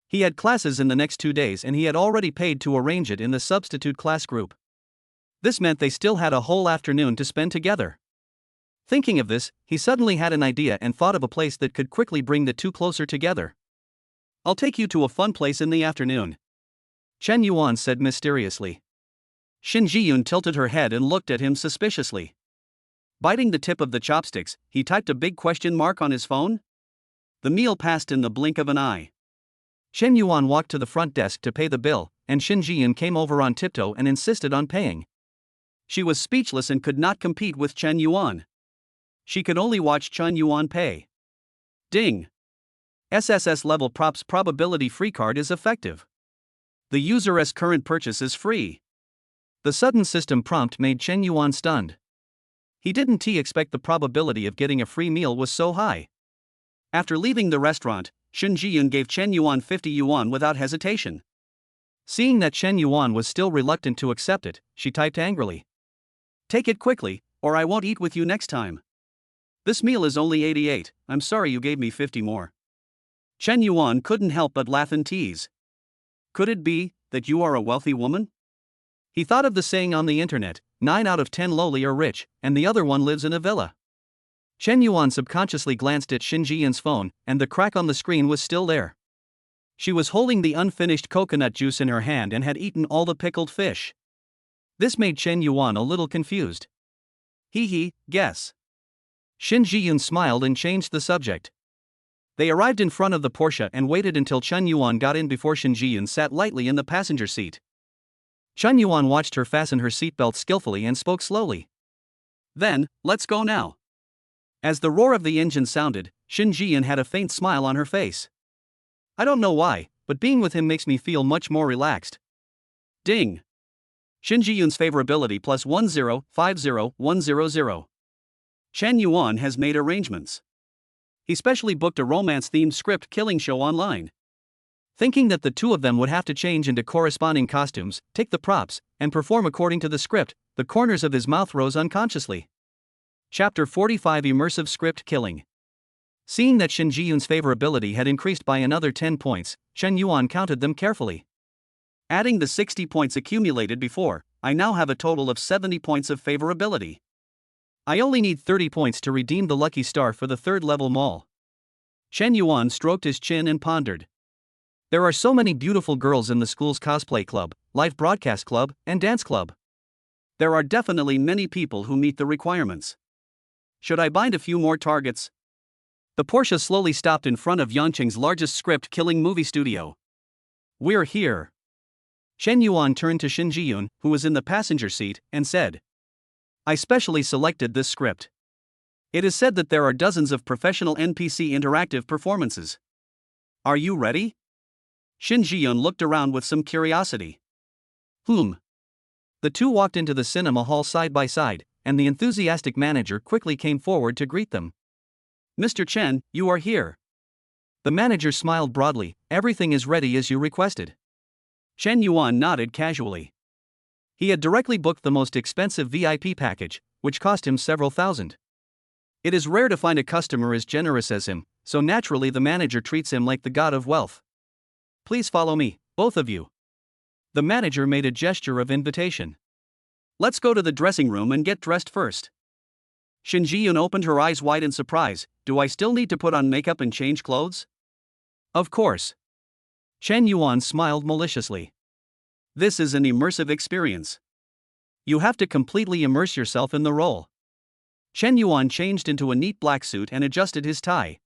A: He had classes in the next 2 days and he had already paid to arrange it in the substitute class group. This meant they still had a whole afternoon to spend together. Thinking of this, he suddenly had an idea and thought of a place that could quickly bring the two closer together. "I'll take you to a fun place in the afternoon," Chen Yuan said mysteriously. Shin Ji-yoon tilted her head and looked at him suspiciously. Biting the tip of the chopsticks, he typed a big question mark on his phone. The meal passed in the blink of an eye. Chen Yuan walked to the front desk to pay the bill, and Shin Ji-yoon came over on tiptoe and insisted on paying. She was speechless and could not compete with Chen Yuan. She could only watch Chen Yuan pay. Ding! SSS level props probability free card is effective. The user's current purchase is free. The sudden system prompt made Chen Yuan stunned. He didn't expect the probability of getting a free meal was so high. After leaving the restaurant, Shin Ji-yoon gave Chen Yuan 50 yuan without hesitation. Seeing that Chen Yuan was still reluctant to accept it, she typed angrily, "Take it quickly, or I won't eat with you next time. This meal is only 88, I'm sorry you gave me 50 more." Chen Yuan couldn't help but laugh and tease. "Could it be that you are a wealthy woman?" He thought of the saying on the internet, 9 out of 10 lowly are rich, and the other one lives in a villa. Chen Yuan subconsciously glanced at Shin Ji-yoon's phone, and the crack on the screen was still there. She was holding the unfinished coconut juice in her hand and had eaten all the pickled fish. This made Chen Yuan a little confused. Guess. Shin Ji-yoon smiled and changed the subject. They arrived in front of the Porsche and waited until Chen Yuan got in before Shin Ji-yoon sat lightly in the passenger seat. Chen Yuan watched her fasten her seatbelt skillfully and spoke slowly. "Then, let's go now." As the roar of the engine sounded, Shin Ji-yoon had a faint smile on her face. "I don't know why, but being with him makes me feel much more relaxed." Ding! Shin Ji-yoon's favorability plus 1050100. Chen Yuan has made arrangements. He specially booked a romance-themed script killing show online. Thinking that the two of them would have to change into corresponding costumes, take the props, and perform according to the script, the corners of his mouth rose unconsciously. Chapter 45 Immersive Script Killing. Seeing that Shin Ji-yoon's favorability had increased by another 10 points, Chen Yuan counted them carefully. Adding the 60 points accumulated before, I now have a total of 70 points of favorability. I only need 30 points to redeem the lucky star for the third level mall. Chen Yuan stroked his chin and pondered. There are so many beautiful girls in the school's cosplay club, live broadcast club, and dance club. There are definitely many people who meet the requirements. Should I bind a few more targets? The Porsche slowly stopped in front of Yangqing's largest script-killing movie studio. "We're here." Chen Yuan turned to Shin Ji-yoon, who was in the passenger seat, and said, "I specially selected this script. It is said that there are dozens of professional NPC interactive performances. Are you ready?" Shin Ji-yoon looked around with some curiosity. The two walked into the cinema hall side by side, and the enthusiastic manager quickly came forward to greet them. "Mr. Chen, you are here." The manager smiled broadly. "Everything is ready as you requested." Chen Yuan nodded casually. He had directly booked the most expensive VIP package, which cost him several thousand. It is rare to find a customer as generous as him, so naturally the manager treats him like the god of wealth. "Please follow me, both of you." The manager made a gesture of invitation. "Let's go to the dressing room and get dressed first." Shin Ji-yoon opened her eyes wide in surprise. "Do I still need to put on makeup and change clothes?" "Of course." Chen Yuan smiled maliciously. "This is an immersive experience. You have to completely immerse yourself in the role." Chen Yuan changed into a neat black suit and adjusted his tie.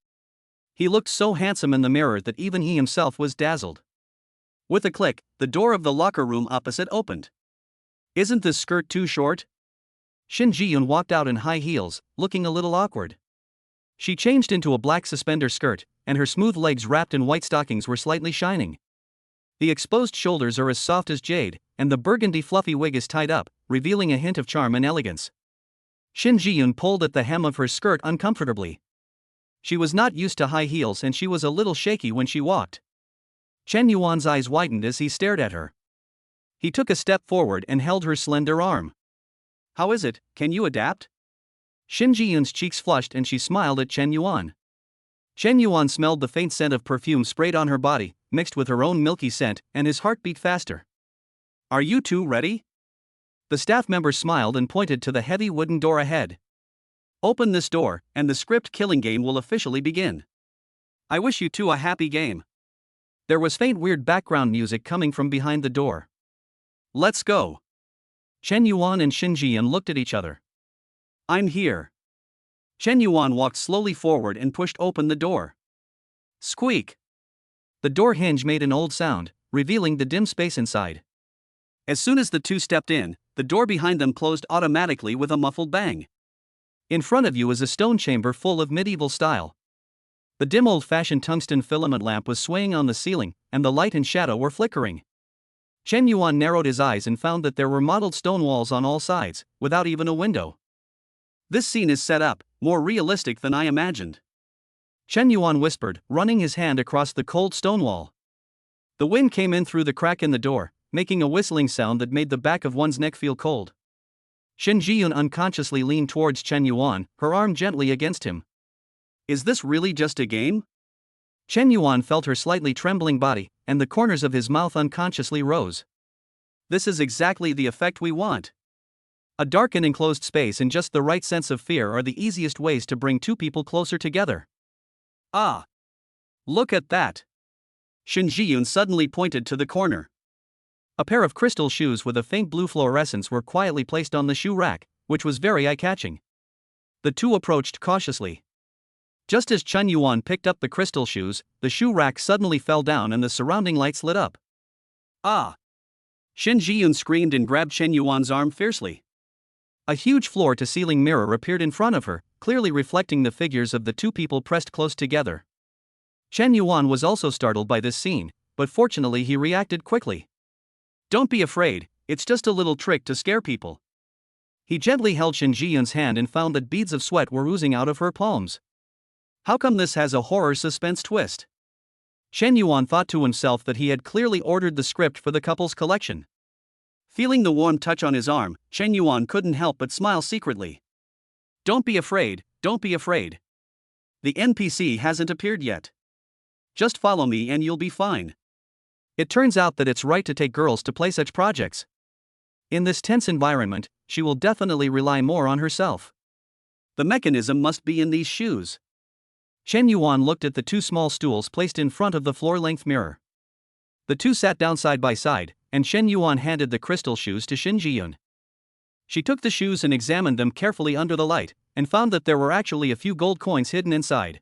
A: He looked so handsome in the mirror that even he himself was dazzled. With a click, the door of the locker room opposite opened. "Isn't this skirt too short?" Shin Ji-yoon walked out in high heels, looking a little awkward. She changed into a black suspender skirt, and her smooth legs wrapped in white stockings were slightly shining. The exposed shoulders are as soft as jade, and the burgundy fluffy wig is tied up, revealing a hint of charm and elegance. Shin Ji-yoon pulled at the hem of her skirt uncomfortably. She was not used to high heels and she was a little shaky when she walked. Chen Yuan's eyes widened as he stared at her. He took a step forward and held her slender arm. "How is it, can you adapt?" Shin Ji-yoon's cheeks flushed and she smiled at Chen Yuan. Chen Yuan smelled the faint scent of perfume sprayed on her body, mixed with her own milky scent, and his heart beat faster. "Are you two ready?" The staff member smiled and pointed to the heavy wooden door ahead. "Open this door, and the script killing game will officially begin. I wish you two a happy game." There was faint weird background music coming from behind the door. "Let's go." Chen Yuan and Shin Ji-yoon looked at each other. "I'm here." Chen Yuan walked slowly forward and pushed open the door. Squeak! The door hinge made an old sound, revealing the dim space inside. As soon as the two stepped in, the door behind them closed automatically with a muffled bang. In front of you is a stone chamber full of medieval style. The dim old-fashioned tungsten filament lamp was swaying on the ceiling, and the light and shadow were flickering. Chen Yuan narrowed his eyes and found that there were mottled stone walls on all sides, without even a window. "This scene is set up, more realistic than I imagined," Chen Yuan whispered, running his hand across the cold stone wall. The wind came in through the crack in the door, making a whistling sound that made the back of one's neck feel cold. Shin Ji-yoon unconsciously leaned towards Chen Yuan, her arm gently against him. "Is this really just a game?" Chen Yuan felt her slightly trembling body, and the corners of his mouth unconsciously rose. "This is exactly the effect we want. A dark and enclosed space and just the right sense of fear are the easiest ways to bring two people closer together." "Ah! Look at that!" Shin Ji-yoon suddenly pointed to the corner. A pair of crystal shoes with a faint blue fluorescence were quietly placed on the shoe rack, which was very eye-catching. The two approached cautiously. Just as Chen Yuan picked up the crystal shoes, the shoe rack suddenly fell down and the surrounding lights lit up. "Ah!" Shin Ji-yoon screamed and grabbed Chen Yuan's arm fiercely. A huge floor-to-ceiling mirror appeared in front of her, clearly reflecting the figures of the two people pressed close together. Chen Yuan was also startled by this scene, but fortunately he reacted quickly. "Don't be afraid, it's just a little trick to scare people." He gently held Shin Ji-yoon's hand and found that beads of sweat were oozing out of her palms. How come this has a horror suspense twist? Chen Yuan thought to himself that he had clearly ordered the script for the couple's collection. Feeling the warm touch on his arm, Chen Yuan couldn't help but smile secretly. "Don't be afraid, don't be afraid. The NPC hasn't appeared yet. Just follow me and you'll be fine." It turns out that it's right to take girls to play such projects. In this tense environment, she will definitely rely more on herself. The mechanism must be in these shoes. Chen Yuan looked at the two small stools placed in front of the floor-length mirror. The two sat down side by side, and Chen Yuan handed the crystal shoes to Shin Ji-yoon. She took the shoes and examined them carefully under the light, and found that there were actually a few gold coins hidden inside.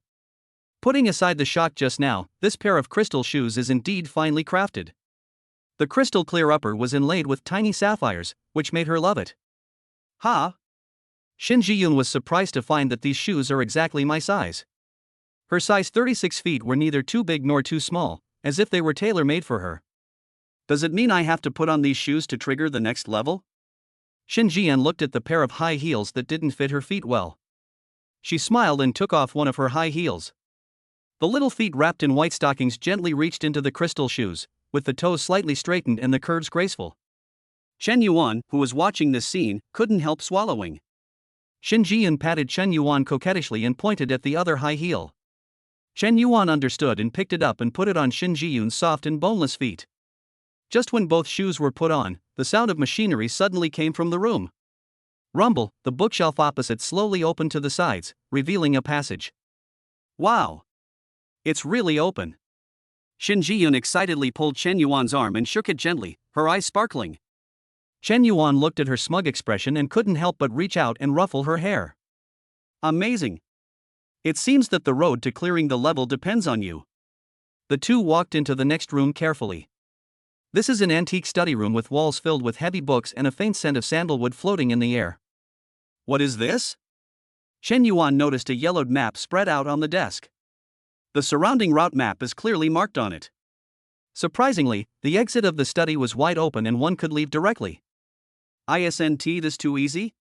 A: Putting aside the shock just now, this pair of crystal shoes is indeed finely crafted. The crystal clear upper was inlaid with tiny sapphires, which made her love it. "Ha!" Shin Ji-yoon was surprised to find that these shoes are exactly my size. Her size 36 feet were neither too big nor too small, as if they were tailor-made for her. "Does it mean I have to put on these shoes to trigger the next level?" Shin Ji-yoon looked at the pair of high heels that didn't fit her feet well. She smiled and took off one of her high heels. The little feet wrapped in white stockings gently reached into the crystal shoes, with the toes slightly straightened and the curves graceful. Chen Yuan, who was watching this scene, couldn't help swallowing. Shin Ji-yoon patted Chen Yuan coquettishly and pointed at the other high heel. Chen Yuan understood and picked it up and put it on Shin Ji-yoon's soft and boneless feet. Just when both shoes were put on, the sound of machinery suddenly came from the room. Rumble, the bookshelf opposite slowly opened to the sides, revealing a passage. "Wow! It's really open." Shin Ji-yoon excitedly pulled Chen Yuan's arm and shook it gently, her eyes sparkling. Chen Yuan looked at her smug expression and couldn't help but reach out and ruffle her hair. "Amazing! It seems that the road to clearing the level depends on you." The two walked into the next room carefully. This is an antique study room with walls filled with heavy books and a faint scent of sandalwood floating in the air. "What is this?" Shen Yuan noticed a yellowed map spread out on the desk. The surrounding route map is clearly marked on it. Surprisingly, the exit of the study was wide open and one could leave directly. Isn't this too easy?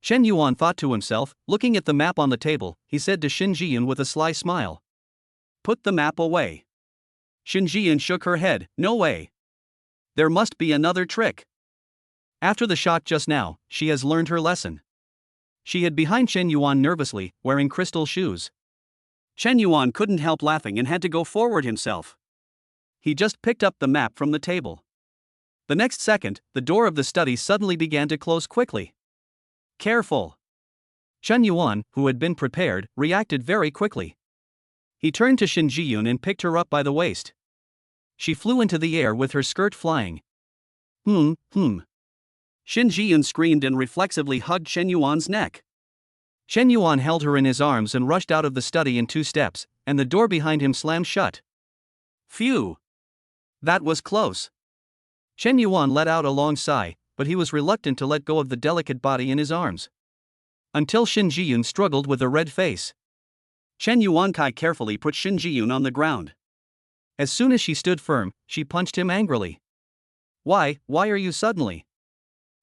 A: Shen Yuan thought to himself, looking at the map on the table. He said to Shin Jiyun with a sly smile. Put the map away. Shin Jiyun shook her head. No way. There must be another trick. After the shock just now, she has learned her lesson. She hid behind Shen Yuan nervously, wearing crystal shoes. Shen Yuan couldn't help laughing and had to go forward himself. He just picked up the map from the table. The next second, the door of the study suddenly began to close quickly. Careful. Shen Yuan, who had been prepared, reacted very quickly. He turned to Shin Jiyun and picked her up by the waist. She flew into the air with her skirt flying. Shin Jiyun screamed and reflexively hugged Shen Yuan's neck. Shen Yuan held her in his arms and rushed out of the study in 2 steps, and the door behind him slammed shut. Phew! That was close. Shen Yuan let out a long sigh, but he was reluctant to let go of the delicate body in his arms. Until Shin Jiyun struggled with a red face. Shen Yuankai carefully put Shin Jiyun on the ground. As soon as she stood firm, she punched him angrily. Why are you suddenly?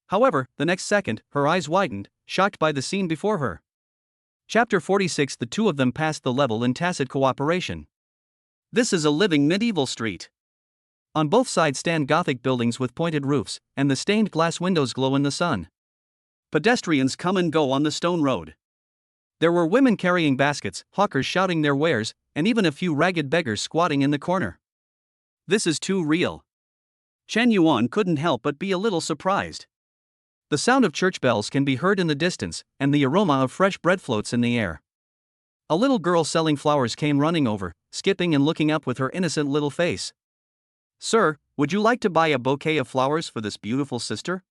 A: However, the next second, her eyes widened, shocked by the scene before her. Chapter 46. The two of them passed the level in tacit cooperation. This is a living medieval street. On both sides stand Gothic buildings with pointed roofs, and the stained glass windows glow in the sun. Pedestrians come and go on the stone road. There were women carrying baskets, hawkers shouting their wares, and even a few ragged beggars squatting in the corner. This is too real. Shen Yuan couldn't help but be a little surprised. The sound of church bells can be heard in the distance, and the aroma of fresh bread floats in the air. A little girl selling flowers came running over, skipping and looking up with her innocent little face. Sir, would you like to buy a bouquet of flowers for this beautiful sister?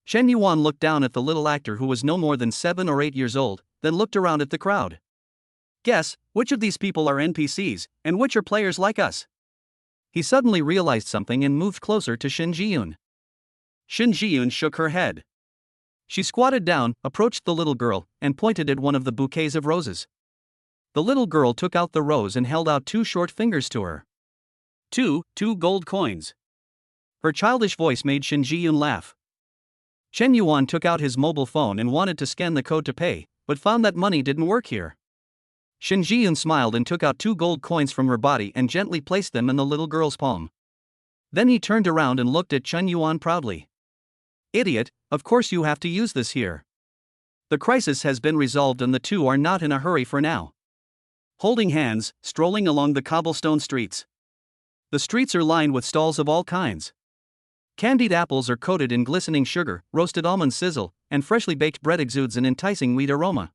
A: Shen Yuan looked down at the little actor who was no more than 7 or 8 years old, then looked around at the crowd. Guess, which of these people are NPCs, and which are players like us? He suddenly realized something and moved closer to Shin Jiyun. Shin Jiyun shook her head. She squatted down, approached the little girl, and pointed at one of the bouquets of roses. The little girl took out the rose and held out 2 short fingers to her. Two gold coins. Her childish voice made Shin Jiyun laugh. Shen Yuan took out his mobile phone and wanted to scan the code to pay, but found that money didn't work here. Shin Jiyun smiled and took out 2 gold coins from her body and gently placed them in the little girl's palm. Then he turned around and looked at Shen Yuan proudly. Idiot, of course you have to use this here. The crisis has been resolved and the two are not in a hurry for now. Holding hands, strolling along the cobblestone streets. The streets are lined with stalls of all kinds. Candied apples are coated in glistening sugar, roasted almonds sizzle, and freshly baked bread exudes an enticing wheat aroma.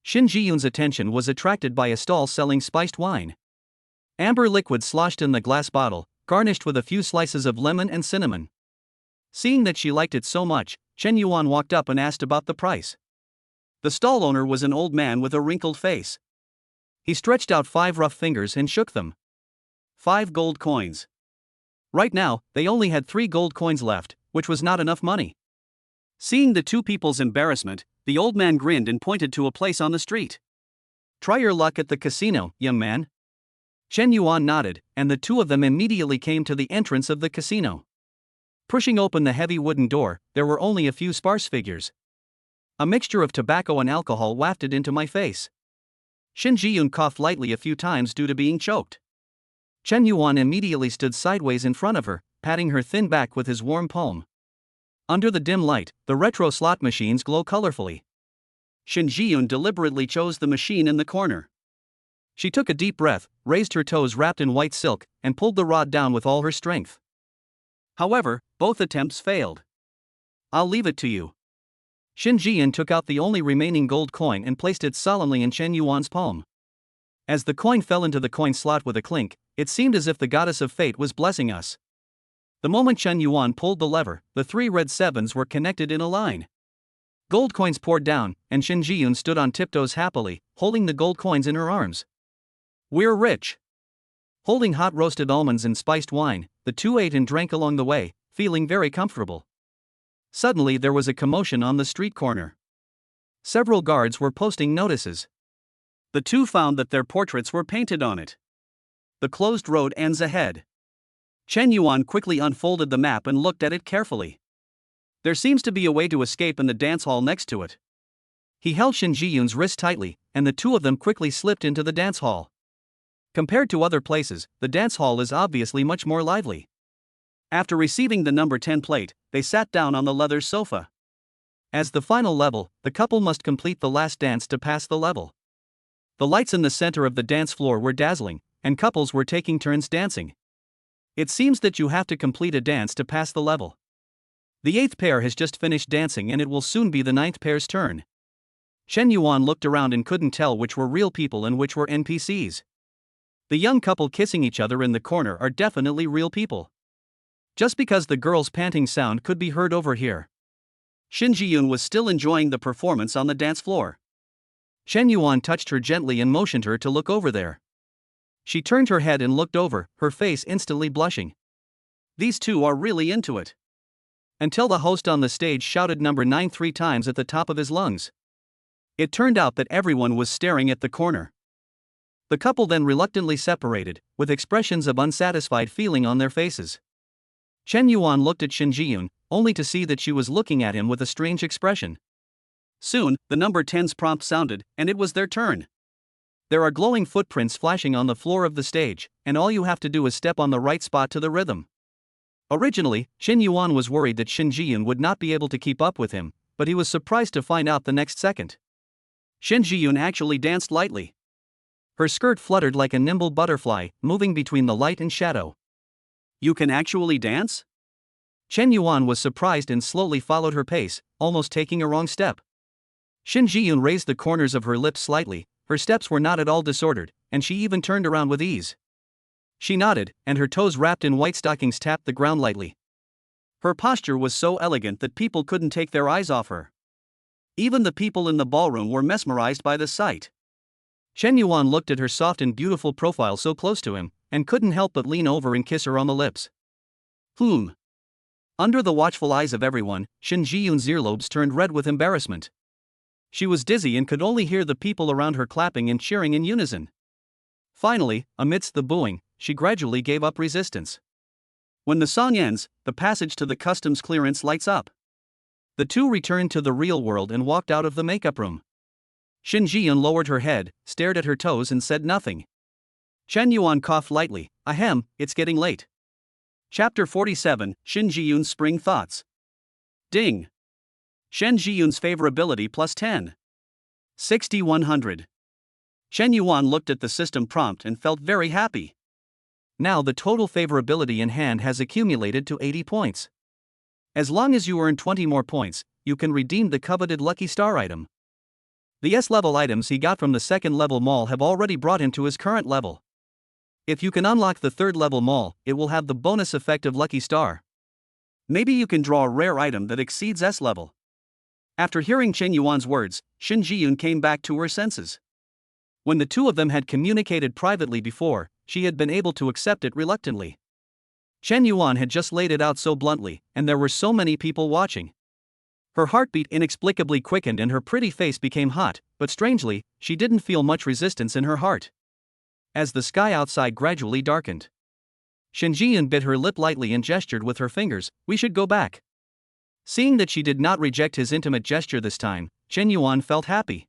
A: Shin Jiyun's attention was attracted by a stall selling spiced wine. Amber liquid sloshed in the glass bottle, garnished with a few slices of lemon and cinnamon. Seeing that she liked it so much, Shen Yuan walked up and asked about the price. The stall owner was an old man with a wrinkled face. He stretched out 5 rough fingers and shook them. 5 gold coins. Right now, they only had 3 gold coins left, which was not enough money. Seeing the two people's embarrassment, the old man grinned and pointed to a place on the street. Try your luck at the casino, young man. Shen Yuan nodded, and the two of them immediately came to the entrance of the casino. Pushing open the heavy wooden door, there were only a few sparse figures. A mixture of tobacco and alcohol wafted into my face. Shin Jiyun coughed lightly a few times due to being choked. Shen Yuan immediately stood sideways in front of her, patting her thin back with his warm palm. Under the dim light, the retro slot machines glow colorfully. Shin Jiyun deliberately chose the machine in the corner. She took a deep breath, raised her toes wrapped in white silk, and pulled the rod down with all her strength. However, both attempts failed. I'll leave it to you. Shin Jiyun took out the only remaining gold coin and placed it solemnly in Shen Yuan's palm. As the coin fell into the coin slot with a clink, it seemed as if the goddess of fate was blessing us. The moment Shen Yuan pulled the lever, the 3 red 7s were connected in a line. Gold coins poured down, and Shin Jiyun stood on tiptoes happily, holding the gold coins in her arms. We're rich. Holding hot roasted almonds and spiced wine, the two ate and drank along the way, feeling very comfortable. Suddenly there was a commotion on the street corner. Several guards were posting notices. The two found that their portraits were painted on it. The closed road ends ahead. Chen Yuan quickly unfolded the map and looked at it carefully. There seems to be a way to escape in the dance hall next to it. He held Shin Ji-yoon's wrist tightly, and the two of them quickly slipped into the dance hall. Compared to other places, the dance hall is obviously much more lively. After receiving the number 10 plate, they sat down on the leather sofa. As the final level, the couple must complete the last dance to pass the level. The lights in the center of the dance floor were dazzling, and couples were taking turns dancing. It seems that you have to complete a dance to pass the level. The 8th pair has just finished dancing and it will soon be the 9th pair's turn. Chen Yuan looked around and couldn't tell which were real people and which were NPCs. The young couple kissing each other in the corner are definitely real people. Just because the girl's panting sound could be heard over here. Shin Ji-yoon was still enjoying the performance on the dance floor. Chen Yuan touched her gently and motioned her to look over there. She turned her head and looked over, her face instantly blushing. These two are really into it. Until the host on the stage shouted number 9 3 times at the top of his lungs. It turned out that everyone was staring at the corner. The couple then reluctantly separated, with expressions of unsatisfied feeling on their faces. Chen Yuan looked at Shin Ji-yoon, only to see that she was looking at him with a strange expression. Soon, the number 10's prompt sounded, and it was their turn. There are glowing footprints flashing on the floor of the stage, and all you have to do is step on the right spot to the rhythm. Originally, Chen Yuan was worried that Shin Ji-yoon would not be able to keep up with him, but he was surprised to find out the next second. Shin Ji-yoon actually danced lightly. Her skirt fluttered like a nimble butterfly, moving between the light and shadow. You can actually dance? Chen Yuan was surprised and slowly followed her pace, almost taking a wrong step. Shin Ji-yoon raised the corners of her lips slightly, her steps were not at all disordered, and she even turned around with ease. She nodded, and her toes wrapped in white stockings tapped the ground lightly. Her posture was so elegant that people couldn't take their eyes off her. Even the people in the ballroom were mesmerized by the sight. Chen Yuan looked at her soft and beautiful profile so close to him, and couldn't help but lean over and kiss her on the lips. Under the watchful eyes of everyone, Shin Ji-yoon's earlobes turned red with embarrassment. She was dizzy and could only hear the people around her clapping and cheering in unison. Finally, amidst the booing, she gradually gave up resistance. When the song ends, the passage to the customs clearance lights up. The two returned to the real world and walked out of the makeup room. Shin Ji-yoon lowered her head, stared at her toes and said nothing. Chen Yuan coughed lightly. Ahem, it's getting late. Chapter 47, Shin Ji-yoon's Spring Thoughts. Ding. Shin Ji-yoon's favorability plus 10. 6100. Chen Yuan looked at the system prompt and felt very happy. Now the total favorability in hand has accumulated to 80 points. As long as you earn 20 more points, you can redeem the coveted Lucky Star item. The S-level items he got from the second level mall have already brought him to his current level. If you can unlock the third level mall, it will have the bonus effect of Lucky Star. Maybe you can draw a rare item that exceeds S level. After hearing Chen Yuan's words, Shin Ji-yoon came back to her senses. When the two of them had communicated privately before, she had been able to accept it reluctantly. Chen Yuan had just laid it out so bluntly, and there were so many people watching. Her heartbeat inexplicably quickened and her pretty face became hot, but strangely, she didn't feel much resistance in her heart. As the sky outside gradually darkened, Shin Ji-yoon bit her lip lightly and gestured with her fingers, "We should go back." Seeing that she did not reject his intimate gesture this time, Chen Yuan felt happy.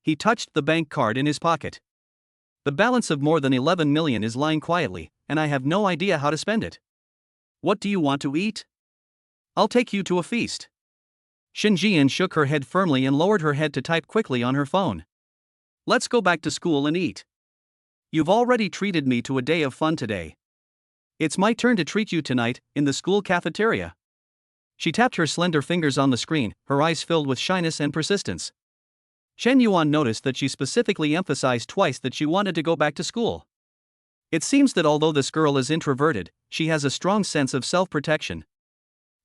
A: He touched the bank card in his pocket. The balance of more than 11 million is lying quietly, and I have no idea how to spend it. What do you want to eat? I'll take you to a feast. Shin Ji-yoon shook her head firmly and lowered her head to type quickly on her phone. Let's go back to school and eat. You've already treated me to a day of fun today. It's my turn to treat you tonight, in the school cafeteria. She tapped her slender fingers on the screen, her eyes filled with shyness and persistence. Chen Yuan noticed that she specifically emphasized twice that she wanted to go back to school. It seems that although this girl is introverted, she has a strong sense of self-protection.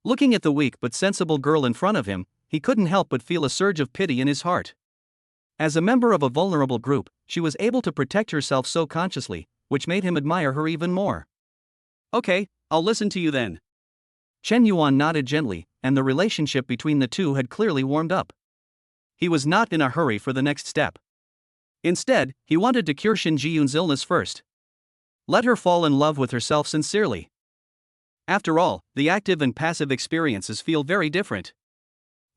A: Looking at the weak but sensible girl in front of him, he couldn't help but feel a surge of pity in his heart. As a member of a vulnerable group, she was able to protect herself so consciously, which made him admire her even more. Okay, I'll listen to you then. Chen Yuan nodded gently, and the relationship between the two had clearly warmed up. He was not in a hurry for the next step. Instead, he wanted to cure Shin Ji-yoon's illness first. Let her fall in love with herself sincerely. After all, the active and passive experiences feel very different.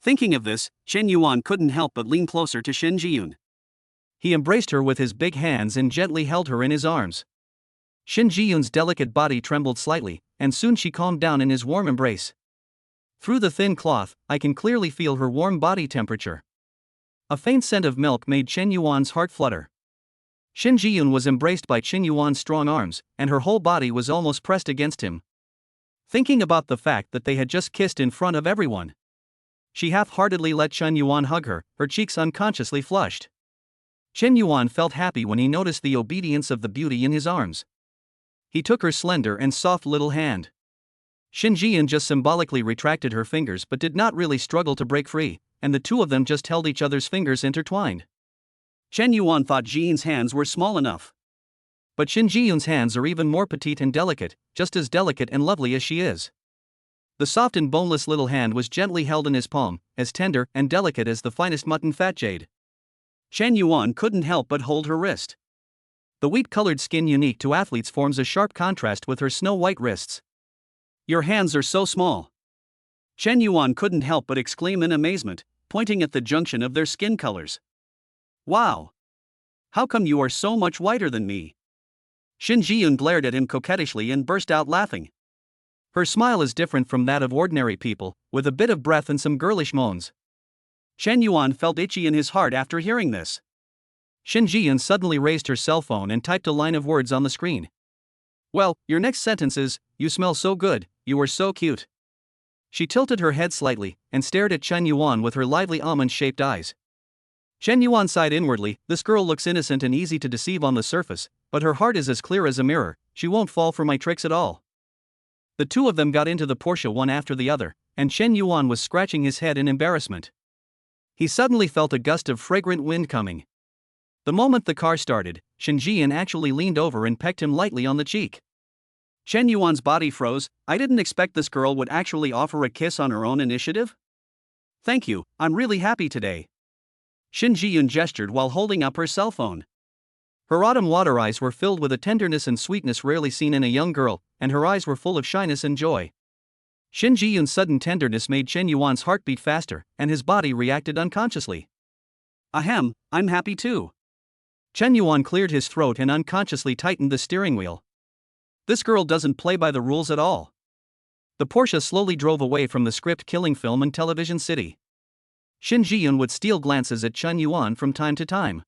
A: Thinking of this, Chen Yuan couldn't help but lean closer to Shin Ji-yoon. He embraced her with his big hands and gently held her in his arms. Shin Ji-yoon's delicate body trembled slightly, and soon she calmed down in his warm embrace. Through the thin cloth, I can clearly feel her warm body temperature. A faint scent of milk made Chen Yuan's heart flutter. Shin Ji-yoon was embraced by Chen Yuan's strong arms, and her whole body was almost pressed against him. Thinking about the fact that they had just kissed in front of everyone, she half-heartedly let Chen Yuan hug her, her cheeks unconsciously flushed. Chen Yuan felt happy when he noticed the obedience of the beauty in his arms. He took her slender and soft little hand. Shin Ji-yoon just symbolically retracted her fingers but did not really struggle to break free, and the two of them just held each other's fingers intertwined. Chen Yuan thought Ji-yoon's hands were small enough. But Shin Ji-yoon's hands are even more petite and delicate, just as delicate and lovely as she is. The soft and boneless little hand was gently held in his palm, as tender and delicate as the finest mutton fat jade. Chen Yuan couldn't help but hold her wrist. The wheat-colored skin unique to athletes forms a sharp contrast with her snow-white wrists. "Your hands are so small." Chen Yuan couldn't help but exclaim in amazement, pointing at the junction of their skin colors. "Wow! How come you are so much whiter than me?" Shin Ji-yoon glared at him coquettishly and burst out laughing. Her smile is different from that of ordinary people, with a bit of breath and some girlish moans. Chen Yuan felt itchy in his heart after hearing this. Shin Ji-yoon suddenly raised her cell phone and typed a line of words on the screen. "Well, your next sentence is, 'You smell so good, you are so cute.'" She tilted her head slightly and stared at Chen Yuan with her lively almond-shaped eyes. Chen Yuan sighed inwardly. This girl looks innocent and easy to deceive on the surface, but her heart is as clear as a mirror. She won't fall for my tricks at all. The two of them got into the Porsche one after the other, and Chen Yuan was scratching his head in embarrassment. He suddenly felt a gust of fragrant wind coming. The moment the car started, Shin Ji-yoon actually leaned over and pecked him lightly on the cheek. Chen Yuan's body froze. I didn't expect this girl would actually offer a kiss on her own initiative. "Thank you, I'm really happy today." Shin Ji-yoon gestured while holding up her cell phone. Her autumn water eyes were filled with a tenderness and sweetness rarely seen in a young girl, and her eyes were full of shyness and joy. Shin Ji-yoon's sudden tenderness made Chen Yuan's heart beat faster, and his body reacted unconsciously. "Ahem, I'm happy too." Chen Yuan cleared his throat and unconsciously tightened the steering wheel. This girl doesn't play by the rules at all. The Porsche slowly drove away from the script-killing film and television city. Shin Ji-yoon would steal glances at Chen Yuan from time to time.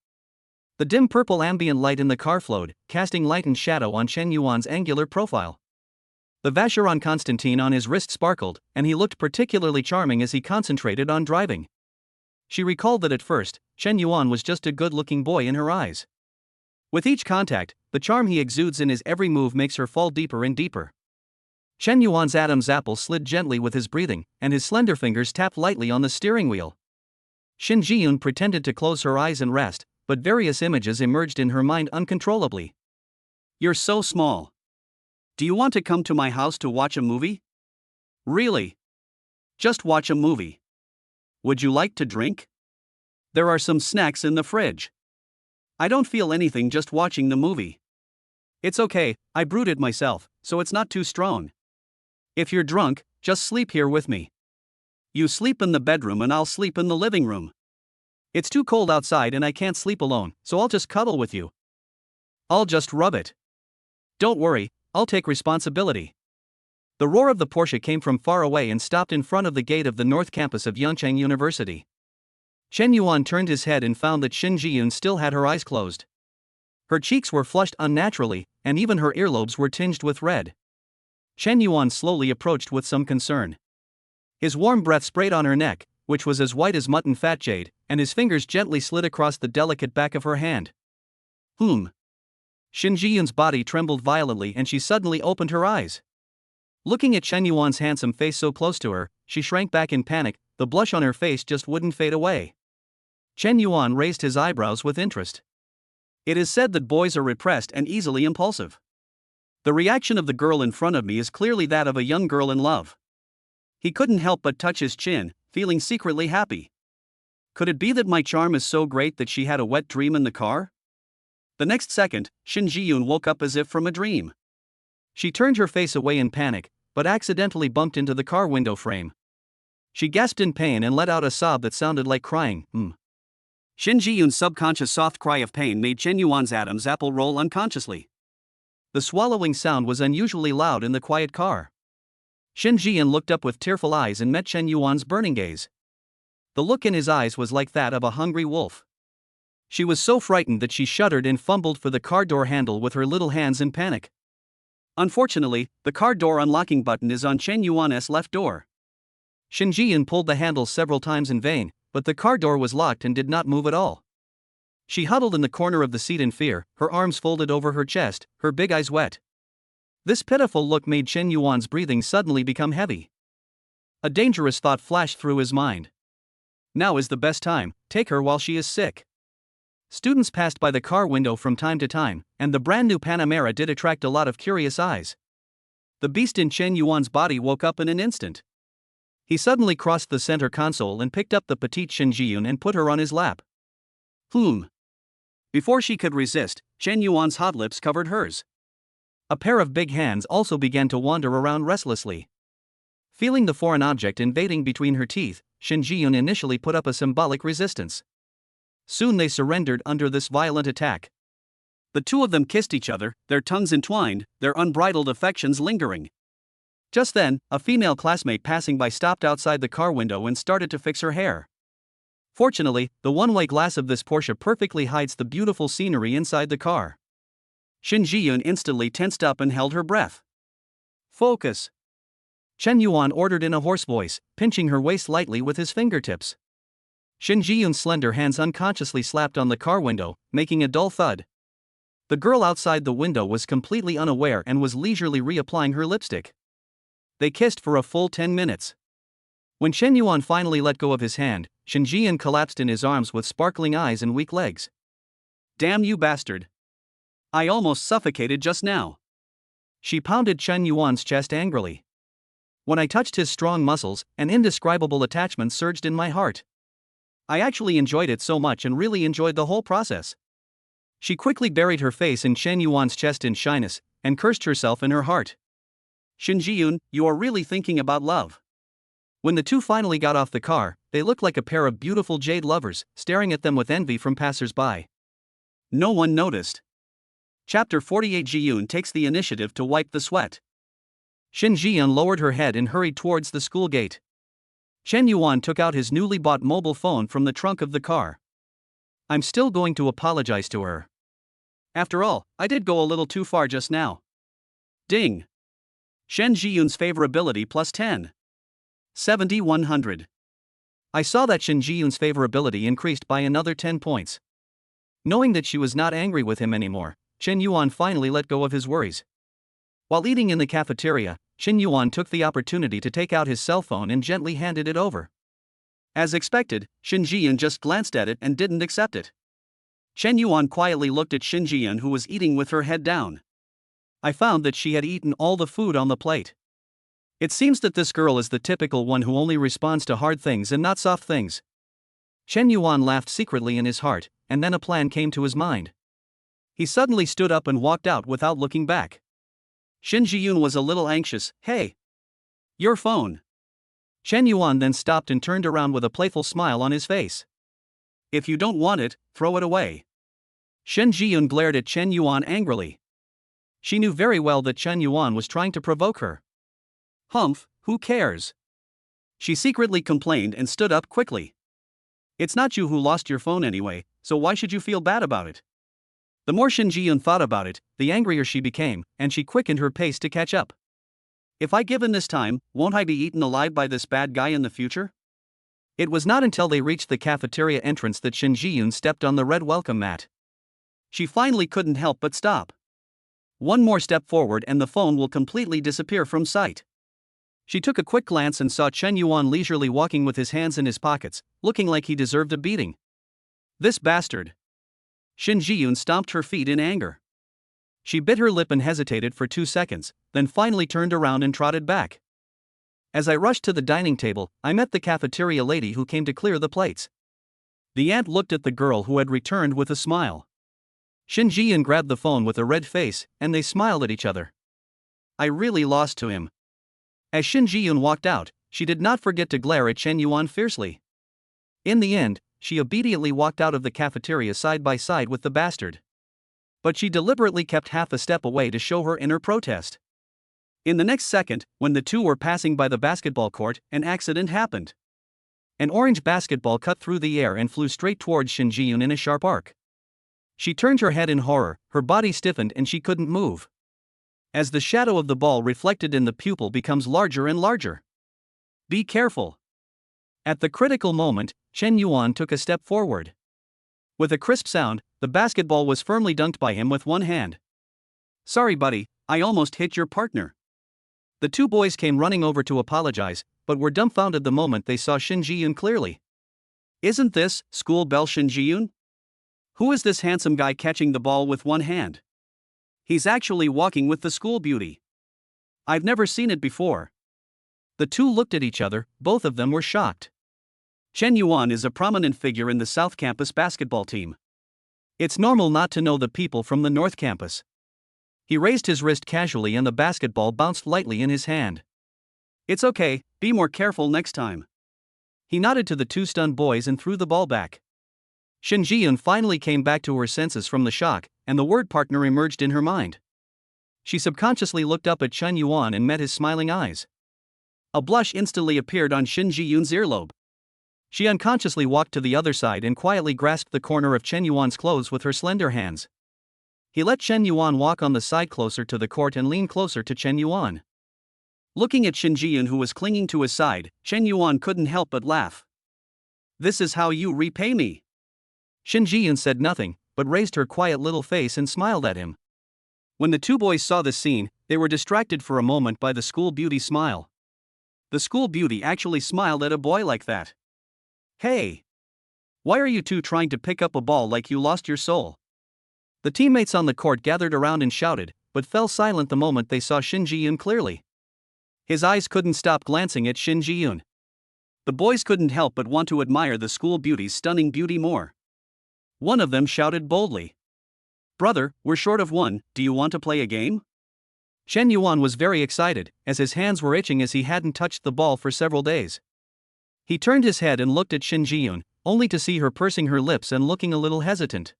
A: The dim purple ambient light in the car flowed, casting light and shadow on Chen Yuan's angular profile. The Vacheron Constantine on his wrist sparkled, and he looked particularly charming as he concentrated on driving. She recalled that at first, Chen Yuan was just a good-looking boy in her eyes. With each contact, the charm he exudes in his every move makes her fall deeper and deeper. Chen Yuan's Adam's apple slid gently with his breathing, and his slender fingers tapped lightly on the steering wheel. Shin Ji-yoon pretended to close her eyes and rest, but various images emerged in her mind uncontrollably. "You're so small. Do you want to come to my house to watch a movie?" "Really? Just watch a movie. Would you like to drink? There are some snacks in the fridge." "I don't feel anything just watching the movie." "It's okay, I brewed it myself, so it's not too strong. If you're drunk, just sleep here with me. You sleep in the bedroom and I'll sleep in the living room. It's too cold outside and I can't sleep alone, so I'll just cuddle with you. I'll just rub it. Don't worry, I'll take responsibility." The roar of the Porsche came from far away and stopped in front of the gate of the North Campus of Yuncheng University. Chen Yuan turned his head and found that Shin Ji-yoon still had her eyes closed. Her cheeks were flushed unnaturally, and even her earlobes were tinged with red. Chen Yuan slowly approached with some concern. His warm breath sprayed on her neck, which was as white as mutton fat jade, and his fingers gently slid across the delicate back of her hand. Shin Ji-yoon's body trembled violently and she suddenly opened her eyes. Looking at Chen Yuan's handsome face so close to her, she shrank back in panic. The blush on her face just wouldn't fade away. Chen Yuan raised his eyebrows with interest. It is said that boys are repressed and easily impulsive. The reaction of the girl in front of me is clearly that of a young girl in love. He couldn't help but touch his chin, feeling secretly happy. Could it be that my charm is so great that she had a wet dream in the car? The next second, Shin Ji-yoon woke up as if from a dream. She turned her face away in panic, but accidentally bumped into the car window frame. She gasped in pain and let out a sob that sounded like crying. Shin Ji-yoon's subconscious soft cry of pain made Chen Yuan's Adam's apple roll unconsciously. The swallowing sound was unusually loud in the quiet car. Shin Ji-yoon looked up with tearful eyes and met Chen Yuan's burning gaze. The look in his eyes was like that of a hungry wolf. She was so frightened that she shuddered and fumbled for the car door handle with her little hands in panic. Unfortunately, the car door unlocking button is on Chen Yuan's left door. Shin Ji-yoon pulled the handle several times in vain, but the car door was locked and did not move at all. She huddled in the corner of the seat in fear, her arms folded over her chest, her big eyes wet. This pitiful look made Chen Yuan's breathing suddenly become heavy. A dangerous thought flashed through his mind. Now is the best time, take her while she is sick. Students passed by the car window from time to time, and the brand new Panamera did attract a lot of curious eyes. The beast in Chen Yuan's body woke up in an instant. He suddenly crossed the center console and picked up the petite Shin Ji-yoon and put her on his lap. Before she could resist, Chen Yuan's hot lips covered hers. A pair of big hands also began to wander around restlessly. Feeling the foreign object invading between her teeth, Shin Ji-yoon initially put up a symbolic resistance. Soon they surrendered under this violent attack. The two of them kissed each other, their tongues entwined, their unbridled affections lingering. Just then, a female classmate passing by stopped outside the car window and started to fix her hair. Fortunately, the one-way glass of this Porsche perfectly hides the beautiful scenery inside the car. Shin Ji-yoon instantly tensed up and held her breath. Focus! Chen Yuan ordered in a hoarse voice, pinching her waist lightly with his fingertips. Shin Ji-yoon's slender hands unconsciously slapped on the car window, making a dull thud. The girl outside the window was completely unaware and was leisurely reapplying her lipstick. They kissed for a full 10 minutes. When Chen Yuan finally let go of his hand, Shin Ji-yoon collapsed in his arms with sparkling eyes and weak legs. Damn you bastard! I almost suffocated just now. She pounded Chen Yuan's chest angrily. When I touched his strong muscles, an indescribable attachment surged in my heart. I actually enjoyed it so much and really enjoyed the whole process. She quickly buried her face in Chen Yuan's chest in shyness, and cursed herself in her heart. Shin Ji-yoon, you are really thinking about love. When the two finally got off the car, they looked like a pair of beautiful jade lovers, staring at them with envy from passers-by. No one noticed. Chapter 48. Ji-yoon takes the initiative to wipe the sweat. Shin Ji-yoon lowered her head and hurried towards the school gate. Chen Yuan took out his newly bought mobile phone from the trunk of the car. I'm still going to apologize to her. After all, I did go a little too far just now. Ding! Shen Ji-yoon's favorability plus 10. 70-100. I saw that Shin Ji-yoon's favorability increased by another 10 points. Knowing that she was not angry with him anymore, Chen Yuan finally let go of his worries. While eating in the cafeteria, Chen Yuan took the opportunity to take out his cell phone and gently handed it over. As expected, Shin Ji-yoon just glanced at it and didn't accept it. Chen Yuan quietly looked at Shin Ji-yoon, who was eating with her head down. I found that she had eaten all the food on the plate. It seems that this girl is the typical one who only responds to hard things and not soft things. Chen Yuan laughed secretly in his heart, and then a plan came to his mind. He suddenly stood up and walked out without looking back. Shin Ji-yoon was a little anxious. Hey! Your phone! Chen Yuan then stopped and turned around with a playful smile on his face. If you don't want it, throw it away. Shin Ji-yoon glared at Chen Yuan angrily. She knew very well that Chen Yuan was trying to provoke her. Humph, who cares? She secretly complained and stood up quickly. It's not you who lost your phone anyway, so why should you feel bad about it? The more Shin Ji-yoon thought about it, the angrier she became, and she quickened her pace to catch up. If I give in this time, won't I be eaten alive by this bad guy in the future? It was not until they reached the cafeteria entrance that Shin Ji-yoon stepped on the red welcome mat. She finally couldn't help but stop. One more step forward and the phone will completely disappear from sight. She took a quick glance and saw Chen Yuan leisurely walking with his hands in his pockets, looking like he deserved a beating. This bastard! Shin Ji-yoon stomped her feet in anger. She bit her lip and hesitated for 2 seconds, then finally turned around and trotted back. As I rushed to the dining table, I met the cafeteria lady who came to clear the plates. The aunt looked at the girl who had returned with a smile. Shin Ji-yoon grabbed the phone with a red face, and they smiled at each other. I really lost to him. As Shin Ji-yoon walked out, she did not forget to glare at Chen Yuan fiercely. In the end, she obediently walked out of the cafeteria side by side with the bastard. But she deliberately kept half a step away to show her inner protest. In the next second, when the two were passing by the basketball court, an accident happened. An orange basketball cut through the air and flew straight towards Shin Ji-yoon in a sharp arc. She turned her head in horror, her body stiffened and she couldn't move. As the shadow of the ball reflected in the pupil becomes larger and larger. Be careful. At the critical moment, Chen Yuan took a step forward. With a crisp sound, the basketball was firmly dunked by him with one hand. Sorry buddy, I almost hit your partner. The two boys came running over to apologize, but were dumbfounded the moment they saw Shin Ji-yoon clearly. Isn't this school belle Shin Ji-yoon? Who is this handsome guy catching the ball with one hand? He's actually walking with the school beauty. I've never seen it before. The two looked at each other, both of them were shocked. Chen Yuan is a prominent figure in the South Campus basketball team. It's normal not to know the people from the North Campus. He raised his wrist casually and the basketball bounced lightly in his hand. It's okay, be more careful next time. He nodded to the two stunned boys and threw the ball back. Shin Ji-yoon finally came back to her senses from the shock, and the word partner emerged in her mind. She subconsciously looked up at Chen Yuan and met his smiling eyes. A blush instantly appeared on Shin Ji-yoon's earlobe. She unconsciously walked to the other side and quietly grasped the corner of Chen Yuan's clothes with her slender hands. He let Chen Yuan walk on the side closer to the court and lean closer to Chen Yuan. Looking at Shin Ji-yoon who was clinging to his side, Chen Yuan couldn't help but laugh. This is how you repay me. Shin Ji-yoon said nothing, but raised her quiet little face and smiled at him. When the two boys saw this scene, they were distracted for a moment by the school beauty's smile. The school beauty actually smiled at a boy like that. Hey! Why are you two trying to pick up a ball like you lost your soul? The teammates on the court gathered around and shouted, but fell silent the moment they saw Shin Ji-yoon clearly. His eyes couldn't stop glancing at Shin Ji-yoon. The boys couldn't help but want to admire the school beauty's stunning beauty more. One of them shouted boldly. Brother, we're short of one, do you want to play a game? Chen Yuan was very excited, as his hands were itching as he hadn't touched the ball for several days. He turned his head and looked at Shin Ji-yoon, only to see her pursing her lips and looking a little hesitant.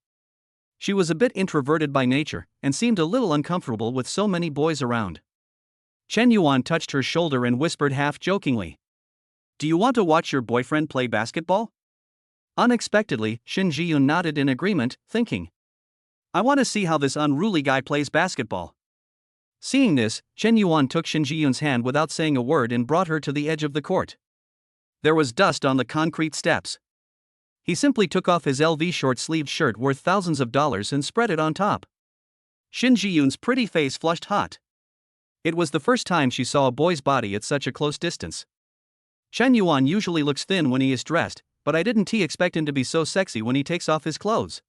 A: She was a bit introverted by nature, and seemed a little uncomfortable with so many boys around. Chen Yuan touched her shoulder and whispered half-jokingly. Do you want to watch your boyfriend play basketball? Unexpectedly, Shin Ji-yoon nodded in agreement, thinking. I want to see how this unruly guy plays basketball. Seeing this, Chen Yuan took Shin Ji-yoon's hand without saying a word and brought her to the edge of the court. There was dust on the concrete steps. He simply took off his LV short-sleeved shirt worth thousands of dollars and spread it on top. Shin Ji-yoon's pretty face flushed hot. It was the first time she saw a boy's body at such a close distance. Chen Yuan usually looks thin when he is dressed, but I didn't expect him to be so sexy when he takes off his clothes.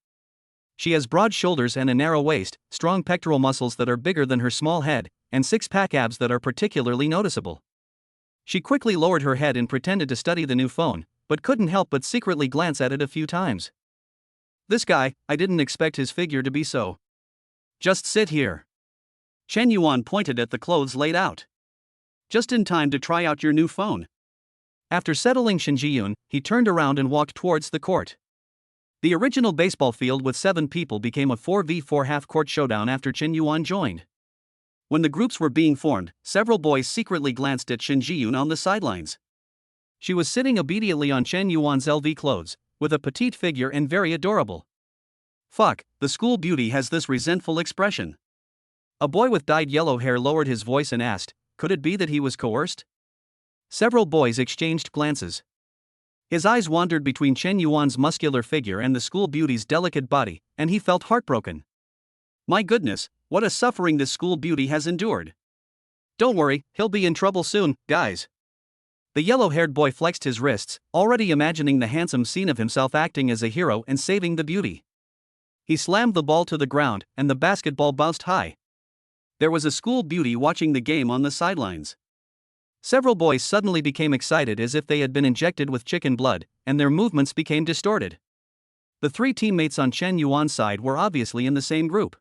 A: She has broad shoulders and a narrow waist, strong pectoral muscles that are bigger than her small head, and six-pack abs that are particularly noticeable. She quickly lowered her head and pretended to study the new phone, but couldn't help but secretly glance at it a few times. This guy, I didn't expect his figure to be so. Just sit here. Chen Yuan pointed at the clothes laid out. Just in time to try out your new phone. After settling Shin Ji-yoon, he turned around and walked towards the court. The original baseball field with 7 people became a 4v4 half-court showdown after Chen Yuan joined. When the groups were being formed, several boys secretly glanced at Shin Ji-yoon on the sidelines. She was sitting obediently on Chen Yuan's LV clothes, with a petite figure and very adorable. Fuck, the school beauty has this resentful expression. A boy with dyed yellow hair lowered his voice and asked, could it be that he was coerced? Several boys exchanged glances. His eyes wandered between Chen Yuan's muscular figure and the school beauty's delicate body, and he felt heartbroken. My goodness, what a suffering this school beauty has endured. Don't worry, he'll be in trouble soon, guys. The yellow-haired boy flexed his wrists, already imagining the handsome scene of himself acting as a hero and saving the beauty. He slammed the ball to the ground, and the basketball bounced high. There was a school beauty watching the game on the sidelines. Several boys suddenly became excited as if they had been injected with chicken blood, and their movements became distorted. The three teammates on Chen Yuan's side were obviously in the same group.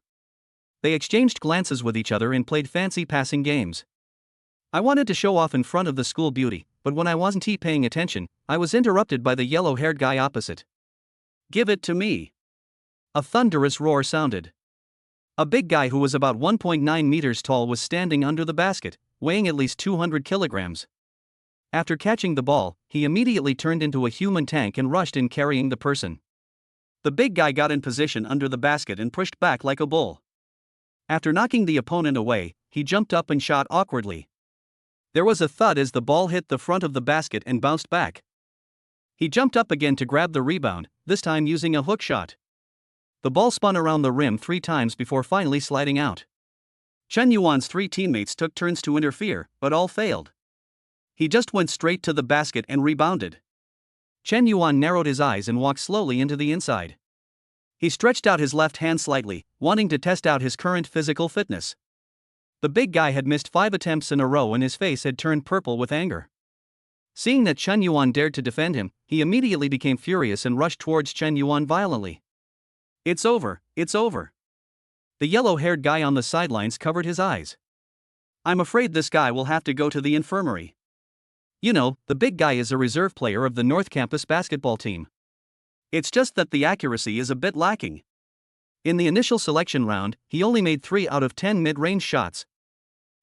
A: They exchanged glances with each other and played fancy passing games. I wanted to show off in front of the school beauty, but when I wasn't paying attention, I was interrupted by the yellow-haired guy opposite. "Give it to me." A thunderous roar sounded. A big guy who was about 1.9 meters tall was standing under the basket, weighing at least 200 kilograms. After catching the ball, he immediately turned into a human tank and rushed in carrying the person. The big guy got in position under the basket and pushed back like a bull. After knocking the opponent away, he jumped up and shot awkwardly. There was a thud as the ball hit the front of the basket and bounced back. He jumped up again to grab the rebound, this time using a hook shot. The ball spun around the rim 3 times before finally sliding out. Chen Yuan's 3 teammates took turns to interfere, but all failed. He just went straight to the basket and rebounded. Chen Yuan narrowed his eyes and walked slowly into the inside. He stretched out his left hand slightly, wanting to test out his current physical fitness. The big guy had missed 5 attempts in a row and his face had turned purple with anger. Seeing that Chen Yuan dared to defend him, he immediately became furious and rushed towards Chen Yuan violently. "It's over, it's over." The yellow-haired guy on the sidelines covered his eyes. "I'm afraid this guy will have to go to the infirmary." You know, the big guy is a reserve player of the North Campus basketball team. It's just that the accuracy is a bit lacking. In the initial selection round, he only made 3 out of 10 mid-range shots.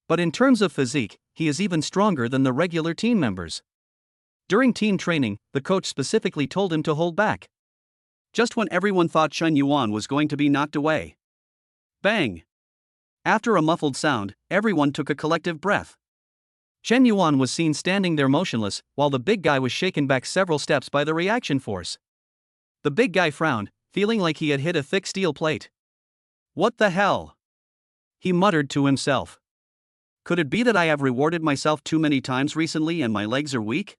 A: But in terms of physique, he is even stronger than the regular team members. During team training, the coach specifically told him to hold back. Just when everyone thought Chen Yuan was going to be knocked away. Bang! After a muffled sound, everyone took a collective breath. Chen Yuan was seen standing there motionless, while the big guy was shaken back several steps by the reaction force. The big guy frowned, feeling like he had hit a thick steel plate. "What the hell?" he muttered to himself. "Could it be that I have rewarded myself too many times recently and my legs are weak?"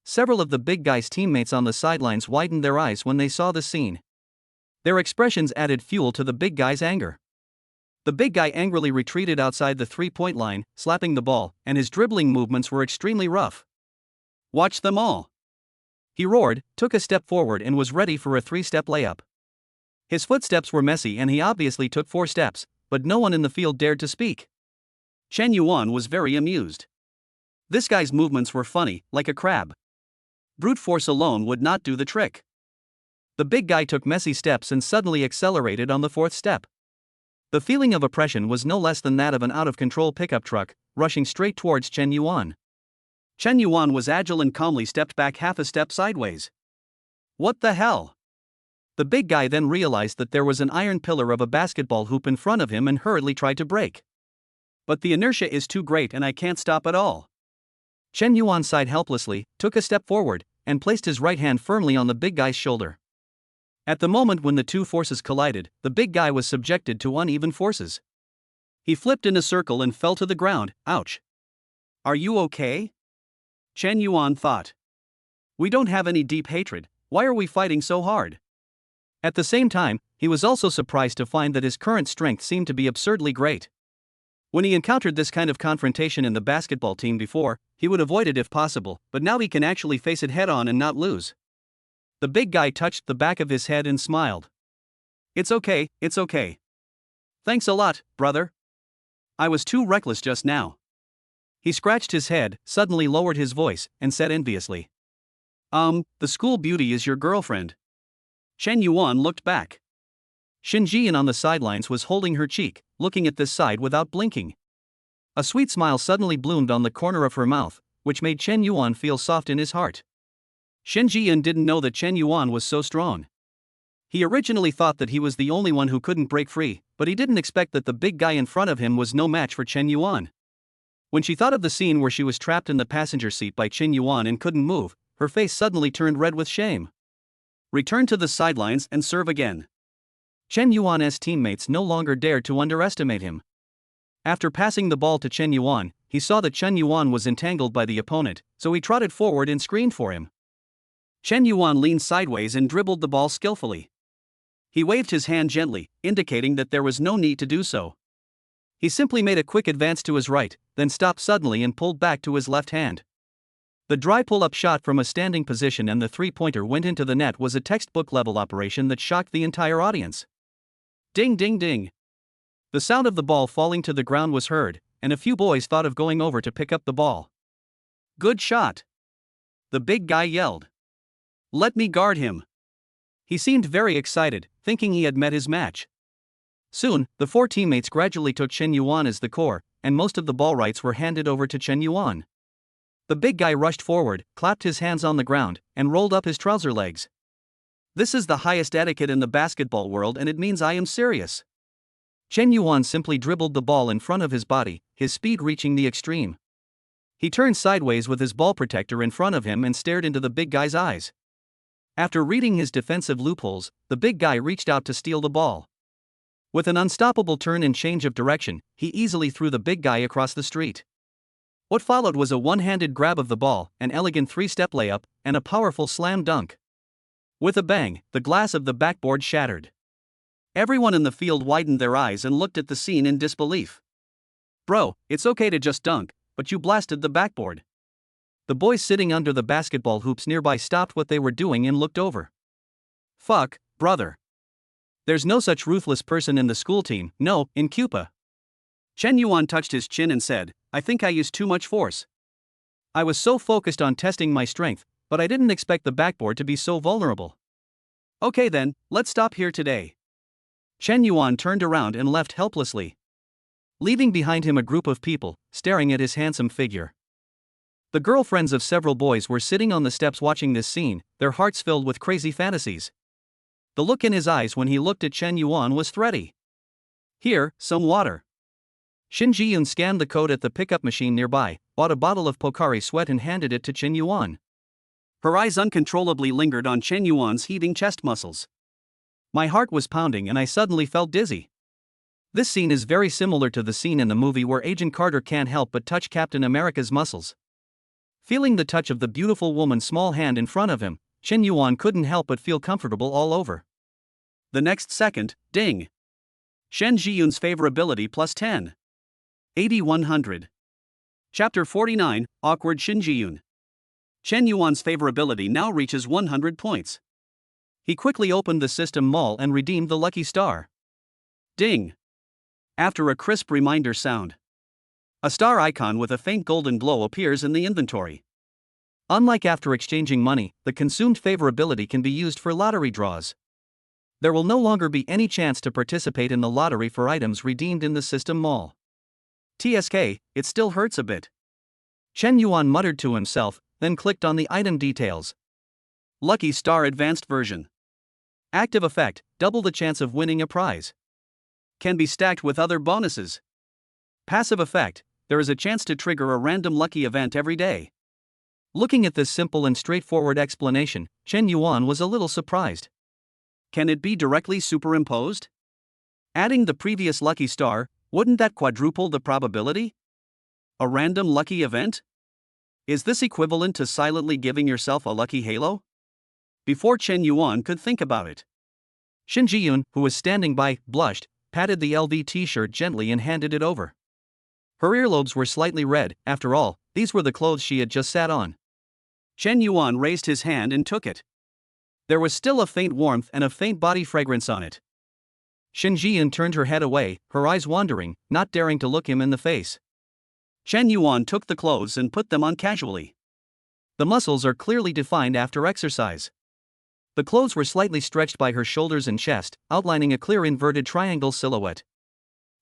A: Several of the big guy's teammates on the sidelines widened their eyes when they saw the scene. Their expressions added fuel to the big guy's anger. The big guy angrily retreated outside the 3-point line, slapping the ball, and his dribbling movements were extremely rough. "Watch them all!" he roared, took a step forward and was ready for a 3-step layup. His footsteps were messy and he obviously took 4 steps, but no one in the field dared to speak. Chen Yuan was very amused. This guy's movements were funny, like a crab. Brute force alone would not do the trick. The big guy took messy steps and suddenly accelerated on the 4th step. The feeling of oppression was no less than that of an out-of-control pickup truck, rushing straight towards Chen Yuan. Chen Yuan was agile and calmly stepped back half a step sideways. "What the hell?" The big guy then realized that there was an iron pillar of a basketball hoop in front of him and hurriedly tried to break. "But the inertia is too great and I can't stop at all." Chen Yuan sighed helplessly, took a step forward, and placed his right hand firmly on the big guy's shoulder. At the moment when the two forces collided, the big guy was subjected to uneven forces. He flipped in a circle and fell to the ground. "Ouch. Are you okay?" Chen Yuan thought. "We don't have any deep hatred, why are we fighting so hard?" At the same time, he was also surprised to find that his current strength seemed to be absurdly great. When he encountered this kind of confrontation in the basketball team before, he would avoid it if possible, but now he can actually face it head-on and not lose. The big guy touched the back of his head and smiled. It's okay. Thanks a lot, brother. I was too reckless just now." He scratched his head, suddenly lowered his voice, and said enviously. The school beauty is your girlfriend." Chen Yuan looked back. Shinjian on the sidelines was holding her cheek, looking at this side without blinking. A sweet smile suddenly bloomed on the corner of her mouth, which made Chen Yuan feel soft in his heart. Shinjian didn't know that Chen Yuan was so strong. He originally thought that he was the only one who couldn't break free, but he didn't expect that the big guy in front of him was no match for Chen Yuan. When she thought of the scene where she was trapped in the passenger seat by Chen Yuan and couldn't move, her face suddenly turned red with shame. Return to the sidelines and serve again. Chen Yuan's teammates no longer dared to underestimate him. After passing the ball to Chen Yuan, he saw that Chen Yuan was entangled by the opponent, so he trotted forward and screened for him. Chen Yuan leaned sideways and dribbled the ball skillfully. He waved his hand gently, indicating that there was no need to do so. He simply made a quick advance to his right, then stopped suddenly and pulled back to his left hand. The dry pull-up shot from a standing position and the three-pointer went into the net was a textbook-level operation that shocked the entire audience. Ding ding ding. The sound of the ball falling to the ground was heard, and a few boys thought of going over to pick up the ball. Good shot. The big guy yelled. Let me guard him. He seemed very excited, thinking he had met his match. Soon, the four teammates gradually took Chen Yuan as the core, and most of the ball rights were handed over to Chen Yuan. The big guy rushed forward, clapped his hands on the ground, and rolled up his trouser legs. This is the highest etiquette in the basketball world, and it means I am serious. Chen Yuan simply dribbled the ball in front of his body, his speed reaching the extreme. He turned sideways with his ball protector in front of him and stared into the big guy's eyes. After reading his defensive loopholes, the big guy reached out to steal the ball. With an unstoppable turn and change of direction, he easily threw the big guy across the street. What followed was a one-handed grab of the ball, an elegant three-step layup, and a powerful slam dunk. With a bang, the glass of the backboard shattered. Everyone in the field widened their eyes and looked at the scene in disbelief. Bro, it's okay to just dunk, but you blasted the backboard. The boys sitting under the basketball hoops nearby stopped what they were doing and looked over. Fuck, brother. There's no such ruthless person in the school team, no, in Cuba. Chen Yuan touched his chin and said, I think I used too much force. I was so focused on testing my strength, but I didn't expect the backboard to be so vulnerable. Okay then, let's stop here today. Chen Yuan turned around and left helplessly, leaving behind him a group of people, staring at his handsome figure. The girlfriends of several boys were sitting on the steps watching this scene, their hearts filled with crazy fantasies. The look in his eyes when he looked at Chen Yuan was threaty. Here, some water. Shin Ji-yoon scanned the code at the pickup machine nearby, bought a bottle of Pocari Sweat and handed it to Chen Yuan. Her eyes uncontrollably lingered on Chen Yuan's heaving chest muscles. My heart was pounding and I suddenly felt dizzy. This scene is very similar to the scene in the movie where Agent Carter can't help but touch Captain America's muscles. Feeling the touch of the beautiful woman's small hand in front of him, Chen Yuan couldn't help but feel comfortable all over. The next second, ding. Shen Ji-yoon's favorability plus 10. 80-100. Chapter 49, Awkward Shin Ji-yoon. Chen Yuan's favorability now reaches 100 points. He quickly opened the system mall and redeemed the lucky star. Ding. After a crisp reminder sound, a star icon with a faint golden glow appears in the inventory. Unlike after exchanging money, the consumed favorability can be used for lottery draws. There will no longer be any chance to participate in the lottery for items redeemed in the system mall. TSK, it still hurts a bit. Chen Yuan muttered to himself, then clicked on the item details. Lucky Star Advanced Version. Active effect, double the chance of winning a prize. Can be stacked with other bonuses. Passive effect, there is a chance to trigger a random lucky event every day. Looking at this simple and straightforward explanation, Chen Yuan was a little surprised. Can it be directly superimposed? Adding the previous lucky star, wouldn't that quadruple the probability? A random lucky event? Is this equivalent to silently giving yourself a lucky halo? Before Chen Yuan could think about it, Shin Ji-yoon, who was standing by, blushed, patted the LV t-shirt gently and handed it over. Her earlobes were slightly red, after all, these were the clothes she had just sat on. Chen Yuan raised his hand and took it. There was still a faint warmth and a faint body fragrance on it. Shin Ji-yoon turned her head away, her eyes wandering, not daring to look him in the face. Chen Yuan took the clothes and put them on casually. The muscles are clearly defined after exercise. The clothes were slightly stretched by her shoulders and chest, outlining a clear inverted triangle silhouette.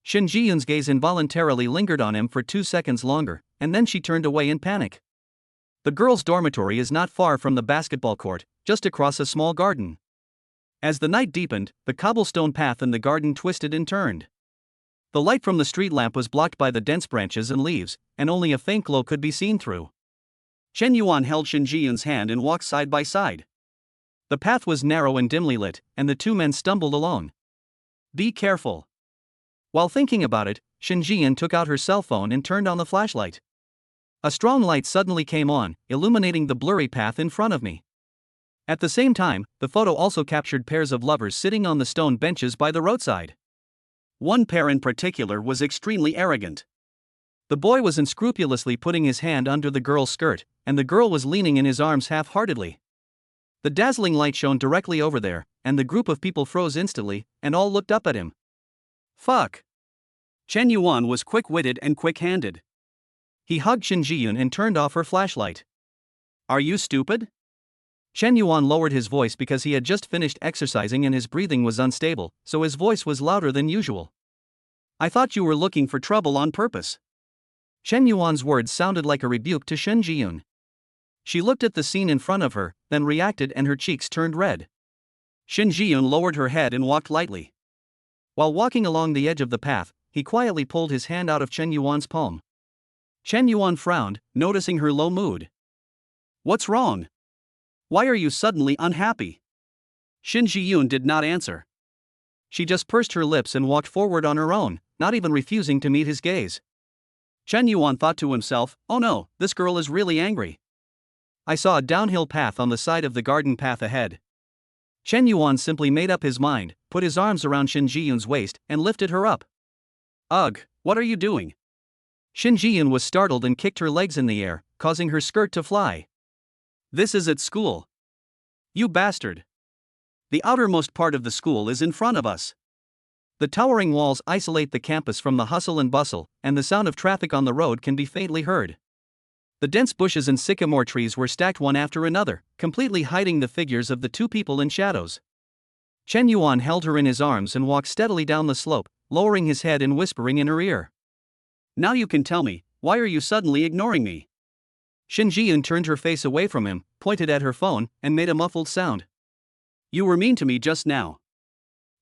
A: Shin Ji-yoon's gaze involuntarily lingered on him for 2 seconds longer, and then she turned away in panic. The girls' dormitory is not far from the basketball court, just across a small garden. As the night deepened, the cobblestone path in the garden twisted and turned. The light from the street lamp was blocked by the dense branches and leaves, and only a faint glow could be seen through. Chen Yuan held Shin Ji-yoon's hand and walked side by side. The path was narrow and dimly lit, and the two men stumbled along. Be careful. While thinking about it, Shin Ji-yoon took out her cell phone and turned on the flashlight. A strong light suddenly came on, illuminating the blurry path in front of me. At the same time, the photo also captured pairs of lovers sitting on the stone benches by the roadside. One pair in particular was extremely arrogant. The boy was unscrupulously putting his hand under the girl's skirt, and the girl was leaning in his arms half-heartedly. The dazzling light shone directly over there, and the group of people froze instantly, and all looked up at him. Fuck! Chen Yuan was quick-witted and quick-handed. He hugged Shin Ji-yoon and turned off her flashlight. Are you stupid? Chen Yuan lowered his voice because he had just finished exercising and his breathing was unstable, so his voice was louder than usual. I thought you were looking for trouble on purpose. Chen Yuan's words sounded like a rebuke to Shin Ji-yoon. She looked at the scene in front of her, then reacted and her cheeks turned red. Shin Ji-yoon lowered her head and walked lightly. While walking along the edge of the path, he quietly pulled his hand out of Chen Yuan's palm. Chen Yuan frowned, noticing her low mood. What's wrong? Why are you suddenly unhappy? Shin Ji-yoon did not answer. She just pursed her lips and walked forward on her own, not even refusing to meet his gaze. Chen Yuan thought to himself, oh no, this girl is really angry. I saw a downhill path on the side of the garden path ahead. Chen Yuan simply made up his mind, put his arms around Shin Ji-yoon's waist, and lifted her up. Ugh, what are you doing? Shin Ji-yoon was startled and kicked her legs in the air, causing her skirt to fly. This is at school. You bastard. The outermost part of the school is in front of us. The towering walls isolate the campus from the hustle and bustle, and the sound of traffic on the road can be faintly heard. The dense bushes and sycamore trees were stacked one after another, completely hiding the figures of the two people in shadows. Chen Yuan held her in his arms and walked steadily down the slope, lowering his head and whispering in her ear. Now you can tell me, why are you suddenly ignoring me? Shin Ji-yoon turned her face away from him, pointed at her phone, and made a muffled sound. You were mean to me just now.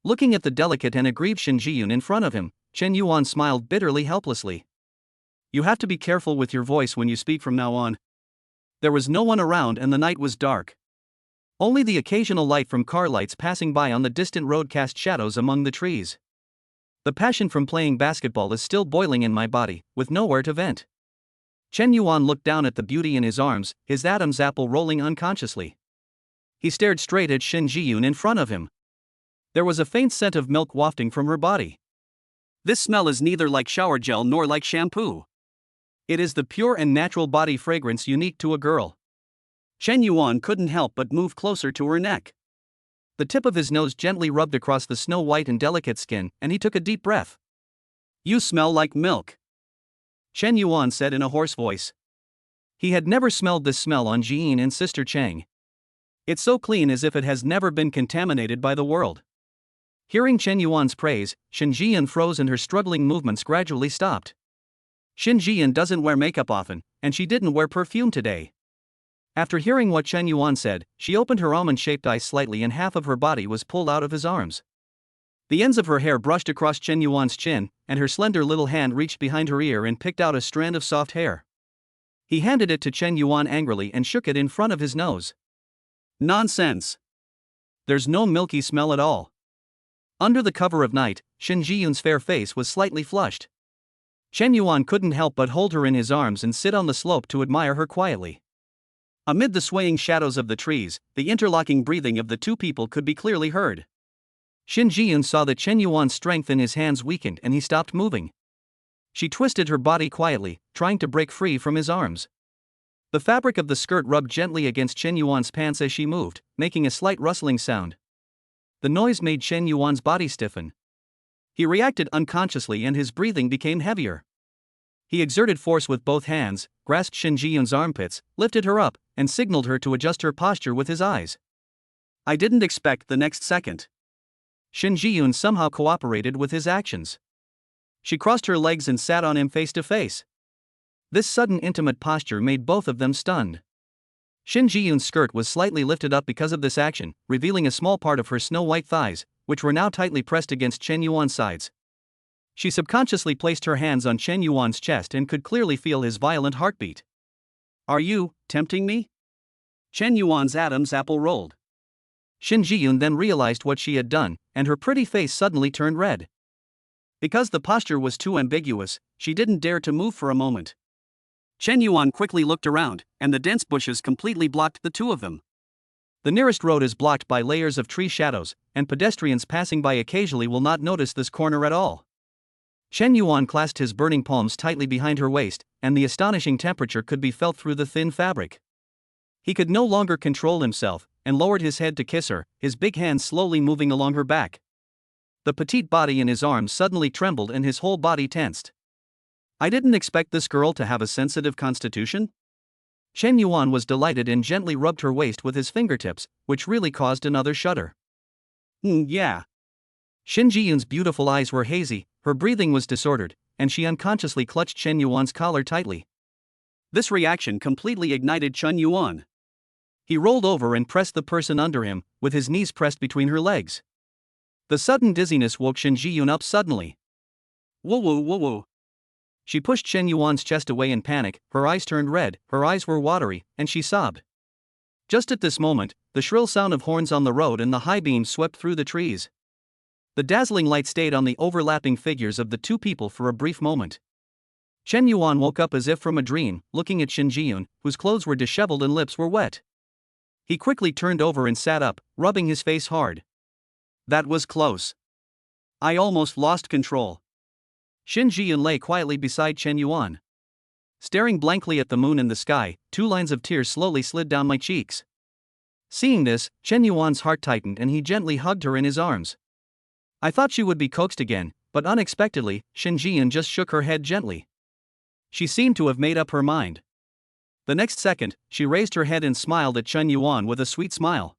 A: Looking at the delicate and aggrieved Shin Ji-yoon in front of him, Chen Yuan smiled bitterly helplessly. You have to be careful with your voice when you speak from now on. There was no one around and the night was dark. Only the occasional light from car lights passing by on the distant road cast shadows among the trees. The passion from playing basketball is still boiling in my body, with nowhere to vent. Chen Yuan looked down at the beauty in his arms, his Adam's apple rolling unconsciously. He stared straight at Shin Ji-yoon in front of him. There was a faint scent of milk wafting from her body. This smell is neither like shower gel nor like shampoo. It is the pure and natural body fragrance unique to a girl. Chen Yuan couldn't help but move closer to her neck. The tip of his nose gently rubbed across the snow-white and delicate skin, and he took a deep breath. You smell like milk, Chen Yuan said in a hoarse voice. He had never smelled this smell on Jiyin and Sister Chang. It's so clean as if it has never been contaminated by the world. Hearing Chen Yuan's praise, Shin Jiyin froze and her struggling movements gradually stopped. Shin Jiyin doesn't wear makeup often, and she didn't wear perfume today. After hearing what Chen Yuan said, she opened her almond-shaped eyes slightly and half of her body was pulled out of his arms. The ends of her hair brushed across Chen Yuan's chin, and her slender little hand reached behind her ear and picked out a strand of soft hair. He handed it to Chen Yuan angrily and shook it in front of his nose. Nonsense. There's no milky smell at all. Under the cover of night, Shin Ji-yoon's fair face was slightly flushed. Chen Yuan couldn't help but hold her in his arms and sit on the slope to admire her quietly. Amid the swaying shadows of the trees, the interlocking breathing of the two people could be clearly heard. Shin Ji-yoon saw that Chen Yuan's strength in his hands weakened and he stopped moving. She twisted her body quietly, trying to break free from his arms. The fabric of the skirt rubbed gently against Chen Yuan's pants as she moved, making a slight rustling sound. The noise made Chen Yuan's body stiffen. He reacted unconsciously and his breathing became heavier. He exerted force with both hands, grasped Shin Ji-yoon's armpits, lifted her up, and signaled her to adjust her posture with his eyes. I didn't expect the next second. Shin Ji-yoon somehow cooperated with his actions. She crossed her legs and sat on him face to face. This sudden intimate posture made both of them stunned. Shin Ji-yoon's skirt was slightly lifted up because of this action, revealing a small part of her snow-white thighs, which were now tightly pressed against Chen Yuan's sides. She subconsciously placed her hands on Chen Yuan's chest and could clearly feel his violent heartbeat. Are you tempting me? Chen Yuan's Adam's apple rolled. Shin Ji-yoon then realized what she had done, and her pretty face suddenly turned red. Because the posture was too ambiguous, she didn't dare to move for a moment. Chen Yuan quickly looked around, and the dense bushes completely blocked the two of them. The nearest road is blocked by layers of tree shadows, and pedestrians passing by occasionally will not notice this corner at all. Chen Yuan clasped his burning palms tightly behind her waist, and the astonishing temperature could be felt through the thin fabric. He could no longer control himself, and lowered his head to kiss her, his big hands slowly moving along her back. The petite body in his arms suddenly trembled and his whole body tensed. I didn't expect this girl to have a sensitive constitution. Chen Yuan was delighted and gently rubbed her waist with his fingertips, which really caused another shudder. Yeah. Shin Ji-yoon's beautiful eyes were hazy, her breathing was disordered, and she unconsciously clutched Chen Yuan's collar tightly. This reaction completely ignited Chen Yuan. He rolled over and pressed the person under him, with his knees pressed between her legs. The sudden dizziness woke Shin Ji-yoon up suddenly. Whoa whoa whoa whoa. She pushed Chen Yuan's chest away in panic, her eyes turned red, her eyes were watery, and she sobbed. Just at this moment, the shrill sound of horns on the road and the high beams swept through the trees. The dazzling light stayed on the overlapping figures of the two people for a brief moment. Chen Yuan woke up as if from a dream, looking at Shin Ji-yoon, whose clothes were disheveled and lips were wet. He quickly turned over and sat up, rubbing his face hard. That was close. I almost lost control. Shin Ji-yoon lay quietly beside Chen Yuan. Staring blankly at the moon in the sky, 2 lines of tears slowly slid down my cheeks. Seeing this, Chen Yuan's heart tightened and he gently hugged her in his arms. I thought she would be coaxed again, but unexpectedly, Shin Ji-yoon just shook her head gently. She seemed to have made up her mind. The next second, she raised her head and smiled at Chen Yuan with a sweet smile.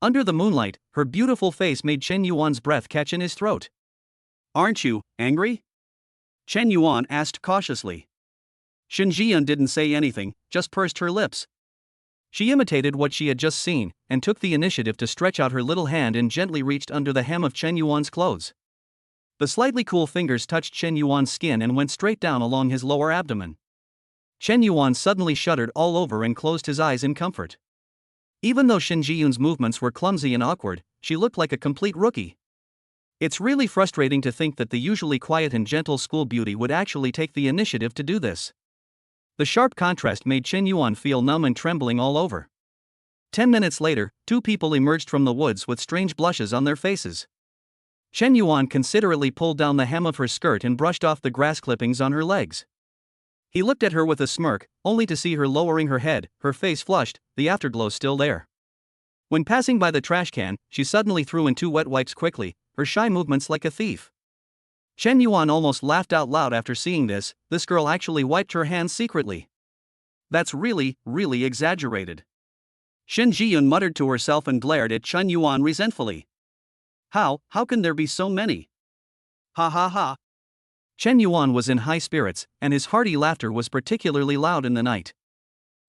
A: Under the moonlight, her beautiful face made Chen Yuan's breath catch in his throat. Aren't you angry? Chen Yuan asked cautiously. Shin Ji-yoon didn't say anything, just pursed her lips. She imitated what she had just seen, and took the initiative to stretch out her little hand and gently reached under the hem of Chen Yuan's clothes. The slightly cool fingers touched Chen Yuan's skin and went straight down along his lower abdomen. Chen Yuan suddenly shuddered all over and closed his eyes in comfort. Even though Shin Ji-yoon's movements were clumsy and awkward, she looked like a complete rookie. It's really frustrating to think that the usually quiet and gentle school beauty would actually take the initiative to do this. The sharp contrast made Chen Yuan feel numb and trembling all over. 10 minutes later, 2 people emerged from the woods with strange blushes on their faces. Chen Yuan considerately pulled down the hem of her skirt and brushed off the grass clippings on her legs. He looked at her with a smirk, only to see her lowering her head, her face flushed, the afterglow still there. When passing by the trash can, she suddenly threw in 2 wet wipes quickly, her shy movements like a thief. Chen Yuan almost laughed out loud after seeing this. This girl actually wiped her hands secretly. That's really exaggerated. Shin Ji-yoon muttered to herself and glared at Chen Yuan resentfully. How can there be so many? Ha ha ha. Chen Yuan was in high spirits, and his hearty laughter was particularly loud in the night.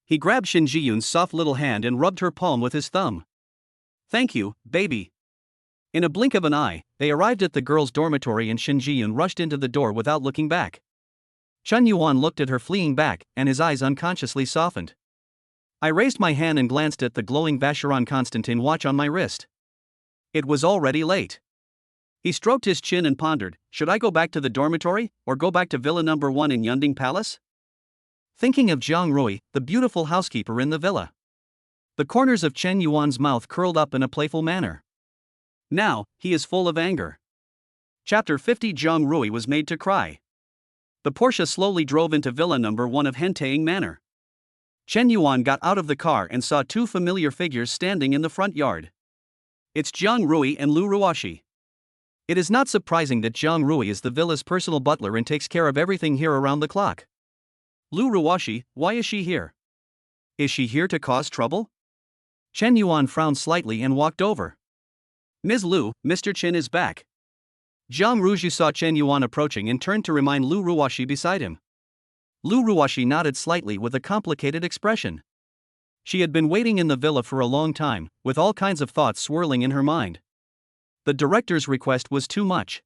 A: He grabbed Shin Ji-yoon's soft little hand and rubbed her palm with his thumb. Thank you, baby. In a blink of an eye, they arrived at the girls' dormitory and Shin Ji-yoon rushed into the door without looking back. Chen Yuan looked at her fleeing back, and his eyes unconsciously softened. I raised my hand and glanced at the glowing Vacheron Constantin watch on my wrist. It was already late. He stroked his chin and pondered, should I go back to the dormitory, or go back to Villa No. 1 in Yunding Palace? Thinking of Jiang Rui, the beautiful housekeeper in the villa. The corners of Chen Yuan's mouth curled up in a playful manner. Now, he is full of anger. Chapter 50. Jiang Rui was made to cry. The Porsche slowly drove into Villa No. 1 of Henteing Manor. Chen Yuan got out of the car and saw 2 familiar figures standing in the front yard. It's Jiang Rui and Lu Ruoshi. It is not surprising that Jiang Rui is the villa's personal butler and takes care of everything here around the clock. Lu Ruoshi, why is she here? Is she here to cause trouble? Chen Yuan frowned slightly and walked over. Ms. Lu, Mr. Chen is back. Jiang Ruju saw Chen Yuan approaching and turned to remind Lu Ruoshi beside him. Lu Ruoshi nodded slightly with a complicated expression. She had been waiting in the villa for a long time, with all kinds of thoughts swirling in her mind. The director's request was too much.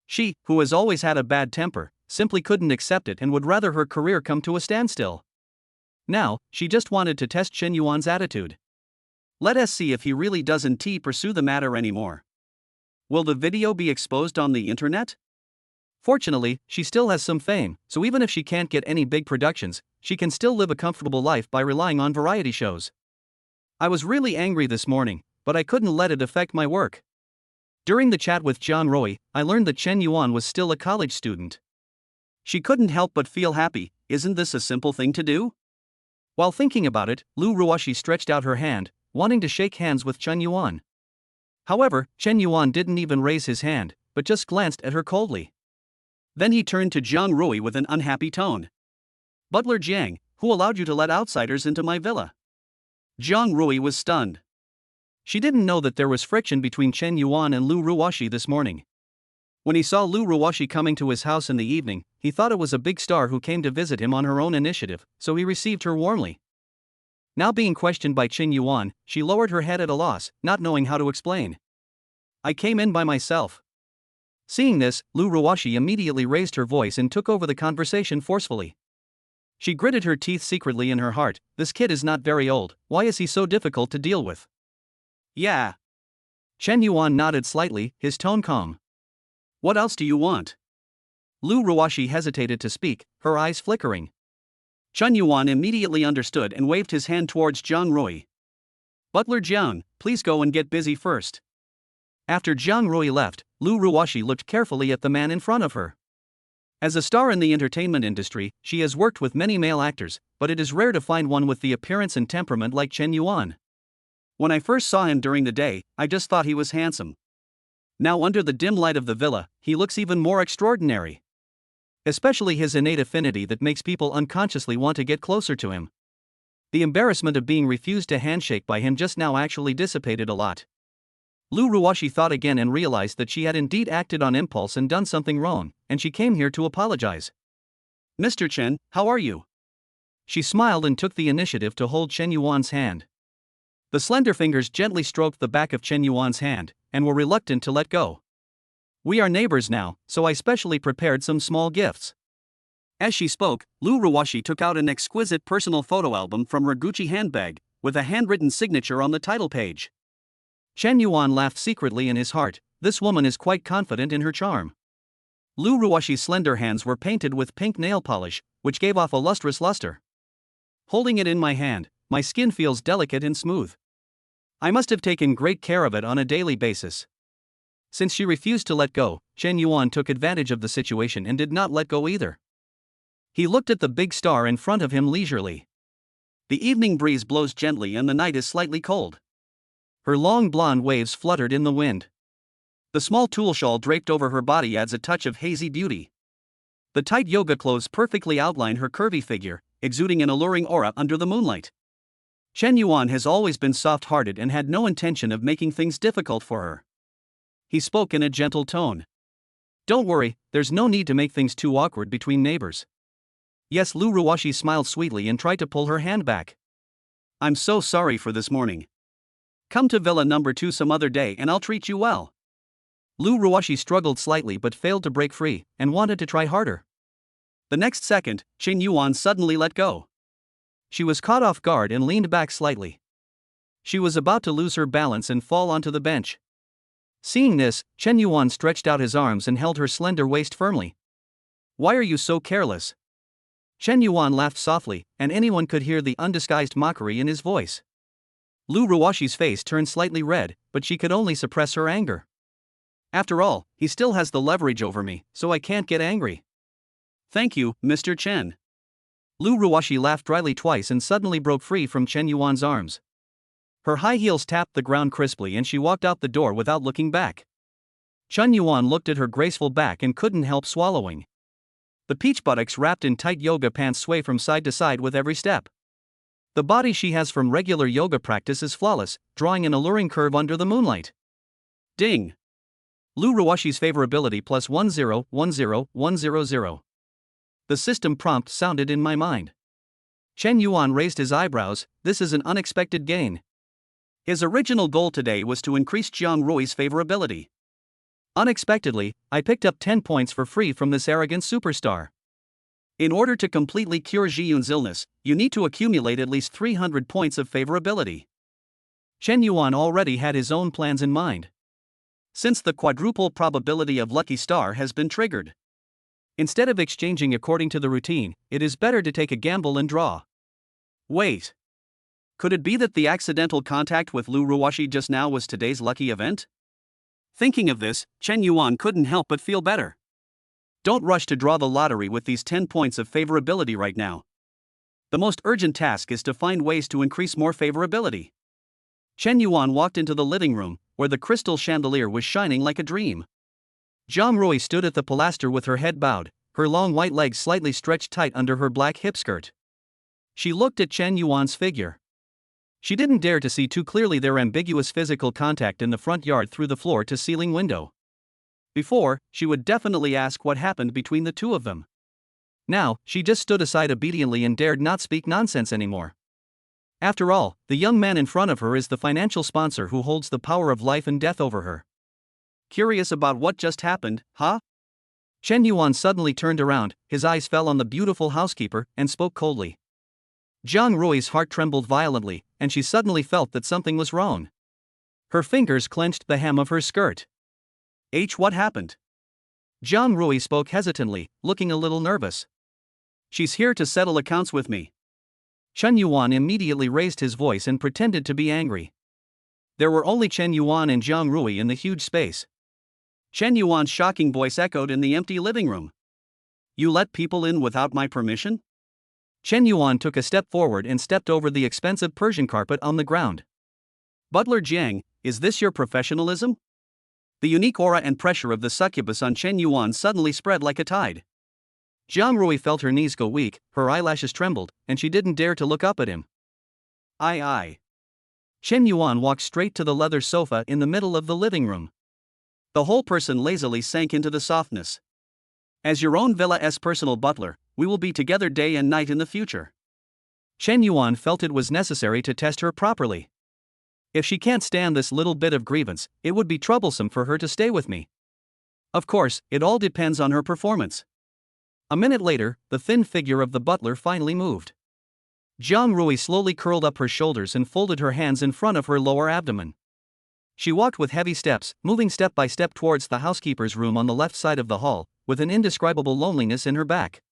A: She, who has always had a bad temper, simply couldn't accept it and would rather her career come to a standstill. Now, she just wanted to test Chen Yuan's attitude. Let us see if he really doesn't pursue the matter anymore. Will the video be exposed on the internet? Fortunately, she still has some fame, so even if she can't get any big productions, she can still live a comfortable life by relying on variety shows. I was really angry this morning, but I couldn't let it affect my work. During the chat with Jiang Rui, I learned that Chen Yuan was still a college student. She couldn't help but feel happy. Isn't this a simple thing to do? While thinking about it, Lu Ruoxi stretched out her hand, wanting to shake hands with Chen Yuan. However, Chen Yuan didn't even raise his hand, but just glanced at her coldly. Then he turned to Jiang Rui with an unhappy tone. Butler Jiang, who allowed you to let outsiders into my villa? Jiang Rui was stunned. She didn't know that there was friction between Chen Yuan and Lu Ruoxi this morning. When he saw Lu Ruoxi coming to his house in the evening, he thought it was a big star who came to visit him on her own initiative, so he received her warmly. Now being questioned by Chen Yuan, she lowered her head at a loss, not knowing how to explain. I came in by myself. Seeing this, Lu Ruoxi immediately raised her voice and took over the conversation forcefully. She gritted her teeth secretly in her heart. This kid is not very old, why is he so difficult to deal with? Yeah. Chen Yuan nodded slightly, his tone calm. What else do you want? Lu Ruoxi hesitated to speak, her eyes flickering. Chen Yuan immediately understood and waved his hand towards Jiang Rui. Butler Jiang, please go and get busy first. After Jiang Rui left, Lu Ruoxi looked carefully at the man in front of her. As a star in the entertainment industry, she has worked with many male actors, but it is rare to find one with the appearance and temperament like Chen Yuan. When I first saw him during the day, I just thought he was handsome. Now under the dim light of the villa, he looks even more extraordinary. Especially his innate affinity that makes people unconsciously want to get closer to him. The embarrassment of being refused a handshake by him just now actually dissipated a lot. Lu Ruoxi thought again and realized that she had indeed acted on impulse and done something wrong, and she came here to apologize. Mr. Chen, how are you? She smiled and took the initiative to hold Chen Yuan's hand. The slender fingers gently stroked the back of Chen Yuan's hand, and were reluctant to let go. We are neighbors now, so I specially prepared some small gifts. As she spoke, Lu Ruoxi took out an exquisite personal photo album from her Gucci handbag, with a handwritten signature on the title page. Chen Yuan laughed secretly in his heart. This woman is quite confident in her charm. Lu Ruoxi's slender hands were painted with pink nail polish, which gave off a lustrous luster. Holding it in my hand, my skin feels delicate and smooth. I must have taken great care of it on a daily basis. Since she refused to let go, Chen Yuan took advantage of the situation and did not let go either. He looked at the big star in front of him leisurely. The evening breeze blows gently and the night is slightly cold. Her long blonde waves fluttered in the wind. The small tulle shawl draped over her body adds a touch of hazy beauty. The tight yoga clothes perfectly outline her curvy figure, exuding an alluring aura under the moonlight. Chen Yuan has always been soft-hearted and had no intention of making things difficult for her. He spoke in a gentle tone. Don't worry, there's no need to make things too awkward between neighbors. Yes, Lu Ruoxi smiled sweetly and tried to pull her hand back. I'm so sorry for this morning. Come to Villa number 2 some other day and I'll treat you well. Lu Ruoxi struggled slightly but failed to break free, and wanted to try harder. The next second, Chen Yuan suddenly let go. She was caught off guard and leaned back slightly. She was about to lose her balance and fall onto the bench. Seeing this, Chen Yuan stretched out his arms and held her slender waist firmly. Why are you so careless? Chen Yuan laughed softly, and anyone could hear the undisguised mockery in his voice. Lu Ruoxi's face turned slightly red, but she could only suppress her anger. After all, he still has the leverage over me, so I can't get angry. Thank you, Mr. Chen. Lu Ruoxi laughed dryly twice and suddenly broke free from Chen Yuan's arms. Her high heels tapped the ground crisply and she walked out the door without looking back. Chen Yuan looked at her graceful back and couldn't help swallowing. The peach buttocks wrapped in tight yoga pants sway from side to side with every step. The body she has from regular yoga practice is flawless, drawing an alluring curve under the moonlight. Ding! Lu Ruoxi's favorability plus 1010100. The system prompt sounded in my mind. Chen Yuan raised his eyebrows. This is an unexpected gain. His original goal today was to increase Jiang Rui's favorability. Unexpectedly, I picked up 10 points for free from this arrogant superstar. In order to completely cure Jiyun's illness, you need to accumulate at least 300 points of favorability. Chen Yuan already had his own plans in mind. Since the quadruple probability of lucky star has been triggered, instead of exchanging according to the routine, it is better to take a gamble and draw. Wait. Could it be that the accidental contact with Lu Ruoxi just now was today's lucky event? Thinking of this, Chen Yuan couldn't help but feel better. Don't rush to draw the lottery with these 10 points of favorability right now. The most urgent task is to find ways to increase more favorability. Chen Yuan walked into the living room, where the crystal chandelier was shining like a dream. Zhang Rui stood at the pilaster with her head bowed, her long white legs slightly stretched tight under her black hip skirt. She looked at Chen Yuan's figure. She didn't dare to see too clearly their ambiguous physical contact in the front yard through the floor-to-ceiling window. Before, she would definitely ask what happened between the two of them. Now, she just stood aside obediently and dared not speak nonsense anymore. After all, the young man in front of her is the financial sponsor who holds the power of life and death over her. Curious about what just happened, huh? Chen Yuan suddenly turned around, his eyes fell on the beautiful housekeeper, and spoke coldly. Zhang Rui's heart trembled violently, and she suddenly felt that something was wrong. Her fingers clenched the hem of her skirt. What happened? Zhang Rui spoke hesitantly, looking a little nervous. She's here to settle accounts with me. Chen Yuan immediately raised his voice and pretended to be angry. There were only Chen Yuan and Zhang Rui in the huge space. Chen Yuan's shocking voice echoed in the empty living room. You let people in without my permission? Chen Yuan took a step forward and stepped over the expensive Persian carpet on the ground. Butler Jiang, is this your professionalism? The unique aura and pressure of the succubus on Chen Yuan suddenly spread like a tide. Zhang Rui felt her knees go weak, her eyelashes trembled, and she didn't dare to look up at him. Aye. Chen Yuan walked straight to the leather sofa in the middle of the living room. The whole person lazily sank into the softness. As your own villa's personal butler, we will be together day and night in the future. Chen Yuan felt it was necessary to test her properly. If she can't stand this little bit of grievance, it would be troublesome for her to stay with me. Of course, it all depends on her performance. A minute later, the thin figure of the butler finally moved. Zhang Rui slowly curled up her shoulders and folded her hands in front of her lower abdomen. She walked with heavy steps, moving step by step towards the housekeeper's room on the left side of the hall, with an indescribable loneliness in her back.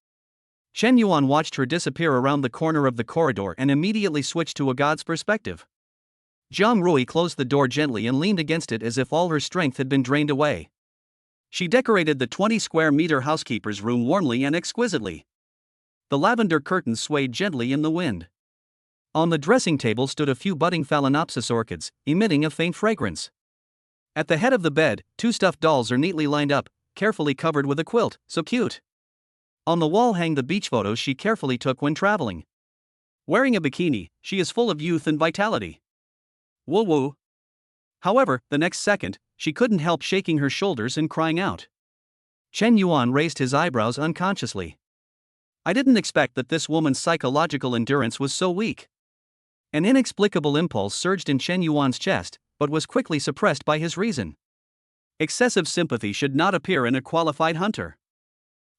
A: Chen Yuan watched her disappear around the corner of the corridor and immediately switched to a god's perspective. Zhang Rui closed the door gently and leaned against it as if all her strength had been drained away. She decorated the 20-square-meter housekeeper's room warmly and exquisitely. The lavender curtains swayed gently in the wind. On the dressing table stood a few budding phalaenopsis orchids, emitting a faint fragrance. At the head of the bed, 2 stuffed dolls are neatly lined up, carefully covered with a quilt, so cute. On the wall hang the beach photos she carefully took when traveling. Wearing a bikini, she is full of youth and vitality. Woo-woo. However, the next second, she couldn't help shaking her shoulders and crying out. Chen Yuan raised his eyebrows unconsciously. I didn't expect that this woman's psychological endurance was so weak. An inexplicable impulse surged in Chen Yuan's chest, but was quickly suppressed by his reason. Excessive sympathy should not appear in a qualified hunter.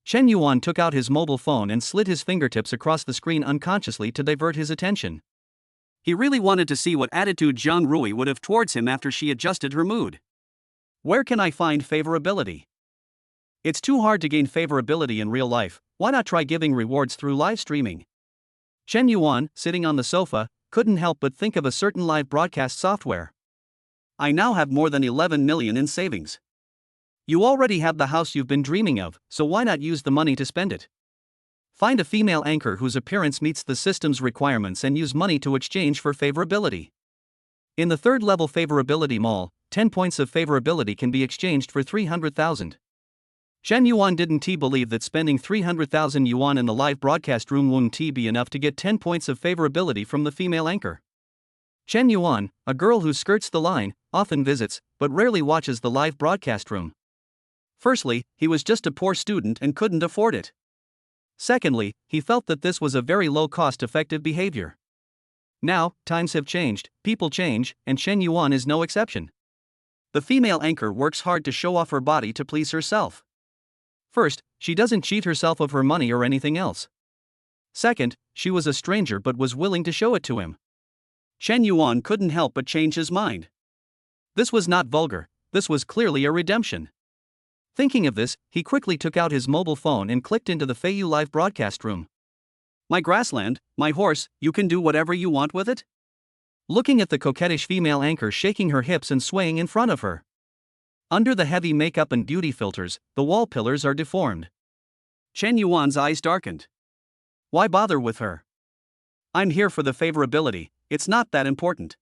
A: Chen Yuan took out his mobile phone and slid his fingertips across the screen unconsciously to divert his attention. He really wanted to see what attitude Zhang Rui would have towards him after she adjusted her mood. Where can I find favorability? It's too hard to gain favorability in real life, why not try giving rewards through live streaming? Chen Yuan, sitting on the sofa, couldn't help but think of a certain live broadcast software. I now have more than 11 million in savings. You already have the house you've been dreaming of, so why not use the money to spend it? Find a female anchor whose appearance meets the system's requirements and use money to exchange for favorability. In the third-level favorability mall, 10 points of favorability can be exchanged for 300,000. Chen Yuan didn't believe that spending 300,000 yuan in the live broadcast room wouldn't be enough to get 10 points of favorability from the female anchor. Chen Yuan, a girl who skirts the line, often visits, but rarely watches the live broadcast room. Firstly, he was just a poor student and couldn't afford it. Secondly, he felt that this was a very low-cost-effective behavior. Now, times have changed, people change, and Chen Yuan is no exception. The female anchor works hard to show off her body to please herself. First, she doesn't cheat herself of her money or anything else. Second, she was a stranger but was willing to show it to him. Chen Yuan couldn't help but change his mind. This was not vulgar, this was clearly a redemption. Thinking of this, he quickly took out his mobile phone and clicked into the Feiyu live broadcast room. My grassland, my horse, you can do whatever you want with it? Looking at the coquettish female anchor shaking her hips and swaying in front of her. Under the heavy makeup and beauty filters, the wall pillars are deformed. Chen Yuan's eyes darkened. Why bother with her? I'm here for the favorability, it's not that important.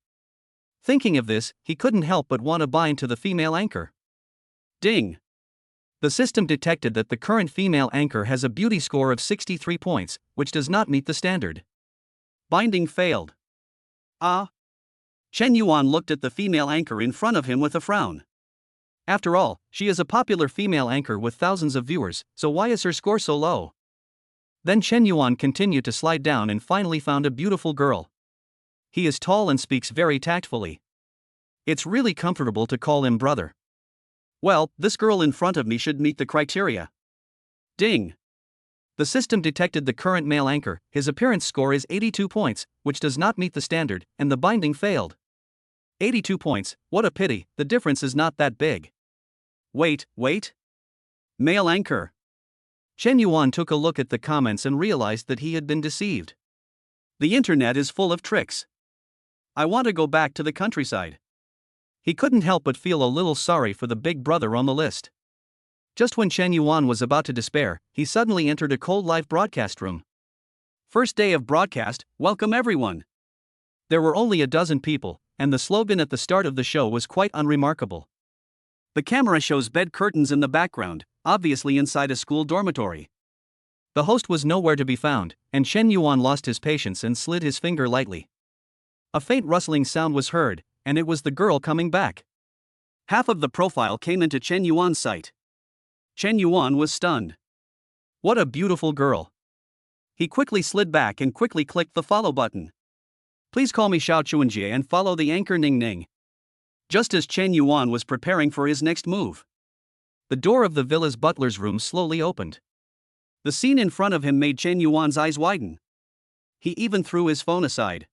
A: Thinking of this, he couldn't help but want to bind to the female anchor. Ding! The system detected that the current female anchor has a beauty score of 63 points, which does not meet the standard. Binding failed. Ah! Chen Yuan looked at the female anchor in front of him with a frown. After all, she is a popular female anchor with thousands of viewers, so why is her score so low? Then Chen Yuan continued to slide down and finally found a beautiful girl. He is tall and speaks very tactfully. It's really comfortable to call him brother. Well, this girl in front of me should meet the criteria. Ding! The system detected the current male anchor, his appearance score is 82 points, which does not meet the standard, and the binding failed. 82 points, what a pity, the difference is not that big. Wait. Male anchor. Chen Yuan took a look at the comments and realized that he had been deceived. The internet is full of tricks. I want to go back to the countryside. He couldn't help but feel a little sorry for the big brother on the list. Just when Chen Yuan was about to despair, he suddenly entered a cold live broadcast room. First day of broadcast, welcome everyone. There were only a dozen people, and the slogan at the start of the show was quite unremarkable. The camera shows bed curtains in the background, obviously inside a school dormitory. The host was nowhere to be found, and Chen Yuan lost his patience and slid his finger lightly. A faint rustling sound was heard, and it was the girl coming back. Half of the profile came into Chen Yuan's sight. Chen Yuan was stunned. What a beautiful girl. He quickly slid back and quickly clicked the follow button. Please call me Xiao Chuanjie and follow the anchor Ning Ning. Just as Chen Yuan was preparing for his next move, the door of the villa's butler's room slowly opened. The scene in front of him made Chen Yuan's eyes widen. He even threw his phone aside.